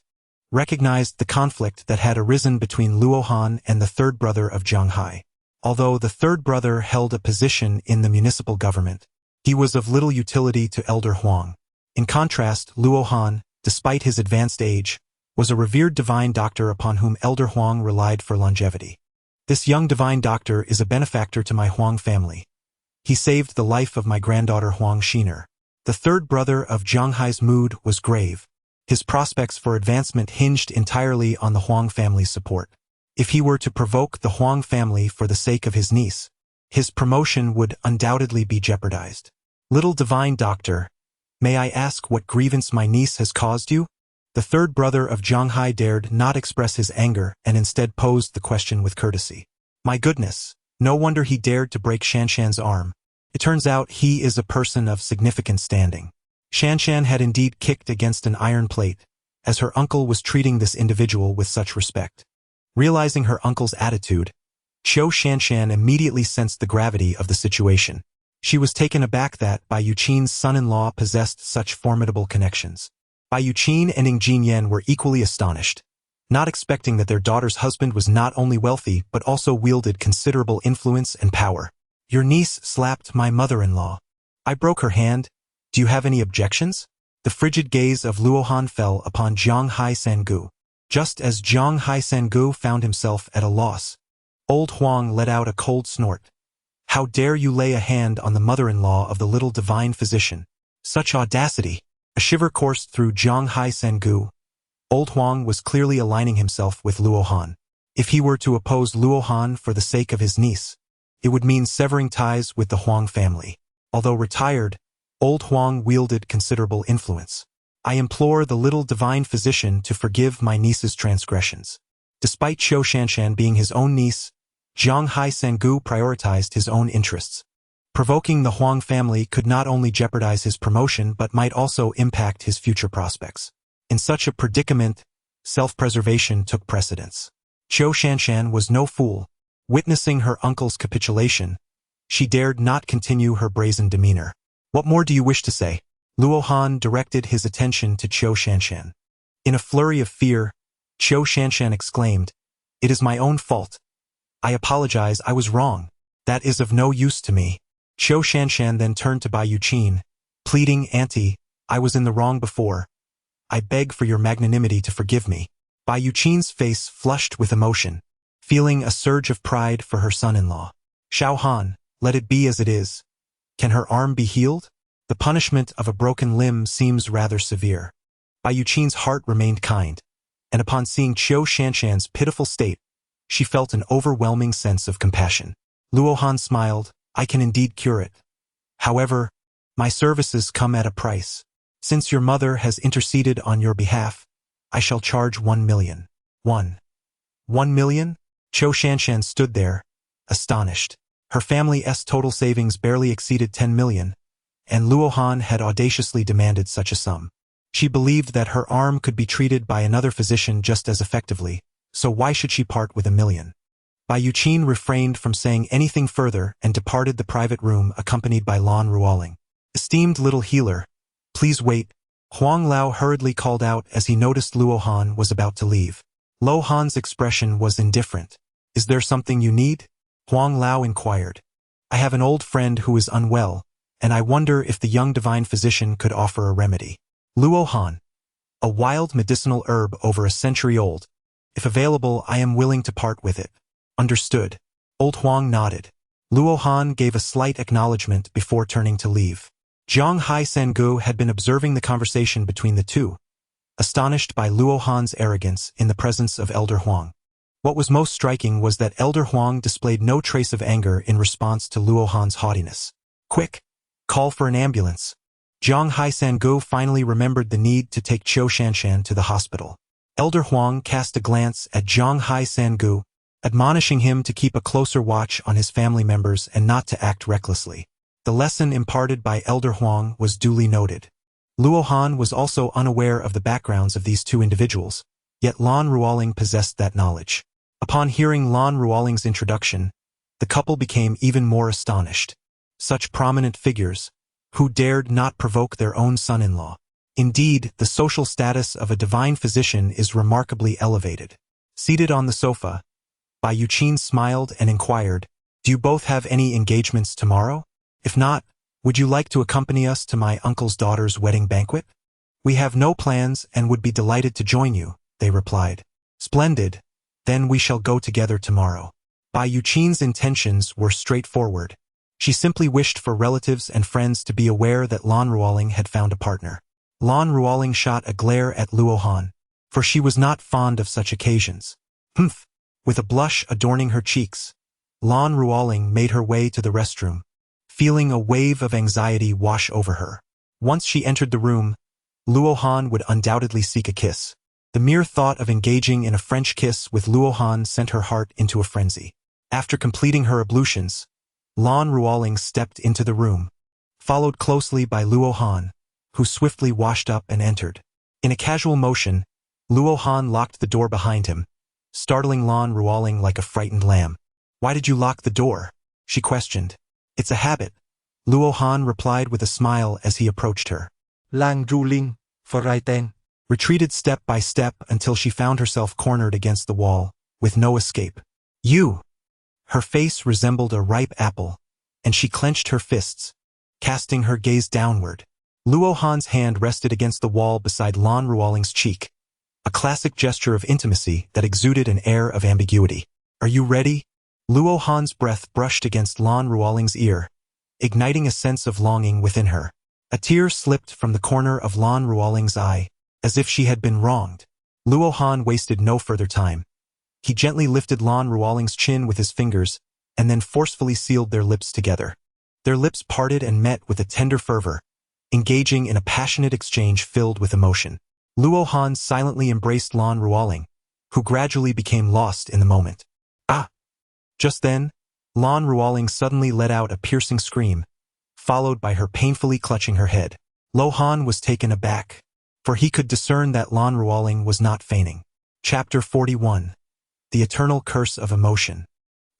recognized the conflict that had arisen between Luo Han and the third brother of Jiang Hai. Although the third brother held a position in the municipal government, he was of little utility to Elder Huang. In contrast, Luo Han, despite his advanced age, was a revered divine doctor upon whom Elder Huang relied for longevity. "This young divine doctor is a benefactor to my Huang family. He saved the life of my granddaughter Huang Xiner." The third brother of Jiang Hai's mood was grave. His prospects for advancement hinged entirely on the Huang family's support. If he were to provoke the Huang family for the sake of his niece, his promotion would undoubtedly be jeopardized. "Little divine doctor, may I ask what grievance my niece has caused you?" The third brother of Jiang Hai dared not express his anger and instead posed the question with courtesy. My goodness, no wonder he dared to break Shanshan's arm. It turns out he is a person of significant standing. Shanshan had indeed kicked against an iron plate, as her uncle was treating this individual with such respect. Realizing her uncle's attitude, Qiu Shanshan immediately sensed the gravity of the situation. She was taken aback that Bai Yuqin's son-in-law possessed such formidable connections. Bai Yuqin and Ing Jinyan were equally astonished, not expecting that their daughter's husband was not only wealthy but also wielded considerable influence and power. "Your niece slapped my mother-in-law. I broke her hand. Do you have any objections?" The frigid gaze of Luo Han fell upon Jiang Hai Sangu. Just as Jiang Hai Sangu found himself at a loss, old Huang let out a cold snort. "How dare you lay a hand on the mother-in-law of the little divine physician? Such audacity!" A shiver coursed through Jiang Hai Sangu. Old Huang was clearly aligning himself with Luo Han. If he were to oppose Luo Han for the sake of his niece, it would mean severing ties with the Huang family. Although retired, old Huang wielded considerable influence. "I implore the little divine physician to forgive my niece's transgressions." Despite Qiu Shanshan being his own niece, Jiang Hai Sangu prioritized his own interests. Provoking the Huang family could not only jeopardize his promotion but might also impact his future prospects. In such a predicament, self-preservation took precedence. Qiu Shanshan was no fool. Witnessing her uncle's capitulation, she dared not continue her brazen demeanor. "What more do you wish to say?" Luo Han directed his attention to Qiu Shanshan. In a flurry of fear, Qiu Shanshan exclaimed, "It is my own fault. I apologize, I was wrong. That is of no use to me." Qiu Shanshan then turned to Bai Yuqin, pleading, "Auntie, I was in the wrong before. I beg for your magnanimity to forgive me." Bai Yuqin's face flushed with emotion, feeling a surge of pride for her son-in-law. "Xiao Han, let it be as it is. Can her arm be healed? The punishment of a broken limb seems rather severe." Bai Yuqin's heart remained kind, and upon seeing Qiu Shanshan's pitiful state, she felt an overwhelming sense of compassion. Luo Han smiled, "I can indeed cure it. However, my services come at a price." Since your mother has interceded on your behalf, I shall charge 1 million. 1 million? Cho Shanshan stood there, astonished. Her family's total savings barely exceeded 10 million, and Luo Han had audaciously demanded such a sum. She believed that her arm could be treated by another physician just as effectively, so why should she part with 1 million? Bai Yuqin refrained from saying anything further and departed the private room accompanied by Lan Ruoling. Esteemed little healer, please wait, Huang Lao hurriedly called out as he noticed Luo Han was about to leave. Luo Han's expression was indifferent. Is there something you need? Huang Lao inquired. I have an old friend who is unwell, and I wonder if the young divine physician could offer a remedy. Luo Han. A wild medicinal herb over a century old. If available, I am willing to part with it. Understood. Old Huang nodded. Luo Han gave a slight acknowledgement before turning to leave. Zhang Hai Sangu had been observing the conversation between the two, astonished by Luo Han's arrogance in the presence of Elder Huang. What was most striking was that Elder Huang displayed no trace of anger in response to Luo Han's haughtiness. Quick! Call for an ambulance. Zhang Hai Sangu finally remembered the need to take Cho Shanshan to the hospital. Elder Huang cast a glance at Zhang Hai Sangu, admonishing him to keep a closer watch on his family members and not to act recklessly. The lesson imparted by Elder Huang was duly noted. Luo Han was also unaware of the backgrounds of these two individuals, yet Lan Ruoling possessed that knowledge. Upon hearing Lan Ruoling's introduction, the couple became even more astonished. Such prominent figures, who dared not provoke their own son-in-law. Indeed, the social status of a divine physician is remarkably elevated. Seated on the sofa, Bai Yuqin smiled and inquired, do you both have any engagements tomorrow? If not, would you like to accompany us to my uncle's daughter's wedding banquet? We have no plans and would be delighted to join you, they replied. Splendid. Then we shall go together tomorrow. Bai Yuqin's intentions were straightforward. She simply wished for relatives and friends to be aware that Lan Ruoling had found a partner. Lan Ruoling shot a glare at Luo Han, for she was not fond of such occasions. Humph! With a blush adorning her cheeks, Lan Ruoling made her way to the restroom, feeling a wave of anxiety wash over her. Once she entered the room, Luo Han would undoubtedly seek a kiss. The mere thought of engaging in a French kiss with Luo Han sent her heart into a frenzy. After completing her ablutions, Lan Ruoling stepped into the room, followed closely by Luo Han, who swiftly washed up and entered. In a casual motion, Luo Han locked the door behind him, startling Lan Ruoling like a frightened lamb. Why did you lock the door? She questioned. It's a habit, Luo Han replied with a smile as he approached her. Lang Ruoling, Frighten. Retreated step by step until she found herself cornered against the wall, with no escape. You! Her face resembled a ripe apple, and she clenched her fists, casting her gaze downward. Luo Han's hand rested against the wall beside Lan Ruoling's cheek, a classic gesture of intimacy that exuded an air of ambiguity. Are you ready? Luo Han's breath brushed against Lan Ruoling's ear, igniting a sense of longing within her. A tear slipped from the corner of Lan Ruoling's eye, as if she had been wronged. Luo Han wasted no further time. He gently lifted Lan Ruoling's chin with his fingers, and then forcefully sealed their lips together. Their lips parted and met with a tender fervor, engaging in a passionate exchange filled with emotion. Luo Han silently embraced Lan Ruoling, who gradually became lost in the moment. Ah! Just then, Lan Ruoling suddenly let out a piercing scream, followed by her painfully clutching her head. Luo Han was taken aback, for he could discern that Lan Ruoling was not feigning. Chapter 41. The Eternal Curse of Emotion.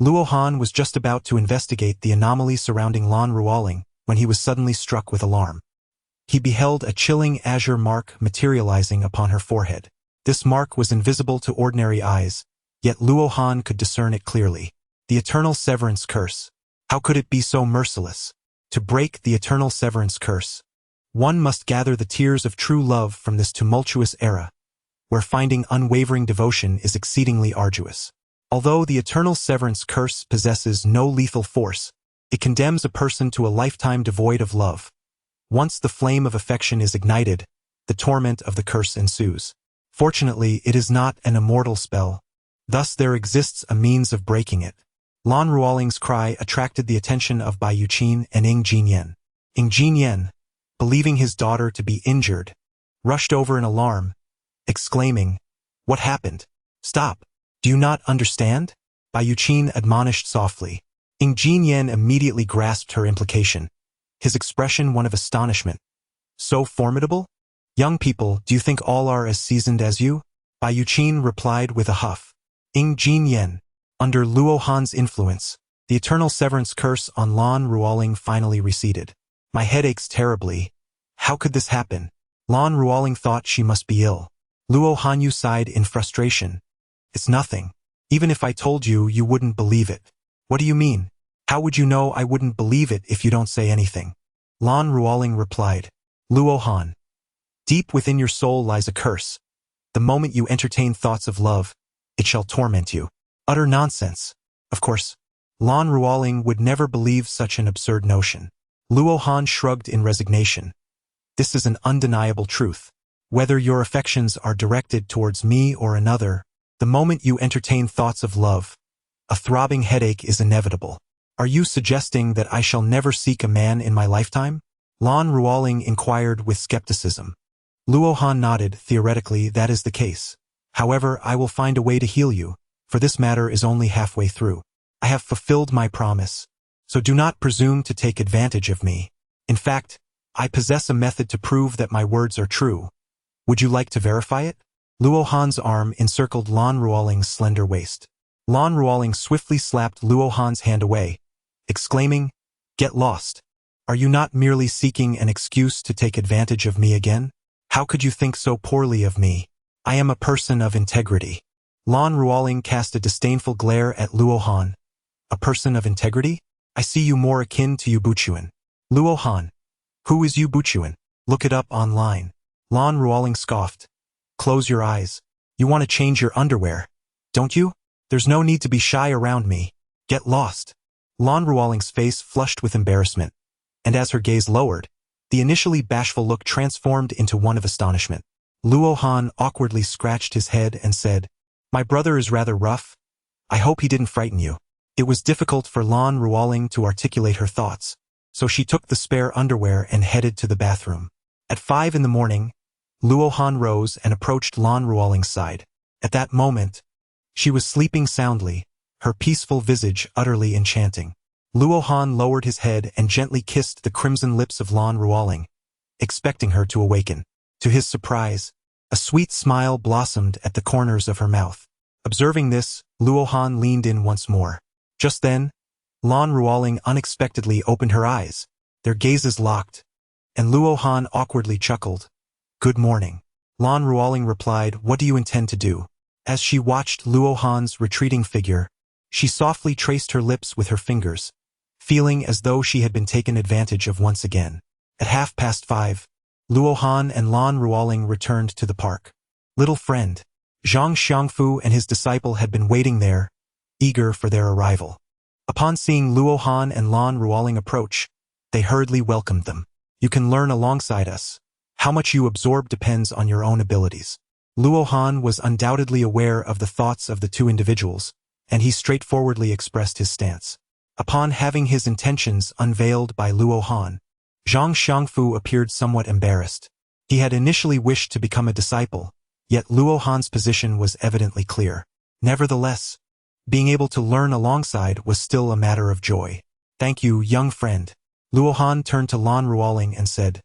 Luo Han was just about to investigate the anomaly surrounding Lan Ruoling when he was suddenly struck with alarm. He beheld a chilling azure mark materializing upon her forehead. This mark was invisible to ordinary eyes, yet Luo Han could discern it clearly. The Eternal Severance Curse. How could it be so merciless? To break the Eternal Severance Curse, one must gather the tears of true love from this tumultuous era, where finding unwavering devotion is exceedingly arduous. Although the Eternal Severance Curse possesses no lethal force, it condemns a person to a lifetime devoid of love. Once the flame of affection is ignited, the torment of the curse ensues. Fortunately, it is not an immortal spell. Thus there exists a means of breaking it. Lan Ruoling's cry attracted the attention of Bai Yuqin and Ng Jinyen. Ng Jinyen, believing his daughter to be injured, rushed over in alarm, exclaiming, "What happened? Stop! Do you not understand?" Bai Yuqin admonished softly. Jin Yan immediately grasped her implication, his expression one of astonishment. "So formidable? Young people, do you think all are as seasoned as you?" Bai Yuqin replied with a huff. Jin Yan, under Luo Han's influence, the eternal severance curse on Lan Ruoling finally receded. "My head aches terribly. How could this happen?" Lan Ruoling thought she must be ill. Luo Hanyu sighed in frustration. "It's nothing. Even if I told you, you wouldn't believe it." "What do you mean? How would you know I wouldn't believe it if you don't say anything?" Lan Ruoling replied. "Luo Han, deep within your soul lies a curse. The moment you entertain thoughts of love, it shall torment you." Utter nonsense. Of course, Lan Ruoling would never believe such an absurd notion. Luo Han shrugged in resignation. "This is an undeniable truth. Whether your affections are directed towards me or another, the moment you entertain thoughts of love, a throbbing headache is inevitable. Are you suggesting that I shall never seek a man in my lifetime?" Lan Ruoling inquired with skepticism. Luo Han nodded. "Theoretically, that is the case. However, I will find a way to heal you, for this matter is only halfway through. I have fulfilled my promise, so do not presume to take advantage of me. In fact, I possess a method to prove that my words are true. Would you like to verify it?" Luo Han's arm encircled Lan Ruoling's slender waist. Lan Ruoling swiftly slapped Luo Han's hand away, exclaiming, "Get lost. Are you not merely seeking an excuse to take advantage of me again? How could you think so poorly of me? I am a person of integrity." Lan Ruoling cast a disdainful glare at Luo Han. "A person of integrity? I see you more akin to Yu Buchuan." "Luo Han, who is Yu Buchuan? Look it up online." Lan Ruoling scoffed. "Close your eyes. You want to change your underwear, don't you? There's no need to be shy around me. Get lost." Lan Ruoling's face flushed with embarrassment, and as her gaze lowered, the initially bashful look transformed into one of astonishment. Luo Han awkwardly scratched his head and said, "My brother is rather rough. I hope he didn't frighten you." It was difficult for Lan Ruoling to articulate her thoughts, so she took the spare underwear and headed to the bathroom. At 5 in the morning, Luo Han rose and approached Lan Ruoling's side. At that moment, she was sleeping soundly, her peaceful visage utterly enchanting. Luo Han lowered his head and gently kissed the crimson lips of Lan Ruoling, expecting her to awaken. To his surprise, a sweet smile blossomed at the corners of her mouth. Observing this, Luo Han leaned in once more. Just then, Lan Ruoling unexpectedly opened her eyes, their gazes locked, and Luo Han awkwardly chuckled. "Good morning." Lan Ruoling replied, "What do you intend to do?" As she watched Luo Han's retreating figure, she softly traced her lips with her fingers, feeling as though she had been taken advantage of once again. At 5:30, Luo Han and Lan Ruoling returned to the park. Little friend, Zhang Xiangfu and his disciple had been waiting there, eager for their arrival. Upon seeing Luo Han and Lan Ruoling approach, they hurriedly welcomed them. "You can learn alongside us. How much you absorb depends on your own abilities." Luo Han was undoubtedly aware of the thoughts of the two individuals, and he straightforwardly expressed his stance. Upon having his intentions unveiled by Luo Han, Zhang Xiangfu appeared somewhat embarrassed. He had initially wished to become a disciple, yet Luo Han's position was evidently clear. Nevertheless, being able to learn alongside was still a matter of joy. "Thank you, young friend." Luo Han turned to Lan Ruoling and said,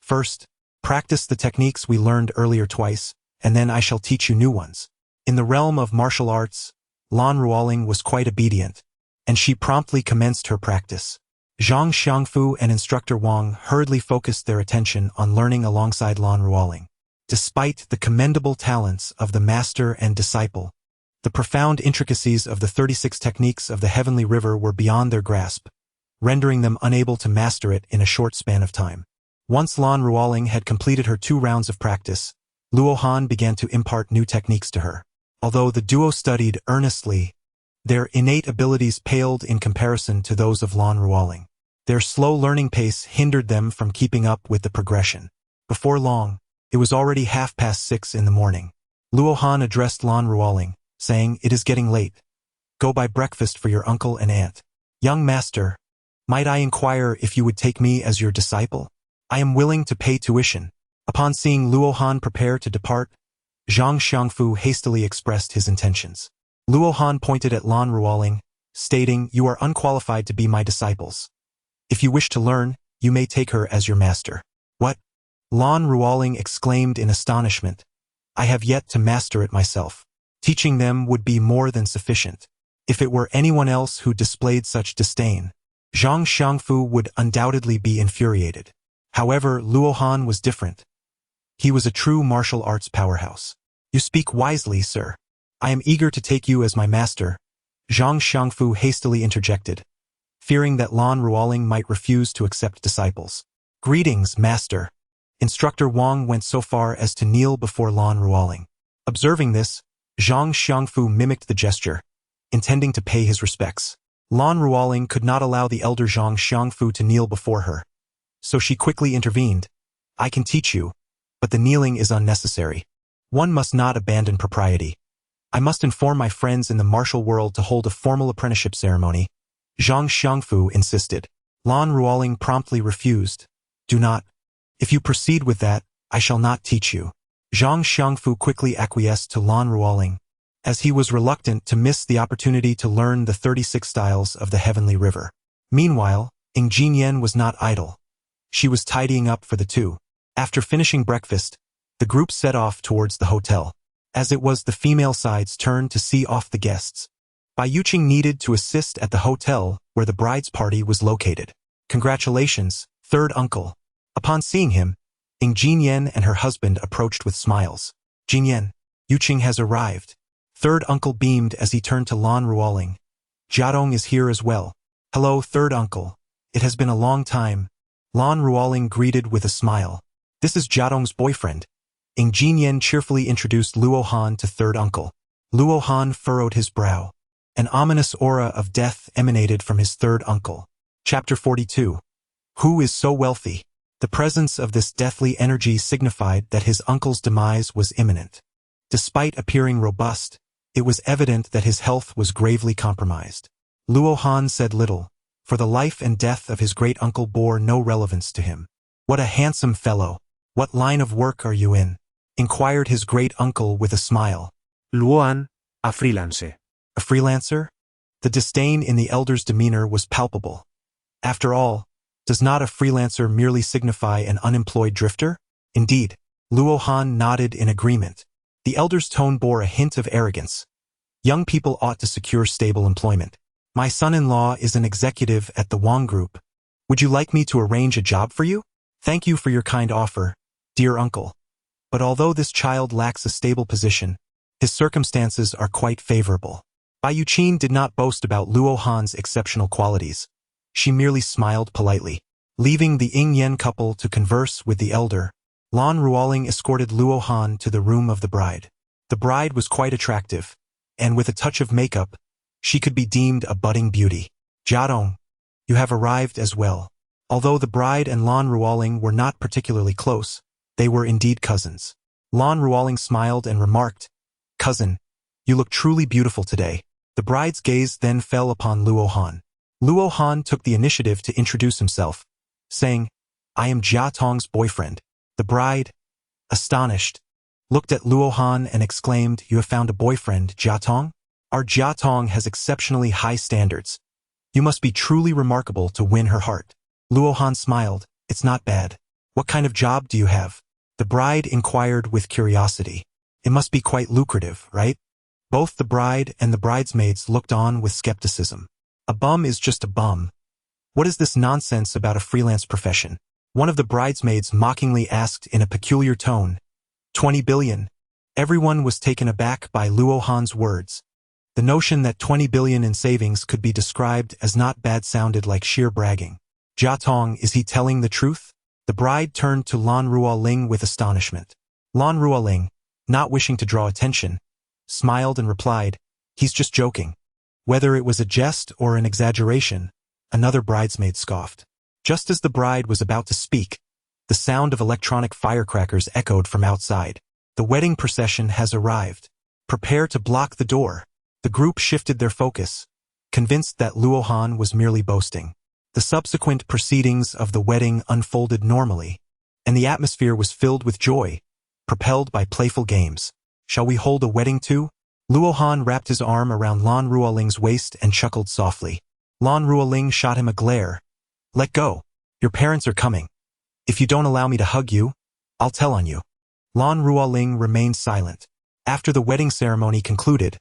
"First, practice the techniques we learned earlier twice, and then I shall teach you new ones." In the realm of martial arts, Lan Ruoling was quite obedient, and she promptly commenced her practice. Zhang Xiangfu and instructor Wang hurriedly focused their attention on learning alongside Lan Ruoling. Despite the commendable talents of the master and disciple, the profound intricacies of the 36 techniques of the heavenly river were beyond their grasp, rendering them unable to master it in a short span of time. Once Lan Ruoling had completed her 2 rounds of practice, Luo Han began to impart new techniques to her. Although the duo studied earnestly, their innate abilities paled in comparison to those of Lan Ruoling. Their slow learning pace hindered them from keeping up with the progression. Before long, it was already 6:30 in the morning. Luo Han addressed Lan Ruoling, saying, "It is getting late. Go buy breakfast for your uncle and aunt. Young master, might I inquire if you would take me as your disciple?" I am willing to pay tuition. Upon seeing Luo Han prepare to depart, Zhang Xiangfu hastily expressed his intentions. Luo Han pointed at Lan Ruoling, stating, "You are unqualified to be my disciples. If you wish to learn, you may take her as your master." "What?" Lan Ruoling exclaimed in astonishment. "I have yet to master it myself. Teaching them would be more than sufficient. If it were anyone else who displayed such disdain, Zhang Xiangfu would undoubtedly be infuriated. However, Luo Han was different. He was a true martial arts powerhouse. "You speak wisely, sir. I am eager to take you as my master," Zhang Xiangfu hastily interjected, fearing that Lan Ruoling might refuse to accept disciples. "Greetings, master." Instructor Wang went so far as to kneel before Lan Ruoling. Observing this, Zhang Xiangfu mimicked the gesture, intending to pay his respects. Lan Ruoling could not allow the elder Zhang Xiangfu to kneel before her, so she quickly intervened. "I can teach you, but the kneeling is unnecessary. One must not abandon propriety. I must inform my friends in the martial world to hold a formal apprenticeship ceremony," Zhang Xiangfu insisted. Lan Ruoling promptly refused. "Do not. If you proceed with that, I shall not teach you." Zhang Xiangfu quickly acquiesced to Lan Ruoling, as he was reluctant to miss the opportunity to learn the 36 styles of the Heavenly River. Meanwhile, Ing Jinyan was not idle. She was tidying up for the two. After finishing breakfast, the group set off towards the hotel. As it was the female side's turn to see off the guests, Bai Yuqing needed to assist at the hotel where the bride's party was located. "Congratulations, third uncle." Upon seeing him, Ing Jinyan and her husband approached with smiles. "Jinyan, Yuqing has arrived." Third uncle beamed as he turned to Lan Ruoling. "Jiadong is here as well." "Hello, third uncle. It has been a long time." Lan Ruoling greeted with a smile. "This is Jiadong's boyfriend." Ing Jinyan cheerfully introduced Luo Han to third uncle. Luo Han furrowed his brow. An ominous aura of death emanated from his third uncle. Chapter 42. Who is so wealthy? The presence of this deathly energy signified that his uncle's demise was imminent. Despite appearing robust, it was evident that his health was gravely compromised. Luo Han said little, for the life and death of his great-uncle bore no relevance to him. "What a handsome fellow! What line of work are you in?" inquired his great-uncle with a smile. Luohan, a freelance. "A freelancer?" The disdain in the elder's demeanor was palpable. After all, does not a freelancer merely signify an unemployed drifter? Indeed, Luo Han nodded in agreement. The elder's tone bore a hint of arrogance. "Young people ought to secure stable employment. My son-in-law is an executive at the Wang Group. Would you like me to arrange a job for you? Thank you for your kind offer, dear uncle. But although this child lacks a stable position, his circumstances are quite favorable." Bai Yuqing did not boast about Luo Han's exceptional qualities. She merely smiled politely. Leaving the Ing Yen couple to converse with the elder, Lan Ruoling escorted Luo Han to the room of the bride. The bride was quite attractive, and with a touch of makeup, she could be deemed a budding beauty. "Jiadong, you have arrived as well." Although the bride and Lan Ruoling were not particularly close, they were indeed cousins. Lan Ruoling smiled and remarked, "Cousin, you look truly beautiful today." The bride's gaze then fell upon Luo Han. Luo Han took the initiative to introduce himself, saying, "I am Jia Tong's boyfriend." The bride, astonished, looked at Luo Han and exclaimed, "You have found a boyfriend, Jia Tong? Our Jia Tong has exceptionally high standards. You must be truly remarkable to win her heart." Luo Han smiled. "It's not bad. What kind of job do you have?" The bride inquired with curiosity. "It must be quite lucrative, right?" Both the bride and the bridesmaids looked on with skepticism. "A bum is just a bum. What is this nonsense about a freelance profession?" One of the bridesmaids mockingly asked in a peculiar tone. 20 billion. Everyone was taken aback by Luo Han's words. The notion that 20 billion in savings could be described as not bad sounded like sheer bragging. "Jia Tong, is he telling the truth?" The bride turned to Lan Ruoling with astonishment. Lan Ruoling, not wishing to draw attention, smiled and replied, "He's just joking." Whether it was a jest or an exaggeration, another bridesmaid scoffed. Just as the bride was about to speak, the sound of electronic firecrackers echoed from outside. "The wedding procession has arrived. Prepare to block the door." The group shifted their focus, convinced that Luo Han was merely boasting. The subsequent proceedings of the wedding unfolded normally, and the atmosphere was filled with joy, propelled by playful games. Shall we hold a wedding too? Luo Han wrapped his arm around Lan Ruoling's waist and chuckled softly. Lan Ruoling shot him a glare. Let go. Your parents are coming. If you don't allow me to hug you, I'll tell on you. Lan Ruoling remained silent. After the wedding ceremony concluded,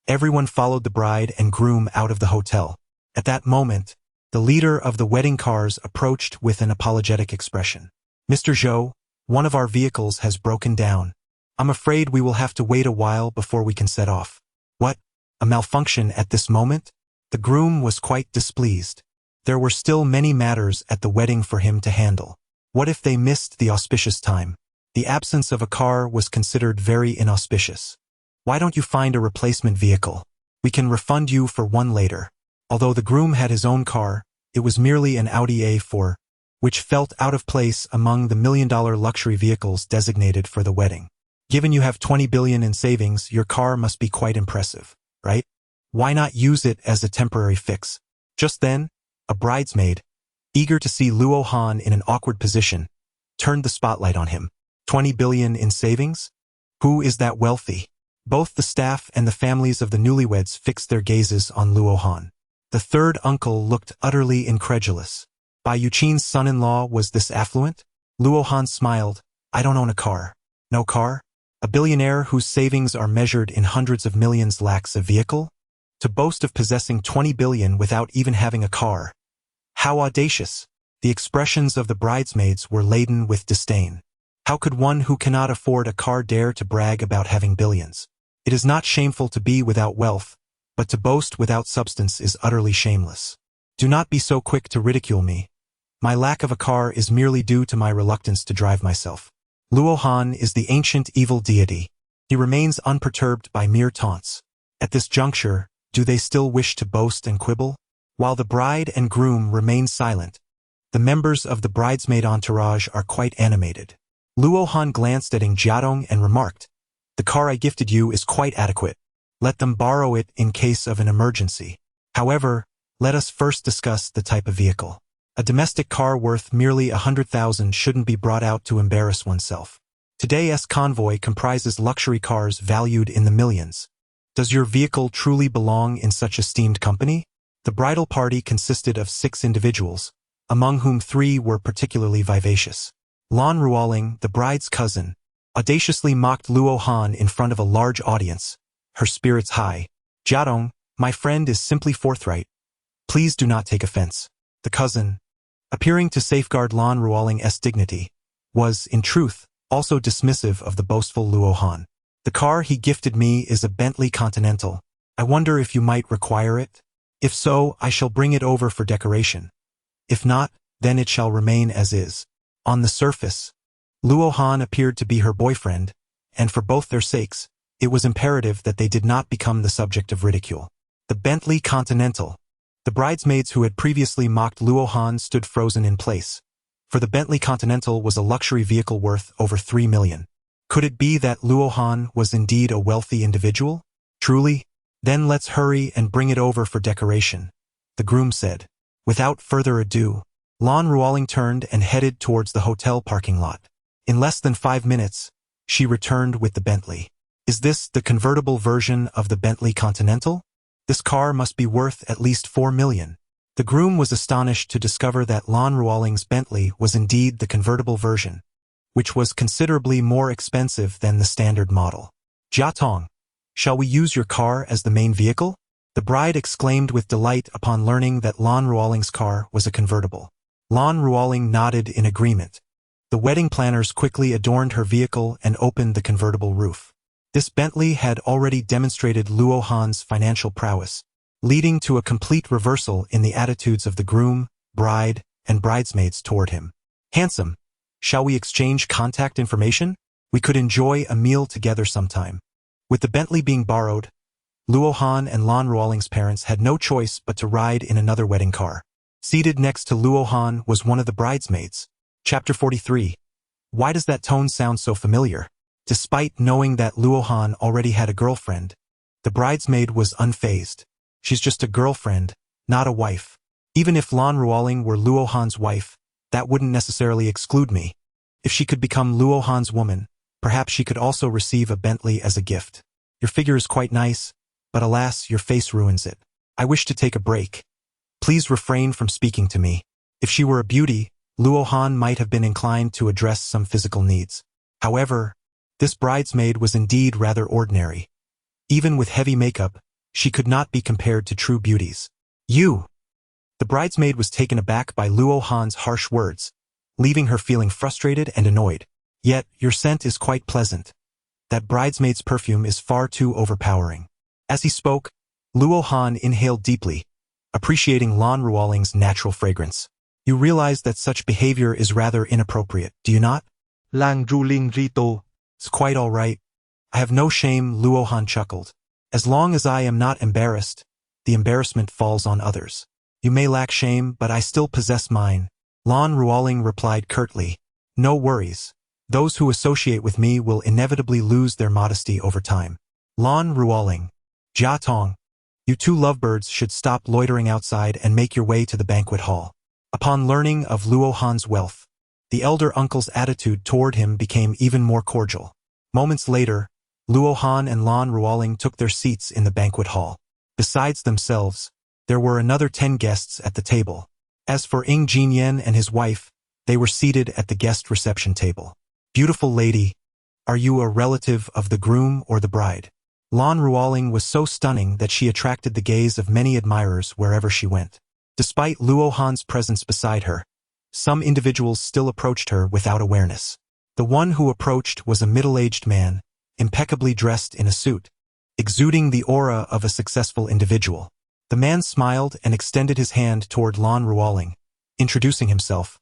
everyone followed the bride and groom out of the hotel. At that moment, the leader of the wedding cars approached with an apologetic expression. Mr. Zhou, one of our vehicles has broken down. I'm afraid we will have to wait a while before we can set off. What? A malfunction at this moment? The groom was quite displeased. There were still many matters at the wedding for him to handle. What if they missed the auspicious time? The absence of a car was considered very inauspicious. Why don't you find a replacement vehicle? We can refund you for one later. Although the groom had his own car, it was merely an Audi A4, which felt out of place among the million-dollar luxury vehicles designated for the wedding. Given you have 20 billion in savings, your car must be quite impressive, right? Why not use it as a temporary fix? Just then, a bridesmaid, eager to see Luo Han in an awkward position, turned the spotlight on him. 20 billion in savings? Who is that wealthy? Both the staff and the families of the newlyweds fixed their gazes on Luo Han. The third uncle looked utterly incredulous. Bai Yuqin's son-in-law was this affluent? Luo Han smiled. I don't own a car. No car? A billionaire whose savings are measured in hundreds of millions lacks a vehicle? To boast of possessing 20 billion without even having a car. How audacious! The expressions of the bridesmaids were laden with disdain. How could one who cannot afford a car dare to brag about having billions? It is not shameful to be without wealth, but to boast without substance is utterly shameless. Do not be so quick to ridicule me. My lack of a car is merely due to my reluctance to drive myself. Luo Han is the ancient evil deity. He remains unperturbed by mere taunts. At this juncture, do they still wish to boast and quibble? While the bride and groom remain silent, the members of the bridesmaid entourage are quite animated. Luo Han glanced at Ng Jiadong and remarked, The car I gifted you is quite adequate. Let them borrow it in case of an emergency. However, let us first discuss the type of vehicle. A domestic car worth merely 100,000 shouldn't be brought out to embarrass oneself. Today's convoy comprises luxury cars valued in the millions. Does your vehicle truly belong in such esteemed company? The bridal party consisted of 6 individuals, among whom 3 were particularly vivacious. Lan Ruoling, the bride's cousin, audaciously mocked Luo Han in front of a large audience, her spirits high. Jiadong, my friend is simply forthright. Please do not take offense. The cousin, appearing to safeguard Lan Ruoling's dignity, was, in truth, also dismissive of the boastful Luo Han. The car he gifted me is a Bentley Continental. I wonder if you might require it? If so, I shall bring it over for decoration. If not, then it shall remain as is. On the surface, Luo Han appeared to be her boyfriend, and for both their sakes, it was imperative that they did not become the subject of ridicule. The Bentley Continental. The bridesmaids who had previously mocked Luo Han stood frozen in place, for the Bentley Continental was a luxury vehicle worth over 3 million. Could it be that Luo Han was indeed a wealthy individual? Truly? Then let's hurry and bring it over for decoration, the groom said. Without further ado, Lan Ruoling turned and headed towards the hotel parking lot. In less than 5 minutes, she returned with the Bentley. Is this the convertible version of the Bentley Continental? This car must be worth at least 4 million. The groom was astonished to discover that Lan Ruoling's Bentley was indeed the convertible version, which was considerably more expensive than the standard model. Jiatong, shall we use your car as the main vehicle? The bride exclaimed with delight upon learning that Lan Ruoling's car was a convertible. Lan Ruoling nodded in agreement. The wedding planners quickly adorned her vehicle and opened the convertible roof. This Bentley had already demonstrated Luo Han's financial prowess, leading to a complete reversal in the attitudes of the groom, bride, and bridesmaids toward him. Handsome, shall we exchange contact information? We could enjoy a meal together sometime. With the Bentley being borrowed, Luo Han and Lan Ruoling's parents had no choice but to ride in another wedding car. Seated next to Luo Han was one of the bridesmaids. Chapter 43. Why does that tone sound so familiar? Despite knowing that Luo Han already had a girlfriend, the bridesmaid was unfazed. She's just a girlfriend, not a wife. Even if Lan Ruoling were Luo Han's wife, that wouldn't necessarily exclude me. If she could become Luo Han's woman, perhaps she could also receive a Bentley as a gift. Your figure is quite nice, but alas, your face ruins it. I wish to take a break. Please refrain from speaking to me. If she were a beauty, Luo Han might have been inclined to address some physical needs. However, this bridesmaid was indeed rather ordinary. Even with heavy makeup, she could not be compared to true beauties. You! The bridesmaid was taken aback by Luo Han's harsh words, leaving her feeling frustrated and annoyed. Yet, your scent is quite pleasant. That bridesmaid's perfume is far too overpowering. As he spoke, Luo Han inhaled deeply, appreciating Lan Ruoling's natural fragrance. You realize that such behavior is rather inappropriate, do you not? Lang Ruling Rito. It's quite all right. I have no shame, Luo Han chuckled. As long as I am not embarrassed, the embarrassment falls on others. You may lack shame, but I still possess mine. Lan Ruoling replied curtly. No worries. Those who associate with me will inevitably lose their modesty over time. Lan Ruoling. Jia Tong. You two lovebirds should stop loitering outside and make your way to the banquet hall. Upon learning of Luo Han's wealth, the elder uncle's attitude toward him became even more cordial. Moments later, Luo Han and Lan Ruoling took their seats in the banquet hall. Besides themselves, there were another 10 guests at the table. As for Ng Jinyan and his wife, they were seated at the guest reception table. Beautiful lady, are you a relative of the groom or the bride? Lan Ruoling was so stunning that she attracted the gaze of many admirers wherever she went. Despite Luo Han's presence beside her, some individuals still approached her without awareness. The one who approached was a middle-aged man, impeccably dressed in a suit, exuding the aura of a successful individual. The man smiled and extended his hand toward Lan Ruoling, introducing himself.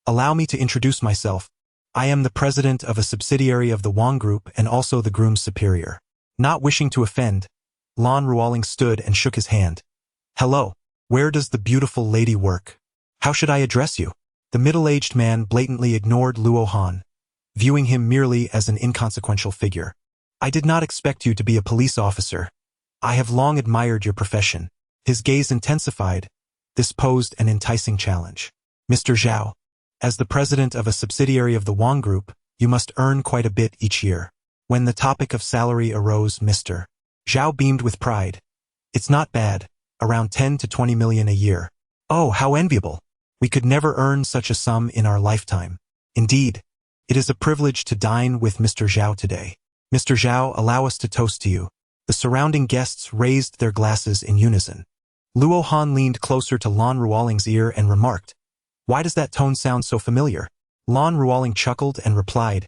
Allow me to introduce myself. I am the president of a subsidiary of the Wang Group and also the groom's superior. Not wishing to offend, Lan Ruoling stood and shook his hand. Hello, where does the beautiful lady work? How should I address you? The middle-aged man blatantly ignored Luo Han, viewing him merely as an inconsequential figure. I did not expect you to be a police officer. I have long admired your profession. His gaze intensified. This posed an enticing challenge. Mr. Zhao, as the president of a subsidiary of the Wang Group, you must earn quite a bit each year. When the topic of salary arose, Mr. Zhao beamed with pride. It's not bad, around 10 to 20 million a year. Oh, how enviable. We could never earn such a sum in our lifetime. Indeed, it is a privilege to dine with Mr. Zhao today. Mr. Zhao, allow us to toast to you. The surrounding guests raised their glasses in unison. Luo Han leaned closer to Lan Ruoling's ear and remarked, why does that tone sound so familiar? Lan Ruoling chuckled and replied,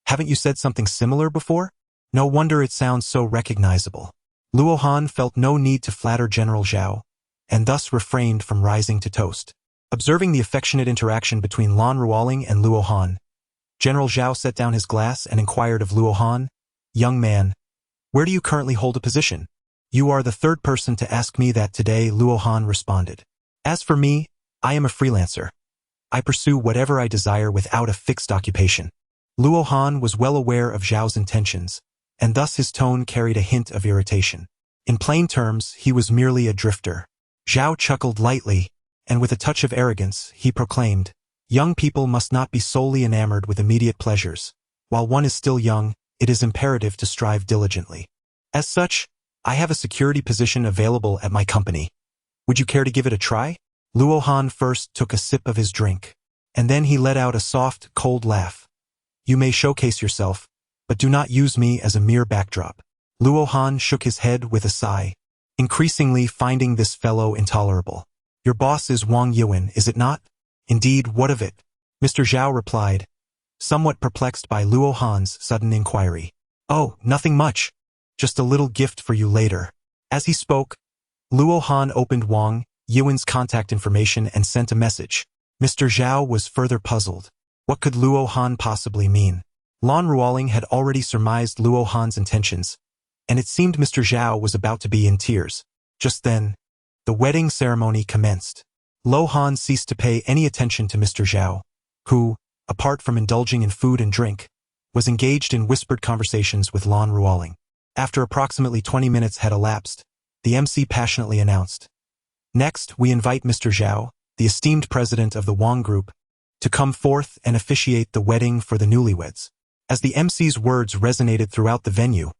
haven't you said something similar before? No wonder it sounds so recognizable. Luo Han felt no need to flatter General Zhao, and thus refrained from rising to toast. Observing the affectionate interaction between Lan Ruoling and Luo Han, General Zhao set down his glass and inquired of Luo Han, young man, where do you currently hold a position? You are the third person to ask me that today, Luo Han responded. As for me, I am a freelancer. I pursue whatever I desire without a fixed occupation. Luo Han was well aware of Zhao's intentions, and thus his tone carried a hint of irritation. In plain terms, he was merely a drifter. Zhao chuckled lightly, and with a touch of arrogance, he proclaimed, young people must not be solely enamored with immediate pleasures. While one is still young, it is imperative to strive diligently. As such, I have a security position available at my company. Would you care to give it a try? Luo Han first took a sip of his drink, and then he let out a soft, cold laugh. You may showcase yourself, but do not use me as a mere backdrop. Luo Han shook his head with a sigh, increasingly finding this fellow intolerable. Your boss is Wang Yuan, is it not? Indeed, what of it? Mr. Zhao replied, somewhat perplexed by Luo Han's sudden inquiry. Oh, nothing much. Just a little gift for you later. As he spoke, Luo Han opened Wang Yuan's contact information and sent a message. Mr. Zhao was further puzzled. What could Luo Han possibly mean? Lan Ruoling had already surmised Luo Han's intentions, and it seemed Mr. Zhao was about to be in tears. Just then, the wedding ceremony commenced. Luo Han ceased to pay any attention to Mr. Zhao, who, apart from indulging in food and drink, was engaged in whispered conversations with Lan Ruoling. After approximately 20 minutes had elapsed, the MC passionately announced, Next, we invite Mr. Zhao, the esteemed president of the Wang Group, to come forth and officiate the wedding for the newlyweds. As the MC's words resonated throughout the venue,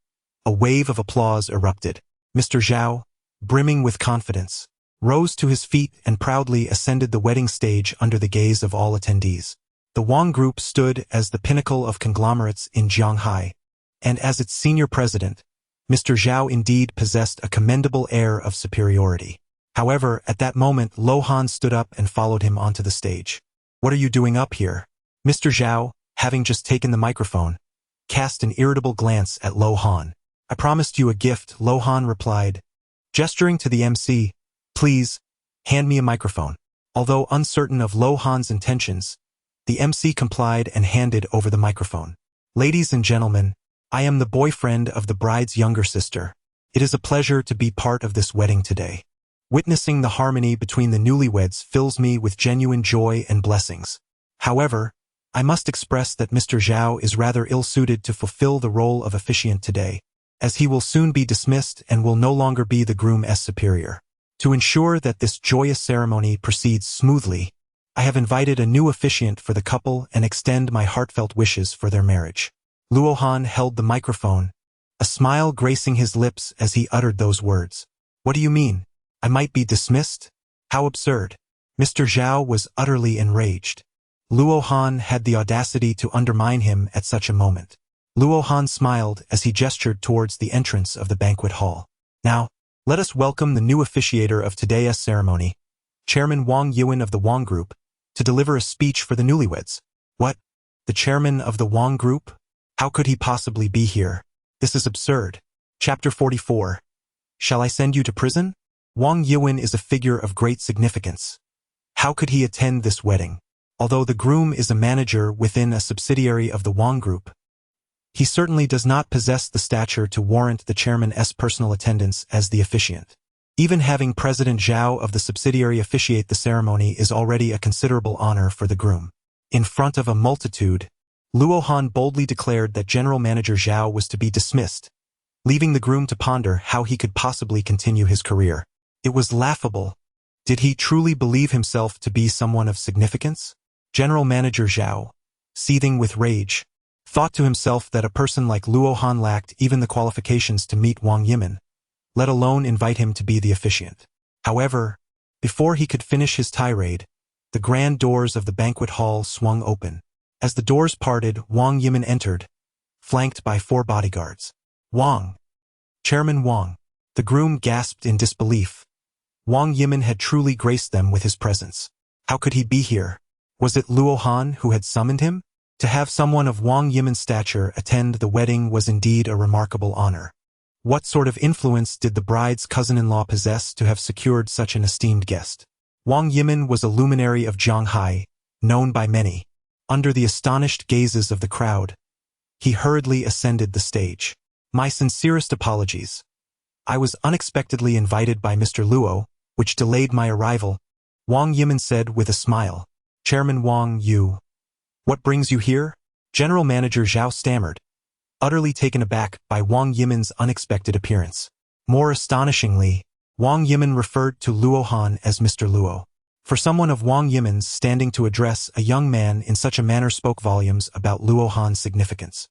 a wave of applause erupted. Mr. Zhao, brimming with confidence, rose to his feet and proudly ascended the wedding stage under the gaze of all attendees. The Wang Group stood as the pinnacle of conglomerates in Shanghai, and as its senior president, Mr. Zhao indeed possessed a commendable air of superiority. However, at that moment, Lo Han stood up and followed him onto the stage. "What are you doing up here?" Mr. Zhao, having just taken the microphone, cast an irritable glance at Lo Han. "I promised you a gift," Lo Han replied, gesturing to the MC. "Please, hand me a microphone." Although uncertain of Lo Han's intentions, the MC complied and handed over the microphone. "Ladies and gentlemen, I am the boyfriend of the bride's younger sister. It is a pleasure to be part of this wedding today. Witnessing the harmony between the newlyweds fills me with genuine joy and blessings. However, I must express that Mr. Zhao is rather ill-suited to fulfill the role of officiant today, as he will soon be dismissed and will no longer be the groom's superior. To ensure that this joyous ceremony proceeds smoothly, I have invited a new officiant for the couple and extend my heartfelt wishes for their marriage." Luo Han held the microphone, a smile gracing his lips as he uttered those words. "What do you mean? I might be dismissed? How absurd." Mr. Zhao was utterly enraged. Luo Han had the audacity to undermine him at such a moment. Luo Han smiled as he gestured towards the entrance of the banquet hall. "Now, let us welcome the new officiator of today's ceremony, Chairman Wang Yuan of the Wang Group, to deliver a speech for the newlyweds." "What? The chairman of the Wang Group? How could he possibly be here? This is absurd." Chapter 44. Shall I send you to prison? Wang Yuan is a figure of great significance. How could he attend this wedding? Although the groom is a manager within a subsidiary of the Wang Group, he certainly does not possess the stature to warrant the chairman's personal attendance as the officiant. Even having President Zhao of the subsidiary officiate the ceremony is already a considerable honor for the groom. In front of a multitude, Luo Han boldly declared that General Manager Zhao was to be dismissed, leaving the groom to ponder how he could possibly continue his career. It was laughable. Did he truly believe himself to be someone of significance? General Manager Zhao, seething with rage, thought to himself that a person like Luo Han lacked even the qualifications to meet Wang Yimin, let alone invite him to be the officiant. However, before he could finish his tirade, the grand doors of the banquet hall swung open. As the doors parted, Wang Yimin entered, flanked by 4 bodyguards. "Wang! Chairman Wang!" The groom gasped in disbelief. Wang Yimin had truly graced them with his presence. How could he be here? Was it Luo Han who had summoned him? To have someone of Wang Yimin's stature attend the wedding was indeed a remarkable honor. What sort of influence did the bride's cousin-in-law possess to have secured such an esteemed guest? Wang Yimin was a luminary of Shanghai, known by many. Under the astonished gazes of the crowd, he hurriedly ascended the stage. "My sincerest apologies. I was unexpectedly invited by Mr. Luo, which delayed my arrival," Wang Yimin said with a smile. "Chairman Wang, what brings you here?" General Manager Zhao stammered, utterly taken aback by Wang Yimin's unexpected appearance. More astonishingly, Wang Yimin referred to Luo Han as Mr. Luo. For someone of Wang Yimin's standing to address a young man in such a manner spoke volumes about Luo Han's significance.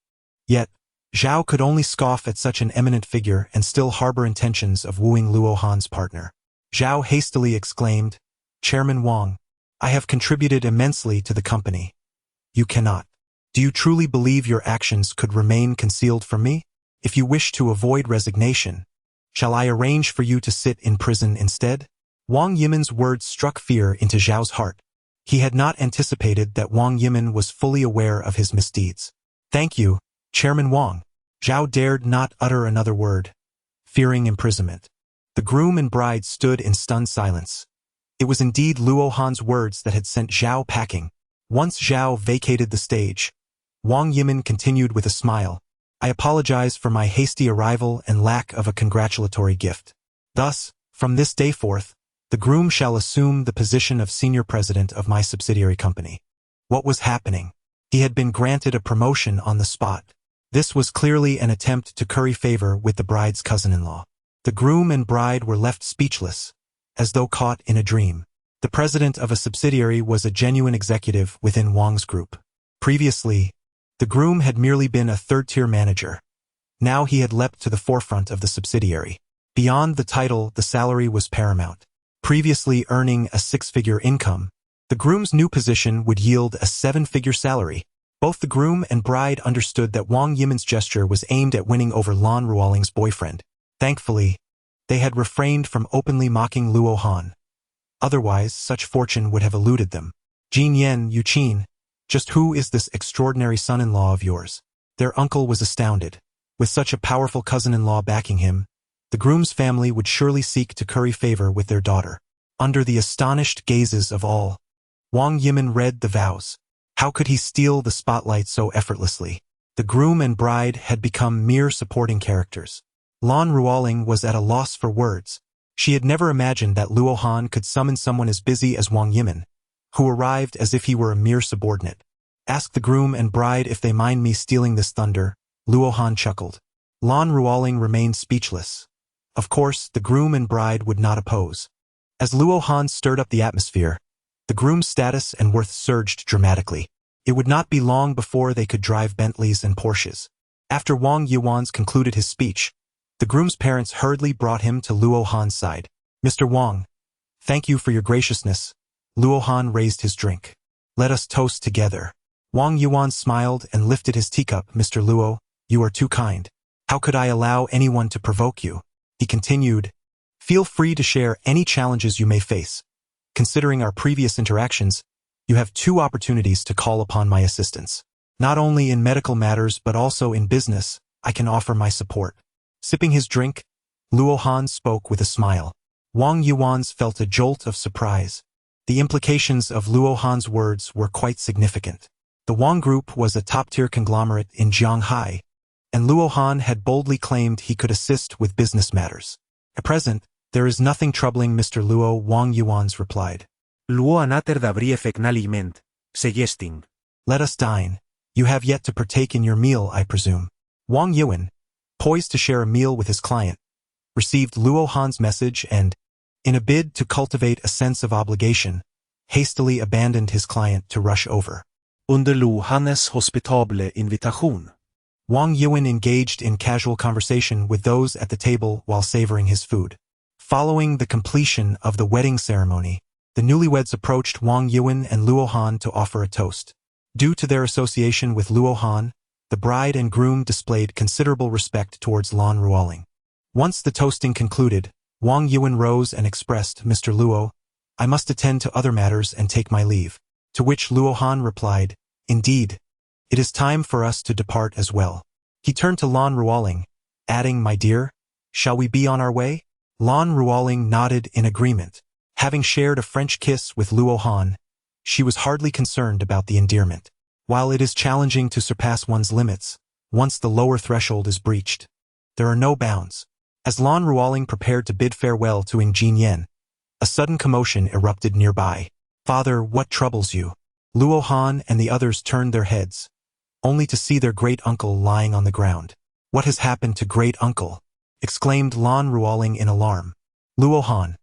Yet, Zhao could only scoff at such an eminent figure and still harbor intentions of wooing Luo Han's partner. Zhao hastily exclaimed, "Chairman Wang, I have contributed immensely to the company. You cannot. Do you truly believe your actions could remain concealed from me? If you wish to avoid resignation, shall I arrange for you to sit in prison instead?" Wang Yimin's words struck fear into Zhao's heart. He had not anticipated that Wang Yimin was fully aware of his misdeeds. "Thank you, Chairman Wang." Zhao dared not utter another word, fearing imprisonment. The groom and bride stood in stunned silence. It was indeed Luo Han's words that had sent Zhao packing. Once Zhao vacated the stage, Wang Yimin continued with a smile, "I apologize for my hasty arrival and lack of a congratulatory gift. Thus, from this day forth, the groom shall assume the position of senior president of my subsidiary company." What was happening? He had been granted a promotion on the spot. This was clearly an attempt to curry favor with the bride's cousin-in-law. The groom and bride were left speechless, as though caught in a dream. The president of a subsidiary was a genuine executive within Wang's group. Previously, the groom had merely been a third-tier manager. Now he had leapt to the forefront of the subsidiary. Beyond the title, the salary was paramount. Previously earning a six-figure income, the groom's new position would yield a seven-figure salary. Both the groom and bride understood that Wang Yimin's gesture was aimed at winning over Lan Ruoling's boyfriend. Thankfully, they had refrained from openly mocking Luo Han. Otherwise, such fortune would have eluded them. Jin Yen, Yuqin, just who is this extraordinary son-in-law of yours? Their uncle was astounded. With such a powerful cousin-in-law backing him, the groom's family would surely seek to curry favor with their daughter. Under the astonished gazes of all, Wang Yimin read the vows. How could he steal the spotlight so effortlessly? The groom and bride had become mere supporting characters. Lan Ruoling was at a loss for words. She had never imagined that Luo Han could summon someone as busy as Wang Yimin, who arrived as if he were a mere subordinate. Ask the groom and bride if they mind me stealing this thunder, Luo Han chuckled. Lan Ruoling remained speechless. Of course, the groom and bride would not oppose. As Luo Han stirred up the atmosphere, the groom's status and worth surged dramatically. It would not be long before they could drive Bentleys and Porsches. After Wang Yuan's concluded his speech, the groom's parents hurriedly brought him to Luo Han's side. Mr. Wang, thank you for your graciousness. Luo Han raised his drink. Let us toast together. Wang Yuan smiled and lifted his teacup. Mr. Luo, you are too kind. How could I allow anyone to provoke you? He continued. Feel free to share any challenges you may face. Considering our previous interactions, you have two opportunities to call upon my assistance. Not only in medical matters but also in business, I can offer my support. Sipping his drink, Luo Han spoke with a smile. Wang Yuan's felt a jolt of surprise. The implications of Luo Han's words were quite significant. The Wang Group was a top-tier conglomerate in Jianghai, and Luo Han had boldly claimed he could assist with business matters. At present, there is nothing troubling Mr. Luo, Wang Yuan's replied. Luo anater dabrie feknaligment, suggesting. Let us dine. You have yet to partake in your meal, I presume. Wang Yuan, poised to share a meal with his client, received Luo Han's message and, in a bid to cultivate a sense of obligation, hastily abandoned his client to rush over. Under Luo Hannes hospitable invitation. Wang Yuan engaged in casual conversation with those at the table while savoring his food. Following the completion of the wedding ceremony, the newlyweds approached Wang Yuan and Luo Han to offer a toast. Due to their association with Luo Han, the bride and groom displayed considerable respect towards Lan Ruoling. Once the toasting concluded, Wang Yuan rose and expressed, Mr. Luo, I must attend to other matters and take my leave. To which Luo Han replied, Indeed, it is time for us to depart as well. He turned to Lan Ruoling, adding, My dear, shall we be on our way? Lan Ruoling nodded in agreement. Having shared a French kiss with Luo Han, she was hardly concerned about the endearment. While it is challenging to surpass one's limits, once the lower threshold is breached, there are no bounds. As Lan Ruoling prepared to bid farewell to Jin Yen, a sudden commotion erupted nearby. Father, what troubles you? Luo Han and the others turned their heads, only to see their great-uncle lying on the ground. What has happened to great-uncle? Exclaimed Lan Ruoling in alarm. Luo Han,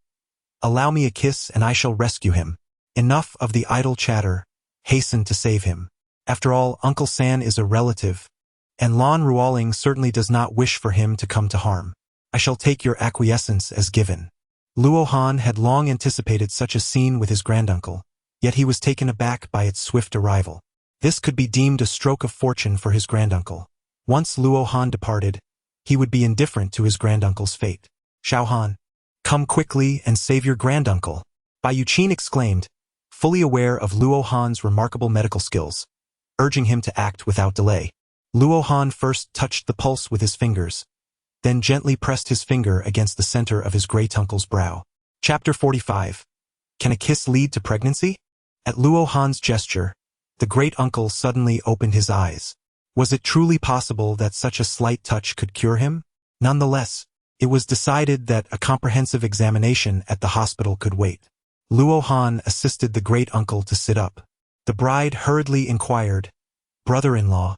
allow me a kiss and I shall rescue him. Enough of the idle chatter. Hasten to save him. After all, Uncle San is a relative, and Lan Ruoling certainly does not wish for him to come to harm. I shall take your acquiescence as given. Luo Han had long anticipated such a scene with his granduncle, yet he was taken aback by its swift arrival. This could be deemed a stroke of fortune for his granduncle. Once Luo Han departed, he would be indifferent to his granduncle's fate. Xiao Han, come quickly and save your granduncle. Bai Yuqin exclaimed, fully aware of Luo Han's remarkable medical skills, urging him to act without delay. Luo Han first touched the pulse with his fingers, then gently pressed his finger against the center of his great-uncle's brow. Chapter 45. Can a kiss lead to pregnancy? At Luo Han's gesture, the great-uncle suddenly opened his eyes. Was it truly possible that such a slight touch could cure him? Nonetheless, it was decided that a comprehensive examination at the hospital could wait. Luo Han assisted the great-uncle to sit up. The bride hurriedly inquired, Brother-in-law,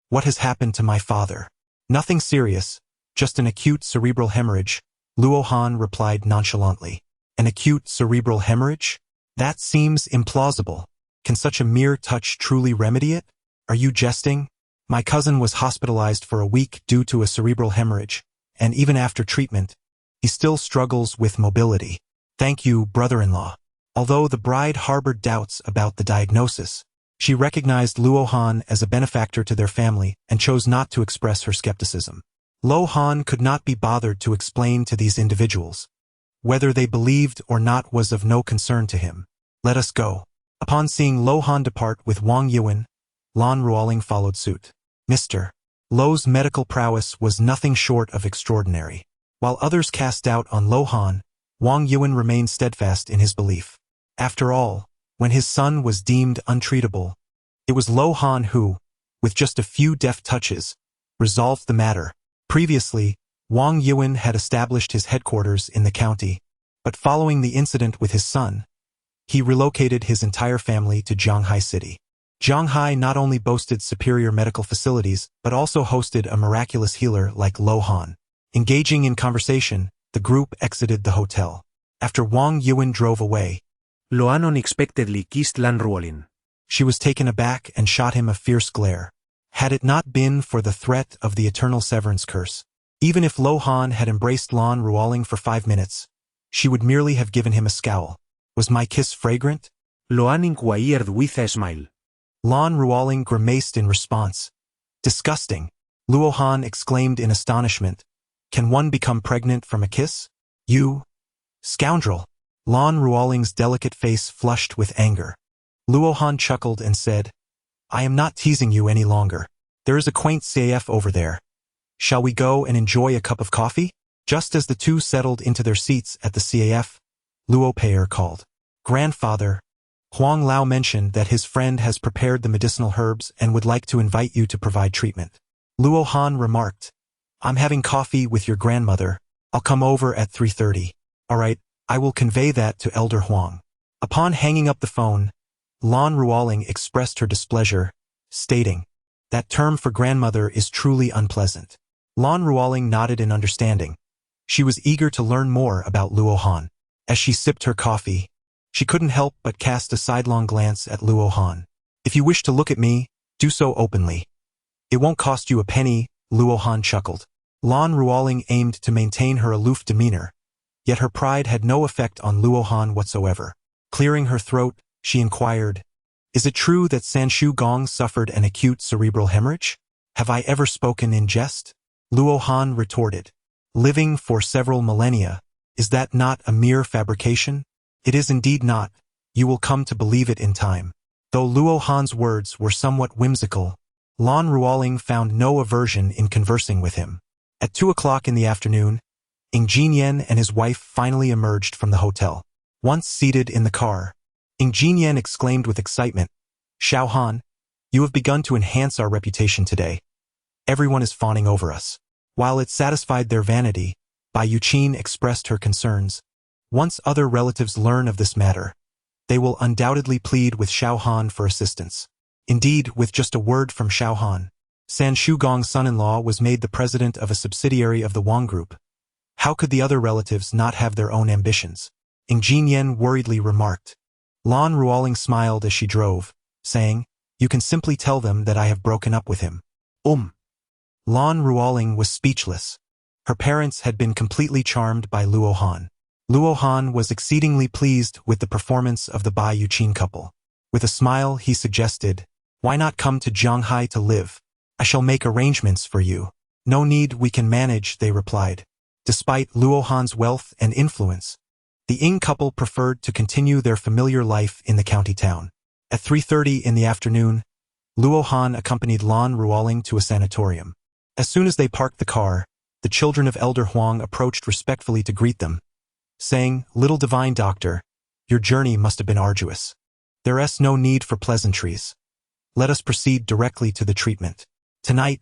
what has happened to my father? Nothing serious, just an acute cerebral hemorrhage, Luo Han replied nonchalantly. An acute cerebral hemorrhage? That seems implausible. Can such a mere touch truly remedy it? Are you jesting? My cousin was hospitalized for a week due to a cerebral hemorrhage, and even after treatment, he still struggles with mobility. Thank you, brother-in-law. Although the bride harbored doubts about the diagnosis, she recognized Luo Han as a benefactor to their family and chose not to express her skepticism. Luo Han could not be bothered to explain to these individuals. Whether they believed or not was of no concern to him. Let us go. Upon seeing Luo Han depart with Wang Yuan, Lan Ruoling followed suit. Mr. Luo's medical prowess was nothing short of extraordinary. While others cast doubt on Luo Han, Wang Yuan remained steadfast in his belief. After all, when his son was deemed untreatable, it was Luo Han who, with just a few deft touches, resolved the matter. Previously, Wang Yuan had established his headquarters in the county, but following the incident with his son, he relocated his entire family to Zhanghai City. Zhanghai not only boasted superior medical facilities, but also hosted a miraculous healer like Luo Han. Engaging in conversation, the group exited the hotel. After Wang Yuan drove away, Luan unexpectedly kissed Lan Ruolin. she was taken aback and shot him a fierce glare. Had it not been for the threat of the eternal severance curse, even if Luo Han had embraced Lan Ruoling for 5 minutes, she would merely have given him a scowl. Was my kiss fragrant? Luan inquired with a smile. Lan Ruoling grimaced in response. Disgusting. Luo Han exclaimed in astonishment. Can one become pregnant from a kiss? You scoundrel. Lan Ruoling's delicate face flushed with anger. Luo Han chuckled and said, I am not teasing you any longer. There is a quaint CAF over there. Shall we go and enjoy a cup of coffee? Just as the two settled into their seats at the CAF, Luo Pei'er called. Grandfather, Huang Lao mentioned that his friend has prepared the medicinal herbs and would like to invite you to provide treatment. Luo Han remarked, I'm having coffee with your grandmother. I'll come over at 3:30. All right, I will convey that to Elder Huang. Upon hanging up the phone, Lan Ruoling expressed her displeasure, stating, that term for grandmother is truly unpleasant. Lan Ruoling nodded in understanding. She was eager to learn more about Luo Han. As she sipped her coffee, she couldn't help but cast a sidelong glance at Luo Han. If you wish to look at me, do so openly. It won't cost you a penny, Luo Han chuckled. Lan Ruoling aimed to maintain her aloof demeanor, yet her pride had no effect on Luo Han whatsoever. Clearing her throat, she inquired, Is it true that Sanshu Gong suffered an acute cerebral hemorrhage? Have I ever spoken in jest? Luo Han retorted, Living for several millennia, is that not a mere fabrication? It is indeed not. You will come to believe it in time. Though Luo Han's words were somewhat whimsical, Lan Ruoling found no aversion in conversing with him. At 2 o'clock in the afternoon, Ng Jinyan and his wife finally emerged from the hotel. Once seated in the car, Ng Jinyan exclaimed with excitement, Xiao Han, you have begun to enhance our reputation today. Everyone is fawning over us. While it satisfied their vanity, Bai Yuqin expressed her concerns. Once other relatives learn of this matter, they will undoubtedly plead with Xiao Han for assistance. Indeed, with just a word from Xiao Han, San Shugong's son-in-law was made the president of a subsidiary of the Wang Group. How could the other relatives not have their own ambitions? Ng Jinyan worriedly remarked. Lan Ruoling smiled as she drove, saying, You can simply tell them that I have broken up with him. Lan Ruoling was speechless. Her parents had been completely charmed by Luo Han. Luo Han was exceedingly pleased with the performance of the Bai Yuqin couple. With a smile, he suggested, Why not come to Zhanghai to live? I shall make arrangements for you. No need, we can manage, they replied. Despite Luo Han's wealth and influence, the Ng couple preferred to continue their familiar life in the county town. At 3:30 in the afternoon, Luo Han accompanied Lan Ruoling to a sanatorium. As soon as they parked the car, the children of Elder Huang approached respectfully to greet them, saying, Little divine doctor, your journey must have been arduous. There is no need for pleasantries. Let us proceed directly to the treatment. Tonight,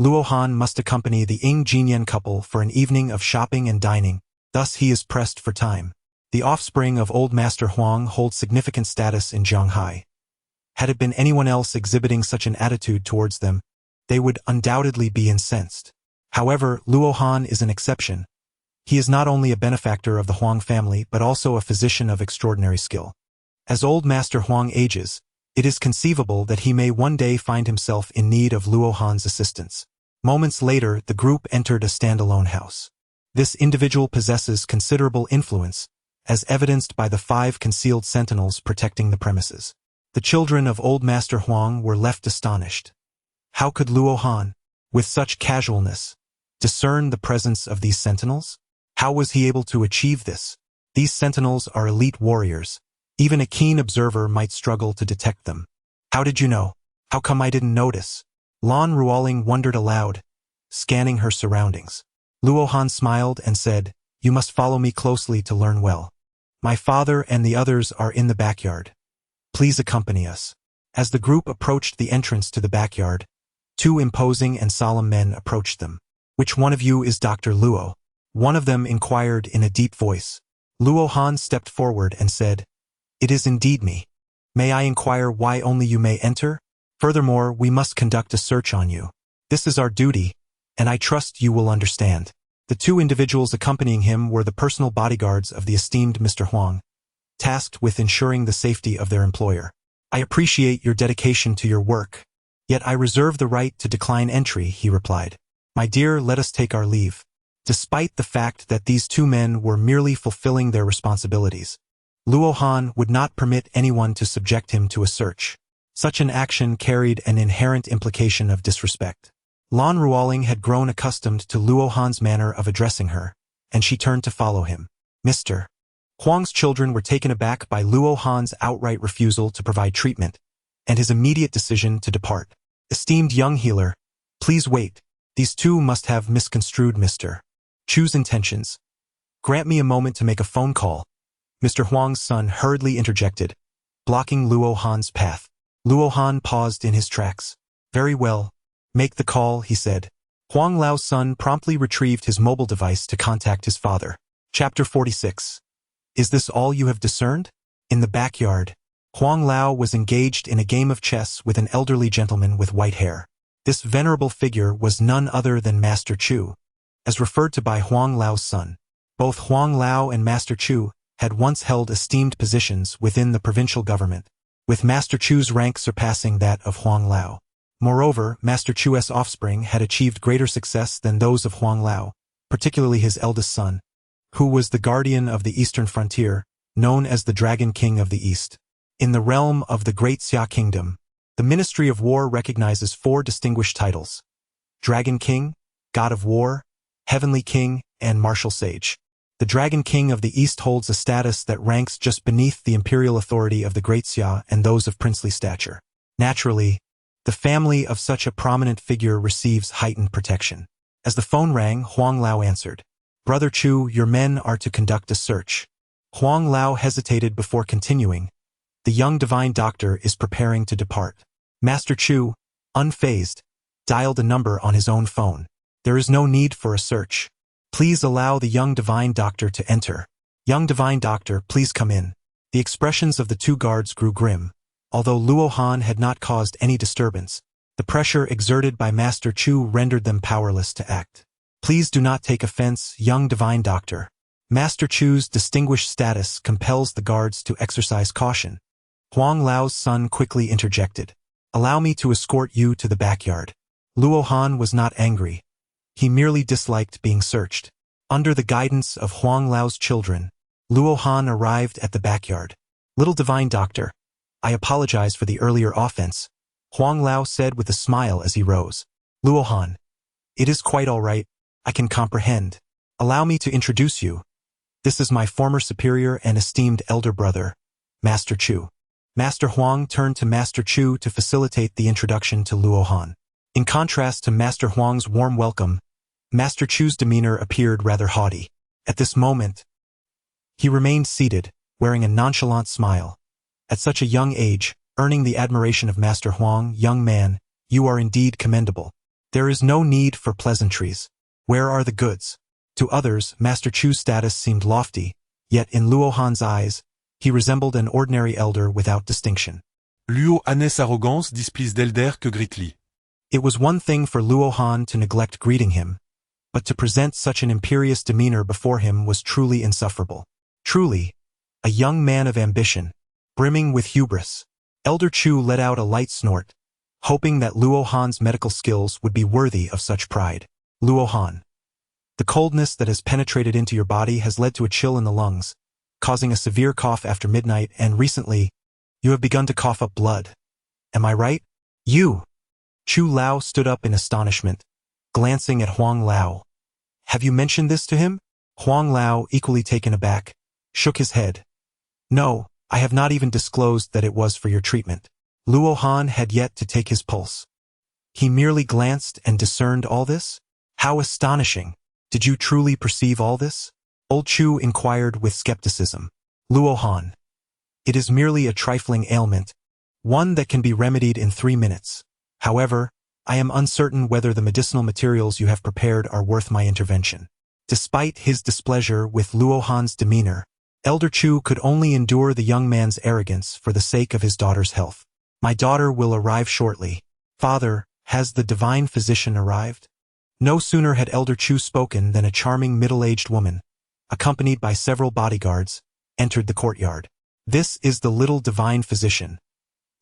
Luo Han must accompany the Ng Jinyan couple for an evening of shopping and dining, thus he is pressed for time. The offspring of old Master Huang holds significant status in Zhanghai. Had it been anyone else exhibiting such an attitude towards them, they would undoubtedly be incensed. However, Luo Han is an exception. He is not only a benefactor of the Huang family but also a physician of extraordinary skill. As old Master Huang ages, it is conceivable that he may one day find himself in need of Luo Han's assistance. Moments later, the group entered a standalone house. This individual possesses considerable influence, as evidenced by the 5 concealed sentinels protecting the premises. The children of old Master Huang were left astonished. How could Luo Han, with such casualness, discern the presence of these sentinels? How was he able to achieve this? These sentinels are elite warriors. Even a keen observer might struggle to detect them. How did you know? How come I didn't notice? Lan Ruoling wondered aloud, scanning her surroundings. Luo Han smiled and said, "You must follow me closely to learn well. My father and the others are in the backyard. Please accompany us." As the group approached the entrance to the backyard, 2 imposing and solemn men approached them. "Which one of you is Dr. Luo?" one of them inquired in a deep voice. Luo Han stepped forward and said, "It is indeed me. May I inquire why only you may enter? Furthermore, we must conduct a search on you. This is our duty, and I trust you will understand." The 2 individuals accompanying him were the personal bodyguards of the esteemed Mr. Huang, tasked with ensuring the safety of their employer. "I appreciate your dedication to your work, yet I reserve the right to decline entry," he replied. "My dear, let us take our leave." Despite the fact that these 2 men were merely fulfilling their responsibilities, Luo Han would not permit anyone to subject him to a search. Such an action carried an inherent implication of disrespect. Lan Ruoling had grown accustomed to Luo Han's manner of addressing her, and she turned to follow him. Mr. Huang's children were taken aback by Luo Han's outright refusal to provide treatment, and his immediate decision to depart. "Esteemed young healer, please wait. These 2 must have misconstrued Mr. Chu's intentions. Grant me a moment to make a phone call." Mr. Huang's son hurriedly interjected, blocking Luo Han's path. Luo Han paused in his tracks. "Very well. Make the call," he said. Huang Lao's son promptly retrieved his mobile device to contact his father. Chapter 46. Is this all you have discerned? In the backyard, Huang Lao was engaged in a game of chess with an elderly gentleman with white hair. This venerable figure was none other than Master Chu, as referred to by Huang Lao's son. Both Huang Lao and Master Chu had once held esteemed positions within the provincial government, with Master Chu's rank surpassing that of Huang Lao. Moreover, Master Chu's offspring had achieved greater success than those of Huang Lao, particularly his eldest son, who was the guardian of the eastern frontier, known as the Dragon King of the East. In the realm of the Great Xia Kingdom, the Ministry of War recognizes 4 distinguished titles: Dragon King, God of War, Heavenly King, and Martial Sage. The Dragon King of the East holds a status that ranks just beneath the imperial authority of the Great Xia and those of princely stature. Naturally, the family of such a prominent figure receives heightened protection. As the phone rang, Huang Lao answered. "Brother Chu, your men are to conduct a search." Huang Lao hesitated before continuing. "The young divine doctor is preparing to depart." Master Chu, unfazed, dialed a number on his own phone. "There is no need for a search. Please allow the young divine doctor to enter." "Young divine doctor, please come in." The expressions of the 2 guards grew grim. Although Luo Han had not caused any disturbance, the pressure exerted by Master Chu rendered them powerless to act. "Please do not take offense, young divine doctor. Master Chu's distinguished status compels the guards to exercise caution." Huang Lao's son quickly interjected. "Allow me to escort you to the backyard." Luo Han was not angry. He merely disliked being searched. Under the guidance of Huang Lao's children, Luo Han arrived at the backyard. "Little divine doctor, I apologize for the earlier offense," Huang Lao said with a smile as he rose. "Luo Han, it is quite all right. I can comprehend. Allow me to introduce you. This is my former superior and esteemed elder brother, Master Chu." Master Huang turned to Master Chu to facilitate the introduction to Luo Han. In contrast to Master Huang's warm welcome, Master Chu's demeanor appeared rather haughty. At this moment, he remained seated, wearing a nonchalant smile. At such a young age, earning the admiration of Master Huang, "Young man, you are indeed commendable. There is no need for pleasantries. Where are the goods?" To others, Master Chu's status seemed lofty, yet in Luo Han's eyes, he resembled an ordinary elder without distinction. Luo Han's arrogance displeased elder que greatly. It was one thing for Luo Han to neglect greeting him, but to present such an imperious demeanor before him was truly insufferable. Truly, a young man of ambition, brimming with hubris. Elder Chu let out a light snort, hoping that Luo Han's medical skills would be worthy of such pride. Luo Han. The coldness that has penetrated into your body has led to a chill in the lungs, causing a severe cough after midnight, and recently, you have begun to cough up blood. Am I right? You! Chu Lao stood up in astonishment, glancing at Huang Lao. Have you mentioned this to him? Huang Lao, equally taken aback, shook his head. No, I have not even disclosed that it was for your treatment. Luo Han had yet to take his pulse. He merely glanced and discerned all this? How astonishing! Did you truly perceive all this? Old Chu inquired with skepticism. Luo Han. It is merely a trifling ailment, one that can be remedied in 3 minutes. However, I am uncertain whether the medicinal materials you have prepared are worth my intervention. Despite his displeasure with Luo Han's demeanor, Elder Chu could only endure the young man's arrogance for the sake of his daughter's health. My daughter will arrive shortly. Father, has the divine physician arrived? No sooner had Elder Chu spoken than a charming middle-aged woman, accompanied by several bodyguards, entered the courtyard. This is the little divine physician.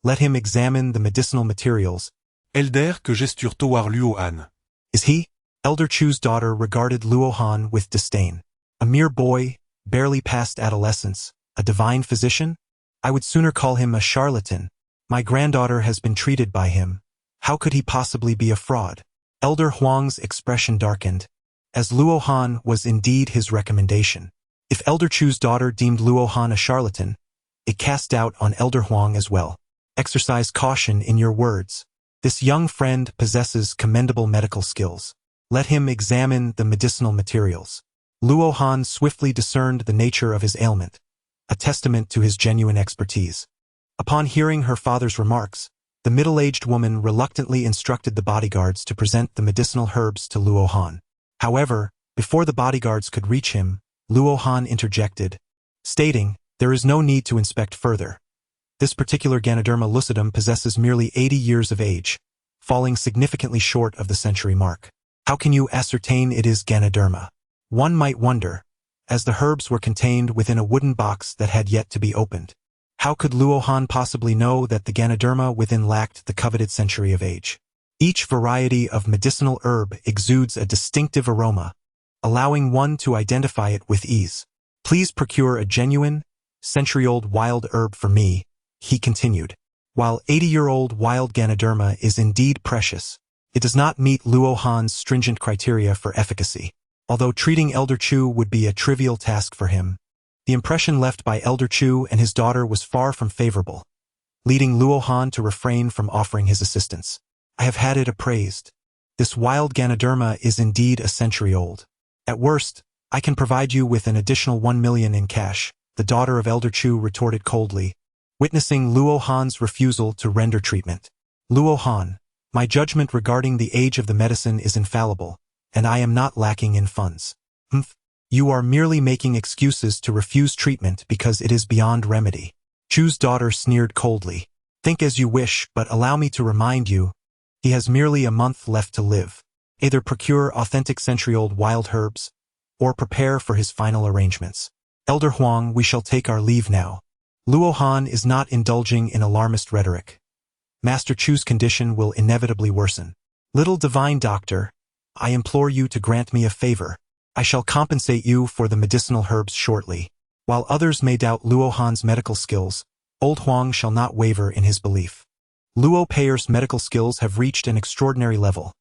Let him examine the medicinal materials. Elder que gesture toward Luo Han. Is he? Elder Chu's daughter regarded Luo Han with disdain. A mere boy, barely past adolescence, a divine physician? I would sooner call him a charlatan. My granddaughter has been treated by him. How could he possibly be a fraud? Elder Huang's expression darkened, as Luo Han was indeed his recommendation. If Elder Chu's daughter deemed Luo Han a charlatan, it cast doubt on Elder Huang as well. Exercise caution in your words. This young friend possesses commendable medical skills. Let him examine the medicinal materials. Luo Han swiftly discerned the nature of his ailment, a testament to his genuine expertise. Upon hearing her father's remarks, the middle-aged woman reluctantly instructed the bodyguards to present the medicinal herbs to Luo Han. However, before the bodyguards could reach him, Luo Han interjected, stating, there is no need to inspect further. This particular Ganoderma lucidum possesses merely 80 years of age, falling significantly short of the century mark. How can you ascertain it is Ganoderma? One might wonder, as the herbs were contained within a wooden box that had yet to be opened. How could Luo Han possibly know that the Ganoderma within lacked the coveted century of age? Each variety of medicinal herb exudes a distinctive aroma, allowing one to identify it with ease. Please procure a genuine, century-old wild herb for me, he continued. While 80-year-old wild Ganoderma is indeed precious, it does not meet Luo Han's stringent criteria for efficacy. Although treating Elder Chu would be a trivial task for him, the impression left by Elder Chu and his daughter was far from favorable, leading Luo Han to refrain from offering his assistance. I have had it appraised. This wild Ganoderma is indeed a century old. At worst, I can provide you with an additional 1 million in cash, the daughter of Elder Chu retorted coldly, witnessing Luo Han's refusal to render treatment. Luo Han, my judgment regarding the age of the medicine is infallible, and I am not lacking in funds. You are merely making excuses to refuse treatment because it is beyond remedy. Chu's daughter sneered coldly. Think as you wish, but allow me to remind you, he has merely a month left to live. Either procure authentic century-old wild herbs, or prepare for his final arrangements. Elder Huang, we shall take our leave now. Luo Han is not indulging in alarmist rhetoric. Master Chu's condition will inevitably worsen. Little divine doctor, I implore you to grant me a favor. I shall compensate you for the medicinal herbs shortly. While others may doubt Luo Han's medical skills, Old Huang shall not waver in his belief. Luo Peier's medical skills have reached an extraordinary level.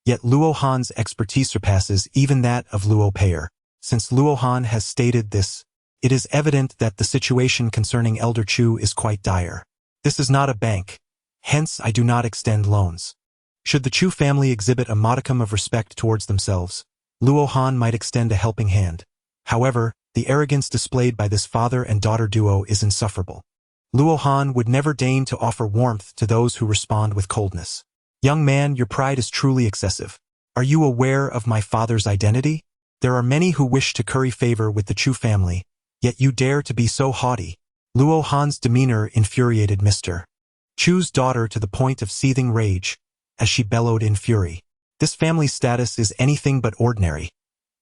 Yet Luo Han's expertise surpasses even that of Luo Peier. Since Luo Han has stated this, it is evident that the situation concerning Elder Chu is quite dire. This is not a bank, hence I do not extend loans. Should the Chu family exhibit a modicum of respect towards themselves, Luo Han might extend a helping hand. However, the arrogance displayed by this father and daughter duo is insufferable. Luo Han would never deign to offer warmth to those who respond with coldness. Young man, your pride is truly excessive. Are you aware of my father's identity? There are many who wish to curry favor with the Chu family, yet you dare to be so haughty. Luo Han's demeanor infuriated Mr. Chu's daughter to the point of seething rage, as she bellowed in fury. This family status is anything but ordinary.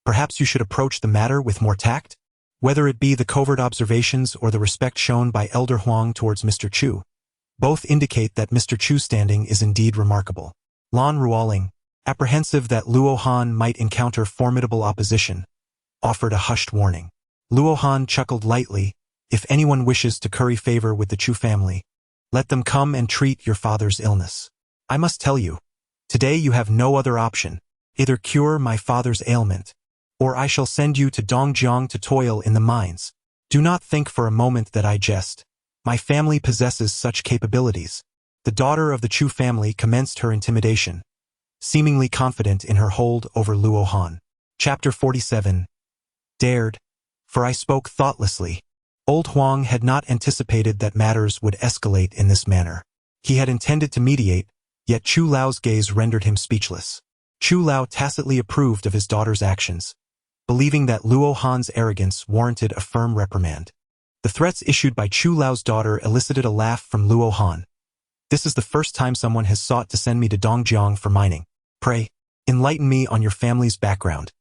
Perhaps you should approach the matter with more tact? Whether it be the covert observations or the respect shown by Elder Huang towards Mr. Chu, both indicate that Mr. Chu's standing is indeed remarkable. Lan Ruoling, apprehensive that Luo Han might encounter formidable opposition, offered a hushed warning. Luo Han chuckled lightly. If anyone wishes to curry favor with the Chu family, let them come and treat your father's illness. I must tell you, today you have no other option. Either cure my father's ailment, or I shall send you to Dongjiang to toil in the mines. Do not think for a moment that I jest. My family possesses such capabilities. The daughter of the Chu family commenced her intimidation, seemingly confident in her hold over Luo Han. Chapter 47. Dared, for I spoke thoughtlessly. Old Huang had not anticipated that matters would escalate in this manner. He had intended to mediate, yet Chu Lao's gaze rendered him speechless. Chu Lao tacitly approved of his daughter's actions, believing that Luo Han's arrogance warranted a firm reprimand. The threats issued by Chu Lao's daughter elicited a laugh from Luo Han. This is the first time someone has sought to send me to Dongjiang for mining. Pray, enlighten me on your family's background.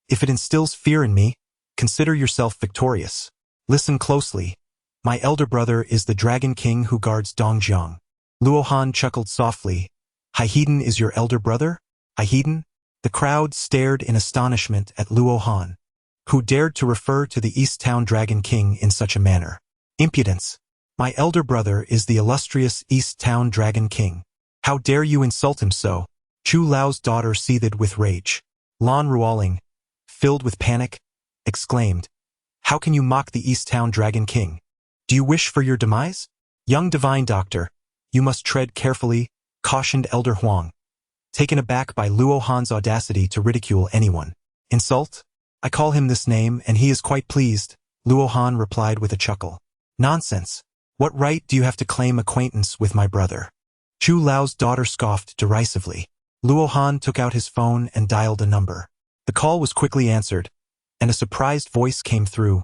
If it instills fear in me, consider yourself victorious. Listen closely. My elder brother is the Dragon King who guards Dongjiang. Luo Han chuckled softly. Haiden is your elder brother? Haiden? The crowd stared in astonishment at Luo Han, who dared to refer to the East Town Dragon King in such a manner. Impudence! My elder brother is the illustrious East Town Dragon King. How dare you insult him so? Chu Lao's daughter seethed with rage. Lan Ruoling, filled with panic, exclaimed, How can you mock the East Town Dragon King? Do you wish for your demise? Young divine doctor, you must tread carefully, cautioned Elder Huang, taken aback by Luo Han's audacity to ridicule anyone. Insult? I call him this name and he is quite pleased, Luo Han replied with a chuckle. Nonsense. What right do you have to claim acquaintance with my brother? Chu Lao's daughter scoffed derisively. Luo Han took out his phone and dialed a number. The call was quickly answered, and a surprised voice came through.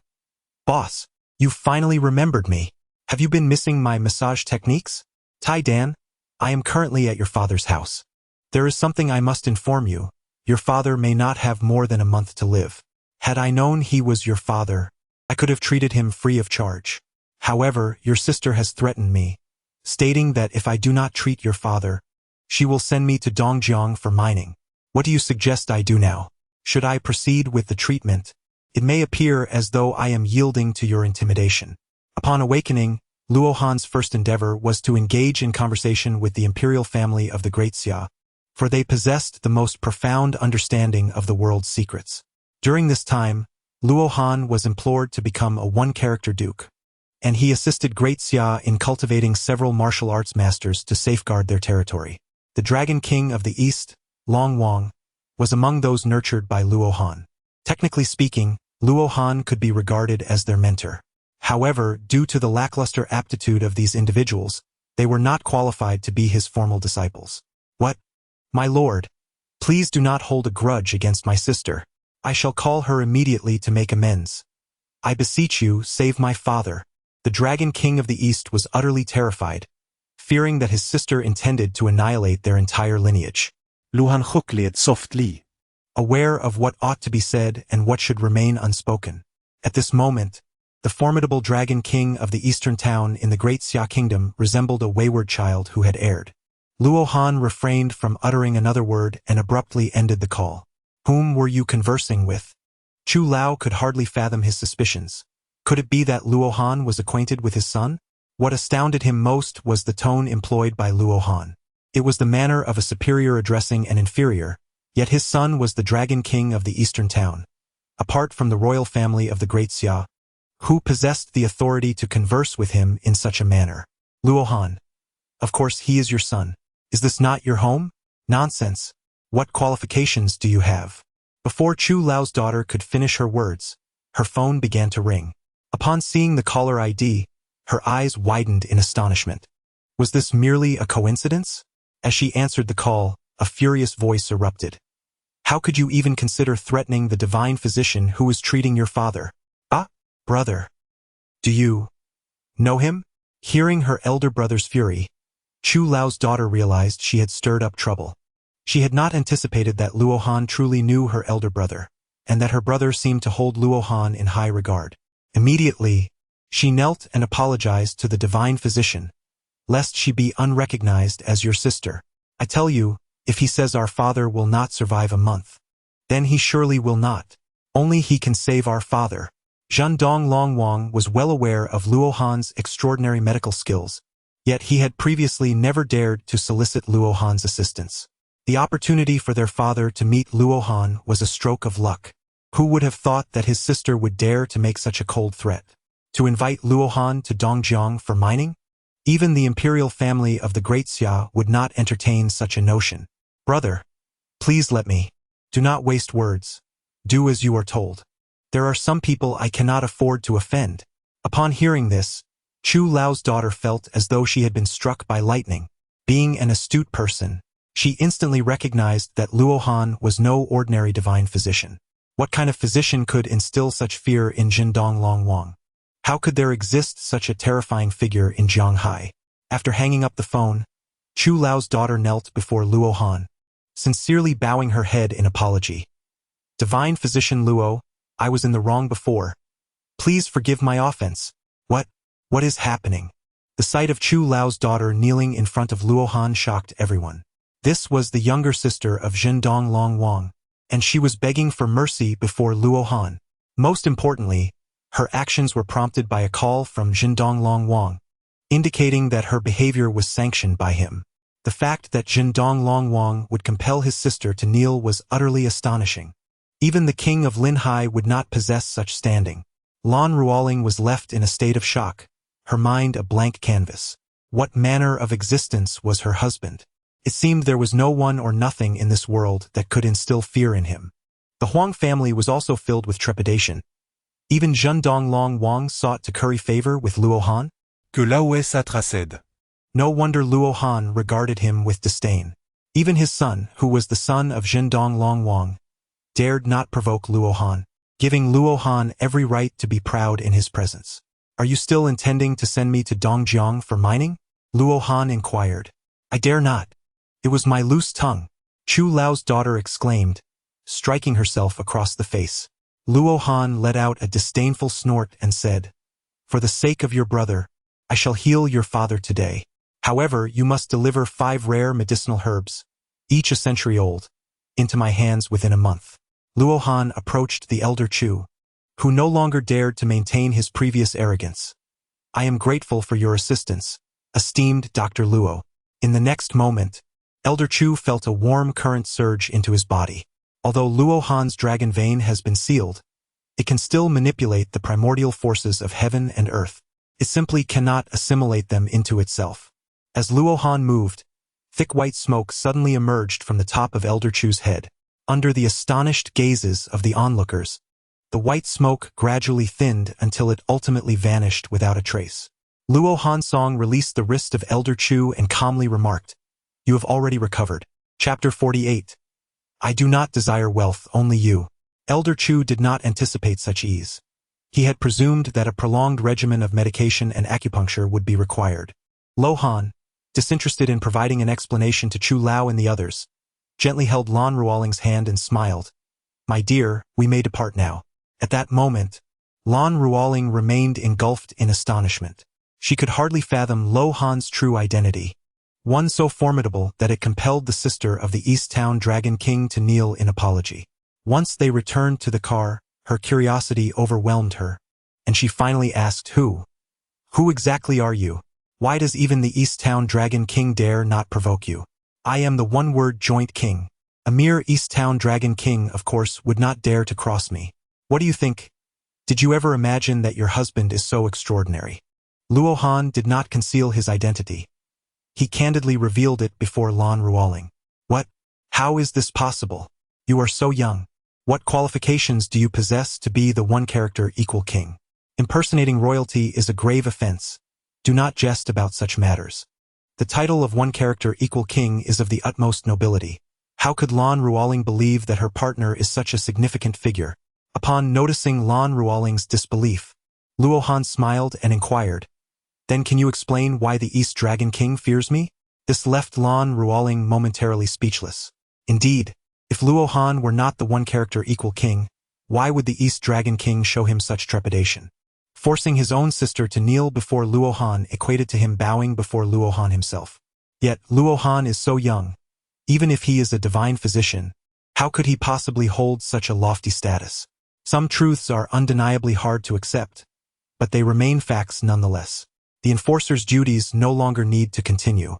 Boss, you finally remembered me. Have you been missing my massage techniques? Tai Dan, I am currently at your father's house. There is something I must inform you. Your father may not have more than a month to live. Had I known he was your father, I could have treated him free of charge. However, your sister has threatened me, stating that if I do not treat your father, she will send me to Dongjiang for mining. What do you suggest I do now? Should I proceed with the treatment? It may appear as though I am yielding to your intimidation. Upon awakening, Luo Han's first endeavor was to engage in conversation with the imperial family of the Great Xia, for they possessed the most profound understanding of the world's secrets. During this time, Luo Han was implored to become a one-character duke, and he assisted Great Xia in cultivating several martial arts masters to safeguard their territory. The Dragon King of the East, Long Wang, was among those nurtured by Luo Han. Technically speaking, Luo Han could be regarded as their mentor. However, due to the lackluster aptitude of these individuals, they were not qualified to be his formal disciples. What? My lord, please do not hold a grudge against my sister. I shall call her immediately to make amends. I beseech you, save my father. The Dragon King of the East was utterly terrified, fearing that his sister intended to annihilate their entire lineage. Luhan chuckled softly, aware of what ought to be said and what should remain unspoken. At this moment, the formidable Dragon King of the eastern town in the Great Xia Kingdom resembled a wayward child who had erred. Luo Han refrained from uttering another word and abruptly ended the call. Whom were you conversing with? Chu Lao could hardly fathom his suspicions. Could it be that Luo Han was acquainted with his son? What astounded him most was the tone employed by Luo Han. It was the manner of a superior addressing an inferior, yet his son was the Dragon King of the eastern town, apart from the royal family of the Great Xia, who possessed the authority to converse with him in such a manner. Luo Han. Of course he is your son. Is this not your home? Nonsense. What qualifications do you have? Before Chu Lao's daughter could finish her words, her phone began to ring. Upon seeing the caller ID, her eyes widened in astonishment. Was this merely a coincidence? As she answered the call, a furious voice erupted. How could you even consider threatening the divine physician who was treating your father? Ah, brother. Do you know him? Hearing her elder brother's fury, Chu Lao's daughter realized she had stirred up trouble. She had not anticipated that Luo Han truly knew her elder brother, and that her brother seemed to hold Luo Han in high regard. Immediately, she knelt and apologized to the divine physician, lest she be unrecognized as your sister. I tell you, if he says our father will not survive a month, then he surely will not. Only he can save our father. Zhendong Longwang was well aware of Luo Han's extraordinary medical skills, yet he had previously never dared to solicit Luo Han's assistance. The opportunity for their father to meet Luo Han was a stroke of luck. Who would have thought that his sister would dare to make such a cold threat? To invite Luo Han to Dongjiang for mining? Even the imperial family of the Great Xia would not entertain such a notion. Brother, please let me. Do not waste words. Do as you are told. There are some people I cannot afford to offend. Upon hearing this, Chu Lao's daughter felt as though she had been struck by lightning. Being an astute person, she instantly recognized that Luo Han was no ordinary divine physician. What kind of physician could instill such fear in Zhendong Longwang? How could there exist such a terrifying figure in Jianghai? After hanging up the phone, Chu Lao's daughter knelt before Luo Han, sincerely bowing her head in apology. Divine physician Luo, I was in the wrong before. Please forgive my offense. What is happening? The sight of Chu Lao's daughter kneeling in front of Luo Han shocked everyone. This was the younger sister of Zhendong Longwang, and she was begging for mercy before Luo Han. Most importantly, her actions were prompted by a call from Zhendong Longwang, indicating that her behavior was sanctioned by him. The fact that Zhendong Longwang would compel his sister to kneel was utterly astonishing. Even the king of Linhai would not possess such standing. Lan Ruoling was left in a state of shock, her mind a blank canvas. What manner of existence was her husband? It seemed there was no one or nothing in this world that could instill fear in him. The Huang family was also filled with trepidation. Even Zhendong Longwang sought to curry favor with Luo Han. Que Laoé s'atracède. No wonder Luo Han regarded him with disdain. Even his son, who was the son of Zhendong Longwang, dared not provoke Luo Han, giving Luo Han every right to be proud in his presence. Are you still intending to send me to Dongjiang for mining? Luo Han inquired. I dare not. It was my loose tongue, Chu Lao's daughter exclaimed, striking herself across the face. Luo Han let out a disdainful snort and said, For the sake of your brother, I shall heal your father today. However, you must deliver 5 rare medicinal herbs, each a century old, into my hands within a month. Luo Han approached the elder Chu, who no longer dared to maintain his previous arrogance. I am grateful for your assistance, esteemed Dr. Luo. In the next moment, Elder Chu felt a warm current surge into his body. Although Luo Han's dragon vein has been sealed, it can still manipulate the primordial forces of heaven and earth. It simply cannot assimilate them into itself. As Luo Han moved, thick white smoke suddenly emerged from the top of Elder Chu's head. Under the astonished gazes of the onlookers, the white smoke gradually thinned until it ultimately vanished without a trace. Luo Hansong released the wrist of Elder Chu and calmly remarked, You have already recovered. Chapter 48. I do not desire wealth, only you. Elder Chu did not anticipate such ease. He had presumed that a prolonged regimen of medication and acupuncture would be required. Lo Han, disinterested in providing an explanation to Chu Lao and the others, gently held Lan Ruoling's hand and smiled. My dear, we may depart now. At that moment, Lan Ruoling remained engulfed in astonishment. She could hardly fathom Lo Han's true identity, one so formidable that it compelled the sister of the East Town Dragon King to kneel in apology. Once they returned to the car, her curiosity overwhelmed her, and she finally asked, Who exactly are you? Why does even the East Town Dragon King dare not provoke you? I am the one-word Joint King. A mere East Town Dragon King, of course, would not dare to cross me. What do you think? Did you ever imagine that your husband is so extraordinary? Luo Han did not conceal his identity. He candidly revealed it before Lan Ruoling. What? How is this possible? You are so young. What qualifications do you possess to be the one-character equal king? Impersonating royalty is a grave offense. Do not jest about such matters. The title of one-character equal king is of the utmost nobility. How could Lan Ruoling believe that her partner is such a significant figure? Upon noticing Lan Ruoling's disbelief, Luo Han smiled and inquired, Then can you explain why the East Dragon King fears me? This left Lan Ruoling momentarily speechless. Indeed, if Luo Han were not the one-character equal king, why would the East Dragon King show him such trepidation? Forcing his own sister to kneel before Luo Han equated to him bowing before Luo Han himself. Yet, Luo Han is so young. Even if he is a divine physician, how could he possibly hold such a lofty status? Some truths are undeniably hard to accept, but they remain facts nonetheless. The enforcer's duties no longer need to continue.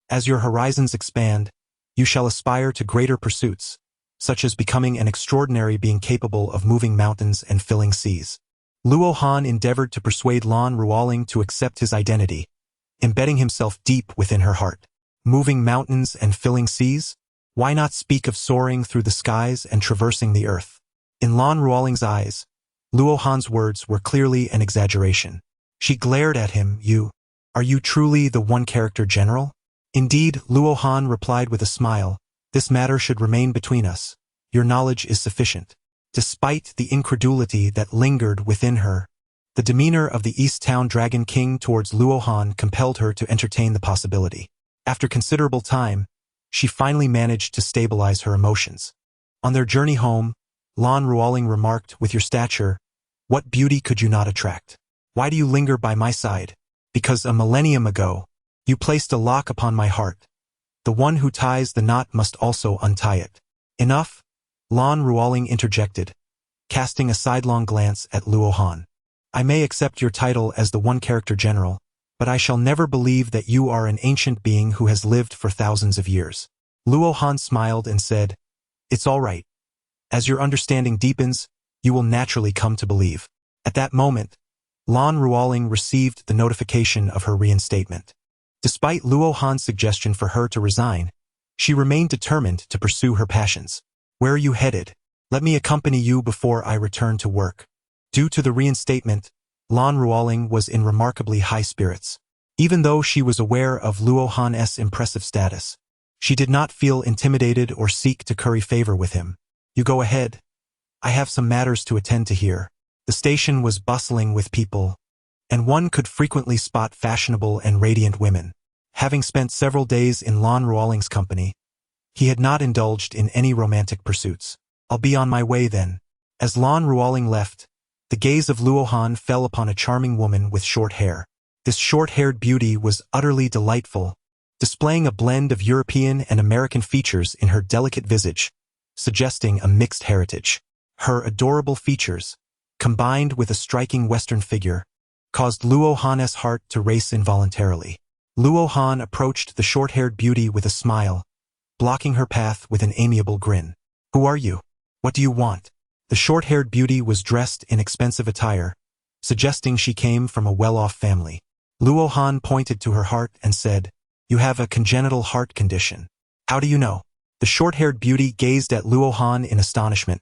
As your horizons expand, you shall aspire to greater pursuits, such as becoming an extraordinary being capable of moving mountains and filling seas. Luo Han endeavored to persuade Lan Ruoling to accept his identity, embedding himself deep within her heart. Moving mountains and filling seas? Why not speak of soaring through the skies and traversing the earth? In Lan Ruoling's eyes, Luo Han's words were clearly an exaggeration. She glared at him. Are you truly the one-character general? Indeed, Luo Han replied with a smile, this matter should remain between us. Your knowledge is sufficient. Despite the incredulity that lingered within her, the demeanor of the East Town Dragon King towards Luo Han compelled her to entertain the possibility. After considerable time, she finally managed to stabilize her emotions. On their journey home, Lan Ruoling remarked, with your stature, what beauty could you not attract? Why do you linger by my side? Because a millennium ago, you placed a lock upon my heart. The one who ties the knot must also untie it. Enough? Lan Ruoling interjected, casting a sidelong glance at Luo Han. I may accept your title as the one-character general, but I shall never believe that you are an ancient being who has lived for thousands of years. Luo Han smiled and said, it's all right. As your understanding deepens, you will naturally come to believe. At that moment, Lan Ruoling received the notification of her reinstatement. Despite Luo Han's suggestion for her to resign, she remained determined to pursue her passions. Where are you headed? Let me accompany you before I return to work. Due to the reinstatement, Lan Ruoling was in remarkably high spirits. Even though she was aware of Luo Han's impressive status, she did not feel intimidated or seek to curry favor with him. You go ahead. I have some matters to attend to here. The station was bustling with people, and one could frequently spot fashionable and radiant women. Having spent several days in Lan Ruoling's company, he had not indulged in any romantic pursuits. I'll be on my way then. As Lan Ruoling left, the gaze of Luo Han fell upon a charming woman with short hair. This short-haired beauty was utterly delightful, displaying a blend of European and American features in her delicate visage, suggesting a mixed heritage. Her adorable features, combined with a striking Western figure, caused Luo Han's heart to race involuntarily. Luo Han approached the short-haired beauty with a smile, blocking her path with an amiable grin. Who are you? What do you want? The short-haired beauty was dressed in expensive attire, suggesting she came from a well-off family. Luo Han pointed to her heart and said, you have a congenital heart condition. How do you know? The short-haired beauty gazed at Luo Han in astonishment.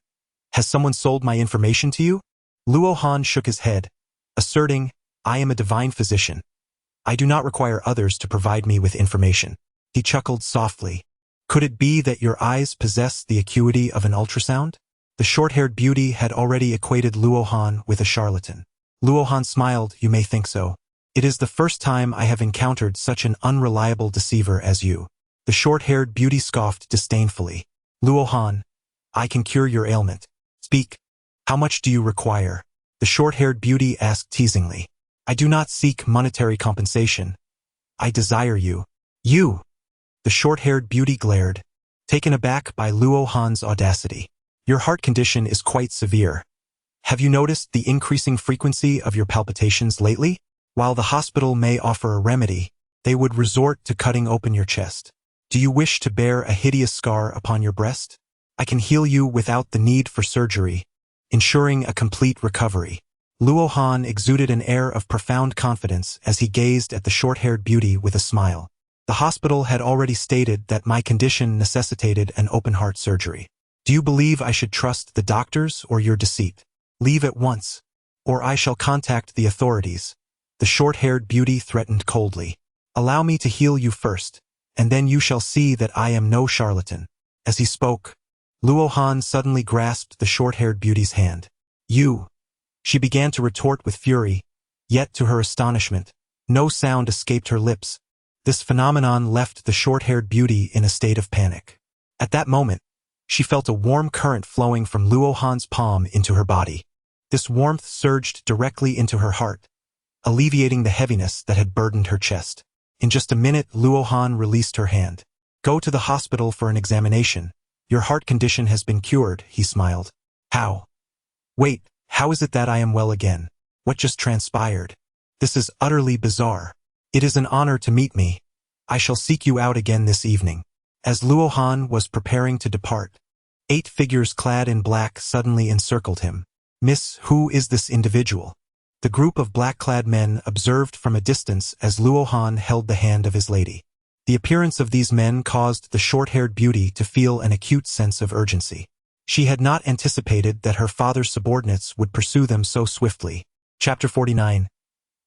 Has someone sold my information to you? Luo Han shook his head, asserting, I am a divine physician. I do not require others to provide me with information. He chuckled softly. Could it be that your eyes possess the acuity of an ultrasound? The short-haired beauty had already equated Luo Han with a charlatan. Luo Han smiled, you may think so. It is the first time I have encountered such an unreliable deceiver as you. The short-haired beauty scoffed disdainfully. Luo Han, I can cure your ailment. Speak. How much do you require? The short-haired beauty asked teasingly. I do not seek monetary compensation. I desire you. You! The short-haired beauty glared, taken aback by Luo Han's audacity. Your heart condition is quite severe. Have you noticed the increasing frequency of your palpitations lately? While the hospital may offer a remedy, they would resort to cutting open your chest. Do you wish to bear a hideous scar upon your breast? I can heal you without the need for surgery, ensuring a complete recovery. Luo Han exuded an air of profound confidence as he gazed at the short-haired beauty with a smile. The hospital had already stated that my condition necessitated an open-heart surgery. Do you believe I should trust the doctors or your deceit? Leave at once, or I shall contact the authorities. The short-haired beauty threatened coldly. Allow me to heal you first, and then you shall see that I am no charlatan. As he spoke, Luo Han suddenly grasped the short-haired beauty's hand. You! She began to retort with fury, yet to her astonishment, no sound escaped her lips. This phenomenon left the short-haired beauty in a state of panic. At that moment, she felt a warm current flowing from Luo Han's palm into her body. This warmth surged directly into her heart, alleviating the heaviness that had burdened her chest. In just a minute, Luo Han released her hand. "Go to the hospital for an examination. Your heart condition has been cured," he smiled. "How? Wait, how is it that I am well again? What just transpired? This is utterly bizarre. It is an honor to meet me. I shall seek you out again this evening." As Luo Han was preparing to depart, 8 figures clad in black suddenly encircled him. "Miss, who is this individual?" The group of black-clad men observed from a distance as Luo Han held the hand of his lady. The appearance of these men caused the short-haired beauty to feel an acute sense of urgency. She had not anticipated that her father's subordinates would pursue them so swiftly. Chapter 49.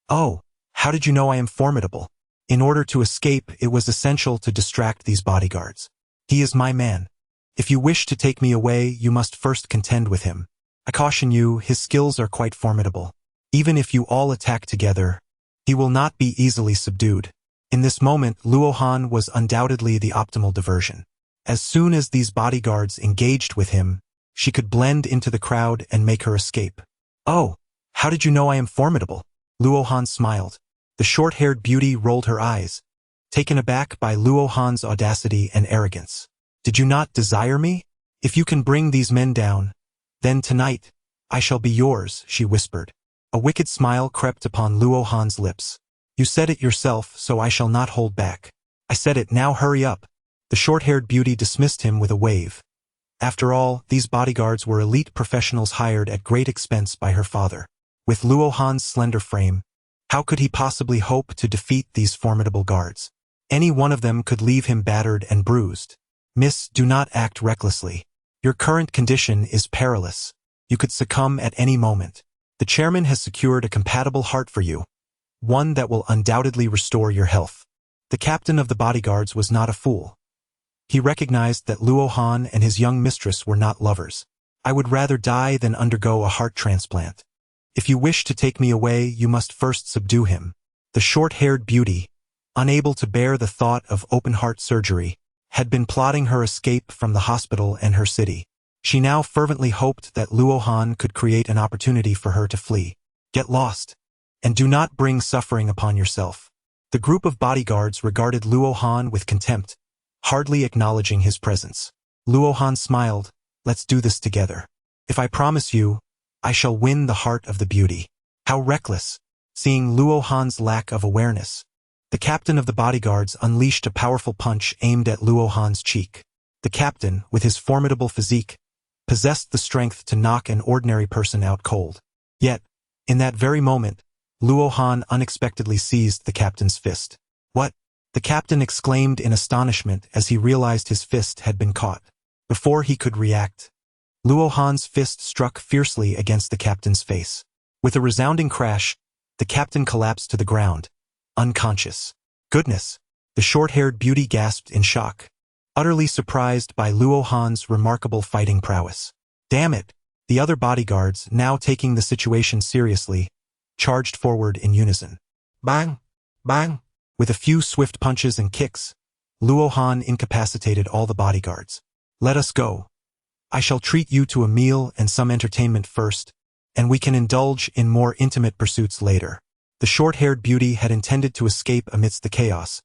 "Oh, how did you know I am formidable? In order to escape, it was essential to distract these bodyguards. He is my man. If you wish to take me away, you must first contend with him. I caution you, his skills are quite formidable. Even if you all attack together, he will not be easily subdued." In this moment, Luo Han was undoubtedly the optimal diversion. As soon as these bodyguards engaged with him, she could blend into the crowd and make her escape. "Oh, how did you know I am formidable?" Luo Han smiled. The short-haired beauty rolled her eyes, taken aback by Luo Han's audacity and arrogance. "Did you not desire me? If you can bring these men down, then tonight, I shall be yours," she whispered. A wicked smile crept upon Luo Han's lips. "You said it yourself, so I shall not hold back." "I said it, now hurry up." The short-haired beauty dismissed him with a wave. After all, these bodyguards were elite professionals hired at great expense by her father. With Luo Han's slender frame, how could he possibly hope to defeat these formidable guards? Any one of them could leave him battered and bruised. "Miss, do not act recklessly. Your current condition is perilous. You could succumb at any moment. The chairman has secured a compatible heart for you, one that will undoubtedly restore your health." The captain of the bodyguards was not a fool. He recognized that Luo Han and his young mistress were not lovers. "I would rather die than undergo a heart transplant. If you wish to take me away, you must first subdue him." The short-haired beauty, unable to bear the thought of open-heart surgery, had been plotting her escape from the hospital and her city. She now fervently hoped that Luo Han could create an opportunity for her to flee. "Get lost, and do not bring suffering upon yourself." The group of bodyguards regarded Luo Han with contempt, hardly acknowledging his presence. Luo Han smiled. "Let's do this together. If I promise you, I shall win the heart of the beauty." How reckless! Seeing Luo Han's lack of awareness, the captain of the bodyguards unleashed a powerful punch aimed at Luo Han's cheek. The captain, with his formidable physique, possessed the strength to knock an ordinary person out cold. Yet, in that very moment, Luo Han unexpectedly seized the captain's fist. "What?" the captain exclaimed in astonishment as he realized his fist had been caught. Before he could react, Luo Han's fist struck fiercely against the captain's face. With a resounding crash, the captain collapsed to the ground, unconscious. "Goodness!" the short-haired beauty gasped in shock, utterly surprised by Luo Han's remarkable fighting prowess. "Damn it!" The other bodyguards, now taking the situation seriously, charged forward in unison. Bang! Bang! With a few swift punches and kicks, Luo Han incapacitated all the bodyguards. "Let us go. I shall treat you to a meal and some entertainment first, and we can indulge in more intimate pursuits later." The short-haired beauty had intended to escape amidst the chaos,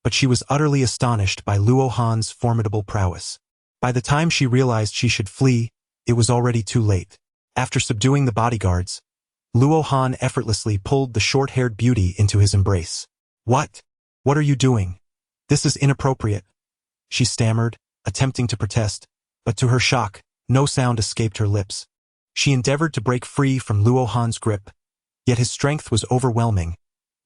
but she was utterly astonished by Luo Han's formidable prowess. By the time she realized she should flee, it was already too late. After subduing the bodyguards, Luo Han effortlessly pulled the short-haired beauty into his embrace. What are you doing? This is inappropriate," she stammered, attempting to protest, but to her shock, no sound escaped her lips. She endeavored to break free from Luo Han's grip, yet his strength was overwhelming,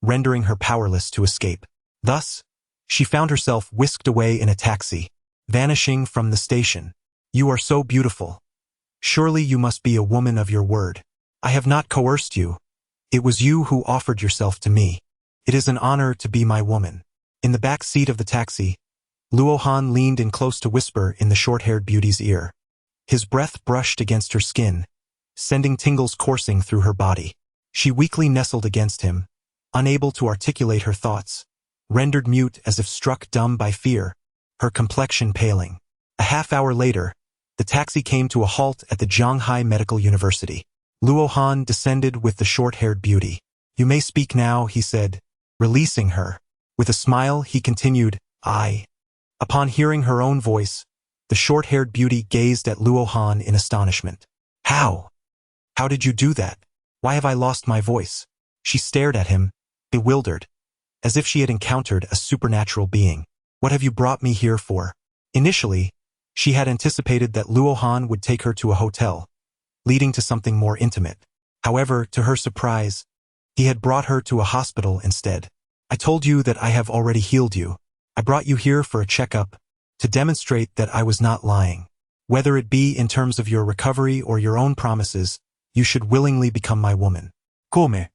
rendering her powerless to escape. Thus, she found herself whisked away in a taxi, vanishing from the station. "You are so beautiful. Surely you must be a woman of your word. I have not coerced you. It was you who offered yourself to me. It is an honor to be my woman." In the back seat of the taxi, Luo Han leaned in close to whisper in the short-haired beauty's ear. His breath brushed against her skin, sending tingles coursing through her body. She weakly nestled against him, unable to articulate her thoughts, rendered mute as if struck dumb by fear, her complexion paling. A half-hour later, the taxi came to a halt at the Shanghai Medical University. Luo Han descended with the short-haired beauty. "You may speak now," he said, releasing her. With a smile, he continued, "I." Upon hearing her own voice, the short-haired beauty gazed at Luo Han in astonishment. "How? How did you do that? Why have I lost my voice?" She stared at him, bewildered, as if she had encountered a supernatural being. "What have you brought me here for?" Initially, she had anticipated that Luo Han would take her to a hotel, leading to something more intimate. However, to her surprise, he had brought her to a hospital instead. "I told you that I have already healed you. I brought you here for a checkup, to demonstrate that I was not lying. Whether it be in terms of your recovery or your own promises, you should willingly become my woman. Come.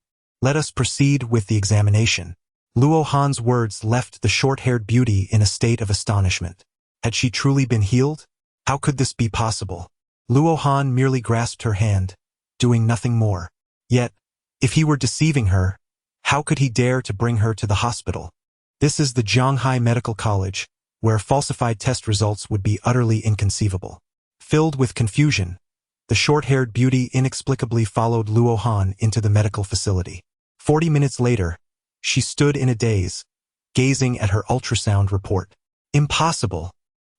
Let us proceed with the examination." Luo Han's words left the short-haired beauty in a state of astonishment. Had she truly been healed? How could this be possible? Luo Han merely grasped her hand, doing nothing more. Yet, if he were deceiving her, how could he dare to bring her to the hospital? This is the Shanghai Medical College, where falsified test results would be utterly inconceivable. Filled with confusion, the short-haired beauty inexplicably followed Luo Han into the medical facility. 40 minutes later, she stood in a daze, gazing at her ultrasound report. Impossible!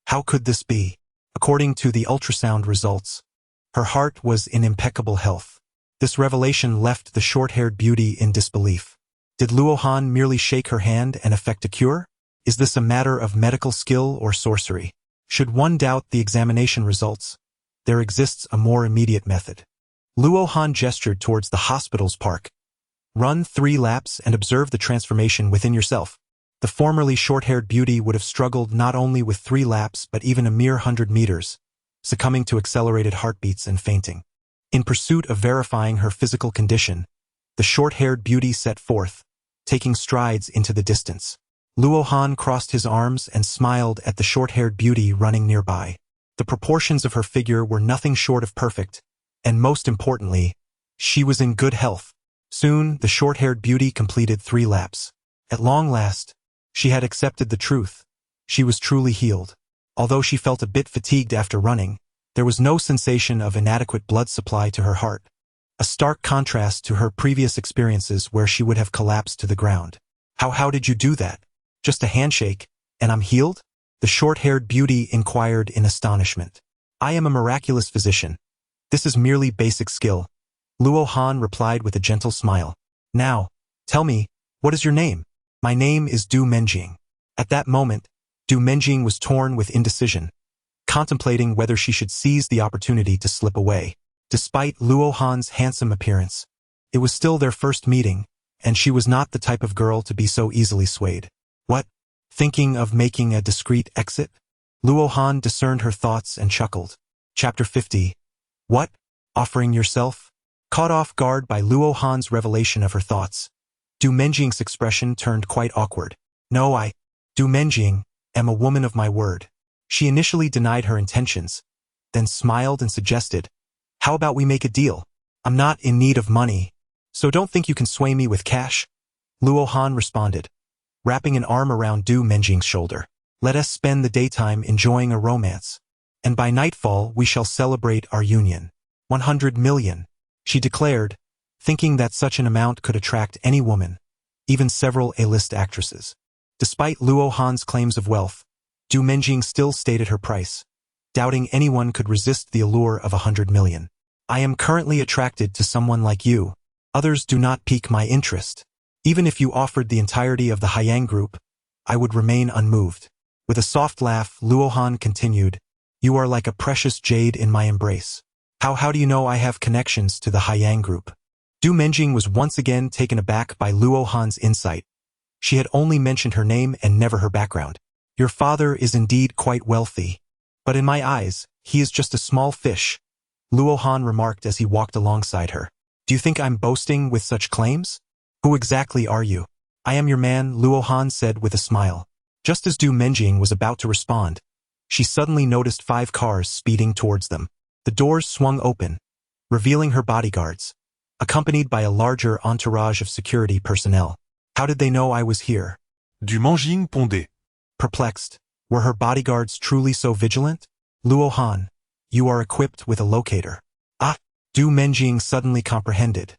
How could this be? According to the ultrasound results, her heart was in impeccable health. This revelation left the short-haired beauty in disbelief. Did Luo Han merely shake her hand and effect a cure? Is this a matter of medical skill or sorcery? Should one doubt the examination results, there exists a more immediate method. Luo Han gestured towards the hospital's park. "Run 3 laps and observe the transformation within yourself." The formerly short-haired beauty would have struggled not only with 3 laps but even a mere 100 meters, succumbing to accelerated heartbeats and fainting. In pursuit of verifying her physical condition, the short-haired beauty set forth, taking strides into the distance. Luo Han crossed his arms and smiled at the short-haired beauty running nearby. The proportions of her figure were nothing short of perfect, and most importantly, she was in good health. Soon, the short-haired beauty completed 3 laps. At long last, she had accepted the truth. She was truly healed. Although she felt a bit fatigued after running, there was no sensation of inadequate blood supply to her heart, a stark contrast to her previous experiences where she would have collapsed to the ground. How did you do that? Just a handshake, and I'm healed?" The short-haired beauty inquired in astonishment. "I am a miraculous physician. This is merely basic skill," Luo Han replied with a gentle smile. "Now, tell me, what is your name?" "My name is Du Menjing." At that moment, Du Menjing was torn with indecision, contemplating whether she should seize the opportunity to slip away. Despite Luo Han's handsome appearance, it was still their first meeting, and she was not the type of girl to be so easily swayed. "What? Thinking of making a discreet exit?" Luo Han discerned her thoughts and chuckled. Chapter 50. "What? Offering yourself?" Caught off guard by Luo Han's revelation of her thoughts, Du Menjing's expression turned quite awkward. "No, Du Menjing, am a woman of my word." She initially denied her intentions, then smiled and suggested, "How about we make a deal? I'm not in need of money, so don't think you can sway me with cash." Luo Han responded, wrapping an arm around Du Menjing's shoulder. "Let us spend the daytime enjoying a romance, and by nightfall we shall celebrate our union." 100 million, she declared, thinking that such an amount could attract any woman, even several A-list actresses. Despite Luo Han's claims of wealth, Du Menjing still stated her price, doubting anyone could resist the allure of 100 million. "I am currently attracted to someone like you. Others do not pique my interest. Even if you offered the entirety of the Haiyang group, I would remain unmoved." With a soft laugh, Luo Han continued, "You are like a precious jade in my embrace." How do you know I have connections to the Haiyang group?" Du Menjing was once again taken aback by Luo Han's insight. She had only mentioned her name and never her background. "Your father is indeed quite wealthy, but in my eyes, he is just a small fish," Luo Han remarked as he walked alongside her. "Do you think I'm boasting with such claims? Who exactly are you?" "I am your man," Luo Han said with a smile. Just as Du Menjing was about to respond, she suddenly noticed 5 cars speeding towards them. The doors swung open, revealing her bodyguards, accompanied by a larger entourage of security personnel. How did they know I was here? Du Menjing pondait. Perplexed, were her bodyguards truly so vigilant? Luo Han, you are equipped with a locator. Ah! Du Menjing suddenly comprehended.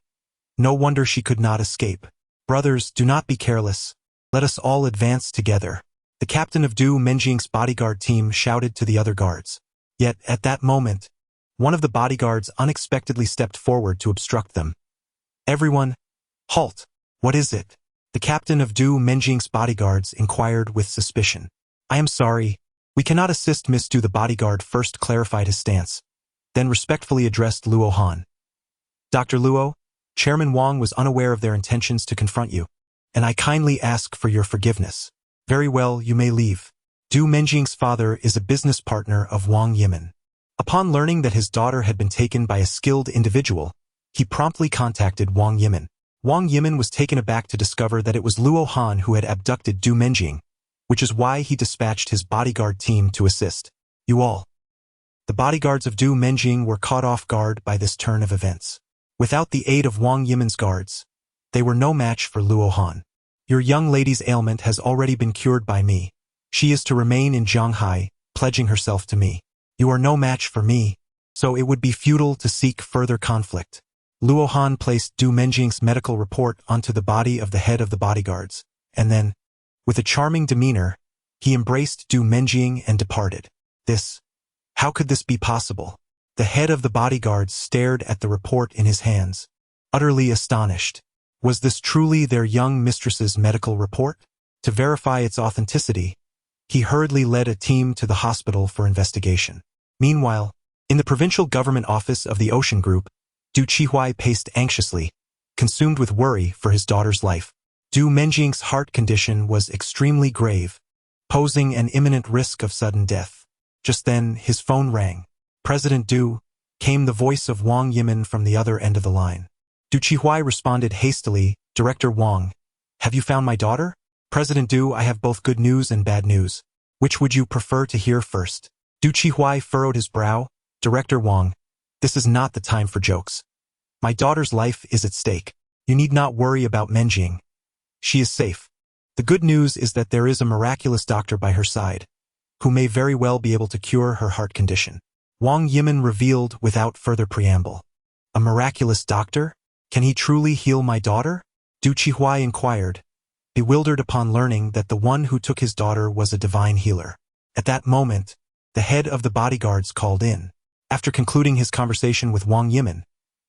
No wonder she could not escape. Brothers, do not be careless. Let us all advance together. The captain of Du Menjing's bodyguard team shouted to the other guards. Yet, at that moment, one of the bodyguards unexpectedly stepped forward to obstruct them. Everyone, halt! What is it? The captain of Du Menjing's bodyguards inquired with suspicion. I am sorry. We cannot assist Miss Du. The bodyguard first clarified his stance, then respectfully addressed Luo Han. Dr. Luo, Chairman Wang was unaware of their intentions to confront you, and I kindly ask for your forgiveness. Very well, you may leave. Du Menjing's father is a business partner of Wang Yimin. Upon learning that his daughter had been taken by a skilled individual, he promptly contacted Wang Yimin. Wang Yimin was taken aback to discover that it was Luo Han who had abducted Du Menjing, which is why he dispatched his bodyguard team to assist. You all. The bodyguards of Du Menjing were caught off guard by this turn of events. Without the aid of Wang Yimin's guards, they were no match for Luo Han. Your young lady's ailment has already been cured by me. She is to remain in Zhanghai, pledging herself to me. You are no match for me, so it would be futile to seek further conflict. Luo Han placed Du Menjing's medical report onto the body of the head of the bodyguards, and then, with a charming demeanor, he embraced Du Menjing and departed. How could this be possible? The head of the bodyguards stared at the report in his hands, utterly astonished. Was this truly their young mistress's medical report? To verify its authenticity, he hurriedly led a team to the hospital for investigation. Meanwhile, in the provincial government office of the Ocean Group, Du Qihuai paced anxiously, consumed with worry for his daughter's life. Du Menjing's heart condition was extremely grave, posing an imminent risk of sudden death. Just then, his phone rang. President Du, came the voice of Wang Yimin from the other end of the line. Du Qihuai responded hastily, Director Wang, have you found my daughter? President Du, I have both good news and bad news. Which would you prefer to hear first? Du Qihuai furrowed his brow. Director Wang, this is not the time for jokes. My daughter's life is at stake. You need not worry about Menjing. She is safe. The good news is that there is a miraculous doctor by her side, who may very well be able to cure her heart condition. Wang Yimin revealed without further preamble. A miraculous doctor? Can he truly heal my daughter? Du Qihuai inquired, bewildered upon learning that the one who took his daughter was a divine healer. At that moment, the head of the bodyguards called in. After concluding his conversation with Wang Yimin,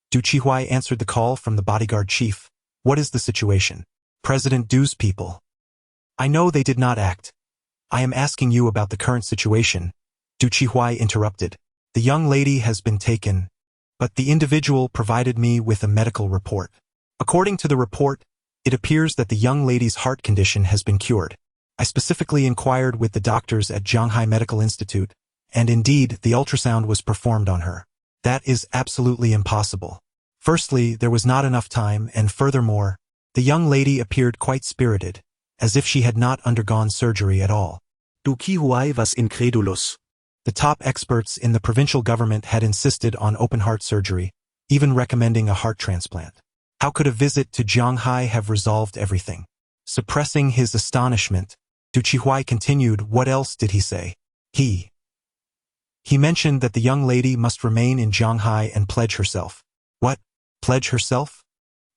Du Qihuai answered the call from the bodyguard chief. What is the situation? President Du's people. I know they did not act. I am asking you about the current situation. Du Qihuai interrupted. The young lady has been taken, but the individual provided me with a medical report. According to the report, it appears that the young lady's heart condition has been cured. I specifically inquired with the doctors at Zhanghai Medical Institute, and indeed, the ultrasound was performed on her. That is absolutely impossible. Firstly, there was not enough time, and furthermore, the young lady appeared quite spirited, as if she had not undergone surgery at all. Du Qihuai was incredulous. The top experts in the provincial government had insisted on open-heart surgery, even recommending a heart transplant. How could a visit to Zhanghai have resolved everything? Suppressing his astonishment, Du Qihuai continued, what else did he say? He mentioned that the young lady must remain in Zhanghai and pledge herself. What? Pledge herself?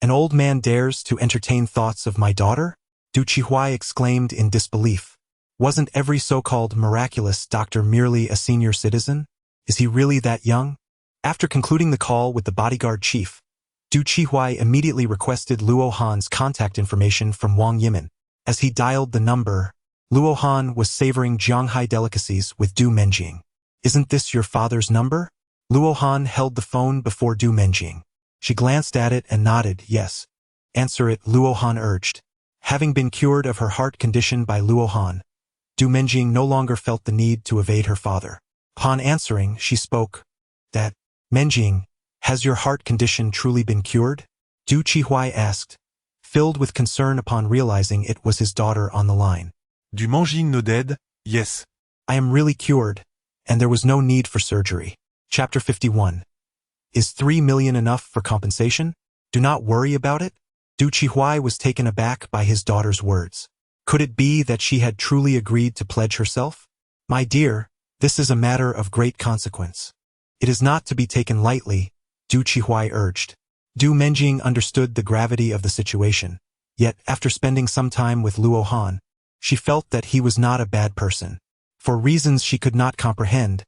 An old man dares to entertain thoughts of my daughter? Du Qihuai exclaimed in disbelief. Wasn't every so-called miraculous doctor merely a senior citizen? Is he really that young? After concluding the call with the bodyguard chief, Du Qihuai immediately requested Luo Han's contact information from Wang Yimin. As he dialed the number, Luo Han was savoring Zhanghai delicacies with Du Menjing. Isn't this your father's number? Luo Han held the phone before Du Menjing. She glanced at it and nodded, yes. Answer it, Luo Han urged. Having been cured of her heart condition by Luo Han, Du Menjing no longer felt the need to evade her father. Upon answering, she spoke. That, Menjing, has your heart condition truly been cured? Du Qihuai asked, filled with concern upon realizing it was his daughter on the line. Du Menjing no dead, yes. I am really cured, and there was no need for surgery. Chapter 51. Is 3 million enough for compensation? Do not worry about it. Du Qihuai was taken aback by his daughter's words. Could it be that she had truly agreed to pledge herself? My dear, This is a matter of great consequence. It is not to be taken lightly, Du Qihui urged. Du Menjing understood the gravity of the situation, yet after spending some time with Luo Han, she felt that he was not a bad person. For reasons she could not comprehend,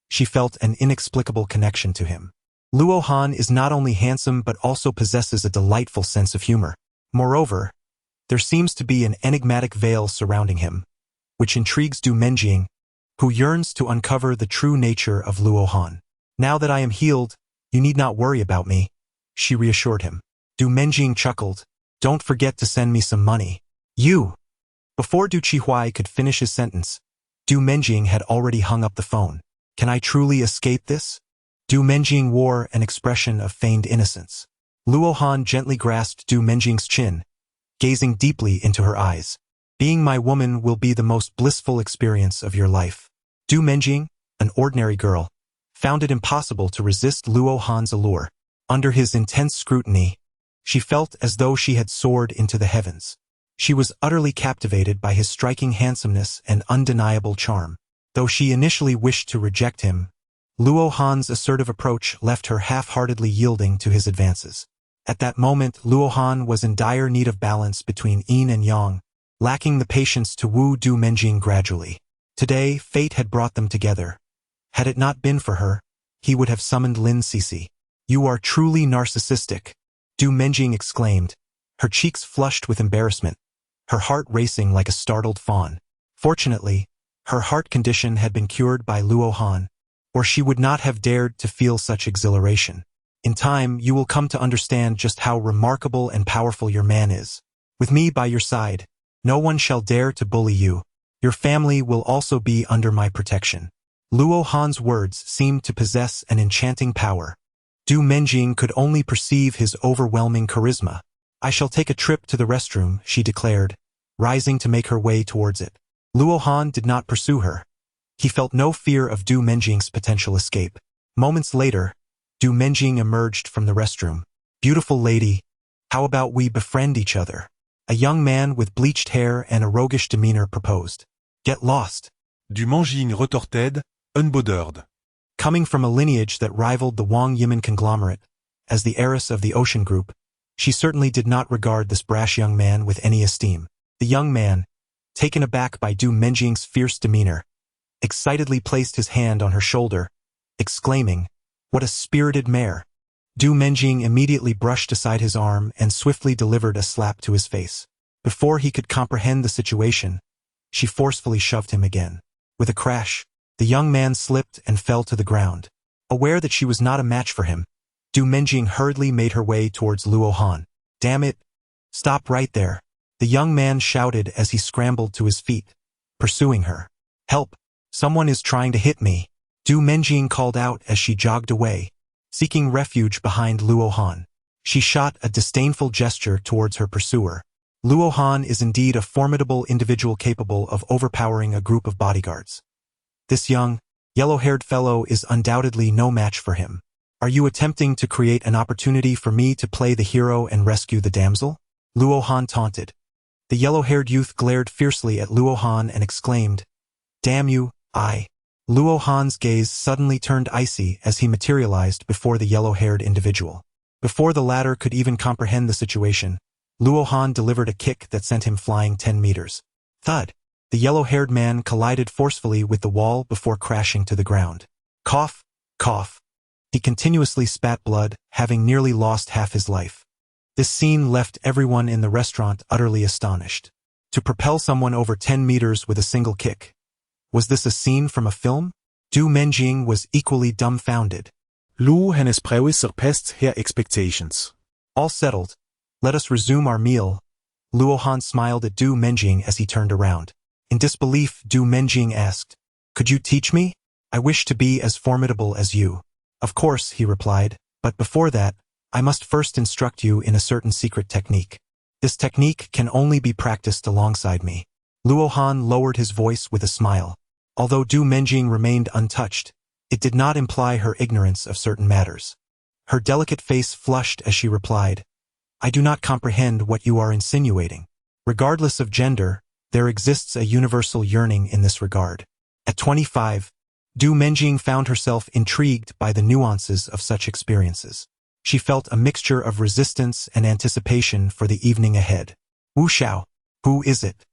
she felt an inexplicable connection to him. Luo Han is not only handsome but also possesses a delightful sense of humor. Moreover, there seems to be an enigmatic veil surrounding him, which intrigues Du Menjing, who yearns to uncover the true nature of Luo Han. Now that I am healed, you need not worry about me, she reassured him. Du Menjing chuckled. Don't forget to send me some money. You! Before Du Qihui could finish his sentence, Du Menjing had already hung up the phone. Can I truly escape this? Du Menjing wore an expression of feigned innocence. Luo Han gently grasped Du Menjing's chin, gazing deeply into her eyes. Being my woman will be the most blissful experience of your life. Du Menjing, an ordinary girl, found it impossible to resist Luo Han's allure. Under his intense scrutiny, she felt as though she had soared into the heavens. She was utterly captivated by his striking handsomeness and undeniable charm. Though she initially wished to reject him, Luo Han's assertive approach left her half-heartedly yielding to his advances. At that moment, Luo Han was in dire need of balance between yin and yang, lacking the patience to woo Du Menjing gradually. Today, fate had brought them together. Had it not been for her, he would have summoned Lin Sisi. You are truly narcissistic, Du Menjing exclaimed, her cheeks flushed with embarrassment, her heart racing like a startled fawn. Fortunately, her heart condition had been cured by Luo Han, or she would not have dared to feel such exhilaration. In time, you will come to understand just how remarkable and powerful your man is. With me by your side, no one shall dare to bully you. Your family will also be under my protection. Luo Han's words seemed to possess an enchanting power. Du Menjing could only perceive his overwhelming charisma. I shall take a trip to the restroom, she declared, rising to make her way towards it. Luo Han did not pursue her. He felt no fear of Du Menjing's potential escape. Moments later, Du Menjing emerged from the restroom. Beautiful lady, how about we befriend each other? A young man with bleached hair and a roguish demeanor proposed. Get lost. Du Menjing retorted, unbothered. Coming from a lineage that rivaled the Wang Yimin conglomerate, as the heiress of the Ocean Group, she certainly did not regard this brash young man with any esteem. The young man, taken aback by Du Menjing's fierce demeanor, excitedly placed his hand on her shoulder, exclaiming, "What a spirited mare!" Du Menjing immediately brushed aside his arm and swiftly delivered a slap to his face. Before he could comprehend the situation, she forcefully shoved him again. With a crash, the young man slipped and fell to the ground. Aware that she was not a match for him, Du Menjing hurriedly made her way towards Luo Han. Damn it! Stop right there! The young man shouted as he scrambled to his feet, pursuing her. Help! Someone is trying to hit me! Du Menjing called out as she jogged away, seeking refuge behind Luo Han. She shot a disdainful gesture towards her pursuer. Luo Han is indeed a formidable individual capable of overpowering a group of bodyguards. This young, yellow-haired fellow is undoubtedly no match for him. Are you attempting to create an opportunity for me to play the hero and rescue the damsel? Luo Han taunted. The yellow-haired youth glared fiercely at Luo Han and exclaimed, Damn you, I. Luo Han's gaze suddenly turned icy as he materialized before the yellow-haired individual. Before the latter could even comprehend the situation, Luo Han delivered a kick that sent him flying 10 meters. Thud! The yellow-haired man collided forcefully with the wall before crashing to the ground. Cough, cough. He continuously spat blood, having nearly lost half his life. This scene left everyone in the restaurant utterly astonished. To propel someone over 10 meters with a single kick. Was this a scene from a film? Du Menjing was equally dumbfounded. Lu hennes prøve surpassed her expectations. All settled. Let us resume our meal. Luo Han smiled at Du Menjing as he turned around. In disbelief, Du Menjing asked, Could you teach me? I wish to be as formidable as you. Of course, he replied, but before that, I must first instruct you in a certain secret technique. This technique can only be practiced alongside me. Luo Han lowered his voice with a smile. Although Du Menjing remained untouched, it did not imply her ignorance of certain matters. Her delicate face flushed as she replied, I do not comprehend what you are insinuating. Regardless of gender, there exists a universal yearning in this regard. At 25, Du Menjing found herself intrigued by the nuances of such experiences. She felt a mixture of resistance and anticipation for the evening ahead. Wu Xiao, who is it?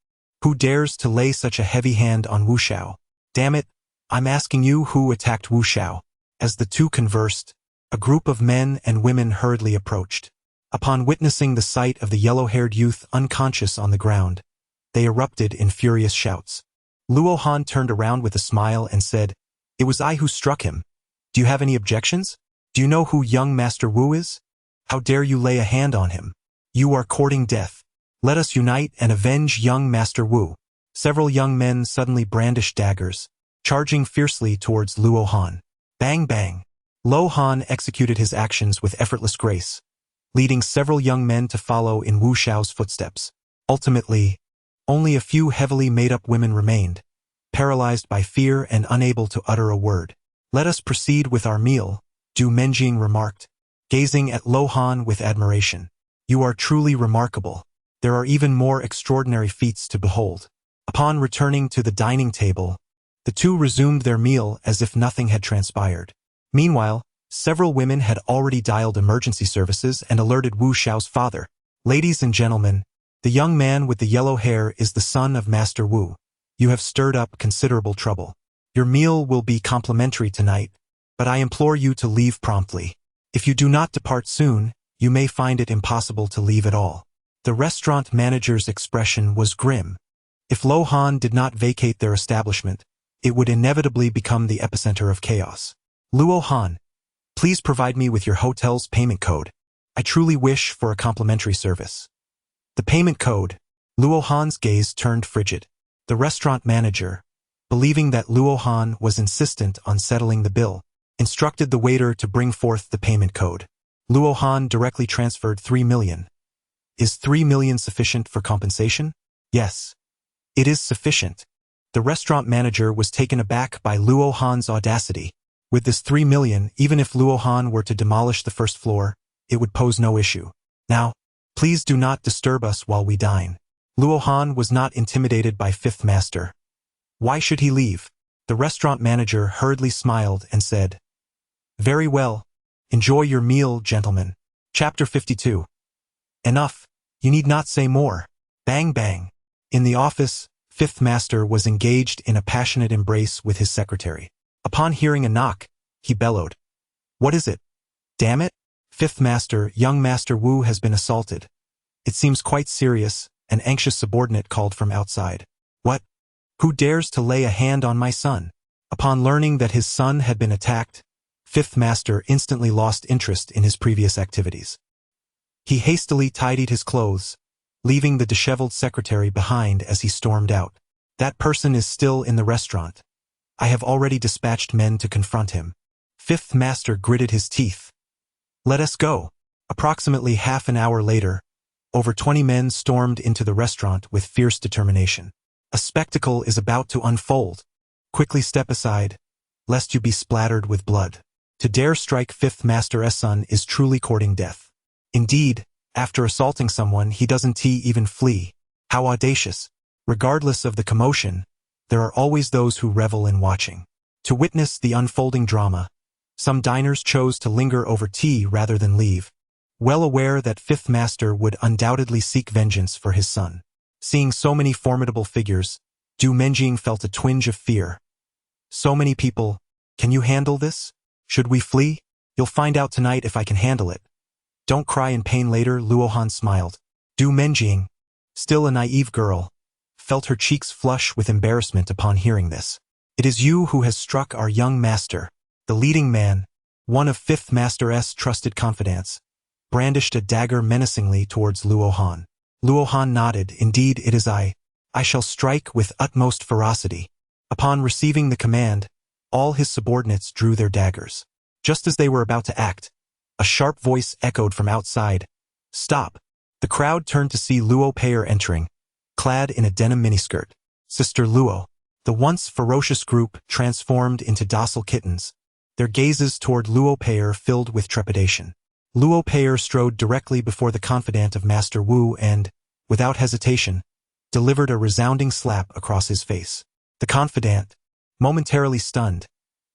Who dares to lay such a heavy hand on Wu Xiao? Damn it, I'm asking you who attacked Wu Xiao. As the two conversed, a group of men and women hurriedly approached. Upon witnessing the sight of the yellow-haired youth unconscious on the ground, they erupted in furious shouts. Luo Han turned around with a smile and said, "It was I who struck him. Do you have any objections? Do you know who young Master Wu is? How dare you lay a hand on him? You are courting death. Let us unite and avenge young Master Wu." Several young men suddenly brandished daggers, charging fiercely towards Luo Han. Bang bang. Luo Han executed his actions with effortless grace, leading several young men to follow in Wu Xiao's footsteps. Ultimately, only a few heavily made-up women remained, paralyzed by fear and unable to utter a word. "Let us proceed with our meal," Du Menjing remarked, gazing at Luo Han with admiration. "You are truly remarkable. There are even more extraordinary feats to behold." Upon returning to the dining table, the two resumed their meal as if nothing had transpired. Meanwhile, several women had already dialed emergency services and alerted Wu Xiao's father. "Ladies and gentlemen, the young man with the yellow hair is the son of Master Wu. You have stirred up considerable trouble. Your meal will be complimentary tonight, but I implore you to leave promptly. If you do not depart soon, you may find it impossible to leave at all." The restaurant manager's expression was grim. If Luo Han did not vacate their establishment, it would inevitably become the epicenter of chaos. "Luo Han, please provide me with your hotel's payment code. I truly wish for a complimentary service." The payment code. Luo Han's gaze turned frigid. The restaurant manager, believing that Luo Han was insistent on settling the bill, instructed the waiter to bring forth the payment code. Luo Han directly transferred 3 million. "Is 3 million sufficient for compensation?" "Yes. It is sufficient." The restaurant manager was taken aback by Luo Han's audacity. With this 3 million, even if Luo Han were to demolish the first floor, it would pose no issue. "Now, please do not disturb us while we dine." Luo Han was not intimidated by Fifth Master. Why should he leave? The restaurant manager hurriedly smiled and said, "Very well. Enjoy your meal, gentlemen." Chapter 52. Enough. You need not say more. Bang bang. In the office, Fifth Master was engaged in a passionate embrace with his secretary. Upon hearing a knock, he bellowed, "What is it? Damn it! Fifth Master, young Master Wu has been assaulted. It seems quite serious," an anxious subordinate called from outside. "What? Who dares to lay a hand on my son?" Upon learning that his son had been attacked, Fifth Master instantly lost interest in his previous activities. He hastily tidied his clothes, leaving the disheveled secretary behind as he stormed out. "That person is still in the restaurant. I have already dispatched men to confront him." Fifth Master gritted his teeth. "Let us go." Approximately half an hour later, over 20 men stormed into the restaurant with fierce determination. "A spectacle is about to unfold. Quickly step aside, lest you be splattered with blood." To dare strike Fifth Master's son is truly courting death. Indeed, after assaulting someone, he doesn't even flee. How audacious! Regardless of the commotion, there are always those who revel in watching. To witness the unfolding drama, some diners chose to linger over tea rather than leave, well aware that Fifth Master would undoubtedly seek vengeance for his son. Seeing so many formidable figures, Du Menjing felt a twinge of fear. "So many people, can you handle this? Should we flee? You'll find out tonight if I can handle it. Don't cry in pain later." Luo Han smiled. Du Menjing, still a naive girl, felt her cheeks flush with embarrassment upon hearing this. "It is you who has struck our young master." The leading man, one of Fifth Master's trusted confidants, brandished a dagger menacingly towards Luo Han. Luo Han nodded. "Indeed, it is I. I shall strike with utmost ferocity." Upon receiving the command, all his subordinates drew their daggers. Just as they were about to act, a sharp voice echoed from outside, "Stop!" The crowd turned to see Luo Pei'er entering, clad in a denim miniskirt. Sister Luo. The once ferocious group transformed into docile kittens, their gazes toward Luo Pei'er filled with trepidation. Luo Pei'er strode directly before the confidant of Master Wu and, without hesitation, delivered a resounding slap across his face. The confidant, momentarily stunned,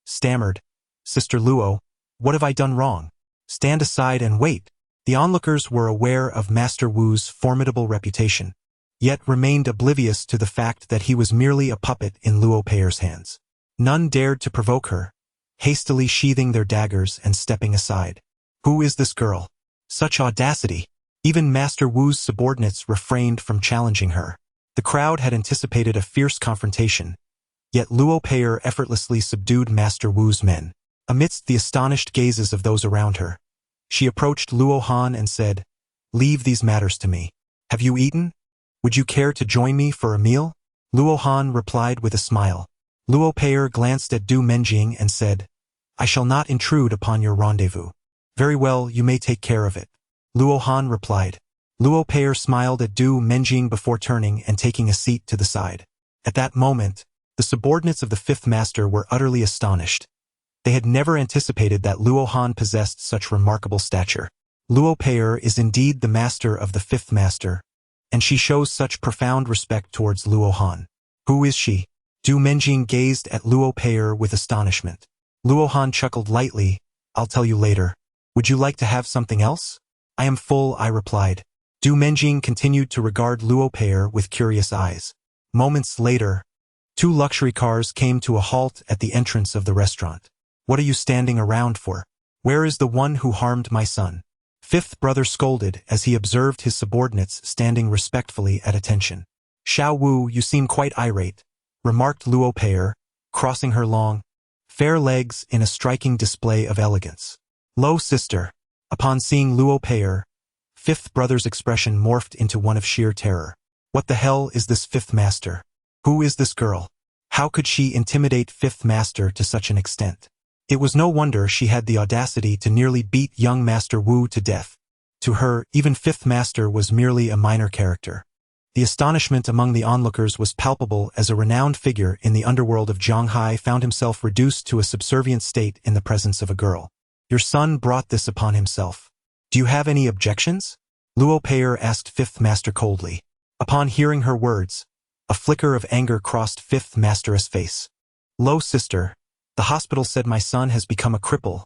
stammered, Sister Luo, what have I done wrong? Stand aside and wait. The onlookers were aware of Master Wu's formidable reputation, yet remained oblivious to the fact that he was merely a puppet in Luo Peier's hands. None dared to provoke her, hastily sheathing their daggers and stepping aside. Who is this girl? Such audacity! Even Master Wu's subordinates refrained from challenging her. The crowd had anticipated a fierce confrontation, yet Luo Peier effortlessly subdued Master Wu's men. Amidst the astonished gazes of those around her, she approached Luo Han and said, "Leave these matters to me. Have you eaten? Would you care to join me for a meal?" Luo Han replied with a smile. Luo Peier glanced at Du Menjing and said, "I shall not intrude upon your rendezvous." "Very well, you may take care of it," Luo Han replied. Luo Peier smiled at Du Menjing before turning and taking a seat to the side. At that moment, the subordinates of the fifth master were utterly astonished. They had never anticipated that Luo Han possessed such remarkable stature. Luo Peier is indeed the master of the fifth master, and she shows such profound respect towards Luo Han. Who is she? Du Menjing gazed at Luo Peier with astonishment. Luo Han chuckled lightly. "I'll tell you later. Would you like to have something else?" "I am full," I replied. Du Menjing continued to regard Luo Peier with curious eyes. Moments later, 2 luxury cars came to a halt at the entrance of the restaurant. "What are you standing around for? Where is the one who harmed my son?" Fifth brother scolded as he observed his subordinates standing respectfully at attention. "Xiao Wu, you seem quite irate," remarked Luo Peier, crossing her long, fair legs in a striking display of elegance. "Lo, sister." Upon seeing Luo Peier, fifth brother's expression morphed into one of sheer terror. What the hell is this fifth master? Who is this girl? How could she intimidate fifth master to such an extent? It was no wonder she had the audacity to nearly beat young Master Wu to death. To her, even fifth master was merely a minor character. The astonishment among the onlookers was palpable as a renowned figure in the underworld of Zhanghai found himself reduced to a subservient state in the presence of a girl. "Your son brought this upon himself. Do you have any objections?" Luo Peier asked fifth master coldly. Upon hearing her words, a flicker of anger crossed fifth master's face. "Lo, sister. The hospital said my son has become a cripple."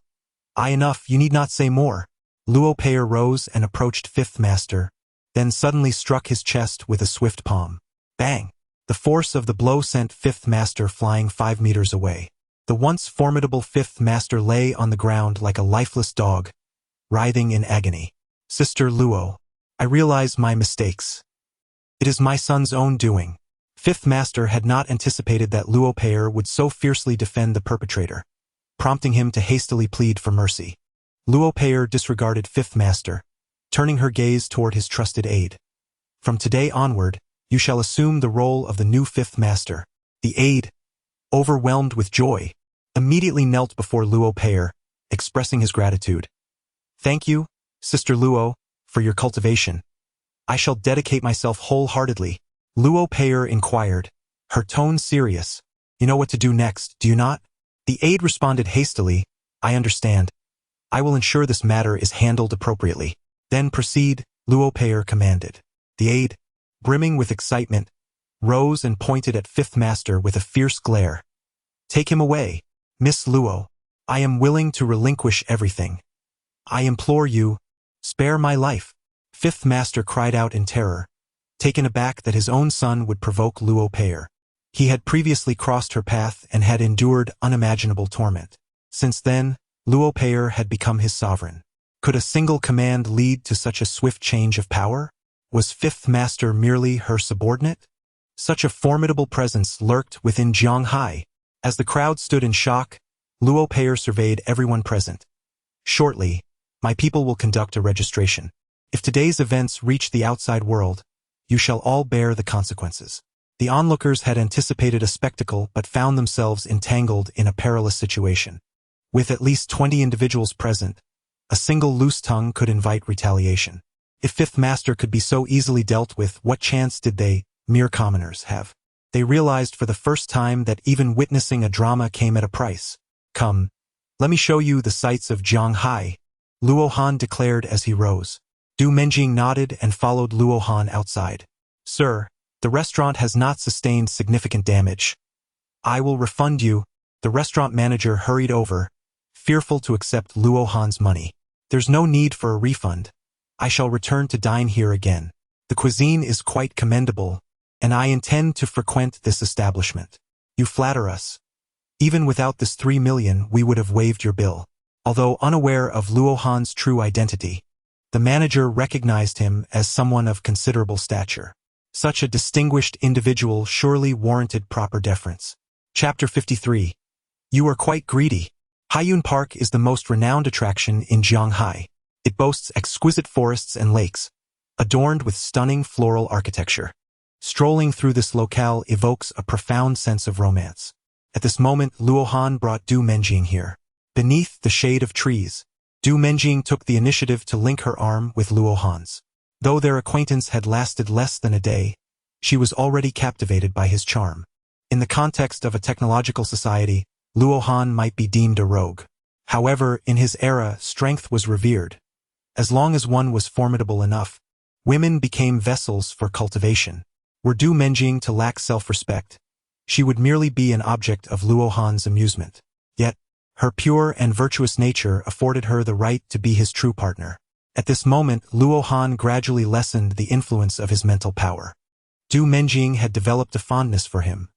Enough, you need not say more." Luo Peier rose and approached fifth master, then suddenly struck his chest with a swift palm. Bang! The force of the blow sent fifth master flying 5 meters away. The once formidable fifth master lay on the ground like a lifeless dog, writhing in agony. "Sister Luo, I realize my mistakes. It is my son's own doing." Fifth master had not anticipated that Luo Peier would so fiercely defend the perpetrator, prompting him to hastily plead for mercy. Luo Peier disregarded fifth master, turning her gaze toward his trusted aide. "From today onward, you shall assume the role of the new fifth master." The aide, overwhelmed with joy, immediately knelt before Luo Peier, expressing his gratitude. "Thank you, Sister Luo, for your cultivation. I shall dedicate myself wholeheartedly." Luo Peier inquired, her tone serious. "You know what to do next, do you not?" The aide responded hastily, "I understand. I will ensure this matter is handled appropriately." "Then proceed," Luo Peier commanded. The aide, brimming with excitement, rose and pointed at fifth master with a fierce glare. "Take him away. Miss Luo. I am willing to relinquish everything. I implore you, spare my life." Fifth master cried out in terror, taken aback that his own son would provoke Luo Peier. He had previously crossed her path and had endured unimaginable torment. Since then, Luo Peier had become his sovereign. Could a single command lead to such a swift change of power? Was fifth master merely her subordinate? Such a formidable presence lurked within Zhanghai. As the crowd stood in shock, Luo Peier surveyed everyone present. "Shortly, my people will conduct a registration. If today's events reach the outside world, you shall all bear the consequences." The onlookers had anticipated a spectacle but found themselves entangled in a perilous situation. With at least 20 individuals present, a single loose tongue could invite retaliation. If fifth master could be so easily dealt with, what chance did they, mere commoners, have? They realized for the first time that even witnessing a drama came at a price. "Come, let me show you the sights of Zhanghai," Luo Han declared as he rose. Du Menjing nodded and followed Luo Han outside. "Sir, the restaurant has not sustained significant damage. I will refund you," The restaurant manager hurried over, fearful to accept Luo Han's money. There's no need for a refund. I shall return to dine here again. The cuisine is quite commendable, and I intend to frequent this establishment. You flatter us. Even without this 3 million, we would have waived your bill. Although unaware of Luo Han's true identity, the manager recognized him as someone of considerable stature. Such a distinguished individual surely warranted proper deference. Chapter 53. You are quite greedy. Haiyun Park is the most renowned attraction in Jianghai. It boasts exquisite forests and lakes, adorned with stunning floral architecture. Strolling through this locale evokes a profound sense of romance. At this moment, Luo Han brought Du Menjing here. Beneath the shade of trees, Du Menjing took the initiative to link her arm with Luo Han's. Though their acquaintance had lasted less than a day, she was already captivated by his charm. In the context of a technological society, Luo Han might be deemed a rogue. However, in his era, strength was revered. As long as one was formidable enough, women became vessels for cultivation. Were Du Menjing to lack self-respect, she would merely be an object of Luo Han's amusement. Yet, her pure and virtuous nature afforded her the right to be his true partner. At this moment, Luo Han gradually lessened the influence of his mental power. Du Menjing had developed a fondness for him.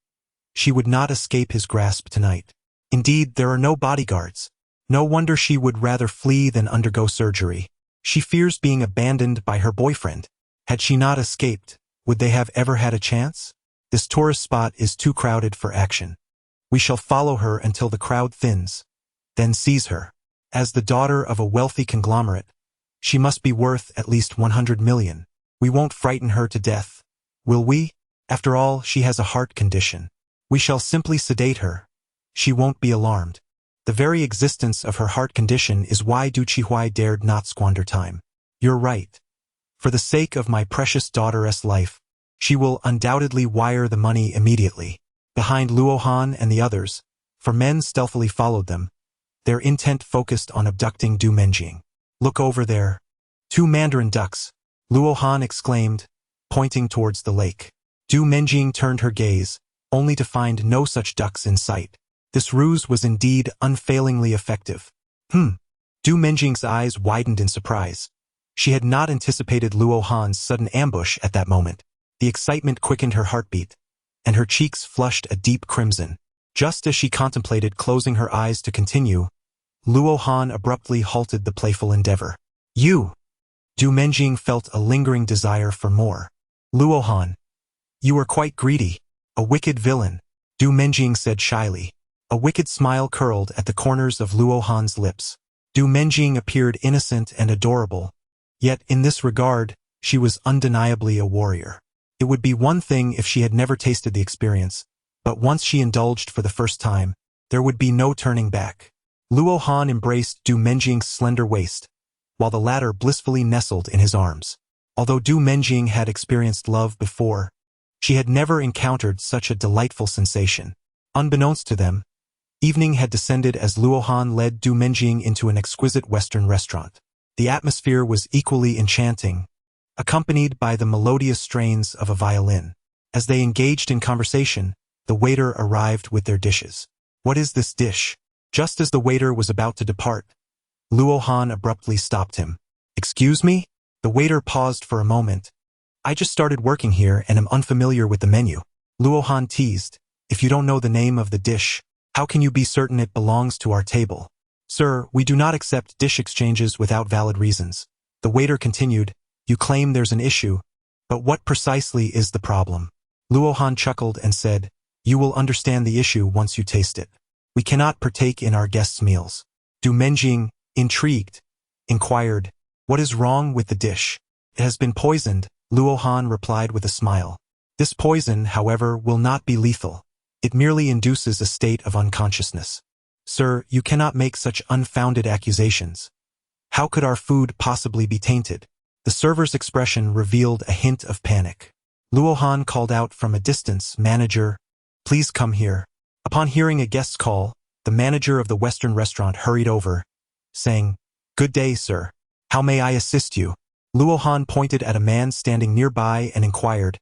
She would not escape his grasp tonight. Indeed, there are no bodyguards. No wonder she would rather flee than undergo surgery. She fears being abandoned by her boyfriend. Had she not escaped, would they have ever had a chance? This tourist spot is too crowded for action. We shall follow her until the crowd thins, then seize her. As the daughter of a wealthy conglomerate, she must be worth at least 100 million. We won't frighten her to death, will we? After all, she has a heart condition. We shall simply sedate her. She won't be alarmed. The very existence of her heart condition is why Du Qihui dared not squander time. You're right. For the sake of my precious daughter's life, she will undoubtedly wire the money immediately. Behind Luo Han and the others, for men stealthily followed them, their intent focused on abducting Du Menjing. Look over there. 2 mandarin ducks, Luo Han exclaimed, pointing towards the lake. Du Menjing turned her gaze, only to find no such ducks in sight. This ruse was indeed unfailingly effective. Du Menjing's eyes widened in surprise. She had not anticipated Luo Han's sudden ambush at that moment. The excitement quickened her heartbeat, and her cheeks flushed a deep crimson. Just as she contemplated closing her eyes to continue, Luo Han abruptly halted the playful endeavor. You! Du Menjing felt a lingering desire for more. Luo Han, you are quite greedy. A wicked villain, Du Menjing said shyly. A wicked smile curled at the corners of Luo Han's lips. Du Menjing appeared innocent and adorable, yet in this regard, she was undeniably a warrior. It would be one thing if she had never tasted the experience, but once she indulged for the first time, there would be no turning back. Luo Han embraced Du Menjing's slender waist, while the latter blissfully nestled in his arms. Although Du Menjing had experienced love before, she had never encountered such a delightful sensation. Unbeknownst to them, evening had descended as Luo Han led Du Menjing into an exquisite Western restaurant. The atmosphere was equally enchanting, accompanied by the melodious strains of a violin. As they engaged in conversation, the waiter arrived with their dishes. What is this dish? Just as the waiter was about to depart, Luo Han abruptly stopped him. Excuse me? The waiter paused for a moment. I just started working here and am unfamiliar with the menu. Luo Han teased. If you don't know the name of the dish, how can you be certain it belongs to our table? Sir, we do not accept dish exchanges without valid reasons. The waiter continued. You claim there's an issue, but what precisely is the problem? Luo Han chuckled and said, you will understand the issue once you taste it. We cannot partake in our guests' meals. Du Menjing, intrigued, inquired, what is wrong with the dish? It has been poisoned, Luo Han replied with a smile. This poison, however, will not be lethal. It merely induces a state of unconsciousness. Sir, you cannot make such unfounded accusations. How could our food possibly be tainted? The server's expression revealed a hint of panic. Luo Han called out from a distance, Manager, please come here. Upon hearing a guest's call, the manager of the Western restaurant hurried over, saying, Good day, sir. How may I assist you? Luo Han pointed at a man standing nearby and inquired,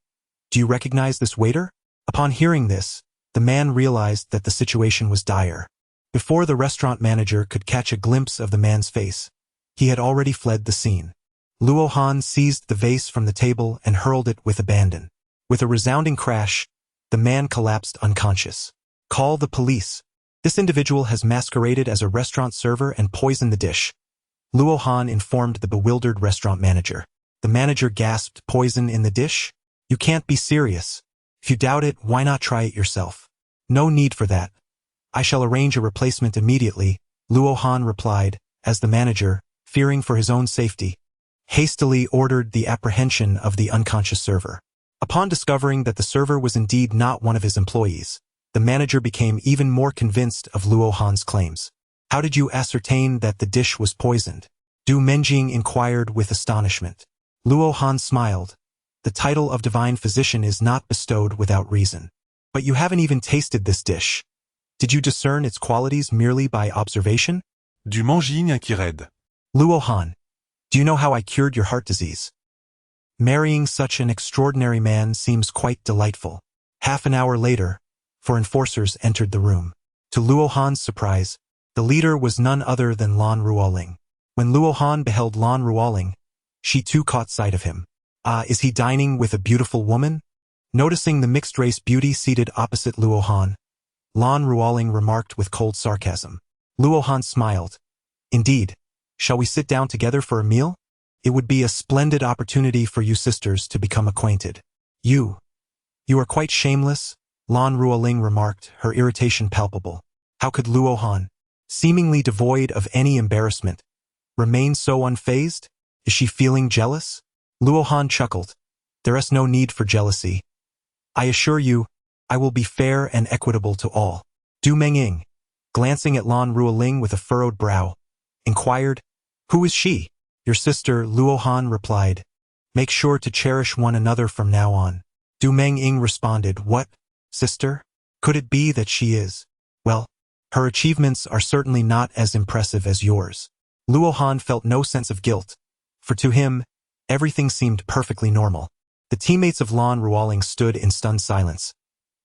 Do you recognize this waiter? Upon hearing this, The man realized that the situation was dire. Before the restaurant manager could catch a glimpse of the man's face, he had already fled the scene. Luo Han seized the vase from the table and hurled it with abandon. With a resounding crash, the man collapsed unconscious. Call the police. This individual has masqueraded as a restaurant server and poisoned the dish, Luo Han informed the bewildered restaurant manager. The manager gasped, poison in the dish? You can't be serious. If you doubt it, why not try it yourself? No need for that. I shall arrange a replacement immediately, Luo Han replied, as the manager, fearing for his own safety, hastily ordered the apprehension of the unconscious server. Upon discovering that the server was indeed not one of his employees, the manager became even more convinced of Luo Han's claims. How did you ascertain that the dish was poisoned? Du Menjing inquired with astonishment. Luo Han smiled. The title of divine physician is not bestowed without reason. But you haven't even tasted this dish. Did you discern its qualities merely by observation? Du Menjing inquired. Luo Han, do you know how I cured your heart disease? Marrying such an extraordinary man seems quite delightful. Half an hour later, four enforcers entered the room. To Luo Han's surprise, the leader was none other than Lan Ruoling. When Luo Han beheld Lan Ruoling, she too caught sight of him. Is he dining with a beautiful woman? Noticing the mixed-race beauty seated opposite Luo Han, Lan Ruoling remarked with cold sarcasm. Luo Han smiled. Indeed, shall we sit down together for a meal? It would be a splendid opportunity for you sisters to become acquainted. You are quite shameless, Lan Ruoling remarked, her irritation palpable. How could Luo Han, seemingly devoid of any embarrassment, remain so unfazed? Is she feeling jealous? Luo Han chuckled. There is no need for jealousy. I assure you, I will be fair and equitable to all. Du Mengying, glancing at Lan Ruoling with a furrowed brow, inquired, Who is she? Your sister, Luo Han replied. Make sure to cherish one another from now on. Du Mengying responded, What, sister? Could it be that she is? Well, her achievements are certainly not as impressive as yours. Luo Han felt no sense of guilt, for to him, everything seemed perfectly normal. The teammates of Lan Ruoling stood in stunned silence.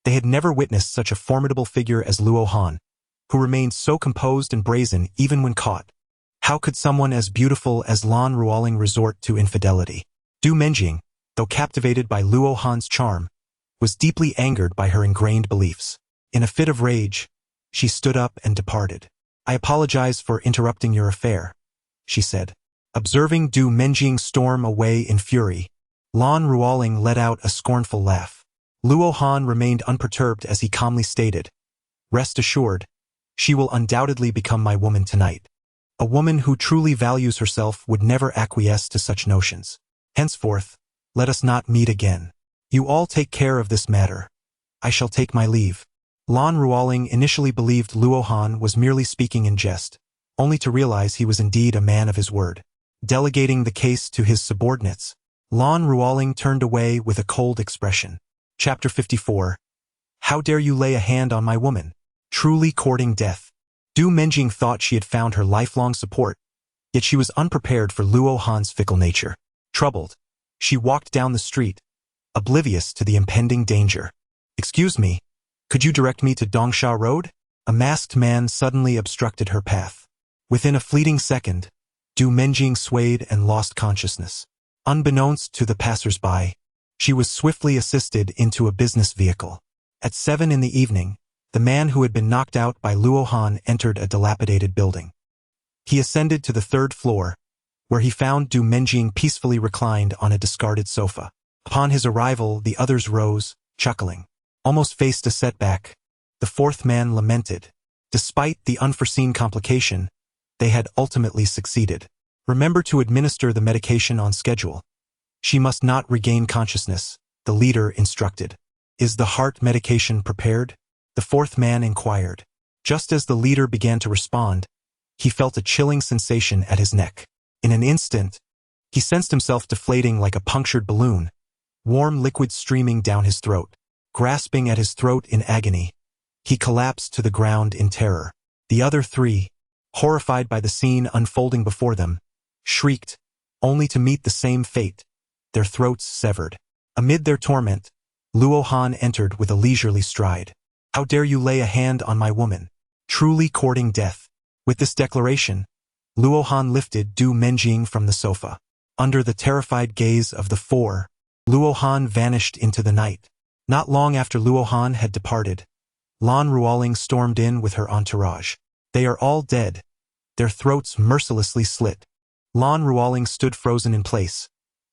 They had never witnessed such a formidable figure as Luo Han, who remained so composed and brazen even when caught. How could someone as beautiful as Lan Ruoling resort to infidelity? Du Menjing, though captivated by Luo Han's charm, was deeply angered by her ingrained beliefs. In a fit of rage, she stood up and departed. I apologize for interrupting your affair, she said. Observing Du Menjing storm away in fury, Lan Ruoling let out a scornful laugh. Luo Han remained unperturbed as he calmly stated, Rest assured, she will undoubtedly become my woman tonight. A woman who truly values herself would never acquiesce to such notions. Henceforth, let us not meet again. You all take care of this matter. I shall take my leave. Lan Ruoling initially believed Luo Han was merely speaking in jest, only to realize he was indeed a man of his word. Delegating the case to his subordinates, Lan Ruoling turned away with a cold expression. Chapter 54. How dare you lay a hand on my woman? Truly courting death. Du Menjing thought she had found her lifelong support, yet she was unprepared for Luo Han's fickle nature. Troubled, she walked down the street, oblivious to the impending danger. Excuse me, could you direct me to Dongsha Road? A masked man suddenly obstructed her path. Within a fleeting second, Du Menjing swayed and lost consciousness. Unbeknownst to the passers-by, she was swiftly assisted into a business vehicle. At 7 in the evening, the man who had been knocked out by Luo Han entered a dilapidated building. He ascended to the 3rd floor, where he found Du Menjing peacefully reclined on a discarded sofa. Upon his arrival, the others rose, chuckling. Almost faced a setback, the 4th man lamented. Despite the unforeseen complication, they had ultimately succeeded. Remember to administer the medication on schedule. She must not regain consciousness, the leader instructed. Is the heart medication prepared? The 4th man inquired. Just as the leader began to respond, he felt a chilling sensation at his neck. In an instant, he sensed himself deflating like a punctured balloon, warm liquid streaming down his throat. Grasping at his throat in agony, he collapsed to the ground in terror. The other 3, horrified by the scene unfolding before them, shrieked, only to meet the same fate, their throats severed. Amid their torment, Luo Han entered with a leisurely stride. How dare you lay a hand on my woman? Truly courting death. With this declaration, Luo Han lifted Du Menjing from the sofa. Under the terrified gaze of the four, Luo Han vanished into the night. Not long after Luo Han had departed, Lan Ruoling stormed in with her entourage. They are all dead, their throats mercilessly slit. Lan Ruoling stood frozen in place,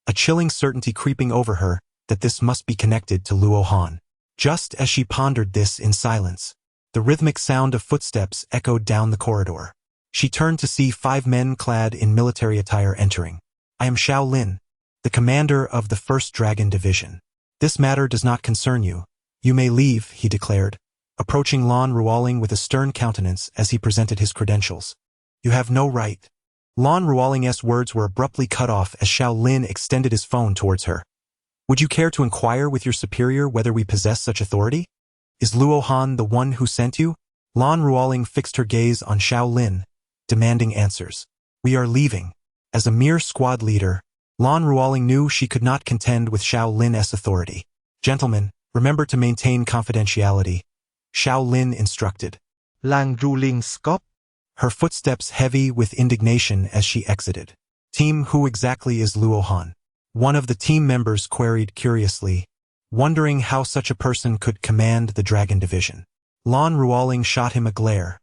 a chilling certainty creeping over her that this must be connected to Luo Han. Just as she pondered this in silence, the rhythmic sound of footsteps echoed down the corridor. She turned to see 5 men clad in military attire entering. I am Xiao Lin, the commander of the 1st Dragon Division. This matter does not concern you. You may leave, he declared, approaching Lan Ruoling with a stern countenance as he presented his credentials. You have no right. Lan Ruoling's words were abruptly cut off as Xiao Lin extended his phone towards her. Would you care to inquire with your superior whether we possess such authority? Is Luo Han the one who sent you? Lan Ruoling fixed her gaze on Xiao Lin, demanding answers. We are leaving. As a mere squad leader, Lan Ruoling knew she could not contend with Xiao Lin's authority. Gentlemen, remember to maintain confidentiality, Xiao Lin instructed. Lang Ruling Skop. Her footsteps heavy with indignation as she exited. Team, who exactly is Luo Han? One of the team members queried curiously, wondering how such a person could command the Dragon Division. Lan Ruoling shot him a glare.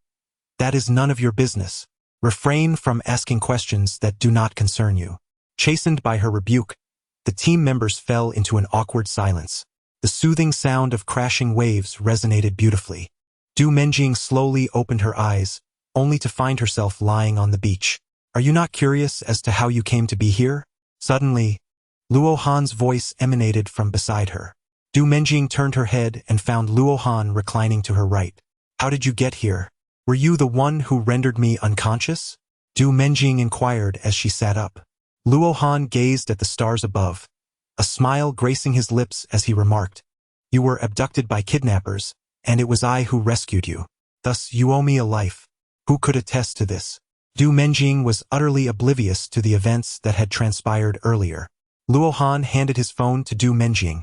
That is none of your business. Refrain from asking questions that do not concern you. Chastened by her rebuke, the team members fell into an awkward silence. The soothing sound of crashing waves resonated beautifully. Du Menjing slowly opened her eyes, only to find herself lying on the beach. Are you not curious as to how you came to be here? Suddenly, Luo Han's voice emanated from beside her. Du Menjing turned her head and found Luo Han reclining to her right. How did you get here? Were you the one who rendered me unconscious? Du Menjing inquired as she sat up. Luo Han gazed at the stars above, a smile gracing his lips as he remarked, You were abducted by kidnappers, and it was I who rescued you. Thus you owe me a life. Who could attest to this? Du Menjing was utterly oblivious to the events that had transpired earlier. Luo Han handed his phone to Du Menjing,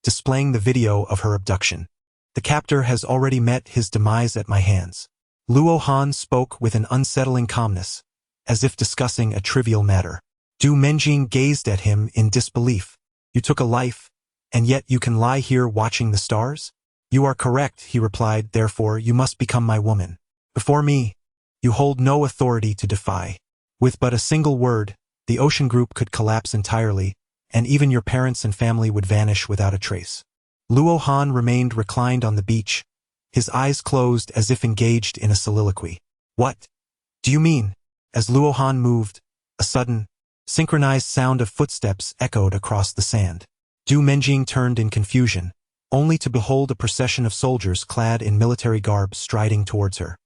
displaying the video of her abduction. The captor has already met his demise at my hands. Luo Han spoke with an unsettling calmness, as if discussing a trivial matter. Du Menjing gazed at him in disbelief. You took a life, and yet you can lie here watching the stars? You are correct, he replied, therefore you must become my woman. Before me, you hold no authority to defy. With but a single word, the ocean group could collapse entirely, and even your parents and family would vanish without a trace. Luo Han remained reclined on the beach, his eyes closed as if engaged in a soliloquy. What do you mean? As Luo Han moved, a sudden, synchronized sound of footsteps echoed across the sand. Du Menjing turned in confusion, only to behold a procession of soldiers clad in military garb striding towards her.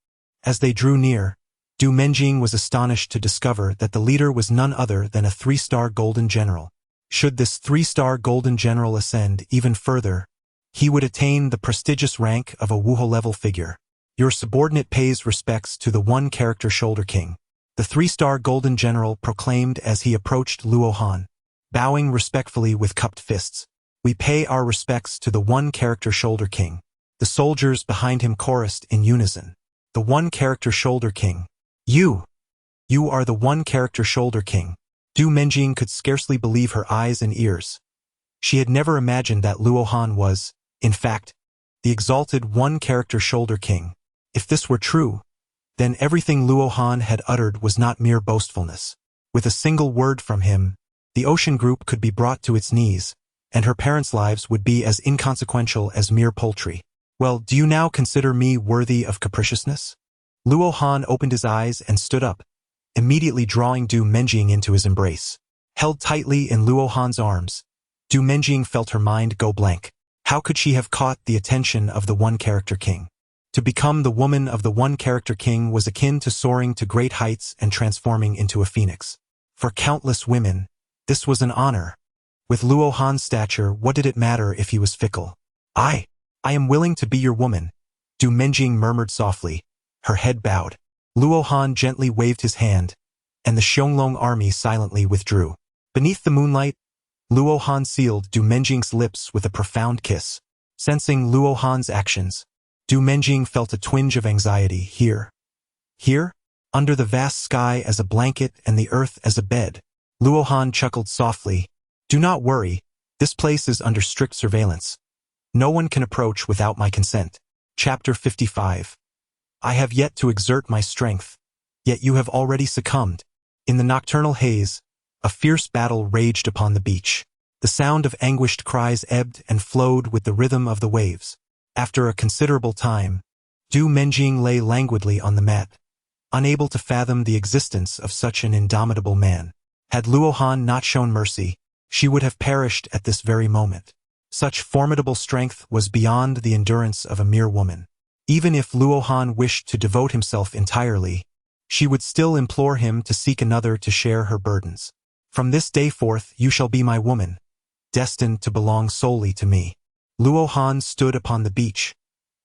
As they drew near, Du Menjing was astonished to discover that the leader was none other than a 3-star Golden General. Should this 3-star Golden General ascend even further, he would attain the prestigious rank of a Wuho-level figure. Your subordinate pays respects to the 1-character Shoulder King, the 3-star Golden General proclaimed as he approached Luo Han, bowing respectfully with cupped fists. We pay our respects to the 1-character Shoulder King. The soldiers behind him chorused in unison. The 1-character Shoulder King. You are the 1-character Shoulder King. Du Menjing could scarcely believe her eyes and ears. She had never imagined that Luo Han was, in fact, the exalted 1-character Shoulder King. If this were true, then everything Luo Han had uttered was not mere boastfulness. With a single word from him, the ocean group could be brought to its knees, and her parents' lives would be as inconsequential as mere poultry. Well, do you now consider me worthy of capriciousness? Luo Han opened his eyes and stood up, immediately drawing Du Menjing into his embrace. Held tightly in Luo Han's arms, Du Menjing felt her mind go blank. How could she have caught the attention of the 1-character king? To become the woman of the 1-character king was akin to soaring to great heights and transforming into a phoenix. For countless women, this was an honor. With Luo Han's stature, what did it matter if he was fickle? I am willing to be your woman, Du Menjing murmured softly, her head bowed. Luo Han gently waved his hand, and the Xiongling army silently withdrew. Beneath the moonlight, Luo Han sealed Du Menjing's lips with a profound kiss. Sensing Luo Han's actions, Du Menjing felt a twinge of anxiety. Here? Here? Under the vast sky as a blanket and the earth as a bed. Luohan chuckled softly. Do not worry, this place is under strict surveillance. No one can approach without my consent. Chapter 55. I have yet to exert my strength, yet you have already succumbed. In the nocturnal haze, a fierce battle raged upon the beach. The sound of anguished cries ebbed and flowed with the rhythm of the waves. After a considerable time, Du Menjing lay languidly on the mat, unable to fathom the existence of such an indomitable man. Had Luohan not shown mercy, she would have perished at this very moment. Such formidable strength was beyond the endurance of a mere woman. Even if Luohan wished to devote himself entirely, she would still implore him to seek another to share her burdens. From this day forth you shall be my woman, destined to belong solely to me. Luohan stood upon the beach,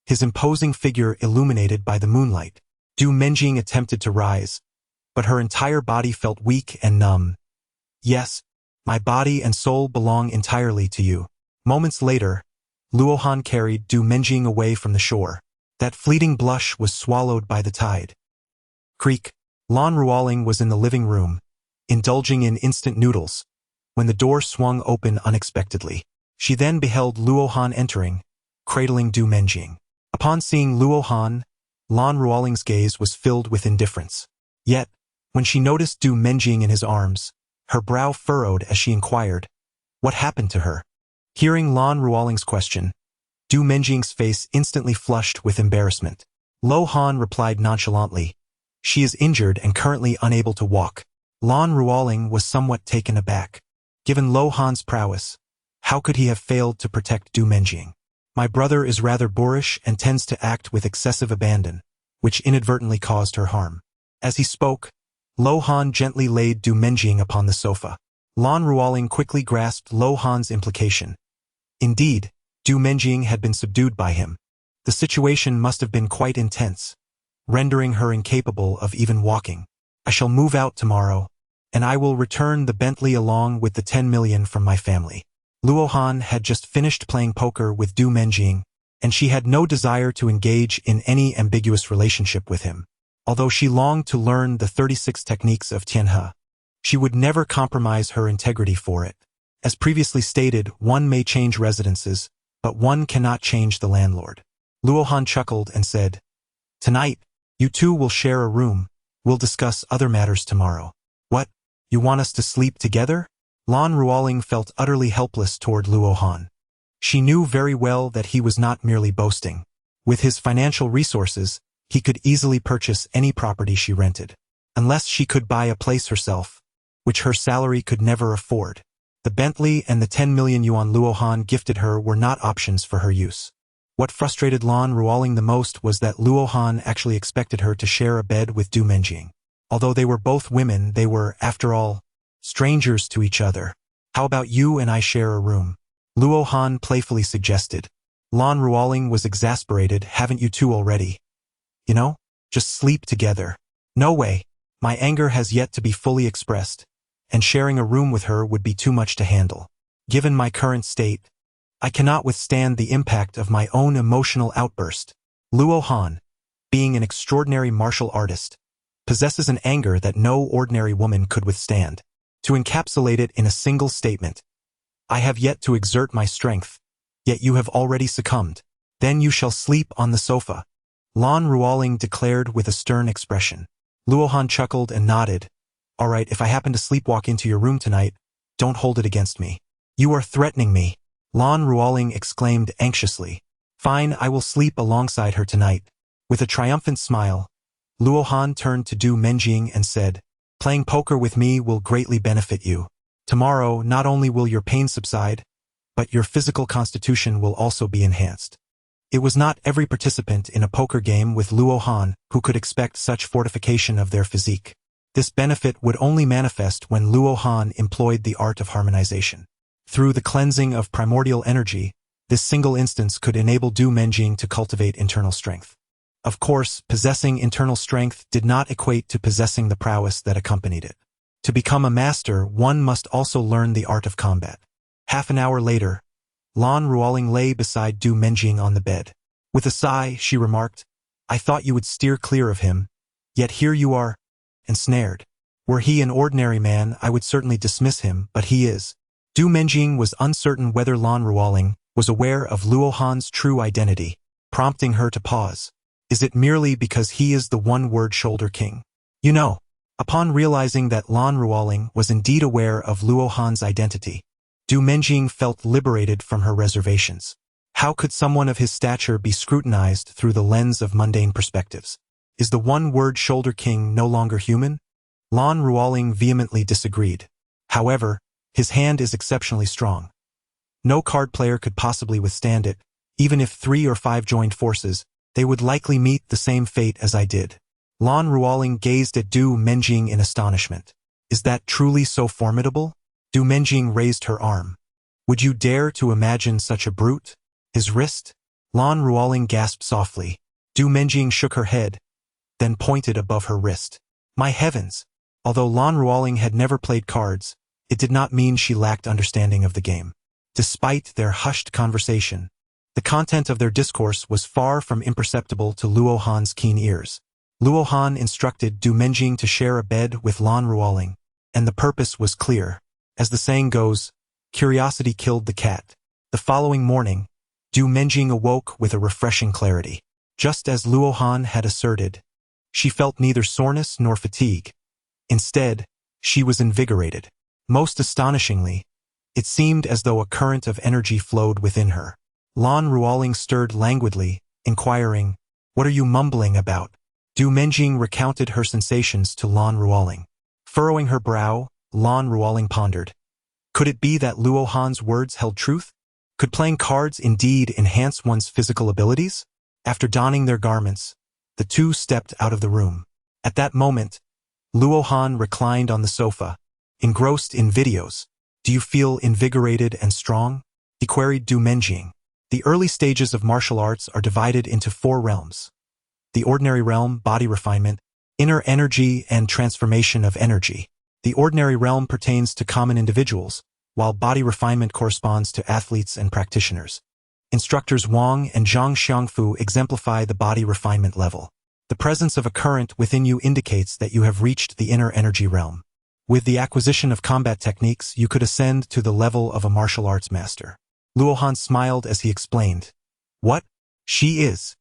his imposing figure illuminated by the moonlight. Du Menjing attempted to rise, but her entire body felt weak and numb. Yes, my body and soul belong entirely to you. Moments later, Luohan carried Du Menjing away from the shore. That fleeting blush was swallowed by the tide. Creak. Lan Ruoling was in the living room, indulging in instant noodles, when the door swung open unexpectedly. She then beheld Luohan entering, cradling Du Menjing. Upon seeing Luohan, Lan Ruoling's gaze was filled with indifference. Yet, when she noticed Du Menjing in his arms, her brow furrowed as she inquired, what happened to her? Hearing Lan Ruoling's question, Du Menjing's face instantly flushed with embarrassment. Lo Han replied nonchalantly, she is injured and currently unable to walk. Lan Ruoling was somewhat taken aback. Given Lo Han's prowess, how could he have failed to protect Du Menjing? My brother is rather boorish and tends to act with excessive abandon, which inadvertently caused her harm. As he spoke, Lo Han gently laid Du Menjing upon the sofa. Lan Ruoling quickly grasped Lo Han's implication. Indeed, Du Menjing had been subdued by him. The situation must have been quite intense, rendering her incapable of even walking. I shall move out tomorrow, and I will return the Bentley along with the 10 million from my family. Luohan had just finished playing poker with Du Menjing, and she had no desire to engage in any ambiguous relationship with him. Although she longed to learn the 36 techniques of Tianhe, she would never compromise her integrity for it. As previously stated, one may change residences, but one cannot change the landlord. Luohan chuckled and said, Tonight, you two will share a room. We'll discuss other matters tomorrow. What? You want us to sleep together? Lan Ruoling felt utterly helpless toward Luohan. She knew very well that he was not merely boasting. With his financial resources, he could easily purchase any property she rented. Unless she could buy a place herself, which her salary could never afford. The Bentley and the 10 million yuan Luohan gifted her were not options for her use. What frustrated Lan Ruoling the most was that Luohan actually expected her to share a bed with Du Menjing. Although they were both women, they were, after all, strangers to each other. How about you and I share a room? Luohan playfully suggested. Lan Ruoling was exasperated. Haven't you two already? You know, just sleep together. No way. My anger has yet to be fully expressed, and sharing a room with her would be too much to handle. Given my current state, I cannot withstand the impact of my own emotional outburst. Luohan, being an extraordinary martial artist, possesses an anger that no ordinary woman could withstand. To encapsulate it in a single statement, I have yet to exert my strength, yet you have already succumbed. Then you shall sleep on the sofa. Lan Ruoling declared with a stern expression. Luohan chuckled and nodded. All right, if I happen to sleepwalk into your room tonight, don't hold it against me. You are threatening me. Lan Ruoling exclaimed anxiously. Fine, I will sleep alongside her tonight. With a triumphant smile, Luohan turned to Du Menjing and said, Playing poker with me will greatly benefit you. Tomorrow, not only will your pain subside, but your physical constitution will also be enhanced. It was not every participant in a poker game with Luohan who could expect such fortification of their physique. This benefit would only manifest when Luohan employed the art of harmonization. Through the cleansing of primordial energy, this single instance could enable Du Menjing to cultivate internal strength. Of course, possessing internal strength did not equate to possessing the prowess that accompanied it. To become a master, one must also learn the art of combat. Half an hour later, Lan Ruoling lay beside Du Menjing on the bed. With a sigh, she remarked, I thought you would steer clear of him, yet here you are, ensnared. Were he an ordinary man, I would certainly dismiss him, but he is. Du Menjing was uncertain whether Lan Ruoling was aware of Luo Han's true identity, prompting her to pause. Is it merely because he is the one-word shoulder king? You know. Upon realizing that Lan Ruoling was indeed aware of Luo Han's identity, Du Menjing felt liberated from her reservations. How could someone of his stature be scrutinized through the lens of mundane perspectives? Is the one-word shoulder king no longer human? Lan Ruoling vehemently disagreed. However, his hand is exceptionally strong. No card player could possibly withstand it. Even if 3 or 5 joined forces, they would likely meet the same fate as I did. Lan Ruoling gazed at Du Menjing in astonishment. Is that truly so formidable? Du Menjing raised her arm. Would you dare to imagine such a brute? His wrist? Lan Ruoling gasped softly. Du Menjing shook her head, then pointed above her wrist. My heavens! Although Lan Ruoling had never played cards, it did not mean she lacked understanding of the game. Despite their hushed conversation, the content of their discourse was far from imperceptible to Luo Han's keen ears. Luo Han instructed Du Menjing to share a bed with Lan Ruoling, and the purpose was clear. As the saying goes, curiosity killed the cat. The following morning, Du Menjing awoke with a refreshing clarity. Just as Luo Han had asserted, she felt neither soreness nor fatigue. Instead, she was invigorated. Most astonishingly, it seemed as though a current of energy flowed within her. Lan Ruoling stirred languidly, inquiring, What are you mumbling about? Du Menjing recounted her sensations to Lan Ruoling. Furrowing her brow, Lan Ruoling pondered. Could it be that Luo Han's words held truth? Could playing cards indeed enhance one's physical abilities? After donning their garments, the two stepped out of the room. At that moment, Luo Han reclined on the sofa, engrossed in videos. Do you feel invigorated and strong? He queried Du Menjing. The early stages of martial arts are divided into 4 realms. The ordinary realm, body refinement, inner energy, and transformation of energy. The ordinary realm pertains to common individuals, while body refinement corresponds to athletes and practitioners. Instructors Wang and Zhang Xiangfu exemplify the body refinement level. The presence of a current within you indicates that you have reached the inner energy realm. With the acquisition of combat techniques, you could ascend to the level of a martial arts master. Luo Han smiled as he explained. What? She is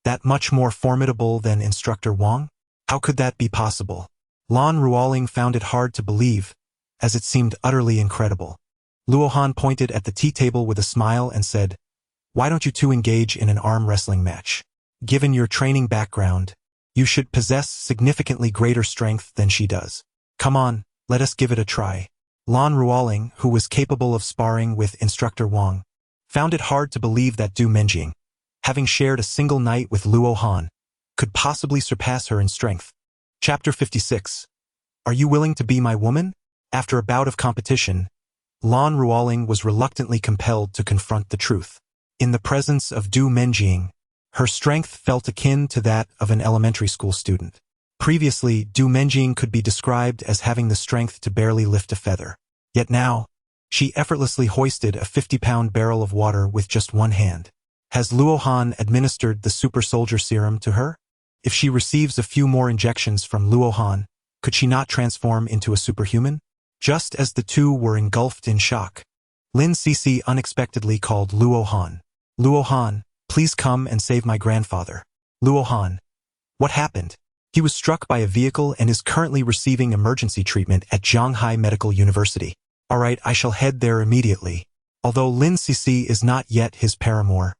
that much more formidable than Instructor Wang? How could that be possible? Lan Ruoling found it hard to believe, as it seemed utterly incredible. Luo Han pointed at the tea table with a smile and said, Why don't you two engage in an arm wrestling match? Given your training background, you should possess significantly greater strength than she does. Come on, let us give it a try. Lan Ruoling, who was capable of sparring with Instructor Wang, found it hard to believe that Du Menjing, having shared a single night with Luo Han, could possibly surpass her in strength. Chapter 56. Are you willing to be my woman? After a bout of competition, Lan Ruoling was reluctantly compelled to confront the truth. In the presence of Du Menjing, her strength felt akin to that of an elementary school student. Previously, Du Menjing could be described as having the strength to barely lift a feather. Yet now, she effortlessly hoisted a 50-pound barrel of water with just one hand. Has Luo Han administered the super soldier serum to her? If she receives a few more injections from Luo Han, could she not transform into a superhuman? Just as the two were engulfed in shock, Lin Cece unexpectedly called Luo Han. Luo Han, please come and save my grandfather. Luo Han. What happened? He was struck by a vehicle and is currently receiving emergency treatment at Shanghai Medical University. Alright, I shall head there immediately. Although Lin Cece is not yet his paramour,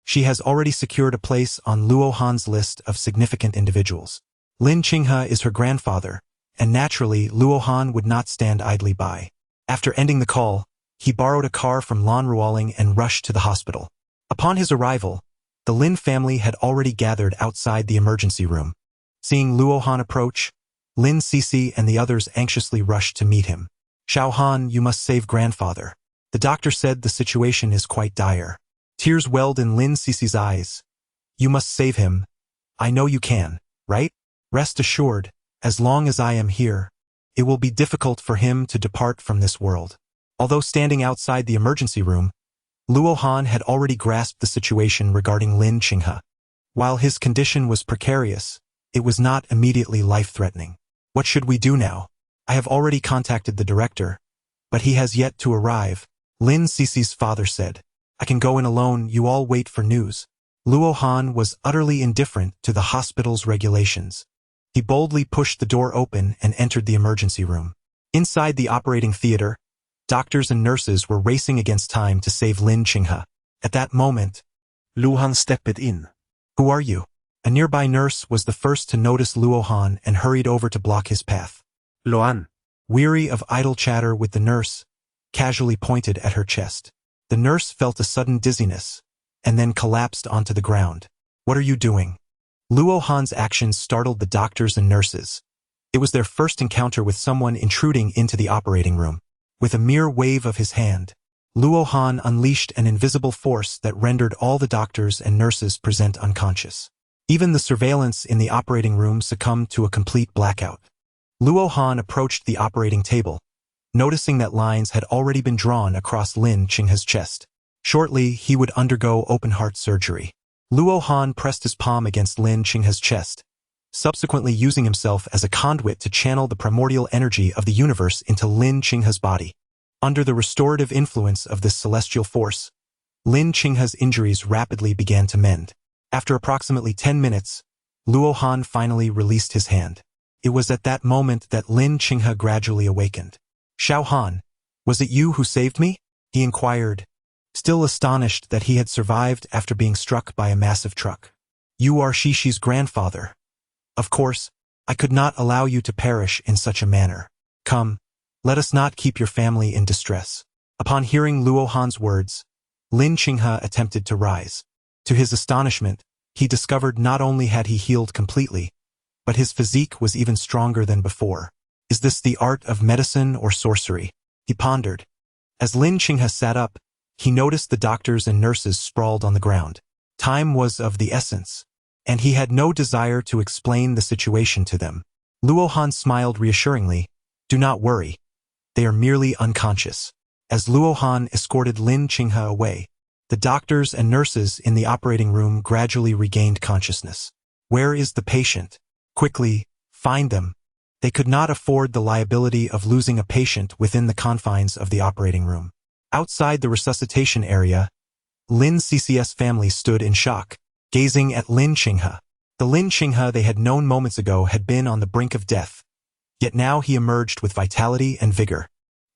she has already secured a place on Luo Han's list of significant individuals. Lin Qinghe is her grandfather, and naturally Luo Han would not stand idly by. After ending the call, he borrowed a car from Lan Ruoling and rushed to the hospital. Upon his arrival, the Lin family had already gathered outside the emergency room. Seeing Luo Han approach, Lin Cece and the others anxiously rushed to meet him. Xiao Han, you must save grandfather. The doctor said the situation is quite dire. Tears welled in Lin Cece's eyes. You must save him. I know you can, right? Rest assured, as long as I am here, it will be difficult for him to depart from this world. Although standing outside the emergency room, Luo Han had already grasped the situation regarding Lin Qinghe. While his condition was precarious, it was not immediately life-threatening. What should we do now? I have already contacted the director, but he has yet to arrive, Lin Cici's father said. I can go in alone, you all wait for news. Luo Han was utterly indifferent to the hospital's regulations. He boldly pushed the door open and entered the emergency room. Inside the operating theater, doctors and nurses were racing against time to save Lin Qinghe. At that moment, Luo Han stepped in. Who are you? A nearby nurse was the first to notice Luo Han and hurried over to block his path. Loan. Weary of idle chatter with the nurse, casually pointed at her chest. The nurse felt a sudden dizziness, and then collapsed onto the ground. What are you doing? Luo Han's actions startled the doctors and nurses. It was their first encounter with someone intruding into the operating room. With a mere wave of his hand, Luo Han unleashed an invisible force that rendered all the doctors and nurses present unconscious. Even the surveillance in the operating room succumbed to a complete blackout. Luo Han approached the operating table, noticing that lines had already been drawn across Lin Qinghe's chest. Shortly, he would undergo open-heart surgery. Luo Han pressed his palm against Lin Qinghe's chest, subsequently using himself as a conduit to channel the primordial energy of the universe into Lin Qinghe's body. Under the restorative influence of this celestial force, Lin Qinghe's injuries rapidly began to mend. After approximately 10 minutes, Luo Han finally released his hand. It was at that moment that Lin Qinghe gradually awakened. Xiao Han, was it you who saved me? He inquired, still astonished that he had survived after being struck by a massive truck. You are Shishi's grandfather. Of course, I could not allow you to perish in such a manner. Come, let us not keep your family in distress. Upon hearing Luo Han's words, Lin Qinghe attempted to rise. To his astonishment, he discovered not only had he healed completely, but his physique was even stronger than before. Is this the art of medicine or sorcery? He pondered. As Lin Qinghe sat up, he noticed the doctors and nurses sprawled on the ground. Time was of the essence, and he had no desire to explain the situation to them. Luo Han smiled reassuringly. Do not worry. They are merely unconscious. As Luo Han escorted Lin Qinghe away, the doctors and nurses in the operating room gradually regained consciousness. Where is the patient? Quickly, find them. They could not afford the liability of losing a patient within the confines of the operating room. Outside the resuscitation area, Lin Cc's family stood in shock, gazing at Lin Qinghe. The Lin Qinghe they had known moments ago had been on the brink of death, yet now he emerged with vitality and vigor.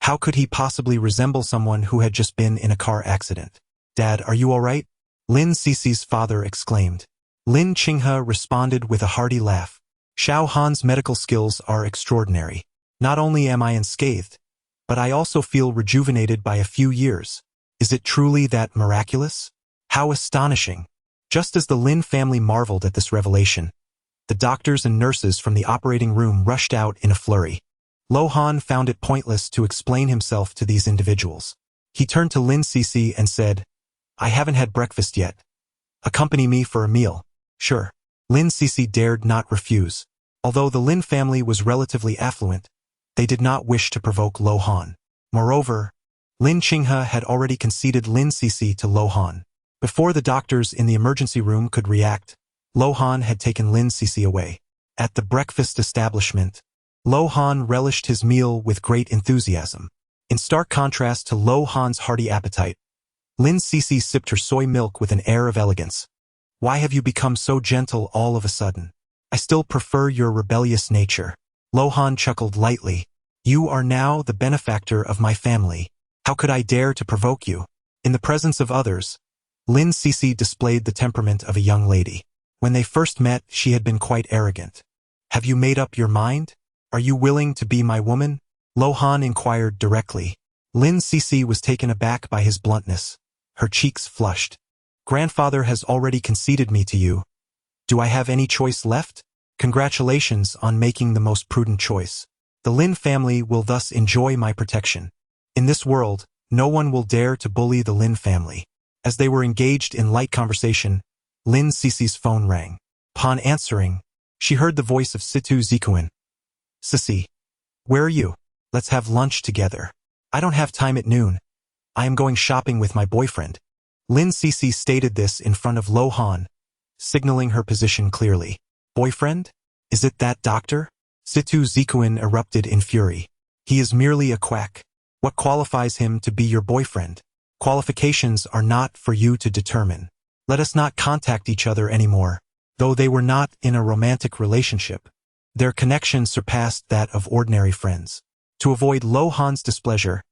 How could he possibly resemble someone who had just been in a car accident? Dad, are you all right? Lin Cc's father exclaimed. Lin Qinghe responded with a hearty laugh. Xiao Han's medical skills are extraordinary. Not only am I unscathed, but I also feel rejuvenated by a few years. Is it truly that miraculous? How astonishing! Just as the Lin family marveled at this revelation, the doctors and nurses from the operating room rushed out in a flurry. Luo Han found it pointless to explain himself to these individuals. He turned to Lin Cici and said, I haven't had breakfast yet. Accompany me for a meal. Sure. Lin Cici dared not refuse. Although the Lin family was relatively affluent, they did not wish to provoke Luo Han. Moreover, Lin Qinghe had already conceded Lin Cici to Luo Han. Before the doctors in the emergency room could react, Luo Han had taken Lin Cici away. At the breakfast establishment, Luo Han relished his meal with great enthusiasm. In stark contrast to Luo Han's hearty appetite, Lin Cici sipped her soy milk with an air of elegance. Why have you become so gentle all of a sudden? I still prefer your rebellious nature. Luo Han chuckled lightly. You are now the benefactor of my family. How could I dare to provoke you? In the presence of others, Lin Cici displayed the temperament of a young lady. When they first met, she had been quite arrogant. Have you made up your mind? Are you willing to be my woman? Luo Han inquired directly. Lin Cici was taken aback by his bluntness. Her cheeks flushed. Grandfather has already conceded me to you. Do I have any choice left? Congratulations on making the most prudent choice. The Lin family will thus enjoy my protection. In this world, no one will dare to bully the Lin family. As they were engaged in light conversation, Lin Cici's phone rang. Upon answering, she heard the voice of Situ Zikuan. Cici, where are you? Let's have lunch together. I don't have time at noon. I am going shopping with my boyfriend. Lin Cece stated this in front of Lo Han, signaling her position clearly. Boyfriend? Is it that doctor? Situ Zikuin erupted in fury. He is merely a quack. What qualifies him to be your boyfriend? Qualifications are not for you to determine. Let us not contact each other anymore. Though they were not in a romantic relationship, their connection surpassed that of ordinary friends. To avoid Lo Han's displeasure,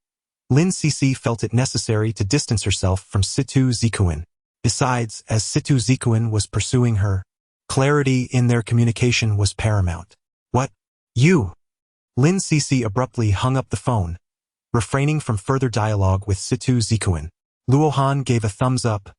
Lin Cece felt it necessary to distance herself from Situ Zikuin. Besides, as Situ Zikuin was pursuing her, clarity in their communication was paramount. What? You? Lin Cece abruptly hung up the phone, refraining from further dialogue with Situ Zikuin. Luo Han gave a thumbs up,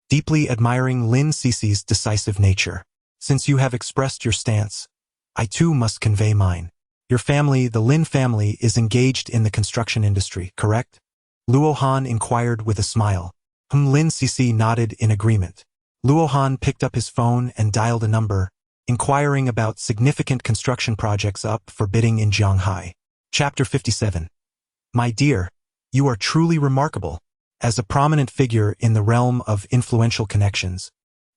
deeply admiring Lin Cece's decisive nature. Since you have expressed your stance, I too must convey mine. Your family, the Lin family, is engaged in the construction industry, correct? Luo Han inquired with a smile. Lin Cece nodded in agreement. Luo Han picked up his phone and dialed a number, inquiring about significant construction projects up for bidding in Shanghai. Chapter 57. My dear, you are truly remarkable. As a prominent figure in the realm of influential connections,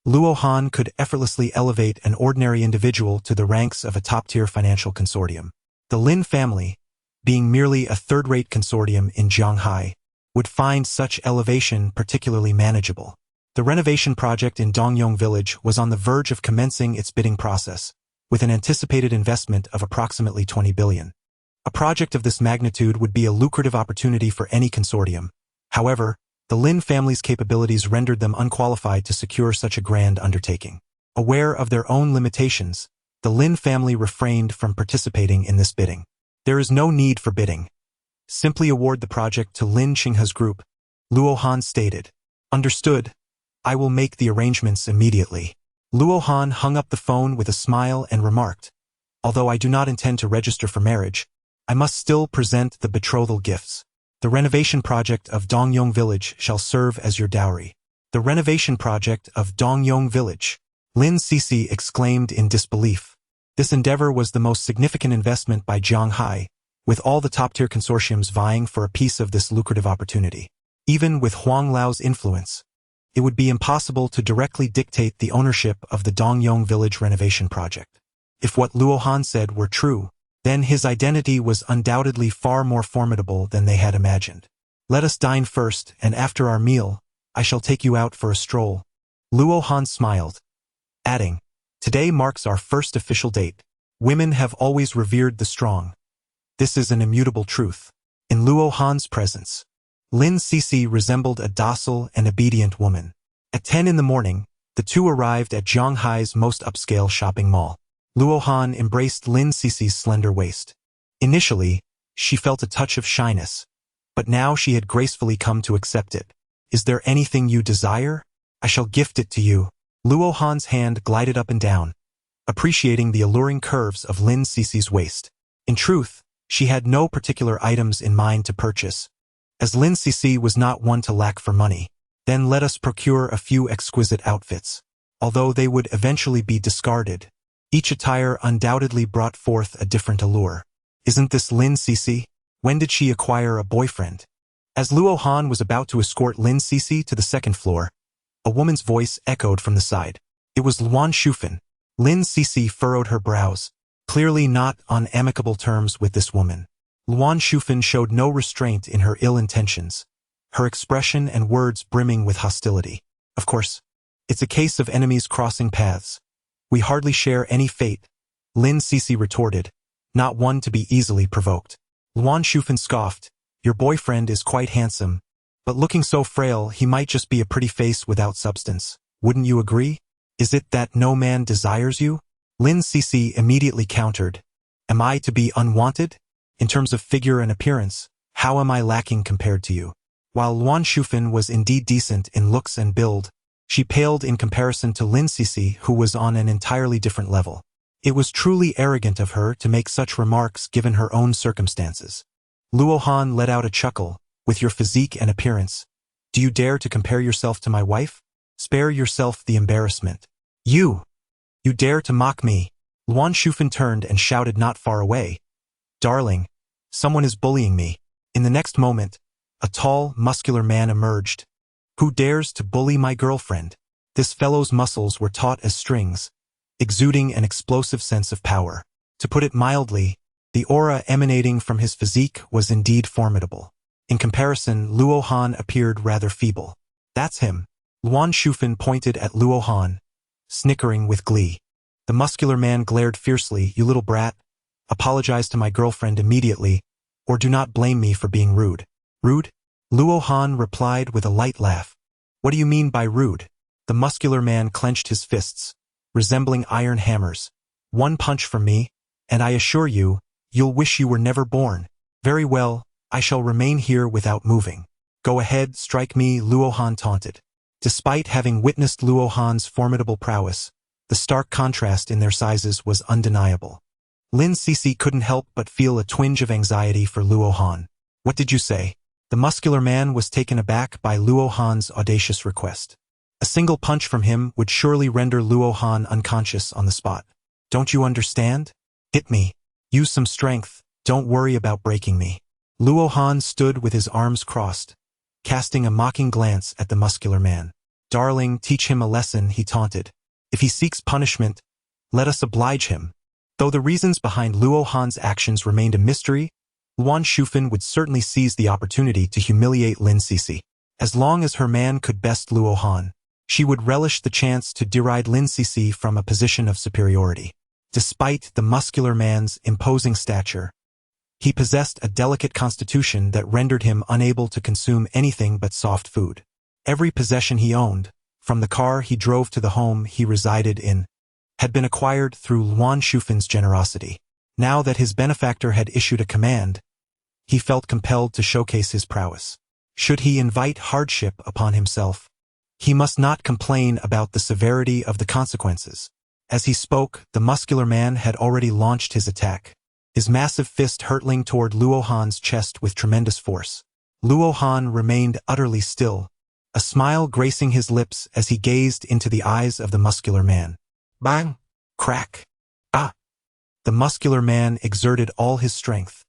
Luo Han could effortlessly elevate an ordinary individual to the ranks of a top-tier financial consortium. The Lin family, being merely a third-rate consortium in Shanghai, would find such elevation particularly manageable. The renovation project in Dongyong Village was on the verge of commencing its bidding process, with an anticipated investment of approximately 20 billion. A project of this magnitude would be a lucrative opportunity for any consortium. However, the Lin family's capabilities rendered them unqualified to secure such a grand undertaking. Aware of their own limitations, the Lin family refrained from participating in this bidding. There is no need for bidding. Simply award the project to Lin Qinghe's group, Luo Han stated. Understood. I will make the arrangements immediately. Luo Han hung up the phone with a smile and remarked, although I do not intend to register for marriage, I must still present the betrothal gifts. The renovation project of Dongyong Village shall serve as your dowry. The renovation project of Dongyong Village. Lin Cece exclaimed in disbelief. This endeavor was the most significant investment by Shanghai, with all the top-tier consortiums vying for a piece of this lucrative opportunity. Even with Huang Lao's influence, it would be impossible to directly dictate the ownership of the Dongyong Village renovation project. If what Luo Han said were true, then his identity was undoubtedly far more formidable than they had imagined. Let us dine first, and after our meal, I shall take you out for a stroll. Luo Han smiled, adding, today marks our first official date. Women have always revered the strong. This is an immutable truth. In Luo Han's presence, Lin Cece resembled a docile and obedient woman. At 10 in the morning, the two arrived at Shanghai's most upscale shopping mall. Luo Han embraced Lin Cece's slender waist. Initially, she felt a touch of shyness, but now she had gracefully come to accept it. Is there anything you desire? I shall gift it to you. Luo Han's hand glided up and down, appreciating the alluring curves of Lin Cece's waist. In truth, she had no particular items in mind to purchase, as Lin Cece was not one to lack for money. Then let us procure a few exquisite outfits. Although they would eventually be discarded, each attire undoubtedly brought forth a different allure. Isn't this Lin Cece? When did she acquire a boyfriend? As Luo Han was about to escort Lin Cece to the second floor, a woman's voice echoed from the side. It was Luan Shufan. Lin Cece furrowed her brows, clearly not on amicable terms with this woman. Luan Shufan showed no restraint in her ill intentions, her expression and words brimming with hostility. Of course, it's a case of enemies crossing paths. We hardly share any fate, Lin Cece retorted, not one to be easily provoked. Luan Shufan scoffed. Your boyfriend is quite handsome, but looking so frail he might just be a pretty face without substance. Wouldn't you agree? Is it that no man desires you? Lin Cece immediately countered. Am I to be unwanted? In terms of figure and appearance, how am I lacking compared to you? While Luan Shufan was indeed decent in looks and build, she paled in comparison to Lin Cece, who was on an entirely different level. It was truly arrogant of her to make such remarks given her own circumstances. Luo Han let out a chuckle. With your physique and appearance, do you dare to compare yourself to my wife? Spare yourself the embarrassment. You dare to mock me? Luan Shufan turned and shouted not far away. Darling, someone is bullying me. In the next moment, a tall, muscular man emerged, Who dares to bully my girlfriend? This fellow's muscles were taut as strings, exuding an explosive sense of power. To put it mildly, the aura emanating from his physique was indeed formidable. In comparison, Luo Han appeared rather feeble. That's him. Luan Shufan pointed at Luo Han, snickering with glee. The muscular man glared fiercely. You little brat, apologize to my girlfriend immediately, or do not blame me for being rude. Rude? Luo Han replied with a light laugh. What do you mean by rude? The muscular man clenched his fists, resembling iron hammers. One punch from me, and I assure you, you'll wish you were never born. Very well, I shall remain here without moving. Go ahead, strike me, Luo Han taunted. Despite having witnessed Luo Han's formidable prowess, the stark contrast in their sizes was undeniable. Lin Sisi couldn't help but feel a twinge of anxiety for Luo Han. What did you say? The muscular man was taken aback by Luo Han's audacious request. A single punch from him would surely render Luo Han unconscious on the spot. Don't you understand? Hit me. Use some strength. Don't worry about breaking me. Luo Han stood with his arms crossed, casting a mocking glance at the muscular man. Darling, teach him a lesson, he taunted. If he seeks punishment, let us oblige him. Though the reasons behind Luo Han's actions remained a mystery, Luan Shufan would certainly seize the opportunity to humiliate Lin Sisi. As long as her man could best Luo Han, she would relish the chance to deride Lin Sisi from a position of superiority. Despite the muscular man's imposing stature, he possessed a delicate constitution that rendered him unable to consume anything but soft food. Every possession he owned, from the car he drove to the home he resided in, had been acquired through Luan Shufan's generosity. Now that his benefactor had issued a command, he felt compelled to showcase his prowess. Should he invite hardship upon himself, he must not complain about the severity of the consequences. As he spoke, the muscular man had already launched his attack, his massive fist hurtling toward Luo Han's chest with tremendous force. Luo Han remained utterly still, a smile gracing his lips as he gazed into the eyes of the muscular man. Bang! Crack! Ah! The muscular man exerted all his strength,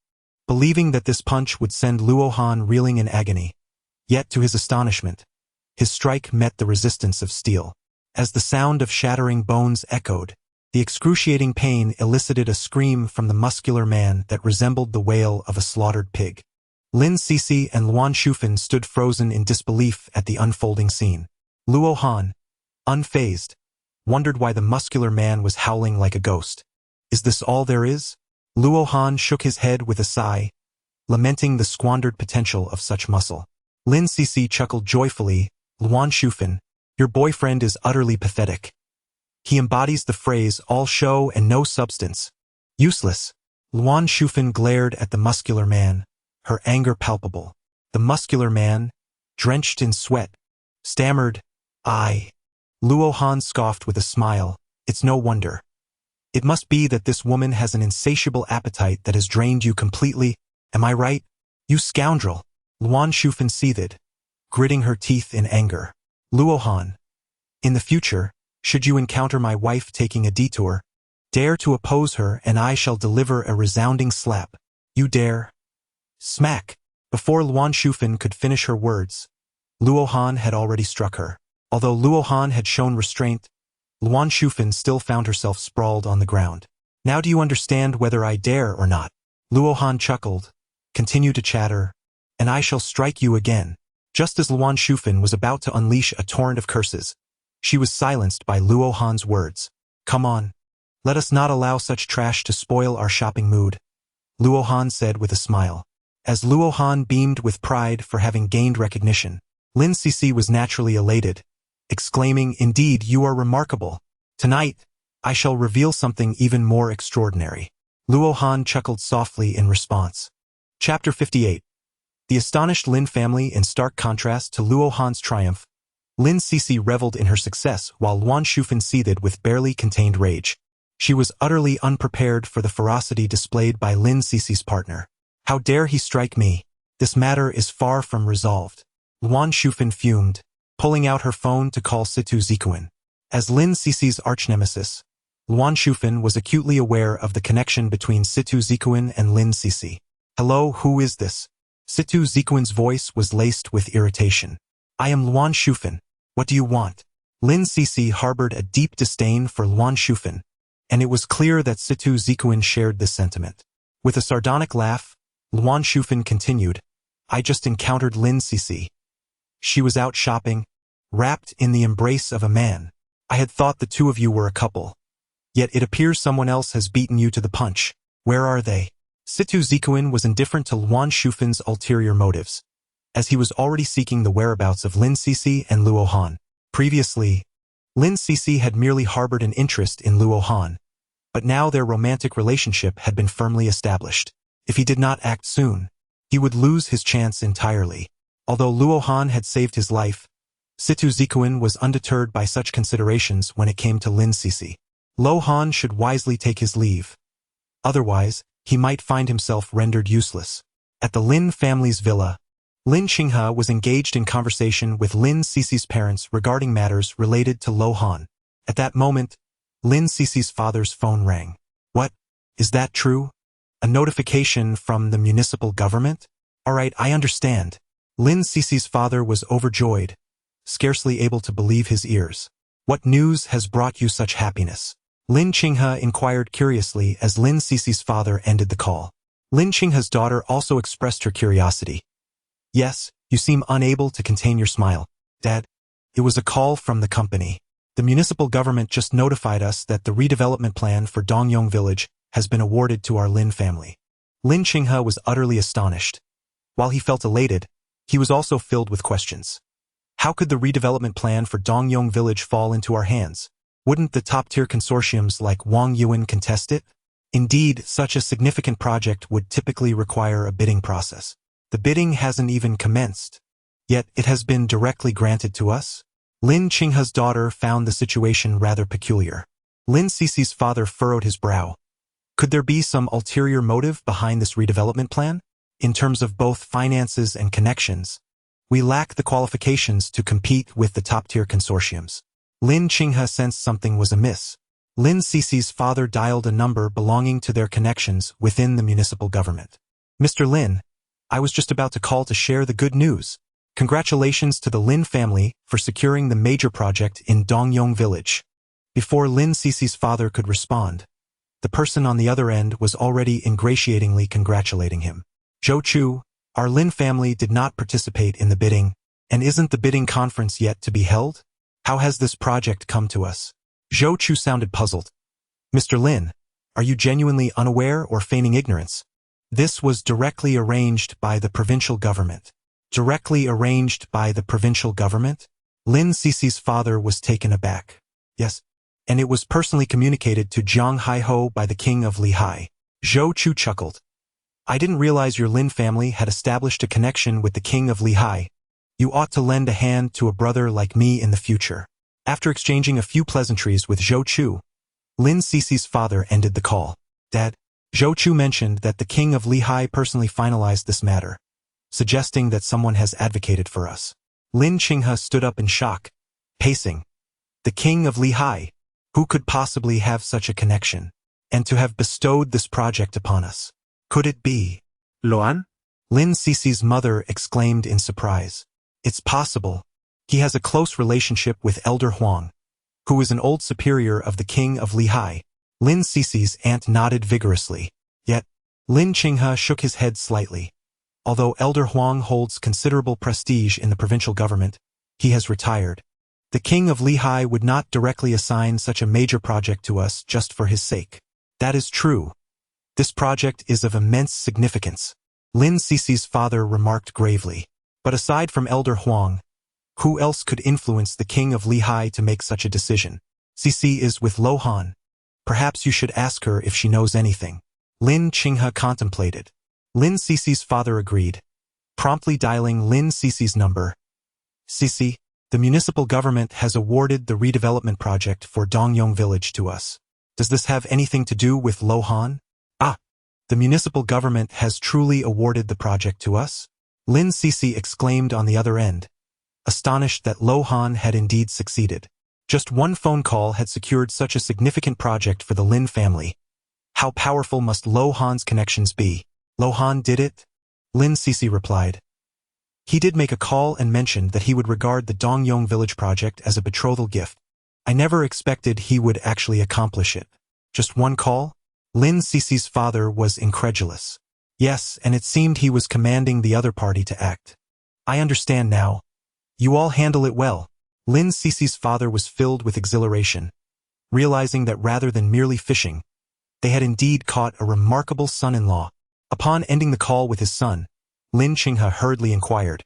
believing that this punch would send Luo Han reeling in agony. Yet, to his astonishment, his strike met the resistance of steel. As the sound of shattering bones echoed, the excruciating pain elicited a scream from the muscular man that resembled the wail of a slaughtered pig. Lin Sisi and Luan Shufan stood frozen in disbelief at the unfolding scene. Luo Han, unfazed, wondered why the muscular man was howling like a ghost. Is this all there is? Luo Han shook his head with a sigh, lamenting the squandered potential of such muscle. Lin Sisi chuckled joyfully. Luan Shufan, your boyfriend is utterly pathetic. He embodies the phrase, all show and no substance. Useless. Luan Shufan glared at the muscular man, her anger palpable. The muscular man, drenched in sweat, stammered, I. Luo Han scoffed with a smile. It's no wonder. It must be that this woman has an insatiable appetite that has drained you completely. Am I right? You scoundrel. Luan Shufan seethed, gritting her teeth in anger. Luo Han, in the future, should you encounter my wife taking a detour, dare to oppose her and I shall deliver a resounding slap. You dare? Smack! Before Luan Shufan could finish her words, Luo Han had already struck her. Although Luo Han had shown restraint, Luan Shufan still found herself sprawled on the ground. Now do you understand whether I dare or not? Luo Han chuckled, continued to chatter, and I shall strike you again. Just as Luan Shufan was about to unleash a torrent of curses, she was silenced by Luo Han's words. Come on. Let us not allow such trash to spoil our shopping mood, Luo Han said with a smile. As Luo Han beamed with pride for having gained recognition, Lin Sisi was naturally elated, exclaiming, Indeed, you are remarkable. Tonight, I shall reveal something even more extraordinary. Luo Han chuckled softly in response. Chapter 58. The astonished Lin family in stark contrast to Luo Han's triumph, Lin Sisi reveled in her success while Luan Shufan seethed with barely contained rage. She was utterly unprepared for the ferocity displayed by Lin Sisi's partner. How dare he strike me? This matter is far from resolved. Luan Shufan fumed, pulling out her phone to call Situ Zikuan. As Lin Sisi's archnemesis, Luan Shufan was acutely aware of the connection between Situ Zikuan and Lin Sisi. Hello, who is this? Situ Zikuan's voice was laced with irritation. I am Luan Shufan. What do you want? Lin Sisi harbored a deep disdain for Luan Shufan, and it was clear that Situ Zikuin shared this sentiment. With a sardonic laugh, Luan Shufan continued, I just encountered Lin Sisi. She was out shopping, wrapped in the embrace of a man. I had thought the two of you were a couple. Yet it appears someone else has beaten you to the punch. Where are they? Situ Zikuin was indifferent to Luan Shufan's ulterior motives, as he was already seeking the whereabouts of Lin Sisi and Luo Han. Previously, Lin Sisi had merely harbored an interest in Luo Han, but now their romantic relationship had been firmly established. If he did not act soon, he would lose his chance entirely. Although Luo Han had saved his life, Situ Zikuin was undeterred by such considerations when it came to Lin Sisi. Luo Han should wisely take his leave. Otherwise, he might find himself rendered useless. At the Lin family's villa, Lin Qinghe was engaged in conversation with Lin Sisi's parents regarding matters related to Luo Han. At that moment, Lin Sisi's father's phone rang. What? Is that true? A notification from the municipal government? Alright, I understand. Lin Sisi's father was overjoyed, scarcely able to believe his ears. What news has brought you such happiness? Lin Qinghe inquired curiously as Lin Sisi's father ended the call. Lin Qinghe's daughter also expressed her curiosity. Yes, you seem unable to contain your smile. Dad, it was a call from the company. The municipal government just notified us that the redevelopment plan for Dongyong village has been awarded to our Lin family. Lin Qinghe was utterly astonished. While he felt elated, he was also filled with questions. How could the redevelopment plan for Dongyong village fall into our hands? Wouldn't the top-tier consortiums like Wang Yuan contest it? Indeed, such a significant project would typically require a bidding process. The bidding hasn't even commenced. Yet it has been directly granted to us? Lin Qinghe's daughter found the situation rather peculiar. Lin Sisi's father furrowed his brow. Could there be some ulterior motive behind this redevelopment plan? In terms of both finances and connections, we lack the qualifications to compete with the top-tier consortiums. Lin Qinghe sensed something was amiss. Lin Sisi's father dialed a number belonging to their connections within the municipal government. Mr. Lin, I was just about to call to share the good news. Congratulations to the Lin family for securing the major project in Dongyong village. Before Lin Sisi's father could respond, the person on the other end was already ingratiatingly congratulating him. Zhou Chu, our Lin family did not participate in the bidding, and isn't the bidding conference yet to be held? How has this project come to us? Zhou Chu sounded puzzled. Mr. Lin, are you genuinely unaware or feigning ignorance? This was directly arranged by the provincial government. Directly arranged by the provincial government? Lin Sisi's father was taken aback. Yes, and it was personally communicated to Jiang Haiho by the king of Lihai. Zhou Chu chuckled. I didn't realize your Lin family had established a connection with the king of Lihai. You ought to lend a hand to a brother like me in the future. After exchanging a few pleasantries with Zhou Chu, Lin Sisi's father ended the call. Dad, Zhou Chu mentioned that the king of Lihai personally finalized this matter, suggesting that someone has advocated for us. Lin Qinghe stood up in shock, pacing. The king of Lihai? Who could possibly have such a connection? And to have bestowed this project upon us? Could it be Luan? Lin Sisi's mother exclaimed in surprise. It's possible. He has a close relationship with Elder Huang, who is an old superior of the king of Lihai. Lin Sisi's aunt nodded vigorously. Yet, Lin Qinghe shook his head slightly. Although Elder Huang holds considerable prestige in the provincial government, he has retired. The king of Lihai would not directly assign such a major project to us just for his sake. That is true. This project is of immense significance, Lin Sisi's father remarked gravely. But aside from Elder Huang, who else could influence the king of Lihai to make such a decision? Sisi is with Luo Han. Perhaps you should ask her if she knows anything. Lin Qinghe contemplated. Lin Sisi's father agreed, promptly dialing Lin Sisi's number. Sisi, the municipal government has awarded the redevelopment project for Dongyong village to us. Does this have anything to do with Luo Han? Ah, the municipal government has truly awarded the project to us? Lin Sisi exclaimed on the other end, astonished that Luo Han had indeed succeeded. Just one phone call had secured such a significant project for the Lin family. How powerful must Luo Han's connections be? Luo Han did it? Lin Sisi replied. He did make a call and mentioned that he would regard the Dongyong village project as a betrothal gift. I never expected he would actually accomplish it. Just one call? Lin Cici's father was incredulous. Yes, and it seemed he was commanding the other party to act. I understand now. You all handle it well. Lin Cici's father was filled with exhilaration, realizing that rather than merely fishing, they had indeed caught a remarkable son-in-law. Upon ending the call with his son, Lin Qinghe hurriedly inquired,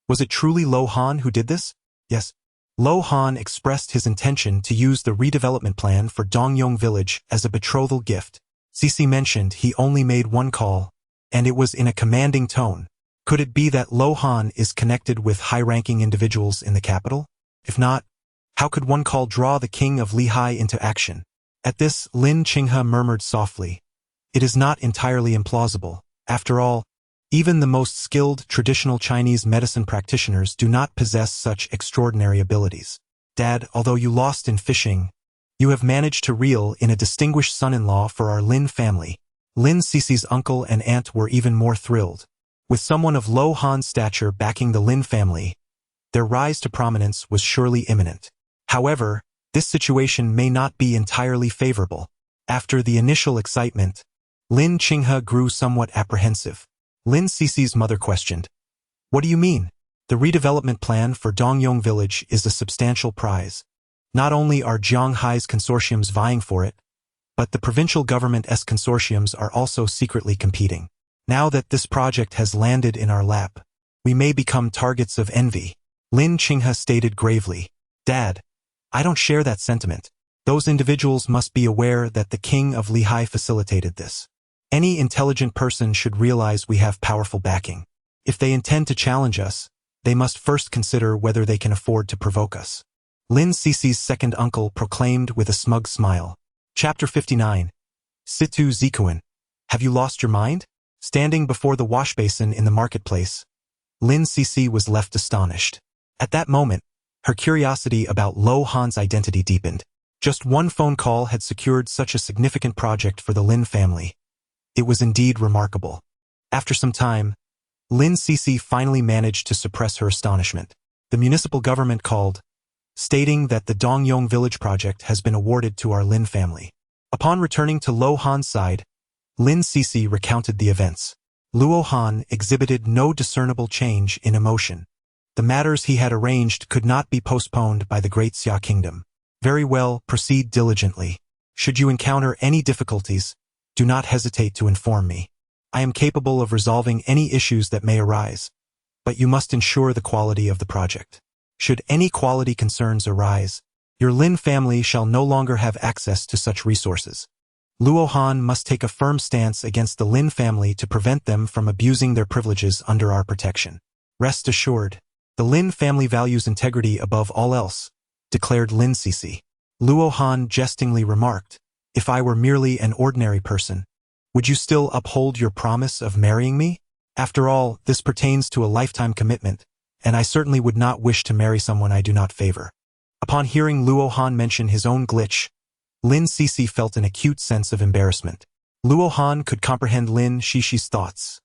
"Was it truly Lo Han who did this?" "Yes." Lo Han expressed his intention to use the redevelopment plan for Dongyong village as a betrothal gift. Cici mentioned he only made one call, and it was in a commanding tone. Could it be that Lo Han is connected with high-ranking individuals in the capital? If not, how could one call draw the king of Lehigh into action? At this, Lin Qinghe murmured softly, "It is not entirely implausible. After all, even the most skilled traditional Chinese medicine practitioners do not possess such extraordinary abilities. Dad, although you lost in fishing, you have managed to reel in a distinguished son-in-law for our Lin family." Lin Cici's uncle and aunt were even more thrilled. With someone of Lo Han's stature backing the Lin family, their rise to prominence was surely imminent. However, this situation may not be entirely favorable. After the initial excitement, Lin Qinghe grew somewhat apprehensive. Lin Cici's mother questioned, "What do you mean? The redevelopment plan for Dongyong village is a substantial prize. Not only are Jianghai's consortiums vying for it, but the provincial government's consortiums are also secretly competing. Now that this project has landed in our lap, we may become targets of envy." Lin Qinghe stated gravely, "Dad, I don't share that sentiment. Those individuals must be aware that the king of Lehigh facilitated this. Any intelligent person should realize we have powerful backing. If they intend to challenge us, they must first consider whether they can afford to provoke us." Lin Cici's second uncle proclaimed with a smug smile. Chapter 59. Situ Zikuan. Have you lost your mind? Standing before the wash basin in the marketplace, Lin Cici was left astonished. At that moment, her curiosity about Lo Han's identity deepened. Just one phone call had secured such a significant project for the Lin family. It was indeed remarkable. After some time, Lin Cici finally managed to suppress her astonishment. The municipal government called, stating that the Dongyong village project has been awarded to our Lin family. Upon returning to Lo Han's side, Lin Cici recounted the events. Luo Han exhibited no discernible change in emotion. The matters he had arranged could not be postponed by the Great Xia Kingdom. "Very well, proceed diligently. Should you encounter any difficulties, do not hesitate to inform me. I am capable of resolving any issues that may arise, but you must ensure the quality of the project. Should any quality concerns arise, your Lin family shall no longer have access to such resources. Luo Han must take a firm stance against the Lin family to prevent them from abusing their privileges under our protection. Rest assured, the Lin family values integrity above all else," declared Lin Cici. Luo Han jestingly remarked, "If I were merely an ordinary person, would you still uphold your promise of marrying me? After all, this pertains to a lifetime commitment, and I certainly would not wish to marry someone I do not favor." Upon hearing Luo Han mention his own glitch, Lin Cici felt an acute sense of embarrassment. Luo Han could comprehend Lin Cici's thoughts.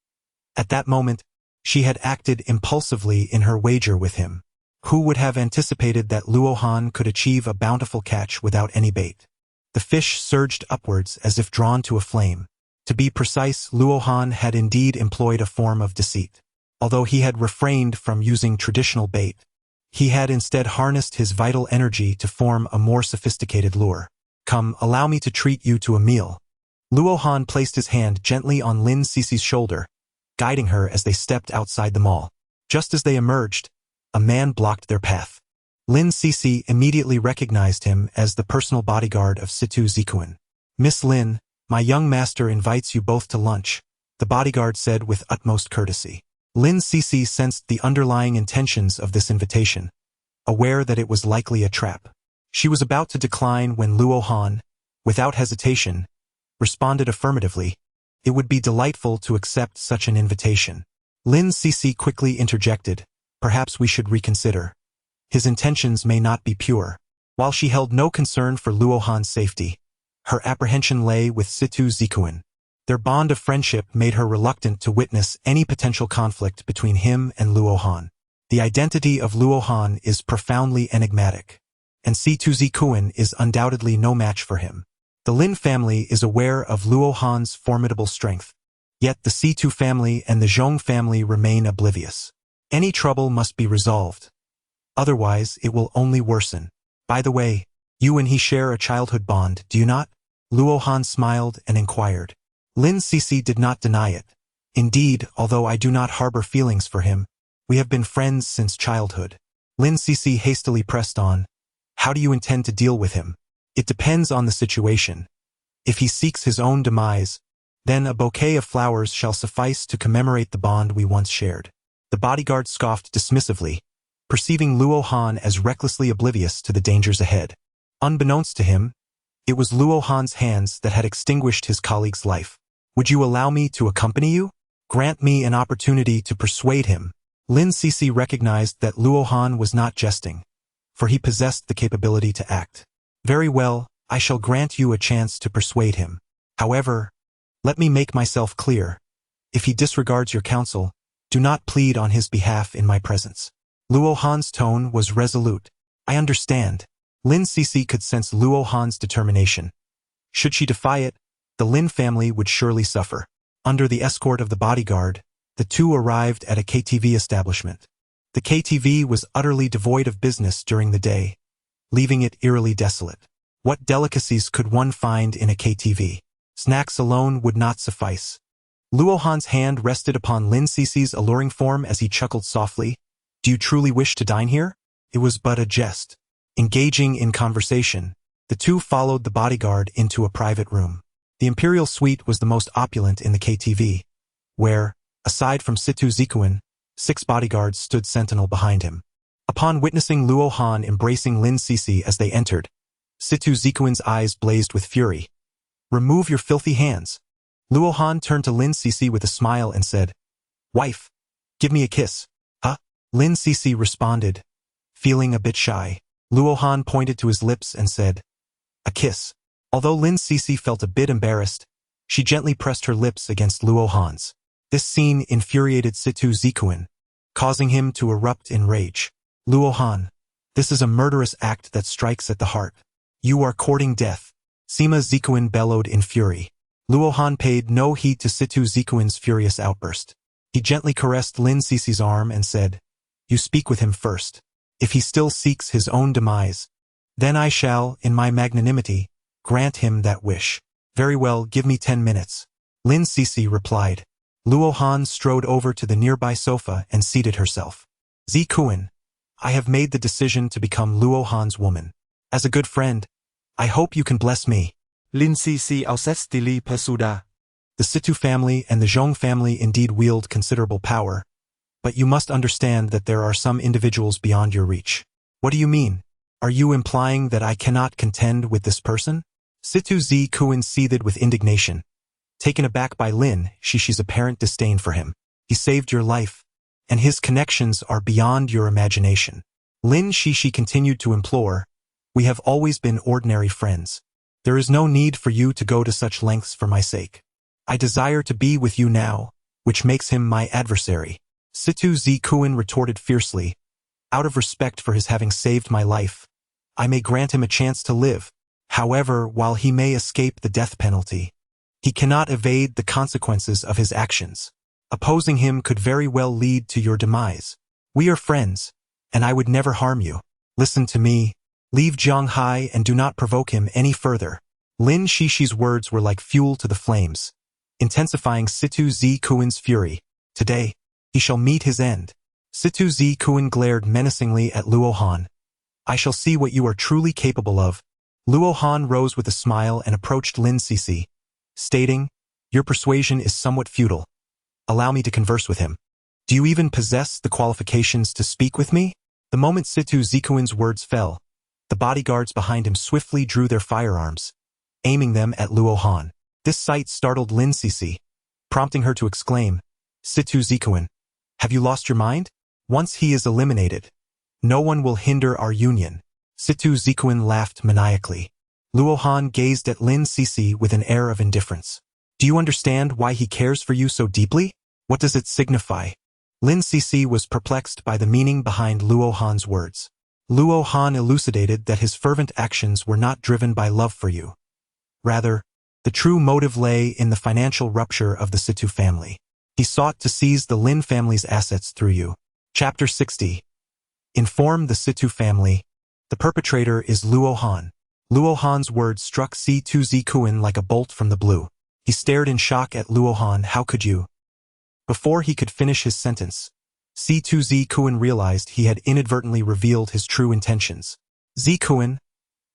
At that moment, she had acted impulsively in her wager with him. Who would have anticipated that Luo Han could achieve a bountiful catch without any bait? The fish surged upwards as if drawn to a flame. To be precise, Luo Han had indeed employed a form of deceit. Although he had refrained from using traditional bait, he had instead harnessed his vital energy to form a more sophisticated lure. "Come, allow me to treat you to a meal." Luo Han placed his hand gently on Lin Cici's shoulder, guiding her as they stepped outside the mall. Just as they emerged, a man blocked their path. Lin Cici immediately recognized him as the personal bodyguard of Situ Zikuan. "Miss Lin, my young master invites you both to lunch," the bodyguard said with utmost courtesy. Lin Cici sensed the underlying intentions of this invitation, aware that it was likely a trap. She was about to decline when Luo Han, without hesitation, responded affirmatively. It would be delightful to accept such an invitation. Lin Cici quickly interjected, "Perhaps we should reconsider. His intentions may not be pure." While she held no concern for Luo Han's safety, her apprehension lay with Situ Zikuan. Their bond of friendship made her reluctant to witness any potential conflict between him and Luo Han. The identity of Luo Han is profoundly enigmatic, and Si-tu Zikuan is undoubtedly no match for him. The Lin family is aware of Luo Han's formidable strength, yet the Si-tu family and the Zhong family remain oblivious. Any trouble must be resolved. Otherwise, it will only worsen. By the way, you and he share a childhood bond, do you not? Luo Han smiled and inquired. Lin Sisi did not deny it. Indeed, although I do not harbor feelings for him, we have been friends since childhood. Lin Sisi hastily pressed on. How do you intend to deal with him? It depends on the situation. If he seeks his own demise, then a bouquet of flowers shall suffice to commemorate the bond we once shared. The bodyguard scoffed dismissively, perceiving Luo Han as recklessly oblivious to the dangers ahead. Unbeknownst to him, it was Luo Han's hands that had extinguished his colleague's life. Would you allow me to accompany you? Grant me an opportunity to persuade him. Lin Sisi recognized that Luo Han was not jesting, for he possessed the capability to act. Very well, I shall grant you a chance to persuade him. However, let me make myself clear. If he disregards your counsel, do not plead on his behalf in my presence. Luo Han's tone was resolute. I understand. Lin Sisi could sense Luo Han's determination. Should she defy it, the Lin family would surely suffer. Under the escort of the bodyguard, the two arrived at a KTV establishment. The KTV was utterly devoid of business during the day, leaving it eerily desolate. What delicacies could one find in a KTV? Snacks alone would not suffice. Luo Han's hand rested upon Lin Sisi's alluring form as he chuckled softly. Do you truly wish to dine here? It was but a jest. Engaging in conversation, the two followed the bodyguard into a private room. The imperial suite was the most opulent in the KTV, where, aside from Si-tu Zikuan, 6 bodyguards stood sentinel behind him. Upon witnessing Luo Han embracing Lin Sisi as they entered, Si-tu Zikuan's eyes blazed with fury. Remove your filthy hands. Luo Han turned to Lin Sisi with a smile and said, Wife, give me a kiss. Huh? Lin Sisi responded, feeling a bit shy. Luo Han pointed to his lips and said, a kiss. Although Lin Sisi felt a bit embarrassed, she gently pressed her lips against Luo Han's. This scene infuriated Si-tu Zikuan, causing him to erupt in rage. Luo Han, this is a murderous act that strikes at the heart. You are courting death. Sima Zikuan bellowed in fury. Luo Han paid no heed to Si-tu Zikuan's furious outburst. He gently caressed Lin Sisi's arm and said, You speak with him first. If he still seeks his own demise, then I shall, in my magnanimity, grant him that wish. Very well, give me 10 minutes. Lin Sisi replied. Luo Han strode over to the nearby sofa and seated herself. Zikuan, I have made the decision to become Luo Han's woman. As a good friend, I hope you can bless me. Lin Sisi Alcestili Pesuda. The Si-tu family and the Zhong family indeed wield considerable power, but you must understand that there are some individuals beyond your reach. What do you mean? Are you implying that I cannot contend with this person? Si-tu Zikuan seethed with indignation. Taken aback by Lin Shishi's apparent disdain for him. He saved your life, and his connections are beyond your imagination. Lin Shishi continued to implore, We have always been ordinary friends. There is no need for you to go to such lengths for my sake. I desire to be with you now, which makes him my adversary. Si-tu Zikuan retorted fiercely, Out of respect for his having saved my life, I may grant him a chance to live. However, while he may escape the death penalty, he cannot evade the consequences of his actions. Opposing him could very well lead to your demise. We are friends, and I would never harm you. Listen to me. Leave Jiang Hai and do not provoke him any further. Lin Shishi's words were like fuel to the flames, intensifying Si-tu Zikuan's fury. Today, he shall meet his end. Si-tu Zikuan glared menacingly at Luo Han. I shall see what you are truly capable of. Luo Han rose with a smile and approached Lin Sisi, stating, Your persuasion is somewhat futile. Allow me to converse with him. Do you even possess the qualifications to speak with me? The moment Si-tu Zikuan's words fell, the bodyguards behind him swiftly drew their firearms, aiming them at Luo Han. This sight startled Lin Sisi, prompting her to exclaim, Si-tu Zikuan, have you lost your mind? Once he is eliminated, no one will hinder our union. Si-tu Zikuan laughed maniacally. Luo Han gazed at Lin Sisi with an air of indifference. Do Do you understand why he cares for you so deeply? What does it signify? Lin Cixi was perplexed by the meaning behind Luo Han's words. Luo Han elucidated that his fervent actions were not driven by love for you. Rather, the true motive lay in the financial rupture of the Situ family. He sought to seize the Lin family's assets through you. Chapter 60. Inform the Situ family. The perpetrator is Luo Han. Luo Han's words struck Si-Tu Zikuan like a bolt from the blue. He stared in shock at Luo Han. How could you? Before he could finish his sentence, Si-Tu Zikuan realized he had inadvertently revealed his true intentions. Zikuan,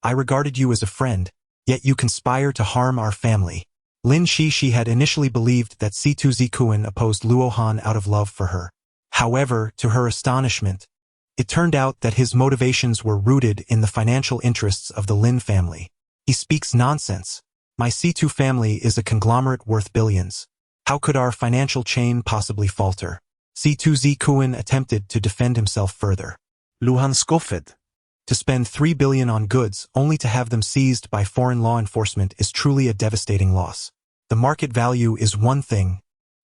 I regarded you as a friend, yet you conspire to harm our family. Lin Cixi had initially believed that Si-Tu Zikuan opposed Luo Han out of love for her. However, to her astonishment, it turned out that his motivations were rooted in the financial interests of the Lin family. He speaks nonsense. My Si-Tu family is a conglomerate worth billions. How could our financial chain possibly falter? Si-Tu Zikuan attempted to defend himself further. Luhan scoffed. To spend 3 billion on goods only to have them seized by foreign law enforcement is truly a devastating loss. The market value is one thing,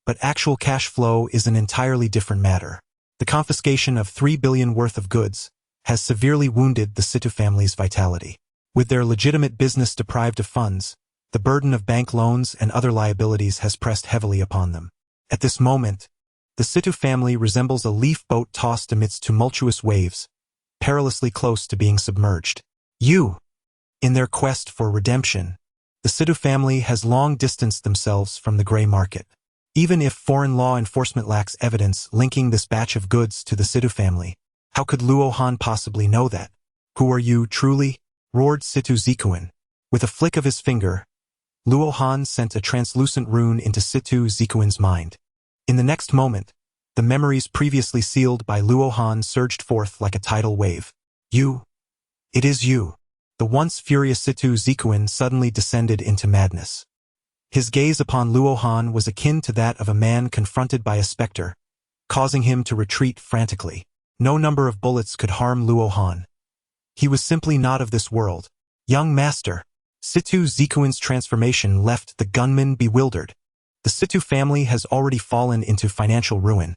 but actual cash flow is an entirely different matter. The confiscation of 3 billion worth of goods has severely wounded the Situ family's vitality. With their legitimate business deprived of funds, the burden of bank loans and other liabilities has pressed heavily upon them. At this moment, the Situ family resembles a leaf boat tossed amidst tumultuous waves, perilously close to being submerged. In their quest for redemption, the Situ family has long distanced themselves from the gray market. Even if foreign law enforcement lacks evidence linking this batch of goods to the Situ family, how could Luo Han possibly know that? Who are you, truly? Roared Si-Tu Zikuan. With a flick of his finger, Luo Han sent a translucent rune into Si-Tu Zikuan's mind. In the next moment, the memories previously sealed by Luo Han surged forth like a tidal wave. It is you. The once furious Si-Tu Zikuan suddenly descended into madness. His gaze upon Luo Han was akin to that of a man confronted by a specter, causing him to retreat frantically. No number of bullets could harm Luo Han. He was simply not of this world. Young master. Si-Tu Zikuan's transformation left the gunman bewildered. The Si-Tu family has already fallen into financial ruin.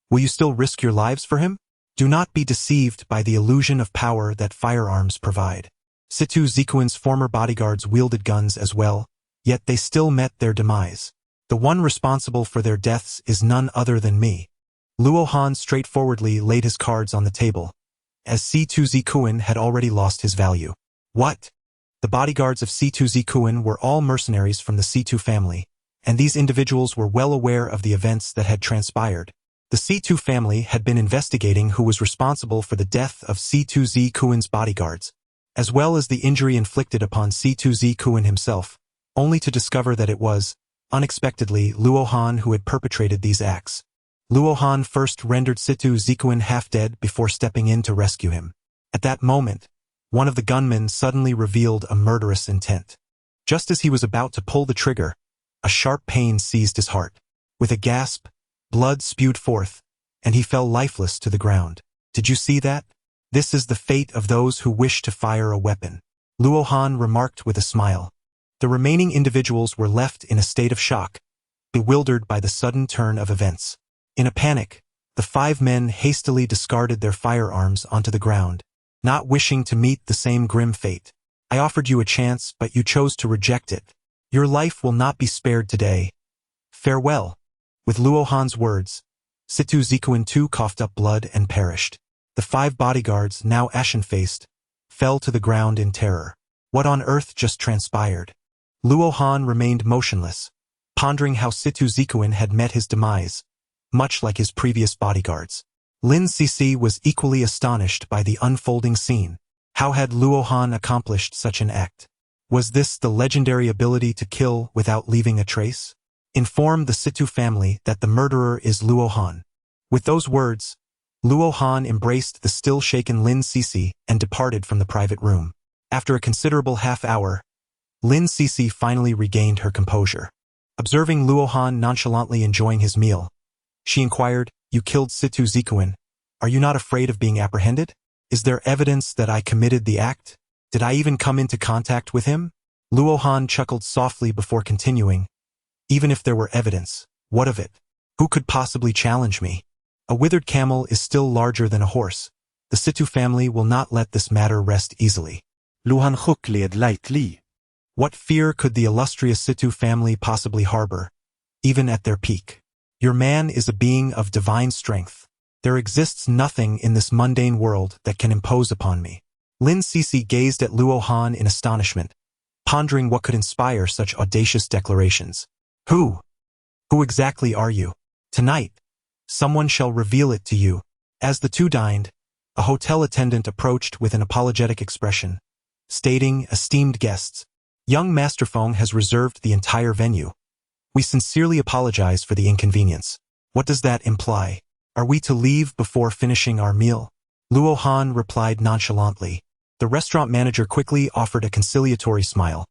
Will you still risk your lives for him? Do not be deceived by the illusion of power that firearms provide. Si-Tu Zikuan's former bodyguards wielded guns as well, yet they still met their demise. The one responsible for their deaths is none other than me. Luo Han straightforwardly laid his cards on the table, as Si-Tu Zikuan had already lost his value. What? The bodyguards of Si-Tu Zikuan were all mercenaries from the Si-Tu family, and these individuals were well aware of the events that had transpired. The Si-Tu family had been investigating who was responsible for the death of Si-Tu Zikuan's bodyguards, as well as the injury inflicted upon Si-Tu Zikuan himself, only to discover that it was, unexpectedly, Luo Han who had perpetrated these acts. Luo Han first rendered Si-Tu Zikuan half-dead before stepping in to rescue him. At that moment, one of the gunmen suddenly revealed a murderous intent. Just as he was about to pull the trigger, a sharp pain seized his heart. With a gasp, blood spewed forth, and he fell lifeless to the ground. Did you see that? This is the fate of those who wish to fire a weapon, Luo Han remarked with a smile. The remaining individuals were left in a state of shock, bewildered by the sudden turn of events. In a panic, the 5 men hastily discarded their firearms onto the ground, not wishing to meet the same grim fate. I offered you a chance, but you chose to reject it. Your life will not be spared today. Farewell. With Luo Han's words, Si-Tu Zikuan too coughed up blood and perished. The 5 bodyguards, now ashen-faced, fell to the ground in terror. What on earth just transpired? Luo Han remained motionless, pondering how Si-Tu Zikuan had met his demise, much like his previous bodyguards. Lin Cixi was equally astonished by the unfolding scene. How had Luo Han accomplished such an act? Was this the legendary ability to kill without leaving a trace? Inform the Si-Tu family that the murderer is Luo Han. With those words, Luo Han embraced the still-shaken Lin Cixi and departed from the private room. After a considerable half-hour, Lin Cixi finally regained her composure. Observing Luo Han nonchalantly enjoying his meal, she inquired, You killed Si-Tu Zikuan. Are you not afraid of being apprehended? Is there evidence that I committed the act? Did I even come into contact with him? Luo Han chuckled softly before continuing. Even if there were evidence, what of it? Who could possibly challenge me? A withered camel is still larger than a horse. The Situ family will not let this matter rest easily. Luhan Huk Lied Light Li. What fear could the illustrious Situ family possibly harbor, even at their peak? Your man is a being of divine strength. There exists nothing in this mundane world that can impose upon me. Lin Sisi gazed at Luo Han in astonishment, pondering what could inspire such audacious declarations. Who exactly are you? Tonight, someone shall reveal it to you. As the two dined, a hotel attendant approached with an apologetic expression, stating, "Esteemed guests, young Master Feng has reserved the entire venue. We sincerely apologize for the inconvenience." What does that imply? Are we to leave before finishing our meal? Luo Han replied nonchalantly. The restaurant manager quickly offered a conciliatory smile.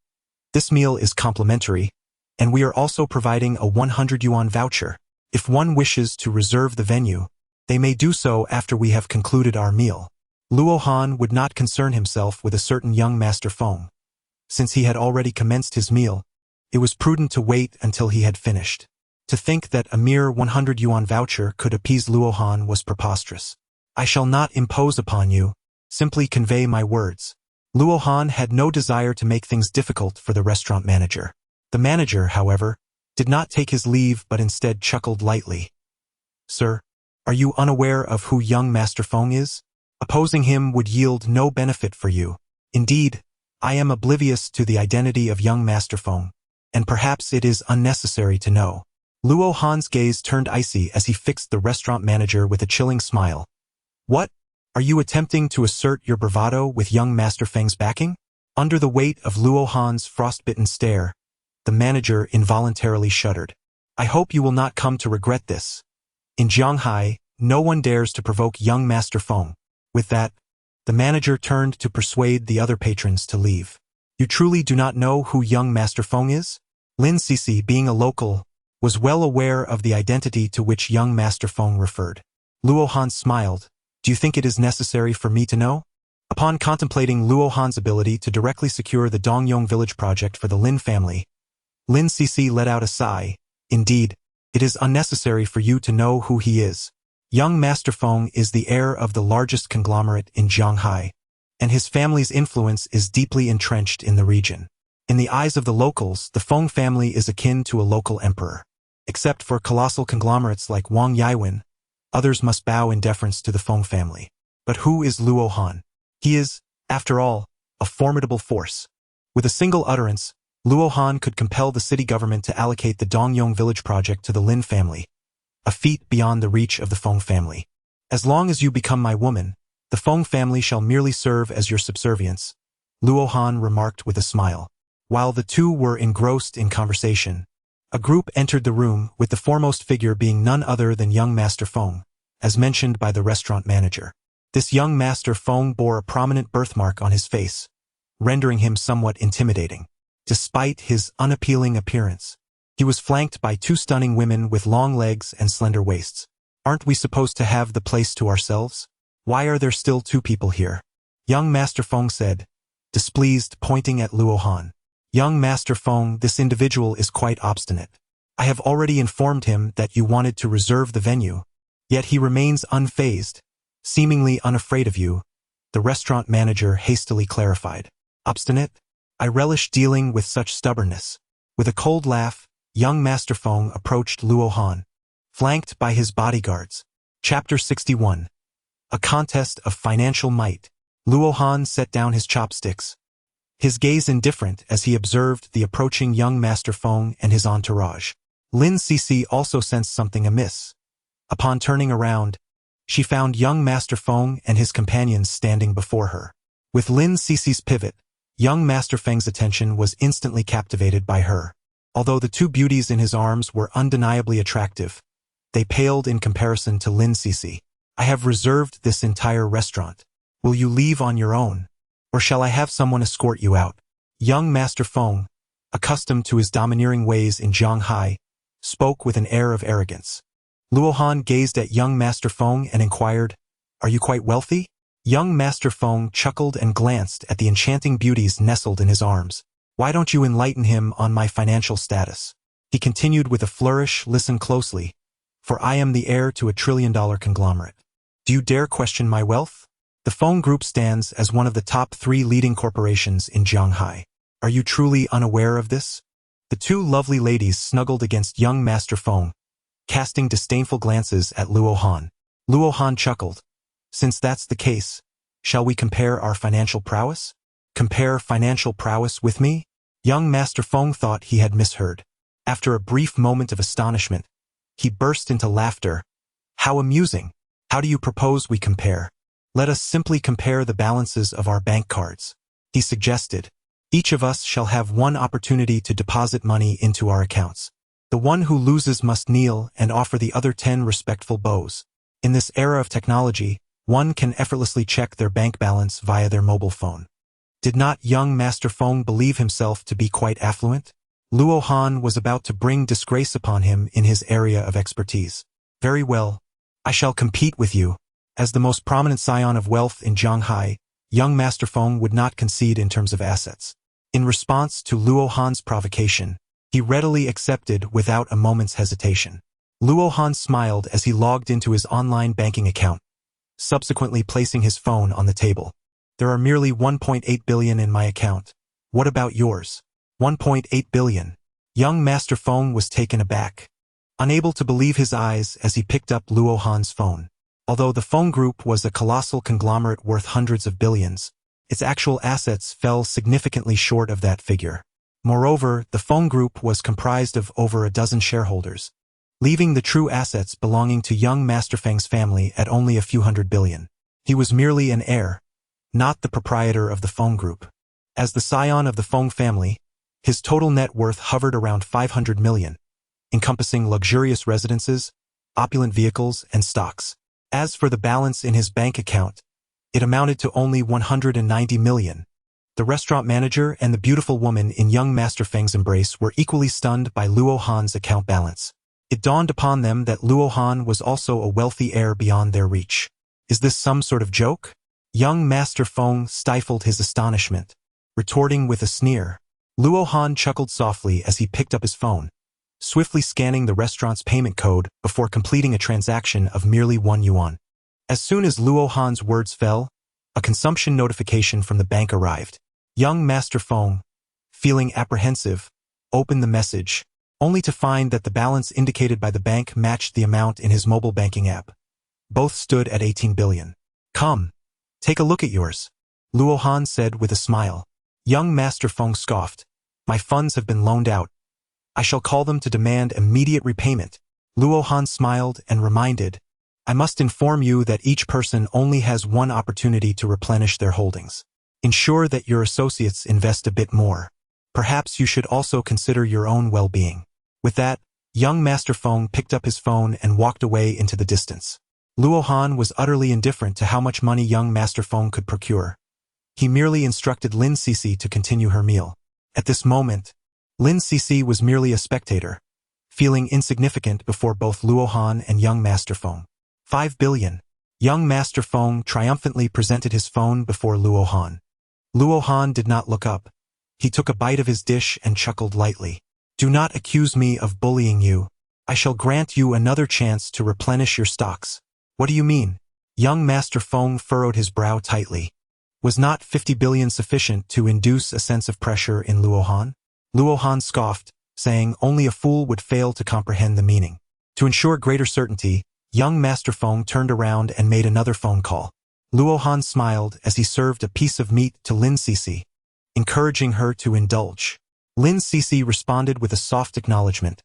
This meal is complimentary, and we are also providing a 100 yuan voucher. If one wishes to reserve the venue, they may do so after we have concluded our meal. Luo Han would not concern himself with a certain young Master Feng. Since he had already commenced his meal, it was prudent to wait until he had finished. To think that a mere 100 yuan voucher could appease Luo Han was preposterous. I shall not impose upon you, simply convey my words. Luo Han had no desire to make things difficult for the restaurant manager. The manager, however, did not take his leave but instead chuckled lightly. Sir, are you unaware of who young Master Feng is? Opposing him would yield no benefit for you. Indeed, I am oblivious to the identity of young Master Feng, and perhaps it is unnecessary to know. Luo Han's gaze turned icy as he fixed the restaurant manager with a chilling smile. What? Are you attempting to assert your bravado with young Master Feng's backing? Under the weight of Luo Han's frostbitten stare, the manager involuntarily shuddered. I hope you will not come to regret this. In Jianghai, no one dares to provoke young Master Feng. With that, the manager turned to persuade the other patrons to leave. You truly do not know who young Master Feng is? Lin Sisi, being a local, was well aware of the identity to which young Master Feng referred. Luo Han smiled. Do you think it is necessary for me to know? Upon contemplating Luo Han's ability to directly secure the Dongyong village project for the Lin family, Lin Sisi let out a sigh. Indeed, it is unnecessary for you to know who he is. Young Master Feng is the heir of the largest conglomerate in Jianghai, and his family's influence is deeply entrenched in the region. In the eyes of the locals, the Feng family is akin to a local emperor. Except for colossal conglomerates like Wang Yaiwen, others must bow in deference to the Feng family. But who is Luo Han? He is, after all, a formidable force. With a single utterance, Luo Han could compel the city government to allocate the Dongyong village project to the Lin family, a feat beyond the reach of the Feng family. As long as you become my woman, the Feng family shall merely serve as your subservience, Luo Han remarked with a smile. While the two were engrossed in conversation, a group entered the room, with the foremost figure being none other than young Master Feng, as mentioned by the restaurant manager. This young Master Feng bore a prominent birthmark on his face, rendering him somewhat intimidating. Despite his unappealing appearance, he was flanked by two stunning women with long legs and slender waists. Aren't we supposed to have the place to ourselves? Why are there still two people here? Young Master Feng said, displeased, pointing at Luo Han. Young Master Feng, this individual is quite obstinate. I have already informed him that you wanted to reserve the venue, yet he remains unfazed, seemingly unafraid of you, the restaurant manager hastily clarified. Obstinate? I relish dealing with such stubbornness. With a cold laugh, young Master Feng approached Luo Han, flanked by his bodyguards. Chapter 61. A contest of financial might. Luo Han set down his chopsticks, his gaze indifferent as he observed the approaching young Master Feng and his entourage. Lin Sisi also sensed something amiss. Upon turning around, she found young Master Feng and his companions standing before her. With Lin Sisi's pivot, young Master Feng's attention was instantly captivated by her. Although the two beauties in his arms were undeniably attractive, they paled in comparison to Lin Sisi. I have reserved this entire restaurant. Will you leave on your own, or shall I have someone escort you out? Young Master Feng, accustomed to his domineering ways in Jianghai, spoke with an air of arrogance. Luo Han gazed at young Master Feng and inquired, Are you quite wealthy? Young Master Feng chuckled and glanced at the enchanting beauties nestled in his arms. Why don't you enlighten him on my financial status? He continued with a flourish, listen closely, for I am the heir to a trillion-dollar conglomerate. Do you dare question my wealth? The Feng Group stands as one of the top 3 leading corporations in Shanghai. Are you truly unaware of this? The 2 lovely ladies snuggled against young Master Feng, casting disdainful glances at Luo Han. Luo Han chuckled. Since that's the case, shall we compare our financial prowess? Compare financial prowess with me? Young Master Feng thought he had misheard. After a brief moment of astonishment, he burst into laughter. How amusing! How do you propose we compare? Let us simply compare the balances of our bank cards. He suggested. Each of us shall have one opportunity to deposit money into our accounts. The one who loses must kneel and offer the other 10 respectful bows. In this era of technology, one can effortlessly check their bank balance via their mobile phone. Did not young Master Feng believe himself to be quite affluent? Luo Han was about to bring disgrace upon him in his area of expertise. Very well. I shall compete with you. As the most prominent scion of wealth in Shanghai, young Master Feng would not concede in terms of assets. In response to Luo Han's provocation, he readily accepted without a moment's hesitation. Luo Han smiled as he logged into his online banking account, subsequently placing his phone on the table. There are merely 1.8 billion in my account. What about yours? 1.8 billion. Young Master Feng was taken aback, unable to believe his eyes as he picked up Luo Han's phone. Although the Feng Group was a colossal conglomerate worth hundreds of billions, its actual assets fell significantly short of that figure. Moreover, the Feng Group was comprised of over a dozen shareholders, leaving the true assets belonging to young Master Feng's family at only a few hundred billion. He was merely an heir, not the proprietor of the Feng Group. As the scion of the Feng family, his total net worth hovered around 500 million, encompassing luxurious residences, opulent vehicles, and stocks. As for the balance in his bank account, it amounted to only 190 million. The restaurant manager and the beautiful woman in young Master Feng's embrace were equally stunned by Luo Han's account balance. It dawned upon them that Luo Han was also a wealthy heir beyond their reach. Is this some sort of joke? Young Master Feng stifled his astonishment, retorting with a sneer. Luo Han chuckled softly as he picked up his phone, swiftly scanning the restaurant's payment code before completing a transaction of merely 1 yuan. As soon as Luo Han's words fell, a consumption notification from the bank arrived. Young Master Feng, feeling apprehensive, opened the message, only to find that the balance indicated by the bank matched the amount in his mobile banking app. Both stood at 18 billion. Come, take a look at yours, Luo Han said with a smile. Young Master Feng scoffed. My funds have been loaned out. I shall call them to demand immediate repayment. Luo Han smiled and reminded, I must inform you that each person only has one opportunity to replenish their holdings. Ensure that your associates invest a bit more. Perhaps you should also consider your own well-being. With that, young Master Feng picked up his phone and walked away into the distance. Luo Han was utterly indifferent to how much money young Master Feng could procure. He merely instructed Lin Cece to continue her meal. At this moment, Lin Cece was merely a spectator, feeling insignificant before both Luo Han and young Master Feng. 5 billion. Young Master Feng triumphantly presented his phone before Luo Han. Luo Han did not look up. He took a bite of his dish and chuckled lightly. Do not accuse me of bullying you. I shall grant you another chance to replenish your stocks. What do you mean? Young Master Feng furrowed his brow tightly. Was not 50 billion sufficient to induce a sense of pressure in Luo Han? Luo Han scoffed, saying only a fool would fail to comprehend the meaning. To ensure greater certainty, young Master Feng turned around and made another phone call. Luo Han smiled as he served a piece of meat to Lin Cece, encouraging her to indulge. Lin Cece responded with a soft acknowledgement,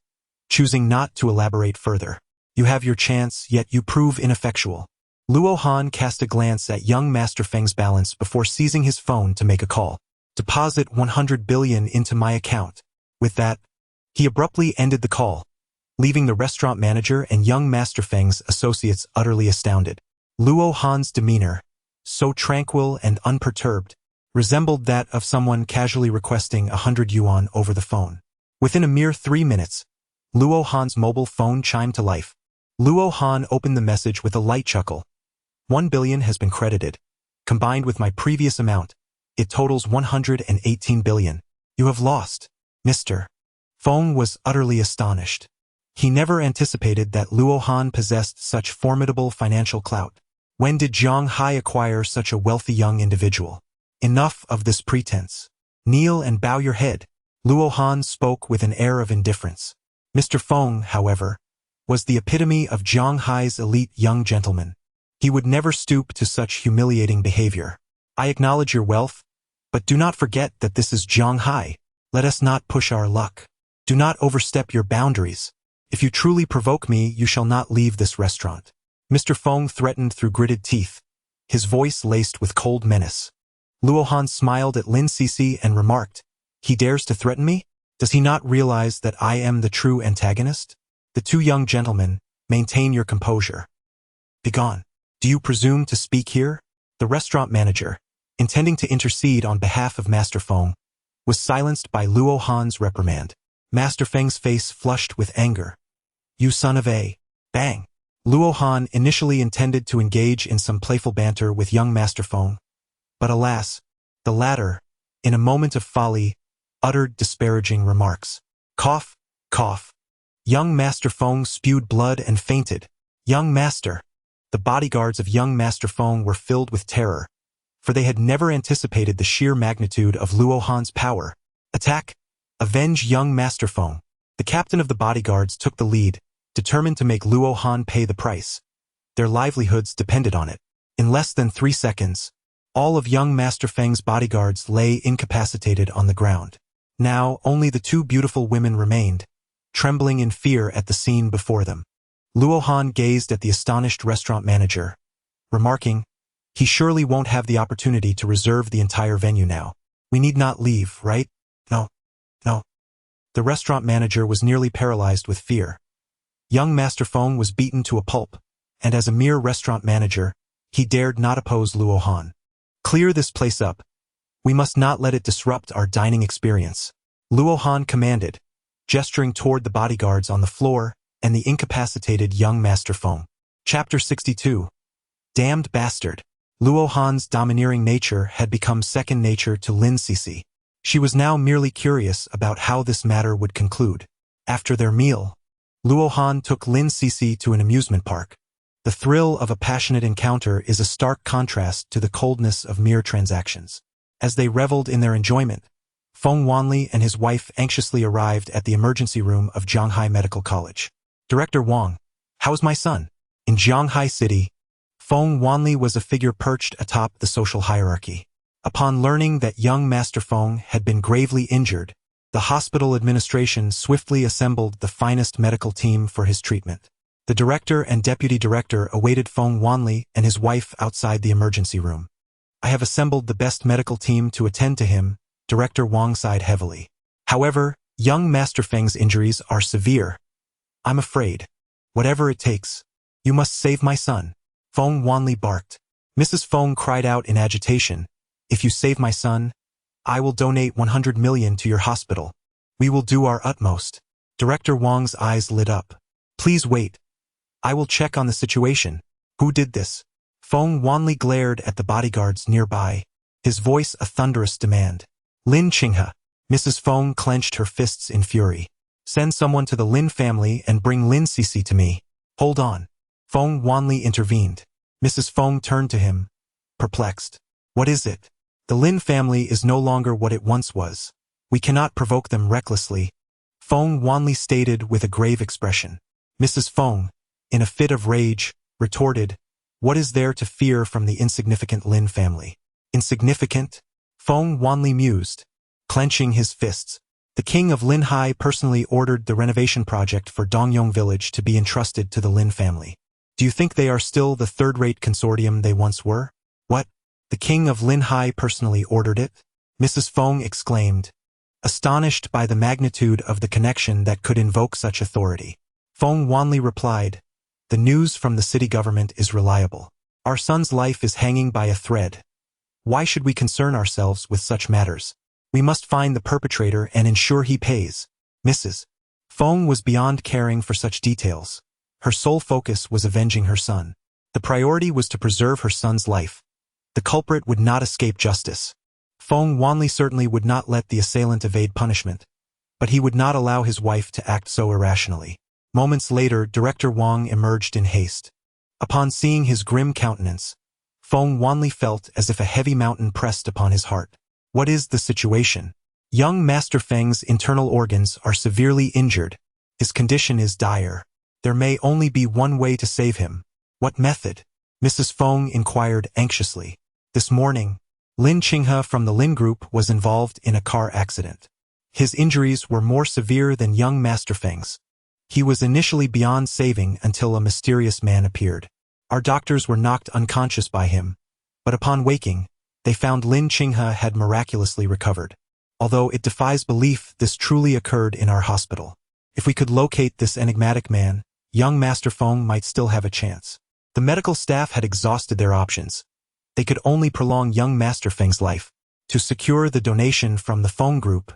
choosing not to elaborate further. You have your chance, yet you prove ineffectual. Luo Han cast a glance at young Master Feng's balance before seizing his phone to make a call. Deposit 100 billion into my account. With that, he abruptly ended the call, leaving the restaurant manager and young Master Feng's associates utterly astounded. Luo Han's demeanor, so tranquil and unperturbed, resembled that of someone casually requesting 100 yuan over the phone. Within a mere 3 minutes, Luo Han's mobile phone chimed to life. Luo Han opened the message with a light chuckle. 1 billion has been credited. Combined with my previous amount, it totals 118 billion. You have lost, Mr. Feng was utterly astonished. He never anticipated that Luo Han possessed such formidable financial clout. When did Zhang Hai acquire such a wealthy young individual? Enough of this pretense. Kneel and bow your head. Luo Han spoke with an air of indifference. Mr. Feng, however, was the epitome of Zhang Hai's elite young gentleman. He would never stoop to such humiliating behavior. I acknowledge your wealth, but do not forget that this is Zhang Hai. Let us not push our luck. Do not overstep your boundaries. If you truly provoke me, you shall not leave this restaurant. Mr. Feng threatened through gritted teeth, his voice laced with cold menace. Luo Han smiled at Lin Sisi and remarked, "He dares to threaten me? Does he not realize that I am the true antagonist? The two young gentlemen, maintain your composure. Begone. Do you presume to speak here?" The restaurant manager, intending to intercede on behalf of Master Feng, was silenced by Luo Han's reprimand. Master Feng's face flushed with anger. "You son of a..." Bang! Luo Han initially intended to engage in some playful banter with young Master Feng, but alas, the latter, in a moment of folly, uttered disparaging remarks. Cough, cough. Young Master Feng spewed blood and fainted. Young Master. The bodyguards of young Master Feng were filled with terror, for they had never anticipated the sheer magnitude of Luo Han's power. Attack! Avenge young Master Feng. The captain of the bodyguards took the lead, determined to make Luo Han pay the price. Their livelihoods depended on it. In less than 3 seconds, all of young Master Feng's bodyguards lay incapacitated on the ground. Now only the two beautiful women remained, trembling in fear at the scene before them. Luo Han gazed at the astonished restaurant manager, remarking, "He surely won't have the opportunity to reserve the entire venue now. We need not leave, right? No. No." The restaurant manager was nearly paralyzed with fear. Young Master Feng was beaten to a pulp, and as a mere restaurant manager, he dared not oppose Luo Han. "Clear this place up. We must not let it disrupt our dining experience," Luo Han commanded, gesturing toward the bodyguards on the floor and the incapacitated young Master Feng. Chapter 62. Damned Bastard. Luo Han's domineering nature had become second nature to Lin Sisi. She was now merely curious about how this matter would conclude. After their meal, Luo Han took Lin Sisi to an amusement park. The thrill of a passionate encounter is a stark contrast to the coldness of mere transactions. As they reveled in their enjoyment, Feng Wanli and his wife anxiously arrived at the emergency room of Zhanghai Medical College. "Director Wang, how is my son?" In Zhanghai City, Feng Wanli was a figure perched atop the social hierarchy. Upon learning that young Master Feng had been gravely injured, the hospital administration swiftly assembled the finest medical team for his treatment. The director and deputy director awaited Feng Wanli and his wife outside the emergency room. "I have assembled the best medical team to attend to him," Director Wang sighed heavily. "However, young Master Feng's injuries are severe. I'm afraid. Whatever it takes. You must save my son," Feng Wanli barked. Mrs. Feng cried out in agitation, "If you save my son, I will donate 100 million to your hospital. We will do our utmost." Director Wang's eyes lit up. "Please wait. I will check on the situation. Who did this?" Feng Wanli glared at the bodyguards nearby, his voice a thunderous demand. "Lin Qinghe." Mrs. Feng clenched her fists in fury. "Send someone to the Lin family and bring Lin Sisi to me." "Hold on." Feng Wanli intervened. Mrs. Feng turned to him, perplexed. "What is it?" "The Lin family is no longer what it once was. We cannot provoke them recklessly," Feng Wanli stated with a grave expression. Mrs. Feng, in a fit of rage, retorted, "What is there to fear from the insignificant Lin family?" "Insignificant?" Feng Wanli mused, clenching his fists. "The king of Linhai personally ordered the renovation project for Dongyong village to be entrusted to the Lin family. Do you think they are still the third-rate consortium they once were?" "What? The king of Linhai personally ordered it?" Mrs. Feng exclaimed, astonished by the magnitude of the connection that could invoke such authority. Feng Wanli replied, "The news from the city government is reliable. Our son's life is hanging by a thread. Why should we concern ourselves with such matters? We must find the perpetrator and ensure he pays." Mrs. Feng was beyond caring for such details. Her sole focus was avenging her son. The priority was to preserve her son's life. The culprit would not escape justice. Feng Wanli certainly would not let the assailant evade punishment. but he would not allow his wife to act so irrationally. Moments later, Director Wang emerged in haste. Upon seeing his grim countenance, Feng Wanli felt as if a heavy mountain pressed upon his heart. What is the situation? Young Master Feng's internal organs are severely injured. His condition is dire. There may only be one way to save him. What method? Mrs. Feng inquired anxiously. This morning, Lin Qinghe from the Lin Group was involved in a car accident. His injuries were more severe than young Master Feng's. He was initially beyond saving until a mysterious man appeared. Our doctors were knocked unconscious by him, but upon waking, they found Lin Qinghe had miraculously recovered. Although it defies belief this truly occurred in our hospital. If we could locate this enigmatic man, young Master Feng might still have a chance. The medical staff had exhausted their options. They could only prolong young Master Feng's life. To secure the donation from the Feng Group,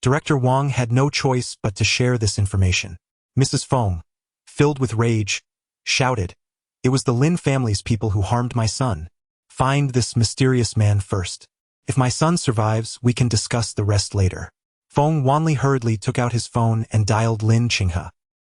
Director Wang had no choice but to share this information. Mrs. Feng, filled with rage, shouted, "It was the Lin family's people who harmed my son. Find this mysterious man first. If my son survives, we can discuss the rest later." Feng Wanli hurriedly took out his phone and dialed Lin Qinghe.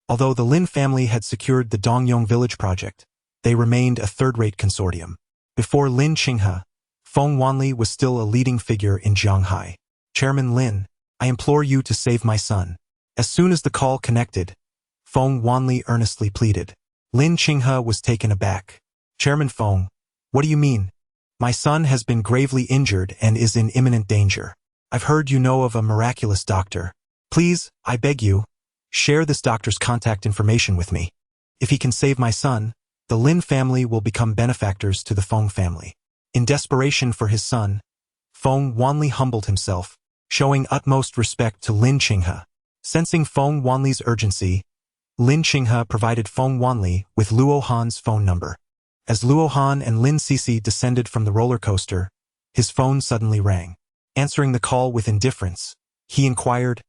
Although the Lin family had secured the Dongyong village project, they remained a third-rate consortium. Before Lin Qinghe, Feng Wanli was still a leading figure in Jianghai. "Chairman Lin, I implore you to save my son." As soon as the call connected, Feng Wanli earnestly pleaded. Lin Qinghe was taken aback. "Chairman Feng, what do you mean? My son has been gravely injured and is in imminent danger. I've heard you know of a miraculous doctor. Please, I beg you, share this doctor's contact information with me. If he can save my son, the Lin family will become benefactors to the Feng family." In desperation for his son, Feng Wanli humbled himself, showing utmost respect to Lin Qinghe. Sensing Feng Wanli's urgency, Lin Qinghe provided Feng Wanli with Luo Han's phone number. As Luo Han and Lin Sisi descended from the roller coaster, his phone suddenly rang. Answering the call with indifference, he inquired,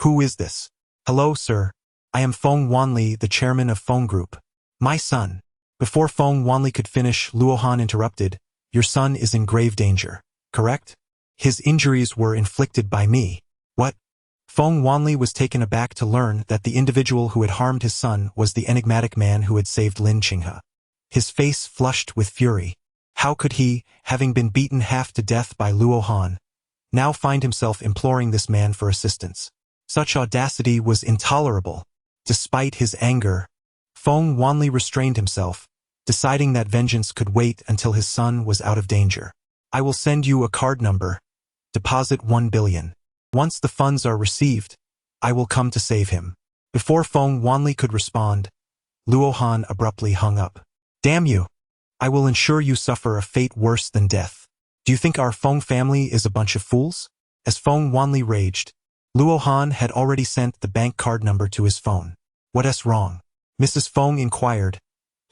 "Who is this?" "Hello, sir. I am Feng Wanli, the chairman of Feng Group. My son." Before Feng Wanli could finish, Luo Han interrupted, "Your son is in grave danger, correct? His injuries were inflicted by me." "What?" Feng Wanli was taken aback to learn that the individual who had harmed his son was the enigmatic man who had saved Lin Qinghe. His face flushed with fury. How could he, having been beaten half to death by Luo Han, now find himself imploring this man for assistance? Such audacity was intolerable. Despite his anger, Feng Wanli restrained himself, deciding that vengeance could wait until his son was out of danger. "I will send you a card number. Deposit 1 billion. Once the funds are received, I will come to save him." Before Feng Wanli could respond, Luo Han abruptly hung up. "Damn you! I will ensure you suffer a fate worse than death. Do you think our Feng family is a bunch of fools?" As Feng Wanli raged, Luo Han had already sent the bank card number to his phone. "What's wrong?" Mrs. Feng inquired,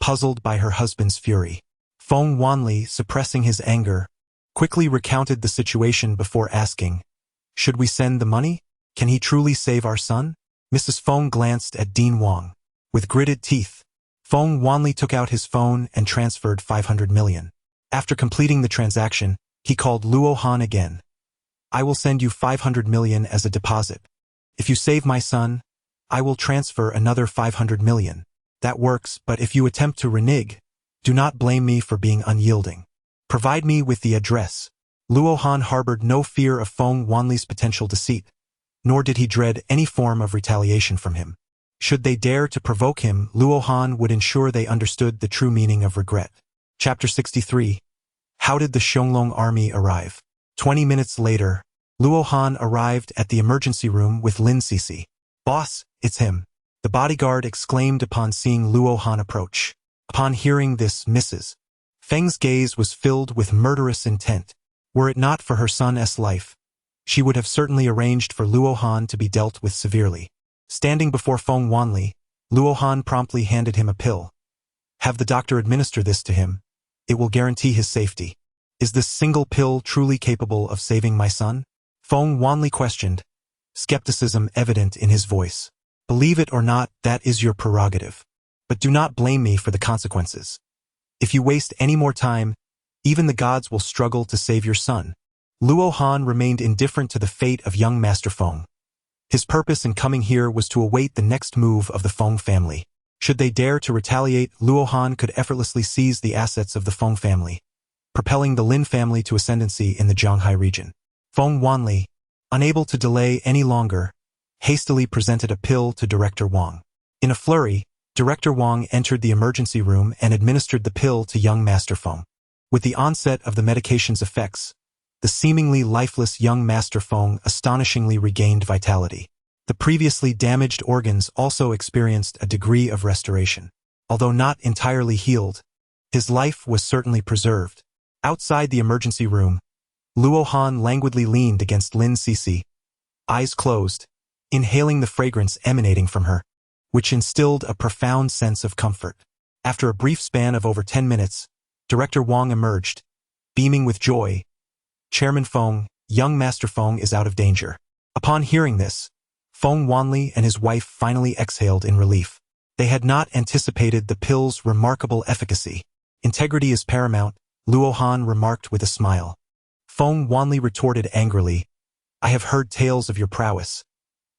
puzzled by her husband's fury. Feng Wanli, suppressing his anger, quickly recounted the situation before asking, "Should we send the money? Can he truly save our son?" Mrs. Feng glanced at Dean Wang. With gritted teeth, Feng Wanli took out his phone and transferred 500 million. After completing the transaction, he called Luo Han again. "I will send you 500 million as a deposit. If you save my son, I will transfer another 500 million. That works, but if you attempt to renege, do not blame me for being unyielding. Provide me with the address." Luo Han harbored no fear of Feng Wanli's potential deceit, nor did he dread any form of retaliation from him. Should they dare to provoke him, Luo Han would ensure they understood the true meaning of regret. Chapter 63. How did the Xiongling army arrive? 20 minutes later, Luo Han arrived at the emergency room with Lin Sisi. "Boss, it's him," the bodyguard exclaimed upon seeing Luo Han approach. Upon hearing this, Mrs. Feng's gaze was filled with murderous intent. Were it not for her son's life, she would have certainly arranged for Luo Han to be dealt with severely. Standing before Feng Wanli, Luo Han promptly handed him a pill. "Have the doctor administer this to him. It will guarantee his safety." "Is this single pill truly capable of saving my son?" Feng Wanli questioned, skepticism evident in his voice. "Believe it or not, that is your prerogative. But do not blame me for the consequences. If you waste any more time, even the gods will struggle to save your son." Luo Han remained indifferent to the fate of young Master Feng. His purpose in coming here was to await the next move of the Feng family. Should they dare to retaliate, Luo Han could effortlessly seize the assets of the Feng family, propelling the Lin family to ascendancy in the Zhanghai region. Feng Wanli, unable to delay any longer, hastily presented a pill to Director Wang. In a flurry, Director Wang entered the emergency room and administered the pill to young Master Feng. With the onset of the medication's effects, the seemingly lifeless young Master Feng astonishingly regained vitality. The previously damaged organs also experienced a degree of restoration. Although not entirely healed, his life was certainly preserved. Outside the emergency room, Luo Han languidly leaned against Lin Sisi, eyes closed, inhaling the fragrance emanating from her, which instilled a profound sense of comfort. After a brief span of over 10 minutes, Director Wang emerged, beaming with joy. Chairman Feng, young Master Feng is out of danger. Upon hearing this, Feng Wanli and his wife finally exhaled in relief. They had not anticipated the pill's remarkable efficacy. Integrity is paramount, Luo Han remarked with a smile. Feng Wanli retorted angrily, I have heard tales of your prowess.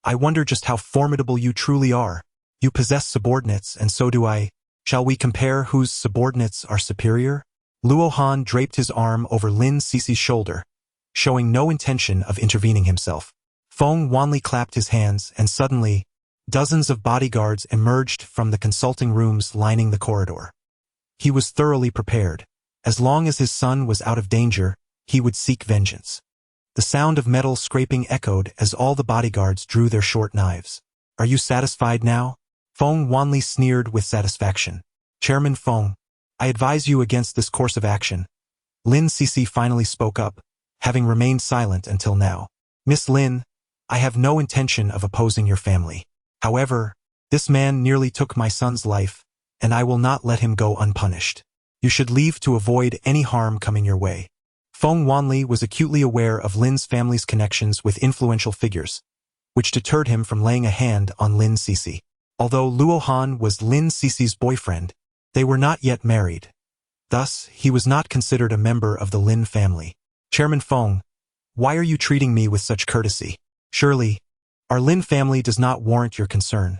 I wonder just how formidable you truly are. You possess subordinates, and so do I. Shall we compare whose subordinates are superior? Luo Han draped his arm over Lin Sisi's shoulder, showing no intention of intervening himself. Feng Wanli clapped his hands, and suddenly, dozens of bodyguards emerged from the consulting rooms lining the corridor. He was thoroughly prepared. As long as his son was out of danger, he would seek vengeance. The sound of metal scraping echoed as all the bodyguards drew their short knives. Are you satisfied now? Feng Wanli sneered with satisfaction. Chairman Feng, I advise you against this course of action. Lin Sisi finally spoke up, having remained silent until now. Miss Lin, I have no intention of opposing your family. However, this man nearly took my son's life, and I will not let him go unpunished. You should leave to avoid any harm coming your way. Feng Wanli was acutely aware of Lin's family's connections with influential figures, which deterred him from laying a hand on Lin Sisi. Although Luo Han was Lin Sisi's boyfriend, they were not yet married. Thus, he was not considered a member of the Lin family. Chairman Feng, why are you treating me with such courtesy? Surely, our Lin family does not warrant your concern.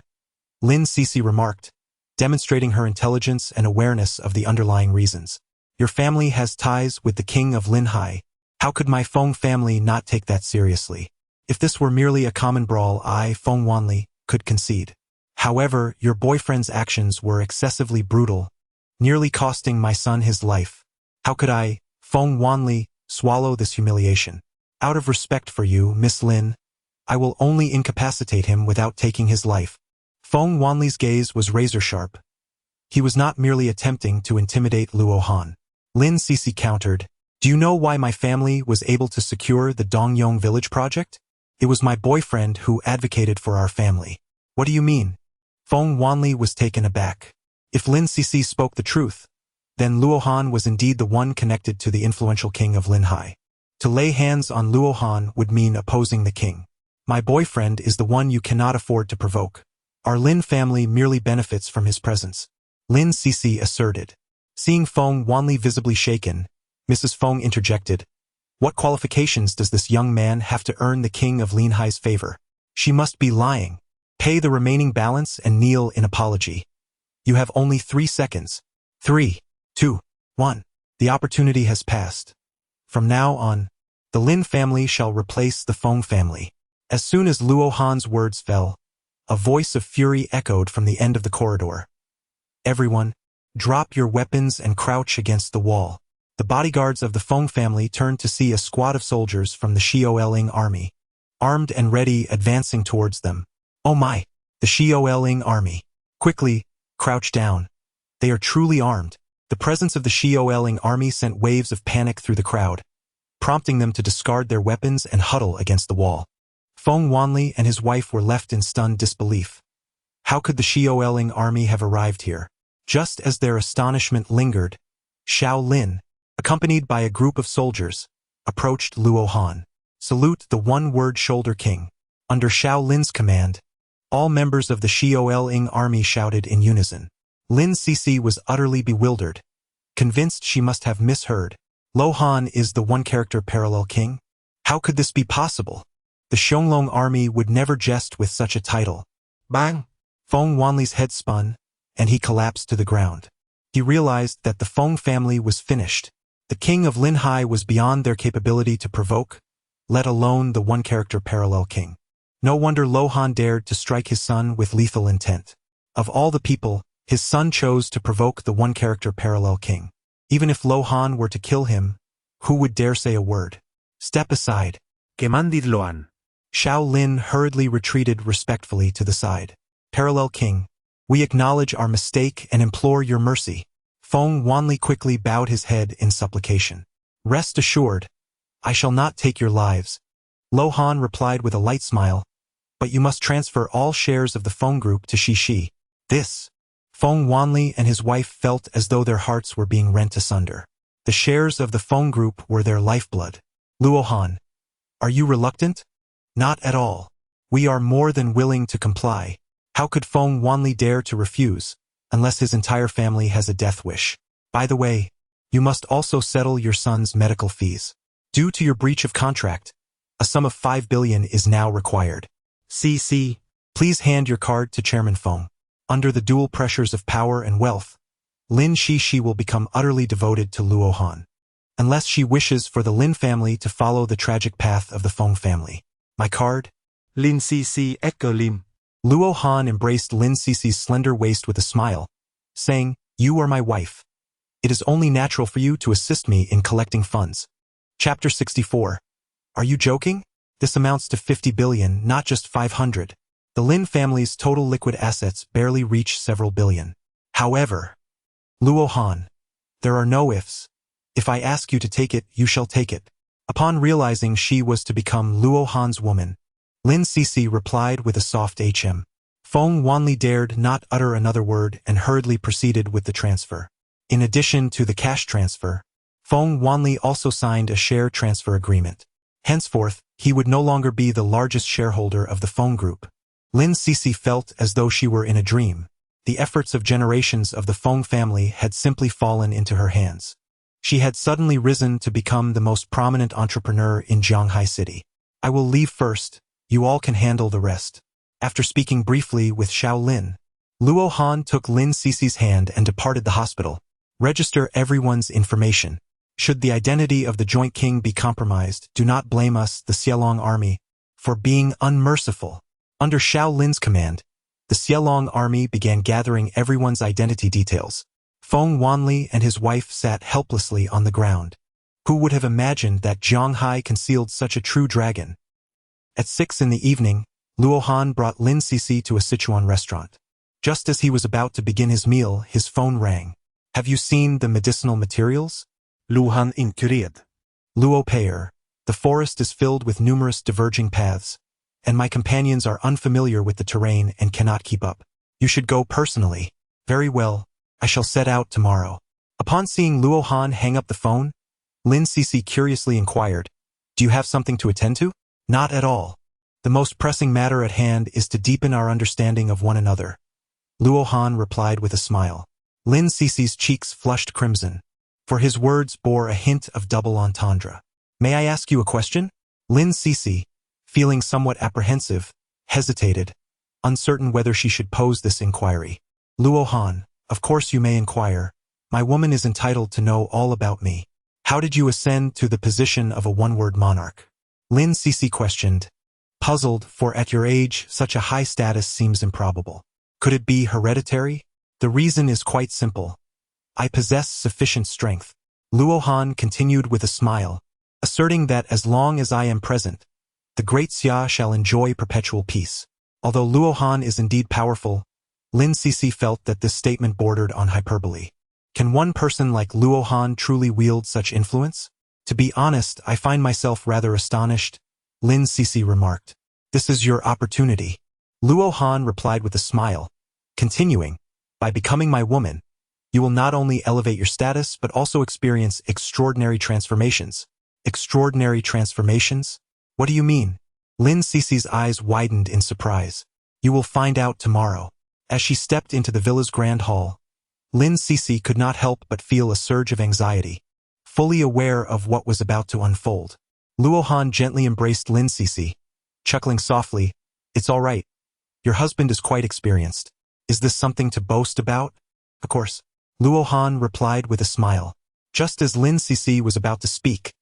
Lin Sisi remarked, demonstrating her intelligence and awareness of the underlying reasons. Your family has ties with the king of Linhai. How could my Feng family not take that seriously? If this were merely a common brawl, I, Feng Wanli, could concede. However, your boyfriend's actions were excessively brutal, nearly costing my son his life. How could I, Feng Wanli, swallow this humiliation? Out of respect for you, Miss Lin, I will only incapacitate him without taking his life. Feng Wanli's gaze was razor-sharp. He was not merely attempting to intimidate Luo Han. Lin Sisi countered, do you know why my family was able to secure the Dongyong village project? It was my boyfriend who advocated for our family. What do you mean? Feng Wanli was taken aback. If Lin Sisi spoke the truth, then Luo Han was indeed the one connected to the influential king of Linhai. To lay hands on Luo Han would mean opposing the king. My boyfriend is the one you cannot afford to provoke. Our Lin family merely benefits from his presence. Lin Sisi asserted. Seeing Feng Wanli visibly shaken, Mrs. Feng interjected, what qualifications does this young man have to earn the king of Linhai's favor? She must be lying. Pay the remaining balance and kneel in apology. You have only 3 seconds. 3, 2, 1. The opportunity has passed. From now on, the Lin family shall replace the Feng family. As soon as Luo Han's words fell, a voice of fury echoed from the end of the corridor. Everyone, drop your weapons and crouch against the wall. The bodyguards of the Feng family turned to see a squad of soldiers from the Xiaoling army, armed and ready, advancing towards them. Oh my! The Xiaoling army. Quickly, crouch down. They are truly armed. The presence of the Xiaoling army sent waves of panic through the crowd, prompting them to discard their weapons and huddle against the wall. Feng Wanli and his wife were left in stunned disbelief. How could the Xiaoling army have arrived here? Just as their astonishment lingered, Xiao Lin, accompanied by a group of soldiers, approached Luo Han. Salute the one-word shoulder king. Under Xiao Lin's command, all members of the Xiaoling army shouted in unison. Lin Sisi was utterly bewildered, convinced she must have misheard. Luo Han is the one-character parallel king? How could this be possible? The Xiongling army would never jest with such a title. Bang! Feng Wanli's head spun, and he collapsed to the ground. He realized that the Feng family was finished. The king of Linhai was beyond their capability to provoke, let alone the one-character parallel king. No wonder Luohan dared to strike his son with lethal intent. Of all the people, his son chose to provoke the one-character parallel king. Even if Luohan were to kill him, who would dare say a word? Step aside. Commanded Luohan. Xiao Lin hurriedly retreated respectfully to the side. Parallel king, we acknowledge our mistake and implore your mercy. Feng Wanli quickly bowed his head in supplication. Rest assured, I shall not take your lives. Luohan replied with a light smile, but you must transfer all shares of the Feng group to Shishi. This. Feng Wanli and his wife felt as though their hearts were being rent asunder. The shares of the Feng group were their lifeblood. Luohan, are you reluctant? Not at all. We are more than willing to comply. How could Feng Wanli dare to refuse, unless his entire family has a death wish? By the way, you must also settle your son's medical fees. Due to your breach of contract, a sum of 5 billion is now required. CC, please hand your card to Chairman Feng. Under the dual pressures of power and wealth, Lin Shishi will become utterly devoted to Luohan. Unless she wishes for the Lin family to follow the tragic path of the Feng family. My card? Lin CC Lim. Luohan embraced Lin Cici's slender waist with a smile, saying, You are my wife. It is only natural for you to assist me in collecting funds. Chapter 64. Are you joking? This amounts to 50 billion, not just 500. The Lin family's total liquid assets barely reach several billion. However, Luohan, there are no ifs. If I ask you to take it, you shall take it. Upon realizing she was to become Luohan's woman, Lin Cici replied with a soft HM. Feng Wanli dared not utter another word and hurriedly proceeded with the transfer. In addition to the cash transfer, Feng Wanli also signed a share transfer agreement. Henceforth, he would no longer be the largest shareholder of the Feng group. Lin Cici felt as though she were in a dream. The efforts of generations of the Feng family had simply fallen into her hands. She had suddenly risen to become the most prominent entrepreneur in Jianghai City. I will leave first, you all can handle the rest. After speaking briefly with Xiao Lin, Luohan took Lin Cici's hand and departed the hospital. Register everyone's information. Should the identity of the joint king be compromised, do not blame us, the Xiaolong army, for being unmerciful. Under Xiao Lin's command, the Xiaolong army began gathering everyone's identity details. Feng Wanli and his wife sat helplessly on the ground. Who would have imagined that Jianghai concealed such a true dragon? At 6 in the evening, Luohan brought Lin Cici to a Sichuan restaurant. Just as he was about to begin his meal, his phone rang. Have you seen the medicinal materials? Luohan inquired. Luo Pei'er, the forest is filled with numerous diverging paths, and my companions are unfamiliar with the terrain and cannot keep up. You should go personally. Very well, I shall set out tomorrow. Upon seeing Luohan hang up the phone, Lin Cici curiously inquired, Do you have something to attend to? Not at all. The most pressing matter at hand is to deepen our understanding of one another. Luohan replied with a smile. Lin Cici's cheeks flushed crimson, for his words bore a hint of double entendre. May I ask you a question? Lin Cici, feeling somewhat apprehensive, hesitated, uncertain whether she should pose this inquiry. Luohan, of course you may inquire. My woman is entitled to know all about me. How did you ascend to the position of a one-word monarch? Lin Cici questioned, puzzled, for at your age, such a high status seems improbable. Could it be hereditary? The reason is quite simple. I possess sufficient strength. Luohan continued with a smile, asserting that as long as I am present, the great Xia shall enjoy perpetual peace. Although Luohan is indeed powerful, Lin Cici felt that this statement bordered on hyperbole. Can one person like Luohan truly wield such influence? To be honest, I find myself rather astonished, Lin Cici remarked. This is your opportunity. Luohan replied with a smile, continuing, by becoming my woman, you will not only elevate your status but also experience extraordinary transformations. Extraordinary transformations? What do you mean? Lin Cici's eyes widened in surprise. You will find out tomorrow. As she stepped into the villa's grand hall, Lin Cici could not help but feel a surge of anxiety, fully aware of what was about to unfold. Luohan gently embraced Lin Cici, chuckling softly. It's all right. Your husband is quite experienced. Is this something to boast about? Of course. Luo Han replied with a smile. Just as Lin Cixi was about to speak,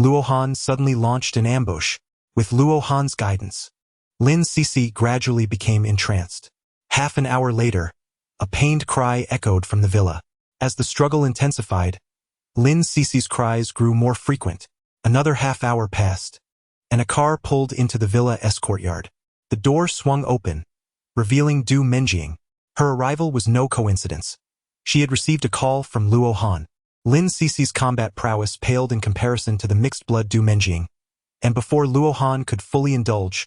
Luo Han suddenly launched an ambush. With Luo Han's guidance, Lin Cixi gradually became entranced. Half an hour later, a pained cry echoed from the villa. As the struggle intensified, Lin Cixi's cries grew more frequent. Another half hour passed, and a car pulled into the villa's courtyard. The door swung open, revealing Du Menjing. Her arrival was no coincidence. She had received a call from Luo Han. Lin Cixi's combat prowess paled in comparison to the mixed-blood Du Menjing, and before Luo Han could fully indulge,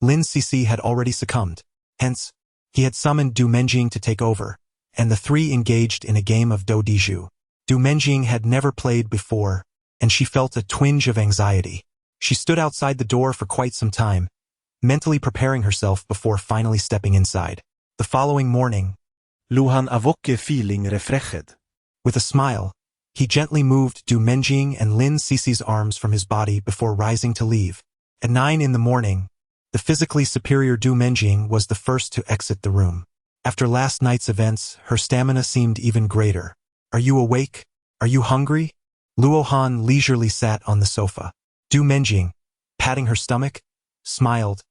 Lin Cixi had already succumbed. Hence, he had summoned Du Menjing to take over, and the three engaged in a game of Do Diju. Du Menjing had never played before, and she felt a twinge of anxiety. She stood outside the door for quite some time, mentally preparing herself before finally stepping inside. The following morning, Luhan avoke feeling refreshed. with a smile, he gently moved Du Menjing and Lin Cixi's arms from his body before rising to leave. At 9 in the morning, the physically superior Du Menjing was the first to exit the room. After last night's events, her stamina seemed even greater. Are you awake? Are you hungry? Luo Han leisurely sat on the sofa. Du Menjing, patting her stomach, smiled.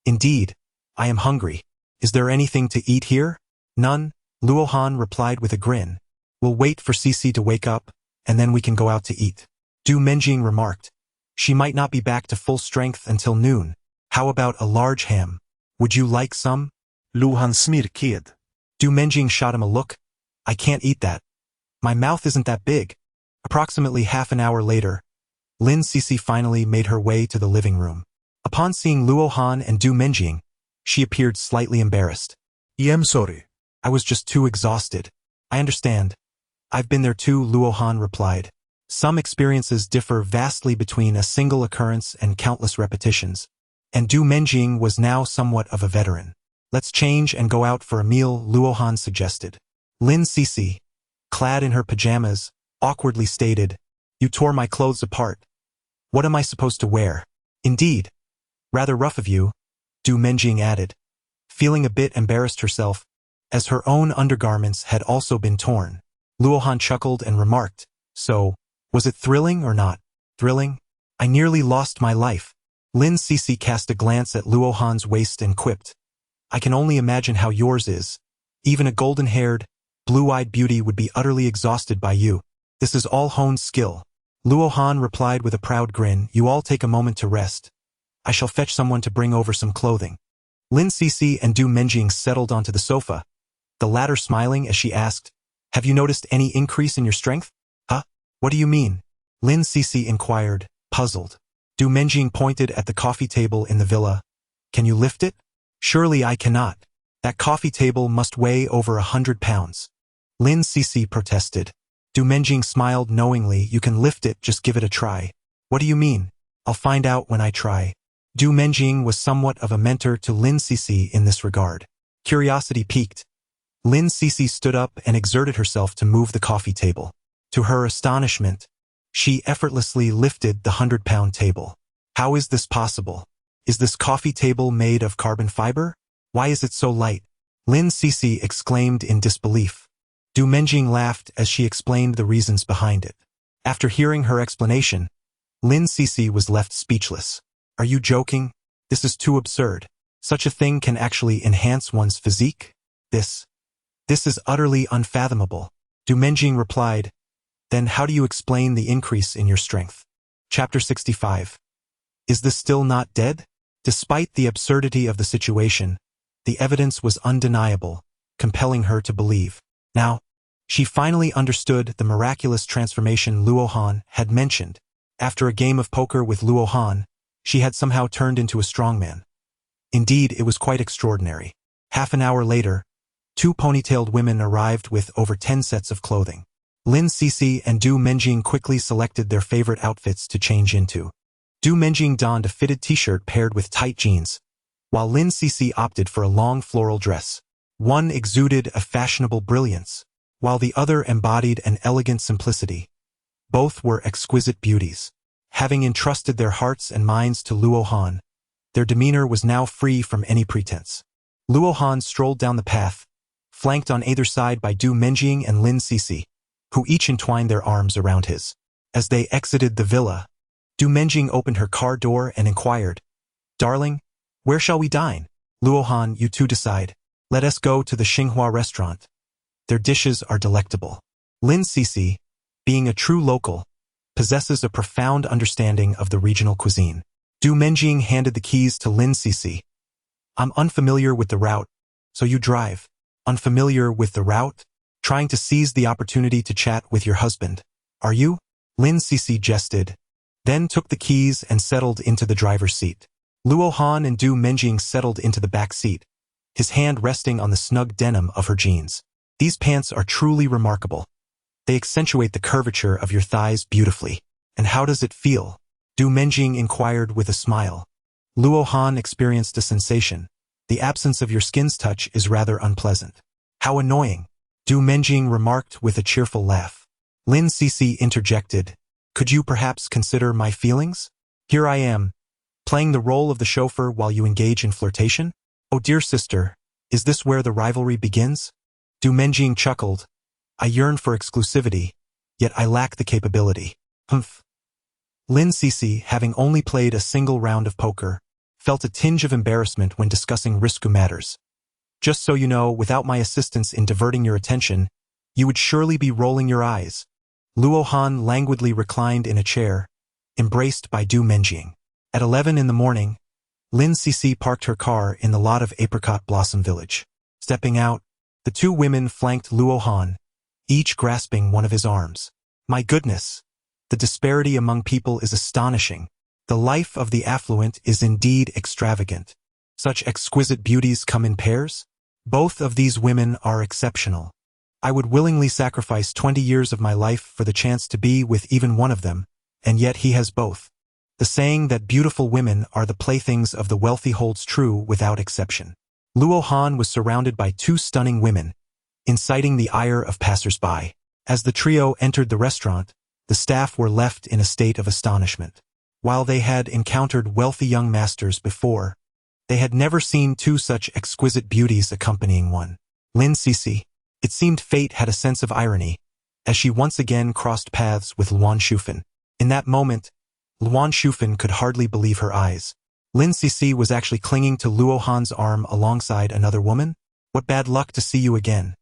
Indeed, I am hungry. Is there anything to eat here? None, Luo Han replied with a grin. We'll wait for Cixi to wake up, and then we can go out to eat. Du Menjing remarked. She might not be back to full strength until noon. How about a large ham? Would you like some? Luhan smirked. Du Menjing shot him a look. I can't eat that. My mouth isn't that big. Approximately half an hour later, Lin Cixi finally made her way to the living room. Upon seeing Luo Han and Du Menjing, she appeared slightly embarrassed. I'm sorry. I was just too exhausted. I understand. I've been there too, Luo Han replied. Some experiences differ vastly between a single occurrence and countless repetitions, and Du Menjing was now somewhat of a veteran. Let's change and go out for a meal, Luo Han suggested. Lin Cixi, clad in her pajamas, awkwardly stated, You tore my clothes apart. What am I supposed to wear? Indeed. Rather rough of you, Du Menjing added, feeling a bit embarrassed herself, as her own undergarments had also been torn. Luo Han chuckled and remarked, So, was it thrilling or not? Thrilling? I nearly lost my life. Lin Cixi cast a glance at Luo Han's waist and quipped, I can only imagine how yours is. Even a golden-haired, blue-eyed beauty would be utterly exhausted by you. This is all honed skill. Luo Han replied with a proud grin, You all take a moment to rest. I shall fetch someone to bring over some clothing. Lin Cixi and Du Menjing settled onto the sofa, the latter smiling as she asked, Have you noticed any increase in your strength? Huh? What do you mean? Lin Cixi inquired, puzzled. Du Menjing pointed at the coffee table in the villa. Can you lift it? Surely I cannot. That coffee table must weigh over 100 pounds. Lin Cixi protested. Du Menjing smiled knowingly. You can lift it, just give it a try. What do you mean? I'll find out when I try. Du Menjing was somewhat of a mentor to Lin Cixi in this regard. Curiosity piqued. Lin Cixi stood up and exerted herself to move the coffee table. To her astonishment, she effortlessly lifted the 100-pound table. How is this possible? Is this coffee table made of carbon fiber? Why is it so light? Lin Cixi exclaimed in disbelief. Du Menjing laughed as she explained the reasons behind it. After hearing her explanation, Lin Cixi was left speechless. Are you joking? This is too absurd. Such a thing can actually enhance one's physique? This is utterly unfathomable. Du Menjing replied, Then how do you explain the increase in your strength? Chapter 65. Is this still not dead? Despite the absurdity of the situation, the evidence was undeniable, compelling her to believe. Now, she finally understood the miraculous transformation Luo Han had mentioned. After a game of poker with Luo Han, she had somehow turned into a strongman. Indeed, it was quite extraordinary. Half an hour later, 2 ponytailed women arrived with over 10 sets of clothing. Lin Cixi and Du Menjing quickly selected their favorite outfits to change into. Du Menjing donned a fitted t-shirt paired with tight jeans, while Lin Cixi opted for a long floral dress. One exuded a fashionable brilliance, while the other embodied an elegant simplicity. Both were exquisite beauties. Having entrusted their hearts and minds to Luo Han, Their demeanor was now free from any pretense. Luo Han strolled down the path, flanked on either side by Du Menjing and Lin Sisi, who each entwined their arms around his. As they exited the villa, Du Menjing opened her car door and inquired, "Darling, where shall we dine?" "Luo Han, you two decide. Let us go to the Xinghua restaurant. Their dishes are delectable." Lin Sisi, being a true local, possesses a profound understanding of the regional cuisine. Du Menjing handed the keys to Lin Sisi. "I'm unfamiliar with the route, so you drive." "Unfamiliar with the route? Trying to seize the opportunity to chat with your husband, are you?" Lin Sisi jested, then took the keys and settled into the driver's seat. Luo Han and Du Menjing settled into the back seat, his hand resting on the snug denim of her jeans. "These pants are truly remarkable. They accentuate the curvature of your thighs beautifully. And how does it feel?" Du Menjing inquired with a smile. Luo Han experienced a sensation. "The absence of your skin's touch is rather unpleasant." "How annoying," Du Menjing remarked with a cheerful laugh. Lin Sisi interjected, "Could you perhaps consider my feelings? Here I am, playing the role of the chauffeur while you engage in flirtation? Oh dear sister, is this where the rivalry begins?" Du Menjing chuckled. "I yearn for exclusivity, yet I lack the capability." Humph. Lin Sisi, having only played a single round of poker, felt a tinge of embarrassment when discussing risky matters. "Just so you know, without my assistance in diverting your attention, you would surely be rolling your eyes." Luo Han languidly reclined in a chair, embraced by Du Menjing. At 11 in the morning, Lin Sisi parked her car in the lot of Apricot Blossom Village. Stepping out, the two women flanked Luo Han, each grasping one of his arms. "My goodness, the disparity among people is astonishing. The life of the affluent is indeed extravagant. Such exquisite beauties come in pairs? Both of these women are exceptional. I would willingly sacrifice 20 years of my life for the chance to be with even one of them, and yet he has both." The saying that beautiful women are the playthings of the wealthy holds true without exception. Luo Han was surrounded by two stunning women, inciting the ire of passers-by. As the trio entered the restaurant, the staff were left in a state of astonishment. While they had encountered wealthy young masters before, they had never seen two such exquisite beauties accompanying one. Lin Sisi. It seemed fate had a sense of irony, as she once again crossed paths with Luan Shufan. In that moment, Luan Shufan could hardly believe her eyes. Lin Sisi was actually clinging to Luo Han's arm alongside another woman? "What bad luck to see you again."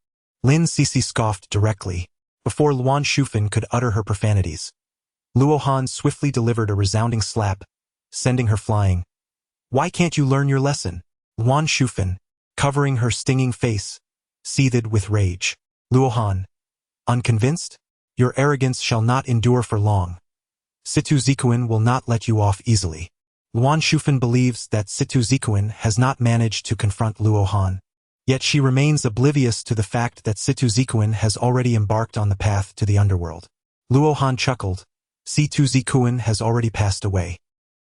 Lin Sisi scoffed directly, before Luan Shufan could utter her profanities. Luo Han swiftly delivered a resounding slap, sending her flying. "Why can't you learn your lesson?" Luan Shufan, covering her stinging face, seethed with rage. Luo Han. "Unconvinced? Your arrogance shall not endure for long. Situ Zikuan will not let you off easily." Luan Shufan believes that Situ Zikuan has not managed to confront Luo Han. Yet she remains oblivious to the fact that Situ Zikuan has already embarked on the path to the underworld. Luo Han chuckled. "Situ Zikuan has already passed away.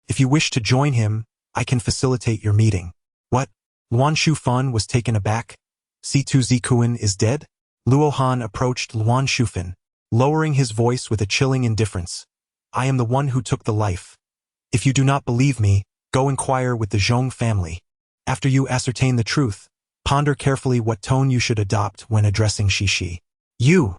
If you wish to join him, I can facilitate your meeting." "What?" Luan Shufan was taken aback. "Situ Zikuan is dead?" Luo Han approached Luan Shufan, lowering his voice with a chilling indifference. "I am the one who took the life. If you do not believe me, go inquire with the Zhong family. After you ascertain the truth, ponder carefully what tone you should adopt when addressing Shishi." "You!"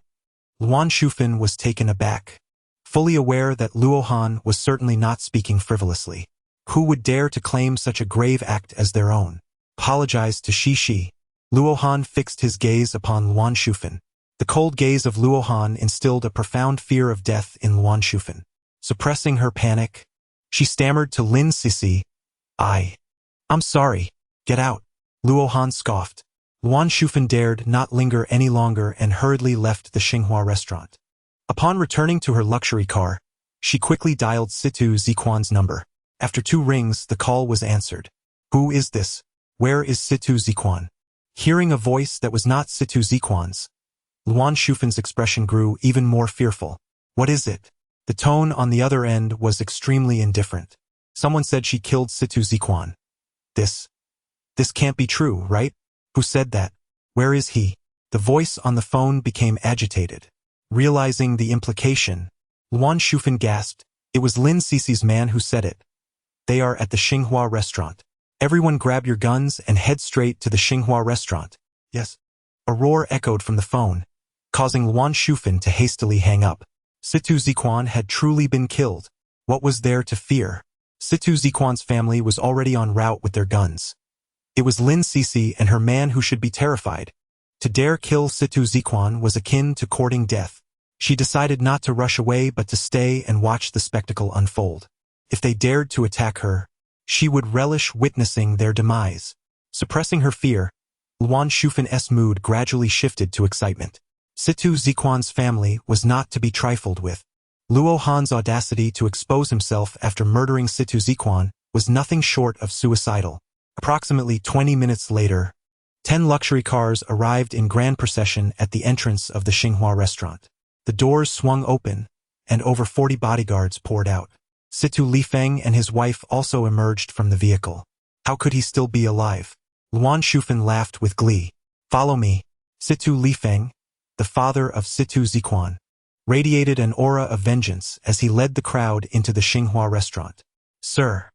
Luan Shufan was taken aback, fully aware that Luo Han was certainly not speaking frivolously. Who would dare to claim such a grave act as their own? Apologize to Shishi. Luo Han fixed his gaze upon Luan Shufan. The cold gaze of Luo Han instilled a profound fear of death in Luan Shufan. Suppressing her panic, she stammered to Lin Sisi, I'm sorry. Get out." Luo Han scoffed. Luan Shufan dared not linger any longer and hurriedly left the Xinghua restaurant. Upon returning to her luxury car, she quickly dialed Situ Zikuan's number. After 2 rings, the call was answered. "Who is this? Where is Situ Zikuan?" Hearing a voice that was not Situ Zikuan's, Luan Shufan's expression grew even more fearful. "What is it?" The tone on the other end was extremely indifferent. "Someone said she killed Situ Zikuan." This can't be true, right? Who said that? Where is he?" The voice on the phone became agitated. Realizing the implication, Luan Shufan gasped. It was Lin Sisi's man who said it. They are at the Xinhua restaurant. Everyone grab your guns and head straight to the Xinhua restaurant. Yes. A roar echoed from the phone, causing Luan Shufan to hastily hang up. Situ Ziquan had truly been killed. What was there to fear? Situ Ziquan's family was already en route with their guns. It was Lin Sisi and her man who should be terrified. To dare kill Situ Ziquan was akin to courting death. She decided not to rush away but to stay and watch the spectacle unfold. If they dared to attack her, she would relish witnessing their demise. Suppressing her fear, Luan Shufan's mood gradually shifted to excitement. Situ Ziquan's family was not to be trifled with. Luo Han's audacity to expose himself after murdering Situ Ziquan was nothing short of suicidal. Approximately 20 minutes later, 10 luxury cars arrived in grand procession at the entrance of the Xinhua restaurant. The doors swung open, and over 40 bodyguards poured out. Situ Lifeng and his wife also emerged from the vehicle. How could he still be alive? Luan Shufan laughed with glee. Follow me. Situ Lifeng, the father of Situ Ziquan, radiated an aura of vengeance as he led the crowd into the Xinhua restaurant. Sir.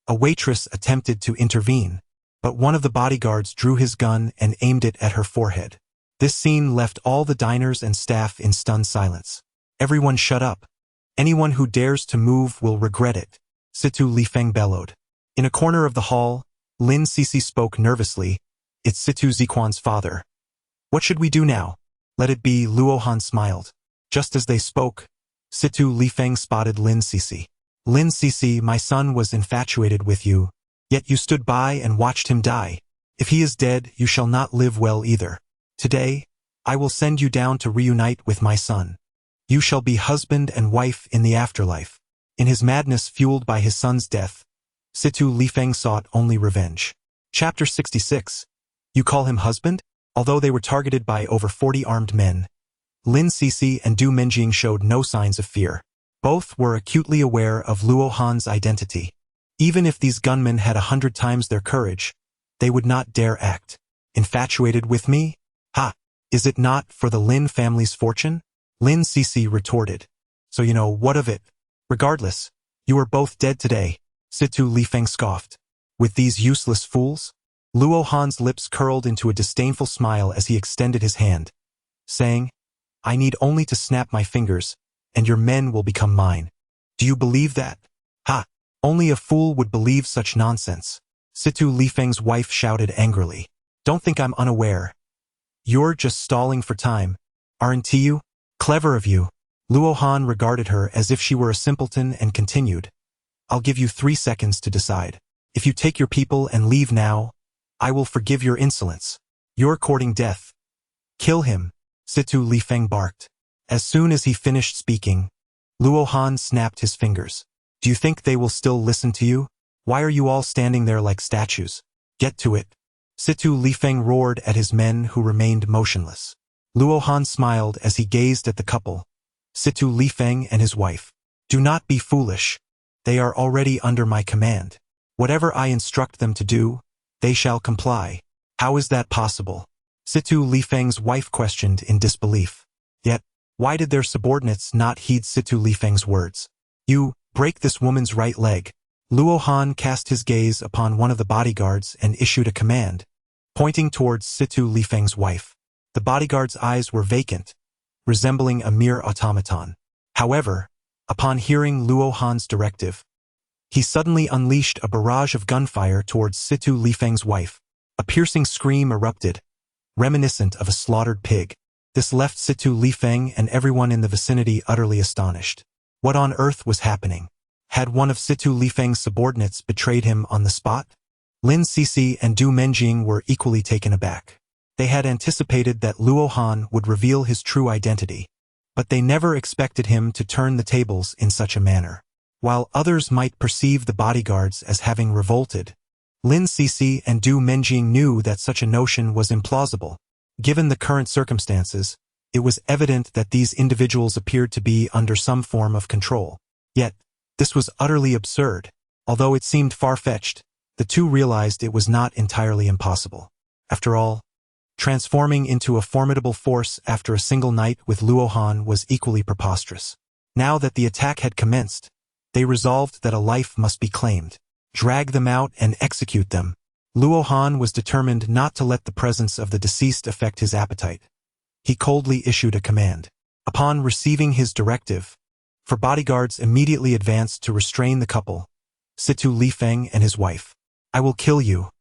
A waitress attempted to intervene, but one of the bodyguards drew his gun and aimed it at her forehead. This scene left all the diners and staff in stunned silence. Everyone shut up. Anyone who dares to move will regret it, Situ Lifeng bellowed. In a corner of the hall, Lin Sisi spoke nervously. It's Situ Ziquan's father. What should we do now? Let it be, Luo Han smiled. Just as they spoke, Situ Lifeng spotted Lin Sisi. Lin Sisi, my son was infatuated with you, yet you stood by and watched him die. If he is dead, you shall not live well either. Today, I will send you down to reunite with my son. You shall be husband and wife in the afterlife. In his madness fueled by his son's death, Situ Lifeng sought only revenge. Chapter 66. You call him husband? Although they were targeted by over 40 armed men, Lin Sisi and Du Menjing showed no signs of fear. Both were acutely aware of Luo Han's identity. Even if these gunmen had 100 times their courage, they would not dare act. Infatuated with me? Ha! Is it not for the Lin family's fortune? Lin Sisi retorted. So you know what of it? Regardless, you are both dead today, Situ Lifeng scoffed. With these useless fools? Luo Han's lips curled into a disdainful smile as he extended his hand, saying, I need only to snap my fingers, and your men will become mine. Do you believe that? Ha! Only a fool would believe such nonsense. Situ Lifeng's wife shouted angrily. Don't think I'm unaware. You're just stalling for time, aren't you? Clever of you. Luo Han regarded her as if she were a simpleton and continued. I'll give you 3 seconds to decide. If you take your people and leave now, I will forgive your insolence. You're courting death. Kill him, Situ Lifeng barked. As soon as he finished speaking, Luo Han snapped his fingers. Do you think they will still listen to you? Why are you all standing there like statues? Get to it. Situ Lifeng roared at his men who remained motionless. Luo Han smiled as he gazed at the couple, Situ Lifeng and his wife. Do not be foolish. They are already under my command. Whatever I instruct them to do, they shall comply. How is that possible? Situ Lifeng's wife questioned in disbelief. Yet, why did their subordinates not heed Situ Lifeng's words? You, break this woman's right leg. Luo Han cast his gaze upon one of the bodyguards and issued a command, pointing towards Situ Lifeng's wife. The bodyguard's eyes were vacant, resembling a mere automaton. However, upon hearing Luo Han's directive, he suddenly unleashed a barrage of gunfire towards Situ Lifeng's wife. A piercing scream erupted, reminiscent of a slaughtered pig. This left Situ Lifeng and everyone in the vicinity utterly astonished. What on earth was happening? Had one of Situ Lifeng's subordinates betrayed him on the spot? Lin Sisi and Du Menjing were equally taken aback. They had anticipated that Luo Han would reveal his true identity, but they never expected him to turn the tables in such a manner. While others might perceive the bodyguards as having revolted, Lin Sisi and Du Menjing knew that such a notion was implausible. Given the current circumstances, it was evident that these individuals appeared to be under some form of control. Yet, this was utterly absurd. Although it seemed far-fetched, the two realized it was not entirely impossible. After all, transforming into a formidable force after a single night with Luo Han was equally preposterous. Now that the attack had commenced, they resolved that a life must be claimed. drag them out and execute them. Luo Han was determined not to let the presence of the deceased affect his appetite. He coldly issued a command. Upon receiving his directive, four bodyguards immediately advanced to restrain the couple, Situ Lifeng and his wife. I will kill you.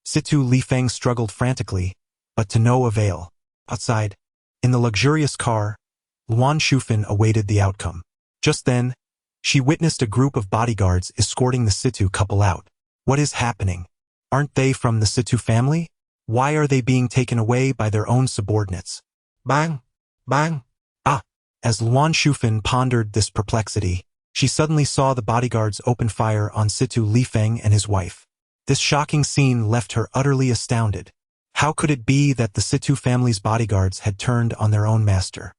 Situ Lifeng struggled frantically, but to no avail. Outside, in the luxurious car, Luan Shufan awaited the outcome. Just then, she witnessed a group of bodyguards escorting the Situ couple out. What is happening? Aren't they from the Situ family? Why are they being taken away by their own subordinates? Bang! Bang! As Luan Shufan pondered this perplexity, she suddenly saw the bodyguards open fire on Situ Lifeng and his wife. This shocking scene left her utterly astounded. How could it be that the Situ family's bodyguards had turned on their own master?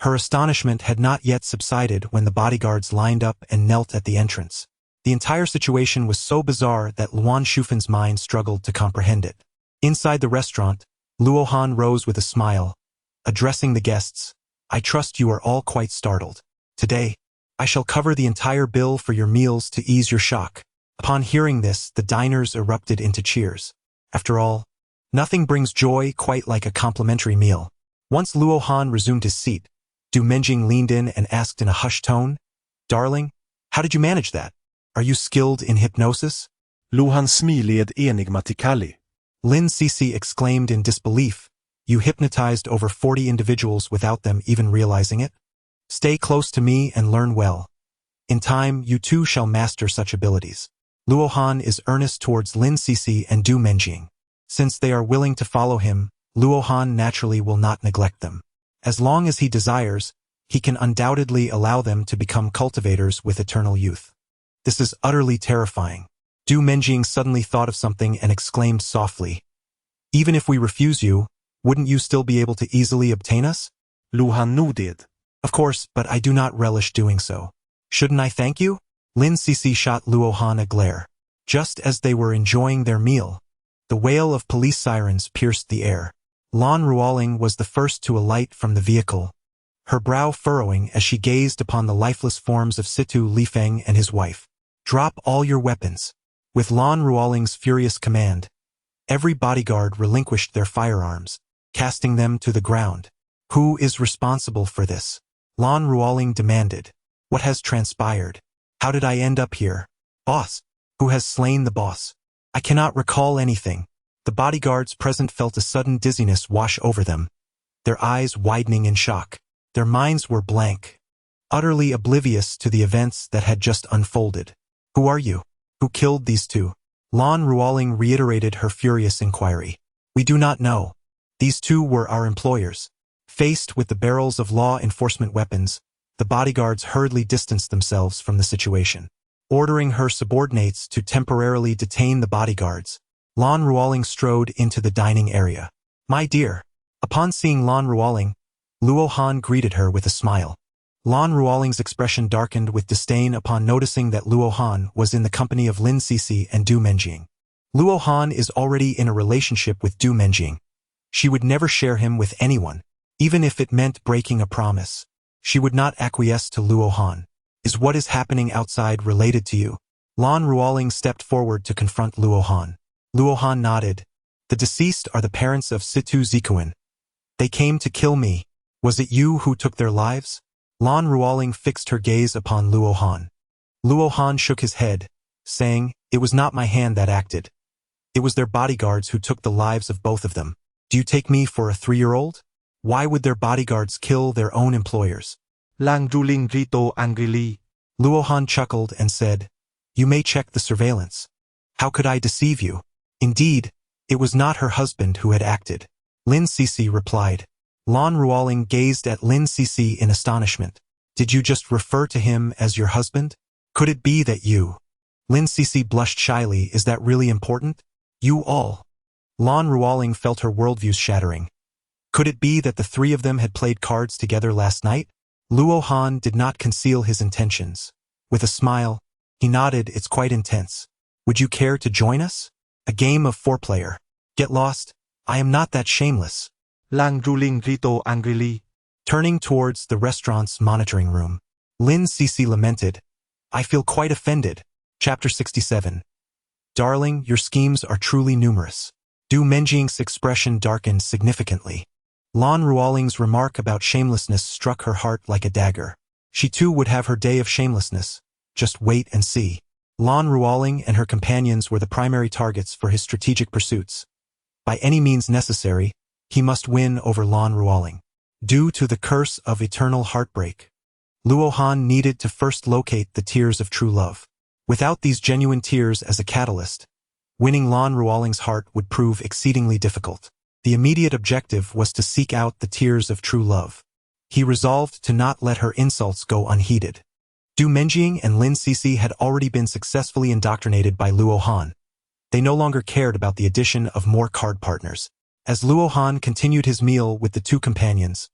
Her astonishment had not yet subsided when the bodyguards lined up and knelt at the entrance. The entire situation was so bizarre that Luan Shufan's mind struggled to comprehend it. Inside the restaurant, Luo Han rose with a smile, addressing the guests. I trust you are all quite startled. Today, I shall cover the entire bill for your meals to ease your shock. Upon hearing this, the diners erupted into cheers. After all, nothing brings joy quite like a complimentary meal. Once Luo Han resumed his seat, Du Menjing leaned in and asked in a hushed tone, Darling, how did you manage that? Are you skilled in hypnosis? Luhan smiled enigmatically. Lin Sisi exclaimed in disbelief. You hypnotized over 40 individuals without them even realizing it? Stay close to me and learn well. In time, you too shall master such abilities. Luo Han is earnest towards Lin Sisi and Du Menjing. Since they are willing to follow him, Luo Han naturally will not neglect them. As long as he desires, he can undoubtedly allow them to become cultivators with eternal youth. This is utterly terrifying. Du Menjing suddenly thought of something and exclaimed softly, Even if we refuse you, wouldn't you still be able to easily obtain us? Luhan nodded. Of course, but I do not relish doing so. Shouldn't I thank you? Lin Sisi shot Luo Han a glare. Just as they were enjoying their meal, the wail of police sirens pierced the air. Lan Ruoling was the first to alight from the vehicle, her brow furrowing as she gazed upon the lifeless forms of Situ Lifeng and his wife. Drop all your weapons. With Lan Ruoling's furious command, every bodyguard relinquished their firearms, casting them to the ground. Who is responsible for this? Lan Ruoling demanded. What has transpired? How did I end up here? Boss. Who has slain the boss? I cannot recall anything. The bodyguards present felt a sudden dizziness wash over them, their eyes widening in shock. Their minds were blank, utterly oblivious to the events that had just unfolded. Who are you? Who killed these two? Lan Ruoling reiterated her furious inquiry. We do not know. These two were our employers. Faced with the barrels of law enforcement weapons, the bodyguards hurriedly distanced themselves from the situation. Ordering her subordinates to temporarily detain the bodyguards, Lan Ruoling strode into the dining area. My dear. Upon seeing Lan Ruoling, Luo Han greeted her with a smile. Lan Ruoling's expression darkened with disdain upon noticing that Luo Han was in the company of Lin Sisi and Du Menjing. Luo Han is already in a relationship with Du Menjing. She would never share him with anyone, even if it meant breaking a promise. She would not acquiesce to Luo Han. Is what is happening outside related to you? Lan Ruoling stepped forward to confront Luo Han. Luo Han nodded. The deceased are the parents of Situ Zikuan. They came to kill me. Was it you who took their lives? Lan Ruoling fixed her gaze upon Luo Han. Luo Han shook his head, saying, It was not my hand that acted. It was their bodyguards who took the lives of both of them. Do you take me for a 3-year-old? Why would their bodyguards kill their own employers? Lang Ruling grito angrily. Luo Han chuckled and said, You may check the surveillance. How could I deceive you? Indeed, it was not her husband who had acted. Lin Sisi replied. Lan Ruoling gazed at Lin Sisi in astonishment. Did you just refer to him as your husband? Could it be that you? Lin Sisi blushed shyly. Is that really important? You all. Lan Ruoling felt her worldviews shattering. Could it be that the three of them had played cards together last night? Luo Han did not conceal his intentions. With a smile, he nodded. It's quite intense. Would you care to join us? A game of 4-player. Get lost? I am not that shameless. Lang Ruling grito angrily. Turning towards the restaurant's monitoring room, Lin Sisi lamented. I feel quite offended. Chapter 67. Darling, your schemes are truly numerous. Du Menjing's expression darkened significantly. Lan Ruoling's remark about shamelessness struck her heart like a dagger. She too would have her day of shamelessness. Just wait and see. Lan Ruoling and her companions were the primary targets for his strategic pursuits. By any means necessary, he must win over Lan Ruoling. Due to the curse of eternal heartbreak, Luo Han needed to first locate the tears of true love. Without these genuine tears as a catalyst, winning Lan Ruoling's heart would prove exceedingly difficult. The immediate objective was to seek out the tears of true love. He resolved to not let her insults go unheeded. Du Menjing and Lin Sisi had already been successfully indoctrinated by Luo Han. They no longer cared about the addition of more card partners. As Luo Han continued his meal with the two companions,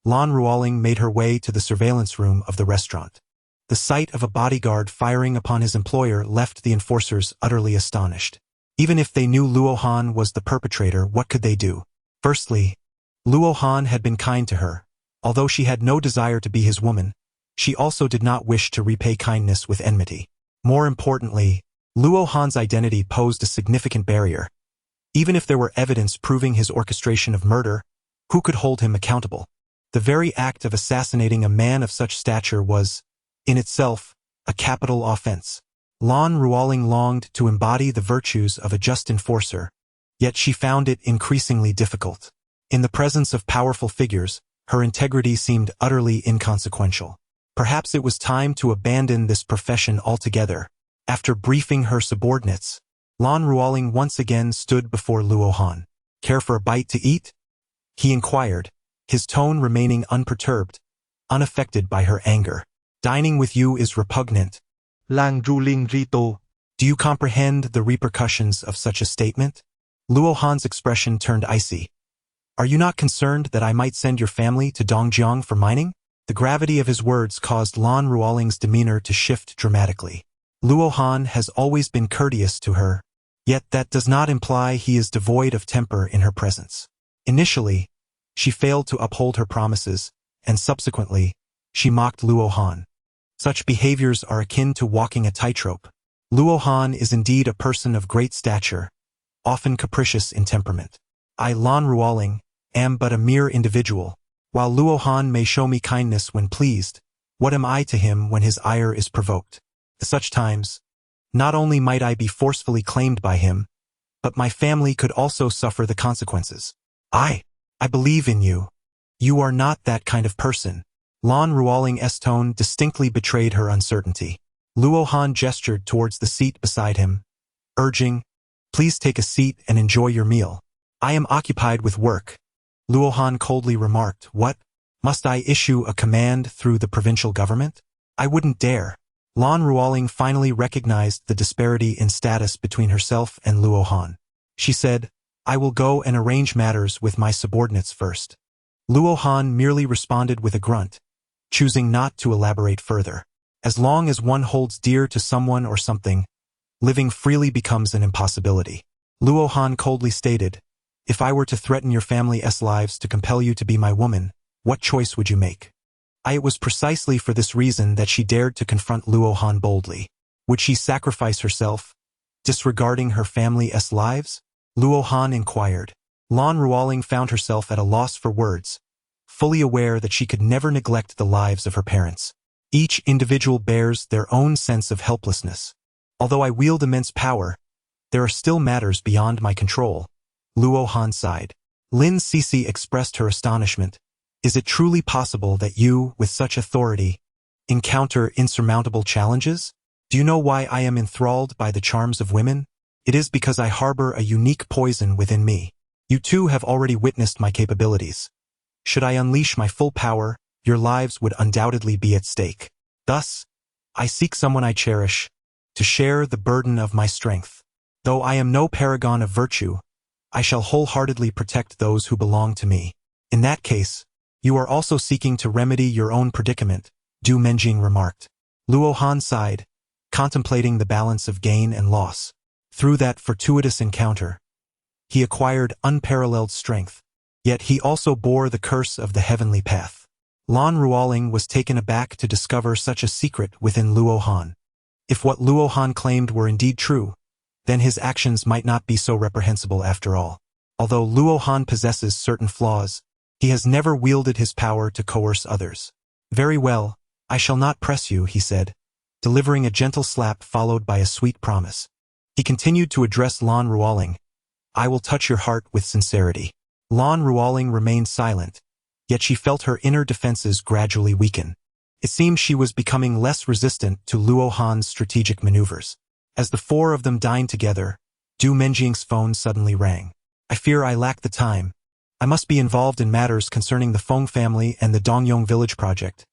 Lan Ruoling made her way to the surveillance room of the restaurant. The sight of a bodyguard firing upon his employer left the enforcers utterly astonished. Even if they knew Luo Han was the perpetrator, what could they do? Firstly, Luo Han had been kind to her. Although she had no desire to be his woman, she also did not wish to repay kindness with enmity. More importantly, Luo Han's identity posed a significant barrier. Even if there were evidence proving his orchestration of murder, who could hold him accountable? The very act of assassinating a man of such stature was, in itself, a capital offense. Lan Ruoling longed to embody the virtues of a just enforcer, yet she found it increasingly difficult. In the presence of powerful figures, her integrity seemed utterly inconsequential. Perhaps it was time to abandon this profession altogether. After briefing her subordinates, Lan Ruoling once again stood before Luo Han. "Care for a bite to eat?" he inquired, his tone remaining unperturbed, unaffected by her anger. "Dining with you is repugnant." Lang Ruling Rito. Do you comprehend the repercussions of such a statement? Luo Han's expression turned icy. "Are you not concerned that I might send your family to Dongjiang for mining?" The gravity of his words caused Lan Ruoling's demeanor to shift dramatically. Luo Han has always been courteous to her, yet that does not imply he is devoid of temper in her presence. Initially, she failed to uphold her promises, and subsequently, she mocked Luo Han. Such behaviors are akin to walking a tightrope. Luo Han is indeed a person of great stature, often capricious in temperament. I, Lan Ruoling, am but a mere individual. While Luo Han may show me kindness when pleased, what am I to him when his ire is provoked? At such times, not only might I be forcefully claimed by him, but my family could also suffer the consequences. I believe in you. You are not that kind of person. Lan Ruoling's tone distinctly betrayed her uncertainty. Luo Han gestured towards the seat beside him, urging, "Please take a seat and enjoy your meal." "I am occupied with work." Luo Han coldly remarked. "What? Must I issue a command through the provincial government? I wouldn't dare." Lan Ruoling finally recognized the disparity in status between herself and Luo Han. She said, "I will go and arrange matters with my subordinates first." Luo Han merely responded with a grunt, choosing not to elaborate further. As long as one holds dear to someone or something, living freely becomes an impossibility. Luo Han coldly stated, "If I were to threaten your family's lives to compel you to be my woman, what choice would you make?" It was precisely for this reason that she dared to confront Luo Han boldly. Would she sacrifice herself, disregarding her family's lives? Luo Han inquired. Lan Ruoling found herself at a loss for words, fully aware that she could never neglect the lives of her parents. Each individual bears their own sense of helplessness. Although I wield immense power, there are still matters beyond my control. Luo Han sighed. Lin Sisi expressed her astonishment. Is it truly possible that you, with such authority, encounter insurmountable challenges? Do you know why I am enthralled by the charms of women? It is because I harbor a unique poison within me. You too have already witnessed my capabilities. Should I unleash my full power, your lives would undoubtedly be at stake. Thus, I seek someone I cherish, to share the burden of my strength. Though I am no paragon of virtue, I shall wholeheartedly protect those who belong to me. In that case, you are also seeking to remedy your own predicament, Du Menjing remarked. Luo Han sighed, contemplating the balance of gain and loss. Through that fortuitous encounter, he acquired unparalleled strength, yet he also bore the curse of the heavenly path. Lan Ruoling was taken aback to discover such a secret within Luo Han. If what Luo Han claimed were indeed true, then his actions might not be so reprehensible after all. Although Luo Han possesses certain flaws, he has never wielded his power to coerce others. Very well, I shall not press you, he said, delivering a gentle slap followed by a sweet promise. He continued to address Lan Ruoling. I will touch your heart with sincerity. Lan Ruoling remained silent, yet she felt her inner defenses gradually weaken. It seemed she was becoming less resistant to Luo Han's strategic maneuvers. As the four of them dined together, Du Menjing's phone suddenly rang. I fear I lack the time. I must be involved in matters concerning the Feng family and the Dongyong village project,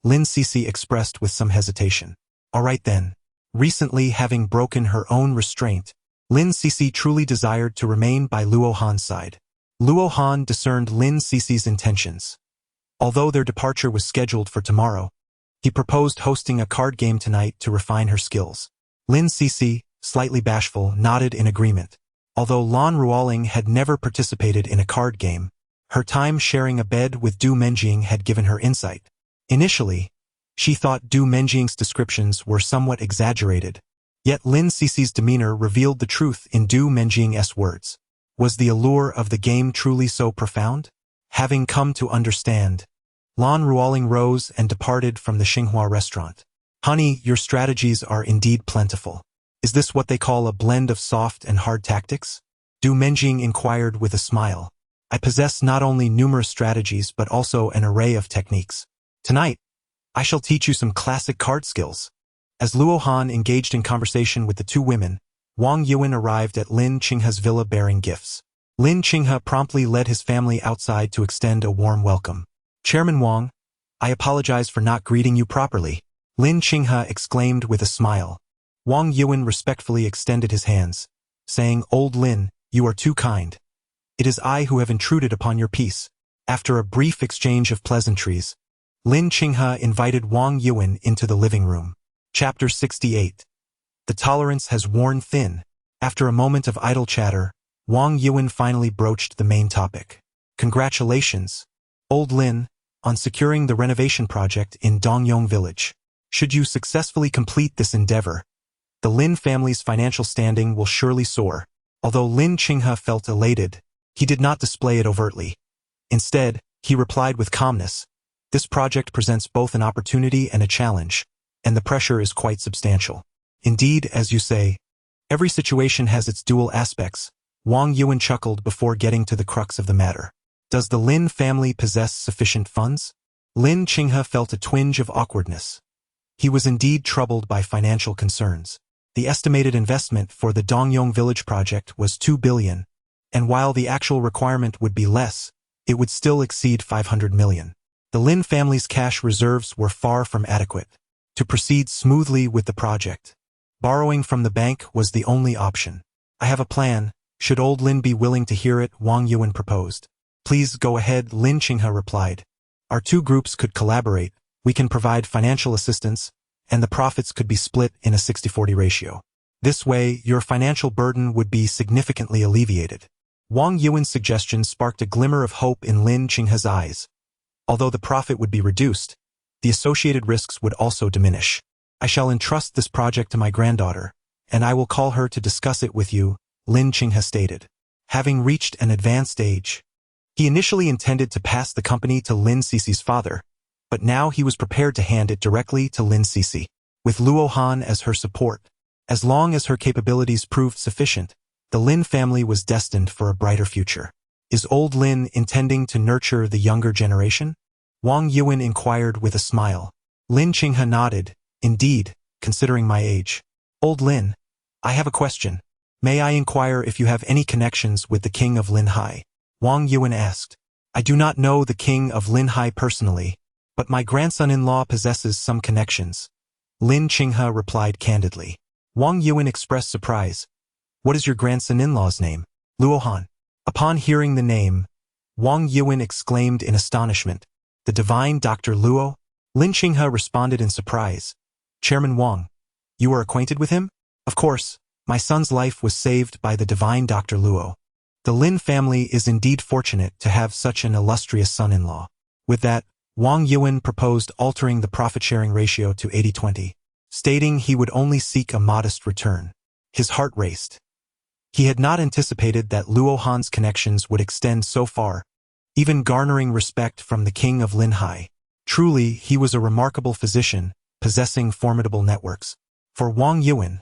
Lin Cixi expressed with some hesitation. All right then. Recently having broken her own restraint, Lin Cixi truly desired to remain by Luo Han's side. Luo Han discerned Lin Cixi's intentions. Although their departure was scheduled for tomorrow, he proposed hosting a card game tonight to refine her skills. Lin Cixi, slightly bashful, nodded in agreement. Although Lan Ruoling had never participated in a card game, her time sharing a bed with Du Menjing had given her insight. Initially, she thought Du Menjing's descriptions were somewhat exaggerated, yet Lin Cixi's demeanor revealed the truth in Du Menjing's words. Was the allure of the game truly so profound? Having come to understand, Lan Ruoling rose and departed from the Xinghua restaurant. Honey, your strategies are indeed plentiful. Is this what they call a blend of soft and hard tactics? Du Menjing inquired with a smile. I possess not only numerous strategies but also an array of techniques. Tonight, I shall teach you some classic card skills. As Luo Han engaged in conversation with the two women, Wang Yuan arrived at Lin Qinghe's villa bearing gifts. Lin Qinghe promptly led his family outside to extend a warm welcome. Chairman Wang, I apologize for not greeting you properly, Lin Qinghe exclaimed with a smile. Wang Yuan respectfully extended his hands, saying, Old Lin, you are too kind. It is I who have intruded upon your peace. After a brief exchange of pleasantries, Lin Qinghe invited Wang Yuan into the living room. Chapter 68. The tolerance has worn thin. After a moment of idle chatter, Wang Yuan finally broached the main topic. Congratulations, Old Lin, on securing the renovation project in Dongyong village. Should you successfully complete this endeavor, the Lin family's financial standing will surely soar. Although Lin Qinghe felt elated, he did not display it overtly. Instead, he replied with calmness, this project presents both an opportunity and a challenge, and the pressure is quite substantial. Indeed, as you say, every situation has its dual aspects. Wang Yuan chuckled before getting to the crux of the matter. Does the Lin family possess sufficient funds? Lin Qinghe felt a twinge of awkwardness. He was indeed troubled by financial concerns. The estimated investment for the Dongyong village project was 2 billion, and while the actual requirement would be less, it would still exceed 500 million. The Lin family's cash reserves were far from adequate to proceed smoothly with the project. Borrowing from the bank was the only option. I have a plan. Should Old Lin be willing to hear it, Wang Yuan proposed. Please go ahead, Lin Qinghe replied. Our two groups could collaborate, we can provide financial assistance, and the profits could be split in a 60-40 ratio. This way, your financial burden would be significantly alleviated. Wang Yuan's suggestion sparked a glimmer of hope in Lin Qinghe's eyes. Although the profit would be reduced, the associated risks would also diminish. I shall entrust this project to my granddaughter, and I will call her to discuss it with you, Lin Qinghe stated. Having reached an advanced age, he initially intended to pass the company to Lin Cixi's father, but now he was prepared to hand it directly to Lin Cixi. With Luo Han as her support, as long as her capabilities proved sufficient, the Lin family was destined for a brighter future. Is Old Lin intending to nurture the younger generation? Wang Yuan inquired with a smile. Lin Qinghe nodded. Indeed, considering my age. Old Lin, I have a question. May I inquire if you have any connections with the king of Linhai? Wang Yuan asked. I do not know the king of Linhai personally, but my grandson-in-law possesses some connections. Lin Qinghe replied candidly. Wang Yuan expressed surprise. What is your grandson-in-law's name? Luo Han. Upon hearing the name, Wang Yuan exclaimed in astonishment. The divine Dr. Luo? Lin Qinghe responded in surprise. Chairman Wang, you are acquainted with him? Of course, my son's life was saved by the divine Dr. Luo. The Lin family is indeed fortunate to have such an illustrious son-in-law. With that, Wang Yuan proposed altering the profit-sharing ratio to 80-20. stating he would only seek a modest return. His heart raced. He had not anticipated that Luo Han's connections would extend so far, even garnering respect from the king of Linhai. Truly, he was a remarkable physician, possessing formidable networks. For Wang Yuan,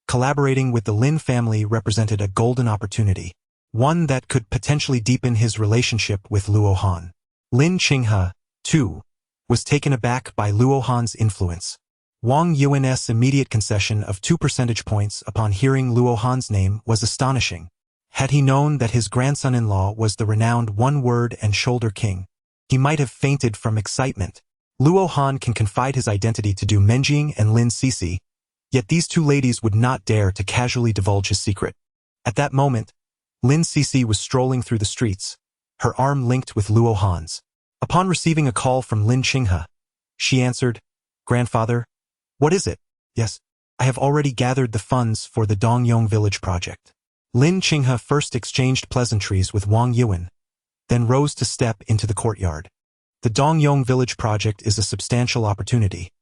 collaborating with the Lin family represented a golden opportunity, one that could potentially deepen his relationship with Luo Han. Lin Qinghe, too, was taken aback by Luo Han's influence. Wang Yuan's immediate concession of 2 percentage points upon hearing Luo Han's name was astonishing. Had he known that his grandson-in-law was the renowned one-word and shoulder king, he might have fainted from excitement. Luo Han can confide his identity to Du Menjing and Lin Sisi, yet these two ladies would not dare to casually divulge his secret. At that moment, Lin Sisi was strolling through the streets, her arm linked with Luo Han's. Upon receiving a call from Lin Qinghe, she answered, "Grandfather, what is it?" "Yes, I have already gathered the funds for the Dongyong village project." Lin Qinghe first exchanged pleasantries with Wang Yuan, then rose to step into the courtyard. The Dongyong village project is a substantial opportunity.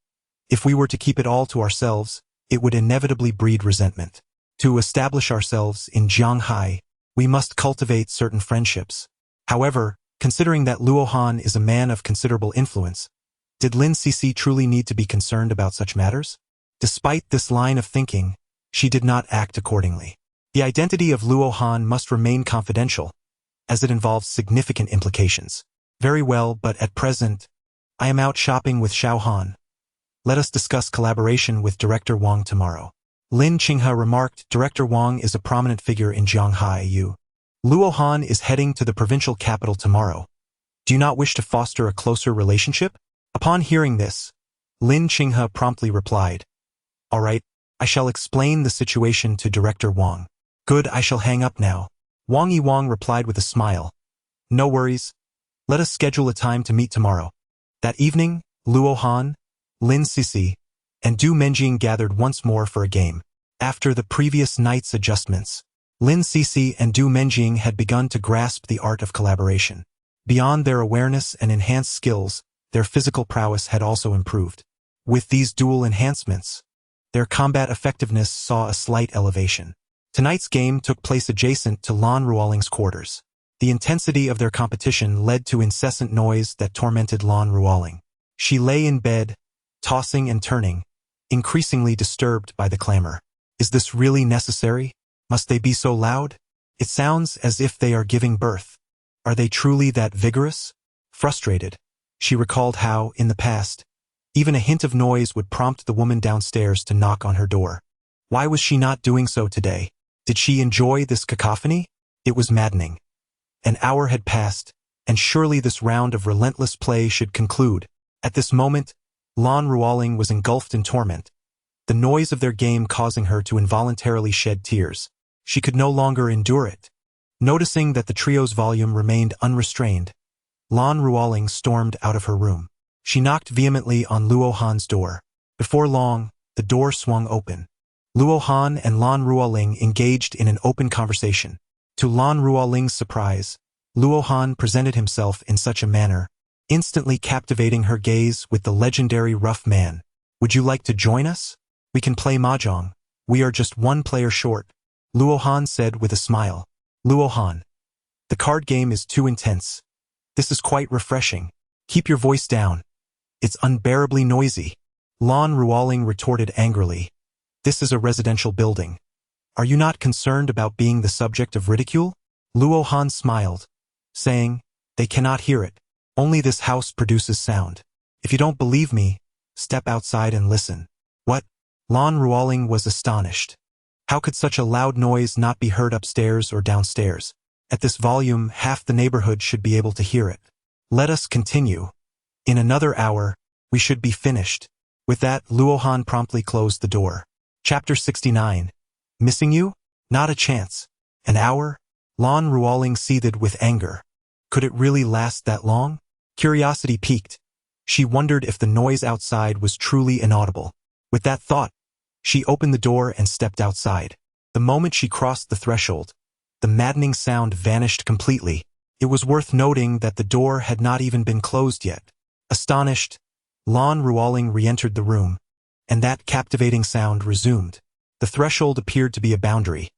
If we were to keep it all to ourselves, it would inevitably breed resentment. To establish ourselves in Jianghai, we must cultivate certain friendships. However, considering that Luo Han is a man of considerable influence, did Lin Sisi truly need to be concerned about such matters? Despite this line of thinking, she did not act accordingly. The identity of Luo Han must remain confidential, as it involves significant implications. "Very well, but at present, I am out shopping with Xiao Han. Let us discuss collaboration with Director Wang tomorrow." Lin Qinghe remarked, "Director Wang is a prominent figure in Jianghai. Luo Han is heading to the provincial capital tomorrow. Do you not wish to foster a closer relationship?" Upon hearing this, Lin Qinghe promptly replied, "All right, I shall explain the situation to Director Wang." "Good, I shall hang up now." Wang Yiwang replied with a smile, "No worries. Let us schedule a time to meet tomorrow." That evening, Luo Han, Lin Sisi, and Du Menjing gathered once more for a game. After the previous night's adjustments, Lin Sisi and Du Menjing had begun to grasp the art of collaboration. Beyond their awareness and enhanced skills, their physical prowess had also improved. With these dual enhancements, their combat effectiveness saw a slight elevation. Tonight's game took place adjacent to Lan Ruoling's quarters. The intensity of their competition led to incessant noise that tormented Lan Ruoling. She lay in bed, tossing and turning, increasingly disturbed by the clamor. Is this really necessary? Must they be so loud? It sounds as if they are giving birth. Are they truly that vigorous? Frustrated, she recalled how, in the past, even a hint of noise would prompt the woman downstairs to knock on her door. Why was she not doing so today? Did she enjoy this cacophony? It was maddening. An hour had passed, and surely this round of relentless play should conclude. At this moment, Lan Ruoling was engulfed in torment, the noise of their game causing her to involuntarily shed tears. She could no longer endure it. Noticing that the trio's volume remained unrestrained, Lan Ruoling stormed out of her room. She knocked vehemently on Luo Han's door. Before long, the door swung open. Luo Han and Lan Ruoling engaged in an open conversation. To Lan Ruoling's surprise, Luo Han presented himself in such a manner, instantly captivating her gaze with the legendary rough man. "Would you like to join us? We can play mahjong. We are just one player short," Luo Han said with a smile. "Luo Han, the card game is too intense. This is quite refreshing. Keep your voice down. It's unbearably noisy." Lan Ruoling retorted angrily. "This is a residential building. Are you not concerned about being the subject of ridicule?" Luo Han smiled, saying, "They cannot hear it. Only this house produces sound. If you don't believe me, step outside and listen." "What?" Lan Ruoling was astonished. How could such a loud noise not be heard upstairs or downstairs? At this volume, half the neighborhood should be able to hear it. "Let us continue. In another hour, we should be finished." With that, Luo Han promptly closed the door. Chapter 69. Missing you? Not a chance. An hour? Lan Ruoling seethed with anger. Could it really last that long? Curiosity piqued. She wondered if the noise outside was truly inaudible. With that thought, she opened the door and stepped outside. The moment she crossed the threshold, the maddening sound vanished completely. It was worth noting that the door had not even been closed yet. Astonished, Lan Ruoling re-entered the room, and that captivating sound resumed. The threshold appeared to be a boundary.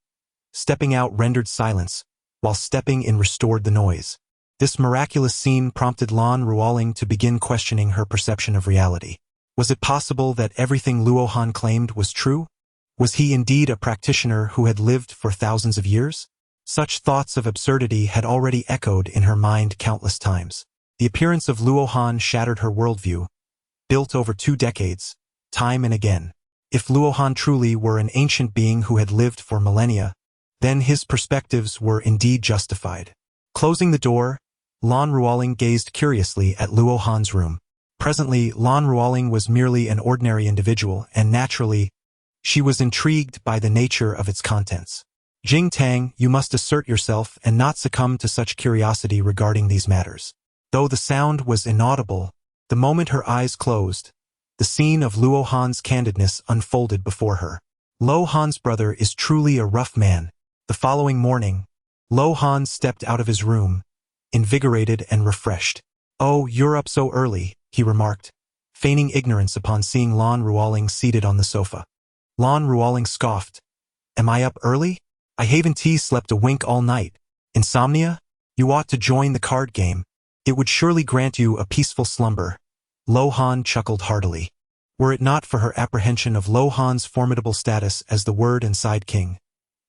Stepping out rendered silence, while stepping in restored the noise. This miraculous scene prompted Lan Ruoling to begin questioning her perception of reality. Was it possible that everything Luo Han claimed was true? Was he indeed a practitioner who had lived for thousands of years? Such thoughts of absurdity had already echoed in her mind countless times. The appearance of Luo Han shattered her worldview, built over 2 decades, time and again. If Luo Han truly were an ancient being who had lived for millennia, then his perspectives were indeed justified. Closing the door, Lan Ruoling gazed curiously at Luo Han's room. Presently, Lan Ruoling was merely an ordinary individual, and naturally, she was intrigued by the nature of its contents. Jing Tang, you must assert yourself and not succumb to such curiosity regarding these matters. Though the sound was inaudible, the moment her eyes closed, the scene of Luo Han's candidness unfolded before her. Luo Han's brother is truly a rough man. The following morning, Luo Han stepped out of his room, invigorated and refreshed. "Oh, you're up so early," he remarked, feigning ignorance upon seeing Lan Ruoling seated on the sofa. Lan Ruoling scoffed. "Am I up early? I haven't slept a wink all night. Insomnia? You ought to join the card game. It would surely grant you a peaceful slumber." Luo Han chuckled heartily. Were it not for her apprehension of Luo Han's formidable status as the word and side king,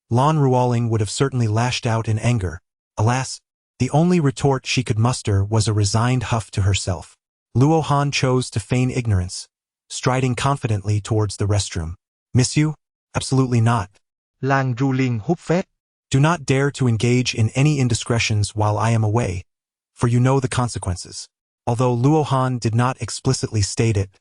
Lan Ruoling would have certainly lashed out in anger. Alas, the only retort she could muster was a resigned huff to herself. Luo Han chose to feign ignorance, striding confidently towards the restroom. "Miss you? Absolutely not." Lang Ruling húp phét. "Do not dare to engage in any indiscretions while I am away, for you know the consequences." Although Luo Han did not explicitly state it,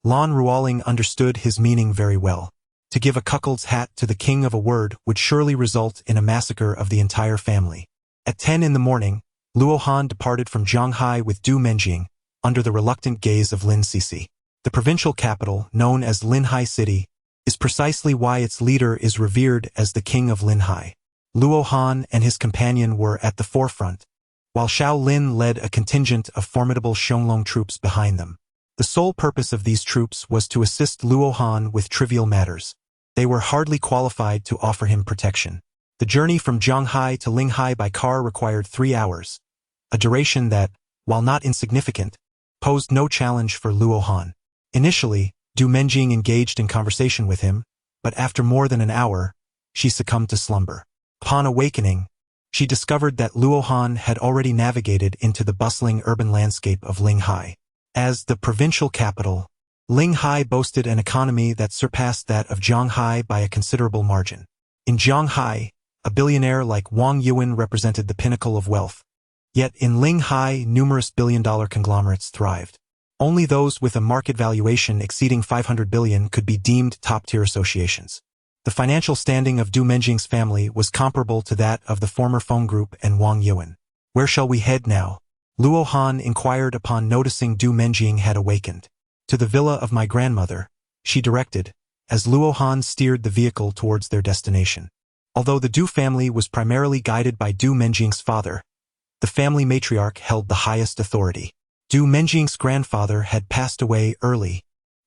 Lan Ruoling understood his meaning very well. To give a cuckold's hat to the king of a word would surely result in a massacre of the entire family. At 10 in the morning, Luo Han departed from Zhanghai with Du Menjing, under the reluctant gaze of Lin Sisi. The provincial capital, known as Linhai City, is precisely why its leader is revered as the king of Linhai. Luo Han and his companion were at the forefront, while Xiao Lin led a contingent of formidable Xiongling troops behind them. The sole purpose of these troops was to assist Luo Han with trivial matters. They were hardly qualified to offer him protection. The journey from Zhanghai to Linhai by car required 3 hours, a duration that, while not insignificant, posed no challenge for Luo Han. Initially, Du Menjing engaged in conversation with him, but after more than an hour, she succumbed to slumber. Upon awakening, she discovered that Luo Han had already navigated into the bustling urban landscape of Linhai. As the provincial capital, Linhai boasted an economy that surpassed that of Zhanghai by a considerable margin. In Zhanghai, a billionaire like Wang Yuan represented the pinnacle of wealth. Yet in Linhai, numerous billion-dollar conglomerates thrived. Only those with a market valuation exceeding 500 billion could be deemed top-tier associations. The financial standing of Du Menjing's family was comparable to that of the former Feng Group and Wang Yuan. "Where shall we head now?" Luo Han inquired upon noticing Du Menjing had awakened. "To the villa of my grandmother," she directed, as Luo Han steered the vehicle towards their destination. Although the Du family was primarily guided by Du Menjing's father, the family matriarch held the highest authority. Du Menjing's grandfather had passed away early,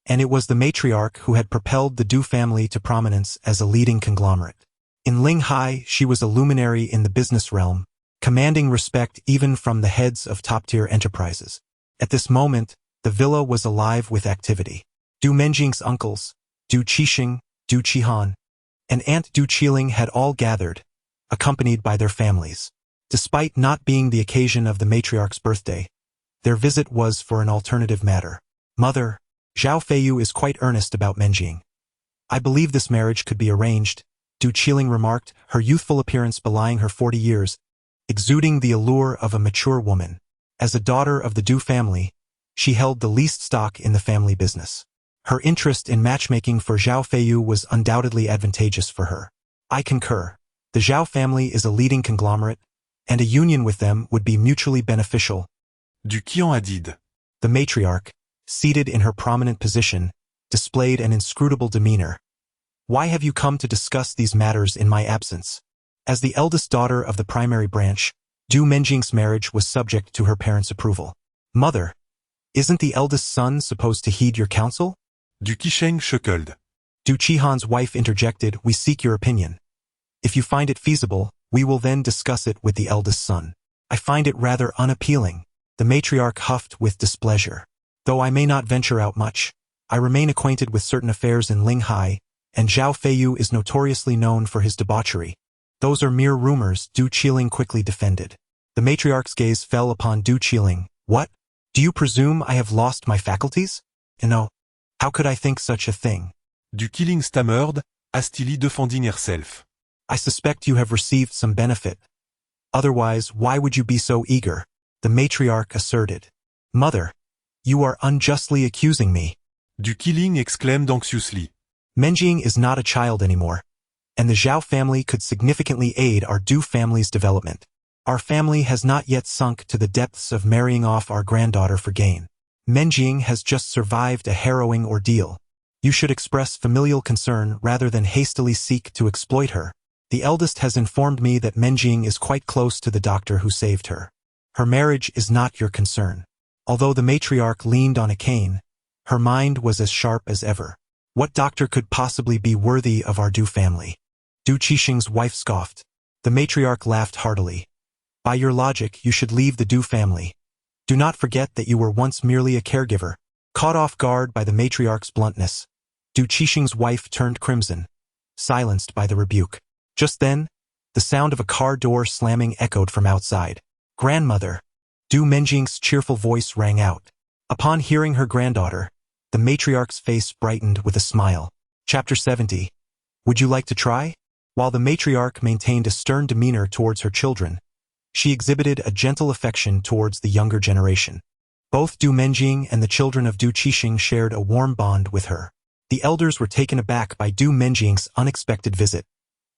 and it was the matriarch who had propelled the Du family to prominence as a leading conglomerate. In Linhai, she was a luminary in the business realm, commanding respect even from the heads of top-tier enterprises. At this moment, the villa was alive with activity. Du Menjing's uncles, Du Qixing, Du Qihan, and Aunt Du Qiling had all gathered, accompanied by their families. Despite not being the occasion of the matriarch's birthday, their visit was for an alternative matter. "Mother, Zhao Feiyu is quite earnest about Menjing. I believe this marriage could be arranged," Du Qiling remarked, her youthful appearance belying her 40 years, exuding the allure of a mature woman. As a daughter of the Du family, she held the least stock in the family business. Her interest in matchmaking for Zhao Feiyu was undoubtedly advantageous for her. "I concur. The Zhao family is a leading conglomerate, and a union with them would be mutually beneficial." Du Qian a dit. The matriarch, seated in her prominent position, displayed an inscrutable demeanor. "Why have you come to discuss these matters in my absence?" As the eldest daughter of the primary branch, Du Menjing's marriage was subject to her parents' approval. "Mother, isn't the eldest son supposed to heed your counsel?" Du Qisheng chuckled. Du Qihan's wife interjected, we seek your opinion. If you find it feasible, we will then discuss it with the eldest son. I find it rather unappealing. The matriarch huffed with displeasure. Though I may not venture out much, I remain acquainted with certain affairs in Linghai, and Zhao Feiyu is notoriously known for his debauchery. Those are mere rumors, Du Qiling quickly defended. The matriarch's gaze fell upon Du Qiling. What? Do you presume I have lost my faculties? No. How could I think such a thing? Du Qiling stammered, hastily defending herself. I suspect you have received some benefit. Otherwise, why would you be so eager? The matriarch asserted. Mother, you are unjustly accusing me. Du Qiling exclaimed anxiously. Menjing is not a child anymore, and the Zhao family could significantly aid our Du family's development. Our family has not yet sunk to the depths of marrying off our granddaughter for gain. Menjing has just survived a harrowing ordeal. You should express familial concern rather than hastily seek to exploit her. The eldest has informed me that Menjing is quite close to the doctor who saved her. Her marriage is not your concern. Although the matriarch leaned on a cane, her mind was as sharp as ever. What doctor could possibly be worthy of our Du family? Du Qisheng's wife scoffed. The matriarch laughed heartily. By your logic, you should leave the Du family. Do not forget that you were once merely a caregiver. Caught off guard by the matriarch's bluntness, Du Qisheng's wife turned crimson, silenced by the rebuke. Just then, the sound of a car door slamming echoed from outside. Grandmother! Du Menjing's cheerful voice rang out. Upon hearing her granddaughter, the matriarch's face brightened with a smile. Chapter 70. Would you like to try? While the matriarch maintained a stern demeanor towards her children, she exhibited a gentle affection towards the younger generation. Both Du Menjing and the children of Du Qisheng shared a warm bond with her. The elders were taken aback by Du Menjing's unexpected visit,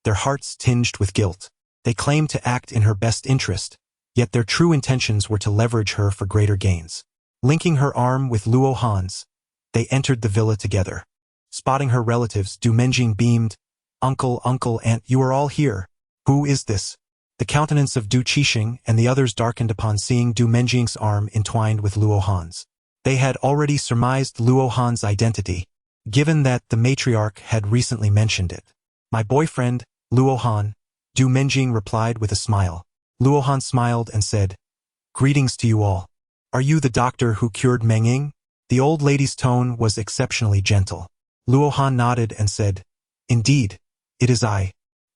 their hearts tinged with guilt. They claimed to act in her best interest, yet their true intentions were to leverage her for greater gains. Linking her arm with Luo Han's, they entered the villa together. Spotting her relatives, Du Menjing beamed, Uncle, Aunt, you are all here. Who is this? The countenance of Du Qisheng and the others darkened upon seeing Du Menjing's arm entwined with Luo Han's. They had already surmised Luo Han's identity, given that the matriarch had recently mentioned it. My boyfriend, Luo Han, Du Menjing replied with a smile. Luo Han smiled and said, Greetings to you all. Are you the doctor who cured Meng Ying? The old lady's tone was exceptionally gentle. Luo Han nodded and said, Indeed, it is I.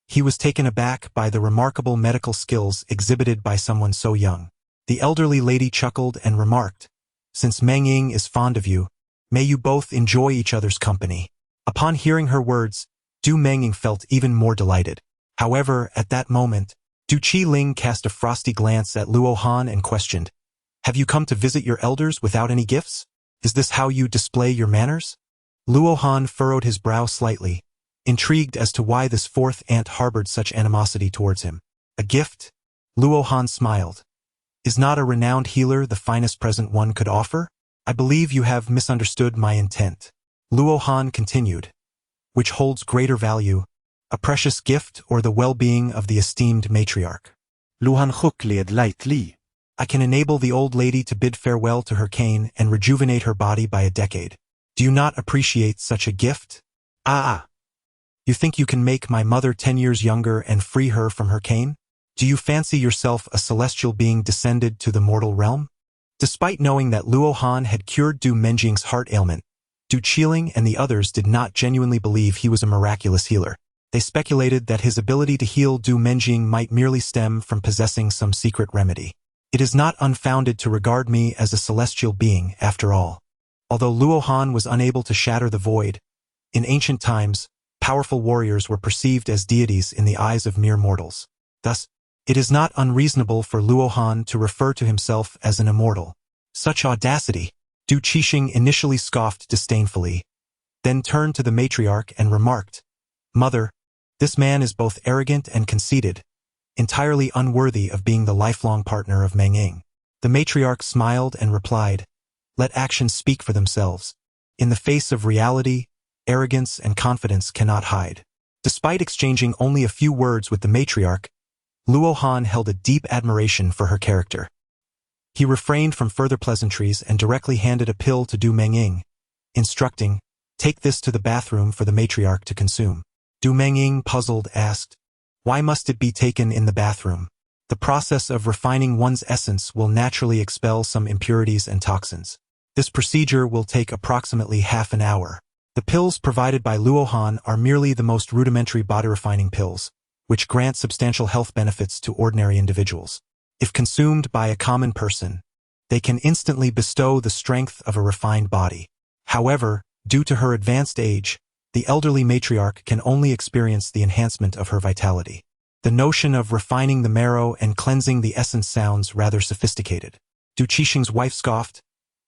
He was taken aback by the remarkable medical skills exhibited by someone so young. The elderly lady chuckled and remarked, Since Meng Ying is fond of you, may you both enjoy each other's company. Upon hearing her words, Du Mengying felt even more delighted. However, at that moment, Du Qiling cast a frosty glance at Luo Han and questioned, Have you come to visit your elders without any gifts? Is this how you display your manners? Luo Han furrowed his brow slightly, intrigued as to why this fourth aunt harbored such animosity towards him. A gift? Luo Han smiled. Is not a renowned healer the finest present one could offer? I believe you have misunderstood my intent. Luo Han continued. Which holds greater value, a precious gift or the well-being of the esteemed matriarch? Luhan chuckled lightly. I can enable the old lady to bid farewell to her cane and rejuvenate her body by a decade. Do you not appreciate such a gift? You think you can make my mother 10 years younger and free her from her cane? Do you fancy yourself a celestial being descended to the mortal realm? Despite knowing that Luo Han had cured Du Menjing's heart ailment, Du Qiling and the others did not genuinely believe he was a miraculous healer. They speculated that his ability to heal Du Menjing might merely stem from possessing some secret remedy. It is not unfounded to regard me as a celestial being, after all. Although Luo Han was unable to shatter the void, in ancient times, powerful warriors were perceived as deities in the eyes of mere mortals. Thus, it is not unreasonable for Luo Han to refer to himself as an immortal. Such audacity! Du Qisheng initially scoffed disdainfully, then turned to the matriarch and remarked, Mother, this man is both arrogant and conceited, entirely unworthy of being the lifelong partner of Meng Ying. The matriarch smiled and replied, Let actions speak for themselves. In the face of reality, arrogance and confidence cannot hide. Despite exchanging only a few words with the matriarch, Luo Han held a deep admiration for her character. He refrained from further pleasantries and directly handed a pill to Du Mengying, instructing, Take this to the bathroom for the matriarch to consume. Du Mengying, puzzled, asked, why must it be taken in the bathroom? The process of refining one's essence will naturally expel some impurities and toxins. This procedure will take approximately half an hour. The pills provided by Luohan are merely the most rudimentary body-refining pills, which grant substantial health benefits to ordinary individuals. If consumed by a common person, they can instantly bestow the strength of a refined body. However, due to her advanced age, the elderly matriarch can only experience the enhancement of her vitality. The notion of refining the marrow and cleansing the essence sounds rather sophisticated. Du Qixing's wife scoffed,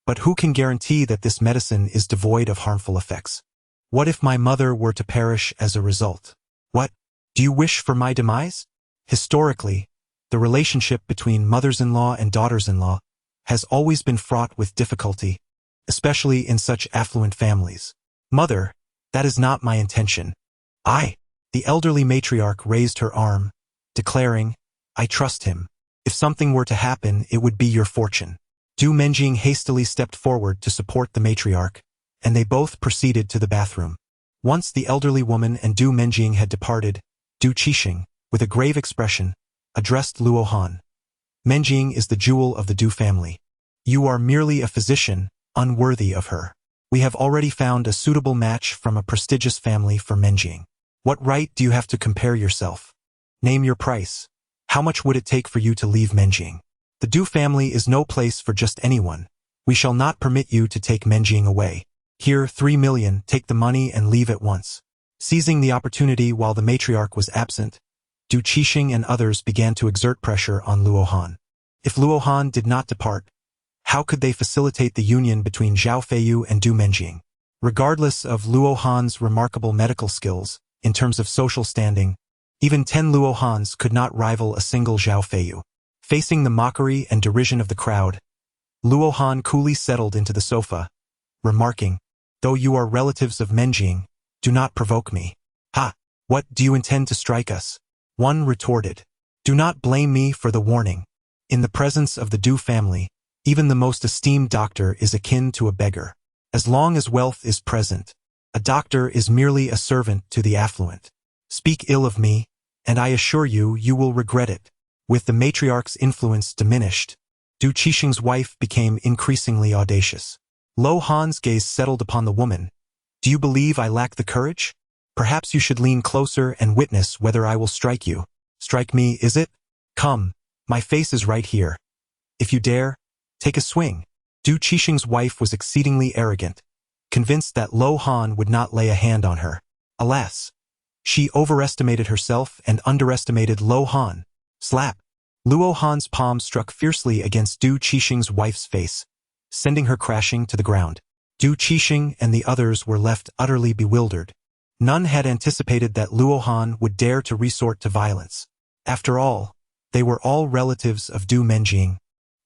but who can guarantee that this medicine is devoid of harmful effects? What if my mother were to perish as a result? What? Do you wish for my demise? Historically, the relationship between mothers-in-law and daughters-in-law has always been fraught with difficulty, especially in such affluent families. Mother, that is not my intention. The elderly matriarch raised her arm, declaring, I trust him. If something were to happen, it would be your fortune. Du Mengying hastily stepped forward to support the matriarch, and they both proceeded to the bathroom. Once the elderly woman and Du Mengying had departed, Du Qixing, with a grave expression, addressed Luohan. Mengying is the jewel of the Du family. You are merely a physician, unworthy of her. We have already found a suitable match from a prestigious family for Mengying. What right do you have to compare yourself? Name your price. How much would it take for you to leave Mengying? The Du family is no place for just anyone. We shall not permit you to take Mengying away. Here, 3 million, take the money and leave at once. Seizing the opportunity while the matriarch was absent, Du Qixing and others began to exert pressure on Luohan. If Luohan did not depart, how could they facilitate the union between Zhao Feiyu and Du Mengying? Regardless of Luohan's remarkable medical skills, in terms of social standing, even 10 Luohans could not rival a single Zhao Feiyu. Facing the mockery and derision of the crowd, Luohan coolly settled into the sofa, remarking, though you are relatives of Mengying, do not provoke me. Ha! What, do you intend to strike us? One retorted. Do not blame me for the warning. In the presence of the Du family, even the most esteemed doctor is akin to a beggar. As long as wealth is present, a doctor is merely a servant to the affluent. Speak ill of me, and I assure you, you will regret it. With the matriarch's influence diminished, Du Qixing's wife became increasingly audacious. Lo Han's gaze settled upon the woman. Do you believe I lack the courage? Perhaps you should lean closer and witness whether I will strike you. Strike me, is it? Come, my face is right here. If you dare, take a swing. Du Qixing's wife was exceedingly arrogant, convinced that Lo Han would not lay a hand on her. Alas! She overestimated herself and underestimated Lo Han. Slap! Luo Han's palm struck fiercely against Du Qixing's wife's face, sending her crashing to the ground. Du Qixing and the others were left utterly bewildered. None had anticipated that Luo Han would dare to resort to violence. After all, they were all relatives of Du Mengying,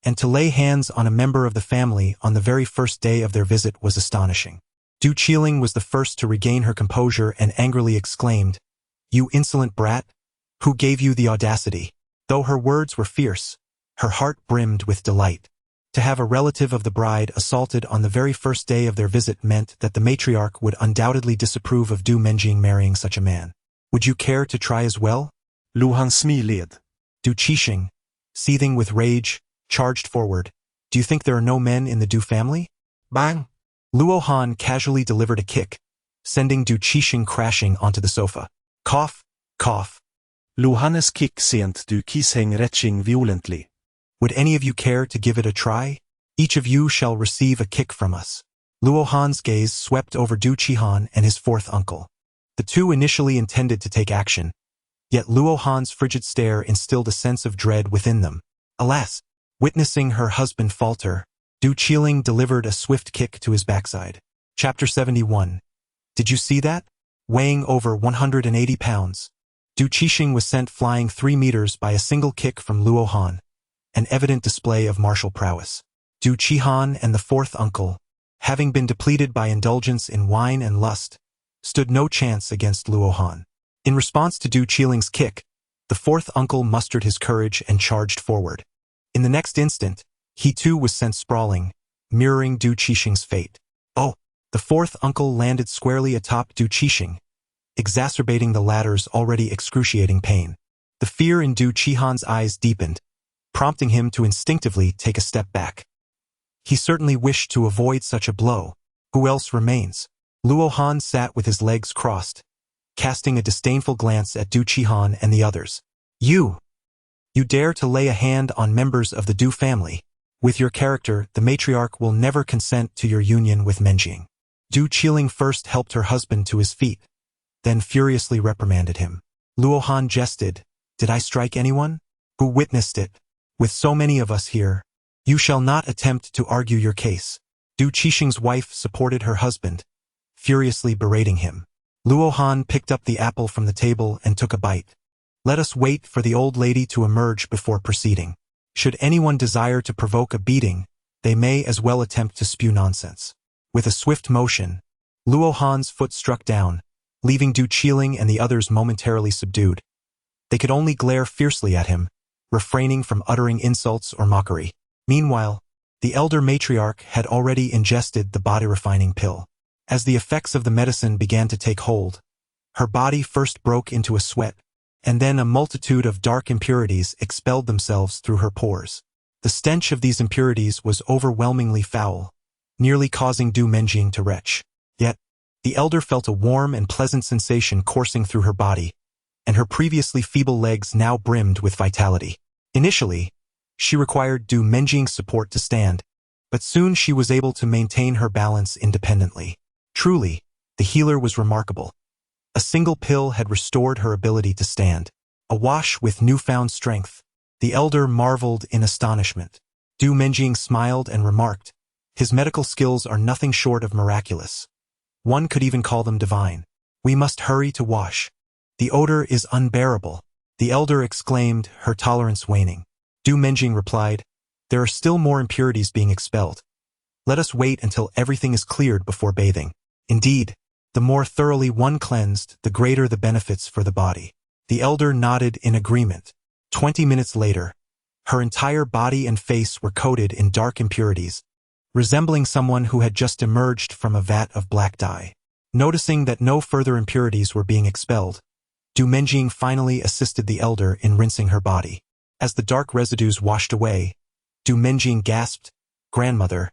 and to lay hands on a member of the family on the very first day of their visit was astonishing. Du Qixing was the first to regain her composure and angrily exclaimed, You insolent brat! Who gave you the audacity? Though her words were fierce, her heart brimmed with delight. To have a relative of the bride assaulted on the very first day of their visit meant that the matriarch would undoubtedly disapprove of Du Mengying marrying such a man. Would you care to try as well? Luhan smiled. Du Qixing, seething with rage, charged forward. Do you think there are no men in the Du family? Bang! Luo Han casually delivered a kick, sending Du Qixing crashing onto the sofa. Cough, cough. Luhan's kick sent Du Qixing retching violently. Would any of you care to give it a try? Each of you shall receive a kick from us. Luo Han's gaze swept over Du Qihan and his fourth uncle. The two initially intended to take action, yet Luo Han's frigid stare instilled a sense of dread within them. Alas! Witnessing her husband falter, Du Qixing delivered a swift kick to his backside. Chapter 71. Did you see that? Weighing over 180 pounds, Du Qixing was sent flying 3 meters by a single kick from Luo Han, an evident display of martial prowess. Du Qihan and the fourth uncle, having been depleted by indulgence in wine and lust, stood no chance against Luo Han. In response to Du Qixing's kick, the fourth uncle mustered his courage and charged forward. In the next instant, he too was sent sprawling, mirroring Du Qixing's fate. Oh, The fourth uncle landed squarely atop Du Qixing, exacerbating the latter's already excruciating pain. The fear in Du Qihan's eyes deepened, prompting him to instinctively take a step back. He certainly wished to avoid such a blow. Who else remains? Luo Han sat with his legs crossed, casting a disdainful glance at Du Qihan and the others. You dare to lay a hand on members of the Du family. With your character, the matriarch will never consent to your union with Menjing. Du Qiling first helped her husband to his feet, then furiously reprimanded him. Luo Han jested, "Did I strike anyone? Who witnessed it? With so many of us here, you shall not attempt to argue your case." Du Qixing's wife supported her husband, furiously berating him. Luo Han picked up the apple from the table and took a bite. Let us wait for the old lady to emerge before proceeding. Should anyone desire to provoke a beating, they may as well attempt to spew nonsense. With a swift motion, Luo Han's foot struck down, leaving Du Qiling and the others momentarily subdued. They could only glare fiercely at him, refraining from uttering insults or mockery. Meanwhile, the elder matriarch had already ingested the body-refining pill. As the effects of the medicine began to take hold, her body first broke into a sweat, and then a multitude of dark impurities expelled themselves through her pores. The stench of these impurities was overwhelmingly foul, nearly causing Du Menjing to retch. Yet, the elder felt a warm and pleasant sensation coursing through her body, and her previously feeble legs now brimmed with vitality. Initially, she required Du Menjing's support to stand, but soon she was able to maintain her balance independently. Truly, the healer was remarkable. A single pill had restored her ability to stand. Awash with newfound strength, the elder marveled in astonishment. Du Menjing smiled and remarked, "His medical skills are nothing short of miraculous. One could even call them divine. We must hurry to wash. The odor is unbearable," the elder exclaimed, her tolerance waning. Du Menjing replied, "There are still more impurities being expelled. Let us wait until everything is cleared before bathing. Indeed, the more thoroughly one cleansed, the greater the benefits for the body." The elder nodded in agreement. 20 minutes later, her entire body and face were coated in dark impurities, resembling someone who had just emerged from a vat of black dye. Noticing that no further impurities were being expelled, Du Menjing finally assisted the elder in rinsing her body. As the dark residues washed away, Du Menjing gasped, "Grandmother,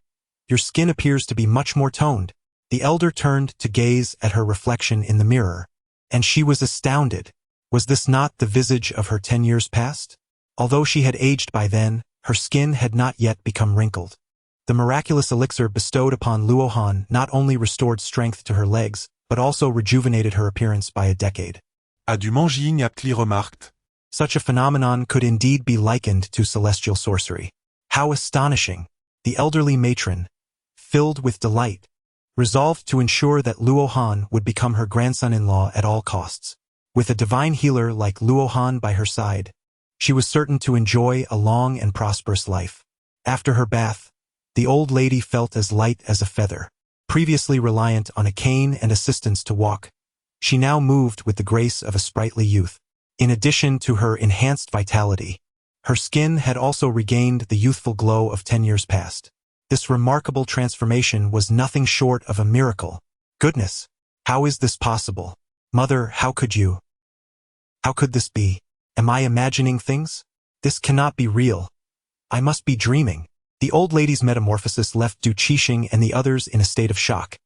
your skin appears to be much more toned." The elder turned to gaze at her reflection in the mirror, and she was astounded. Was this not the visage of her 10 years past? Although she had aged by then, her skin had not yet become wrinkled. The miraculous elixir bestowed upon Luo Han not only restored strength to her legs, but also rejuvenated her appearance by a decade. A Du Menjing aptly remarked. Such a phenomenon could indeed be likened to celestial sorcery. How astonishing! The elderly matron, filled with delight, resolved to ensure that Luo Han would become her grandson-in-law at all costs. With a divine healer like Luo Han by her side, she was certain to enjoy a long and prosperous life. After her bath, the old lady felt as light as a feather. Previously reliant on a cane and assistance to walk, she now moved with the grace of a sprightly youth. In addition to her enhanced vitality, her skin had also regained the youthful glow of 10 years past. This remarkable transformation was nothing short of a miracle. Goodness, how is this possible? Mother, how could you? How could this be? Am I imagining things? This cannot be real. I must be dreaming. The old lady's metamorphosis left Du Qixing and the others in a state of shock,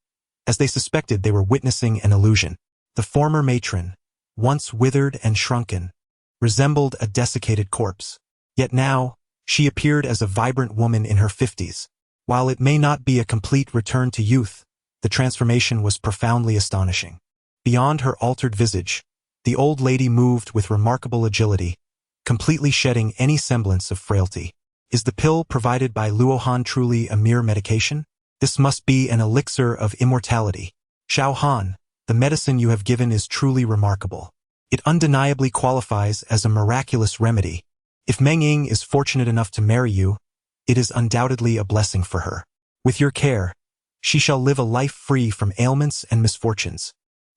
as they suspected they were witnessing an illusion. The former matron, once withered and shrunken, resembled a desiccated corpse. Yet now, she appeared as a vibrant woman in her 50s. While it may not be a complete return to youth, the transformation was profoundly astonishing. Beyond her altered visage, the old lady moved with remarkable agility, completely shedding any semblance of frailty. Is the pill provided by Luo Han truly a mere medication? This must be an elixir of immortality. Xiao Han, the medicine you have given is truly remarkable. It undeniably qualifies as a miraculous remedy. If Meng Ying is fortunate enough to marry you, it is undoubtedly a blessing for her. With your care, she shall live a life free from ailments and misfortunes.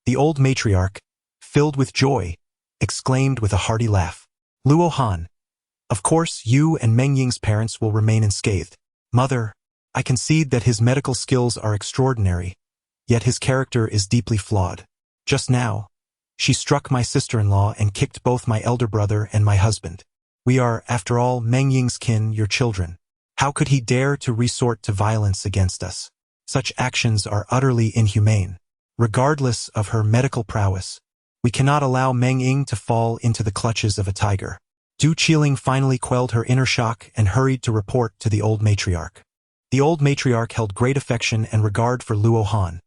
The old matriarch, filled with joy, exclaimed with a hearty laugh. Luo Han, of course you and Meng Ying's parents will remain unscathed. Mother, I concede that his medical skills are extraordinary, yet his character is deeply flawed. Just now, she struck my sister-in-law and kicked both my elder brother and my husband. We are, after all, Meng Ying's kin, your children. How could he dare to resort to violence against us? Such actions are utterly inhumane. Regardless of her medical prowess, we cannot allow Meng Ying to fall into the clutches of a tiger. Du Qiling finally quelled her inner shock and hurried to report to the old matriarch. The old matriarch held great affection and regard for Luo Han.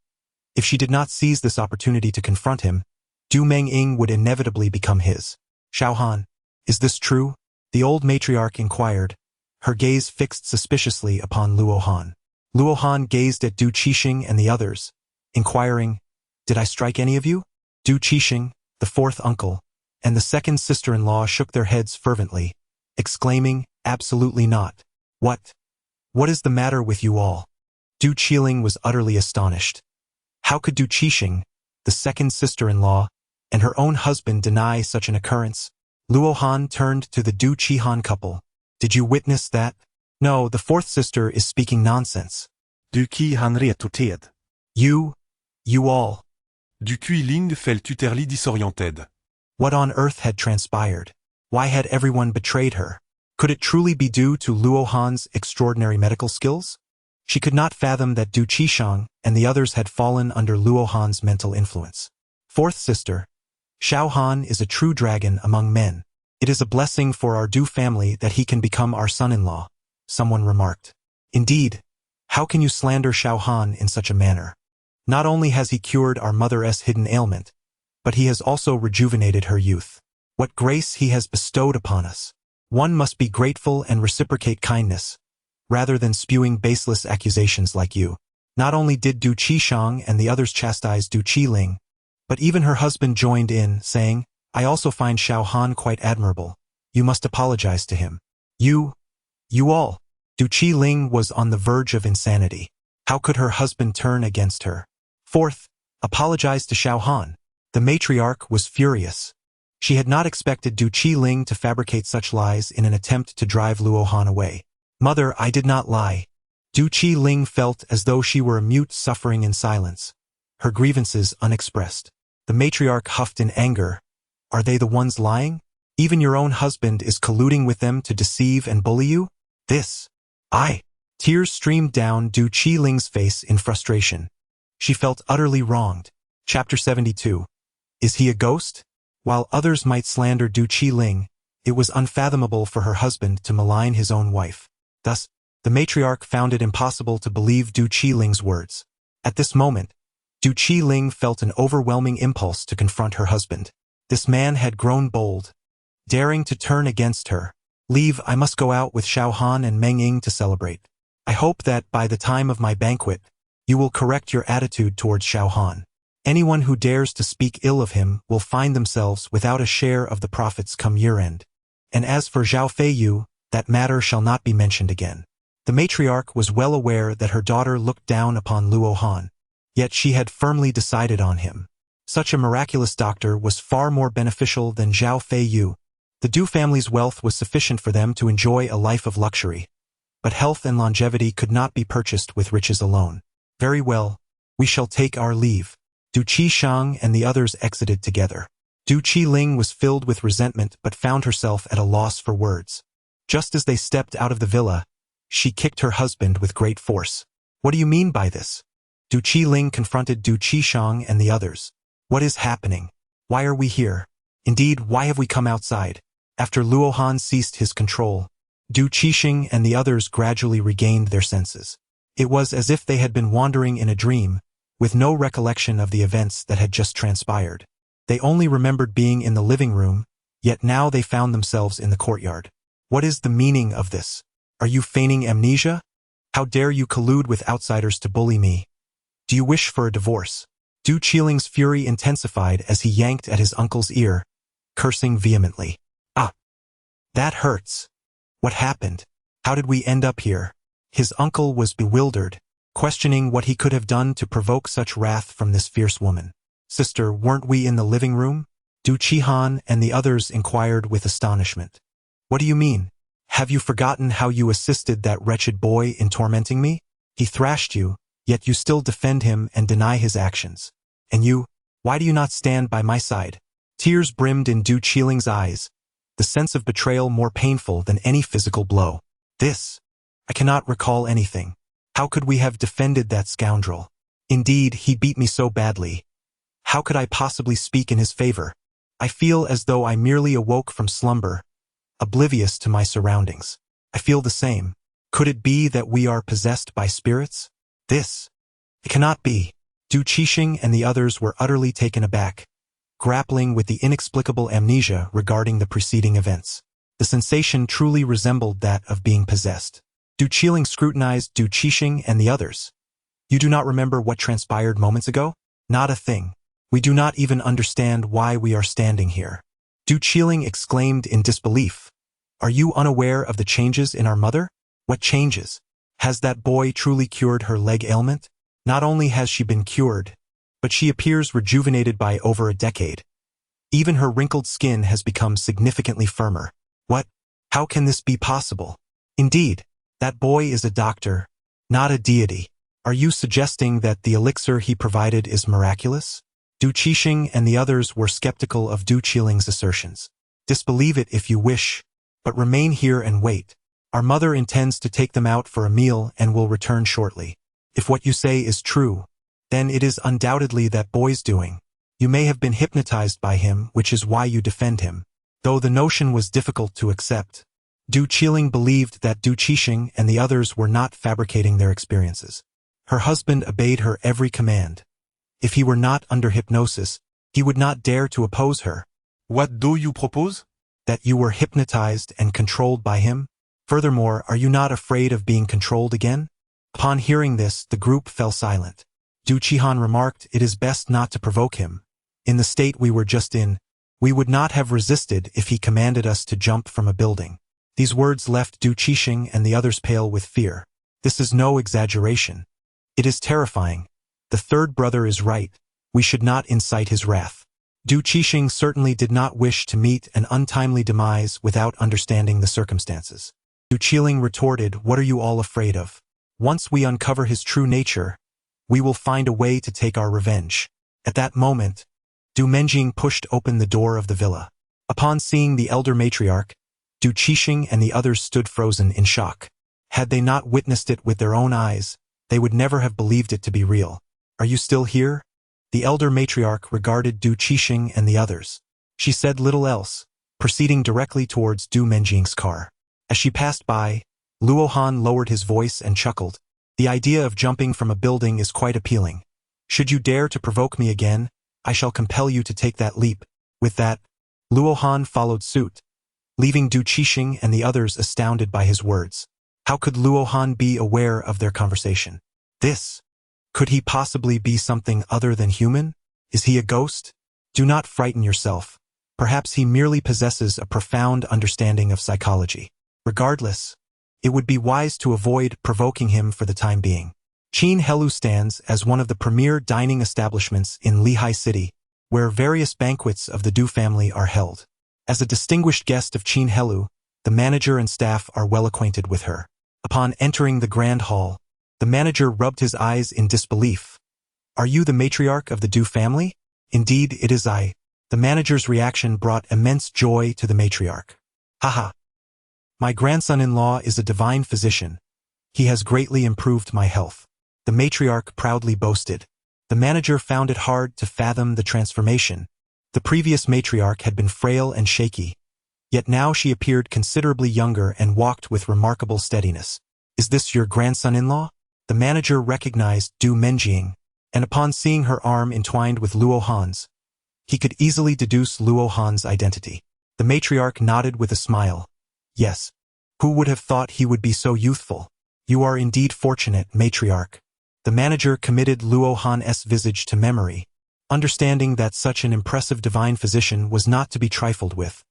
If she did not seize this opportunity to confront him, Du Meng Ying would inevitably become his. Xiao Han, is this true? The old matriarch inquired, her gaze fixed suspiciously upon Luo Han. Luo Han gazed at Du Qixing and the others, inquiring, did I strike any of you? Du Qixing, the fourth uncle, and the second sister-in-law shook their heads fervently, exclaiming, absolutely not. What is the matter with you all? Du Qiling was utterly astonished. How could Du Qixing, the second sister-in-law, and her own husband deny such an occurrence? Luo Han turned to the Du Qihan couple. Did you witness that? No, the fourth sister is speaking nonsense. Du Qihan retorterade. You all. Du Qiling felt utterly disoriented. What on earth had transpired? Why had everyone betrayed her? Could it truly be due to Luo Han's extraordinary medical skills? She could not fathom that Du Qishang and the others had fallen under Luo Han's mental influence. Fourth sister, Xiao Han is a true dragon among men. It is a blessing for our Du family that he can become our son-in-law, someone remarked. Indeed, how can you slander Xiao Han in such a manner? Not only has he cured our mother's hidden ailment, but he has also rejuvenated her youth. What grace he has bestowed upon us. One must be grateful and reciprocate kindness, rather than spewing baseless accusations like you. Not only did Du Qishang and the others chastise Du Qiling, but even her husband joined in, saying, I also find Xiao Han quite admirable. You must apologize to him. You all. Du Qiling was on the verge of insanity. How could her husband turn against her? Fourth, apologize to Xiao Han. The matriarch was furious. She had not expected Du Qiling to fabricate such lies in an attempt to drive Luo Han away. Mother, I did not lie. Du Qiling felt as though she were a mute suffering in silence, her grievances unexpressed. The matriarch huffed in anger. Are they the ones lying? Even your own husband is colluding with them to deceive and bully you? Tears streamed down Du Qiling's face in frustration. She felt utterly wronged. Chapter 72. Is he a ghost? While others might slander Du Qiling, it was unfathomable for her husband to malign his own wife. Thus, the matriarch found it impossible to believe Du Qiling's words. At this moment, Du Qiling felt an overwhelming impulse to confront her husband. This man had grown bold, daring to turn against her. Leave, I must go out with Xiao Han and Meng Ying to celebrate. I hope that by the time of my banquet, you will correct your attitude towards Xiao Han. Anyone who dares to speak ill of him will find themselves without a share of the profits come year-end. And as for Zhao Feiyu, that matter shall not be mentioned again. The matriarch was well aware that her daughter looked down upon Luo Han, yet she had firmly decided on him. Such a miraculous doctor was far more beneficial than Zhao Feiyu. The Du family's wealth was sufficient for them to enjoy a life of luxury, but health and longevity could not be purchased with riches alone. Very well, we shall take our leave. Du Qishang and the others exited together. Du Qiling was filled with resentment but found herself at a loss for words. Just as they stepped out of the villa, she kicked her husband with great force. What do you mean by this? Du Qiling confronted Du Qishang and the others. What is happening? Why are we here? Indeed, why have we come outside? After Luo Han ceased his control, Du Qixing and the others gradually regained their senses. It was as if they had been wandering in a dream, with no recollection of the events that had just transpired. They only remembered being in the living room, yet now they found themselves in the courtyard. What is the meaning of this? Are you feigning amnesia? How dare you collude with outsiders to bully me? Do you wish for a divorce? Du Qiling's fury intensified as he yanked at his uncle's ear, cursing vehemently. Ah! That hurts. What happened? How did we end up here? His uncle was bewildered, questioning what he could have done to provoke such wrath from this fierce woman. Sister, weren't we in the living room? Du Qihan and the others inquired with astonishment. What do you mean? Have you forgotten how you assisted that wretched boy in tormenting me? He thrashed you, yet you still defend him and deny his actions. And you, why do you not stand by my side? Tears brimmed in Du Qiling's eyes, the sense of betrayal more painful than any physical blow. I cannot recall anything. How could we have defended that scoundrel? Indeed, he beat me so badly. How could I possibly speak in his favor? I feel as though I merely awoke from slumber, oblivious to my surroundings. I feel the same. Could it be that we are possessed by spirits? It cannot be. Du Qixing and the others were utterly taken aback, grappling with the inexplicable amnesia regarding the preceding events. The sensation truly resembled that of being possessed. Du Qiling scrutinized Du Qixing and the others. You do not remember what transpired moments ago? Not a thing. We do not even understand why we are standing here. Du Qiling exclaimed in disbelief. Are you unaware of the changes in our mother? What changes? Has that boy truly cured her leg ailment? Not only has she been cured, but she appears rejuvenated by over a decade. Even her wrinkled skin has become significantly firmer. What? How can this be possible? Indeed, that boy is a doctor, not a deity. Are you suggesting that the elixir he provided is miraculous? Du Qixing and the others were skeptical of Du Qiling's assertions. Disbelieve it if you wish, but remain here and wait. Our mother intends to take them out for a meal and will return shortly. If what you say is true, then it is undoubtedly that boy's doing. You may have been hypnotized by him, which is why you defend him. Though the notion was difficult to accept, Du Qiling believed that Du Qixing and the others were not fabricating their experiences. Her husband obeyed her every command. If he were not under hypnosis, he would not dare to oppose her. What do you propose? That you were hypnotized and controlled by him? Furthermore, are you not afraid of being controlled again? Upon hearing this, the group fell silent. Du Qihan remarked, it is best not to provoke him. In the state we were just in, we would not have resisted if he commanded us to jump from a building. These words left Du Qixing and the others pale with fear. This is no exaggeration. It is terrifying. The third brother is right. We should not incite his wrath. Du Qixing certainly did not wish to meet an untimely demise without understanding the circumstances. Du Qiling retorted, what are you all afraid of? Once we uncover his true nature, we will find a way to take our revenge. At that moment, Du Menjing pushed open the door of the villa. Upon seeing the elder matriarch, Du Qixing and the others stood frozen in shock. Had they not witnessed it with their own eyes, they would never have believed it to be real. Are you still here? The elder matriarch regarded Du Qixing and the others. She said little else, proceeding directly towards Du Menjing's car. As she passed by, Luo Han lowered his voice and chuckled. The idea of jumping from a building is quite appealing. Should you dare to provoke me again, I shall compel you to take that leap. With that, Luo Han followed suit, leaving Du Qixing and the others astounded by his words. How could Luo Han be aware of their conversation? Could he possibly be something other than human? Is he a ghost? Do not frighten yourself. Perhaps he merely possesses a profound understanding of psychology. Regardless, it would be wise to avoid provoking him for the time being. Qin Helu stands as one of the premier dining establishments in Lehigh City, where various banquets of the Du family are held. As a distinguished guest of Qin Helu, the manager and staff are well acquainted with her. Upon entering the grand hall, the manager rubbed his eyes in disbelief. Are you the matriarch of the Du family? Indeed, it is I. The manager's reaction brought immense joy to the matriarch. Haha. My grandson-in-law is a divine physician. He has greatly improved my health. The matriarch proudly boasted. The manager found it hard to fathom the transformation. The previous matriarch had been frail and shaky, yet now she appeared considerably younger and walked with remarkable steadiness. Is this your grandson-in-law? The manager recognized Du Menjing, and upon seeing her arm entwined with Luo Han's, he could easily deduce Luo Han's identity. The matriarch nodded with a smile. Yes. Who would have thought he would be so youthful? You are indeed fortunate, matriarch. The manager committed Luo Han's visage to memory, understanding that such an impressive divine physician was not to be trifled with,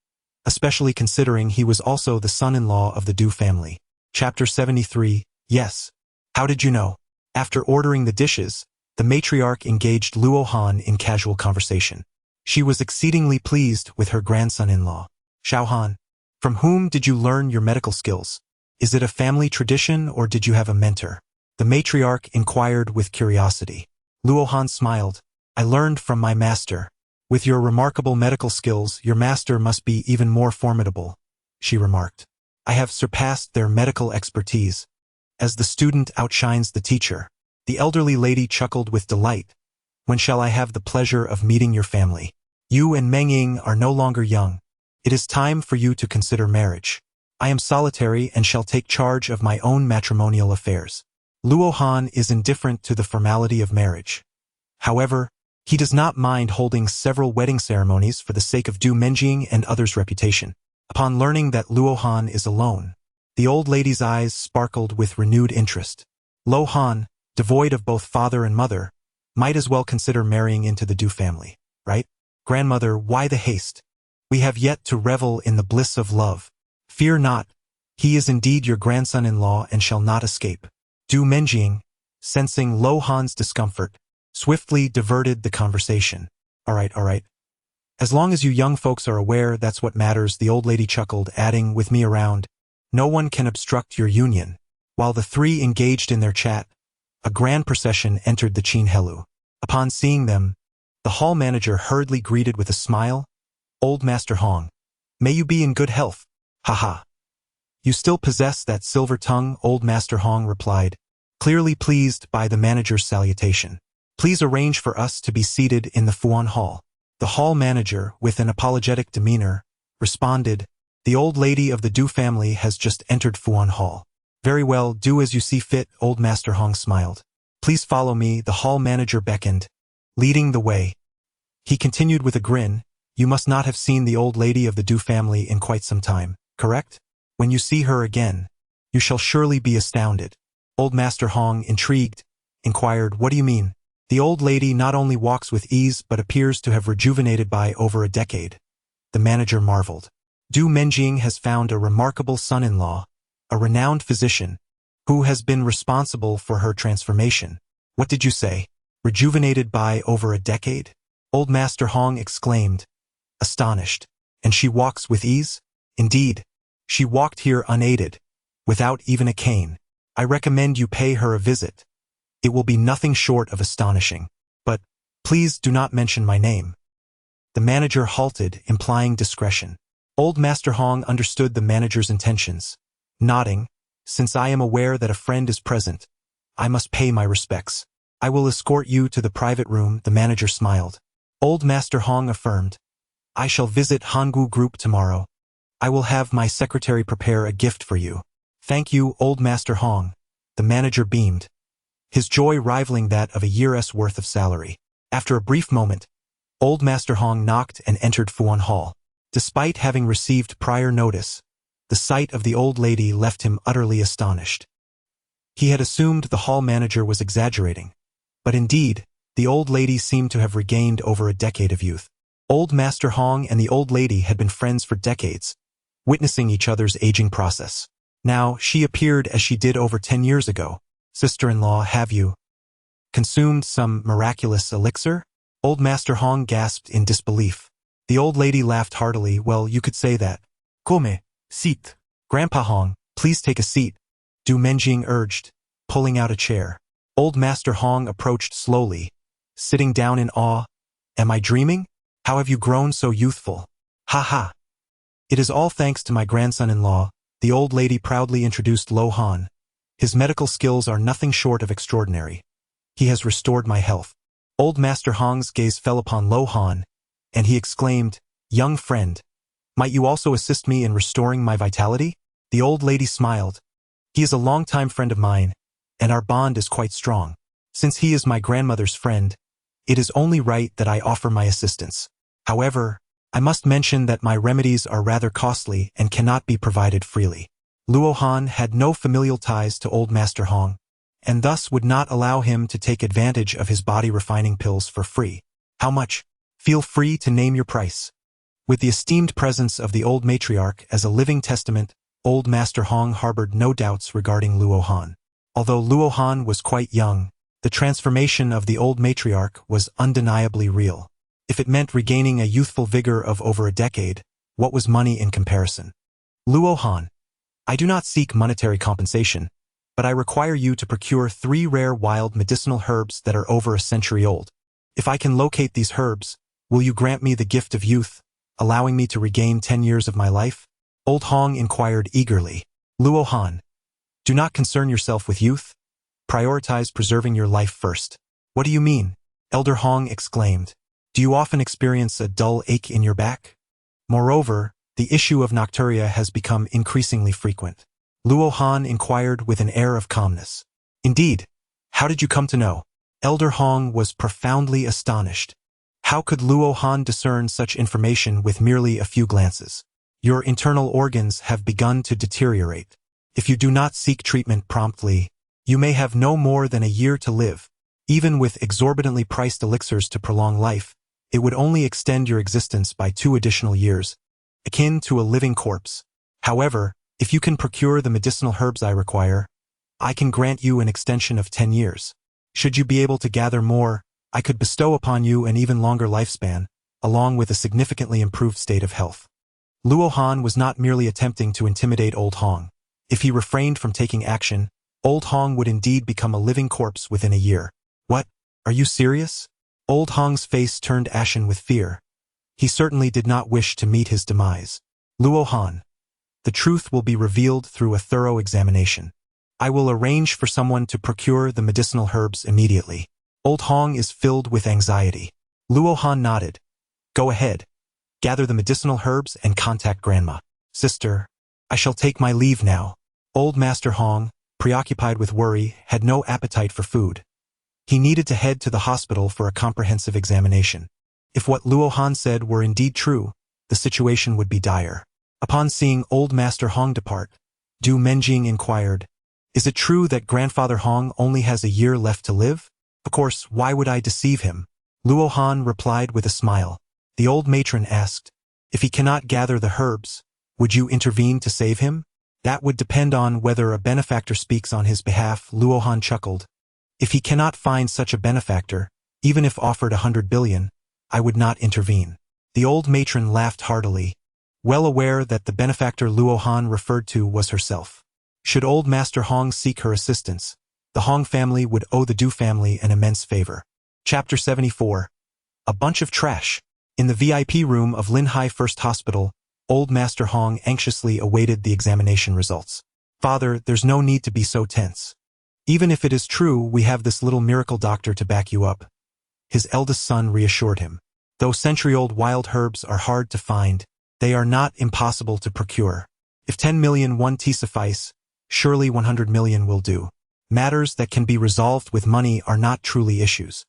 especially considering he was also the son-in-law of the Du family. Chapter 73, Yes. How did you know? After ordering the dishes, the matriarch engaged Luo Han in casual conversation. She was exceedingly pleased with her grandson-in-law. Xiao Han, from whom did you learn your medical skills? Is it a family tradition or did you have a mentor? The matriarch inquired with curiosity. Luo Han smiled. I learned from my master. With your remarkable medical skills, your master must be even more formidable, she remarked. I have surpassed their medical expertise. As the student outshines the teacher, the elderly lady chuckled with delight. When shall I have the pleasure of meeting your family? You and Meng Ying are no longer young. It is time for you to consider marriage. I am solitary and shall take charge of my own matrimonial affairs. Luo Han is indifferent to the formality of marriage. However, he does not mind holding several wedding ceremonies for the sake of Du Menjing and others' reputation. Upon learning that Luo Han is alone, the old lady's eyes sparkled with renewed interest. Luo Han, devoid of both father and mother, might as well consider marrying into the Du family, right? Grandmother, why the haste? We have yet to revel in the bliss of love. Fear not, he is indeed your grandson-in-law and shall not escape. Du Menjing, sensing Luo Han's discomfort, swiftly diverted the conversation. All right. As long as you young folks are aware, that's what matters, the old lady chuckled, adding, with me around, no one can obstruct your union. While the three engaged in their chat, a grand procession entered the Qin Helu. Upon seeing them, the hall manager hurriedly greeted with a smile, Old Master Hong, may you be in good health. Haha. You still possess that silver tongue, Old Master Hong replied, clearly pleased by the manager's salutation. Please arrange for us to be seated in the Fuan Hall. The hall manager, with an apologetic demeanor, responded, the old lady of the Du family has just entered Fuan Hall. Very well, do as you see fit, Old Master Hong smiled. Please follow me, the hall manager beckoned, leading the way. He continued with a grin, you must not have seen the old lady of the Du family in quite some time, correct? When you see her again, you shall surely be astounded. Old Master Hong, intrigued, inquired, what do you mean? The old lady not only walks with ease but appears to have rejuvenated by over a decade. The manager marveled. Du Menjing has found a remarkable son-in-law, a renowned physician, who has been responsible for her transformation. What did you say? Rejuvenated by over a decade? Old Master Hong exclaimed, astonished. And she walks with ease? Indeed. She walked here unaided, without even a cane. I recommend you pay her a visit. It will be nothing short of astonishing. But, please do not mention my name. The manager halted, implying discretion. Old Master Hong understood the manager's intentions. Nodding, since I am aware that a friend is present, I must pay my respects. I will escort you to the private room, the manager smiled. Old Master Hong affirmed, I shall visit Hanggu Group tomorrow. I will have my secretary prepare a gift for you. Thank you, Old Master Hong. The manager beamed, his joy rivaling that of a year's worth of salary. After a brief moment, Old Master Hong knocked and entered Fuan Hall. Despite having received prior notice, the sight of the old lady left him utterly astonished. He had assumed the hall manager was exaggerating, but indeed, the old lady seemed to have regained over a decade of youth. Old Master Hong and the old lady had been friends for decades, witnessing each other's aging process. Now, she appeared as she did over 10 years ago. Sister-in-law, have you consumed some miraculous elixir? Old Master Hong gasped in disbelief. The old lady laughed heartily. Well, you could say that. Come, sit. Grandpa Hong, please take a seat, Du Menjing urged, pulling out a chair. Old Master Hong approached slowly, sitting down in awe. Am I dreaming? How have you grown so youthful? Ha ha. It is all thanks to my grandson-in-law, the old lady proudly introduced Luo Han. His medical skills are nothing short of extraordinary. He has restored my health. Old Master Hong's gaze fell upon Luo Han, and he exclaimed, young friend, might you also assist me in restoring my vitality? The old lady smiled. He is a longtime friend of mine, and our bond is quite strong. Since he is my grandmother's friend, it is only right that I offer my assistance. However, I must mention that my remedies are rather costly and cannot be provided freely. Luo Han had no familial ties to Old Master Hong, and thus would not allow him to take advantage of his body-refining pills for free. How much? Feel free to name your price. With the esteemed presence of the old matriarch as a living testament, Old Master Hong harbored no doubts regarding Luo Han. Although Luo Han was quite young, the transformation of the old matriarch was undeniably real. If it meant regaining a youthful vigor of over a decade, what was money in comparison? Luo Han, I do not seek monetary compensation, but I require you to procure 3 rare wild medicinal herbs that are over a century old. If I can locate these herbs, will you grant me the gift of youth, allowing me to regain 10 years of my life? Old Hong inquired eagerly. Luo Han, do not concern yourself with youth. Prioritize preserving your life first. What do you mean? Elder Hong exclaimed. Do you often experience a dull ache in your back? Moreover, the issue of nocturia has become increasingly frequent. Luo Han inquired with an air of calmness. Indeed. How did you come to know? Elder Hong was profoundly astonished. How could Luo Han discern such information with merely a few glances? Your internal organs have begun to deteriorate. If you do not seek treatment promptly, you may have no more than a year to live. Even with exorbitantly priced elixirs to prolong life, it would only extend your existence by 2 additional years, akin to a living corpse. However, if you can procure the medicinal herbs I require, I can grant you an extension of 10 years. Should you be able to gather more, I could bestow upon you an even longer lifespan, along with a significantly improved state of health. Luo Han was not merely attempting to intimidate Old Hong. If he refrained from taking action, Old Hong would indeed become a living corpse within a year. What? Are you serious? Old Hong's face turned ashen with fear. He certainly did not wish to meet his demise. Luo Han, the truth will be revealed through a thorough examination. I will arrange for someone to procure the medicinal herbs immediately. Old Hong is filled with anxiety. Luo Han nodded. Go ahead. Gather the medicinal herbs and contact Grandma. Sister, I shall take my leave now. Old Master Hong, preoccupied with worry, had no appetite for food. He needed to head to the hospital for a comprehensive examination. If what Luo Han said were indeed true, the situation would be dire. Upon seeing Old Master Hong depart, Du Menjing inquired, Is it true that Grandfather Hong only has a year left to live? Of course, why would I deceive him? Luo Han replied with a smile. The old matron asked, If he cannot gather the herbs, would you intervene to save him? That would depend on whether a benefactor speaks on his behalf. Luo Han chuckled. If he cannot find such a benefactor, even if offered 100 billion, I would not intervene. The old matron laughed heartily, well aware that the benefactor Luo Han referred to was herself. Should Old Master Hong seek her assistance, the Hong family would owe the Du family an immense favor. Chapter 74. A bunch of trash. In the VIP room of Linhai First Hospital, Old Master Hong anxiously awaited the examination results. Father, there's no need to be so tense. Even if it is true, we have this little miracle doctor to back you up. His eldest son reassured him. Though century-old wild herbs are hard to find, they are not impossible to procure. If 10 million won suffice, surely 100 million will do. Matters that can be resolved with money are not truly issues.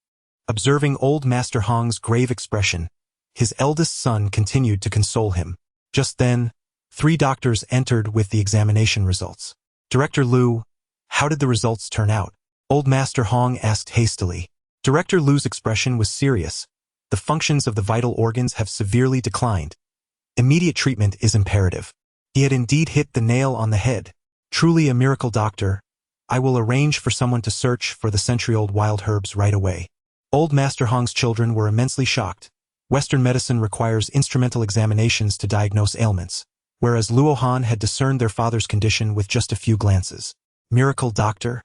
Observing Old Master Hong's grave expression, his eldest son continued to console him. Just then, 3 doctors entered with the examination results. Director Lu, how did the results turn out? Old Master Hong asked hastily. Director Lu's expression was serious. The functions of the vital organs have severely declined. Immediate treatment is imperative. He had indeed hit the nail on the head. Truly a miracle doctor. I will arrange for someone to search for the century-old wild herbs right away. Old Master Hong's children were immensely shocked. Western medicine requires instrumental examinations to diagnose ailments, whereas Luo Han had discerned their father's condition with just a few glances. Miracle doctor?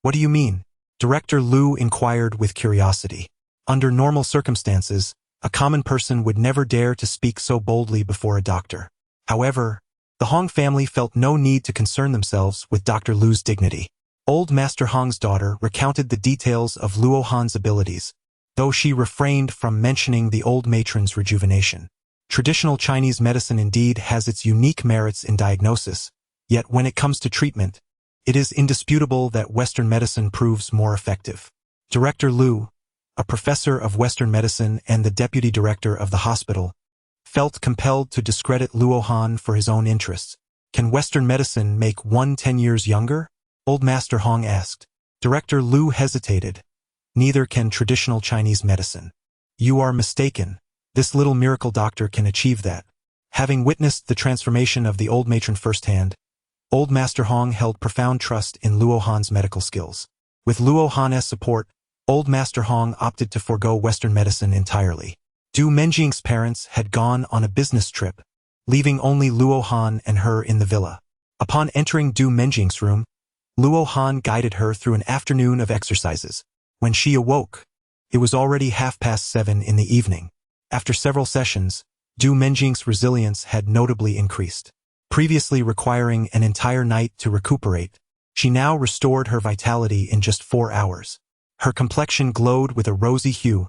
What do you mean? Director Lu inquired with curiosity. Under normal circumstances, a common person would never dare to speak so boldly before a doctor. However, the Hong family felt no need to concern themselves with Dr. Lu's dignity. Old Master Hong's daughter recounted the details of Luo Han's abilities, though she refrained from mentioning the old matron's rejuvenation. Traditional Chinese medicine indeed has its unique merits in diagnosis, yet when it comes to treatment, it is indisputable that Western medicine proves more effective. Director Lu, a professor of Western medicine and the deputy director of the hospital, felt compelled to discredit Luo Han for his own interests. Can Western medicine make one 10 years younger? Old Master Hong asked. Director Lu hesitated. Neither can traditional Chinese medicine. You are mistaken. This little miracle doctor can achieve that. Having witnessed the transformation of the old matron firsthand, Old Master Hong held profound trust in Luo Han's medical skills. With Luo Han as support, Old Master Hong opted to forego Western medicine entirely. Du Menjing's parents had gone on a business trip, leaving only Luo Han and her in the villa. Upon entering Du Menjing's room, Luo Han guided her through an afternoon of exercises. When she awoke, it was already 7:30 in the evening. After several sessions, Du Menjing's resilience had notably increased. Previously requiring an entire night to recuperate, she now restored her vitality in just 4 hours. Her complexion glowed with a rosy hue,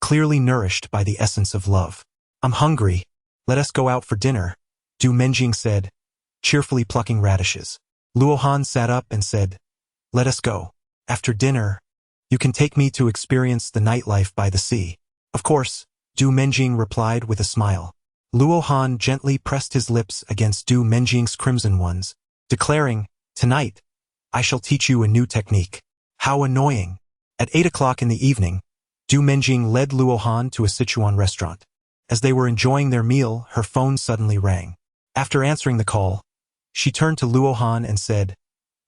clearly nourished by the essence of love. "I'm hungry. Let us go out for dinner," Du Menjing said, cheerfully plucking radishes. Luo Han sat up and said, "Let us go. After dinner, you can take me to experience the nightlife by the sea." "Of course," Du Menjing replied with a smile. Luo Han gently pressed his lips against Du Menjing's crimson ones, declaring, "Tonight, I shall teach you a new technique." How annoying. At 8 o'clock in the evening, Du Menjing led Luo Han to a Sichuan restaurant. As they were enjoying their meal, her phone suddenly rang. After answering the call, she turned to Luo Han and said,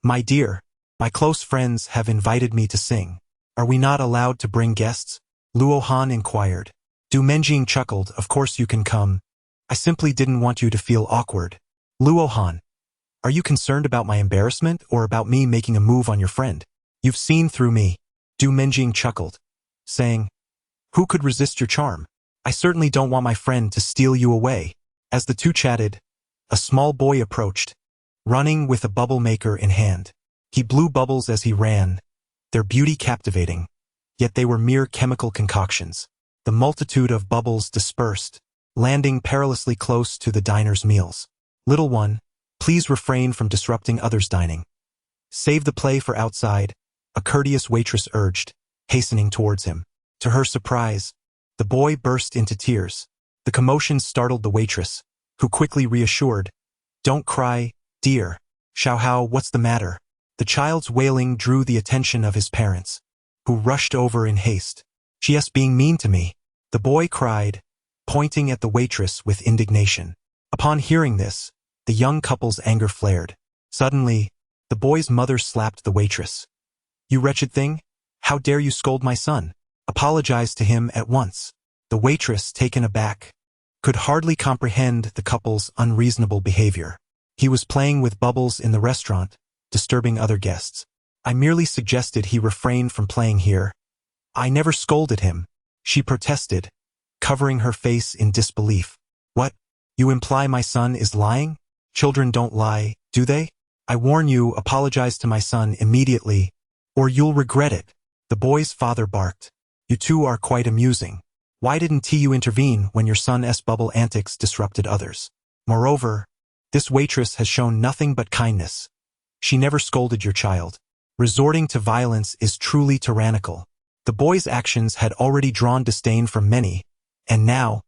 "My dear, my close friends have invited me to sing. Are we not allowed to bring guests?" Luo Han inquired. Du Menjing chuckled, "Of course you can come. I simply didn't want you to feel awkward." "Luo Han, are you concerned about my embarrassment or about me making a move on your friend? You've seen through me." Du Menjing chuckled, saying, "Who could resist your charm? I certainly don't want my friend to steal you away." As the two chatted, a small boy approached, running with a bubble maker in hand. He blew bubbles as he ran, their beauty captivating, yet they were mere chemical concoctions. The multitude of bubbles dispersed, landing perilously close to the diner's meals. "Little one, please refrain from disrupting others' dining. Save the play for outside," a courteous waitress urged, hastening towards him. To her surprise, the boy burst into tears. The commotion startled the waitress, who quickly reassured, "Don't cry, dear. Xiaohao, what's the matter?" The child's wailing drew the attention of his parents, who rushed over in haste. "She's being mean to me," the boy cried, pointing at the waitress with indignation. Upon hearing this, the young couple's anger flared. Suddenly, the boy's mother slapped the waitress. "You wretched thing! How dare you scold my son? Apologize to him at once." The waitress, taken aback, could hardly comprehend the couple's unreasonable behavior. He was playing with bubbles in the restaurant, disturbing other guests. "I merely suggested he refrain from playing here. I never scolded him," she protested, covering her face in disbelief. "What? You imply my son is lying? Children don't lie, do they? I warn you, apologize to my son immediately, or you'll regret it." The boy's father barked. "You two are quite amusing. Why didn't you intervene when your son's bubble antics disrupted others? Moreover, this waitress has shown nothing but kindness. She never scolded your child. Resorting to violence is truly tyrannical." The boy's actions had already drawn disdain from many, and now,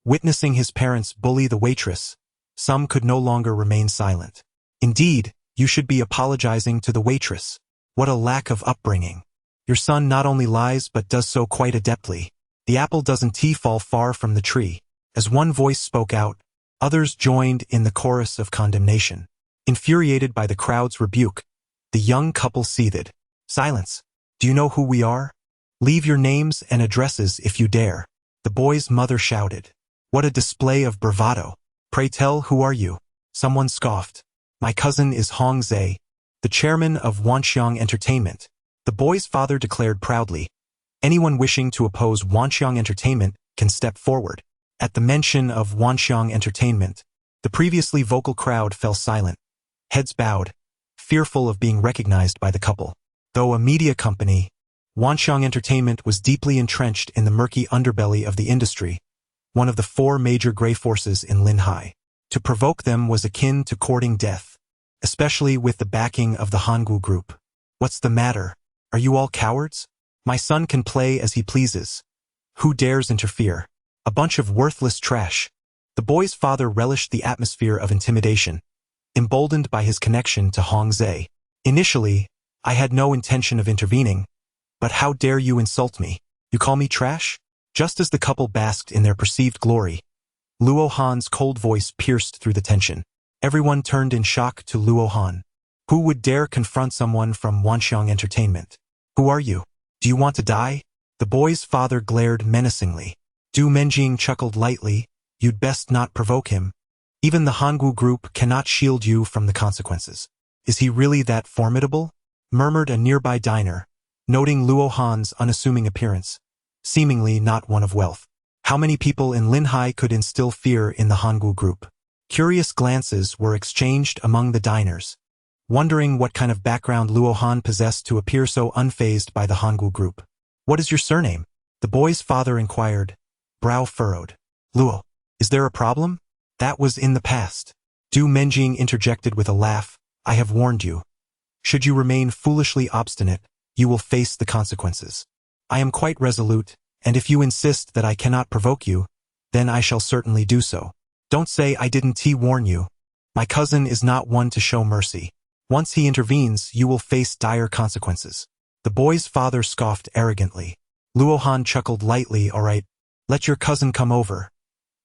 witnessing his parents bully the waitress, some could no longer remain silent. "Indeed, you should be apologizing to the waitress. What a lack of upbringing. Your son not only lies but does so quite adeptly. The apple doesn't fall far from the tree." As one voice spoke out, others joined in the chorus of condemnation. Infuriated by the crowd's rebuke, the young couple seethed. "Silence! Do you know who we are? Leave your names and addresses if you dare," the boy's mother shouted. "What a display of bravado! Pray tell, who are you?" Someone scoffed. "My cousin is Hong Zhe, the chairman of Wanxiang Entertainment," the boy's father declared proudly. "Anyone wishing to oppose Wanxiang Entertainment can step forward." At the mention of Wanxiang Entertainment, the previously vocal crowd fell silent, heads bowed, fearful of being recognized by the couple. Though a media company, Wanxiang Entertainment was deeply entrenched in the murky underbelly of the industry, one of the 4 major gray forces in Linhai. To provoke them was akin to courting death, especially with the backing of the Hangul Group. "What's the matter? Are you all cowards? My son can play as he pleases. Who dares interfere? A bunch of worthless trash." The boy's father relished the atmosphere of intimidation, emboldened by his connection to Hong Zhe. "Initially, I had no intention of intervening, but how dare you insult me? You call me trash?" Just as the couple basked in their perceived glory, Luo Han's cold voice pierced through the tension. Everyone turned in shock to Luo Han. Who would dare confront someone from Wanxiang Entertainment? "Who are you? Do you want to die?" The boy's father glared menacingly. Du Menjing chuckled lightly. "You'd best not provoke him. Even the Hangul Group cannot shield you from the consequences. Is he really that formidable? Murmured a nearby diner, noting Luo Han's unassuming appearance, seemingly not one of wealth. How many people in Linhai could instill fear in the Hangul group? Curious glances were exchanged among the diners, wondering what kind of background Luo Han possessed to appear so unfazed by the Hangul group. What is your surname? The boy's father inquired, brow furrowed. Luo, is there a problem? That was in the past. Du Menjing interjected with a laugh. I have warned you. Should you remain foolishly obstinate, you will face the consequences. I am quite resolute, and if you insist that I cannot provoke you, then I shall certainly do so. Don't say I didn't warn you. My cousin is not one to show mercy. Once he intervenes, you will face dire consequences. The boy's father scoffed arrogantly. Luo Han chuckled lightly. All right, let your cousin come over.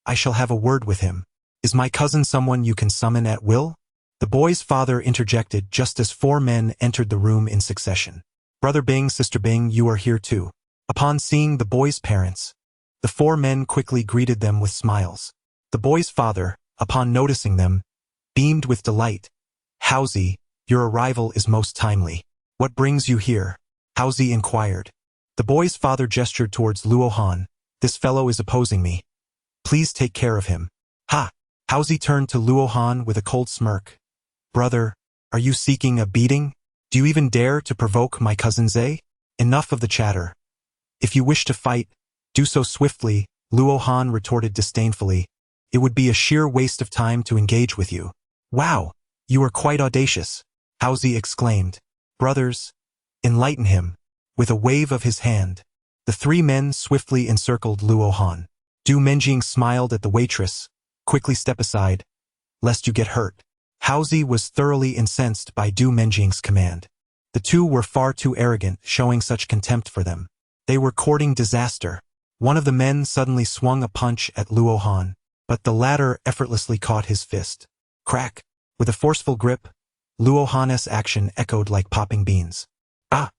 I shall have a word with him. Is my cousin someone you can summon at will? The boy's father interjected just as 4 men entered the room in succession. Brother Bing, Sister Bing, you are here too. Upon seeing the boy's parents, the 4 men quickly greeted them with smiles. The boy's father, upon noticing them, beamed with delight. Haozi, your arrival is most timely. What brings you here? Haozi inquired. The boy's father gestured towards Luo Han. This fellow is opposing me. Please take care of him. Ha! Haozi turned to Luo Han with a cold smirk. Brother, are you seeking a beating? Do you even dare to provoke my cousin Zhe? Enough of the chatter. If you wish to fight, do so swiftly, Luo Han retorted disdainfully. It would be a sheer waste of time to engage with you. Wow, you are quite audacious, Haozi exclaimed. Brothers, enlighten him. With a wave of his hand, the 3 men swiftly encircled Luo Han. Du Menjing smiled at the waitress. Quickly step aside, lest you get hurt. Haozi was thoroughly incensed by Du Menjing's command. The 2 were far too arrogant, showing such contempt for them. They were courting disaster. One of the men suddenly swung a punch at Luo Han, but the latter effortlessly caught his fist. Crack! With a forceful grip, Luo Han's action echoed like popping beans. Ah!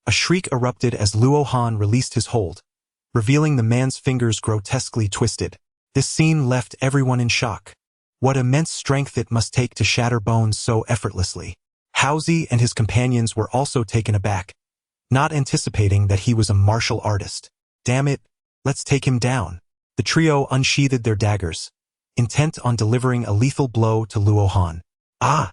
A shriek erupted as Luo Han released his hold, revealing the man's fingers grotesquely twisted. This scene left everyone in shock. What immense strength it must take to shatter bones so effortlessly. Haozi and his companions were also taken aback, not anticipating that he was a martial artist. Damn it, let's take him down. The trio unsheathed their daggers, intent on delivering a lethal blow to Luo Han. Ah!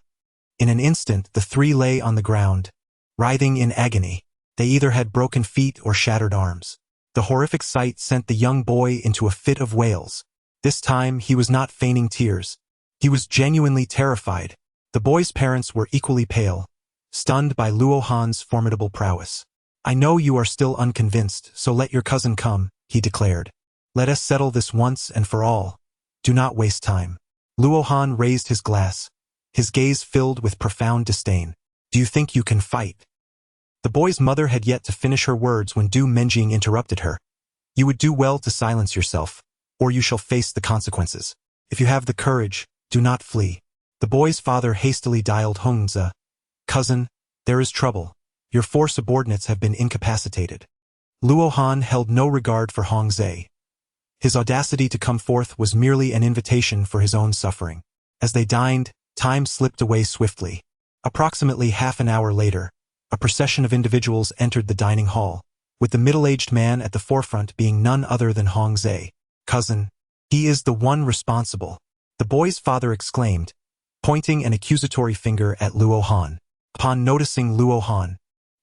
In an instant, the 3 lay on the ground, writhing in agony. They either had broken feet or shattered arms. The horrific sight sent the young boy into a fit of wails. This time, he was not feigning tears. He was genuinely terrified. The boy's parents were equally pale, stunned by Luo Han's formidable prowess. I know you are still unconvinced, so let your cousin come, he declared. Let us settle this once and for all. Do not waste time. Luo Han raised his glass, his gaze filled with profound disdain. Do you think you can fight? The boy's mother had yet to finish her words when Du Menjing interrupted her. You would do well to silence yourself, or you shall face the consequences. If you have the courage, do not flee. The boy's father hastily dialed Hongze. Cousin, there is trouble. Your 4 subordinates have been incapacitated. Luo Han held no regard for Hongze. His audacity to come forth was merely an invitation for his own suffering. As they dined, time slipped away swiftly. Approximately half an hour later, a procession of individuals entered the dining hall, with the middle-aged man at the forefront being none other than Hongze. Cousin, he is the one responsible, the boy's father exclaimed, pointing an accusatory finger at Luo Han. Upon noticing Luo Han,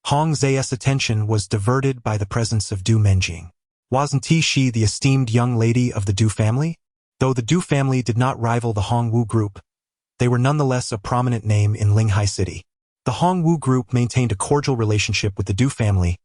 Hongze's attention was diverted by the presence of Du Menjing. Wasn't she the esteemed young lady of the Du family? Though the Du family did not rival the Hongwu group, they were nonetheless a prominent name in Linghai City. The Hongwu group maintained a cordial relationship with the Du family,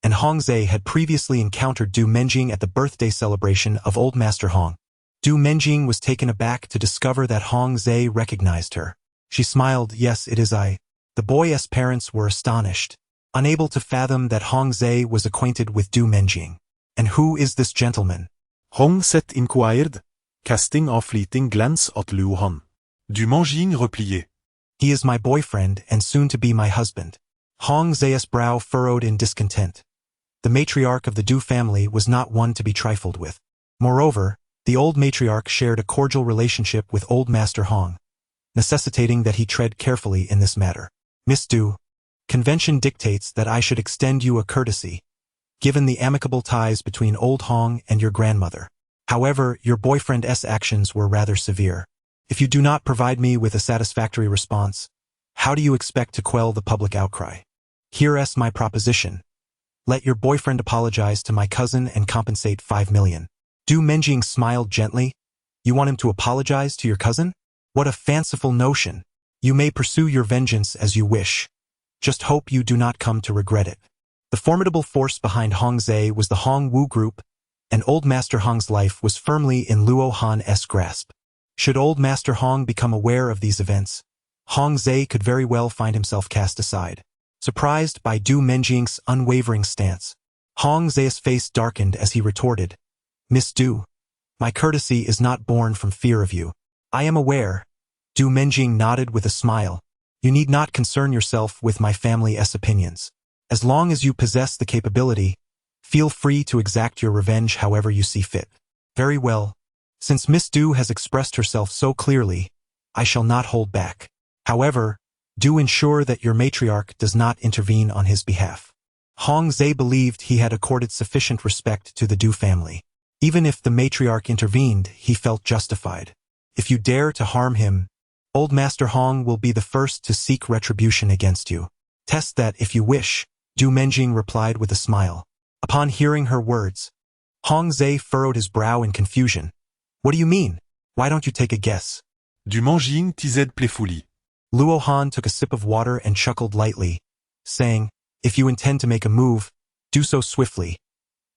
and Hongze had previously encountered Du Menjing at the birthday celebration of Old Master Hong. Du Menjing was taken aback to discover that Hongze recognized her. She smiled. Yes, it is I. The boy's parents were astonished, unable to fathom that Hongze was acquainted with Du Menjing. And who is this gentleman? Hongze inquired, casting a fleeting glance at Luo Han. Du Menjing replied. He is my boyfriend and soon to be my husband. Hongze's brow furrowed in discontent. The matriarch of the Du family was not one to be trifled with. Moreover, the old matriarch shared a cordial relationship with Old Master Hong. necessitating that he tread carefully in this matter. Miss Du, convention dictates that I should extend you a courtesy, given the amicable ties between Old Hong and your grandmother. However, your boyfriend's actions were rather severe. If you do not provide me with a satisfactory response, how do you expect to quell the public outcry? Here's my proposition. Let your boyfriend apologize to my cousin and compensate 5 million. Du Menjing smiled gently. You want him to apologize to your cousin? What a fanciful notion. You may pursue your vengeance as you wish. Just hope you do not come to regret it. The formidable force behind Hong Zhe was the Hong Wu group, and Old Master Hong's life was firmly in Luo Han's grasp. Should Old Master Hong become aware of these events, Hong Zhe could very well find himself cast aside. Surprised by Du Menjing's unwavering stance, Hong Zhe's face darkened as he retorted, Miss Du, my courtesy is not born from fear of you. I am aware. Du Menjing nodded with a smile. You need not concern yourself with my family's opinions. As long as you possess the capability, feel free to exact your revenge however you see fit. Very well. Since Miss Du has expressed herself so clearly, I shall not hold back. However, do ensure that your matriarch does not intervene on his behalf. Hong Zhe believed he had accorded sufficient respect to the Du family. Even if the matriarch intervened, he felt justified. If you dare to harm him, Old Master Hong will be the first to seek retribution against you. Test that if you wish, Du Menjing replied with a smile. Upon hearing her words, Hong Zhe furrowed his brow in confusion. What do you mean? Why don't you take a guess? Du Menjing tised playfully. Luo Han took a sip of water and chuckled lightly, saying, If you intend to make a move, do so swiftly.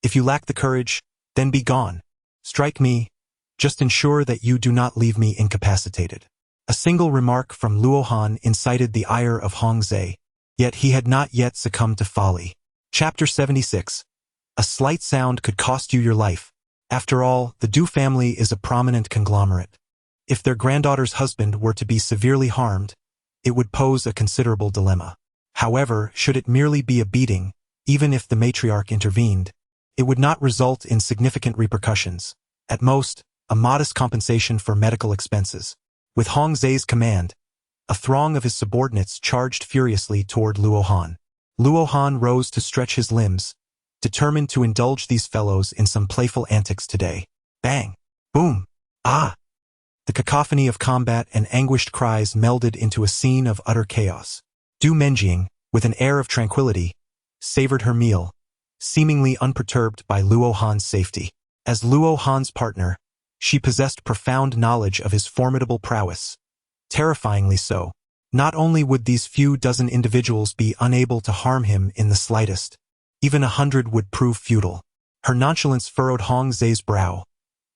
If you lack the courage, then be gone. Strike me. Just ensure that you do not leave me incapacitated. A single remark from Luo Han incited the ire of Hong Zhe, yet he had not yet succumbed to folly. Chapter 76. A slight sound could cost you your life. After all, the Du family is a prominent conglomerate. If their granddaughter's husband were to be severely harmed, it would pose a considerable dilemma. However, should it merely be a beating, even if the matriarch intervened, it would not result in significant repercussions. At most, a modest compensation for medical expenses. With Hong Zhe's command, a throng of his subordinates charged furiously toward Luo Han. Luo Han rose to stretch his limbs, determined to indulge these fellows in some playful antics today. Bang! Boom! Ah! The cacophony of combat and anguished cries melded into a scene of utter chaos. Du Menjing, with an air of tranquility, savored her meal, seemingly unperturbed by Luo Han's safety. As Luo Han's partner, she possessed profound knowledge of his formidable prowess. Terrifyingly so. Not only would these few dozen individuals be unable to harm him in the slightest, even 100 would prove futile. Her nonchalance furrowed Hong Zhe's brow.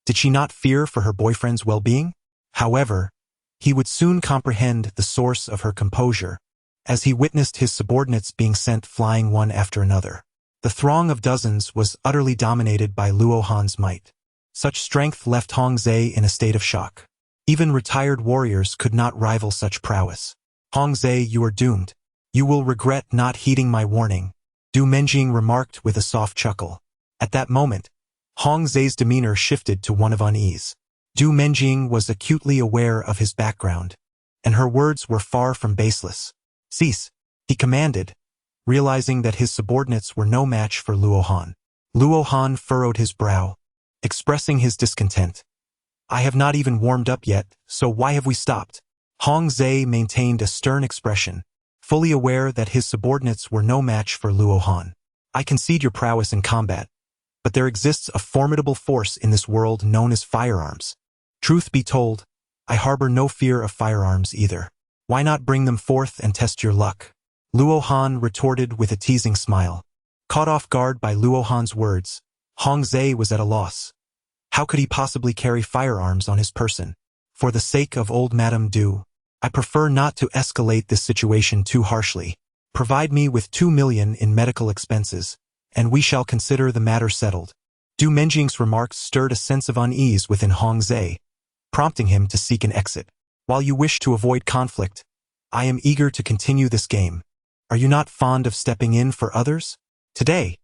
Did she not fear for her boyfriend's well-being? However, he would soon comprehend the source of her composure, as he witnessed his subordinates being sent flying one after another. The throng of dozens was utterly dominated by Luo Han's might. Such strength left Hong Zhe in a state of shock. Even retired warriors could not rival such prowess. Hong Zhe, you are doomed. You will regret not heeding my warning, Du Menjing remarked with a soft chuckle. At that moment, Hong Zhe's demeanor shifted to one of unease. Du Menjing was acutely aware of his background, and her words were far from baseless. Cease, he commanded, realizing that his subordinates were no match for Luo Han. Luo Han furrowed his brow, expressing his discontent. I have not even warmed up yet, so why have we stopped? Hong Zhe maintained a stern expression, fully aware that his subordinates were no match for Luo Han. I concede your prowess in combat, but there exists a formidable force in this world known as firearms. Truth be told, I harbor no fear of firearms either. Why not bring them forth and test your luck? Luo Han retorted with a teasing smile. Caught off guard by Luo Han's words, Hong Zhe was at a loss. How could he possibly carry firearms on his person? For the sake of old Madame Du, I prefer not to escalate this situation too harshly. Provide me with 2 million in medical expenses, and we shall consider the matter settled. Du Menjing's remarks stirred a sense of unease within Hong Zhe, prompting him to seek an exit. While you wish to avoid conflict, I am eager to continue this game. Are you not fond of stepping in for others? Today,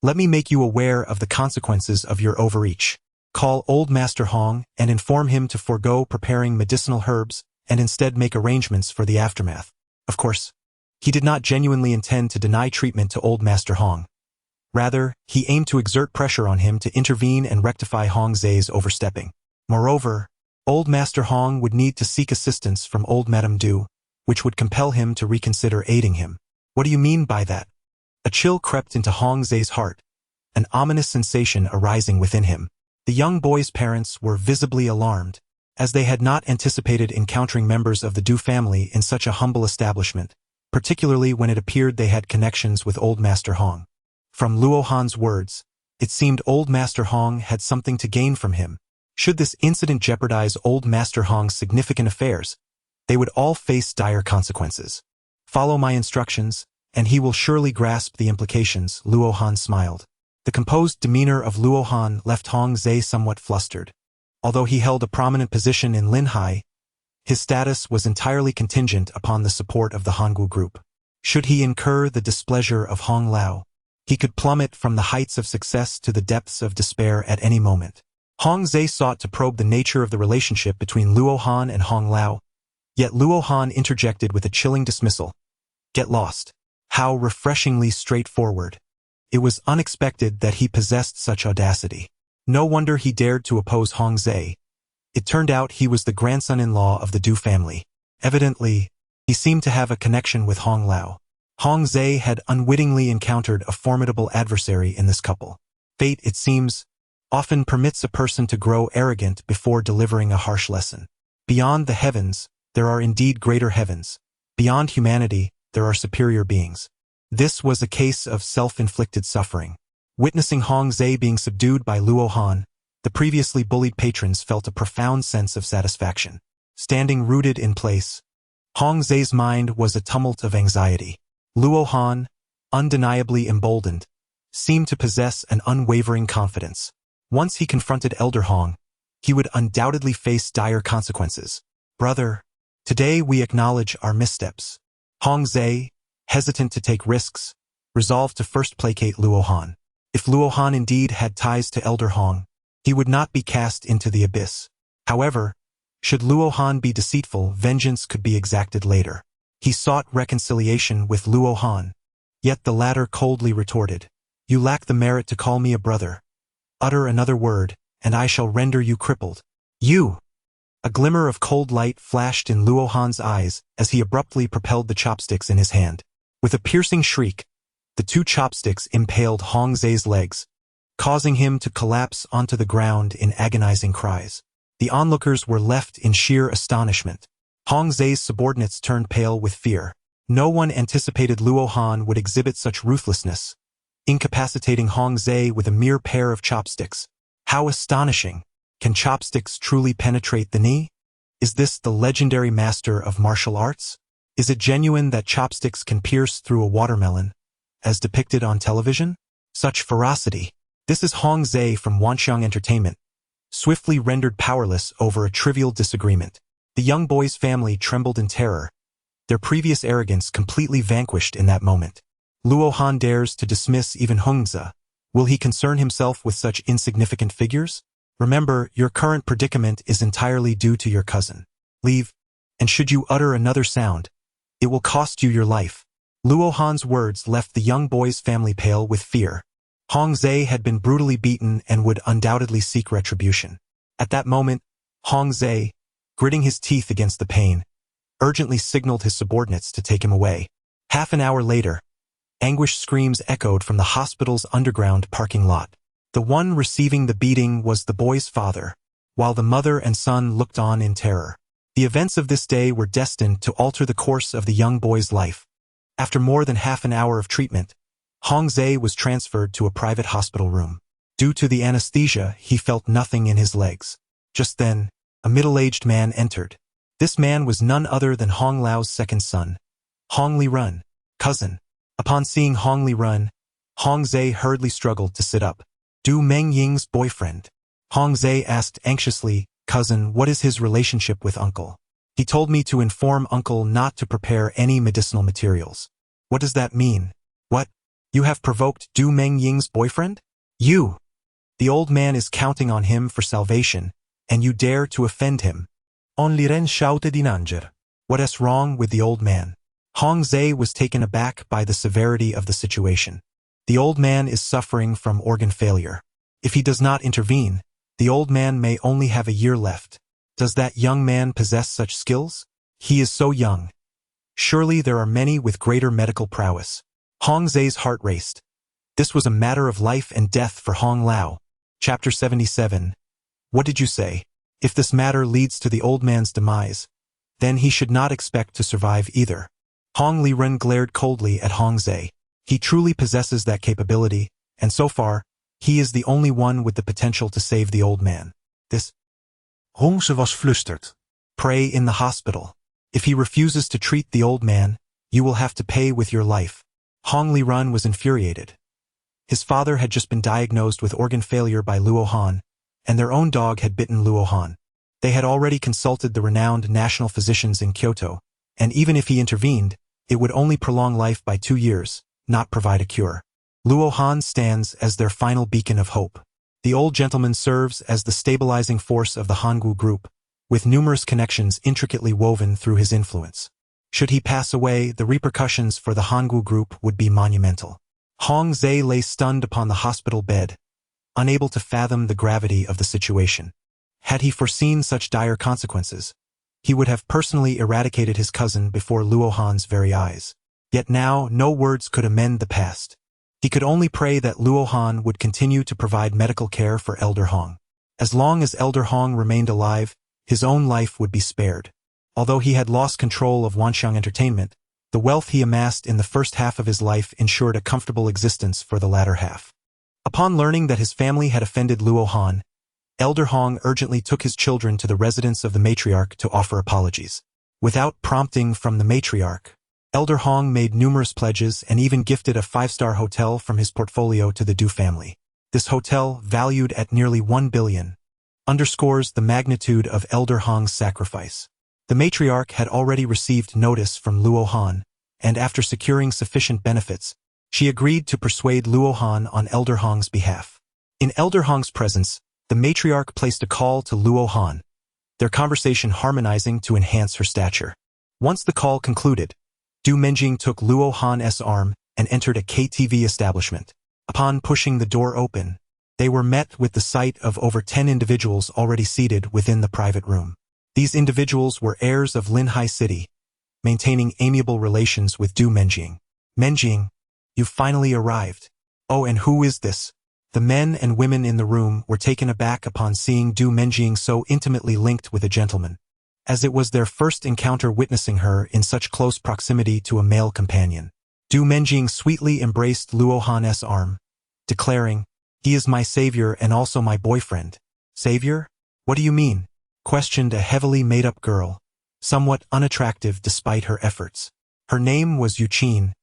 let me make you aware of the consequences of your overreach. Call Old Master Hong and inform him to forego preparing medicinal herbs and instead make arrangements for the aftermath. Of course, he did not genuinely intend to deny treatment to old Master Hong. Rather, he aimed to exert pressure on him to intervene and rectify Hong Zai's overstepping. Moreover, old Master Hong would need to seek assistance from old Madame Du, which would compel him to reconsider aiding him. What do you mean by that? A chill crept into Hong Zai's heart, an ominous sensation arising within him. The young boy's parents were visibly alarmed, as they had not anticipated encountering members of the Du family in such a humble establishment, particularly when it appeared they had connections with old Master Hong. From Luo Han's words, it seemed old Master Hong had something to gain from him. Should this incident jeopardize old Master Hong's significant affairs, they would all face dire consequences. Follow my instructions, and he will surely grasp the implications, Luo Han smiled. The composed demeanor of Luo Han left Hong Zai somewhat flustered. Although he held a prominent position in Linhai, his status was entirely contingent upon the support of the Hangul group. Should he incur the displeasure of Hong Lao, he could plummet from the heights of success to the depths of despair at any moment. Hong Zai sought to probe the nature of the relationship between Luo Han and Hong Lao, yet Luo Han interjected with a chilling dismissal. Get lost. How refreshingly straightforward. It was unexpected that he possessed such audacity. No wonder he dared to oppose Hong Zai. It turned out he was the grandson-in-law of the Du family. Evidently, he seemed to have a connection with Hong Lao. Hong Zai had unwittingly encountered a formidable adversary in this couple. Fate, it seems, often permits a person to grow arrogant before delivering a harsh lesson. Beyond the heavens, there are indeed greater heavens. Beyond humanity, there are superior beings. This was a case of self-inflicted suffering. Witnessing Hong Zai being subdued by Luo Han, the previously bullied patrons felt a profound sense of satisfaction. Standing rooted in place, Hong Zai's mind was a tumult of anxiety. Luo Han, undeniably emboldened, seemed to possess an unwavering confidence. Once he confronted Elder Hong, he would undoubtedly face dire consequences. Brother, today we acknowledge our missteps. Hong Zai, hesitant to take risks, resolved to first placate Luo Han. If Luo Han indeed had ties to Elder Hong, he would not be cast into the abyss. However, should Luo Han be deceitful, vengeance could be exacted later. He sought reconciliation with Luo Han, yet the latter coldly retorted, "You lack the merit to call me a brother. Utter another word, and I shall render you crippled." You! A glimmer of cold light flashed in Luo Han's eyes as he abruptly propelled the chopsticks in his hand. With a piercing shriek, the two chopsticks impaled Hong Zai's legs, causing him to collapse onto the ground in agonizing cries. The onlookers were left in sheer astonishment. Hong Zai's subordinates turned pale with fear. No one anticipated Luo Han would exhibit such ruthlessness, incapacitating Hong Zai with a mere pair of chopsticks. How astonishing! Can chopsticks truly penetrate the knee? Is this the legendary master of martial arts? Is it genuine that chopsticks can pierce through a watermelon, as depicted on television? Such ferocity! This is Hong Zai from Wanxiang Entertainment, swiftly rendered powerless over a trivial disagreement. The young boy's family trembled in terror, their previous arrogance completely vanquished in that moment. Luo Han dares to dismiss even Hongza. Will he concern himself with such insignificant figures? Remember, your current predicament is entirely due to your cousin. Leave, and should you utter another sound, it will cost you your life. Luo Han's words left the young boy's family pale with fear. Hong Zai had been brutally beaten and would undoubtedly seek retribution. At that moment, Hong Zai, gritting his teeth against the pain, urgently signaled his subordinates to take him away. Half an hour later, anguished screams echoed from the hospital's underground parking lot. The one receiving the beating was the boy's father, while the mother and son looked on in terror. The events of this day were destined to alter the course of the young boy's life. After more than half an hour of treatment, Hong Zai was transferred to a private hospital room. Due to the anesthesia, he felt nothing in his legs. Just then, a middle-aged man entered. This man was none other than Hong Lao's second son, Hong Li Run, cousin. Upon seeing Hong Li Run, Hong Zai hurriedly struggled to sit up. Du Meng Ying's boyfriend. Hong Zai asked anxiously, "Cousin, what is his relationship with uncle?" "He told me to inform uncle not to prepare any medicinal materials." "What does that mean?" "What? You have provoked Du Meng Ying's boyfriend? You! The old man is counting on him for salvation, and you dare to offend him." On Liren shouted in anger. What's wrong with the old man? Hong Zhe was taken aback by the severity of the situation. The old man is suffering from organ failure. If he does not intervene, the old man may only have a year left. Does that young man possess such skills? He is so young. Surely there are many with greater medical prowess. Hong Zhe's heart raced. This was a matter of life and death for Hong Lao. Chapter 77. What did you say? If this matter leads to the old man's demise, then he should not expect to survive either. Hong Liren glared coldly at Hong Zhe. He truly possesses that capability, and so far, he is the only one with the potential to save the old man. This Hong Zhe was flustered. Pray in the hospital. If he refuses to treat the old man, you will have to pay with your life. Hong Liren was infuriated. His father had just been diagnosed with organ failure by Luo Han, and their own dog had bitten Luo Han. They had already consulted the renowned national physicians in Kyoto, and even if he intervened, it would only prolong life by 2 years, not provide a cure. Luo Han stands as their final beacon of hope. The old gentleman serves as the stabilizing force of the Hangul group, with numerous connections intricately woven through his influence. Should he pass away, the repercussions for the Hangul group would be monumental. Hong Zhe lay stunned upon the hospital bed, unable to fathom the gravity of the situation. Had he foreseen such dire consequences, he would have personally eradicated his cousin before Luo Han's very eyes. Yet now, no words could amend the past. He could only pray that Luo Han would continue to provide medical care for Elder Hong. As long as Elder Hong remained alive, his own life would be spared. Although he had lost control of Wanxiang Entertainment, the wealth he amassed in the first half of his life ensured a comfortable existence for the latter half. Upon learning that his family had offended Luo Han, Elder Hong urgently took his children to the residence of the matriarch to offer apologies. Without prompting from the matriarch, Elder Hong made numerous pledges and even gifted a 5-star hotel from his portfolio to the Du family. This hotel, valued at nearly 1 billion, underscores the magnitude of Elder Hong's sacrifice. The matriarch had already received notice from Luo Han, and after securing sufficient benefits, she agreed to persuade Luo Han on Elder Hong's behalf. In Elder Hong's presence, the matriarch placed a call to Luo Han, their conversation harmonizing to enhance her stature. Once the call concluded, Du Menjing took Luo Han's arm and entered a KTV establishment. Upon pushing the door open, they were met with the sight of over 10 individuals already seated within the private room. These individuals were heirs of Linhai City, maintaining amiable relations with Du Menjing. Menjing, you finally arrived. Oh, and who is this? The men and women in the room were taken aback upon seeing Du Menjing so intimately linked with a gentleman, as it was their first encounter witnessing her in such close proximity to a male companion. Du Menjing sweetly embraced Luo Han's arm, declaring, "He is my savior and also my boyfriend." Savior? What do you mean? Questioned a heavily made-up girl, somewhat unattractive despite her efforts. Her name was Yuqin,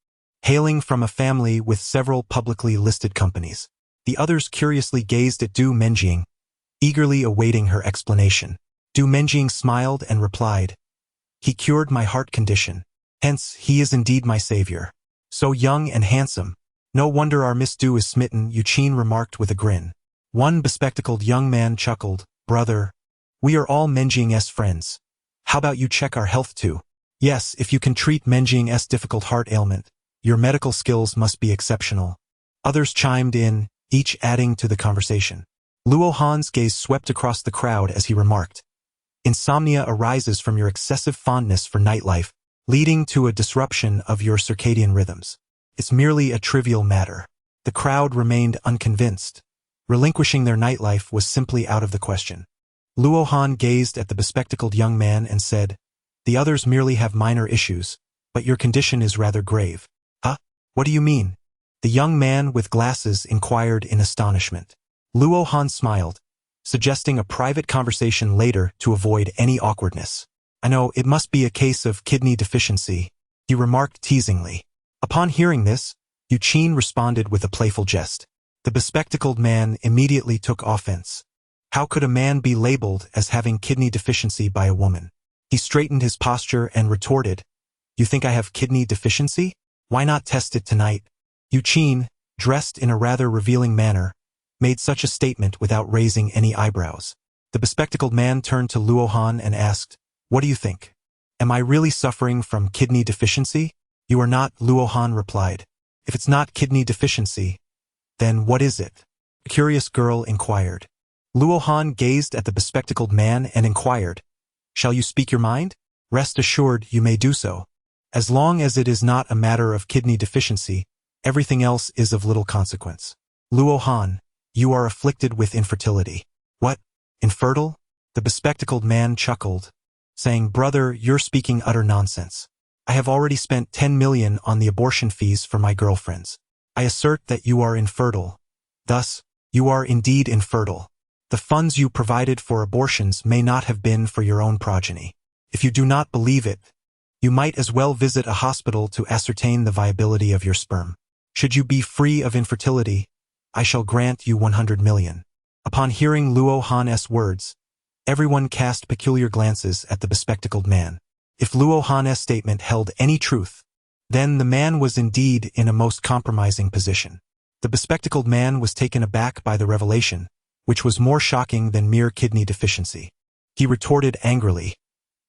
hailing from a family with several publicly listed companies. The others curiously gazed at Du Menjing, eagerly awaiting her explanation. Du Menjing smiled and replied, "He cured my heart condition. Hence, he is indeed my savior. So young and handsome. No wonder our Miss Du is smitten," Yuqin remarked with a grin. One bespectacled young man chuckled, "Brother, we are all Menjing's friends. How about you check our health too? Yes, if you can treat Menjing's difficult heart ailment, your medical skills must be exceptional." Others chimed in, each adding to the conversation. Luo Han's gaze swept across the crowd as he remarked, "Insomnia arises from your excessive fondness for nightlife, leading to a disruption of your circadian rhythms. It's merely a trivial matter." The crowd remained unconvinced. Relinquishing their nightlife was simply out of the question. Luo Han gazed at the bespectacled young man and said, "The others merely have minor issues, but your condition is rather grave." "Huh? What do you mean?" The young man with glasses inquired in astonishment. Luo Han smiled, suggesting a private conversation later to avoid any awkwardness. "I know, it must be a case of kidney deficiency," he remarked teasingly. Upon hearing this, Yuqin responded with a playful jest. The bespectacled man immediately took offense. How could a man be labeled as having kidney deficiency by a woman? He straightened his posture and retorted, "You think I have kidney deficiency? Why not test it tonight?" Yuqin, dressed in a rather revealing manner, made such a statement without raising any eyebrows. The bespectacled man turned to Luo Han and asked, What do you think? Am I really suffering from kidney deficiency? You are not, Luo Han replied. If it's not kidney deficiency, then what is it? The curious girl inquired. Luo Han gazed at the bespectacled man and inquired, Shall you speak your mind? Rest assured you may do so. As long as it is not a matter of kidney deficiency, everything else is of little consequence. Luo Han, you are afflicted with infertility. What? Infertile? The bespectacled man chuckled, saying, Brother, you're speaking utter nonsense. I have already spent 10 million on the abortion fees for my girlfriends. I assert that you are infertile. Thus, you are indeed infertile. The funds you provided for abortions may not have been for your own progeny. If you do not believe it, you might as well visit a hospital to ascertain the viability of your sperm. Should you be free of infertility, I shall grant you 100 million. Upon hearing Luo Han's words, everyone cast peculiar glances at the bespectacled man. If Luo Han's statement held any truth, then the man was indeed in a most compromising position. The bespectacled man was taken aback by the revelation, which was more shocking than mere kidney deficiency. He retorted angrily,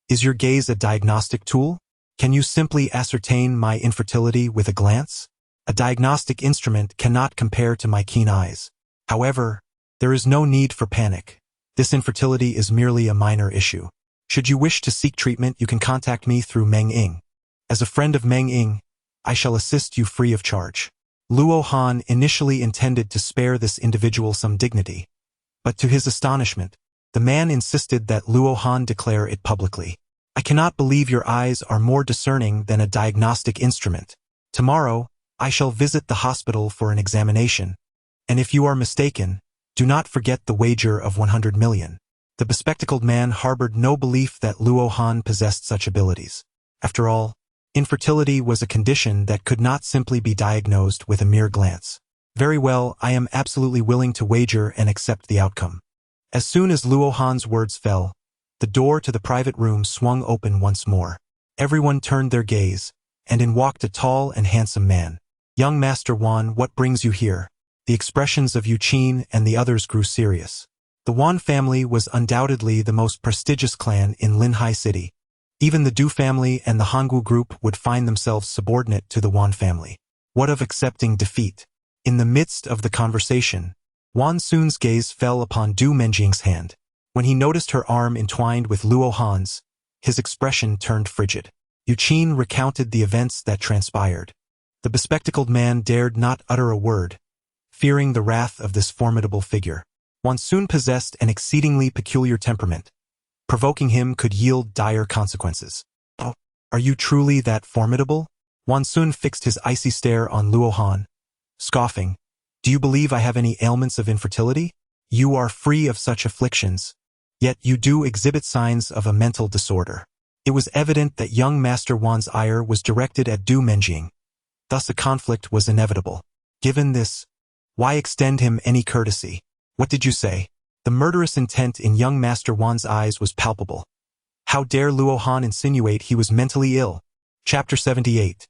Is your gaze a diagnostic tool? Can you simply ascertain my infertility with a glance? A diagnostic instrument cannot compare to my keen eyes. However, there is no need for panic. This infertility is merely a minor issue. Should you wish to seek treatment, you can contact me through Meng Ying. As a friend of Meng Ying, I shall assist you free of charge. Luo Han initially intended to spare this individual some dignity, but to his astonishment, the man insisted that Luo Han declare it publicly. I cannot believe your eyes are more discerning than a diagnostic instrument. Tomorrow, I shall visit the hospital for an examination, and if you are mistaken, do not forget the wager of 100 million. The bespectacled man harbored no belief that Luo Han possessed such abilities. After all, infertility was a condition that could not simply be diagnosed with a mere glance. Very well, I am absolutely willing to wager and accept the outcome. As soon as Luo Han's words fell, the door to the private room swung open once more. Everyone turned their gaze, and in walked a tall and handsome man. Young Master Wan, what brings you here? The expressions of Yu Qin and the others grew serious. The Wan family was undoubtedly the most prestigious clan in Linhai City. Even the Du family and the Hangul group would find themselves subordinate to the Wan family. What of accepting defeat? In the midst of the conversation, Wan Sun's gaze fell upon Du Menjing's hand. When he noticed her arm entwined with Luo Han's, his expression turned frigid. Yu Qin recounted the events that transpired. The bespectacled man dared not utter a word, fearing the wrath of this formidable figure. Wan Sun possessed an exceedingly peculiar temperament. Provoking him could yield dire consequences. Oh, are you truly that formidable? Wan Sun fixed his icy stare on Luo Han, scoffing. Do you believe I have any ailments of infertility? You are free of such afflictions, yet you do exhibit signs of a mental disorder. It was evident that young Master Wan's ire was directed at Du Menjing. Thus a conflict was inevitable. Given this, why extend him any courtesy? What did you say? The murderous intent in young Master Wan's eyes was palpable. How dare Luo Han insinuate he was mentally ill? Chapter 78.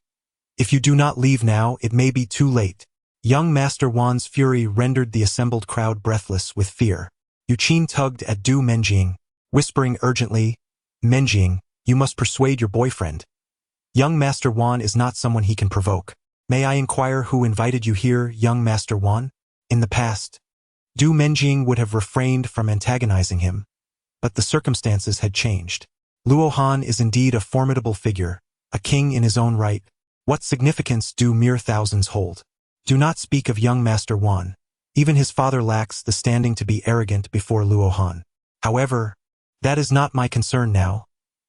If you do not leave now, it may be too late. Young Master Wan's fury rendered the assembled crowd breathless with fear. Yu Qin tugged at Du Menjing, whispering urgently, Menjing, you must persuade your boyfriend. Young Master Wan is not someone he can provoke. May I inquire who invited you here, young Master Wan? In the past, Du Menjing would have refrained from antagonizing him, but the circumstances had changed. Luo Han is indeed a formidable figure, a king in his own right. What significance do mere thousands hold? Do not speak of young Master Wan. Even his father lacks the standing to be arrogant before Luo Han. However, that is not my concern now.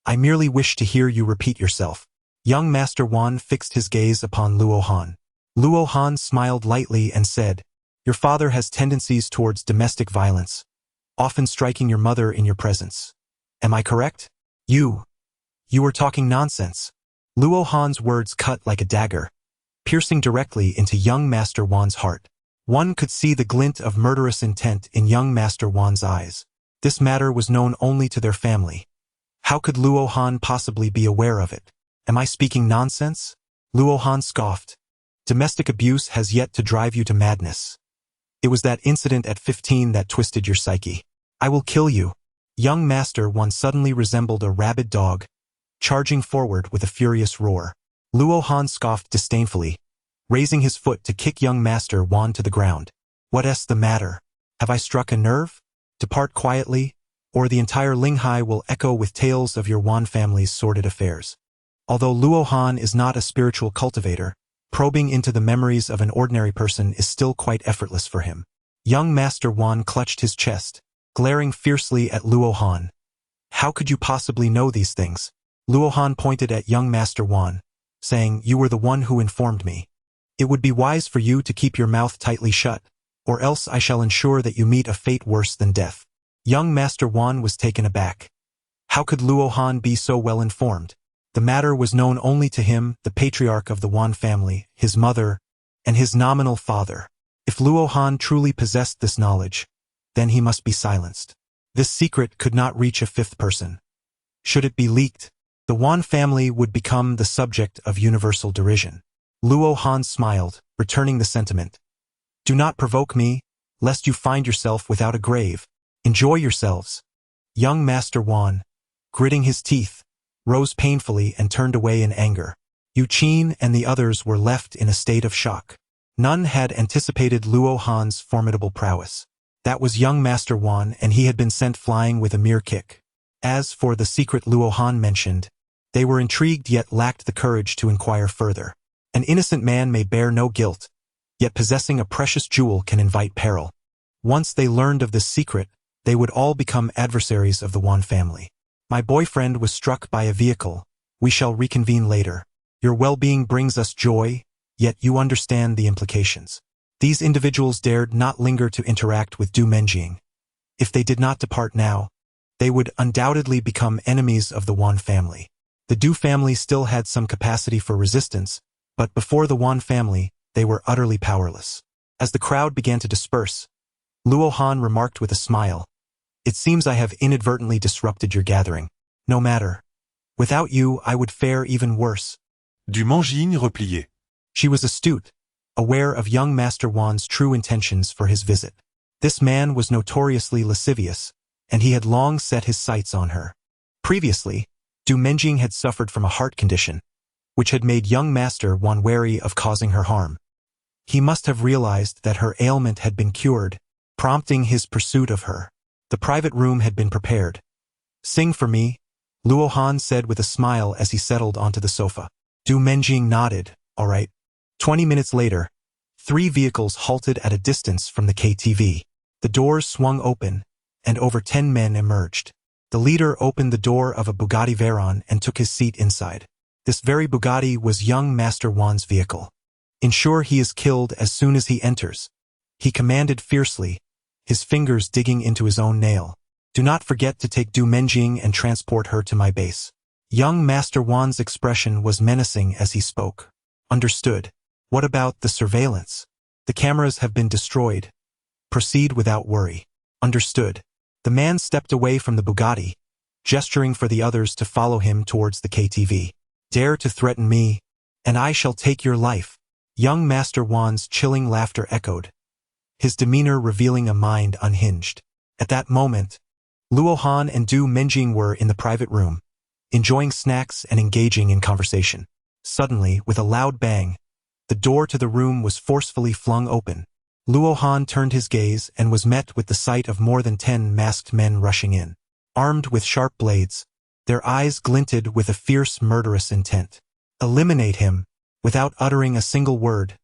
I merely wish to hear you repeat yourself. Young Master Wan fixed his gaze upon Luo Han. Luo Han smiled lightly and said, Your father has tendencies towards domestic violence, often striking your mother in your presence. Am I correct? You were talking nonsense. Luo Han's words cut like a dagger, piercing directly into young Master Wan's heart. One could see the glint of murderous intent in young Master Wan's eyes. This matter was known only to their family. How could Luo Han possibly be aware of it? Am I speaking nonsense? Luo Han scoffed. Domestic abuse has yet to drive you to madness. It was that incident at 15 that twisted your psyche. I will kill you. Young Master Wan suddenly resembled a rabid dog, charging forward with a furious roar. Luo Han scoffed disdainfully, raising his foot to kick young Master Wan to the ground. What's the matter? Have I struck a nerve? Depart quietly, or the entire Linghai will echo with tales of your Wan family's sordid affairs. Although Luo Han is not a spiritual cultivator, probing into the memories of an ordinary person is still quite effortless for him. Young Master Wan clutched his chest, glaring fiercely at Luo Han. How could you possibly know these things? Luo Han pointed at young Master Wan, saying, You were the one who informed me. It would be wise for you to keep your mouth tightly shut, or else I shall ensure that you meet a fate worse than death. Young Master Wan was taken aback. How could Luo Han be so well informed? The matter was known only to him, the patriarch of the Wan family, his mother, and his nominal father. If Luo Han truly possessed this knowledge, then he must be silenced. This secret could not reach a fifth person. Should it be leaked, the Wan family would become the subject of universal derision. Luo Han smiled, returning the sentiment. Do not provoke me, lest you find yourself without a grave. Enjoy yourselves. Young Master Wan, gritting his teeth, rose painfully and turned away in anger. Yu Qin and the others were left in a state of shock. None had anticipated Luo Han's formidable prowess. That was young Master Wan, and he had been sent flying with a mere kick. As for the secret Luo Han mentioned, they were intrigued yet lacked the courage to inquire further. An innocent man may bear no guilt, yet possessing a precious jewel can invite peril. Once they learned of this secret, they would all become adversaries of the Wan family. My boyfriend was struck by a vehicle. We shall reconvene later. Your well-being brings us joy, yet you understand the implications. These individuals dared not linger to interact with Du Menjing. If they did not depart now, they would undoubtedly become enemies of the Wan family. The Du family still had some capacity for resistance, but before the Wan family, they were utterly powerless. As the crowd began to disperse, Luo Han remarked with a smile, It seems I have inadvertently disrupted your gathering. No matter. Without you, I would fare even worse. Du Menjing replié. She was astute, aware of young Master Wan's true intentions for his visit. This man was notoriously lascivious, and he had long set his sights on her. Previously, Du Menjing had suffered from a heart condition, which had made young Master Wan wary of causing her harm. He must have realized that her ailment had been cured, prompting his pursuit of her. The private room had been prepared. Sing for me, Luo Han said with a smile as he settled onto the sofa. Du Menjing nodded, all right. 20 minutes later, 3 vehicles halted at a distance from the KTV. The doors swung open, and over 10 men emerged. The leader opened the door of a Bugatti Veyron and took his seat inside. This very Bugatti was young Master Wan's vehicle. Ensure he is killed as soon as he enters, he commanded fiercely, his fingers digging into his own nail. Do not forget to take Du Menjing and transport her to my base. Young Master Wan's expression was menacing as he spoke. Understood. What about the surveillance? The cameras have been destroyed. Proceed without worry. Understood. The man stepped away from the Bugatti, gesturing for the others to follow him towards the KTV. Dare to threaten me, and I shall take your life. Young Master Wan's chilling laughter echoed, his demeanor revealing a mind unhinged. At that moment, Luo Han and Du Menjing were in the private room, enjoying snacks and engaging in conversation. Suddenly, with a loud bang, the door to the room was forcefully flung open. Luo Han turned his gaze and was met with the sight of more than 10 masked men rushing in. Armed with sharp blades, their eyes glinted with a fierce murderous intent. Eliminate him. Without uttering a single word,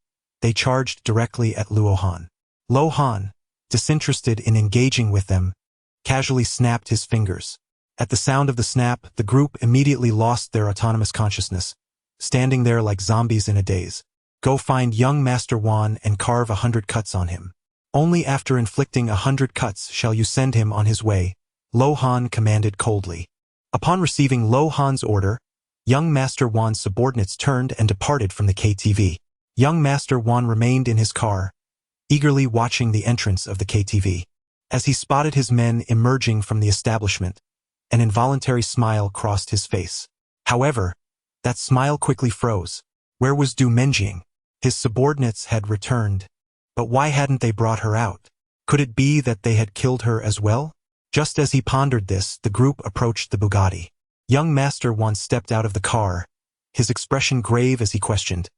they charged directly at Luo Han. Luo Han, disinterested in engaging with them, casually snapped his fingers. At the sound of the snap, the group immediately lost their autonomous consciousness, standing there like zombies in a daze. Go find young Master Wan and carve 100 cuts on him. Only after inflicting 100 cuts shall you send him on his way, Luo Han commanded coldly. Upon receiving Luo Han's order, young Master Wan's subordinates turned and departed from the KTV. Young Master Wan remained in his car, eagerly watching the entrance of the KTV. As he spotted his men emerging from the establishment, an involuntary smile crossed his face. However, that smile quickly froze. Where was Du Menjing? His subordinates had returned, but why hadn't they brought her out? Could it be that they had killed her as well? Just as he pondered this, the group approached the Bugatti. Young Master Wan stepped out of the car, his expression grave as he questioned,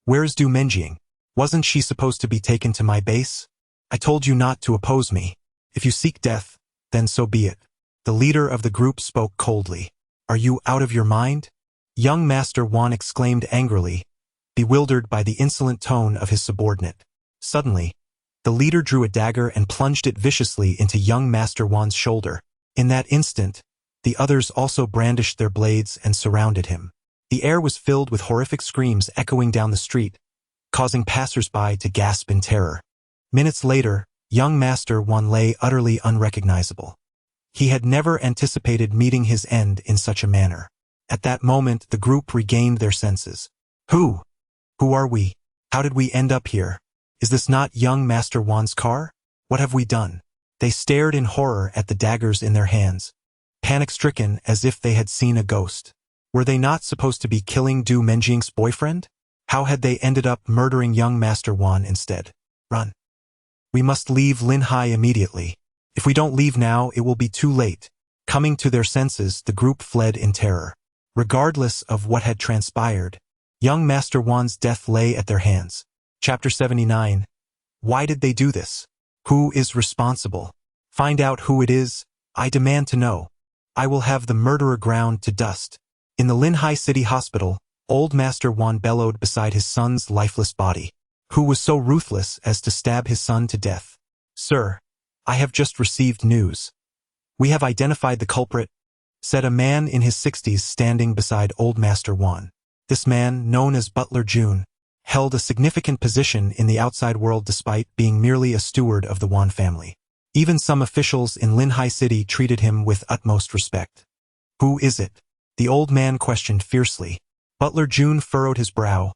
"Where's Du Menjing? Wasn't she supposed to be taken to my base? I told you not to oppose me. If you seek death, then so be it." The leader of the group spoke coldly. "Are you out of your mind?" Young Master Wan exclaimed angrily, bewildered by the insolent tone of his subordinate. Suddenly, the leader drew a dagger and plunged it viciously into young Master Wan's shoulder. In that instant, the others also brandished their blades and surrounded him. The air was filled with horrific screams echoing down the street, causing passers-by to gasp in terror. Minutes later, young Master Wan lay utterly unrecognizable. He had never anticipated meeting his end in such a manner. At that moment, the group regained their senses. Who are we? How did we end up here? Is this not young Master Wan's car? What have we done? They stared in horror at the daggers in their hands, panic-stricken as if they had seen a ghost. Were they not supposed to be killing Du Menjing's boyfriend? How had they ended up murdering young Master Wan instead? Run. We must leave Linhai immediately. If we don't leave now, it will be too late. Coming to their senses, the group fled in terror. Regardless of what had transpired, young Master Wan's death lay at their hands. Chapter 79. Why did they do this? Who is responsible? Find out who it is. I demand to know. I will have the murderer ground to dust. In the Linhai City Hospital, old Master Wan bellowed beside his son's lifeless body. Who was so ruthless as to stab his son to death? "Sir, I have just received news. We have identified the culprit," said a man in his 60s standing beside old Master Wan. This man, known as Butler June, held a significant position in the outside world despite being merely a steward of the Wan family. Even some officials in Linhai City treated him with utmost respect. "Who is it?" the old man questioned fiercely. Butler June furrowed his brow.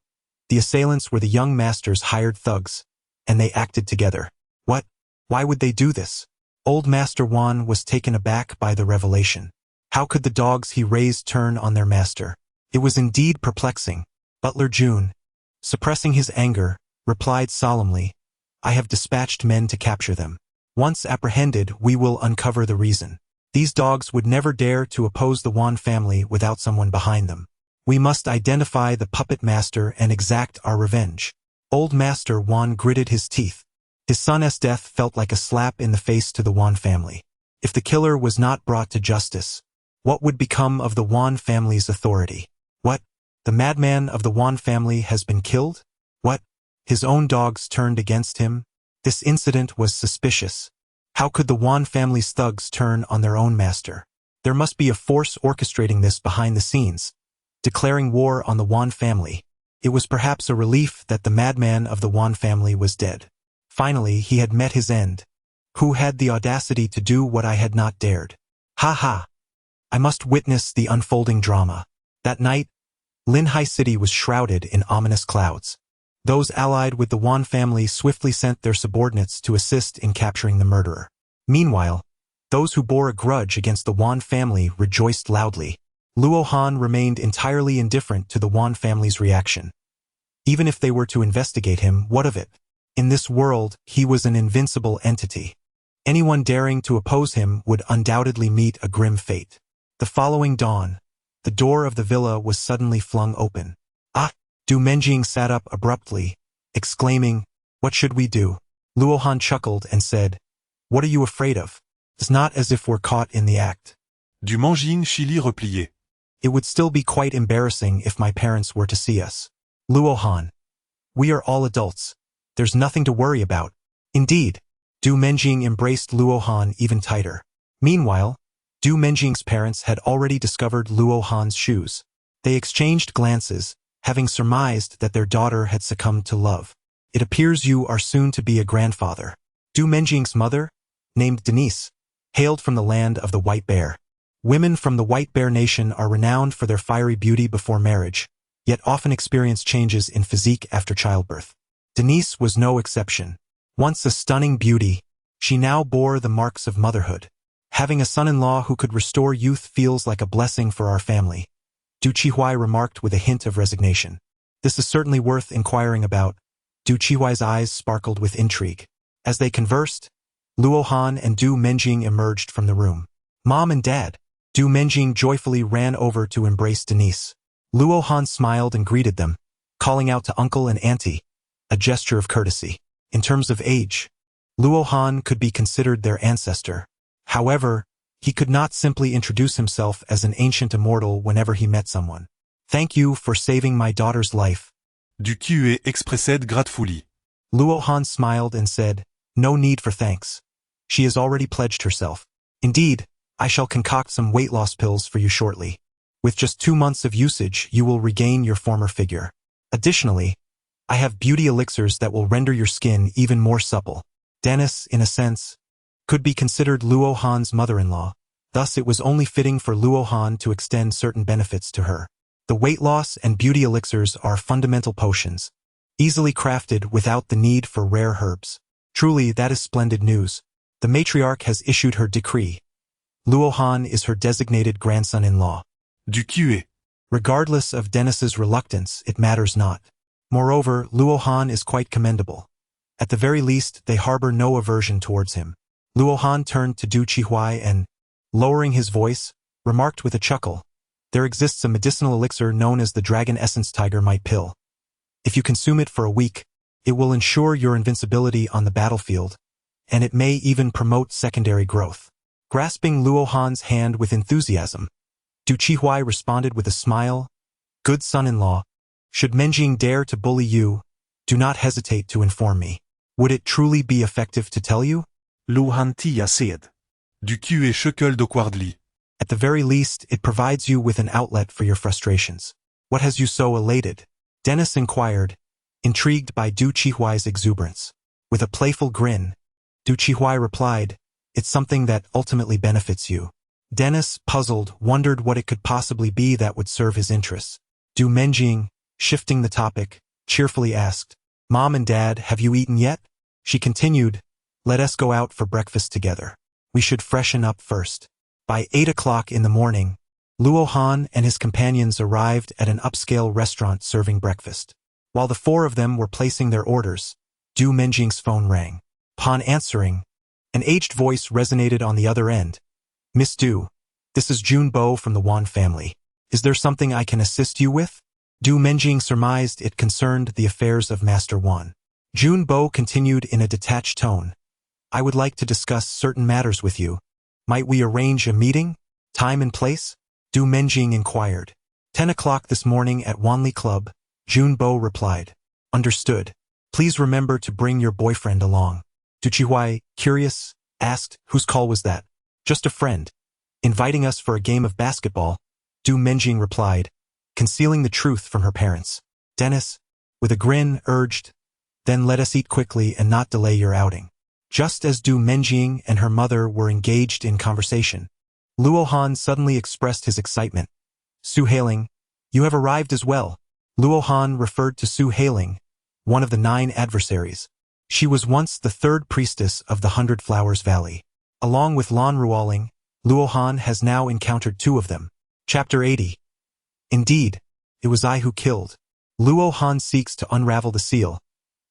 The assailants were the young master's hired thugs, and they acted together. What? Why would they do this? Old Master Wan was taken aback by the revelation. How could the dogs he raised turn on their master? It was indeed perplexing. Butler June, suppressing his anger, replied solemnly, "I have dispatched men to capture them. Once apprehended, we will uncover the reason. These dogs would never dare to oppose the Wan family without someone behind them. We must identify the puppet master and exact our revenge." Old Master Wan gritted his teeth. His son's death felt like a slap in the face to the Wan family. If the killer was not brought to justice, what would become of the Wan family's authority? What? The madman of the Wan family has been killed? What? His own dogs turned against him? This incident was suspicious. How could the Wan family's thugs turn on their own master? There must be a force orchestrating this behind the scenes, declaring war on the Wan family. It was perhaps a relief that the madman of the Wan family was dead. Finally, he had met his end. Who had the audacity to do what I had not dared? Ha ha! I must witness the unfolding drama. That night, Linhai City was shrouded in ominous clouds. Those allied with the Wan family swiftly sent their subordinates to assist in capturing the murderer. Meanwhile, those who bore a grudge against the Wan family rejoiced loudly. Luo Han remained entirely indifferent to the Wan family's reaction. Even if they were to investigate him, what of it? In this world, he was an invincible entity. Anyone daring to oppose him would undoubtedly meet a grim fate. The following dawn, the door of the villa was suddenly flung open. "Ah!" Du Menjing sat up abruptly, exclaiming, "What should we do?" Luo Han chuckled and said, "What are you afraid of? It's not as if we're caught in the act." Du Menjing chili replié. "It would still be quite embarrassing if my parents were to see us." Luo Han, "We are all adults. There's nothing to worry about." Indeed, Du Menjing embraced Luo Han even tighter. Meanwhile, Du Menjing's parents had already discovered Luo Han's shoes. They exchanged glances, having surmised that their daughter had succumbed to love. "It appears you are soon to be a grandfather." Du Menjing's mother, named Denise, hailed from the land of the White Bear. Women from the White Bear Nation are renowned for their fiery beauty before marriage, yet often experience changes in physique after childbirth. Denise was no exception. Once a stunning beauty, she now bore the marks of motherhood. "Having a son-in-law who could restore youth feels like a blessing for our family," Du Qihui remarked with a hint of resignation. "This is certainly worth inquiring about." Du Qihui's eyes sparkled with intrigue. As they conversed, Luo Han and Du Menjing emerged from the room. Mom and Dad. Du Menjing joyfully ran over to embrace Denise. Luo Han smiled and greeted them, calling out to uncle and auntie, a gesture of courtesy. In terms of age, Luo Han could be considered their ancestor. However, he could not simply introduce himself as an ancient immortal whenever he met someone. Thank you for saving my daughter's life. Du QE expressed gratefully. Luo Han smiled and said, no need for thanks. She has already pledged herself. Indeed, I shall concoct some weight loss pills for you shortly. With just 2 months of usage, you will regain your former figure. Additionally, I have beauty elixirs that will render your skin even more supple. Dennis, in a sense, could be considered Luo Han's mother-in-law. Thus, it was only fitting for Luo Han to extend certain benefits to her. The weight loss and beauty elixirs are fundamental potions, easily crafted without the need for rare herbs. Truly, that is splendid news. The matriarch has issued her decree. Luo Han is her designated grandson-in-law. Du QE. Regardless of Dennis's reluctance, it matters not. Moreover, Luo Han is quite commendable. At the very least, they harbor no aversion towards him. Luo Han turned to Du Qihuai and, lowering his voice, remarked with a chuckle, there exists a medicinal elixir known as the Dragon Essence Tiger Might Pill. If you consume it for a week, it will ensure your invincibility on the battlefield, and it may even promote secondary growth. Grasping Luo Han's hand with enthusiasm, Du Qihuai responded with a smile, good son-in-law, should Menjing dare to bully you, do not hesitate to inform me. Would it truly be effective to tell you? Luo Han tia said. Du QE chuckled awkwardly. At the very least, it provides you with an outlet for your frustrations. What has you so elated? Dennis inquired, intrigued by Du Qihuai's exuberance. With a playful grin, Du Qihuai replied, it's something that ultimately benefits you. Dennis, puzzled, wondered what it could possibly be that would serve his interests. Du Menjing, shifting the topic, cheerfully asked, Mom and Dad, have you eaten yet? She continued, let us go out for breakfast together. We should freshen up first. By 8 o'clock in the morning, Luo Han and his companions arrived at an upscale restaurant serving breakfast. While the 4 of them were placing their orders, Du Menjing's phone rang. Upon answering, an aged voice resonated on the other end. Miss Du, this is Jun Bo from the Wan family. Is there something I can assist you with? Du Menjing surmised it concerned the affairs of Master Wan. Jun Bo continued in a detached tone. I would like to discuss certain matters with you. Might we arrange a meeting? Time and place? Du Menjing inquired. 10 o'clock this morning at Wanli Club, Jun Bo replied. Understood. Please remember to bring your boyfriend along. Du Qihuai, curious, asked, whose call was that? Just a friend. Inviting us for a game of basketball, Du Menjing replied, concealing the truth from her parents. Dennis, with a grin, urged, then let us eat quickly and not delay your outing. Just as Du Menjing and her mother were engaged in conversation, Luo Han suddenly expressed his excitement. Su Hailing, you have arrived as well. Luo Han referred to Su Hailing, one of the 9 adversaries. She was once the 3rd priestess of the 100 Flowers Valley. Along with Lan Ruoling, Luo Han has now encountered 2 of them. Chapter 80. Indeed, it was I who killed. Luo Han seeks to unravel the seal,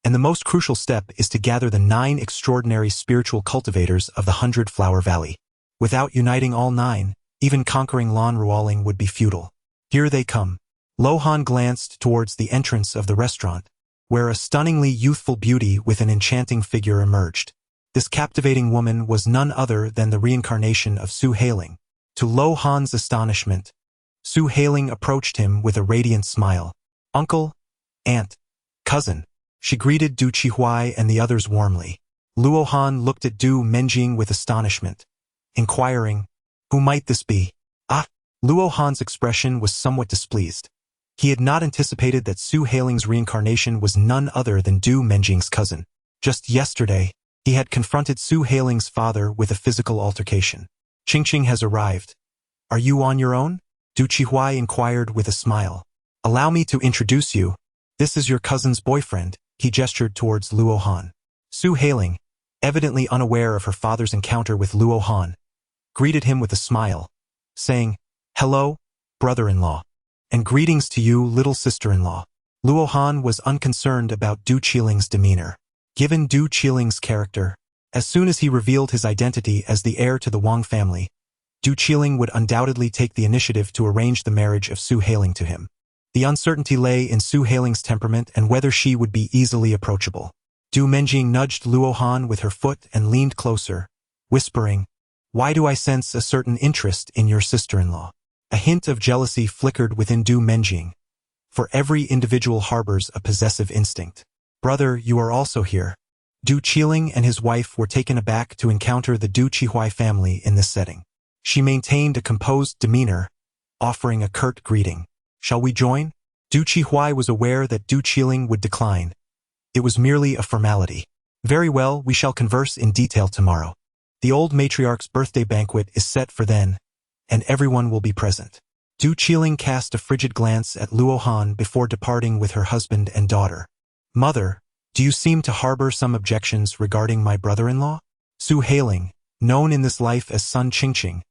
and the most crucial step is to gather the 9 extraordinary spiritual cultivators of the 100 Flower Valley. Without uniting all 9, even conquering Lan Ruoling would be futile. Here they come. Luo Han glanced towards the entrance of the restaurant, where a stunningly youthful beauty with an enchanting figure emerged. This captivating woman was none other than the reincarnation of Su Hailing. To Luo Han's astonishment, Su Hailing approached him with a radiant smile. Uncle, aunt, cousin. She greeted Du Qihuai and the others warmly. Luo Han looked at Du Menjing with astonishment, inquiring, who might this be? Ah! Luo Han's expression was somewhat displeased. He had not anticipated that Su Hailing's reincarnation was none other than Du Menjing's cousin. Just yesterday, he had confronted Su Hailing's father with a physical altercation. Qingqing has arrived. Are you on your own? Du Qihuai inquired with a smile. Allow me to introduce you. This is your cousin's boyfriend. He gestured towards Luo Han. Su Hailing, evidently unaware of her father's encounter with Luo Han, greeted him with a smile, saying, hello, brother-in-law, and greetings to you, little sister-in-law. Luo Han was unconcerned about Du Qiling's demeanor. Given Du Qiling's character, As soon as he revealed his identity as the heir to the Wang family, Du Qiling would undoubtedly take the initiative to arrange the marriage of Su Hailing to him. The uncertainty lay in Su Hailing's temperament and whether she would be easily approachable. Du Menjing nudged Luo Han with her foot and leaned closer, whispering, "Why do I sense a certain interest in your sister-in-law?" A hint of jealousy flickered within Du Menjing, for every individual harbors a possessive instinct. "Brother, you are also here." Du Qiling and his wife were taken aback to encounter the Du Qihuai family in this setting. She maintained a composed demeanor, offering a curt greeting. "Shall we join?" Du Qihuai was aware that Du Qiling would decline. It was merely a formality. "Very well, we shall converse in detail tomorrow. The old matriarch's birthday banquet is set for then, and everyone will be present." Du Qiling cast a frigid glance at Luo Han before departing with her husband and daughter. "Mother, do you seem to harbor some objections regarding my brother-in-law?" Su Hailing, known in this life as Sun Qingqing,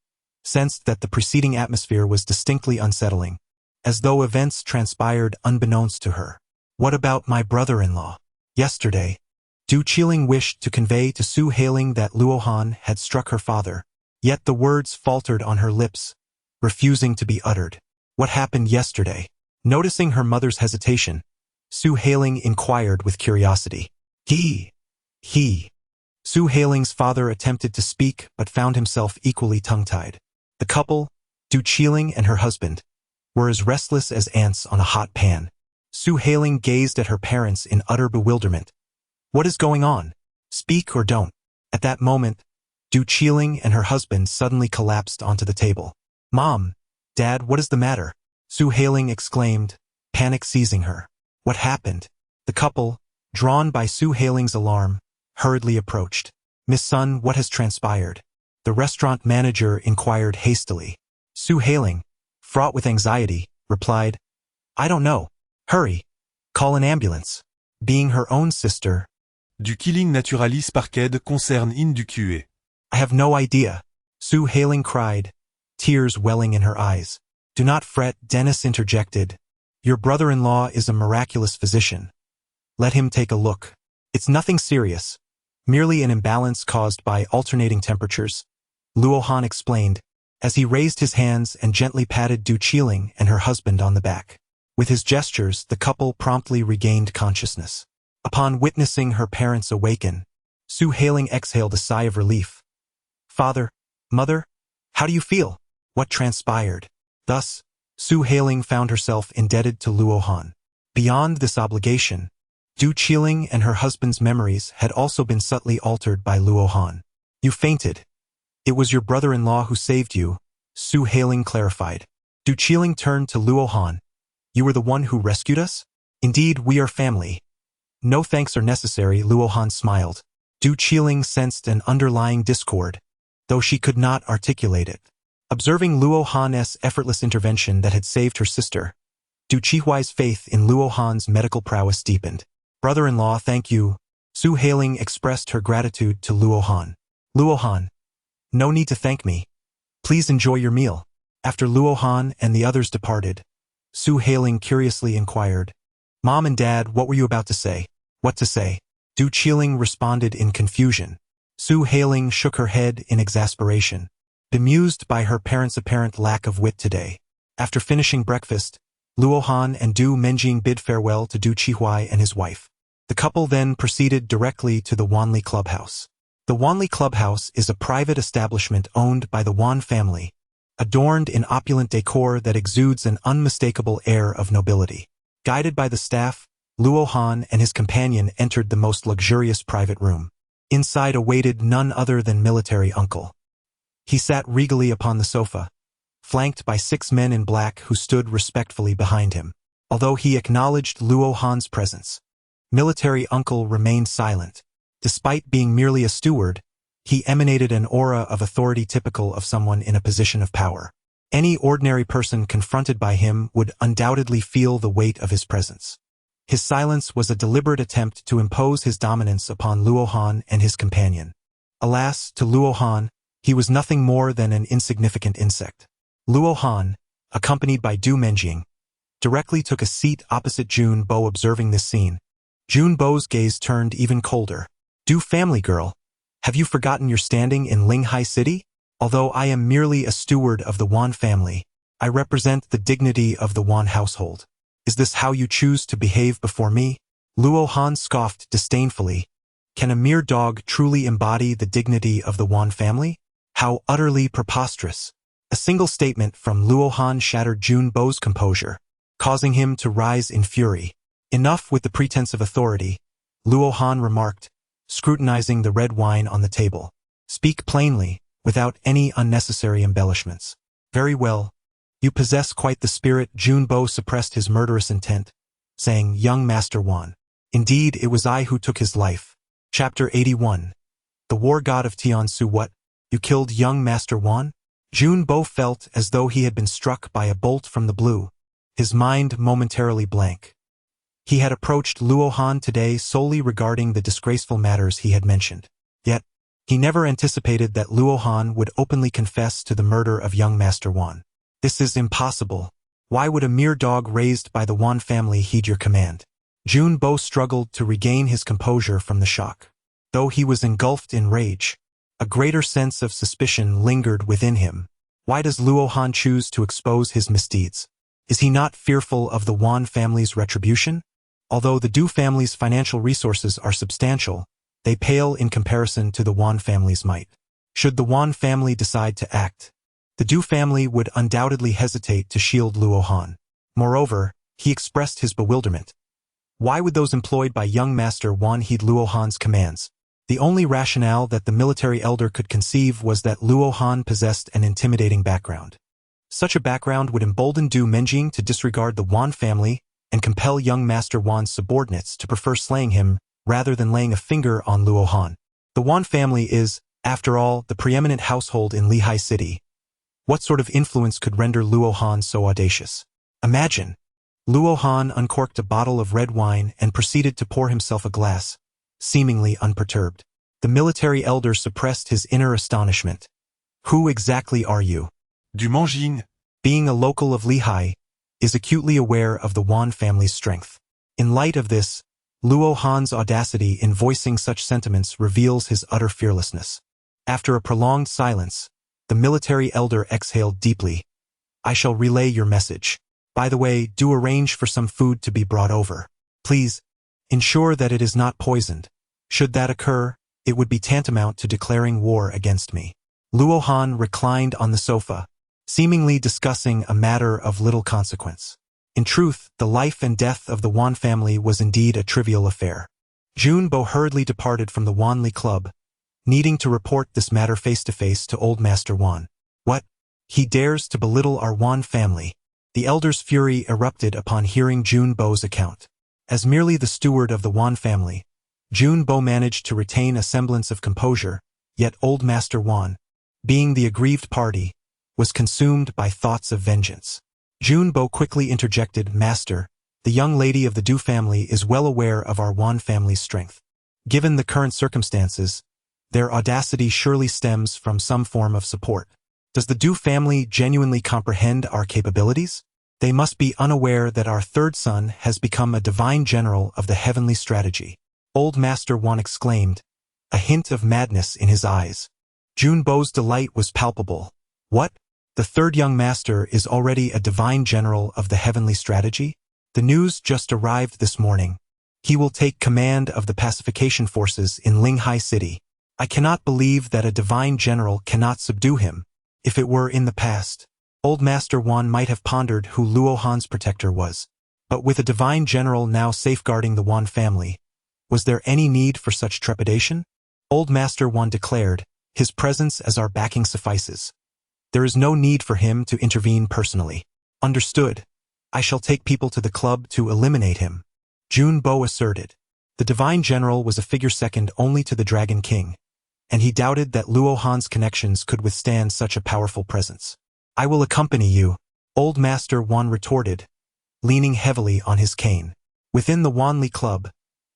sensed that the preceding atmosphere was distinctly unsettling, as though events transpired unbeknownst to her. "What about my brother-in-law? Yesterday, Du Qiling wished to convey to Su Hailing that Luo Han had struck her father, yet the words faltered on her lips, refusing to be uttered. "What happened yesterday?" Noticing her mother's hesitation, Su Hailing inquired with curiosity. He. Su Hailing's father attempted to speak but found himself equally tongue-tied. The couple, Du Qiling and her husband, were as restless as ants on a hot pan. Su Hailing gazed at her parents in utter bewilderment. "What is going on? Speak or don't." At that moment, Du Qiling and her husband suddenly collapsed onto the table. "Mom, Dad, what is the matter?" Su Hailing exclaimed, panic seizing her. "What happened?" The couple, drawn by Su Hailing's alarm, hurriedly approached. "Miss Sun, what has transpired?" The restaurant manager inquired hastily. Su Hailing, fraught with anxiety, replied, "I don't know. Hurry. Call an ambulance." Being her own sister, Du Qiling naturalis parqued concerne in du QE. "I have no idea," Su Hailing cried, tears welling in her eyes. "Do not fret," Dennis interjected. "Your brother-in-law is a miraculous physician. Let him take a look. It's nothing serious, merely an imbalance caused by alternating temperatures," Luo Han explained, as he raised his hands and gently patted Du Qiling and her husband on the back. With his gestures, the couple promptly regained consciousness. Upon witnessing her parents awaken, Su Hailing exhaled a sigh of relief. "Father, Mother, how do you feel? What transpired?" Thus, Su Hailing found herself indebted to Luo Han. Beyond this obligation, Du Qiling and her husband's memories had also been subtly altered by Luo Han. "You fainted. It was your brother-in-law who saved you," Su Hailing clarified. Du Qiling turned to Luo Han. "You were the one who rescued us? Indeed, we are family." "No thanks are necessary," Luo Han smiled. Du Qiling sensed an underlying discord, though she could not articulate it. Observing Luo Han's effortless intervention that had saved her sister, Du Qihuai's faith in Luo Han's medical prowess deepened. "Brother-in-law, thank you." Su Hailing expressed her gratitude to Luo Han. "Luo Han, no need to thank me. Please enjoy your meal." After Luo Han and the others departed, Su Hailing curiously inquired, "Mom and Dad, what were you about to say?" "What to say?" Du Qiling responded in confusion. Su Hailing shook her head in exasperation, bemused by her parents' apparent lack of wit today. After finishing breakfast, Luo Han and Du Menjing bid farewell to Du Qihuai and his wife. The couple then proceeded directly to the Wanli Clubhouse. The Wanli Clubhouse is a private establishment owned by the Wan family, adorned in opulent decor that exudes an unmistakable air of nobility. Guided by the staff, Luo Han and his companion entered the most luxurious private room. Inside awaited none other than military uncle. He sat regally upon the sofa, flanked by 6 men in black who stood respectfully behind him. Although he acknowledged Luo Han's presence, military uncle remained silent. Despite being merely a steward, he emanated an aura of authority typical of someone in a position of power. Any ordinary person confronted by him would undoubtedly feel the weight of his presence. His silence was a deliberate attempt to impose his dominance upon Luo Han and his companion. Alas, to Luo Han, he was nothing more than an insignificant insect. Luo Han, accompanied by Du Menjing, directly took a seat opposite Jun Bo. Observing this scene, Jun Bo's gaze turned even colder. "Du family girl, Have you forgotten your standing in Linghai City? Although I am merely a steward of the Wan family, I represent the dignity of the Wan household. Is this how you choose to behave before me? Luo Han scoffed disdainfully. Can a mere dog truly embody the dignity of the Wan family? How utterly preposterous. A single statement from Luo Han shattered Jun Bo's composure, causing him to rise in fury. Enough with the pretense of authority, Luo Han remarked, scrutinizing the red wine on the table. Speak plainly, without any unnecessary embellishments. Very well. You possess quite the spirit. Jun Bo suppressed his murderous intent, saying, Young Master Wan. Indeed, it was I who took his life. Chapter 81. The War God of Tiansu. What? You killed young Master Wan? Jun Bo felt as though he had been struck by a bolt from the blue, his mind momentarily blank. He had approached Luo Han today solely regarding the disgraceful matters he had mentioned. Yet, he never anticipated that Luo Han would openly confess to the murder of young Master Wan. This is impossible. Why would a mere dog raised by the Wan family heed your command? Jun Bo struggled to regain his composure from the shock. Though he was engulfed in rage, a greater sense of suspicion lingered within him. Why does Luo Han choose to expose his misdeeds? Is he not fearful of the Wan family's retribution? Although the Du family's financial resources are substantial, they pale in comparison to the Wan family's might. Should the Wan family decide to act, the Du family would undoubtedly hesitate to shield Luo Han. Moreover, he expressed his bewilderment. Why would those employed by young Master Wan heed Luo Han's commands? The only rationale that the military elder could conceive was that Luo Han possessed an intimidating background. Such a background would embolden Du Menjing to disregard the Wan family and compel young Master Wan's subordinates to prefer slaying him rather than laying a finger on Luo Han. The Wan family is, after all, the preeminent household in Lehigh City. What sort of influence could render Luo Han so audacious? Imagine. Luo Han uncorked a bottle of red wine and proceeded to pour himself a glass, seemingly unperturbed. The military elder suppressed his inner astonishment. Who exactly are you? Du Manjing. Being a local of Lehigh, is acutely aware of the Wan family's strength. In light of this, Luo Han's audacity in voicing such sentiments reveals his utter fearlessness. After a prolonged silence, the military elder exhaled deeply. I shall relay your message. By the way, do arrange for some food to be brought over. Please, ensure that it is not poisoned. Should that occur, it would be tantamount to declaring war against me. Luo Han reclined on the sofa, seemingly discussing a matter of little consequence. In truth, the life and death of the Wan family was indeed a trivial affair. Jun Bo hurriedly departed from the Wanli Club, needing to report this matter face-to-face to Old Master Wan. What? He dares to belittle our Wan family. The elder's fury erupted upon hearing Jun Bo's account. As merely the steward of the Wan family, Jun Bo managed to retain a semblance of composure, yet Old Master Wan, being the aggrieved party, was consumed by thoughts of vengeance. Jun Bo quickly interjected, Master, the young lady of the Du family is well aware of our Wan family's strength. Given the current circumstances, their audacity surely stems from some form of support. Does the Du family genuinely comprehend our capabilities? They must be unaware that our third son has become a divine general of the heavenly strategy. Old Master Wan exclaimed, a hint of madness in his eyes. Jun Bo's delight was palpable. What? The third young master is already a divine general of the heavenly strategy? The news just arrived this morning. He will take command of the pacification forces in Linghai City. I cannot believe that a divine general cannot subdue him. If it were in the past, Old Master Wan might have pondered who Luo Han's protector was. But with a divine general now safeguarding the Wan family, was there any need for such trepidation? Old Master Wan declared, his presence as our backing suffices. There is no need for him to intervene personally. Understood. I shall take people to the club to eliminate him. Jun Bo asserted. The divine general was a figure second only to the Dragon King, and he doubted that Luo Han's connections could withstand such a powerful presence. I will accompany you, Old Master Wan retorted, leaning heavily on his cane. Within the Wanli Club,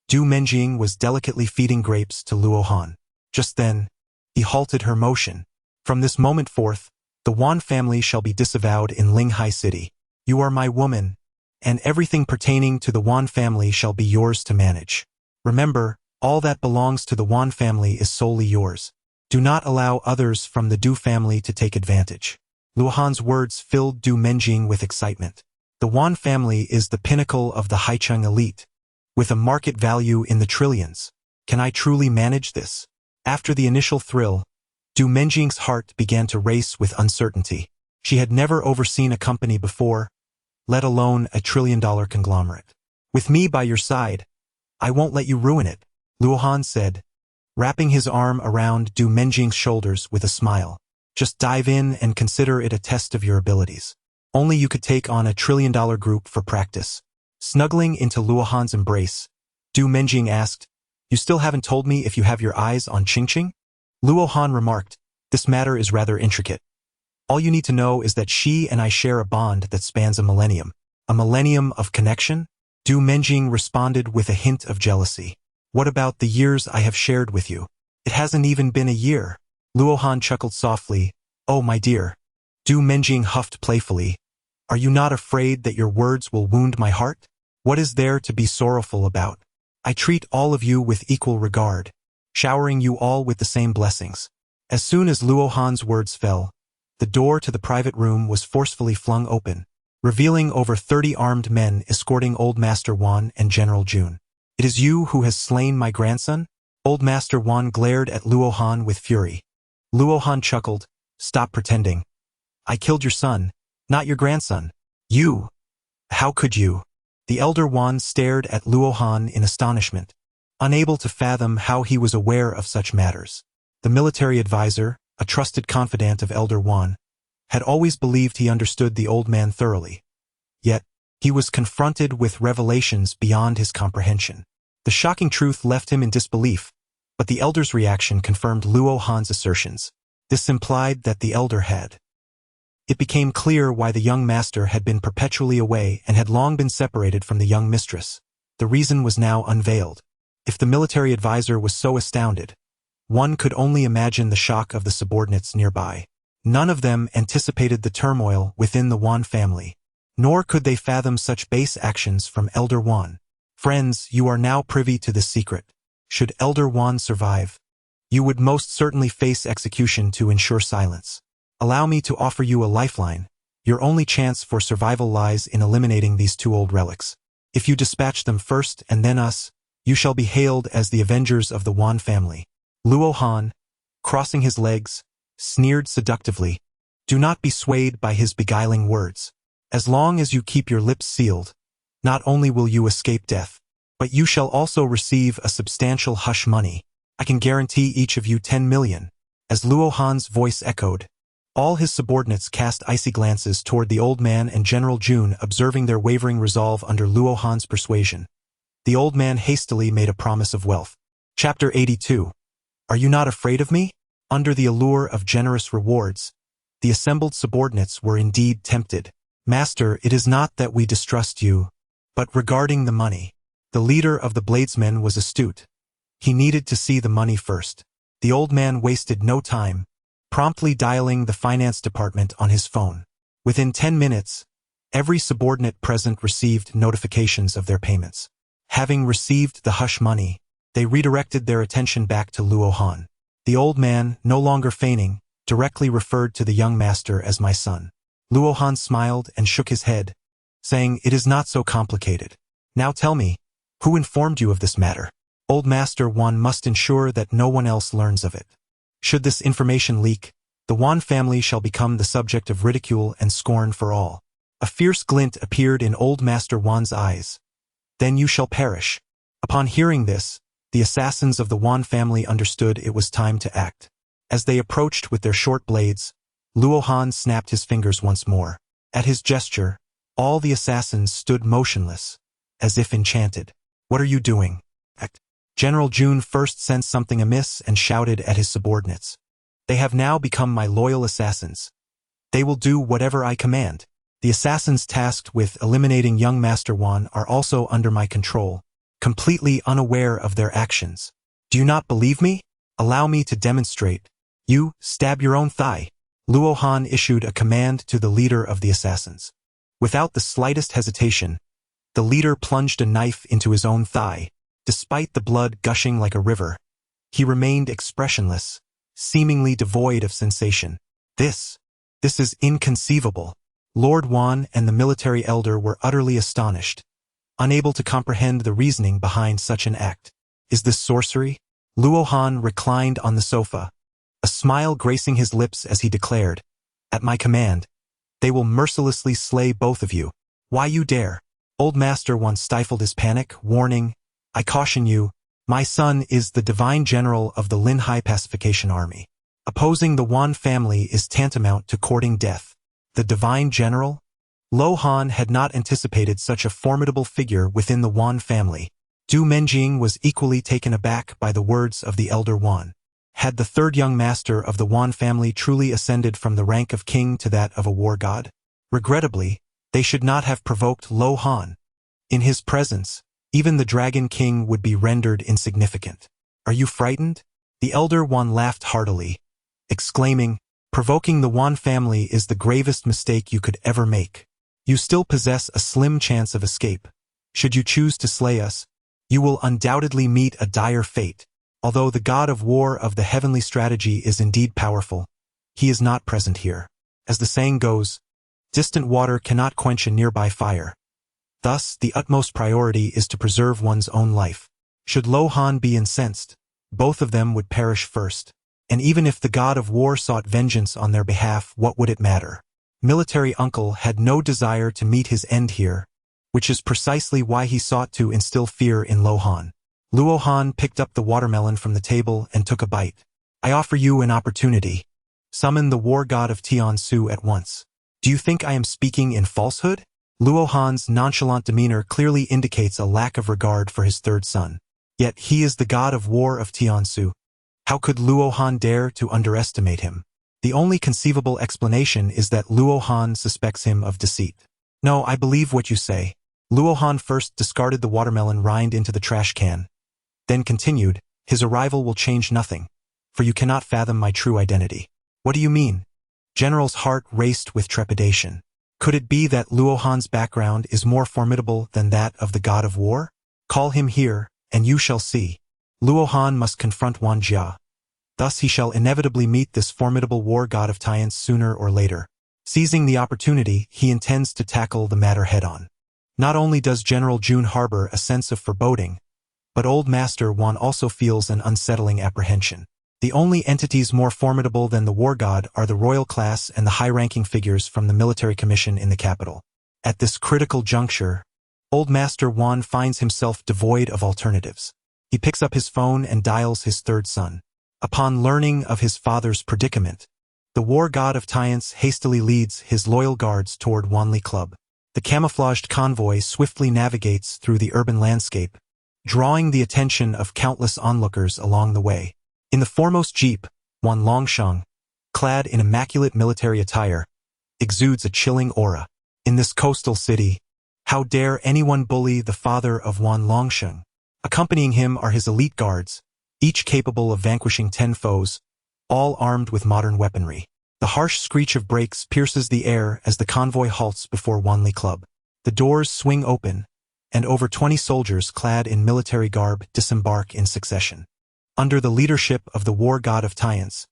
Du Menjing was delicately feeding grapes to Luo Han. Just then, he halted her motion. From this moment forth, the Wan family shall be disavowed in Linghai City. You are my woman, and everything pertaining to the Wan family shall be yours to manage. Remember, All that belongs to the Wan family is solely yours. Do not allow others from the Du family to take advantage. Luo Han's words filled Du Menjing with excitement. The Wan family is the pinnacle of the Haicheng elite, with a market value in the trillions. Can I truly manage this? After the initial thrill, Du Menjing's heart began to race with uncertainty. She had never overseen a company before, let alone a trillion-dollar conglomerate. With me by your side, I won't let you ruin it, Luo Han said, wrapping his arm around Du Menjing's shoulders with a smile. Just dive in and consider it a test of your abilities. Only you could take on a trillion-dollar group for practice. Snuggling into Luo Han's embrace, Du Menjing asked, You still haven't told me if you have your eyes on Qingqing? Luo Han remarked, This matter is rather intricate. All you need to know is that she and I share a bond that spans a millennium. A millennium of connection? Du Menjing responded with a hint of jealousy. What about the years I have shared with you? It hasn't even been a year. Luo Han chuckled softly. Oh, my dear. Du Menjing huffed playfully. Are you not afraid that your words will wound my heart? What is there to be sorrowful about? I treat all of you with equal regard, showering you all with the same blessings. As soon as Luo Han's words fell, the door to the private room was forcefully flung open, revealing over 30 armed men escorting Old Master Wan and General Jun. It is you who has slain my grandson? Old Master Wan glared at Luo Han with fury. Luo Han chuckled. Stop pretending. I killed your son, not your grandson. You? How could you? The elder Wan stared at Luo Han in astonishment, unable to fathom how he was aware of such matters. The military advisor, a trusted confidant of Elder Wan, had always believed he understood the old man thoroughly. Yet, he was confronted with revelations beyond his comprehension. The shocking truth left him in disbelief, but the elder's reaction confirmed Luo Han's assertions. This implied that the elder had. It became clear why the young master had been perpetually away and had long been separated from the young mistress. The reason was now unveiled. If the military advisor was so astounded, one could only imagine the shock of the subordinates nearby. None of them anticipated the turmoil within the Wan family, nor could they fathom such base actions from Elder Wan. Friends, you are now privy to this secret. Should Elder Wan survive, you would most certainly face execution to ensure silence. Allow me to offer you a lifeline. Your only chance for survival lies in eliminating these two old relics. If you dispatch them first and then us, you shall be hailed as the avengers of the Wan family. Luo Han, crossing his legs, sneered seductively. Do not be swayed by his beguiling words. As long as you keep your lips sealed, not only will you escape death, but you shall also receive a substantial hush money. I can guarantee each of you 10 million. As Luo Han's voice echoed, all his subordinates cast icy glances toward the old man and General Jun, observing their wavering resolve under Luo Han's persuasion. The old man hastily made a promise of wealth. Chapter 82. Are you not afraid of me? Under the allure of generous rewards, the assembled subordinates were indeed tempted. Master, it is not that we distrust you, but regarding the money. The leader of the bladesmen was astute. He needed to see the money first. The old man wasted no time, promptly dialing the finance department on his phone. Within 10 minutes, every subordinate present received notifications of their payments. Having received the hush money, they redirected their attention back to Luo Han. The old man, no longer feigning, directly referred to the young master as my son. Luo Han smiled and shook his head, saying, It is not so complicated. Now tell me, who informed you of this matter? Old Master Wan must ensure that no one else learns of it. Should this information leak, the Wan family shall become the subject of ridicule and scorn for all. A fierce glint appeared in Old Master Wan's eyes. Then you shall perish. Upon hearing this, the assassins of the Wan family understood it was time to act. As they approached with their short blades, Luo Han snapped his fingers once more. At his gesture, all the assassins stood motionless, as if enchanted. What are you doing? Act. General Jun first sensed something amiss and shouted at his subordinates. They have now become my loyal assassins. They will do whatever I command. The assassins tasked with eliminating young Master Wan are also under my control, completely unaware of their actions. Do you not believe me? Allow me to demonstrate. You, stab your own thigh. Luo Han issued a command to the leader of the assassins. Without the slightest hesitation, the leader plunged a knife into his own thigh. Despite the blood gushing like a river, he remained expressionless, seemingly devoid of sensation. This is inconceivable. Lord Wan and the military elder were utterly astonished, unable to comprehend the reasoning behind such an act. Is this sorcery? Luo Han reclined on the sofa, a smile gracing his lips as he declared, "At my command, they will mercilessly slay both of you. Why you dare?" Old Master Wan stifled his panic, warning, "I caution you, my son is the divine general of the Linhai Pacification Army. Opposing the Wan family is tantamount to courting death." The divine general? Lo Han had not anticipated such a formidable figure within the Wan family. Du Menjing was equally taken aback by the words of the elder Wan. Had the third young master of the Wan family truly ascended from the rank of king to that of a war god? Regrettably, they should not have provoked Lo Han. In his presence, even the Dragon King would be rendered insignificant. "Are you frightened?" The elder Wan laughed heartily, exclaiming, "Provoking the Wan family is the gravest mistake you could ever make. You still possess a slim chance of escape. Should you choose to slay us, you will undoubtedly meet a dire fate. Although the god of war of the heavenly strategy is indeed powerful, he is not present here. As the saying goes, distant water cannot quench a nearby fire. Thus, the utmost priority is to preserve one's own life. Should Lo Han be incensed, both of them would perish first. And even if the god of war sought vengeance on their behalf, what would it matter? Military uncle had no desire to meet his end here, which is precisely why he sought to instill fear in Lo Han. Luo Han picked up the watermelon from the table and took a bite. "I offer you an opportunity. Summon the war god of Tiansu at once." "Do you think I am speaking in falsehood?" Luo Han's nonchalant demeanor clearly indicates a lack of regard for his third son. Yet he is the god of war of Tiansu. How could Luo Han dare to underestimate him? The only conceivable explanation is that Luo Han suspects him of deceit. "No, I believe what you say." Luo Han first discarded the watermelon rind into the trash can, then continued, "His arrival will change nothing, for you cannot fathom my true identity." "What do you mean?" General's heart raced with trepidation. Could it be that Luo Han's background is more formidable than that of the god of war? "Call him here, and you shall see." Luo Han must confront Wan Jia. Thus he shall inevitably meet this formidable war god of Tians sooner or later. Seizing the opportunity, he intends to tackle the matter head-on. Not only does General Jun harbor a sense of foreboding, but Old Master Wan also feels an unsettling apprehension. The only entities more formidable than the war god are the royal class and the high-ranking figures from the military commission in the capital. At this critical juncture, Old Master Wan finds himself devoid of alternatives. He picks up his phone and dials his third son. Upon learning of his father's predicament, the war god of Tians hastily leads his loyal guards toward Wanli Club. The camouflaged convoy swiftly navigates through the urban landscape, drawing the attention of countless onlookers along the way. In the foremost jeep, Wan Longsheng, clad in immaculate military attire, exudes a chilling aura. In this coastal city, how dare anyone bully the father of Wan Longsheng? Accompanying him are his elite guards, each capable of vanquishing 10 foes, all armed with modern weaponry. The harsh screech of brakes pierces the air as the convoy halts before Wanli Club. The doors swing open, and over 20 soldiers clad in military garb disembark in succession. Under the leadership of the war god of Tians,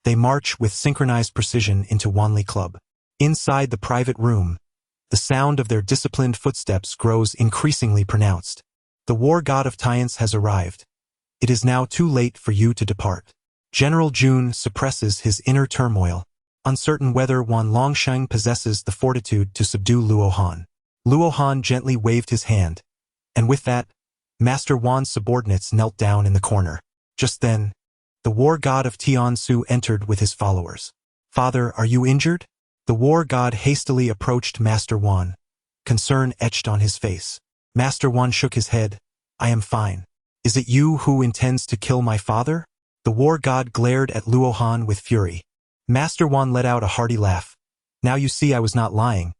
they march with synchronized precision into Wanli Club. Inside the private room, the sound of their disciplined footsteps grows increasingly pronounced. The war god of Tians has arrived. It is now too late for you to depart. General Jun suppresses his inner turmoil, uncertain whether Wan Longsheng possesses the fortitude to subdue Luo Han. Luo Han gently waved his hand, and with that, Master Wan's subordinates knelt down in the corner. Just then, the war god of Tiansu entered with his followers. "Father, are you injured?" The war god hastily approached Master Wan, concern etched on his face. Master Wan shook his head. "I am fine." "Is it you who intends to kill my father?" The war god glared at Luo Han with fury. Master Wan let out a hearty laugh. "Now you see I was not lying.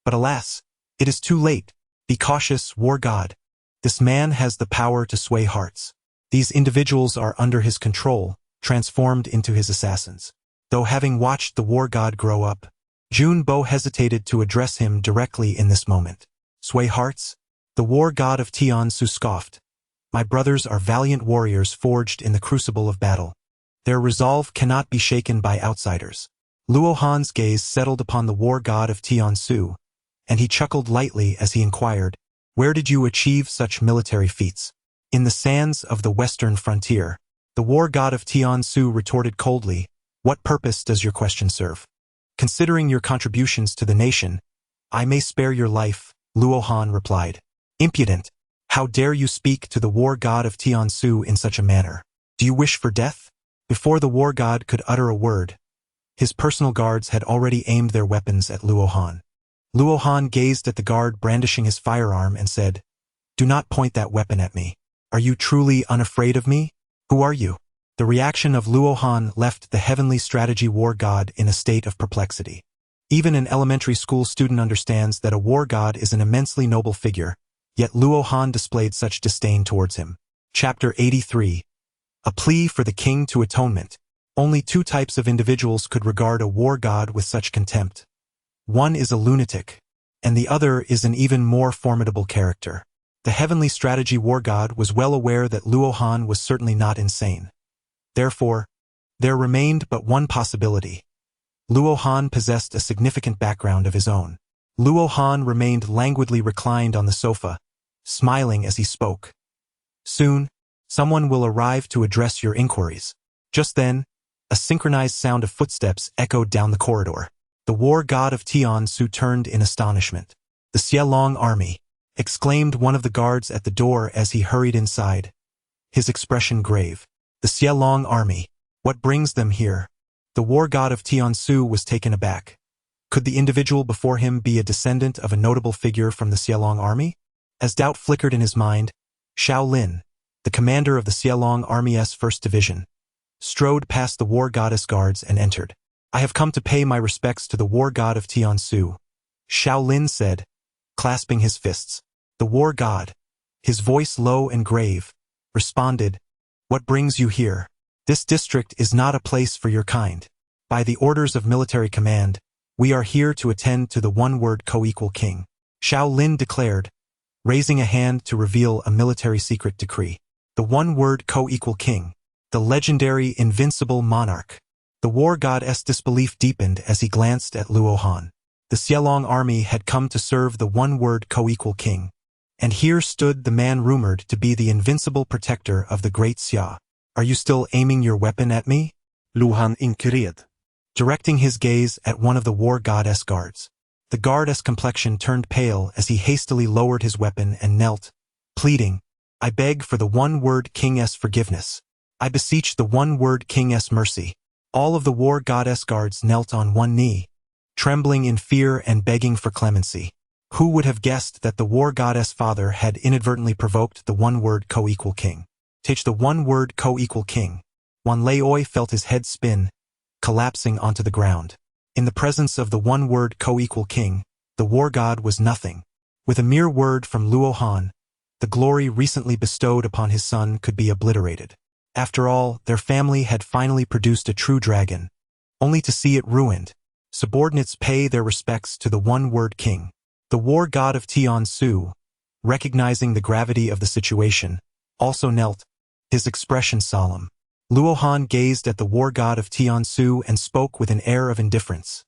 But alas, it is too late. Be cautious, war god. This man has the power to sway hearts. These individuals are under his control, transformed into his assassins." Though having watched the war god grow up, Jun Bo hesitated to address him directly in this moment. "Sway hearts?" The war god of Tiansu scoffed. My brothers are valiant warriors forged in the crucible of battle. Their resolve cannot be shaken by outsiders. Luo Han's gaze settled upon the war god of Tiansu, and he chuckled lightly as he inquired, "Where did you achieve such military feats?" "In the sands of the western frontier." The war god of Tiansu retorted coldly, "What purpose does your question serve? Considering your contributions to the nation, I may spare your life," Luo Han replied. "Impudent! How dare you speak to the war god of Tiansu in such a manner? Do you wish for death?" Before the war god could utter a word, his personal guards had already aimed their weapons at Luo Han. Luo Han gazed at the guard brandishing his firearm and said, "Do not point that weapon at me. Are you truly unafraid of me? Who are you?" The reaction of Luo Han left the heavenly strategy war god in a state of perplexity. Even an elementary school student understands that a war god is an immensely noble figure, yet Luo Han displayed such disdain towards him. Chapter 83. A plea for the king to atonement. Only two types of individuals could regard a war god with such contempt. One is a lunatic, and the other is an even more formidable character. The heavenly strategy war god was well aware that Luo Han was certainly not insane. Therefore, there remained but one possibility. Luo Han possessed a significant background of his own. Luo Han remained languidly reclined on the sofa, smiling as he spoke. "Soon, someone will arrive to address your inquiries." Just then, a synchronized sound of footsteps echoed down the corridor. The war god of Tiansu turned in astonishment. "The Xielong army," exclaimed one of the guards at the door as he hurried inside, his expression grave. "The Xielong army. What brings them here?" The war god of Tiansu was taken aback. Could the individual before him be a descendant of a notable figure from the Xielong army? As doubt flickered in his mind, Xiao Lin, the commander of the Xielong Army's 1st Division, strode past the war goddess guards and entered. "I have come to pay my respects to the war god of Tiansu," Xiao Lin said, clasping his fists. The war god, his voice low and grave, responded, "What brings you here? This district is not a place for your kind. By the orders of military command, we are here to attend to the one-word co-equal king," Xiao Lin declared, raising a hand to reveal a military secret decree. The one-word co-equal king, the legendary invincible monarch. The war god's disbelief deepened as he glanced at Luo Han. The Xielong army had come to serve the one-word co-equal king, and here stood the man rumored to be the invincible protector of the great Xia. "Are you still aiming your weapon at me?" Luo Han inquired, directing his gaze at one of the war god's guards. The guard's complexion turned pale as he hastily lowered his weapon and knelt, pleading, "I beg for the one-word king's forgiveness. I beseech the one-word king's mercy." All of the war goddess guards knelt on one knee, trembling in fear and begging for clemency. Who would have guessed that the war goddess father had inadvertently provoked the one-word co-equal king? Take the one-word co-equal king. Wan Laoi felt his head spin, collapsing onto the ground. In the presence of the one-word co-equal king, the war god was nothing. With a mere word from Luo Han, the glory recently bestowed upon his son could be obliterated. After all, their family had finally produced a true dragon, only to see it ruined. Subordinates pay their respects to the one-word king. The war god of Tiansu, recognizing the gravity of the situation, also knelt, his expression solemn. Luo Han gazed at the war god of Tiansu and spoke with an air of indifference.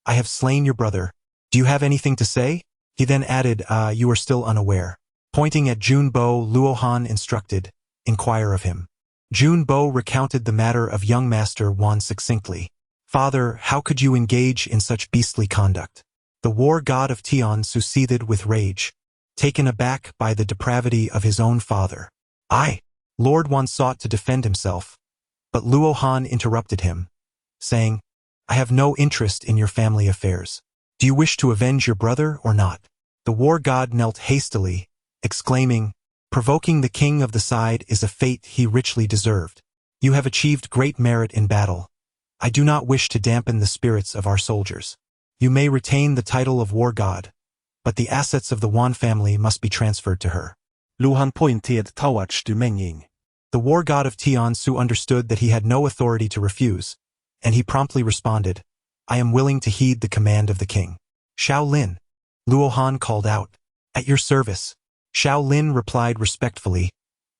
"I have slain your brother. Do you have anything to say?" He then added, "You are still unaware." Pointing at Junbo, Luo Han instructed, "Inquire of him." Junbo recounted the matter of young Master Wan succinctly. "Father, how could you engage in such beastly conduct?" The war god of Tiansu seethed with rage, taken aback by the depravity of his own father. Lord Wan sought to defend himself, but Luo Han interrupted him, saying, "I have no interest in your family affairs. Do you wish to avenge your brother or not?" The war god knelt hastily, exclaiming, "Provoking the king of the side is a fate he richly deserved. You have achieved great merit in battle. I do not wish to dampen the spirits of our soldiers. You may retain the title of war god, but the assets of the Wan family must be transferred to her." Luo Han pointed towards the Mengying. The war god of Tiansu understood that he had no authority to refuse, and he promptly responded, "I am willing to heed the command of the king." "Xiao Lin," Luo Han called out, "At your service." Xiao Lin replied respectfully,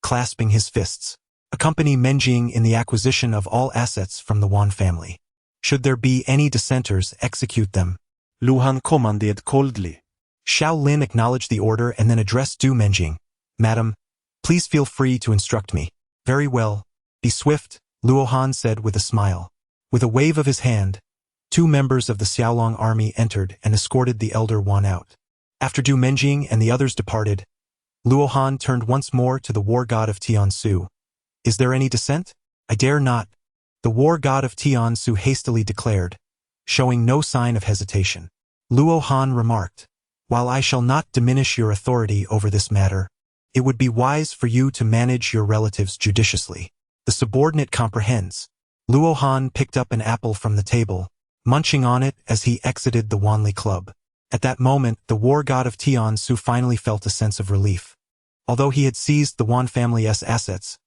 clasping his fists. Accompany Menjing in the acquisition of all assets from the Wan family. Should there be any dissenters, execute them. Lu Han commanded coldly. Xiao Lin acknowledged the order and then addressed Du Menjing. Madam, please feel free to instruct me. Very well. Be swift, Luo Han said with a smile. With a wave of his hand, 2 members of the Xiaolong army entered and escorted the elder Wan out. After Du Menjing and the others departed, Luo Han turned once more to the war god of Tiansu. Is there any dissent? I dare not. The war god of Tiansu hastily declared, showing no sign of hesitation. Luo Han remarked, while I shall not diminish your authority over this matter, it would be wise for you to manage your relatives judiciously. The subordinate comprehends. Luo Han picked up an apple from the table, munching on it as he exited the Wanli Club. At that moment, the war god of Tiansu finally felt a sense of relief. Although he had seized the Wan family's assets,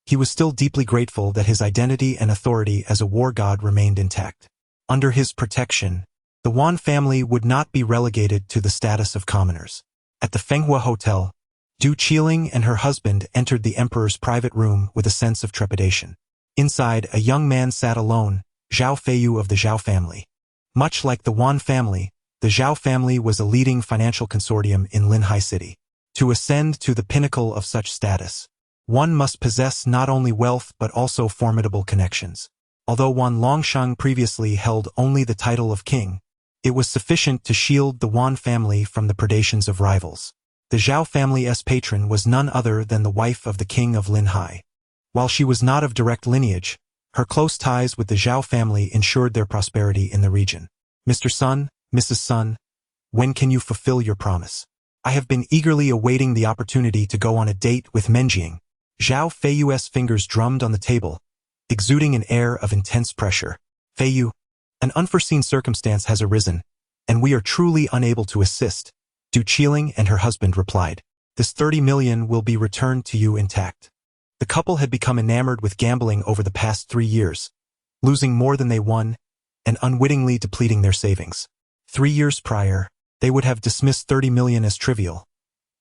he was still deeply grateful that his identity and authority as a war god remained intact. Under his protection, the Wan family would not be relegated to the status of commoners. At the Fenghua Hotel, Du Qiling and her husband entered the emperor's private room with a sense of trepidation. Inside, a young man sat alone, Zhao Feiyu of the Zhao family. Much like the Wan family, the Zhao family was a leading financial consortium in Linhai City. To ascend to the pinnacle of such status, one must possess not only wealth but also formidable connections. Although Wan Longsheng previously held only the title of king, it was sufficient to shield the Wan family from the predations of rivals. The Zhao family's patron was none other than the wife of the king of Linhai. While she was not of direct lineage, her close ties with the Zhao family ensured their prosperity in the region. Mr. Sun, Mrs. Sun, when can you fulfill your promise? I have been eagerly awaiting the opportunity to go on a date with Menjing. Zhao Feiyu's fingers drummed on the table, exuding an air of intense pressure. Feiyu, an unforeseen circumstance has arisen, and we are truly unable to assist, Du Qiling and her husband replied. This 30 million will be returned to you intact. The couple had become enamored with gambling over the past 3 years, losing more than they won and unwittingly depleting their savings. 3 years prior, they would have dismissed 30 million as trivial.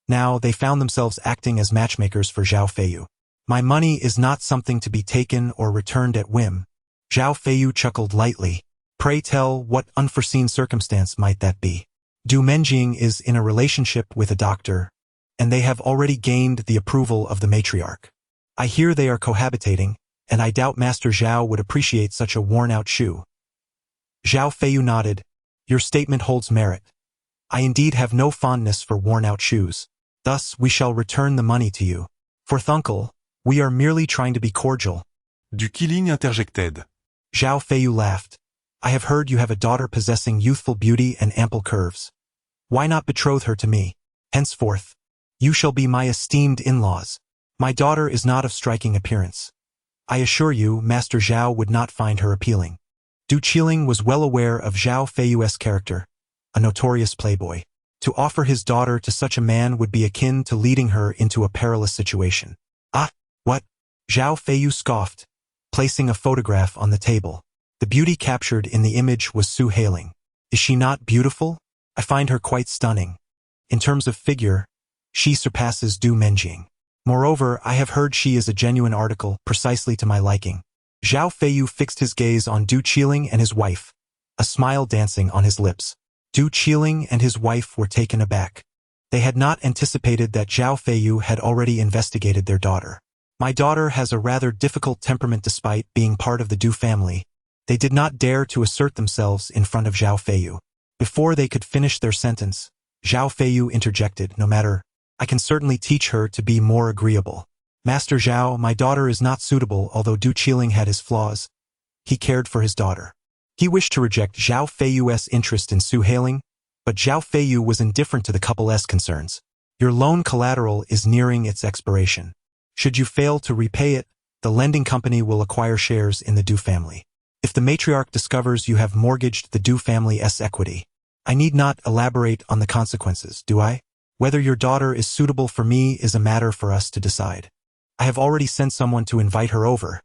Now they found themselves acting as matchmakers for Zhao Feiyu. My money is not something to be taken or returned at whim. Zhao Feiyu chuckled lightly. Pray tell, what unforeseen circumstance might that be? Du Menjing is in a relationship with a doctor, and they have already gained the approval of the matriarch. I hear they are cohabitating, and I doubt Master Zhao would appreciate such a worn-out shoe. Zhao Feiyu nodded. Your statement holds merit. I indeed have no fondness for worn-out shoes. Thus, we shall return the money to you. Fourth uncle, we are merely trying to be cordial. Du Qiling interjected. Zhao Feiyu laughed. I have heard you have a daughter possessing youthful beauty and ample curves. Why not betroth her to me? Henceforth, you shall be my esteemed in-laws. My daughter is not of striking appearance. I assure you, Master Zhao would not find her appealing. Du Qiling was well aware of Zhao Feiyu's character, a notorious playboy. To offer his daughter to such a man would be akin to leading her into a perilous situation. Ah, what? Zhao Feiyu scoffed, placing a photograph on the table. The beauty captured in the image was Su Hailing. Is she not beautiful? I find her quite stunning. In terms of figure, she surpasses Du Menjing. Moreover, I have heard she is a genuine article, precisely to my liking. Zhao Feiyu fixed his gaze on Du Qiling and his wife, a smile dancing on his lips. Du Qiling and his wife were taken aback. They had not anticipated that Zhao Feiyu had already investigated their daughter. My daughter has a rather difficult temperament despite being part of the Du family. They did not dare to assert themselves in front of Zhao Feiyu. Before they could finish their sentence, Zhao Feiyu interjected, no matter, I can certainly teach her to be more agreeable. Master Zhao, my daughter is not suitable, although Du Qiling had his flaws. He cared for his daughter. He wished to reject Zhao Feiyu's interest in Su Hailing, but Zhao Feiyu was indifferent to the couple's concerns. Your loan collateral is nearing its expiration. Should you fail to repay it, the lending company will acquire shares in the Du family. If the matriarch discovers you have mortgaged the Du family's equity, I need not elaborate on the consequences, do I? Whether your daughter is suitable for me is a matter for us to decide. I have already sent someone to invite her over.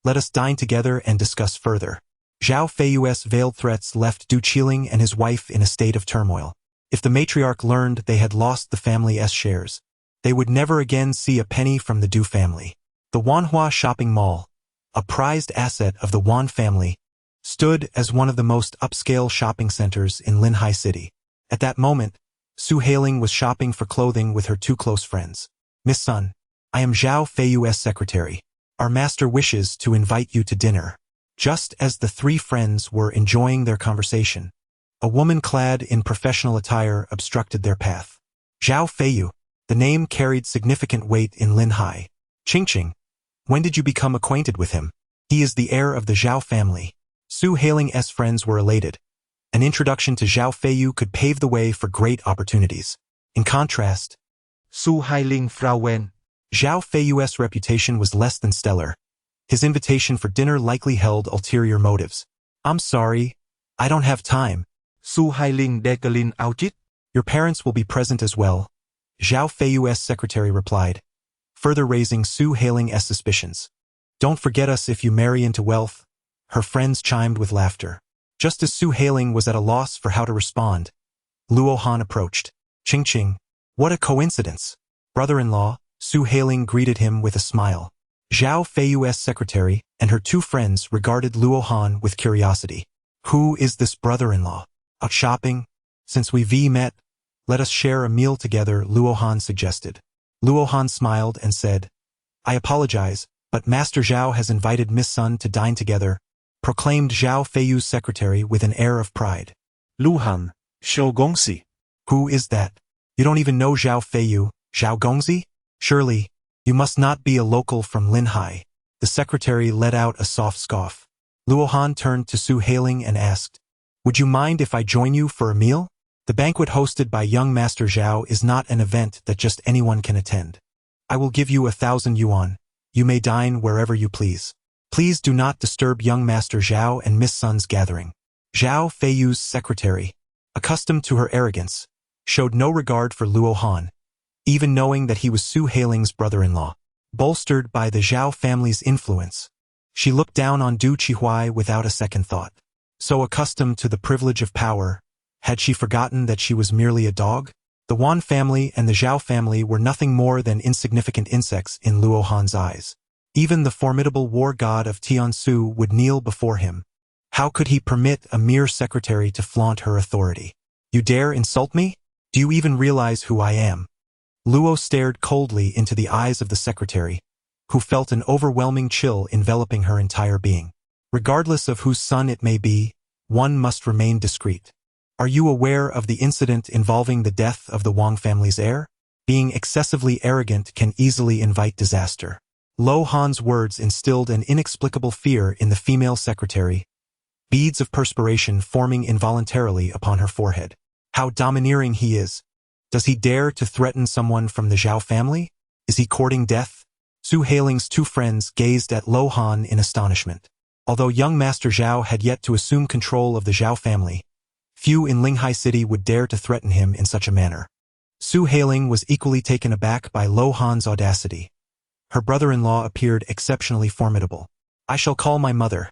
Let us dine together and discuss further. Zhao Feiyu's veiled threats left Du Qiling and his wife in a state of turmoil. If the matriarch learned they had lost the family's shares, They would never again see a penny from the Du family. The Wanhua shopping mall, a prized asset of the Wan family, stood as one of the most upscale shopping centers in Linhai City. At that moment, Su Hailing was shopping for clothing with her two close friends. Miss Sun, I am Zhao Feiyu's secretary. Our master wishes to invite you to dinner. Just as the three friends were enjoying their conversation, a woman clad in professional attire obstructed their path. Zhao Feiyu, the name carried significant weight in Linhai. Qingqing, when did you become acquainted with him? He is the heir of the Zhao family. Su Hailing's friends were elated. An introduction to Zhao Feiyu could pave the way for great opportunities. In contrast, Su Hailing frowned. Zhao Feiyu's reputation was less than stellar. His invitation for dinner likely held ulterior motives. I'm sorry, I don't have time. Su Hailing declined outright. Your parents will be present as well, Zhao Feiyu's secretary replied, further raising Su Hailing's suspicions. Don't forget us if you marry into wealth, her friends chimed with laughter. Just as Su Hailing was at a loss for how to respond, Luo Han approached. Qingqing, what a coincidence. Brother-in-law, Su Hailing greeted him with a smile. Zhao Feiyu's secretary and her two friends regarded Luo Han with curiosity. Who is this brother-in-law? Out shopping? Since we've met, let us share a meal together, Luo Han suggested. Luo Han smiled and said, I apologize, but Master Zhao has invited Miss Sun to dine together, proclaimed Zhao Feiyu's secretary with an air of pride. Lu Han, Shou Gongxi. Who is that? You don't even know Zhao Feiyu, Zhao Gongxi? Surely, you must not be a local from Linhai. The secretary let out a soft scoff. Luo Han turned to Su Hailing and asked, Would you mind if I join you for a meal? The banquet hosted by young Master Zhao is not an event that just anyone can attend. I will give you 1,000 yuan. You may dine wherever you please. Please do not disturb young Master Zhao and Miss Sun's gathering. Zhao Feiyu's secretary, accustomed to her arrogance, showed no regard for Luo Han, even knowing that he was Su Hailing's brother-in-law. Bolstered by the Zhao family's influence, she looked down on Du Qihuai without a second thought. So accustomed to the privilege of power, had she forgotten that she was merely a dog? The Wan family and the Zhao family were nothing more than insignificant insects in Luo Han's eyes. Even the formidable war god of Tiansu would kneel before him. How could he permit a mere secretary to flaunt her authority? You dare insult me? Do you even realize who I am? Luo stared coldly into the eyes of the secretary, who felt an overwhelming chill enveloping her entire being. Regardless of whose son it may be, one must remain discreet. Are you aware of the incident involving the death of the Wang family's heir? Being excessively arrogant can easily invite disaster. Luo Han's words instilled an inexplicable fear in the female secretary, beads of perspiration forming involuntarily upon her forehead. How domineering he is. Does he dare to threaten someone from the Zhao family? Is he courting death? Su Hailing's two friends gazed at Luo Han in astonishment. Although young Master Zhao had yet to assume control of the Zhao family, few in Linhai City would dare to threaten him in such a manner. Su Hailing was equally taken aback by Luo Han's audacity. Her brother-in-law appeared exceptionally formidable. I shall call my mother.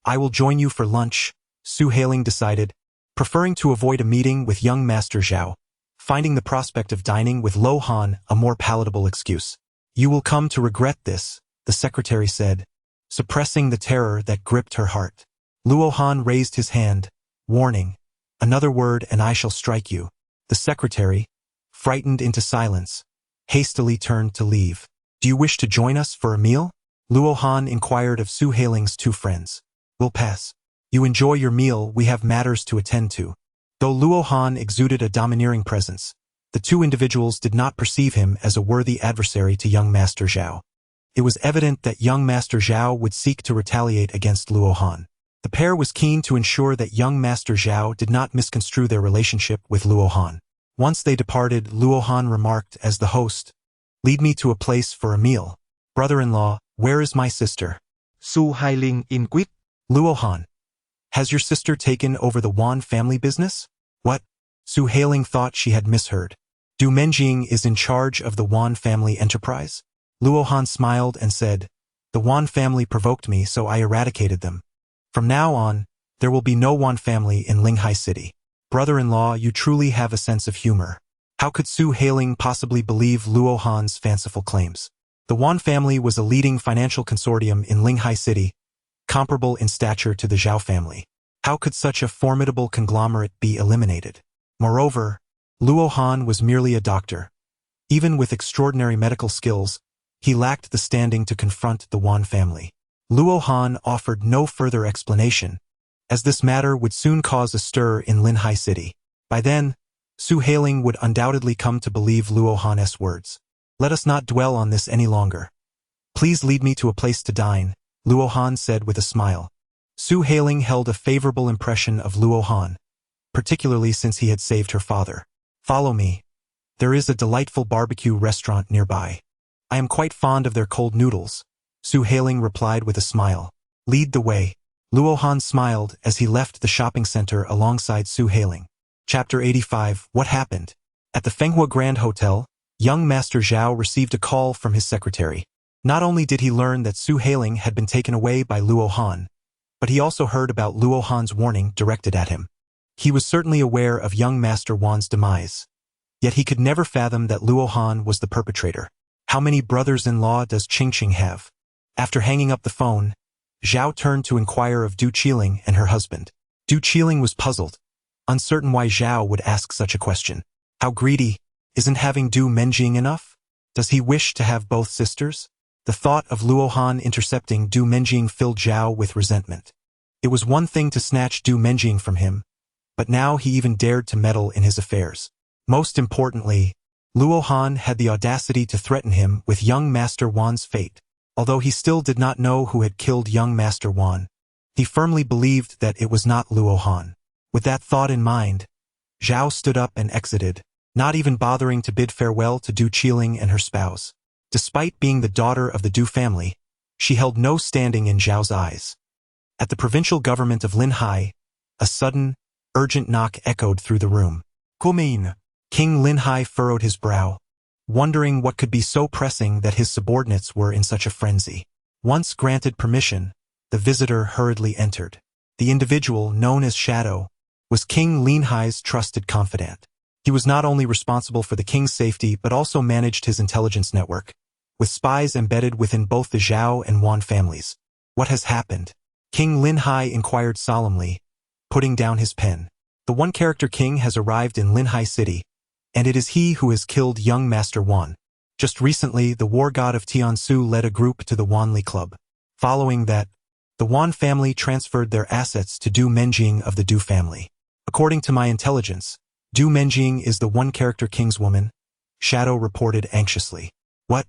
I will join you for lunch, Su Hailing decided, preferring to avoid a meeting with young Master Zhao, finding the prospect of dining with Luo Han a more palatable excuse. You will come to regret this, the secretary said, suppressing the terror that gripped her heart. Luo Han raised his hand, warning, another word and I shall strike you. The secretary, frightened into silence, hastily turned to leave. Do you wish to join us for a meal? Luo Han inquired of Su Hailing's two friends. We'll pass. You enjoy your meal, we have matters to attend to. Though Luo Han exuded a domineering presence, the two individuals did not perceive him as a worthy adversary to young Master Zhao. It was evident that young Master Zhao would seek to retaliate against Luo Han. The pair was keen to ensure that young Master Zhao did not misconstrue their relationship with Luo Han. Once they departed, Luo Han remarked as the host, Lead me to a place for a meal. Brother-in-law, where is my sister? Su Hailing inquired. Luo Han. Has your sister taken over the Wan family business? What? Su Hailing thought she had misheard. Du Menjing is in charge of the Wan family enterprise? Luo Han smiled and said, The Wan family provoked me, so I eradicated them. From now on, there will be no Wan family in Linhai City. Brother-in-law, you truly have a sense of humor. How could Su Hailing possibly believe Luo Han's fanciful claims? The Wan family was a leading financial consortium in Linghai City, comparable in stature to the Zhao family. How could such a formidable conglomerate be eliminated? Moreover, Luo Han was merely a doctor. Even with extraordinary medical skills, he lacked the standing to confront the Wan family. Luo Han offered no further explanation, as this matter would soon cause a stir in Linhai City. By then, Su Hailing would undoubtedly come to believe Luo Han's words. Let us not dwell on this any longer. Please lead me to a place to dine, Luo Han said with a smile. Su Hailing held a favorable impression of Luo Han, particularly since he had saved her father. Follow me. There is a delightful barbecue restaurant nearby. I am quite fond of their cold noodles, Su Hailing replied with a smile. Lead the way. Luo Han smiled as he left the shopping center alongside Su Hailing. Chapter 85. What happened? At the Fenghua Grand Hotel, young Master Zhao received a call from his secretary. Not only did he learn that Su Hailing had been taken away by Luo Han, but he also heard about Luo Han's warning directed at him. He was certainly aware of young Master Wan's demise, yet he could never fathom that Luo Han was the perpetrator. How many brothers-in-law does Qingqing have? After hanging up the phone, Zhao turned to inquire of Du Qiling and her husband. Du Qiling was puzzled, uncertain why Zhao would ask such a question. How greedy! Isn't having Du Menjing enough? Does he wish to have both sisters? The thought of Luo Han intercepting Du Menjing filled Zhao with resentment. It was one thing to snatch Du Menjing from him, but now he even dared to meddle in his affairs. Most importantly, Luo Han had the audacity to threaten him with young Master Wan's fate. Although he still did not know who had killed young Master Wan, he firmly believed that it was not Luo Han. With that thought in mind, Zhao stood up and exited, not even bothering to bid farewell to Du Qiling and her spouse. Despite being the daughter of the Du family, she held no standing in Zhao's eyes. At the provincial government of Linhai, a sudden, urgent knock echoed through the room. Come in. King Linhai furrowed his brow, wondering what could be so pressing that his subordinates were in such a frenzy. Once granted permission, the visitor hurriedly entered. The individual, known as Shadow, was King Linhai's trusted confidant. He was not only responsible for the king's safety but also managed his intelligence network, with spies embedded within both the Zhao and Wan families. What has happened? King Linhai inquired solemnly, putting down his pen. The one-character king has arrived in Linhai City, and it is he who has killed young Master Wan. Just recently, the war god of Tiansu led a group to the Wanli Club. Following that, the Wan family transferred their assets to Du Menjing of the Du family. According to my intelligence, Du Menjing is the one-character king's woman, Shadow reported anxiously. What?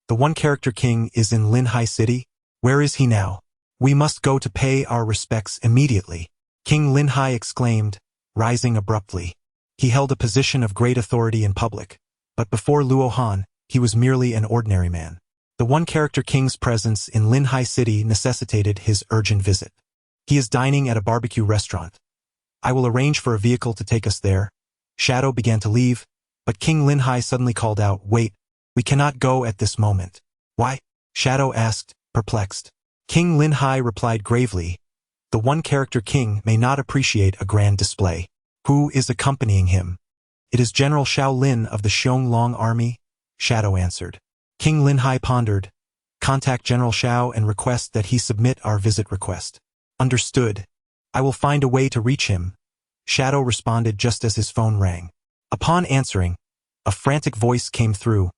The one-character king is in Linhai City? Where is he now? We must go to pay our respects immediately, King Linhai exclaimed, rising abruptly. He held a position of great authority in public, but before Luo Han, he was merely an ordinary man. The one-character king's presence in Linhai City necessitated his urgent visit. He is dining at a barbecue restaurant. I will arrange for a vehicle to take us there. Shadow began to leave, but King Linhai suddenly called out, Wait, we cannot go at this moment. Why? Shadow asked, perplexed. King Linhai replied gravely, The one-character king may not appreciate a grand display. Who is accompanying him? It is General Xiao Lin of the Xiong army, Shadow answered. King Linhai pondered. Contact General Xiao and request that he submit our visit request. Understood. I will find a way to reach him, Shadow responded just as his phone rang. Upon answering, a frantic voice came through.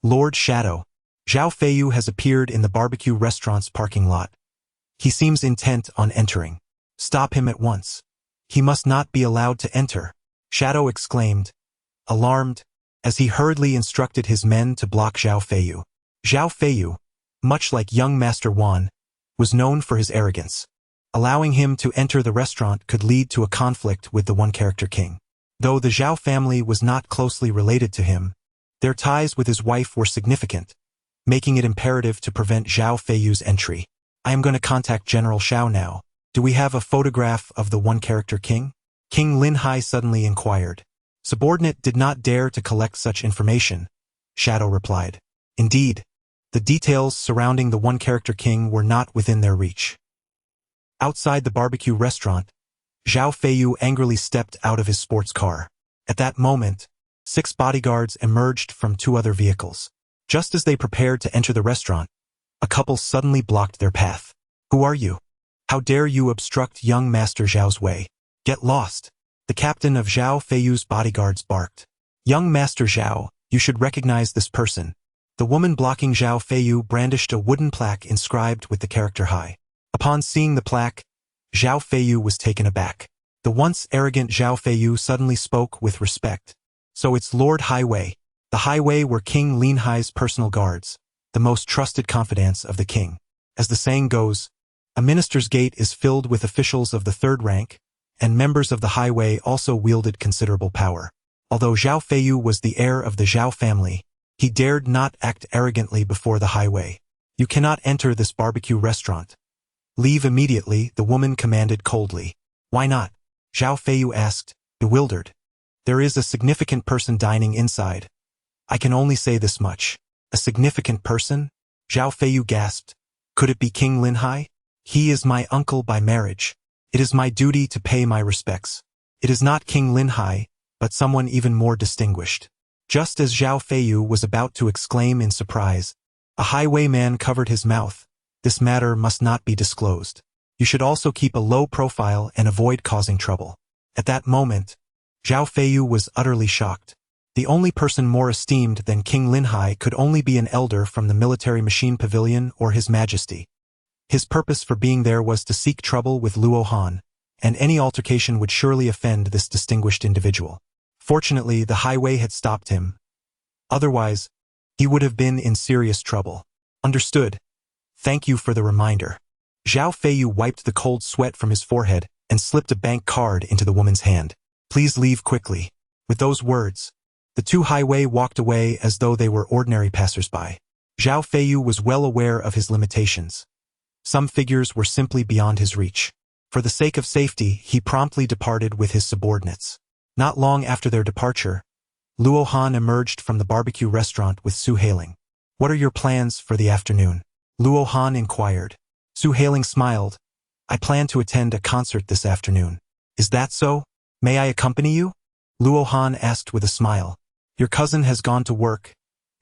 Lord Shadow, Zhao Feiyu has appeared in the barbecue restaurant's parking lot. He seems intent on entering. Stop him at once. He must not be allowed to enter, Shadow exclaimed, alarmed, as he hurriedly instructed his men to block Zhao Feiyu. Zhao Feiyu, much like young Master Wan, was known for his arrogance. Allowing him to enter the restaurant could lead to a conflict with the one-character king. Though the Zhao family was not closely related to him, their ties with his wife were significant, making it imperative to prevent Zhao Feiyu's entry. I am going to contact General Xiao now. Do we have a photograph of the one-character king? King Linhai suddenly inquired. Subordinate did not dare to collect such information, Shadow replied. Indeed, the details surrounding the one-character king were not within their reach. Outside the barbecue restaurant, Zhao Feiyu angrily stepped out of his sports car. At that moment, 6 bodyguards emerged from 2 other vehicles. Just as they prepared to enter the restaurant, a couple suddenly blocked their path. Who are you? How dare you obstruct young Master Zhao's way? Get lost! The captain of Zhao Feiyu's bodyguards barked. Young Master Zhao, you should recognize this person. The woman blocking Zhao Feiyu brandished a wooden plaque inscribed with the character Hai. Upon seeing the plaque, Zhao Feiyu was taken aback. The once arrogant Zhao Feiyu suddenly spoke with respect. So it's Lord Highway. The Highway were King Lin Hai's personal guards, the most trusted confidants of the king. As the saying goes, a minister's gate is filled with officials of the 3rd rank, and members of the Highway also wielded considerable power. Although Zhao Feiyu was the heir of the Zhao family, he dared not act arrogantly before the Highway. You cannot enter this barbecue restaurant. Leave immediately, the woman commanded coldly. Why not? Zhao Feiyu asked, bewildered. There is a significant person dining inside. I can only say this much. A significant person? Zhao Feiyu gasped. Could it be King Lin Hai? He is my uncle by marriage. It is my duty to pay my respects. It is not King Lin Hai, but someone even more distinguished. Just as Zhao Feiyu was about to exclaim in surprise, a highwayman covered his mouth. This matter must not be disclosed. You should also keep a low profile and avoid causing trouble. At that moment, Zhao Feiyu was utterly shocked. The only person more esteemed than King Lin Hai could only be an elder from the military machine pavilion or His Majesty. His purpose for being there was to seek trouble with Luo Han, and any altercation would surely offend this distinguished individual. Fortunately, the Highway had stopped him. Otherwise, he would have been in serious trouble. Understood. Thank you for the reminder. Zhao Feiyu wiped the cold sweat from his forehead and slipped a bank card into the woman's hand. Please leave quickly. With those words, the 2 Highway walked away as though they were ordinary passersby. Zhao Feiyu was well aware of his limitations. Some figures were simply beyond his reach. For the sake of safety, he promptly departed with his subordinates. Not long after their departure, Luo Han emerged from the barbecue restaurant with Su Hailing. What are your plans for the afternoon? Luo Han inquired. Su Hailing smiled. I plan to attend a concert this afternoon. Is that so? May I accompany you? Luo Han asked with a smile. Your cousin has gone to work,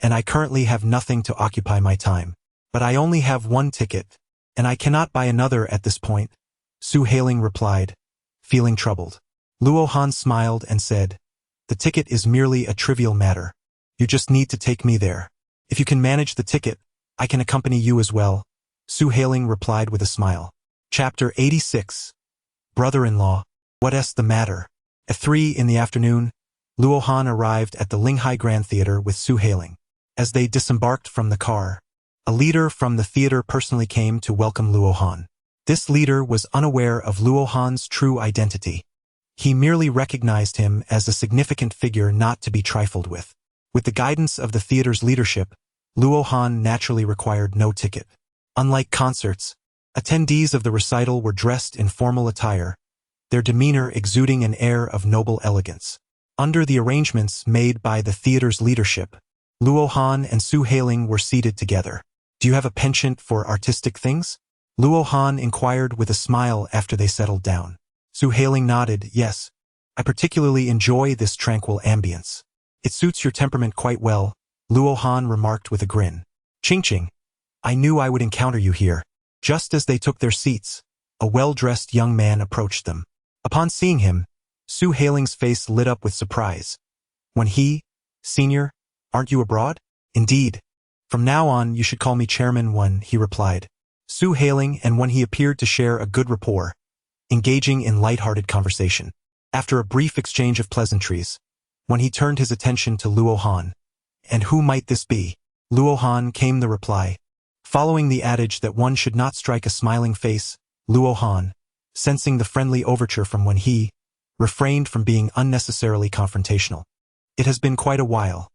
and I currently have nothing to occupy my time. But I only have 1 ticket, and I cannot buy another at this point, Su Hailing replied, feeling troubled. Luo Han smiled and said, the ticket is merely a trivial matter. You just need to take me there. If you can manage the ticket, I can accompany you as well, Su Hailing replied with a smile. Chapter 86. Brother-in-law, what's the matter? At 3 in the afternoon, Luo Han arrived at the Linghai Grand Theater with Su Hailing. As they disembarked from the car, a leader from the theater personally came to welcome Luo Han. This leader was unaware of Luo Han's true identity. He merely recognized him as a significant figure not to be trifled with. With the guidance of the theater's leadership, Luo Han naturally required no ticket. Unlike concerts, attendees of the recital were dressed in formal attire, their demeanor exuding an air of noble elegance. Under the arrangements made by the theater's leadership, Luo Han and Su Hailing were seated together. Do you have a penchant for artistic things? Luo Han inquired with a smile after they settled down. Su Hailing nodded, yes. I particularly enjoy this tranquil ambience. It suits your temperament quite well, Luo Han remarked with a grin. Ching-ching. I knew I would encounter you here. Just as they took their seats, a well-dressed young man approached them. Upon seeing him, Su Hailing's face lit up with surprise. When Senior, aren't you abroad? Indeed. From now on you should call me Chairman Wen, he replied. Su Hailing and Wen he appeared to share a good rapport, engaging in light-hearted conversation. After a brief exchange of pleasantries, when he turned his attention to Luo Han. And who might this be? Luo Han, came the reply. Following the adage that one should not strike a smiling face, Luo Han, sensing the friendly overture from Wen he, refrained from being unnecessarily confrontational. It has been quite a while.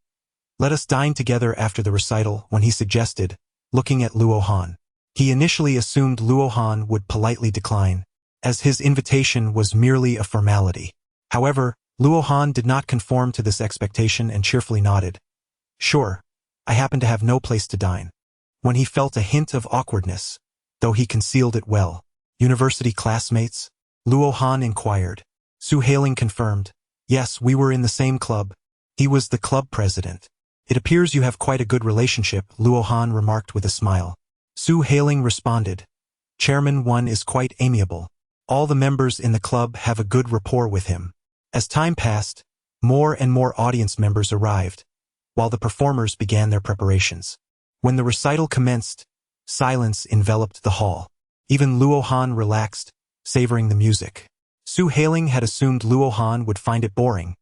Let us dine together after the recital, Wen he suggested, looking at Luo Han. He initially assumed Luo Han would politely decline, as his invitation was merely a formality. However, Luo Han did not conform to this expectation and cheerfully nodded. Sure, I happen to have no place to dine. When he felt a hint of awkwardness, though he concealed it well. University classmates? Luo Han inquired. Su Hailing confirmed. Yes, we were in the same club, He was the club president. It appears you have quite a good relationship, Luo Han remarked with a smile. Su Hailing responded. Chairman 1 is quite amiable. All the members in the club have a good rapport with him. As time passed, more and more audience members arrived, while the performers began their preparations. When the recital commenced, silence enveloped the hall. Even Luo Han relaxed, savoring the music. Su Hailing had assumed Luo Han would find it boring,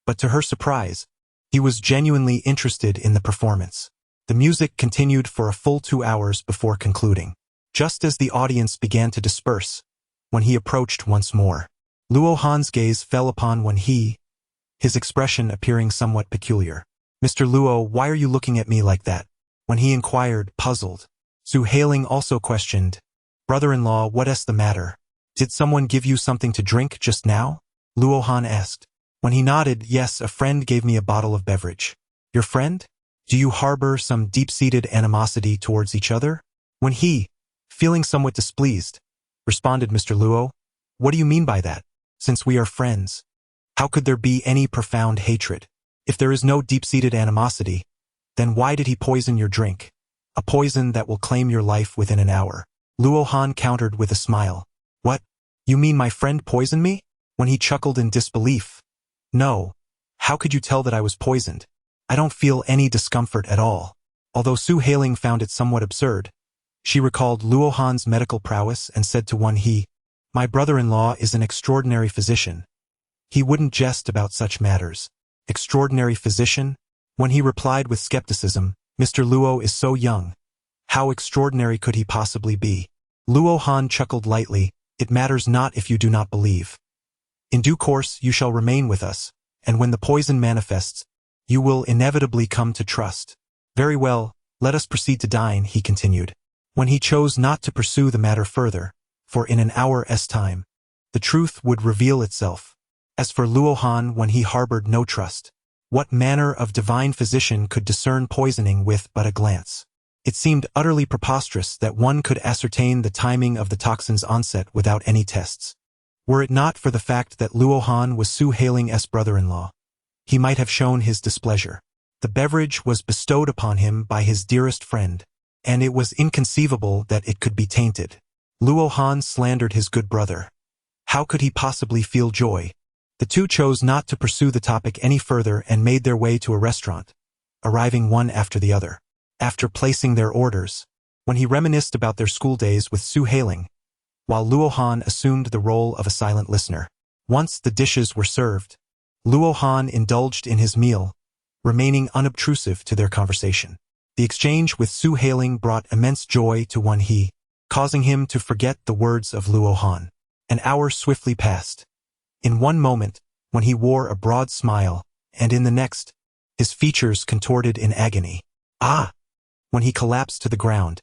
but to her surprise, he was genuinely interested in the performance. The music continued for a full 2 hours before concluding. Just as the audience began to disperse, when he approached once more, Luo Han's gaze fell upon his expression appearing somewhat peculiar. Mr. Luo, why are you looking at me like that? When he inquired, puzzled. Su Hailing also questioned, Brother-in-law, what's the matter? Did someone give you something to drink just now? Luo Han asked. When he nodded, yes, a friend gave me a bottle of beverage. Your friend? Do you harbor some deep-seated animosity towards each other? When he, feeling somewhat displeased, responded, Mr. Luo, what do you mean by that? Since we are friends, how could there be any profound hatred? If there is no deep-seated animosity, then why did he poison your drink? A poison that will claim your life within an hour. Luo Han countered with a smile. What? You mean my friend poisoned me? When he chuckled in disbelief. No. How could you tell that I was poisoned? I don't feel any discomfort at all. Although Su Hailing found it somewhat absurd, she recalled Luo Han's medical prowess and said to my brother-in-law is an extraordinary physician. He wouldn't jest about such matters. Extraordinary physician? When he replied with skepticism, Mr. Luo is so young. How extraordinary could he possibly be? Luo Han chuckled lightly. It matters not if you do not believe. In due course you shall remain with us, and when the poison manifests, you will inevitably come to trust. Very well, let us proceed to dine, he continued. When he chose not to pursue the matter further, for in an hour's time, the truth would reveal itself. As for Luo Han, when he harbored no trust, what manner of divine physician could discern poisoning with but a glance? It seemed utterly preposterous that one could ascertain the timing of the toxin's onset without any tests. Were it not for the fact that Luo Han was Su Hailing's brother-in-law, he might have shown his displeasure. The beverage was bestowed upon him by his dearest friend, and it was inconceivable that it could be tainted. Luo Han slandered his good brother. How could he possibly feel joy? The two chose not to pursue the topic any further and made their way to a restaurant, arriving one after the other. After placing their orders, when he reminisced about their school days with Su Hailing, while Luo Han assumed the role of a silent listener. Once the dishes were served, Luo Han indulged in his meal, remaining unobtrusive to their conversation. The exchange with Su Hailing brought immense joy to he, causing him to forget the words of Luo Han. An hour swiftly passed. In one moment, when he wore a broad smile, and in the next, his features contorted in agony. Ah! When he collapsed to the ground,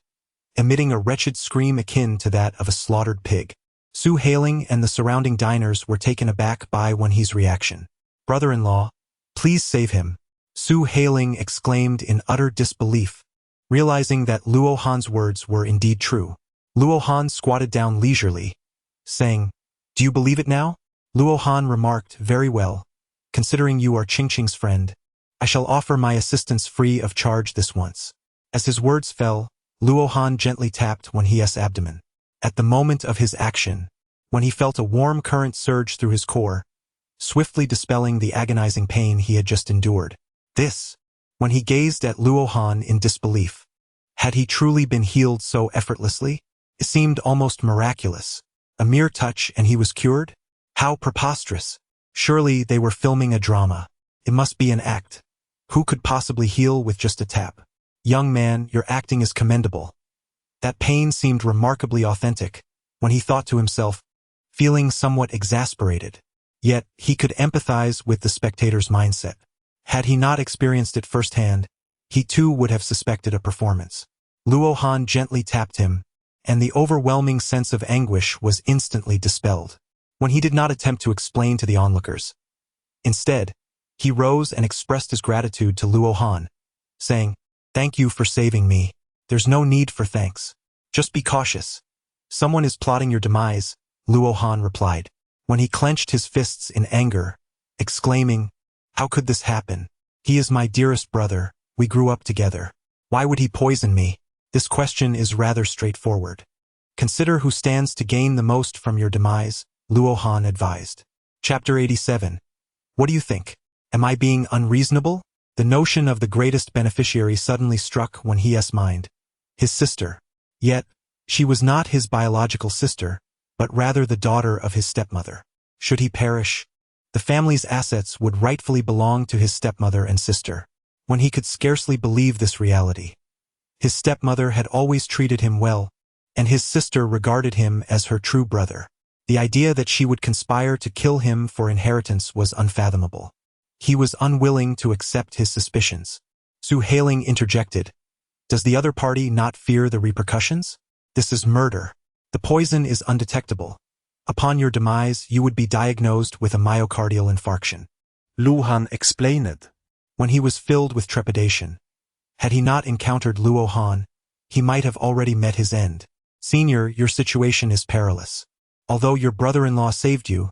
emitting a wretched scream akin to that of a slaughtered pig. Su Hailing and the surrounding diners were taken aback by he's reaction. Brother-in-law, please save him, Su Hailing exclaimed in utter disbelief, realizing that Luo Han's words were indeed true. Luo Han squatted down leisurely, saying, Do you believe it now? Luo Han remarked, Very well. Considering you are Qingqing's friend, I shall offer my assistance free of charge this once. As his words fell, Luo Han gently tapped his abdomen. At the moment of his action, when he felt a warm current surge through his core, swiftly dispelling the agonizing pain he had just endured. When he gazed at Luo Han in disbelief. Had he truly been healed so effortlessly? It seemed almost miraculous. A mere touch and he was cured? How preposterous! Surely they were filming a drama. It must be an act. Who could possibly heal with just a tap? Young man, your acting is commendable. That pain seemed remarkably authentic, when he thought to himself, feeling somewhat exasperated. Yet, he could empathize with the spectator's mindset. Had he not experienced it firsthand, he too would have suspected a performance. Luo Han gently tapped him, and the overwhelming sense of anguish was instantly dispelled. When he did not attempt to explain to the onlookers. Instead, he rose and expressed his gratitude to Luo Han, saying, Thank you for saving me. There's no need for thanks. Just be cautious. Someone is plotting your demise, Luo Han replied, when he clenched his fists in anger, exclaiming, How could this happen? He is my dearest brother, we grew up together. Why would he poison me? This question is rather straightforward. Consider who stands to gain the most from your demise, Luo Han advised. Chapter 87. What do you think? Am I being unreasonable? The notion of the greatest beneficiary suddenly struck Wen He's mind. His sister. Yet, she was not his biological sister, but rather the daughter of his stepmother. Should he perish, the family's assets would rightfully belong to his stepmother and sister. When he could scarcely believe this reality. His stepmother had always treated him well, and his sister regarded him as her true brother. The idea that she would conspire to kill him for inheritance was unfathomable. He was unwilling to accept his suspicions. Su Hailing interjected. Does the other party not fear the repercussions? This is murder. The poison is undetectable. Upon your demise, you would be diagnosed with a myocardial infarction. Luo Han explained. When he was filled with trepidation. Had he not encountered Luo Han, he might have already met his end. Senior, your situation is perilous. Although your brother-in-law saved you,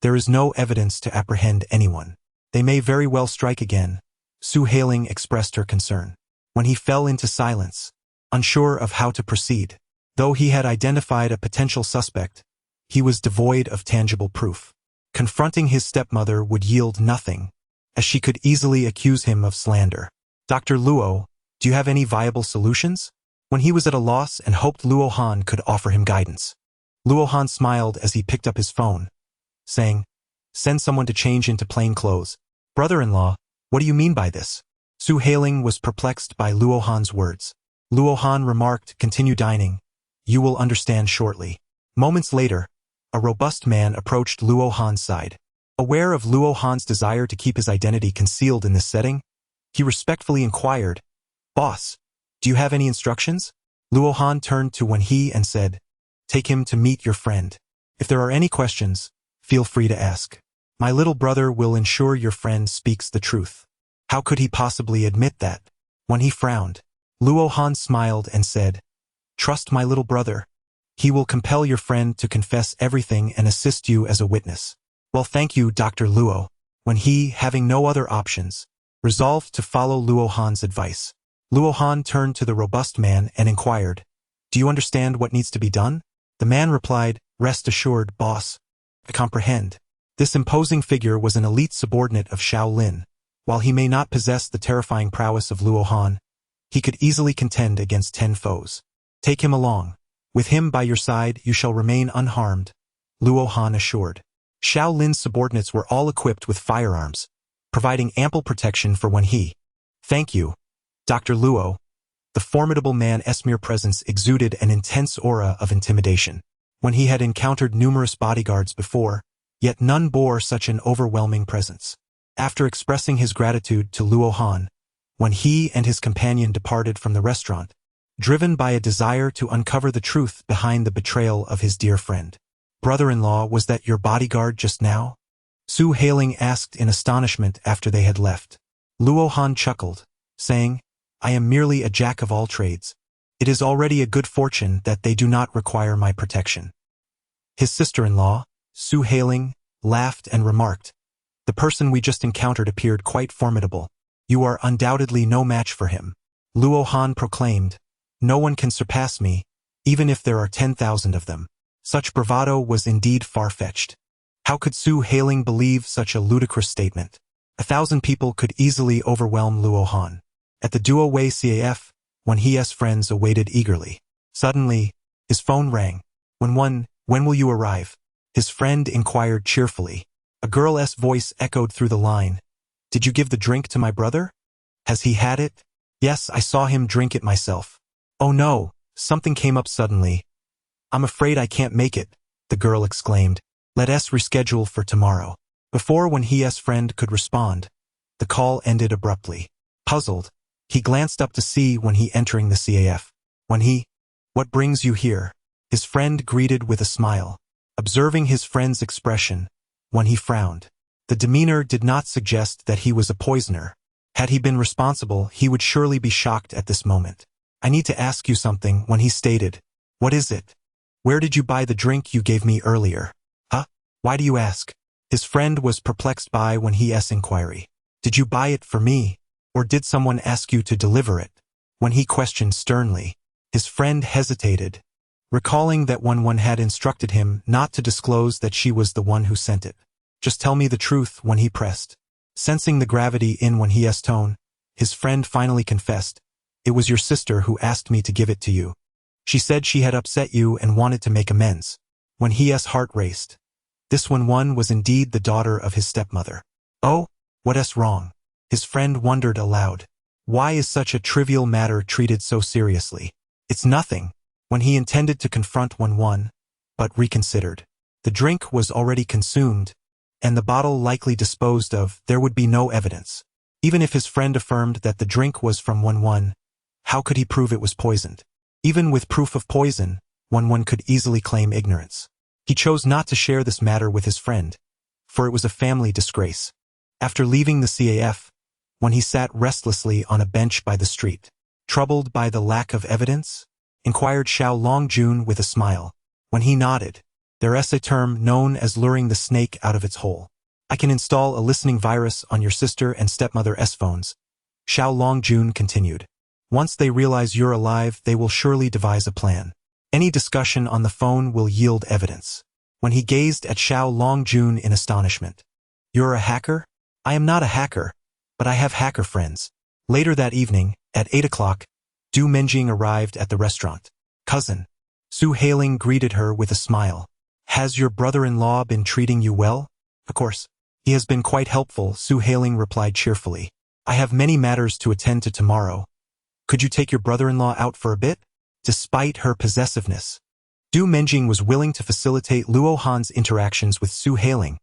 there is no evidence to apprehend anyone. They may very well strike again. Su Hailing expressed her concern. When he fell into silence, unsure of how to proceed. Though he had identified a potential suspect, he was devoid of tangible proof. Confronting his stepmother would yield nothing, as she could easily accuse him of slander. Dr. Luo, do you have any viable solutions? When he was at a loss and hoped Luo Han could offer him guidance. Luo Han smiled as he picked up his phone, saying, send someone to change into plain clothes. Brother-in-law, what do you mean by this? Su Hailing was perplexed by Luo Han's words. Luo Han remarked, continue dining. You will understand shortly. Moments later, a robust man approached Luo Han's side. Aware of Luo Han's desire to keep his identity concealed in this setting, he respectfully inquired, Boss, do you have any instructions? Luo Han turned to Wen He and said, take him to meet your friend. If there are any questions, feel free to ask. My little brother will ensure your friend speaks the truth. How could he possibly admit that? When he frowned, Luo Han smiled and said, trust my little brother. He will compel your friend to confess everything and assist you as a witness. Well, thank you, Dr. Luo. When he, having no other options, resolved to follow Luo Han's advice. Luo Han turned to the robust man and inquired, do you understand what needs to be done? The man replied, rest assured, boss. I comprehend. This imposing figure was an elite subordinate of Xiao Lin. While he may not possess the terrifying prowess of Luo Han, he could easily contend against 10 foes. Take him along. With him by your side, you shall remain unharmed, Luo Han assured. Xiao Lin's subordinates were all equipped with firearms, providing ample protection for Wen He. Thank you, Dr. Luo. The formidable man's mere presence exuded an intense aura of intimidation. When he had encountered numerous bodyguards before, yet none bore such an overwhelming presence. After expressing his gratitude to Luo Han, Wen He and his companion departed from the restaurant, driven by a desire to uncover the truth behind the betrayal of his dear friend. Brother-in-law, was that your bodyguard just now? Su Hailing asked in astonishment after they had left. Luo Han chuckled, saying, I am merely a jack of all trades. It is already a good fortune that they do not require my protection. His sister-in-law, Su Hailing, laughed and remarked, the person we just encountered appeared quite formidable. You are undoubtedly no match for him. Luo Han proclaimed, no one can surpass me, even if there are 10,000 of them. Such bravado was indeed far-fetched. How could Su Hailing believe such a ludicrous statement? 1,000 people could easily overwhelm Luo Han. At the Duo Wei CAF, Wen He's friends awaited eagerly. Suddenly, his phone rang. When will you arrive? His friend inquired cheerfully. A girl's voice echoed through the line. Did you give the drink to my brother? Has he had it? Yes, I saw him drink it myself. Oh no, something came up suddenly. I'm afraid I can't make it, the girl exclaimed. Let us reschedule for tomorrow. Before Wen He's friend could respond, the call ended abruptly. Puzzled, he glanced up to see Wen He entering the CAF. Wen He, what brings you here? His friend greeted with a smile. Observing his friend's expression, Wen He frowned. The demeanor did not suggest that he was a poisoner. Had he been responsible, he would surely be shocked at this moment. I need to ask you something, Wen He stated. What is it? Where did you buy the drink you gave me earlier? Huh? Why do you ask? His friend was perplexed by Wen He's inquiry. Did you buy it for me, or did someone ask you to deliver it? When he questioned sternly, his friend hesitated, recalling that one had instructed him not to disclose that she was the one who sent it. Just tell me the truth, when he pressed. Sensing the gravity in when he's tone, his friend finally confessed, "It was your sister who asked me to give it to you. She said she had upset you and wanted to make amends." When his heart raced. This one was indeed the daughter of his stepmother. Oh, what's wrong? His friend wondered aloud. Why is such a trivial matter treated so seriously? It's nothing. When he intended to confront one, but reconsidered. The drink was already consumed, and the bottle likely disposed of. There would be no evidence. Even if his friend affirmed that the drink was from one, how could he prove it was poisoned? Even with proof of poison, one could easily claim ignorance. He chose not to share this matter with his friend, for it was a family disgrace. After leaving the CAF, when he sat restlessly on a bench by the street, troubled by the lack of evidence, inquired Xiao Longjun with a smile. When he nodded, there's a term known as luring the snake out of its hole. I can install a listening virus on your sister and stepmother's phones, Xiao Longjun continued. Once they realize you're alive, they will surely devise a plan. Any discussion on the phone will yield evidence. When he gazed at Xiao Longjun in astonishment. You're a hacker? I am not a hacker, but I have hacker friends. Later that evening, at 8 o'clock, Du Menjing arrived at the restaurant. Cousin. Su Hailing greeted her with a smile. Has your brother-in-law been treating you well? Of course. He has been quite helpful, Su Hailing replied cheerfully. I have many matters to attend to tomorrow. Could you take your brother-in-law out for a bit? Despite her possessiveness, Du Menjing was willing to facilitate Luo Han's interactions with Su Hailing,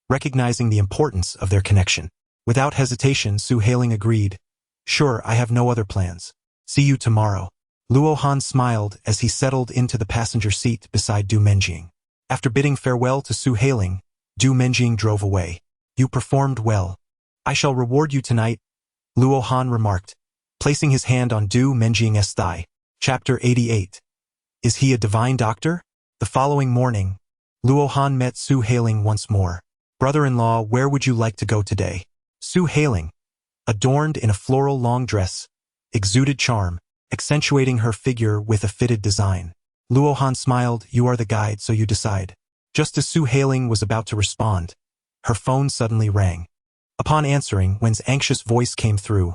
recognizing the importance of their connection. Without hesitation, Su Hailing agreed. Sure, I have no other plans. See you tomorrow. Luo Han smiled as he settled into the passenger seat beside Du Menjing. After bidding farewell to Su Hailing, Du Menjing drove away. You performed well. I shall reward you tonight, Luo Han remarked, placing his hand on Du Menjing's thigh. Chapter 88. Is he a divine doctor? The following morning, Luo Han met Su Hailing once more. Brother-in-law, where would you like to go today? Su Hailing, adorned in a floral long dress, exuded charm, accentuating her figure with a fitted design. Luo Han smiled. You are the guide, so you decide. Just as Su Hailing was about to respond, her phone suddenly rang. Upon answering, Wen's anxious voice came through.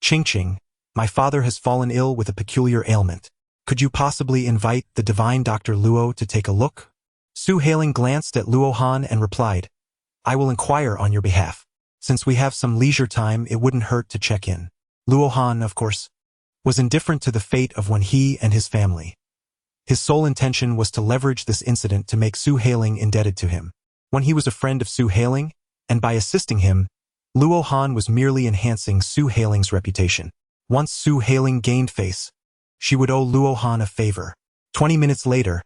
Ching. My father has fallen ill with a peculiar ailment. Could you possibly invite the divine Dr. Luo to take a look? Su Hailing glanced at Luo Han and replied, I will inquire on your behalf. Since we have some leisure time, it wouldn't hurt to check in. Luo Han, of course, was indifferent to the fate of Wen he and his family. His sole intention was to leverage this incident to make Su Hailing indebted to him. When he was a friend of Su Hailing, and by assisting him, Luo Han was merely enhancing Su Hailing's reputation. Once Su Hailing gained face, she would owe Luo Han a favor. 20 minutes later,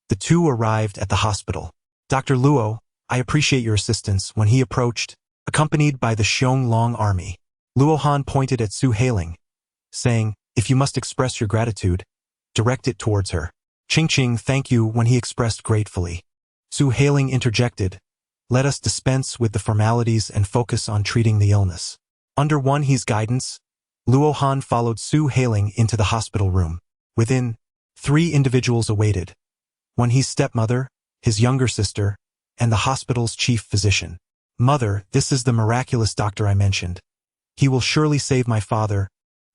the two arrived at the hospital. Dr. Luo, I appreciate your assistance. When he approached, accompanied by the Xiong army, Luo Han pointed at Su Hailing, saying, if you must express your gratitude, direct it towards her. Ching, thank you. When he expressed gratefully, Su Hailing interjected, let us dispense with the formalities and focus on treating the illness. Under his guidance, Luo Han followed Su Hailing into the hospital room. Within, 3 individuals awaited. His stepmother, his younger sister, and the hospital's chief physician. Mother, this is the miraculous doctor I mentioned. He will surely save my father.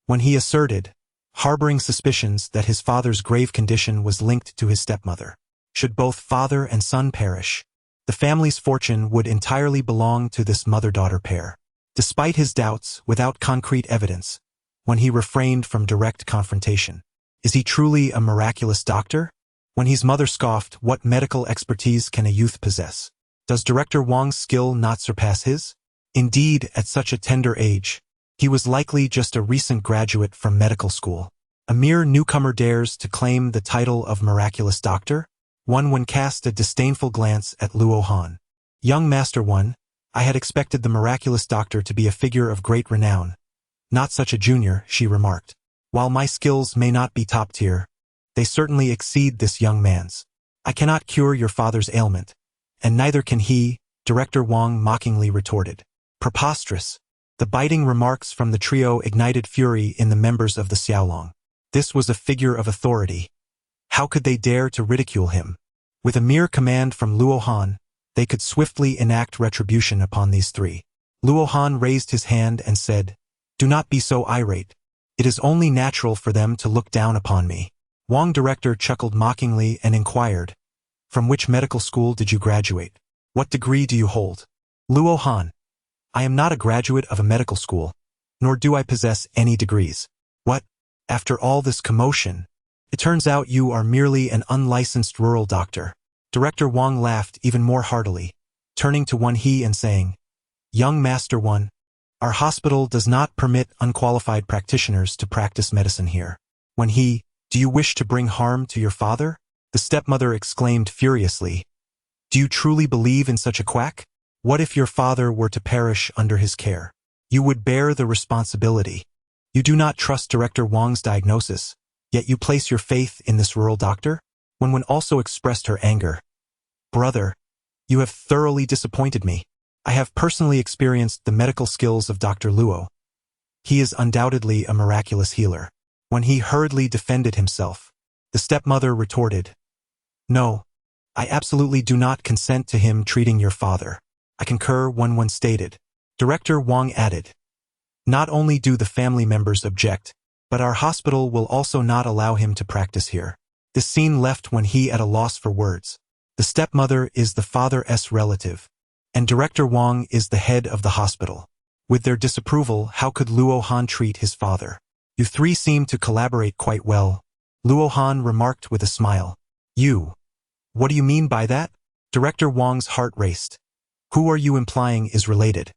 When he asserted, harboring suspicions that his father's grave condition was linked to his stepmother. Should both father and son perish, the family's fortune would entirely belong to this mother-daughter pair. Despite his doubts, without concrete evidence, when he refrained from direct confrontation. Is he truly a miraculous doctor? When his mother scoffed, what medical expertise can a youth possess? Does Director Wang's skill not surpass his? Indeed, at such a tender age, he was likely just a recent graduate from medical school. A mere newcomer dares to claim the title of miraculous doctor? One cast a disdainful glance at Luo Han. Young Master One, I had expected the miraculous doctor to be a figure of great renown. Not such a junior, she remarked. While my skills may not be top tier, they certainly exceed this young man's. I cannot cure your father's ailment, and neither can he, Director Wang mockingly retorted. Preposterous. The biting remarks from the trio ignited fury in the members of the Xiaolong. This was a figure of authority. How could they dare to ridicule him? With a mere command from Luo Han, they could swiftly enact retribution upon these three. Luo Han raised his hand and said, "Do not be so irate. It is only natural for them to look down upon me." Wang director chuckled mockingly and inquired, "From which medical school did you graduate? What degree do you hold?" Luo Han, "I am not a graduate of a medical school, nor do I possess any degrees." "What? After all this commotion, it turns out you are merely an unlicensed rural doctor." Director Wang laughed even more heartily, turning to Wan He and saying, "Young Master Wan, our hospital does not permit unqualified practitioners to practice medicine here." Wan He, "Do you wish to bring harm to your father?" The stepmother exclaimed furiously, "Do you truly believe in such a quack? What if your father were to perish under his care? You would bear the responsibility. You do not trust Director Wang's diagnosis, yet you place your faith in this rural doctor?" Wen also expressed her anger. "Brother, you have thoroughly disappointed me. I have personally experienced the medical skills of Dr. Luo. He is undoubtedly a miraculous healer." When he hurriedly defended himself, the stepmother retorted, "No, I absolutely do not consent to him treating your father." "I concur," Wen stated. Director Wang added, "Not only do the family members object, but our hospital will also not allow him to practice here." This scene left Wen He at a loss for words. The stepmother is the father's relative, and Director Wang is the head of the hospital. With their disapproval, how could Luo Han treat his father? "You three seem to collaborate quite well," Luo Han remarked with a smile. "You? What do you mean by that?" Director Wang's heart raced. "Who are you implying is related?"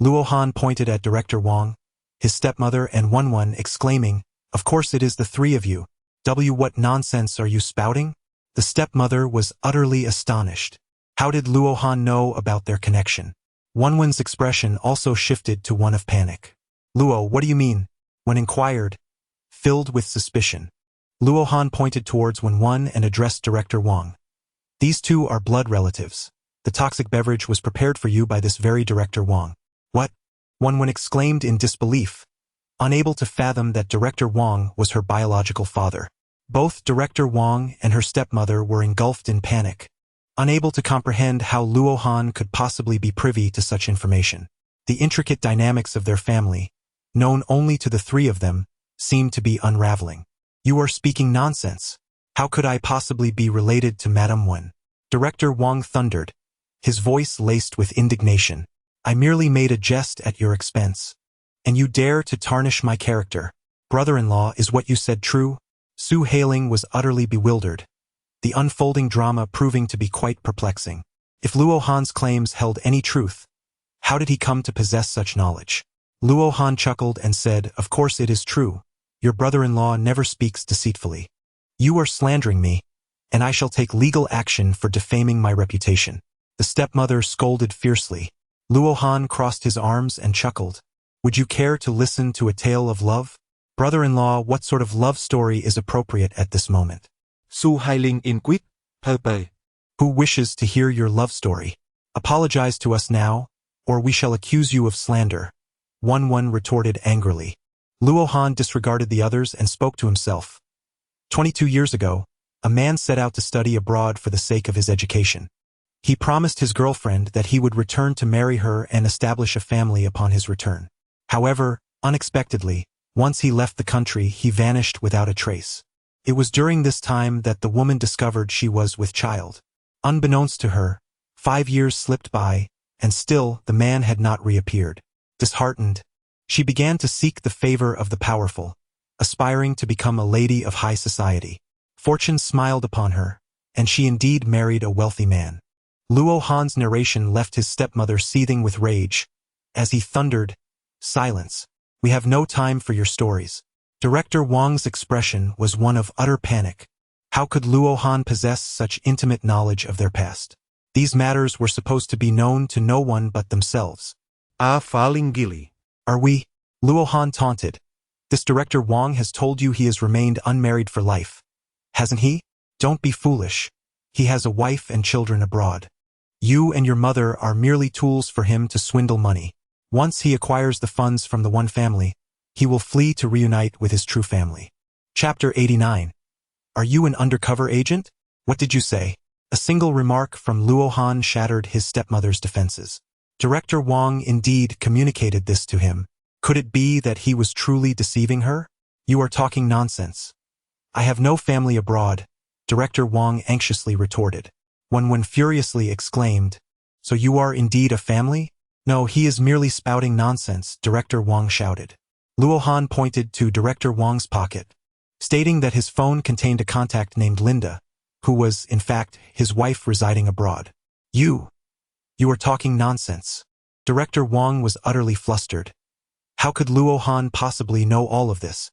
Luo Han pointed at Director Wang, his stepmother and Wan, exclaiming, "Of course it is the three of you. What nonsense are you spouting?" The stepmother was utterly astonished. How did Luo Han know about their connection? Wan's expression also shifted to one of panic. "Luo, what do you mean?" Wen inquired, filled with suspicion. Luo Han pointed towards Wan and addressed Director Wang. "These two are blood relatives. The toxic beverage was prepared for you by this very Director Wang." "What?" Wan exclaimed in disbelief, unable to fathom that Director Wang was her biological father. Both Director Wang and her stepmother were engulfed in panic, unable to comprehend how Luo Han could possibly be privy to such information. The intricate dynamics of their family, known only to the three of them, seemed to be unraveling. "You are speaking nonsense. How could I possibly be related to Madame Wen?" Director Wang thundered, his voice laced with indignation. "I merely made a jest at your expense. And you dare to tarnish my character. Brother-in-law, is what you said true?" Su Hailing was utterly bewildered, the unfolding drama proving to be quite perplexing. If Luo Han's claims held any truth, how did he come to possess such knowledge? Luo Han chuckled and said, "Of course it is true. Your brother-in-law never speaks deceitfully. You are slandering me, and I shall take legal action for defaming my reputation." The stepmother scolded fiercely. Luo Han crossed his arms and chuckled. "Would you care to listen to a tale of love?" "Brother-in-law, what sort of love story is appropriate at this moment?" Su Hailing inquired, purple. "Who wishes to hear your love story? Apologize to us now, or we shall accuse you of slander." Wan retorted angrily. Luo Han disregarded the others and spoke to himself. 22 years ago, a man set out to study abroad for the sake of his education. He promised his girlfriend that he would return to marry her and establish a family upon his return. However, unexpectedly, once he left the country, he vanished without a trace. It was during this time that the woman discovered she was with child. Unbeknownst to her, 5 years slipped by, and still the man had not reappeared. Disheartened, she began to seek the favor of the powerful, aspiring to become a lady of high society. Fortune smiled upon her, and she indeed married a wealthy man. Luo Han's narration left his stepmother seething with rage, as he thundered, "Silence. We have no time for your stories." Director Wang's expression was one of utter panic. How could Luo Han possess such intimate knowledge of their past? These matters were supposed to be known to no one but themselves. A falling gilly. "Are we?" Luo Han taunted. "This Director Wang has told you he has remained unmarried for life, hasn't he? Don't be foolish. He has a wife and children abroad. You and your mother are merely tools for him to swindle money." Once he acquires the funds from the one family, he will flee to reunite with his true family. Chapter 89. Are you an undercover agent? What did you say? A single remark from Luo Han shattered his stepmother's defenses. Director Wang indeed communicated this to him. Could it be that he was truly deceiving her? You are talking nonsense. I have no family abroad, Director Wang anxiously retorted. Wen furiously exclaimed, So you are indeed a family? No, he is merely spouting nonsense, Director Wang shouted. Luo Han pointed to Director Wang's pocket, stating that his phone contained a contact named Linda, who was, in fact, his wife residing abroad. You are talking nonsense. Director Wang was utterly flustered. How could Luo Han possibly know all of this?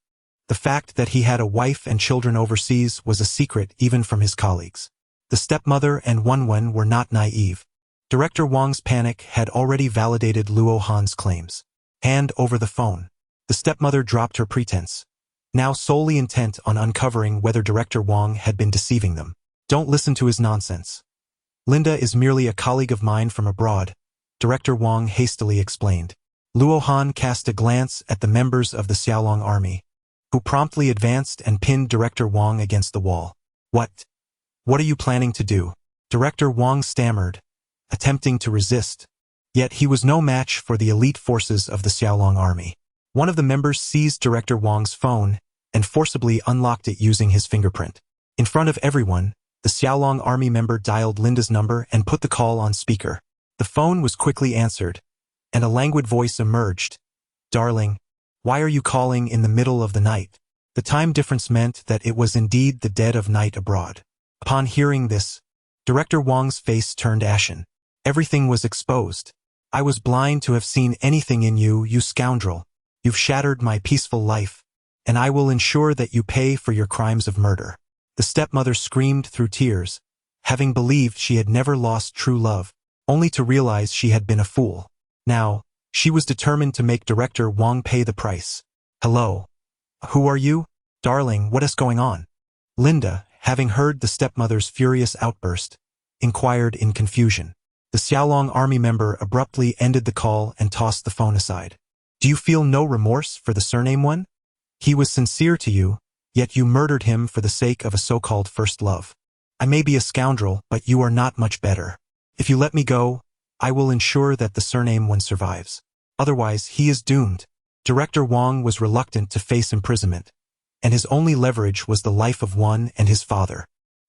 The fact that he had a wife and children overseas was a secret even from his colleagues. The stepmother and Wen were not naive. Director Wang's panic had already validated Luo Han's claims. Hand over the phone. The stepmother dropped her pretense, now solely intent on uncovering whether Director Wang had been deceiving them. Don't listen to his nonsense. Linda is merely a colleague of mine from abroad, Director Wang hastily explained. Luo Han cast a glance at the members of the Xiaolong army, who promptly advanced and pinned Director Wang against the wall. What are you planning to do? Director Wang stammered, attempting to resist. Yet he was no match for the elite forces of the Xiaolong army. One of the members seized Director Wang's phone and forcibly unlocked it using his fingerprint. In front of everyone, the Xiaolong army member dialed Linda's number and put the call on speaker. The phone was quickly answered, and a languid voice emerged. Darling, why are you calling in the middle of the night? The time difference meant that it was indeed the dead of night abroad. Upon hearing this, Director Wang's face turned ashen. Everything was exposed. I was blind to have seen anything in you, you scoundrel. You've shattered my peaceful life, and I will ensure that you pay for your crimes of murder. The stepmother screamed through tears, having believed she had never lost true love, only to realize she had been a fool. Now, she was determined to make Director Wang pay the price. Hello? Who are you? Darling, what is going on? Linda, having heard the stepmother's furious outburst, inquired in confusion. The Xiaolong army member abruptly ended the call and tossed the phone aside. Do you feel no remorse for the surname one? He was sincere to you, yet you murdered him for the sake of a so-called first love. I may be a scoundrel, but you are not much better. If you let me go, I will ensure that the surname one survives. Otherwise, he is doomed. Director Wang was reluctant to face imprisonment, and his only leverage was the life of one and his father.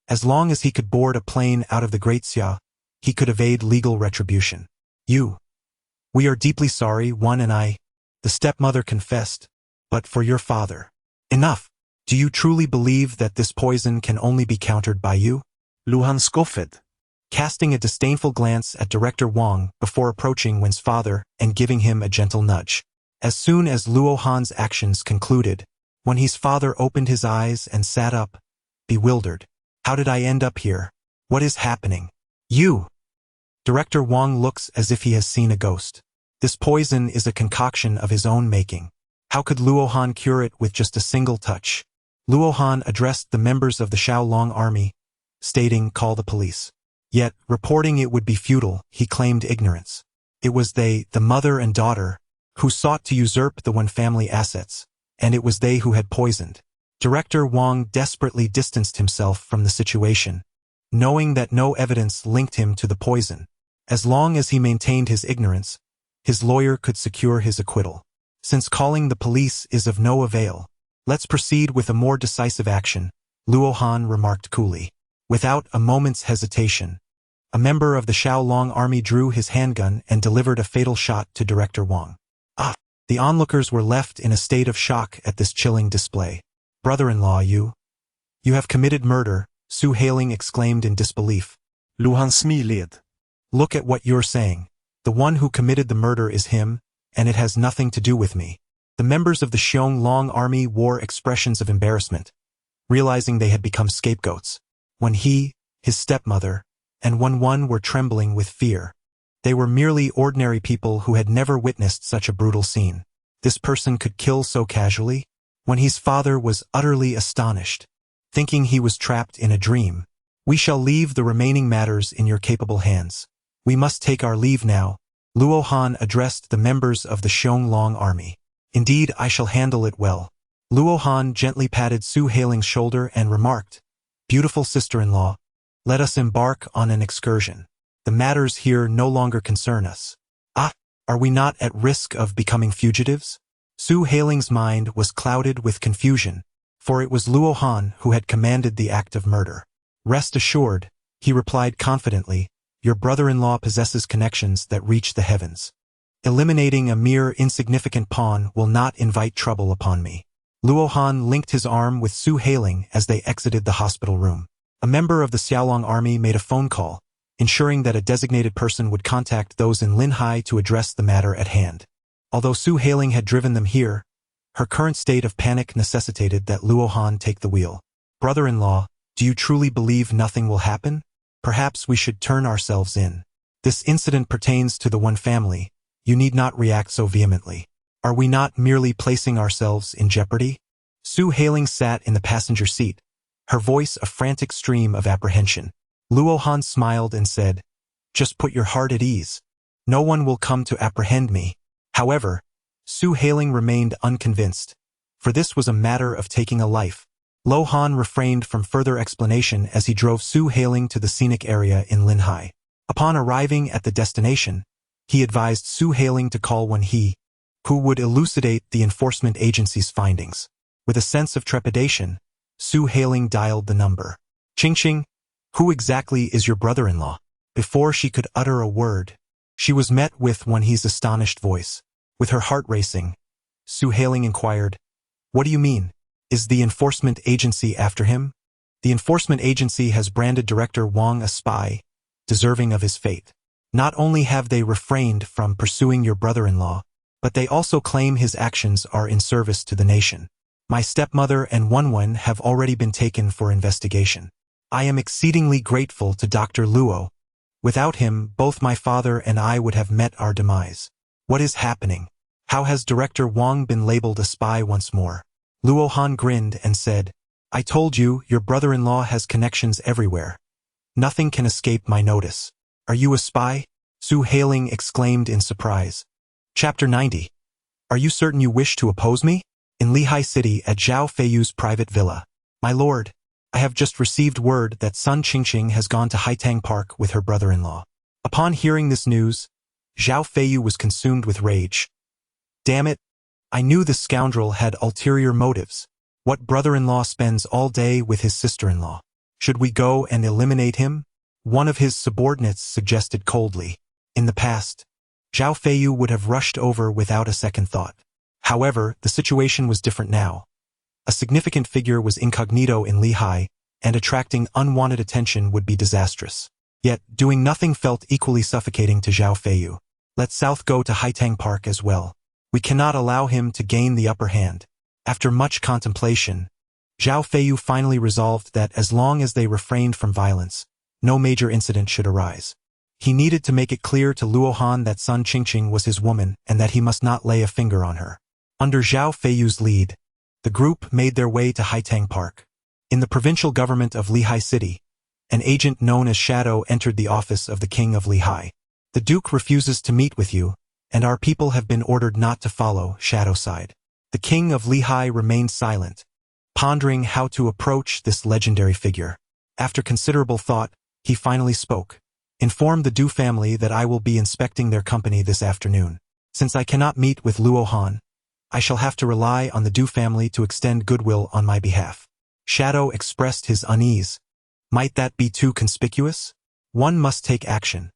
As long as he could board a plane out of the Great Xia, he could evade legal retribution. We are deeply sorry, Wen and I, the stepmother confessed, but for your father. Enough! Do you truly believe that this poison can only be countered by you? Luo Han scoffed, casting a disdainful glance at Director Wang before approaching Wen's father and giving him a gentle nudge. As soon as Luo Han's actions concluded, when his father opened his eyes and sat up, bewildered. How did I end up here? What is happening? Director Wang looks as if he has seen a ghost. This poison is a concoction of his own making. How could Luo Han cure it with just a single touch? Luo Han addressed the members of the Xiaolong army, stating, call the police. Yet, reporting it would be futile, he claimed ignorance. It was they, the mother and daughter, who sought to usurp the Wen family assets, and it was they who had poisoned. Director Wang desperately distanced himself from the situation, knowing that no evidence linked him to the poison. As long as he maintained his ignorance, his lawyer could secure his acquittal. Since calling the police is of no avail, let's proceed with a more decisive action, Luo Han remarked coolly. Without a moment's hesitation, a member of the Xiaolong army drew his handgun and delivered a fatal shot to Director Wang. The onlookers were left in a state of shock at this chilling display. Brother-in-law, you have committed murder, Su Hailing exclaimed in disbelief. Luo Han smiled. Look at what you're saying. The one who committed the murder is him, and it has nothing to do with me. The members of the Xiaolong army wore expressions of embarrassment, realizing they had become scapegoats. When he, his stepmother, and Wen were trembling with fear. They were merely ordinary people who had never witnessed such a brutal scene. This person could kill so casually? When his father was utterly astonished, thinking he was trapped in a dream. We shall leave the remaining matters in your capable hands. We must take our leave now, Luo Han addressed the members of the Xiong army. Indeed, I shall handle it well. Luo Han gently patted Su Hailing's shoulder and remarked, Beautiful sister-in-law, let us embark on an excursion. The matters here no longer concern us. Ah, are we not at risk of becoming fugitives? Su Hailing's mind was clouded with confusion, for it was Luo Han who had commanded the act of murder. Rest assured, he replied confidently, your brother-in-law possesses connections that reach the heavens. Eliminating a mere insignificant pawn will not invite trouble upon me. Luo Han linked his arm with Su Hailing as they exited the hospital room. A member of the Xiaolong army made a phone call, ensuring that a designated person would contact those in Linhai to address the matter at hand. Although Su Hailing had driven them here, her current state of panic necessitated that Luo Han take the wheel. Brother-in-law, do you truly believe nothing will happen? Perhaps we should turn ourselves in. This incident pertains to the one family. You need not react so vehemently. Are we not merely placing ourselves in jeopardy? Su Hailing sat in the passenger seat, her voice a frantic stream of apprehension. Luo Han smiled and said, Just put your heart at ease. No one will come to apprehend me. However, Su Hailing remained unconvinced, for this was a matter of taking a life. Luo Han refrained from further explanation as he drove Su Hailing to the scenic area in Linhai. Upon arriving at the destination, he advised Su Hailing to call one who would elucidate the enforcement agency's findings. With a sense of trepidation, Su Hailing dialed the number. Qingqing, who exactly is your brother-in-law? Before she could utter a word, she was met with Wenhe's astonished voice. With her heart racing, Su Hailing inquired, What do you mean? Is the enforcement agency after him? The enforcement agency has branded Director Wang a spy, deserving of his fate. Not only have they refrained from pursuing your brother-in-law, but they also claim his actions are in service to the nation. My stepmother and Wenwen have already been taken for investigation. I am exceedingly grateful to Dr. Luo. Without him, both my father and I would have met our demise. What is happening? How has Director Wang been labeled a spy once more? Luo Han grinned and said, I told you, your brother-in-law has connections everywhere. Nothing can escape my notice. Are you a spy? Su Hailing exclaimed in surprise. Chapter 90. Are you certain you wish to oppose me? In Lehigh City at Zhao Feiyu's private villa. My lord, I have just received word that Sun Qingqing has gone to Haitang Park with her brother-in-law. Upon hearing this news, Zhao Feiyu was consumed with rage. Damn it! I knew the scoundrel had ulterior motives. What brother-in-law spends all day with his sister-in-law? Should we go and eliminate him? One of his subordinates suggested coldly. In the past, Zhao Feiyu would have rushed over without a second thought. However, the situation was different now. A significant figure was incognito in Lehigh, and attracting unwanted attention would be disastrous. Yet, doing nothing felt equally suffocating to Zhao Feiyu. Let South go to Haitang Park as well. We cannot allow him to gain the upper hand. After much contemplation, Zhao Feiyu finally resolved that as long as they refrained from violence, no major incident should arise. He needed to make it clear to Luo Han that Sun Qingqing was his woman and that he must not lay a finger on her. Under Zhao Feiyu's lead, the group made their way to Haitang Park. In the provincial government of Lehigh City, an agent known as Shadow entered the office of the King of Lehigh. The Duke refuses to meet with you, and our people have been ordered not to follow, Shadow sighed. The King of Lehigh remained silent, pondering how to approach this legendary figure. After considerable thought, he finally spoke. Inform the Du family that I will be inspecting their company this afternoon. Since I cannot meet with Luo Han, I shall have to rely on the Du family to extend goodwill on my behalf. Shadow expressed his unease. Might that be too conspicuous? One must take action.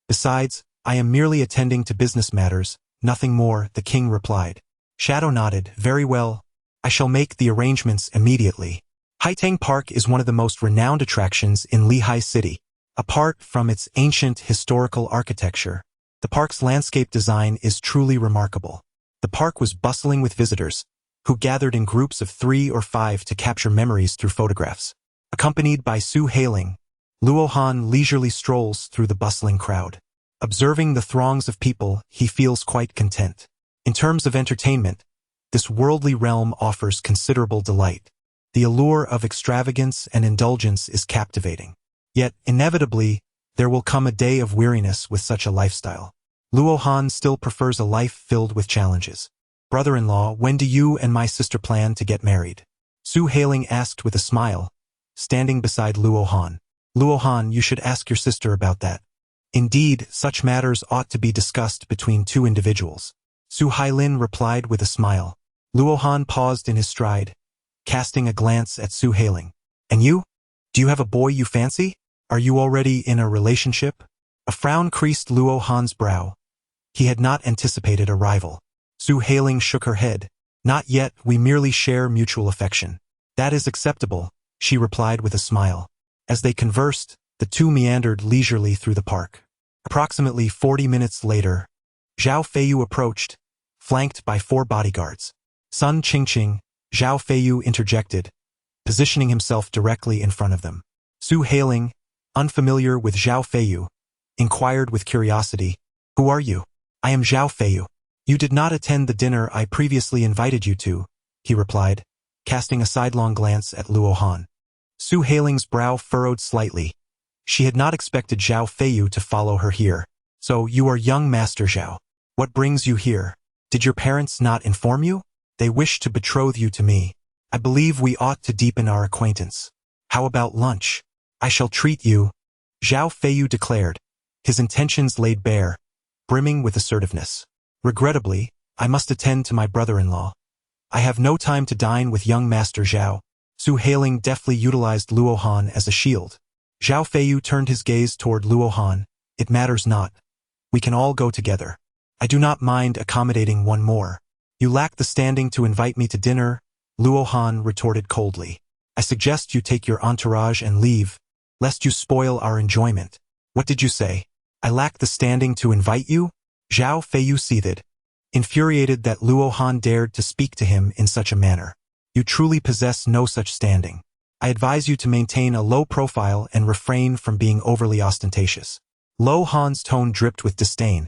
Besides, I am merely attending to business matters, nothing more, the king replied. Shadow nodded. Very well. I shall make the arrangements immediately. Haitang Park is one of the most renowned attractions in Lehigh City. Apart from its ancient historical architecture, the park's landscape design is truly remarkable. The park was bustling with visitors, who gathered in groups of 3 or 5 to capture memories through photographs. Accompanied by Su Hailing, Luo Han leisurely strolls through the bustling crowd. Observing the throngs of people, he feels quite content. In terms of entertainment, this worldly realm offers considerable delight. The allure of extravagance and indulgence is captivating. Yet, inevitably, there will come a day of weariness with such a lifestyle. Luo Han still prefers a life filled with challenges. Brother-in-law, when do you and my sister plan to get married? Su Hailing asked with a smile, standing beside Luo Han. Luo Han, you should ask your sister about that. Indeed, such matters ought to be discussed between two individuals. Su Hailin replied with a smile. Luo Han paused in his stride, casting a glance at Su Hailing. And you? Do you have a boy you fancy? Are you already in a relationship? A frown creased Luo Han's brow. He had not anticipated a rival. Su Hailing shook her head. Not yet, we merely share mutual affection. That is acceptable, she replied with a smile. As they conversed, the two meandered leisurely through the park. Approximately 40 minutes later, Zhao Feiyu approached, flanked by 4 bodyguards. Sun Qingqing, Zhao Feiyu interjected, positioning himself directly in front of them. Su Hailing, unfamiliar with Zhao Feiyu, inquired with curiosity, "Who are you?" "I am Zhao Feiyu. You did not attend the dinner I previously invited you to," he replied, casting a sidelong glance at Luo Han. Su Hailing's brow furrowed slightly. She had not expected Zhao Feiyu to follow her here. "So you are young Master Zhao. What brings you here? Did your parents not inform you? They wish to betroth you to me. I believe we ought to deepen our acquaintance. How about lunch? I shall treat you," Zhao Feiyu declared, his intentions laid bare, brimming with assertiveness. "Regrettably, I must attend to my brother-in-law. I have no time to dine with young Master Zhao." Su Hailing deftly utilized Luo Han as a shield. Zhao Feiyu turned his gaze toward Luo Han. "It matters not. We can all go together. I do not mind accommodating one more." "You lack the standing to invite me to dinner," Luo Han retorted coldly. "I suggest you take your entourage and leave, lest you spoil our enjoyment." "What did you say? I lack the standing to invite you?" Zhao Feiyu seethed, infuriated that Luo Han dared to speak to him in such a manner. "You truly possess no such standing. I advise you to maintain a low profile and refrain from being overly ostentatious." Luo Han's tone dripped with disdain,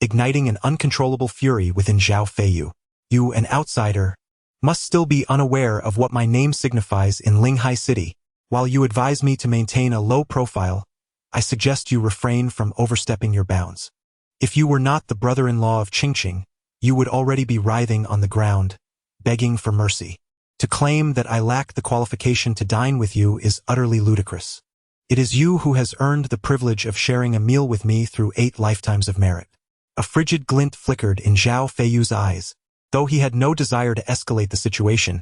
igniting an uncontrollable fury within Zhao Feiyu. "You, an outsider, must still be unaware of what my name signifies in Linghai City. While you advise me to maintain a low profile, I suggest you refrain from overstepping your bounds. If you were not the brother-in-law of Qingqing, you would already be writhing on the ground, begging for mercy. To claim that I lack the qualification to dine with you is utterly ludicrous. It is you who has earned the privilege of sharing a meal with me through 8 lifetimes of merit." A frigid glint flickered in Zhao Feiyu's eyes. Though he had no desire to escalate the situation,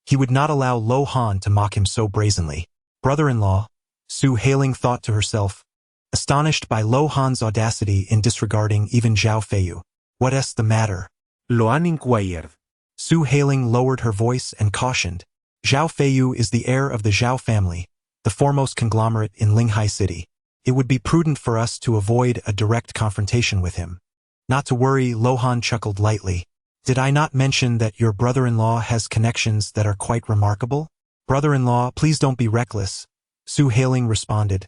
he would not allow Luo Han to mock him so brazenly. "Brother-in-law," Su Hailing thought to herself, astonished by Luo Han's audacity in disregarding even Zhao Feiyu. "What's the matter?" Luan inquired. Su Hailing lowered her voice and cautioned, "Zhao Feiyu is the heir of the Zhao family, the foremost conglomerate in Linghai City. It would be prudent for us to avoid a direct confrontation with him." "Not to worry," Luo Han chuckled lightly. "Did I not mention that your brother-in-law has connections that are quite remarkable?" "Brother-in-law, please don't be reckless," Su Hailing responded,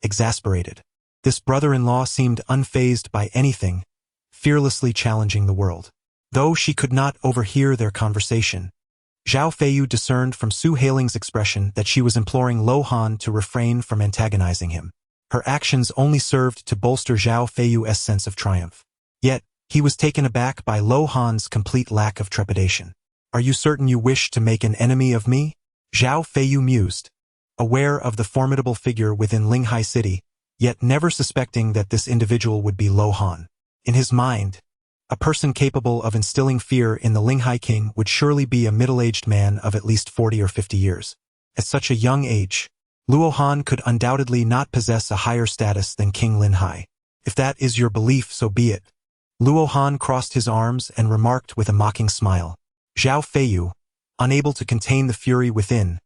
exasperated. This brother-in-law seemed unfazed by anything, fearlessly challenging the world. Though she could not overhear their conversation, Zhao Feiyu discerned from Su Hailing's expression that she was imploring Luo Han to refrain from antagonizing him. Her actions only served to bolster Zhao Feiyu's sense of triumph. Yet, he was taken aback by Luo Han's complete lack of trepidation. "Are you certain you wish to make an enemy of me?" Zhao Feiyu mused, aware of the formidable figure within Linghai City, yet never suspecting that this individual would be Luo Han. In his mind, a person capable of instilling fear in the Linghai king would surely be a middle-aged man of at least 40 or 50 years. At such a young age, Luo Han could undoubtedly not possess a higher status than King Linhai. "If that is your belief, so be it." Luo Han crossed his arms and remarked with a mocking smile. Zhao Feiyu, unable to contain the fury within,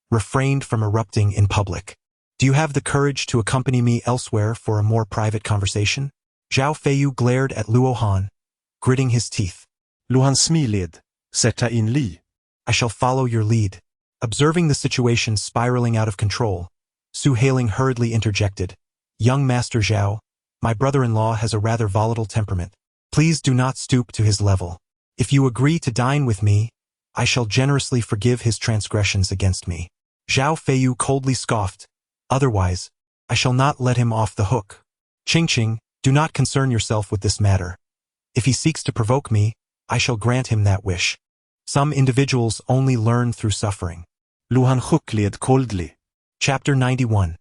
refrained from erupting in public. "Do you have the courage to accompany me elsewhere for a more private conversation?" Zhao Feiyu glared at Luo Han, gritting his teeth. Luhan smiled. Sätta in li. "I shall follow your lead." Observing the situation spiraling out of control, Su Hailing hurriedly interjected, "Young Master Zhao, my brother-in-law has a rather volatile temperament. Please do not stoop to his level. If you agree to dine with me, I shall generously forgive his transgressions against me." Zhao Feiyu coldly scoffed, "Otherwise, I shall not let him off the hook." Qingqing, Do not concern yourself with this matter. If he seeks to provoke me, I shall grant him that wish. Some individuals only learn through suffering. Luhan Hukled coldly. Chapter 91.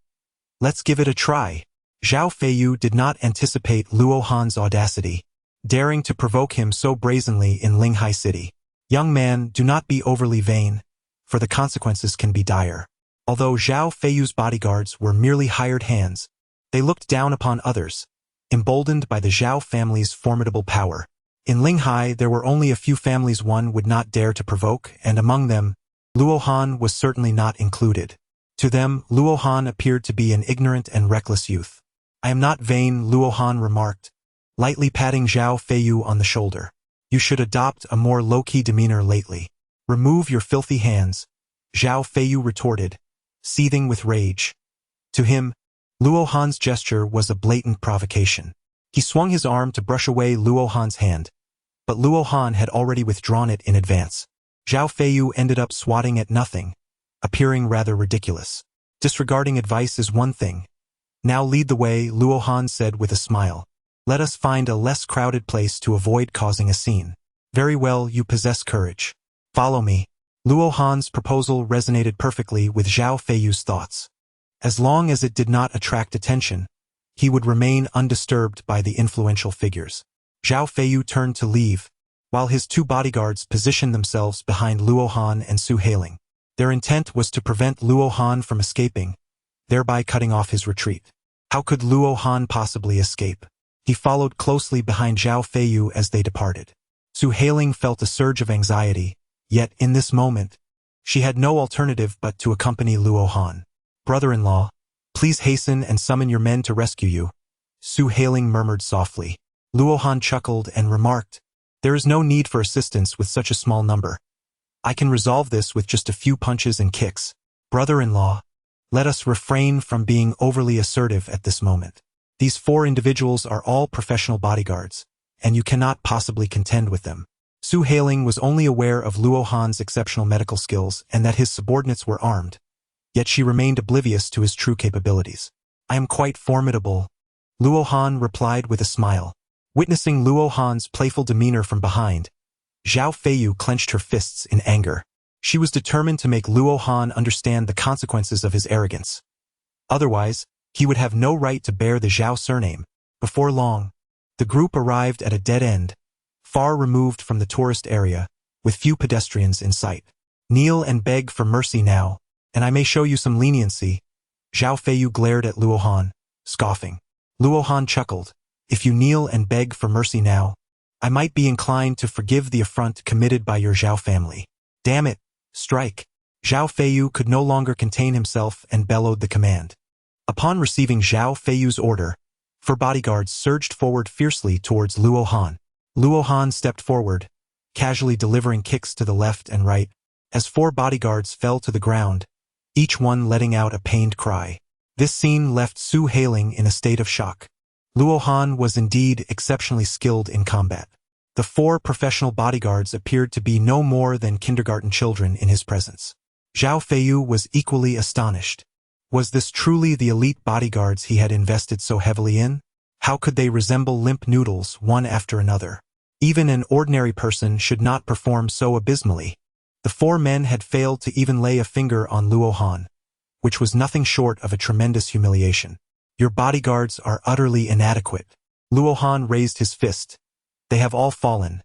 Let's give it a try. Zhao Feiyu did not anticipate Luo Han's audacity, daring to provoke him so brazenly in Linghai City. Young man, do not be overly vain, for the consequences can be dire. Although Zhao Feiyu's bodyguards were merely hired hands, they looked down upon others, emboldened by the Zhao family's formidable power. In Linghai there were only a few families one would not dare to provoke, and among them, Luo Han was certainly not included. To them, Luo Han appeared to be an ignorant and reckless youth. I am not vain, Luo Han remarked, lightly patting Zhao Feiyu on the shoulder. You should adopt a more low-key demeanor lately. Remove your filthy hands, Zhao Feiyu retorted, seething with rage. To him, Luo Han's gesture was a blatant provocation. He swung his arm to brush away Luo Han's hand, but Luo Han had already withdrawn it in advance. Zhao Feiyu ended up swatting at nothing, appearing rather ridiculous. Disregarding advice is one thing. Now lead the way, Luo Han said with a smile. Let us find a less crowded place to avoid causing a scene. Very well, you possess courage. Follow me. Luo Han's proposal resonated perfectly with Zhao Feiyu's thoughts. As long as it did not attract attention, he would remain undisturbed by the influential figures. Zhao Feiyu turned to leave, while his two bodyguards positioned themselves behind Luo Han and Su Hailing. Their intent was to prevent Luo Han from escaping, thereby cutting off his retreat. How could Luo Han possibly escape? He followed closely behind Zhao Feiyu as they departed. Su Hailing felt a surge of anxiety, yet in this moment, she had no alternative but to accompany Luo Han. Brother-in-law, please hasten and summon your men to rescue you, Su Hailing murmured softly. Luo Han chuckled and remarked, there is no need for assistance with such a small number. I can resolve this with just a few punches and kicks. Brother-in-law, let us refrain from being overly assertive at this moment. These 4 individuals are all professional bodyguards, and you cannot possibly contend with them. Su Hailing was only aware of Luo Han's exceptional medical skills and that his subordinates were armed, yet she remained oblivious to his true capabilities. I am quite formidable, Luo Han replied with a smile. Witnessing Luo Han's playful demeanor from behind, Zhao Feiyu clenched her fists in anger. She was determined to make Luo Han understand the consequences of his arrogance. Otherwise, he would have no right to bear the Zhao surname. Before long, the group arrived at a dead end, far removed from the tourist area, with few pedestrians in sight. Kneel and beg for mercy now, and I may show you some leniency. Zhao Feiyu glared at Luo Han, scoffing. Luo Han chuckled. If you kneel and beg for mercy now, I might be inclined to forgive the affront committed by your Zhao family. Damn it, strike. Zhao Feiyu could no longer contain himself and bellowed the command. Upon receiving Zhao Feiyu's order, 4 bodyguards surged forward fiercely towards Luo Han. Luo Han stepped forward, casually delivering kicks to the left and right, as 4 bodyguards fell to the ground, each one letting out a pained cry. This scene left Su Hailing in a state of shock. Luo Han was indeed exceptionally skilled in combat. The 4 professional bodyguards appeared to be no more than kindergarten children in his presence. Zhao Feiyu was equally astonished. Was this truly the elite bodyguards he had invested so heavily in? How could they resemble limp noodles one after another? Even an ordinary person should not perform so abysmally. The 4 men had failed to even lay a finger on Luo Han, which was nothing short of a tremendous humiliation. Your bodyguards are utterly inadequate. Luo Han raised his fist. They have all fallen.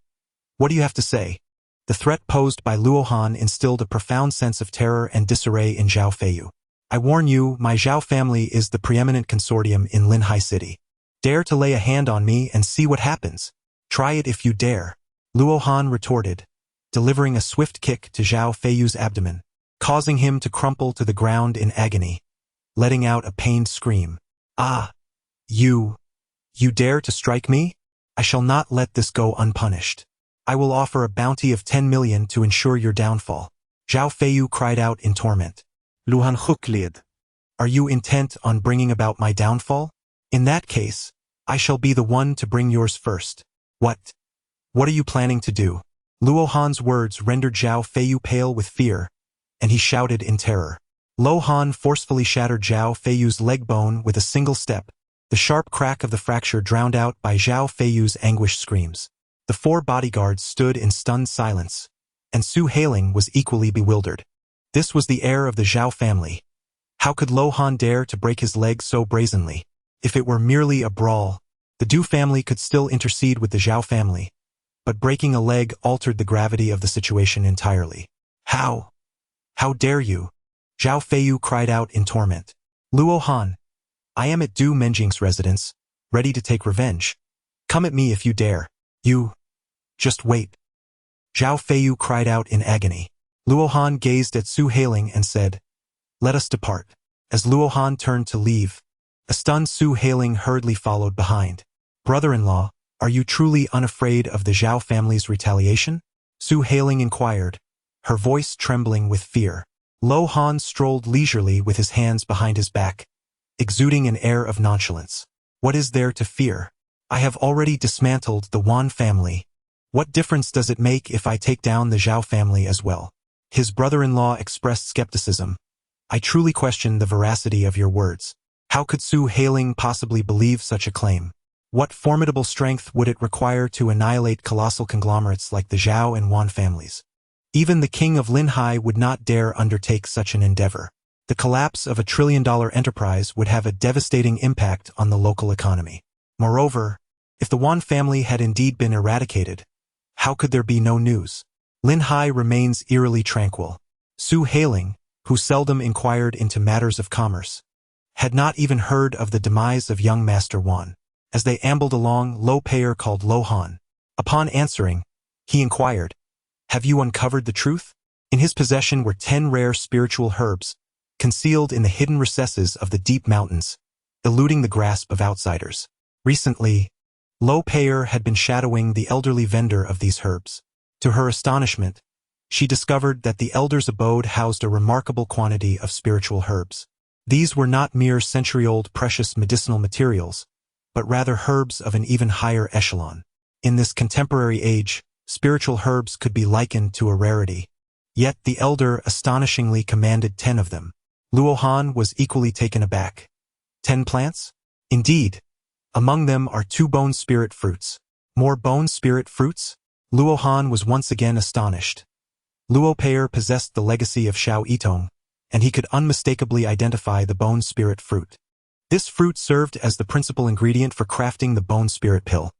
What do you have to say? The threat posed by Luo Han instilled a profound sense of terror and disarray in Zhao Feiyu. I warn you, my Zhao family is the preeminent consortium in Linhai City. Dare to lay a hand on me and see what happens. Try it if you dare. Luo Han retorted, delivering a swift kick to Zhao Feiyu's abdomen, causing him to crumple to the ground in agony, letting out a pained scream. Ah! You dare to strike me? I shall not let this go unpunished. I will offer a bounty of 10 million to ensure your downfall. Zhao Feiyu cried out in torment. Luhan Hukled. Are you intent on bringing about my downfall? In that case, I shall be the one to bring yours first. What are you planning to do? Luo Han's words rendered Zhao Feiyu pale with fear, and he shouted in terror. Luo Han forcefully shattered Zhao Feiyu's leg bone with a single step, the sharp crack of the fracture drowned out by Zhao Feiyu's anguished screams. The 4 bodyguards stood in stunned silence, and Su Hailing was equally bewildered. This was the heir of the Zhao family. How could Lo Han dare to break his leg so brazenly? If it were merely a brawl, the Du family could still intercede with the Zhao family, but breaking a leg altered the gravity of the situation entirely. How? How dare you? Zhao Feiyu cried out in torment. Luo Han, I am at Du Menjing's residence, ready to take revenge. Come at me if you dare. You. Just wait. Zhao Feiyu cried out in agony. Luo Han gazed at Su Hailing and said, Let us depart. As Luo Han turned to leave, a stunned Su Hailing hurriedly followed behind. Brother-in-law, are you truly unafraid of the Zhao family's retaliation? Su Hailing inquired, her voice trembling with fear. Lo Han strolled leisurely with his hands behind his back, exuding an air of nonchalance. What is there to fear? I have already dismantled the Wan family. What difference does it make if I take down the Zhao family as well? His brother-in-law expressed skepticism. I truly question the veracity of your words. How could Su Hailing possibly believe such a claim? What formidable strength would it require to annihilate colossal conglomerates like the Zhao and Wan families? Even the king of Linhai would not dare undertake such an endeavor. The collapse of a trillion-dollar enterprise would have a devastating impact on the local economy. Moreover, if the Wan family had indeed been eradicated, how could there be no news? Linhai remains eerily tranquil. Su Hailing, who seldom inquired into matters of commerce, had not even heard of the demise of young Master Wan. As they ambled along, Lo Peier called Lo Han. Upon answering, he inquired, Have you uncovered the truth? In his possession were 10 rare spiritual herbs, concealed in the hidden recesses of the deep mountains, eluding the grasp of outsiders. Recently, Lo Peier had been shadowing the elderly vendor of these herbs. To her astonishment, she discovered that the elder's abode housed a remarkable quantity of spiritual herbs. These were not mere century-old precious medicinal materials, but rather herbs of an even higher echelon. In this contemporary age, spiritual herbs could be likened to a rarity. Yet the elder astonishingly commanded 10 of them. Luo Han was equally taken aback. 10 plants? Indeed. Among them are 2 bone spirit fruits. More bone spirit fruits? Luo Han was once again astonished. Luo Peier possessed the legacy of Xiao Yitong, and he could unmistakably identify the bone spirit fruit. This fruit served as the principal ingredient for crafting the bone spirit pill,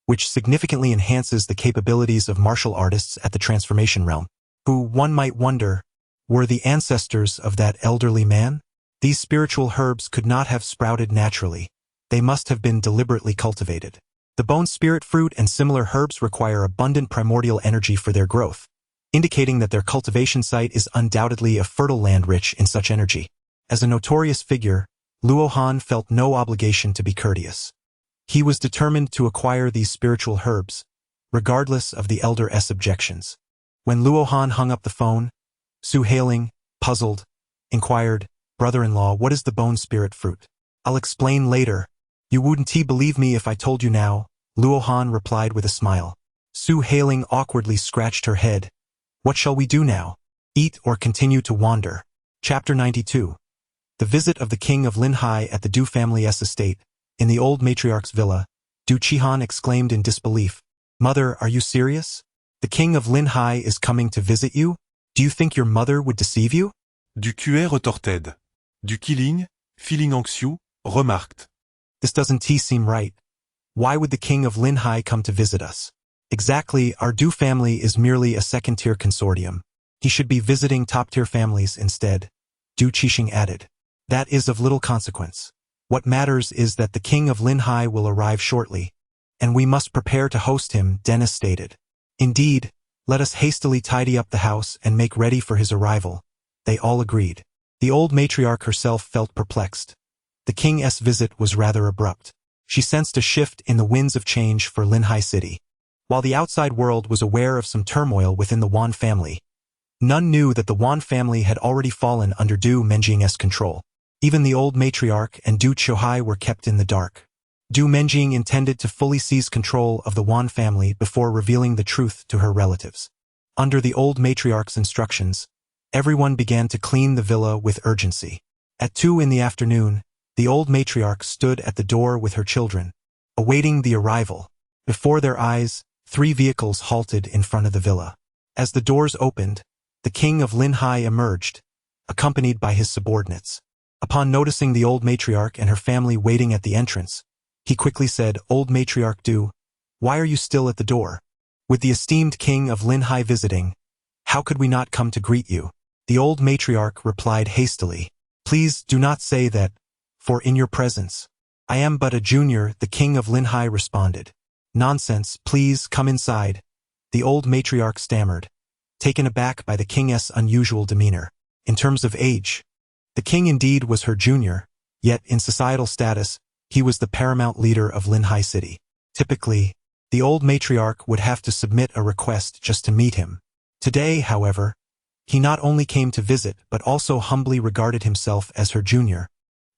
which significantly enhances the capabilities of martial artists at the transformation realm, who, one might wonder, were the ancestors of that elderly man? These spiritual herbs could not have sprouted naturally. They must have been deliberately cultivated. The bone spirit fruit and similar herbs require abundant primordial energy for their growth, indicating that their cultivation site is undoubtedly a fertile land rich in such energy. As a notorious figure, Luo Han felt no obligation to be courteous. He was determined to acquire these spiritual herbs, regardless of the elder's objections. When Luo Han hung up the phone, Su Hailing, puzzled, inquired, Brother-in-law, what is the bone spirit fruit? I'll explain later. You wouldn't believe me if I told you now, Luo Han replied with a smile. Su Hailing awkwardly scratched her head. What shall we do now? Eat or continue to wander? Chapter 92. The visit of the king of Linhai at the Du family's estate, in the old matriarch's villa. Du Qihan exclaimed in disbelief. Mother, are you serious? The king of Linhai is coming to visit you? Do you think your mother would deceive you? Du Qer retorted. Du Qilin, feeling anxieux, remarqued. This doesn't seem right. Why would the king of Linhai come to visit us? Exactly, our Du family is merely a second-tier consortium. He should be visiting top-tier families instead, Du Qixing added. That is of little consequence. What matters is that the king of Linhai will arrive shortly, and we must prepare to host him, Dennis stated. Indeed, let us hastily tidy up the house and make ready for his arrival. They all agreed. The old matriarch herself felt perplexed. The king's visit was rather abrupt. She sensed a shift in the winds of change for Linhai City. While the outside world was aware of some turmoil within the Wan family, none knew that the Wan family had already fallen under Du Menjing's control. Even the old matriarch and Du Qiuhai were kept in the dark. Du Menjing intended to fully seize control of the Wan family before revealing the truth to her relatives. Under the old matriarch's instructions, everyone began to clean the villa with urgency. At 2 in the afternoon, the old matriarch stood at the door with her children, awaiting the arrival. Before their eyes, 3 vehicles halted in front of the villa. As the doors opened, the king of Linhai emerged, accompanied by his subordinates. Upon noticing the old matriarch and her family waiting at the entrance, he quickly said, "Old matriarch Du, why are you still at the door? With the esteemed king of Linhai visiting, how could we not come to greet you?" The old matriarch replied hastily, "Please do not say that, for in your presence, I am but a junior." The king of Linhai responded, "Nonsense, please come inside." The old matriarch stammered, taken aback by the king's unusual demeanor. In terms of age, the king indeed was her junior, yet in societal status, he was the paramount leader of Linhai City. Typically, the old matriarch would have to submit a request just to meet him. Today, however, he not only came to visit but also humbly regarded himself as her junior,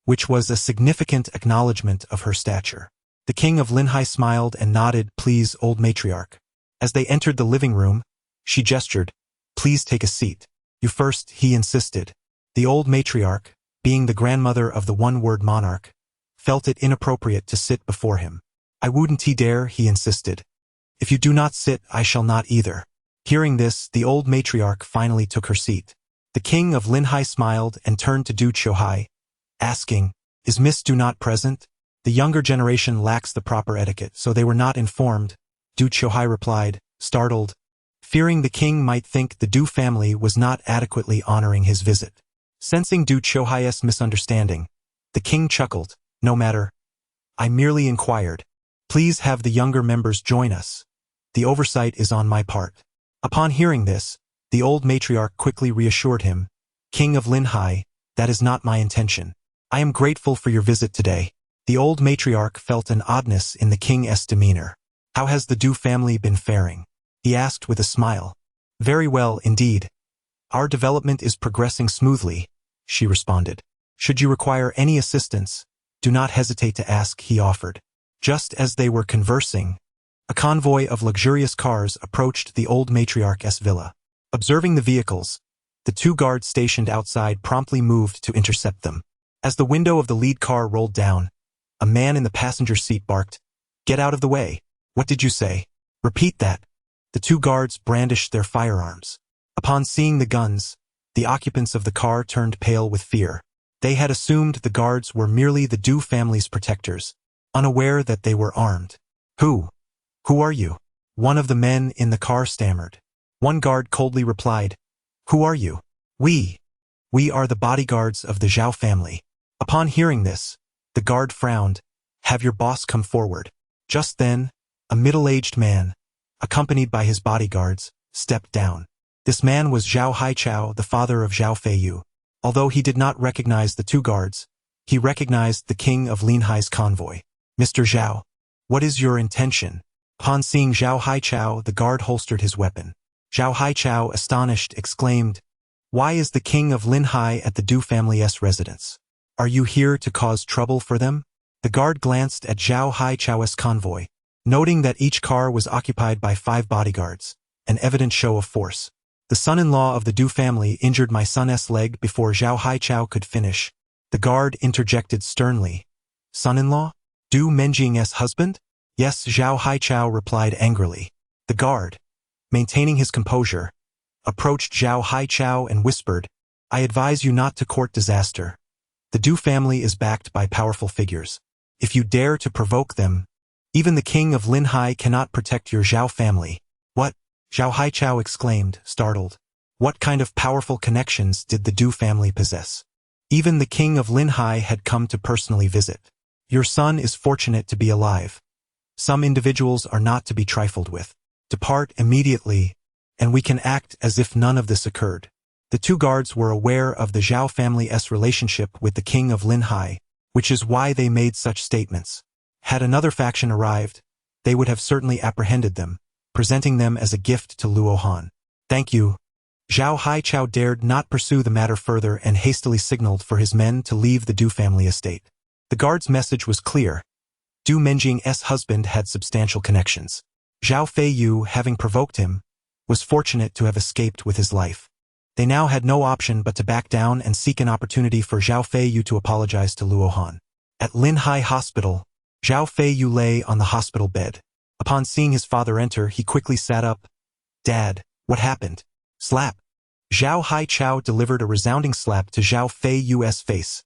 which was a significant acknowledgement of her stature. The king of Linhai smiled and nodded, "Please, old matriarch." As they entered the living room, she gestured, "Please take a seat." "You first," he insisted. The old matriarch, being the grandmother of the one-word monarch, felt it inappropriate to sit before him. "I wouldn't dare," he insisted. "If you do not sit, I shall not either." Hearing this, the old matriarch finally took her seat. The king of Linhai smiled and turned to Du Chohai, asking, "Is Miss Du not present?" The younger generation lacks the proper etiquette, so they were not informed. Du Chohai replied, startled, fearing the king might think the Du family was not adequately honoring his visit. Sensing Du Chohai's misunderstanding, the king chuckled, "No matter. I merely inquired. Please have the younger members join us. The oversight is on my part." Upon hearing this, the old matriarch quickly reassured him, "King of Linhai, that is not my intention. I am grateful for your visit today." The old matriarch felt an oddness in the king's demeanor. "How has the Du family been faring?" he asked with a smile. "Very well, indeed. Our development is progressing smoothly," she responded. "Should you require any assistance, do not hesitate to ask," he offered. Just as they were conversing, a convoy of luxurious cars approached the old matriarch's villa. Observing the vehicles, the 2 guards stationed outside promptly moved to intercept them. As the window of the lead car rolled down, a man in the passenger seat barked, "Get out of the way." "What did you say?" "Repeat that." The 2 guards brandished their firearms. Upon seeing the guns, the occupants of the car turned pale with fear. They had assumed the guards were merely the Du family's protectors, unaware that they were armed. Who are you?" one of the men in the car stammered. One guard coldly replied, "Who are you?" We are the bodyguards of the Zhao family." Upon hearing this, the guard frowned, "Have your boss come forward." Just then, a middle-aged man, accompanied by his bodyguards, stepped down. This man was Zhao Haichao, the father of Zhao Feiyu. Although he did not recognize the 2 guards, he recognized the king of Linhai's convoy. "Mr. Zhao, what is your intention?" Upon seeing Zhao Haichao, the guard holstered his weapon. Zhao Haichao, astonished, exclaimed, "Why is the king of Linhai at the Du family's residence? Are you here to cause trouble for them?" The guard glanced at Zhao Haichao's convoy, noting that each car was occupied by 5 bodyguards, an evident show of force. "The son-in-law of the Du family injured my son's leg before Zhao Haichao could finish." The guard interjected sternly, "Son-in-law? Du Menjing's husband?" "Yes," Zhao Haichao replied angrily. The guard, maintaining his composure, approached Zhao Haichao and whispered, "I advise you not to court disaster. The Du family is backed by powerful figures. If you dare to provoke them, even the king of Linhai cannot protect your Zhao family." "What?" Zhao Haichao exclaimed, startled. What kind of powerful connections did the Du family possess? Even the king of Linhai had come to personally visit. "Your son is fortunate to be alive. Some individuals are not to be trifled with. Depart immediately, and we can act as if none of this occurred." The 2 guards were aware of the Zhao family's relationship with the king of Linhai, which is why they made such statements. Had another faction arrived, they would have certainly apprehended them, presenting them as a gift to Luohan. "Thank you." Zhao Haichao dared not pursue the matter further and hastily signaled for his men to leave the Du family estate. The guard's message was clear. Du Menjing's husband had substantial connections. Zhao Feiyu, having provoked him, was fortunate to have escaped with his life. They now had no option but to back down and seek an opportunity for Zhao Feiyu to apologize to Luohan. At Linhai Hospital, Zhao Feiyu lay on the hospital bed. Upon seeing his father enter, he quickly sat up. Dad, what happened? Slap. Zhao Haichao delivered a resounding slap to Zhao Feiyu's face,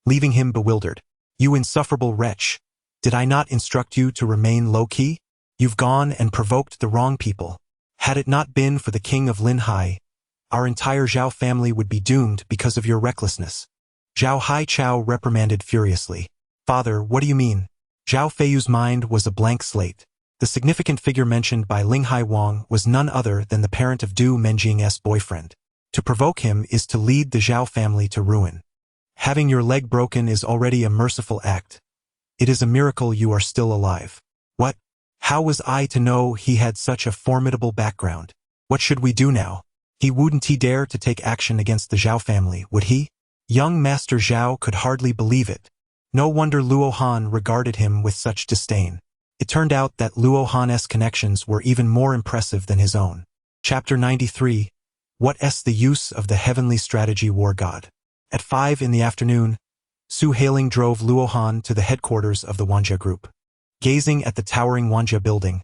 leaving him bewildered. You insufferable wretch. Did I not instruct you to remain low-key? You've gone and provoked the wrong people. Had it not been for the king of Linhai, our entire Zhao family would be doomed because of your recklessness. Zhao Haichao reprimanded furiously. Father, what do you mean? Zhao Feiyu's mind was a blank slate. The significant figure mentioned by Linghai Wang was none other than the parent of Du Menjing's boyfriend. To provoke him is to lead the Zhao family to ruin. Having your leg broken is already a merciful act. It is a miracle you are still alive. What? How was I to know he had such a formidable background? What should we do now? Wouldn't he dare to take action against the Zhao family, would he? Young Master Zhao could hardly believe it. No wonder Luo Han regarded him with such disdain. It turned out that Luo Han's connections were even more impressive than his own. Chapter 93. What's the use of the heavenly strategy war god? At 5 p.m, Su Hailing drove Luo Han to the headquarters of the Wanja group. Gazing at the towering Wanja building,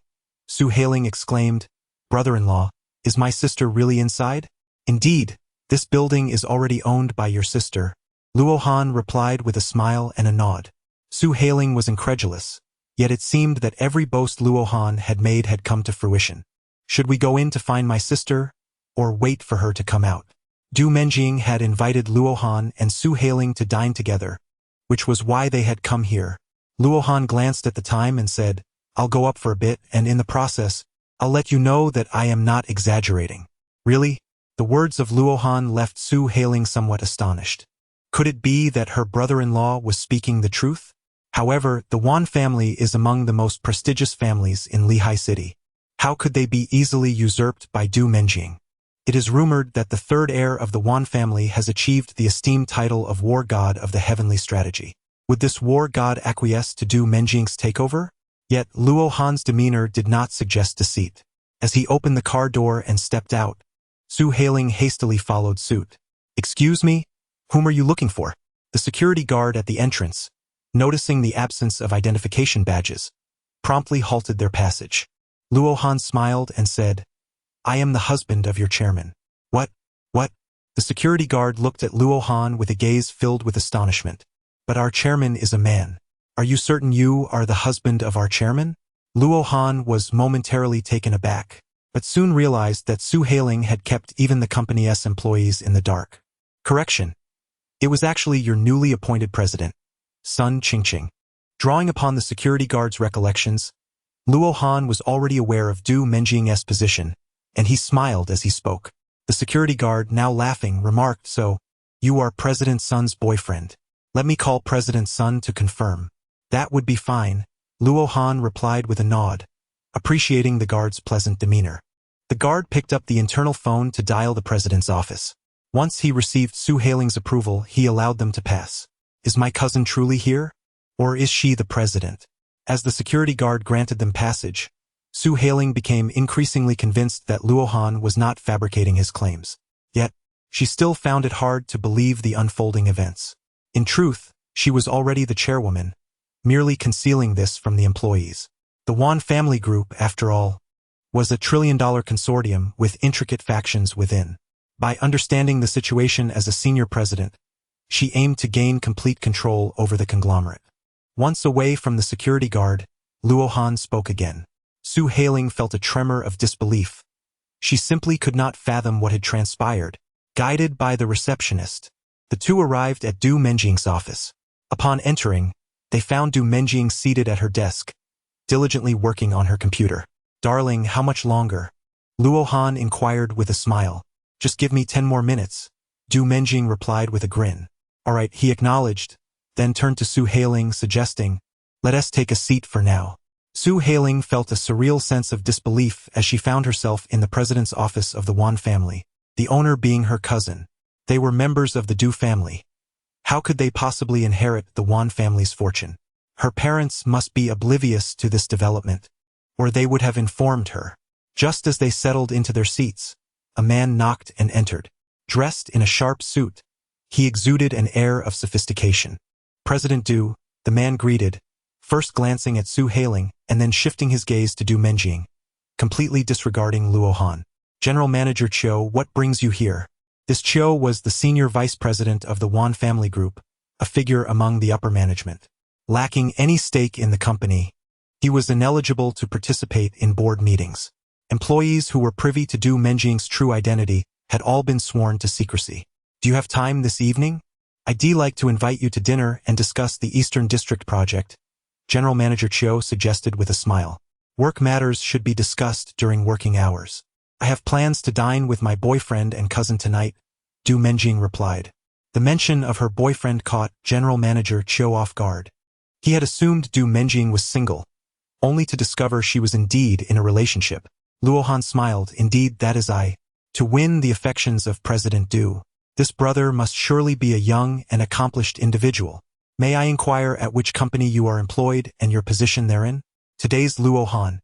Su Hailing exclaimed, Brother-in-law, is my sister really inside? Indeed, this building is already owned by your sister. Luo Han replied with a smile and a nod. Su Hailing was incredulous, yet it seemed that every boast Luo Han had made had come to fruition. Should we go in to find my sister, or wait for her to come out? Du Menjing had invited Luo Han and Su Hailing to dine together, which was why they had come here. Luo Han glanced at the time and said, I'll go up for a bit, and in the process, I'll let you know that I am not exaggerating. Really? The words of Luo Han left Su Hailing somewhat astonished. Could it be that her brother-in-law was speaking the truth? However, the Wan family is among the most prestigious families in Lehigh City. How could they be easily usurped by Du Menjing? It is rumored that the third heir of the Wan family has achieved the esteemed title of War God of the Heavenly Strategy. Would this War God acquiesce to Du Menjing's takeover? Yet Luo Han's demeanor did not suggest deceit. As he opened the car door and stepped out, Su Hailing hastily followed suit. Excuse me? Whom are you looking for? The security guard at the entrance, noticing the absence of identification badges, promptly halted their passage. Luo Han smiled and said, I am the husband of your chairman. What? The security guard looked at Luo Han with a gaze filled with astonishment. But our chairman is a man. Are you certain you are the husband of our chairman? Luo Han was momentarily taken aback, but soon realized that Su Hailing had kept even the company's employees in the dark. Correction. It was actually your newly appointed president, Sun Qingqing. Drawing upon the security guard's recollections, Luo Han was already aware of Du Menjing's position, and he smiled as he spoke. The security guard, now laughing, remarked, So, you are President Sun's boyfriend. Let me call President Sun to confirm. That would be fine, Luo Han replied with a nod, appreciating the guard's pleasant demeanor. The guard picked up the internal phone to dial the president's office. Once he received Su Hailing's approval, he allowed them to pass. Is my cousin truly here? Or is she the president? As the security guard granted them passage, Su Hailing became increasingly convinced that Luo Han was not fabricating his claims. Yet, she still found it hard to believe the unfolding events. In truth, she was already the chairwoman, merely concealing this from the employees. The Wan family group, after all, was a trillion-dollar consortium with intricate factions within. By understanding the situation as a senior president, she aimed to gain complete control over the conglomerate. Once away from the security guard, Luo Han spoke again. Su Hailing felt a tremor of disbelief. She simply could not fathom what had transpired. Guided by the receptionist, the two arrived at Du Menjing's office. Upon entering, they found Du Menjing seated at her desk, diligently working on her computer. Darling, how much longer? Luo Han inquired with a smile. Just give me 10 more minutes, Du Menjing replied with a grin. All right, he acknowledged, then turned to Su Hailing, suggesting, let us take a seat for now. Su Hailing felt a surreal sense of disbelief as she found herself in the president's office of the Wan family, the owner being her cousin. They were members of the Du family. How could they possibly inherit the Wan family's fortune? Her parents must be oblivious to this development, or they would have informed her. Just as they settled into their seats, a man knocked and entered. Dressed in a sharp suit, he exuded an air of sophistication. President Du, The man greeted, first glancing at Su Hailing and then shifting his gaze to Du Menjing, completely disregarding Luo Han. General Manager Cho, what brings you here? This Cho was the senior vice president of the Wan family group, a figure among the upper management. Lacking any stake in the company, he was ineligible to participate in board meetings. Employees who were privy to Du Menjing's true identity had all been sworn to secrecy. Do you have time this evening? I'd like to invite you to dinner and discuss the Eastern District project, General Manager Cho suggested with a smile. Work matters should be discussed during working hours. I have plans to dine with my boyfriend and cousin tonight, Du Menjing replied. The mention of her boyfriend caught General Manager Cho off guard. He had assumed Du Menjing was single, only to discover she was indeed in a relationship. Luo Han smiled, indeed that is I. To win the affections of President Du, this brother must surely be a young and accomplished individual. May I inquire at which company you are employed and your position therein? Today's Luo Han,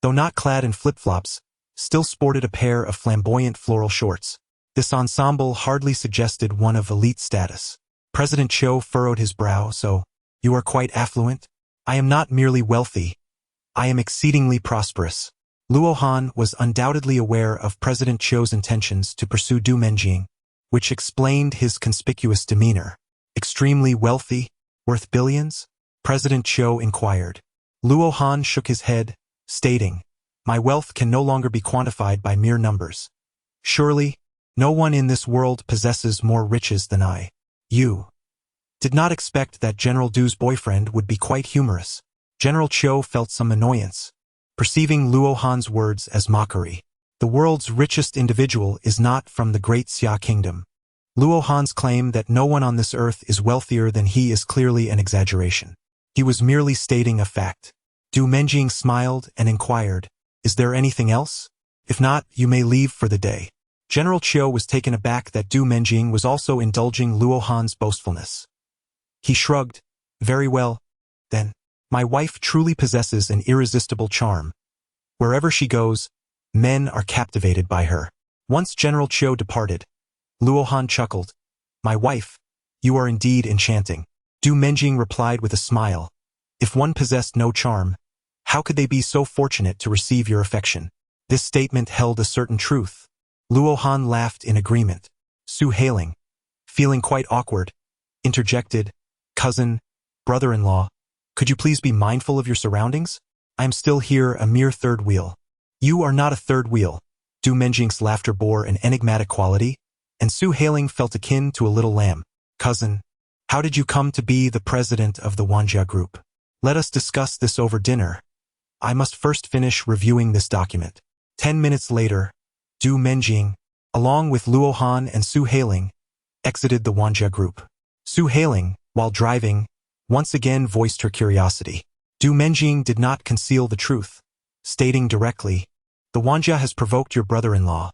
though not clad in flip-flops, still sported a pair of flamboyant floral shorts. This ensemble hardly suggested one of elite status. President Cho furrowed his brow. So, you are quite affluent? I am not merely wealthy. I am exceedingly prosperous. Luo Han was undoubtedly aware of President Cho's intentions to pursue Du Menjing, which explained his conspicuous demeanor. Extremely wealthy? Worth billions? President Cho inquired. Luo Han shook his head, stating, my wealth can no longer be quantified by mere numbers. Surely, no one in this world possesses more riches than I. You did not expect that General Du's boyfriend would be quite humorous. General Cho felt some annoyance, perceiving Luo Han's words as mockery. The world's richest individual is not from the great Xia kingdom. Luo Han's claim that no one on this earth is wealthier than he is clearly an exaggeration. He was merely stating a fact. Du Menjing smiled and inquired, is there anything else? If not, you may leave for the day. General Cho was taken aback that Du Menjing was also indulging Luo Han's boastfulness. He shrugged, very well, then. My wife truly possesses an irresistible charm. Wherever she goes, men are captivated by her. Once General Cho departed, Luo Han chuckled. My wife, you are indeed enchanting. Du Menjing replied with a smile. If one possessed no charm, how could they be so fortunate to receive your affection? This statement held a certain truth. Luo Han laughed in agreement. Su Hailing, feeling quite awkward, interjected, cousin, brother-in-law, could you please be mindful of your surroundings? I am still here, a mere third wheel. You are not a third wheel. Du Menjing's laughter bore an enigmatic quality, and Su Hailing felt akin to a little lamb. Cousin, how did you come to be the president of the Wanja group? Let us discuss this over dinner. I must first finish reviewing this document. 10 minutes later, Du Menjing, along with Luo Han and Su Hailing, exited the Wanja group. Su Hailing, while driving, once again voiced her curiosity. Du Menjing did not conceal the truth, stating directly, the Wanja has provoked your brother-in-law.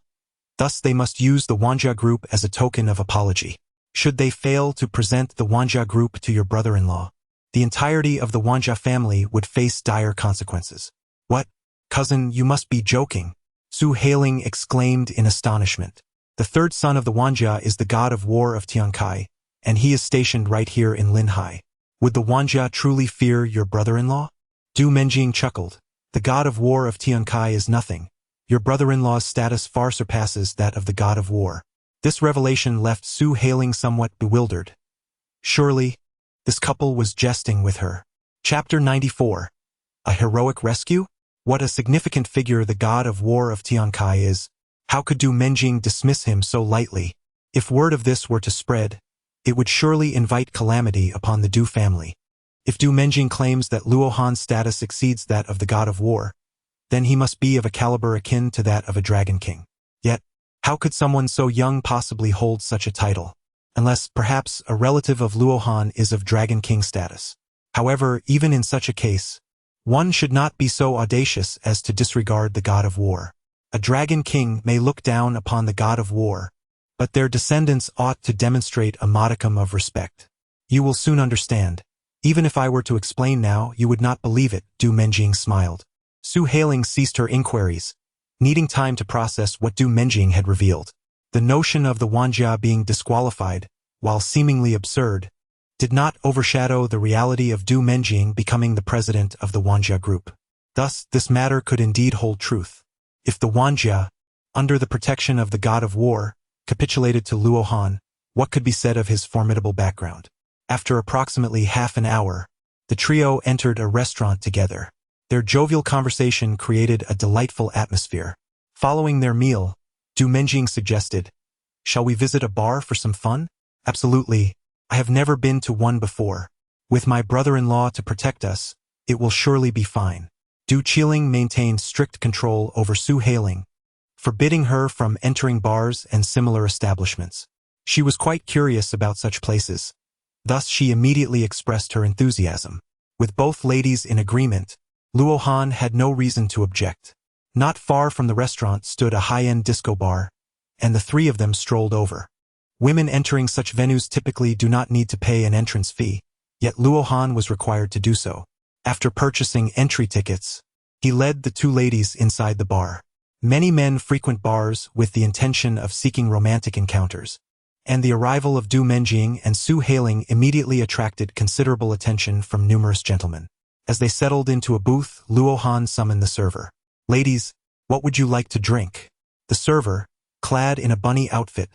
Thus they must use the Wanja group as a token of apology. Should they fail to present the Wanja group to your brother-in-law, the entirety of the Wanja family would face dire consequences. What? Cousin, you must be joking. Su Hailing exclaimed in astonishment. The third son of the Wanja is the god of war of Tiankai, and he is stationed right here in Linhai. Would the Wanja truly fear your brother-in-law? Du Menjing chuckled. The god of war of Tiankai is nothing. Your brother-in-law's status far surpasses that of the god of war. This revelation left Su Hailing somewhat bewildered. Surely, this couple was jesting with her. Chapter 94. A heroic rescue? What a significant figure the god of war of Tiankai is. How could Du Menjing dismiss him so lightly? If word of this were to spread, it would surely invite calamity upon the Du family. If Du Menjing claims that Luo Han's status exceeds that of the god of war, then he must be of a caliber akin to that of a dragon king. Yet, how could someone so young possibly hold such a title? Unless, perhaps, a relative of Luo Han is of dragon king status. However, even in such a case, one should not be so audacious as to disregard the god of war. A dragon king may look down upon the god of war, but their descendants ought to demonstrate a modicum of respect. You will soon understand. Even if I were to explain now, you would not believe it, Du Menjing smiled. Su Hailing ceased her inquiries, needing time to process what Du Menjing had revealed. The notion of the Wanja being disqualified, while seemingly absurd, did not overshadow the reality of Du Menjing becoming the president of the Wanjia group. Thus, this matter could indeed hold truth. If the Wanjia, under the protection of the god of war, capitulated to Luo Han, what could be said of his formidable background? After approximately half an hour, the trio entered a restaurant together. Their jovial conversation created a delightful atmosphere. Following their meal, Du Menjing suggested, "Shall we visit a bar for some fun?" "Absolutely. I have never been to one before. With my brother-in-law to protect us, it will surely be fine." Du Qiling maintained strict control over Su Hailing, forbidding her from entering bars and similar establishments. She was quite curious about such places. Thus she immediately expressed her enthusiasm. With both ladies in agreement, Luo Han had no reason to object. Not far from the restaurant stood a high-end disco bar, and the three of them strolled over. Women entering such venues typically do not need to pay an entrance fee, yet Luo Han was required to do so. After purchasing entry tickets, he led the two ladies inside the bar. Many men frequent bars with the intention of seeking romantic encounters, and the arrival of Du Menjing and Su Hailing immediately attracted considerable attention from numerous gentlemen. As they settled into a booth, Luo Han summoned the server. "Ladies, what would you like to drink?" The server, clad in a bunny outfit,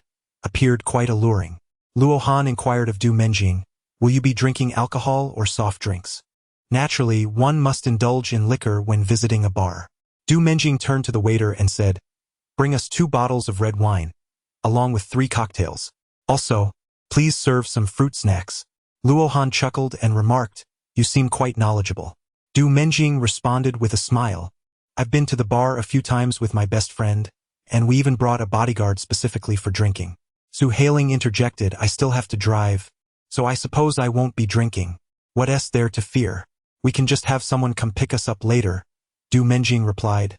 appeared quite alluring. Luo Han inquired of Du Menjing, "Will you be drinking alcohol or soft drinks?" Naturally, one must indulge in liquor when visiting a bar. Du Menjing turned to the waiter and said, "Bring us 2 bottles of red wine, along with 3 cocktails. Also, please serve some fruit snacks." Luo Han chuckled and remarked, "You seem quite knowledgeable." Du Menjing responded with a smile, "I've been to the bar a few times with my best friend, and we even brought a bodyguard specifically for drinking." Su Hailing interjected, "I still have to drive, so I suppose I won't be drinking. What's there to fear? We can just have someone come pick us up later," Du Menjing replied,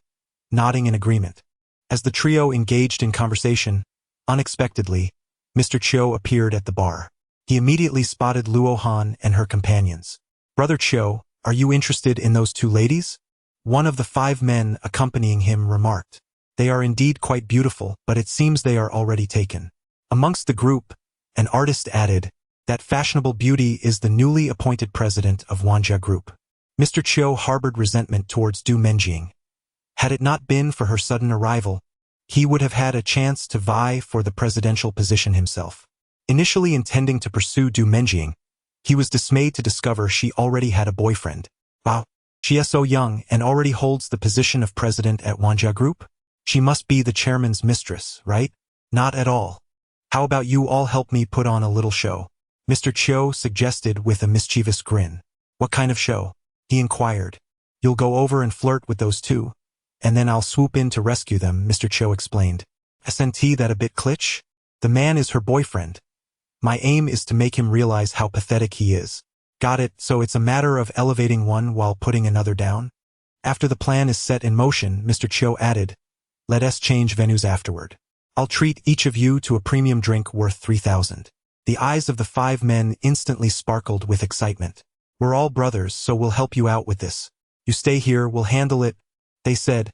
nodding in agreement. As the trio engaged in conversation, unexpectedly, Mr. Chiu appeared at the bar. He immediately spotted Luo Han and her companions. "Brother Chiu, are you interested in those 2 ladies?" One of the 5 men accompanying him remarked, "They are indeed quite beautiful, but it seems they are already taken." Amongst the group, an artist added, "That fashionable beauty is the newly appointed president of Wanjia Group." Mr. Chiu harbored resentment towards Du Menjing. Had it not been for her sudden arrival, he would have had a chance to vie for the presidential position himself. Initially intending to pursue Du Menjing, he was dismayed to discover she already had a boyfriend. Wow, she is so young and already holds the position of president at Wanjia Group? She must be the chairman's mistress, right? Not at all. How about you all help me put on a little show? Mr. Chiu suggested with a mischievous grin. What kind of show? He inquired. You'll go over and flirt with those 2, and then I'll swoop in to rescue them, Mr. Chiu explained. Isn't that a bit kitsch? The man is her boyfriend. My aim is to make him realize how pathetic he is. Got it, so it's a matter of elevating one while putting another down? After the plan is set in motion, Mr. Chiu added, let us change venues afterward. I'll treat each of you to a premium drink worth 3,000. The eyes of the 5 men instantly sparkled with excitement. We're all brothers, so we'll help you out with this. You stay here, we'll handle it, they said,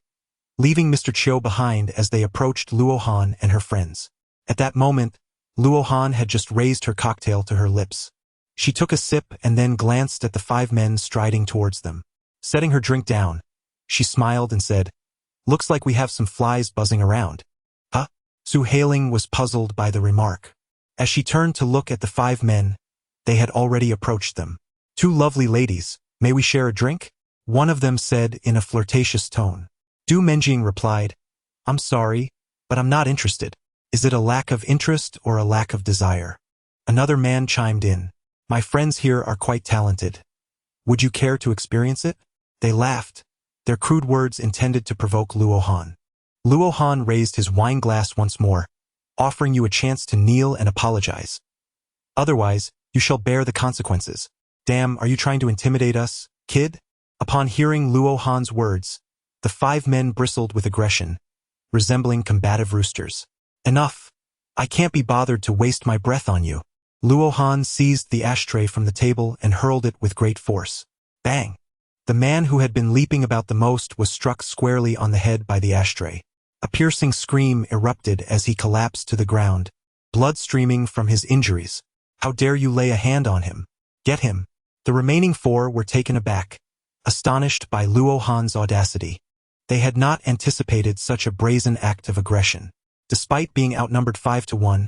leaving Mr. Chiu behind as they approached Luo Han and her friends. At that moment, Luo Han had just raised her cocktail to her lips. She took a sip and then glanced at the 5 men striding towards them. Setting her drink down, she smiled and said, looks like we have some flies buzzing around. Huh? Su Hailing was puzzled by the remark. As she turned to look at the 5 men, they had already approached them. 2 lovely ladies, may we share a drink? One of them said in a flirtatious tone. Du Menjing replied, I'm sorry, but I'm not interested. Is it a lack of interest or a lack of desire? Another man chimed in. My friends here are quite talented. Would you care to experience it? They laughed, their crude words intended to provoke Luo Han. Luo Han raised his wine glass once more, offering you a chance to kneel and apologize. Otherwise, you shall bear the consequences. Damn, are you trying to intimidate us, kid? Upon hearing Luo Han's words, the 5 men bristled with aggression, resembling combative roosters. Enough! I can't be bothered to waste my breath on you. Luo Han seized the ashtray from the table and hurled it with great force. Bang! The man who had been leaping about the most was struck squarely on the head by the ashtray. A piercing scream erupted as he collapsed to the ground, blood streaming from his injuries. How dare you lay a hand on him? Get him. The remaining 4 were taken aback, astonished by Luo Han's audacity. They had not anticipated such a brazen act of aggression. Despite being outnumbered 5-1,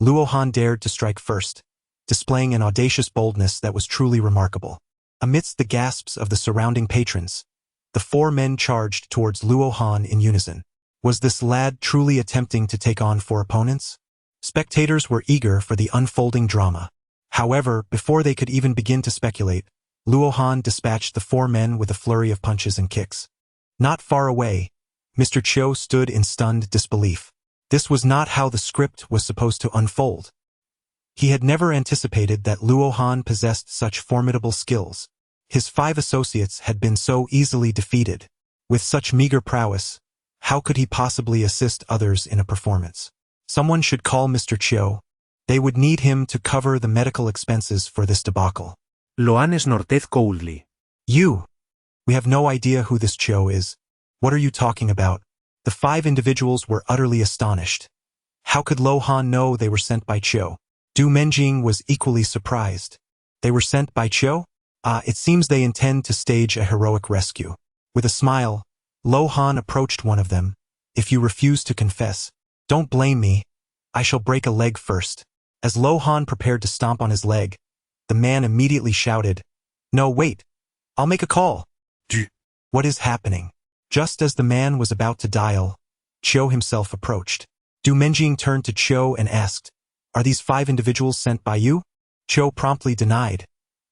Luo Han dared to strike first, displaying an audacious boldness that was truly remarkable. Amidst the gasps of the surrounding patrons, the 4 men charged towards Luo Han in unison. Was this lad truly attempting to take on 4 opponents? Spectators were eager for the unfolding drama. However, before they could even begin to speculate, Luo Han dispatched the 4 men with a flurry of punches and kicks. Not far away, Mr. Chiu stood in stunned disbelief. This was not how the script was supposed to unfold. He had never anticipated that Luo Han possessed such formidable skills. His 5 associates had been so easily defeated. With such meager prowess, how could he possibly assist others in a performance? Someone should call Mr. Chiu. They would need him to cover the medical expenses for this debacle. Loan snorted coldly. You! We have no idea who this Chiu is. What are you talking about? The 5 individuals were utterly astonished. How could Luo Han know they were sent by Chiu? Du Menjing was equally surprised. They were sent by Chiu? It seems they intend to stage a heroic rescue. With a smile, Luo Han approached one of them. If you refuse to confess, don't blame me. I shall break a leg first. As Luo Han prepared to stomp on his leg, the man immediately shouted, No, wait. I'll make a call. What is happening? Just as the man was about to dial, Chiu himself approached. Du Menjing turned to Chiu and asked, Are these 5 individuals sent by you? Chiu promptly denied.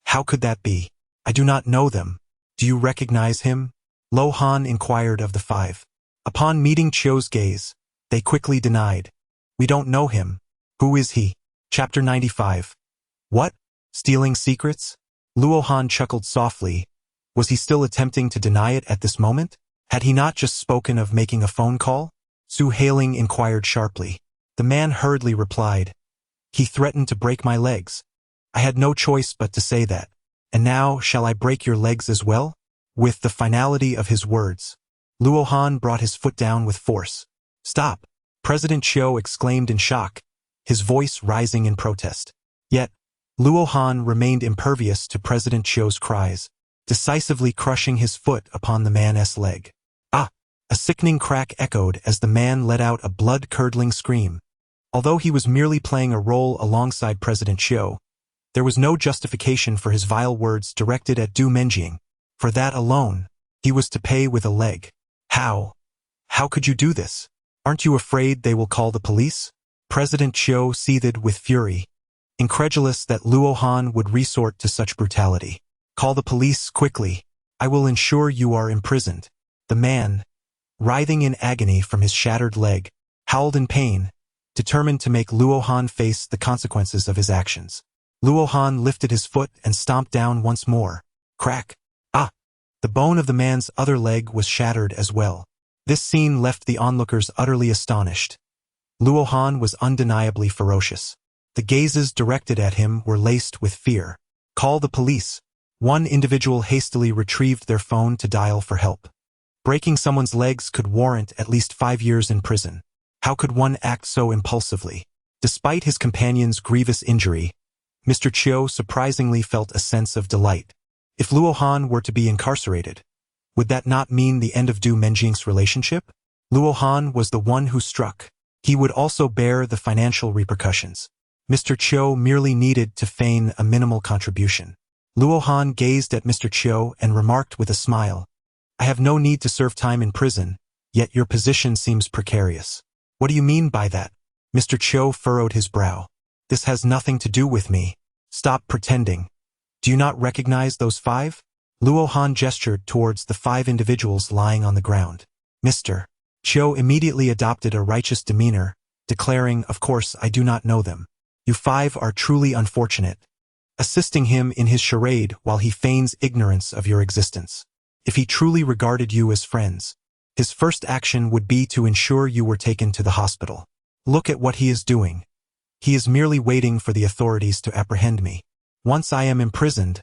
How could that be? I do not know them. Do you recognize him? Luo Han inquired of the 5. Upon meeting Chiu's gaze, they quickly denied. We don't know him. Who is he? Chapter 95. What? Stealing secrets? Luo Han chuckled softly. Was he still attempting to deny it at this moment? Had he not just spoken of making a phone call? Su Hailing inquired sharply. The man hurriedly replied. He threatened to break my legs. I had no choice but to say that. And now shall I break your legs as well? With the finality of his words, Luo Han brought his foot down with force. Stop! President Chiu exclaimed in shock, his voice rising in protest. Yet, Luo Han remained impervious to President Chiu's cries, decisively crushing his foot upon the man's leg. Ah! A sickening crack echoed as the man let out a blood-curdling scream. Although he was merely playing a role alongside President Chiu, there was no justification for his vile words directed at Du Menjing. For that alone, he was to pay with a leg. How? How could you do this? Aren't you afraid they will call the police? President Chiu seethed with fury, incredulous that Luo Han would resort to such brutality. Call the police quickly. I will ensure you are imprisoned. The man, writhing in agony from his shattered leg, howled in pain, determined to make Luo Han face the consequences of his actions. Luo Han lifted his foot and stomped down once more. Crack! Ah! The bone of the man's other leg was shattered as well. This scene left the onlookers utterly astonished. Luo Han was undeniably ferocious. The gazes directed at him were laced with fear. Call the police. One individual hastily retrieved their phone to dial for help. Breaking someone's legs could warrant at least 5 years in prison. How could one act so impulsively? Despite his companion's grievous injury, Mr. Chiu surprisingly felt a sense of delight. If Luo Han were to be incarcerated, would that not mean the end of Du Menjing's relationship? Luo Han was the one who struck. He would also bear the financial repercussions. Mr. Chiu merely needed to feign a minimal contribution. Luo Han gazed at Mr. Chiu and remarked with a smile, I have no need to serve time in prison, yet your position seems precarious. What do you mean by that? Mr. Chiu furrowed his brow. This has nothing to do with me. Stop pretending. Do you not recognize those 5? Luo Han gestured towards the 5 individuals lying on the ground. Mr. Chiu immediately adopted a righteous demeanor, declaring, Of course, I do not know them. You 5 are truly unfortunate, assisting him in his charade while he feigns ignorance of your existence. If he truly regarded you as friends, his first action would be to ensure you were taken to the hospital. Look at what he is doing. He is merely waiting for the authorities to apprehend me. Once I am imprisoned,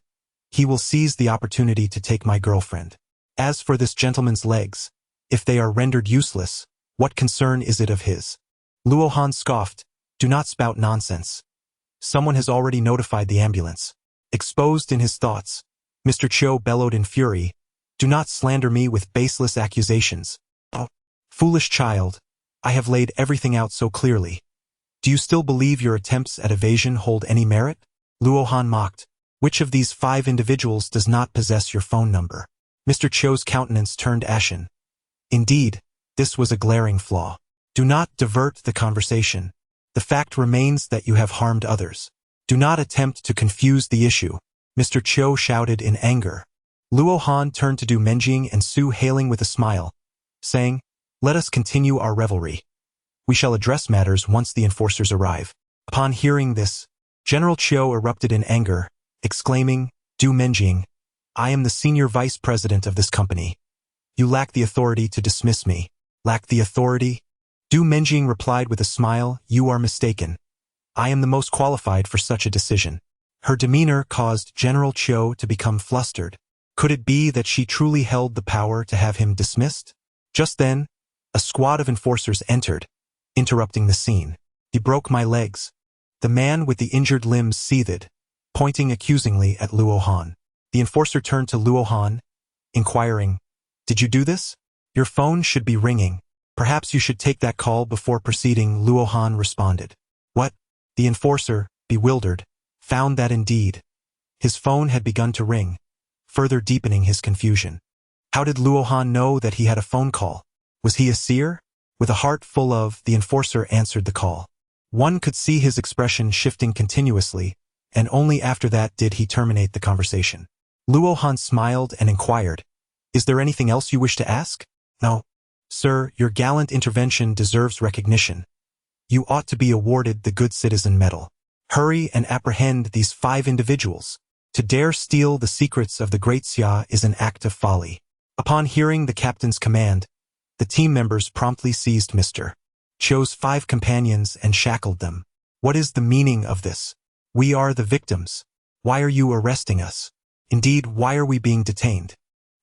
he will seize the opportunity to take my girlfriend. As for this gentleman's legs, if they are rendered useless, what concern is it of his? Luo Han scoffed, Do not spout nonsense. Someone has already notified the ambulance. Exposed in his thoughts, Mr. Cho bellowed in fury, "Do not slander me with baseless accusations. Oh, foolish child, I have laid everything out so clearly. Do you still believe your attempts at evasion hold any merit?" Luo Han mocked. "Which of these 5 individuals does not possess your phone number?" Mr. Cho's countenance turned ashen. Indeed, this was a glaring flaw. "Do not divert the conversation. The fact remains that you have harmed others. Do not attempt to confuse the issue," Mr. Cho shouted in anger. Luo Han turned to Du Menjing and Su hailing with a smile, saying, "Let us continue our revelry. We shall address matters once the enforcers arrive." Upon hearing this, General Cho erupted in anger, exclaiming, "Du Menjing, I am the senior vice president of this company. You lack the authority to dismiss me." "Lack the authority?" Du Menjing replied with a smile, "You are mistaken. I am the most qualified for such a decision." Her demeanor caused General Cho to become flustered. Could it be that she truly held the power to have him dismissed? Just then, a squad of enforcers entered, interrupting the scene. "He broke my legs." The man with the injured limbs seethed, pointing accusingly at Luo Han. The enforcer turned to Luo Han, inquiring, "Did you do this? Your phone should be ringing. Perhaps you should take that call before proceeding." Luo Han responded. "What?" The enforcer, bewildered, found that indeed his phone had begun to ring, further deepening his confusion. How did Luo Han know that he had a phone call? Was he a seer? With a heart full of, the enforcer answered the call. One could see his expression shifting continuously, and only after that did he terminate the conversation. Luo Han smiled and inquired, "Is there anything else you wish to ask?" "No. Sir, your gallant intervention deserves recognition. You ought to be awarded the Good Citizen Medal. Hurry and apprehend these 5 individuals. To dare steal the secrets of the Great Xia is an act of folly." Upon hearing the captain's command, the team members promptly seized Mr. Cho's 5 companions and shackled them. "What is the meaning of this? We are the victims. Why are you arresting us? Indeed, why are we being detained?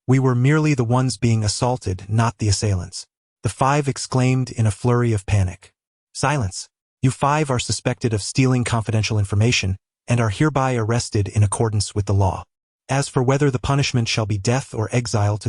We were merely the ones being assaulted, not the assailants." The 5 exclaimed in a flurry of panic. "Silence! You 5 are suspected of stealing confidential information and are hereby arrested in accordance with the law. As for whether the punishment shall be death or exile to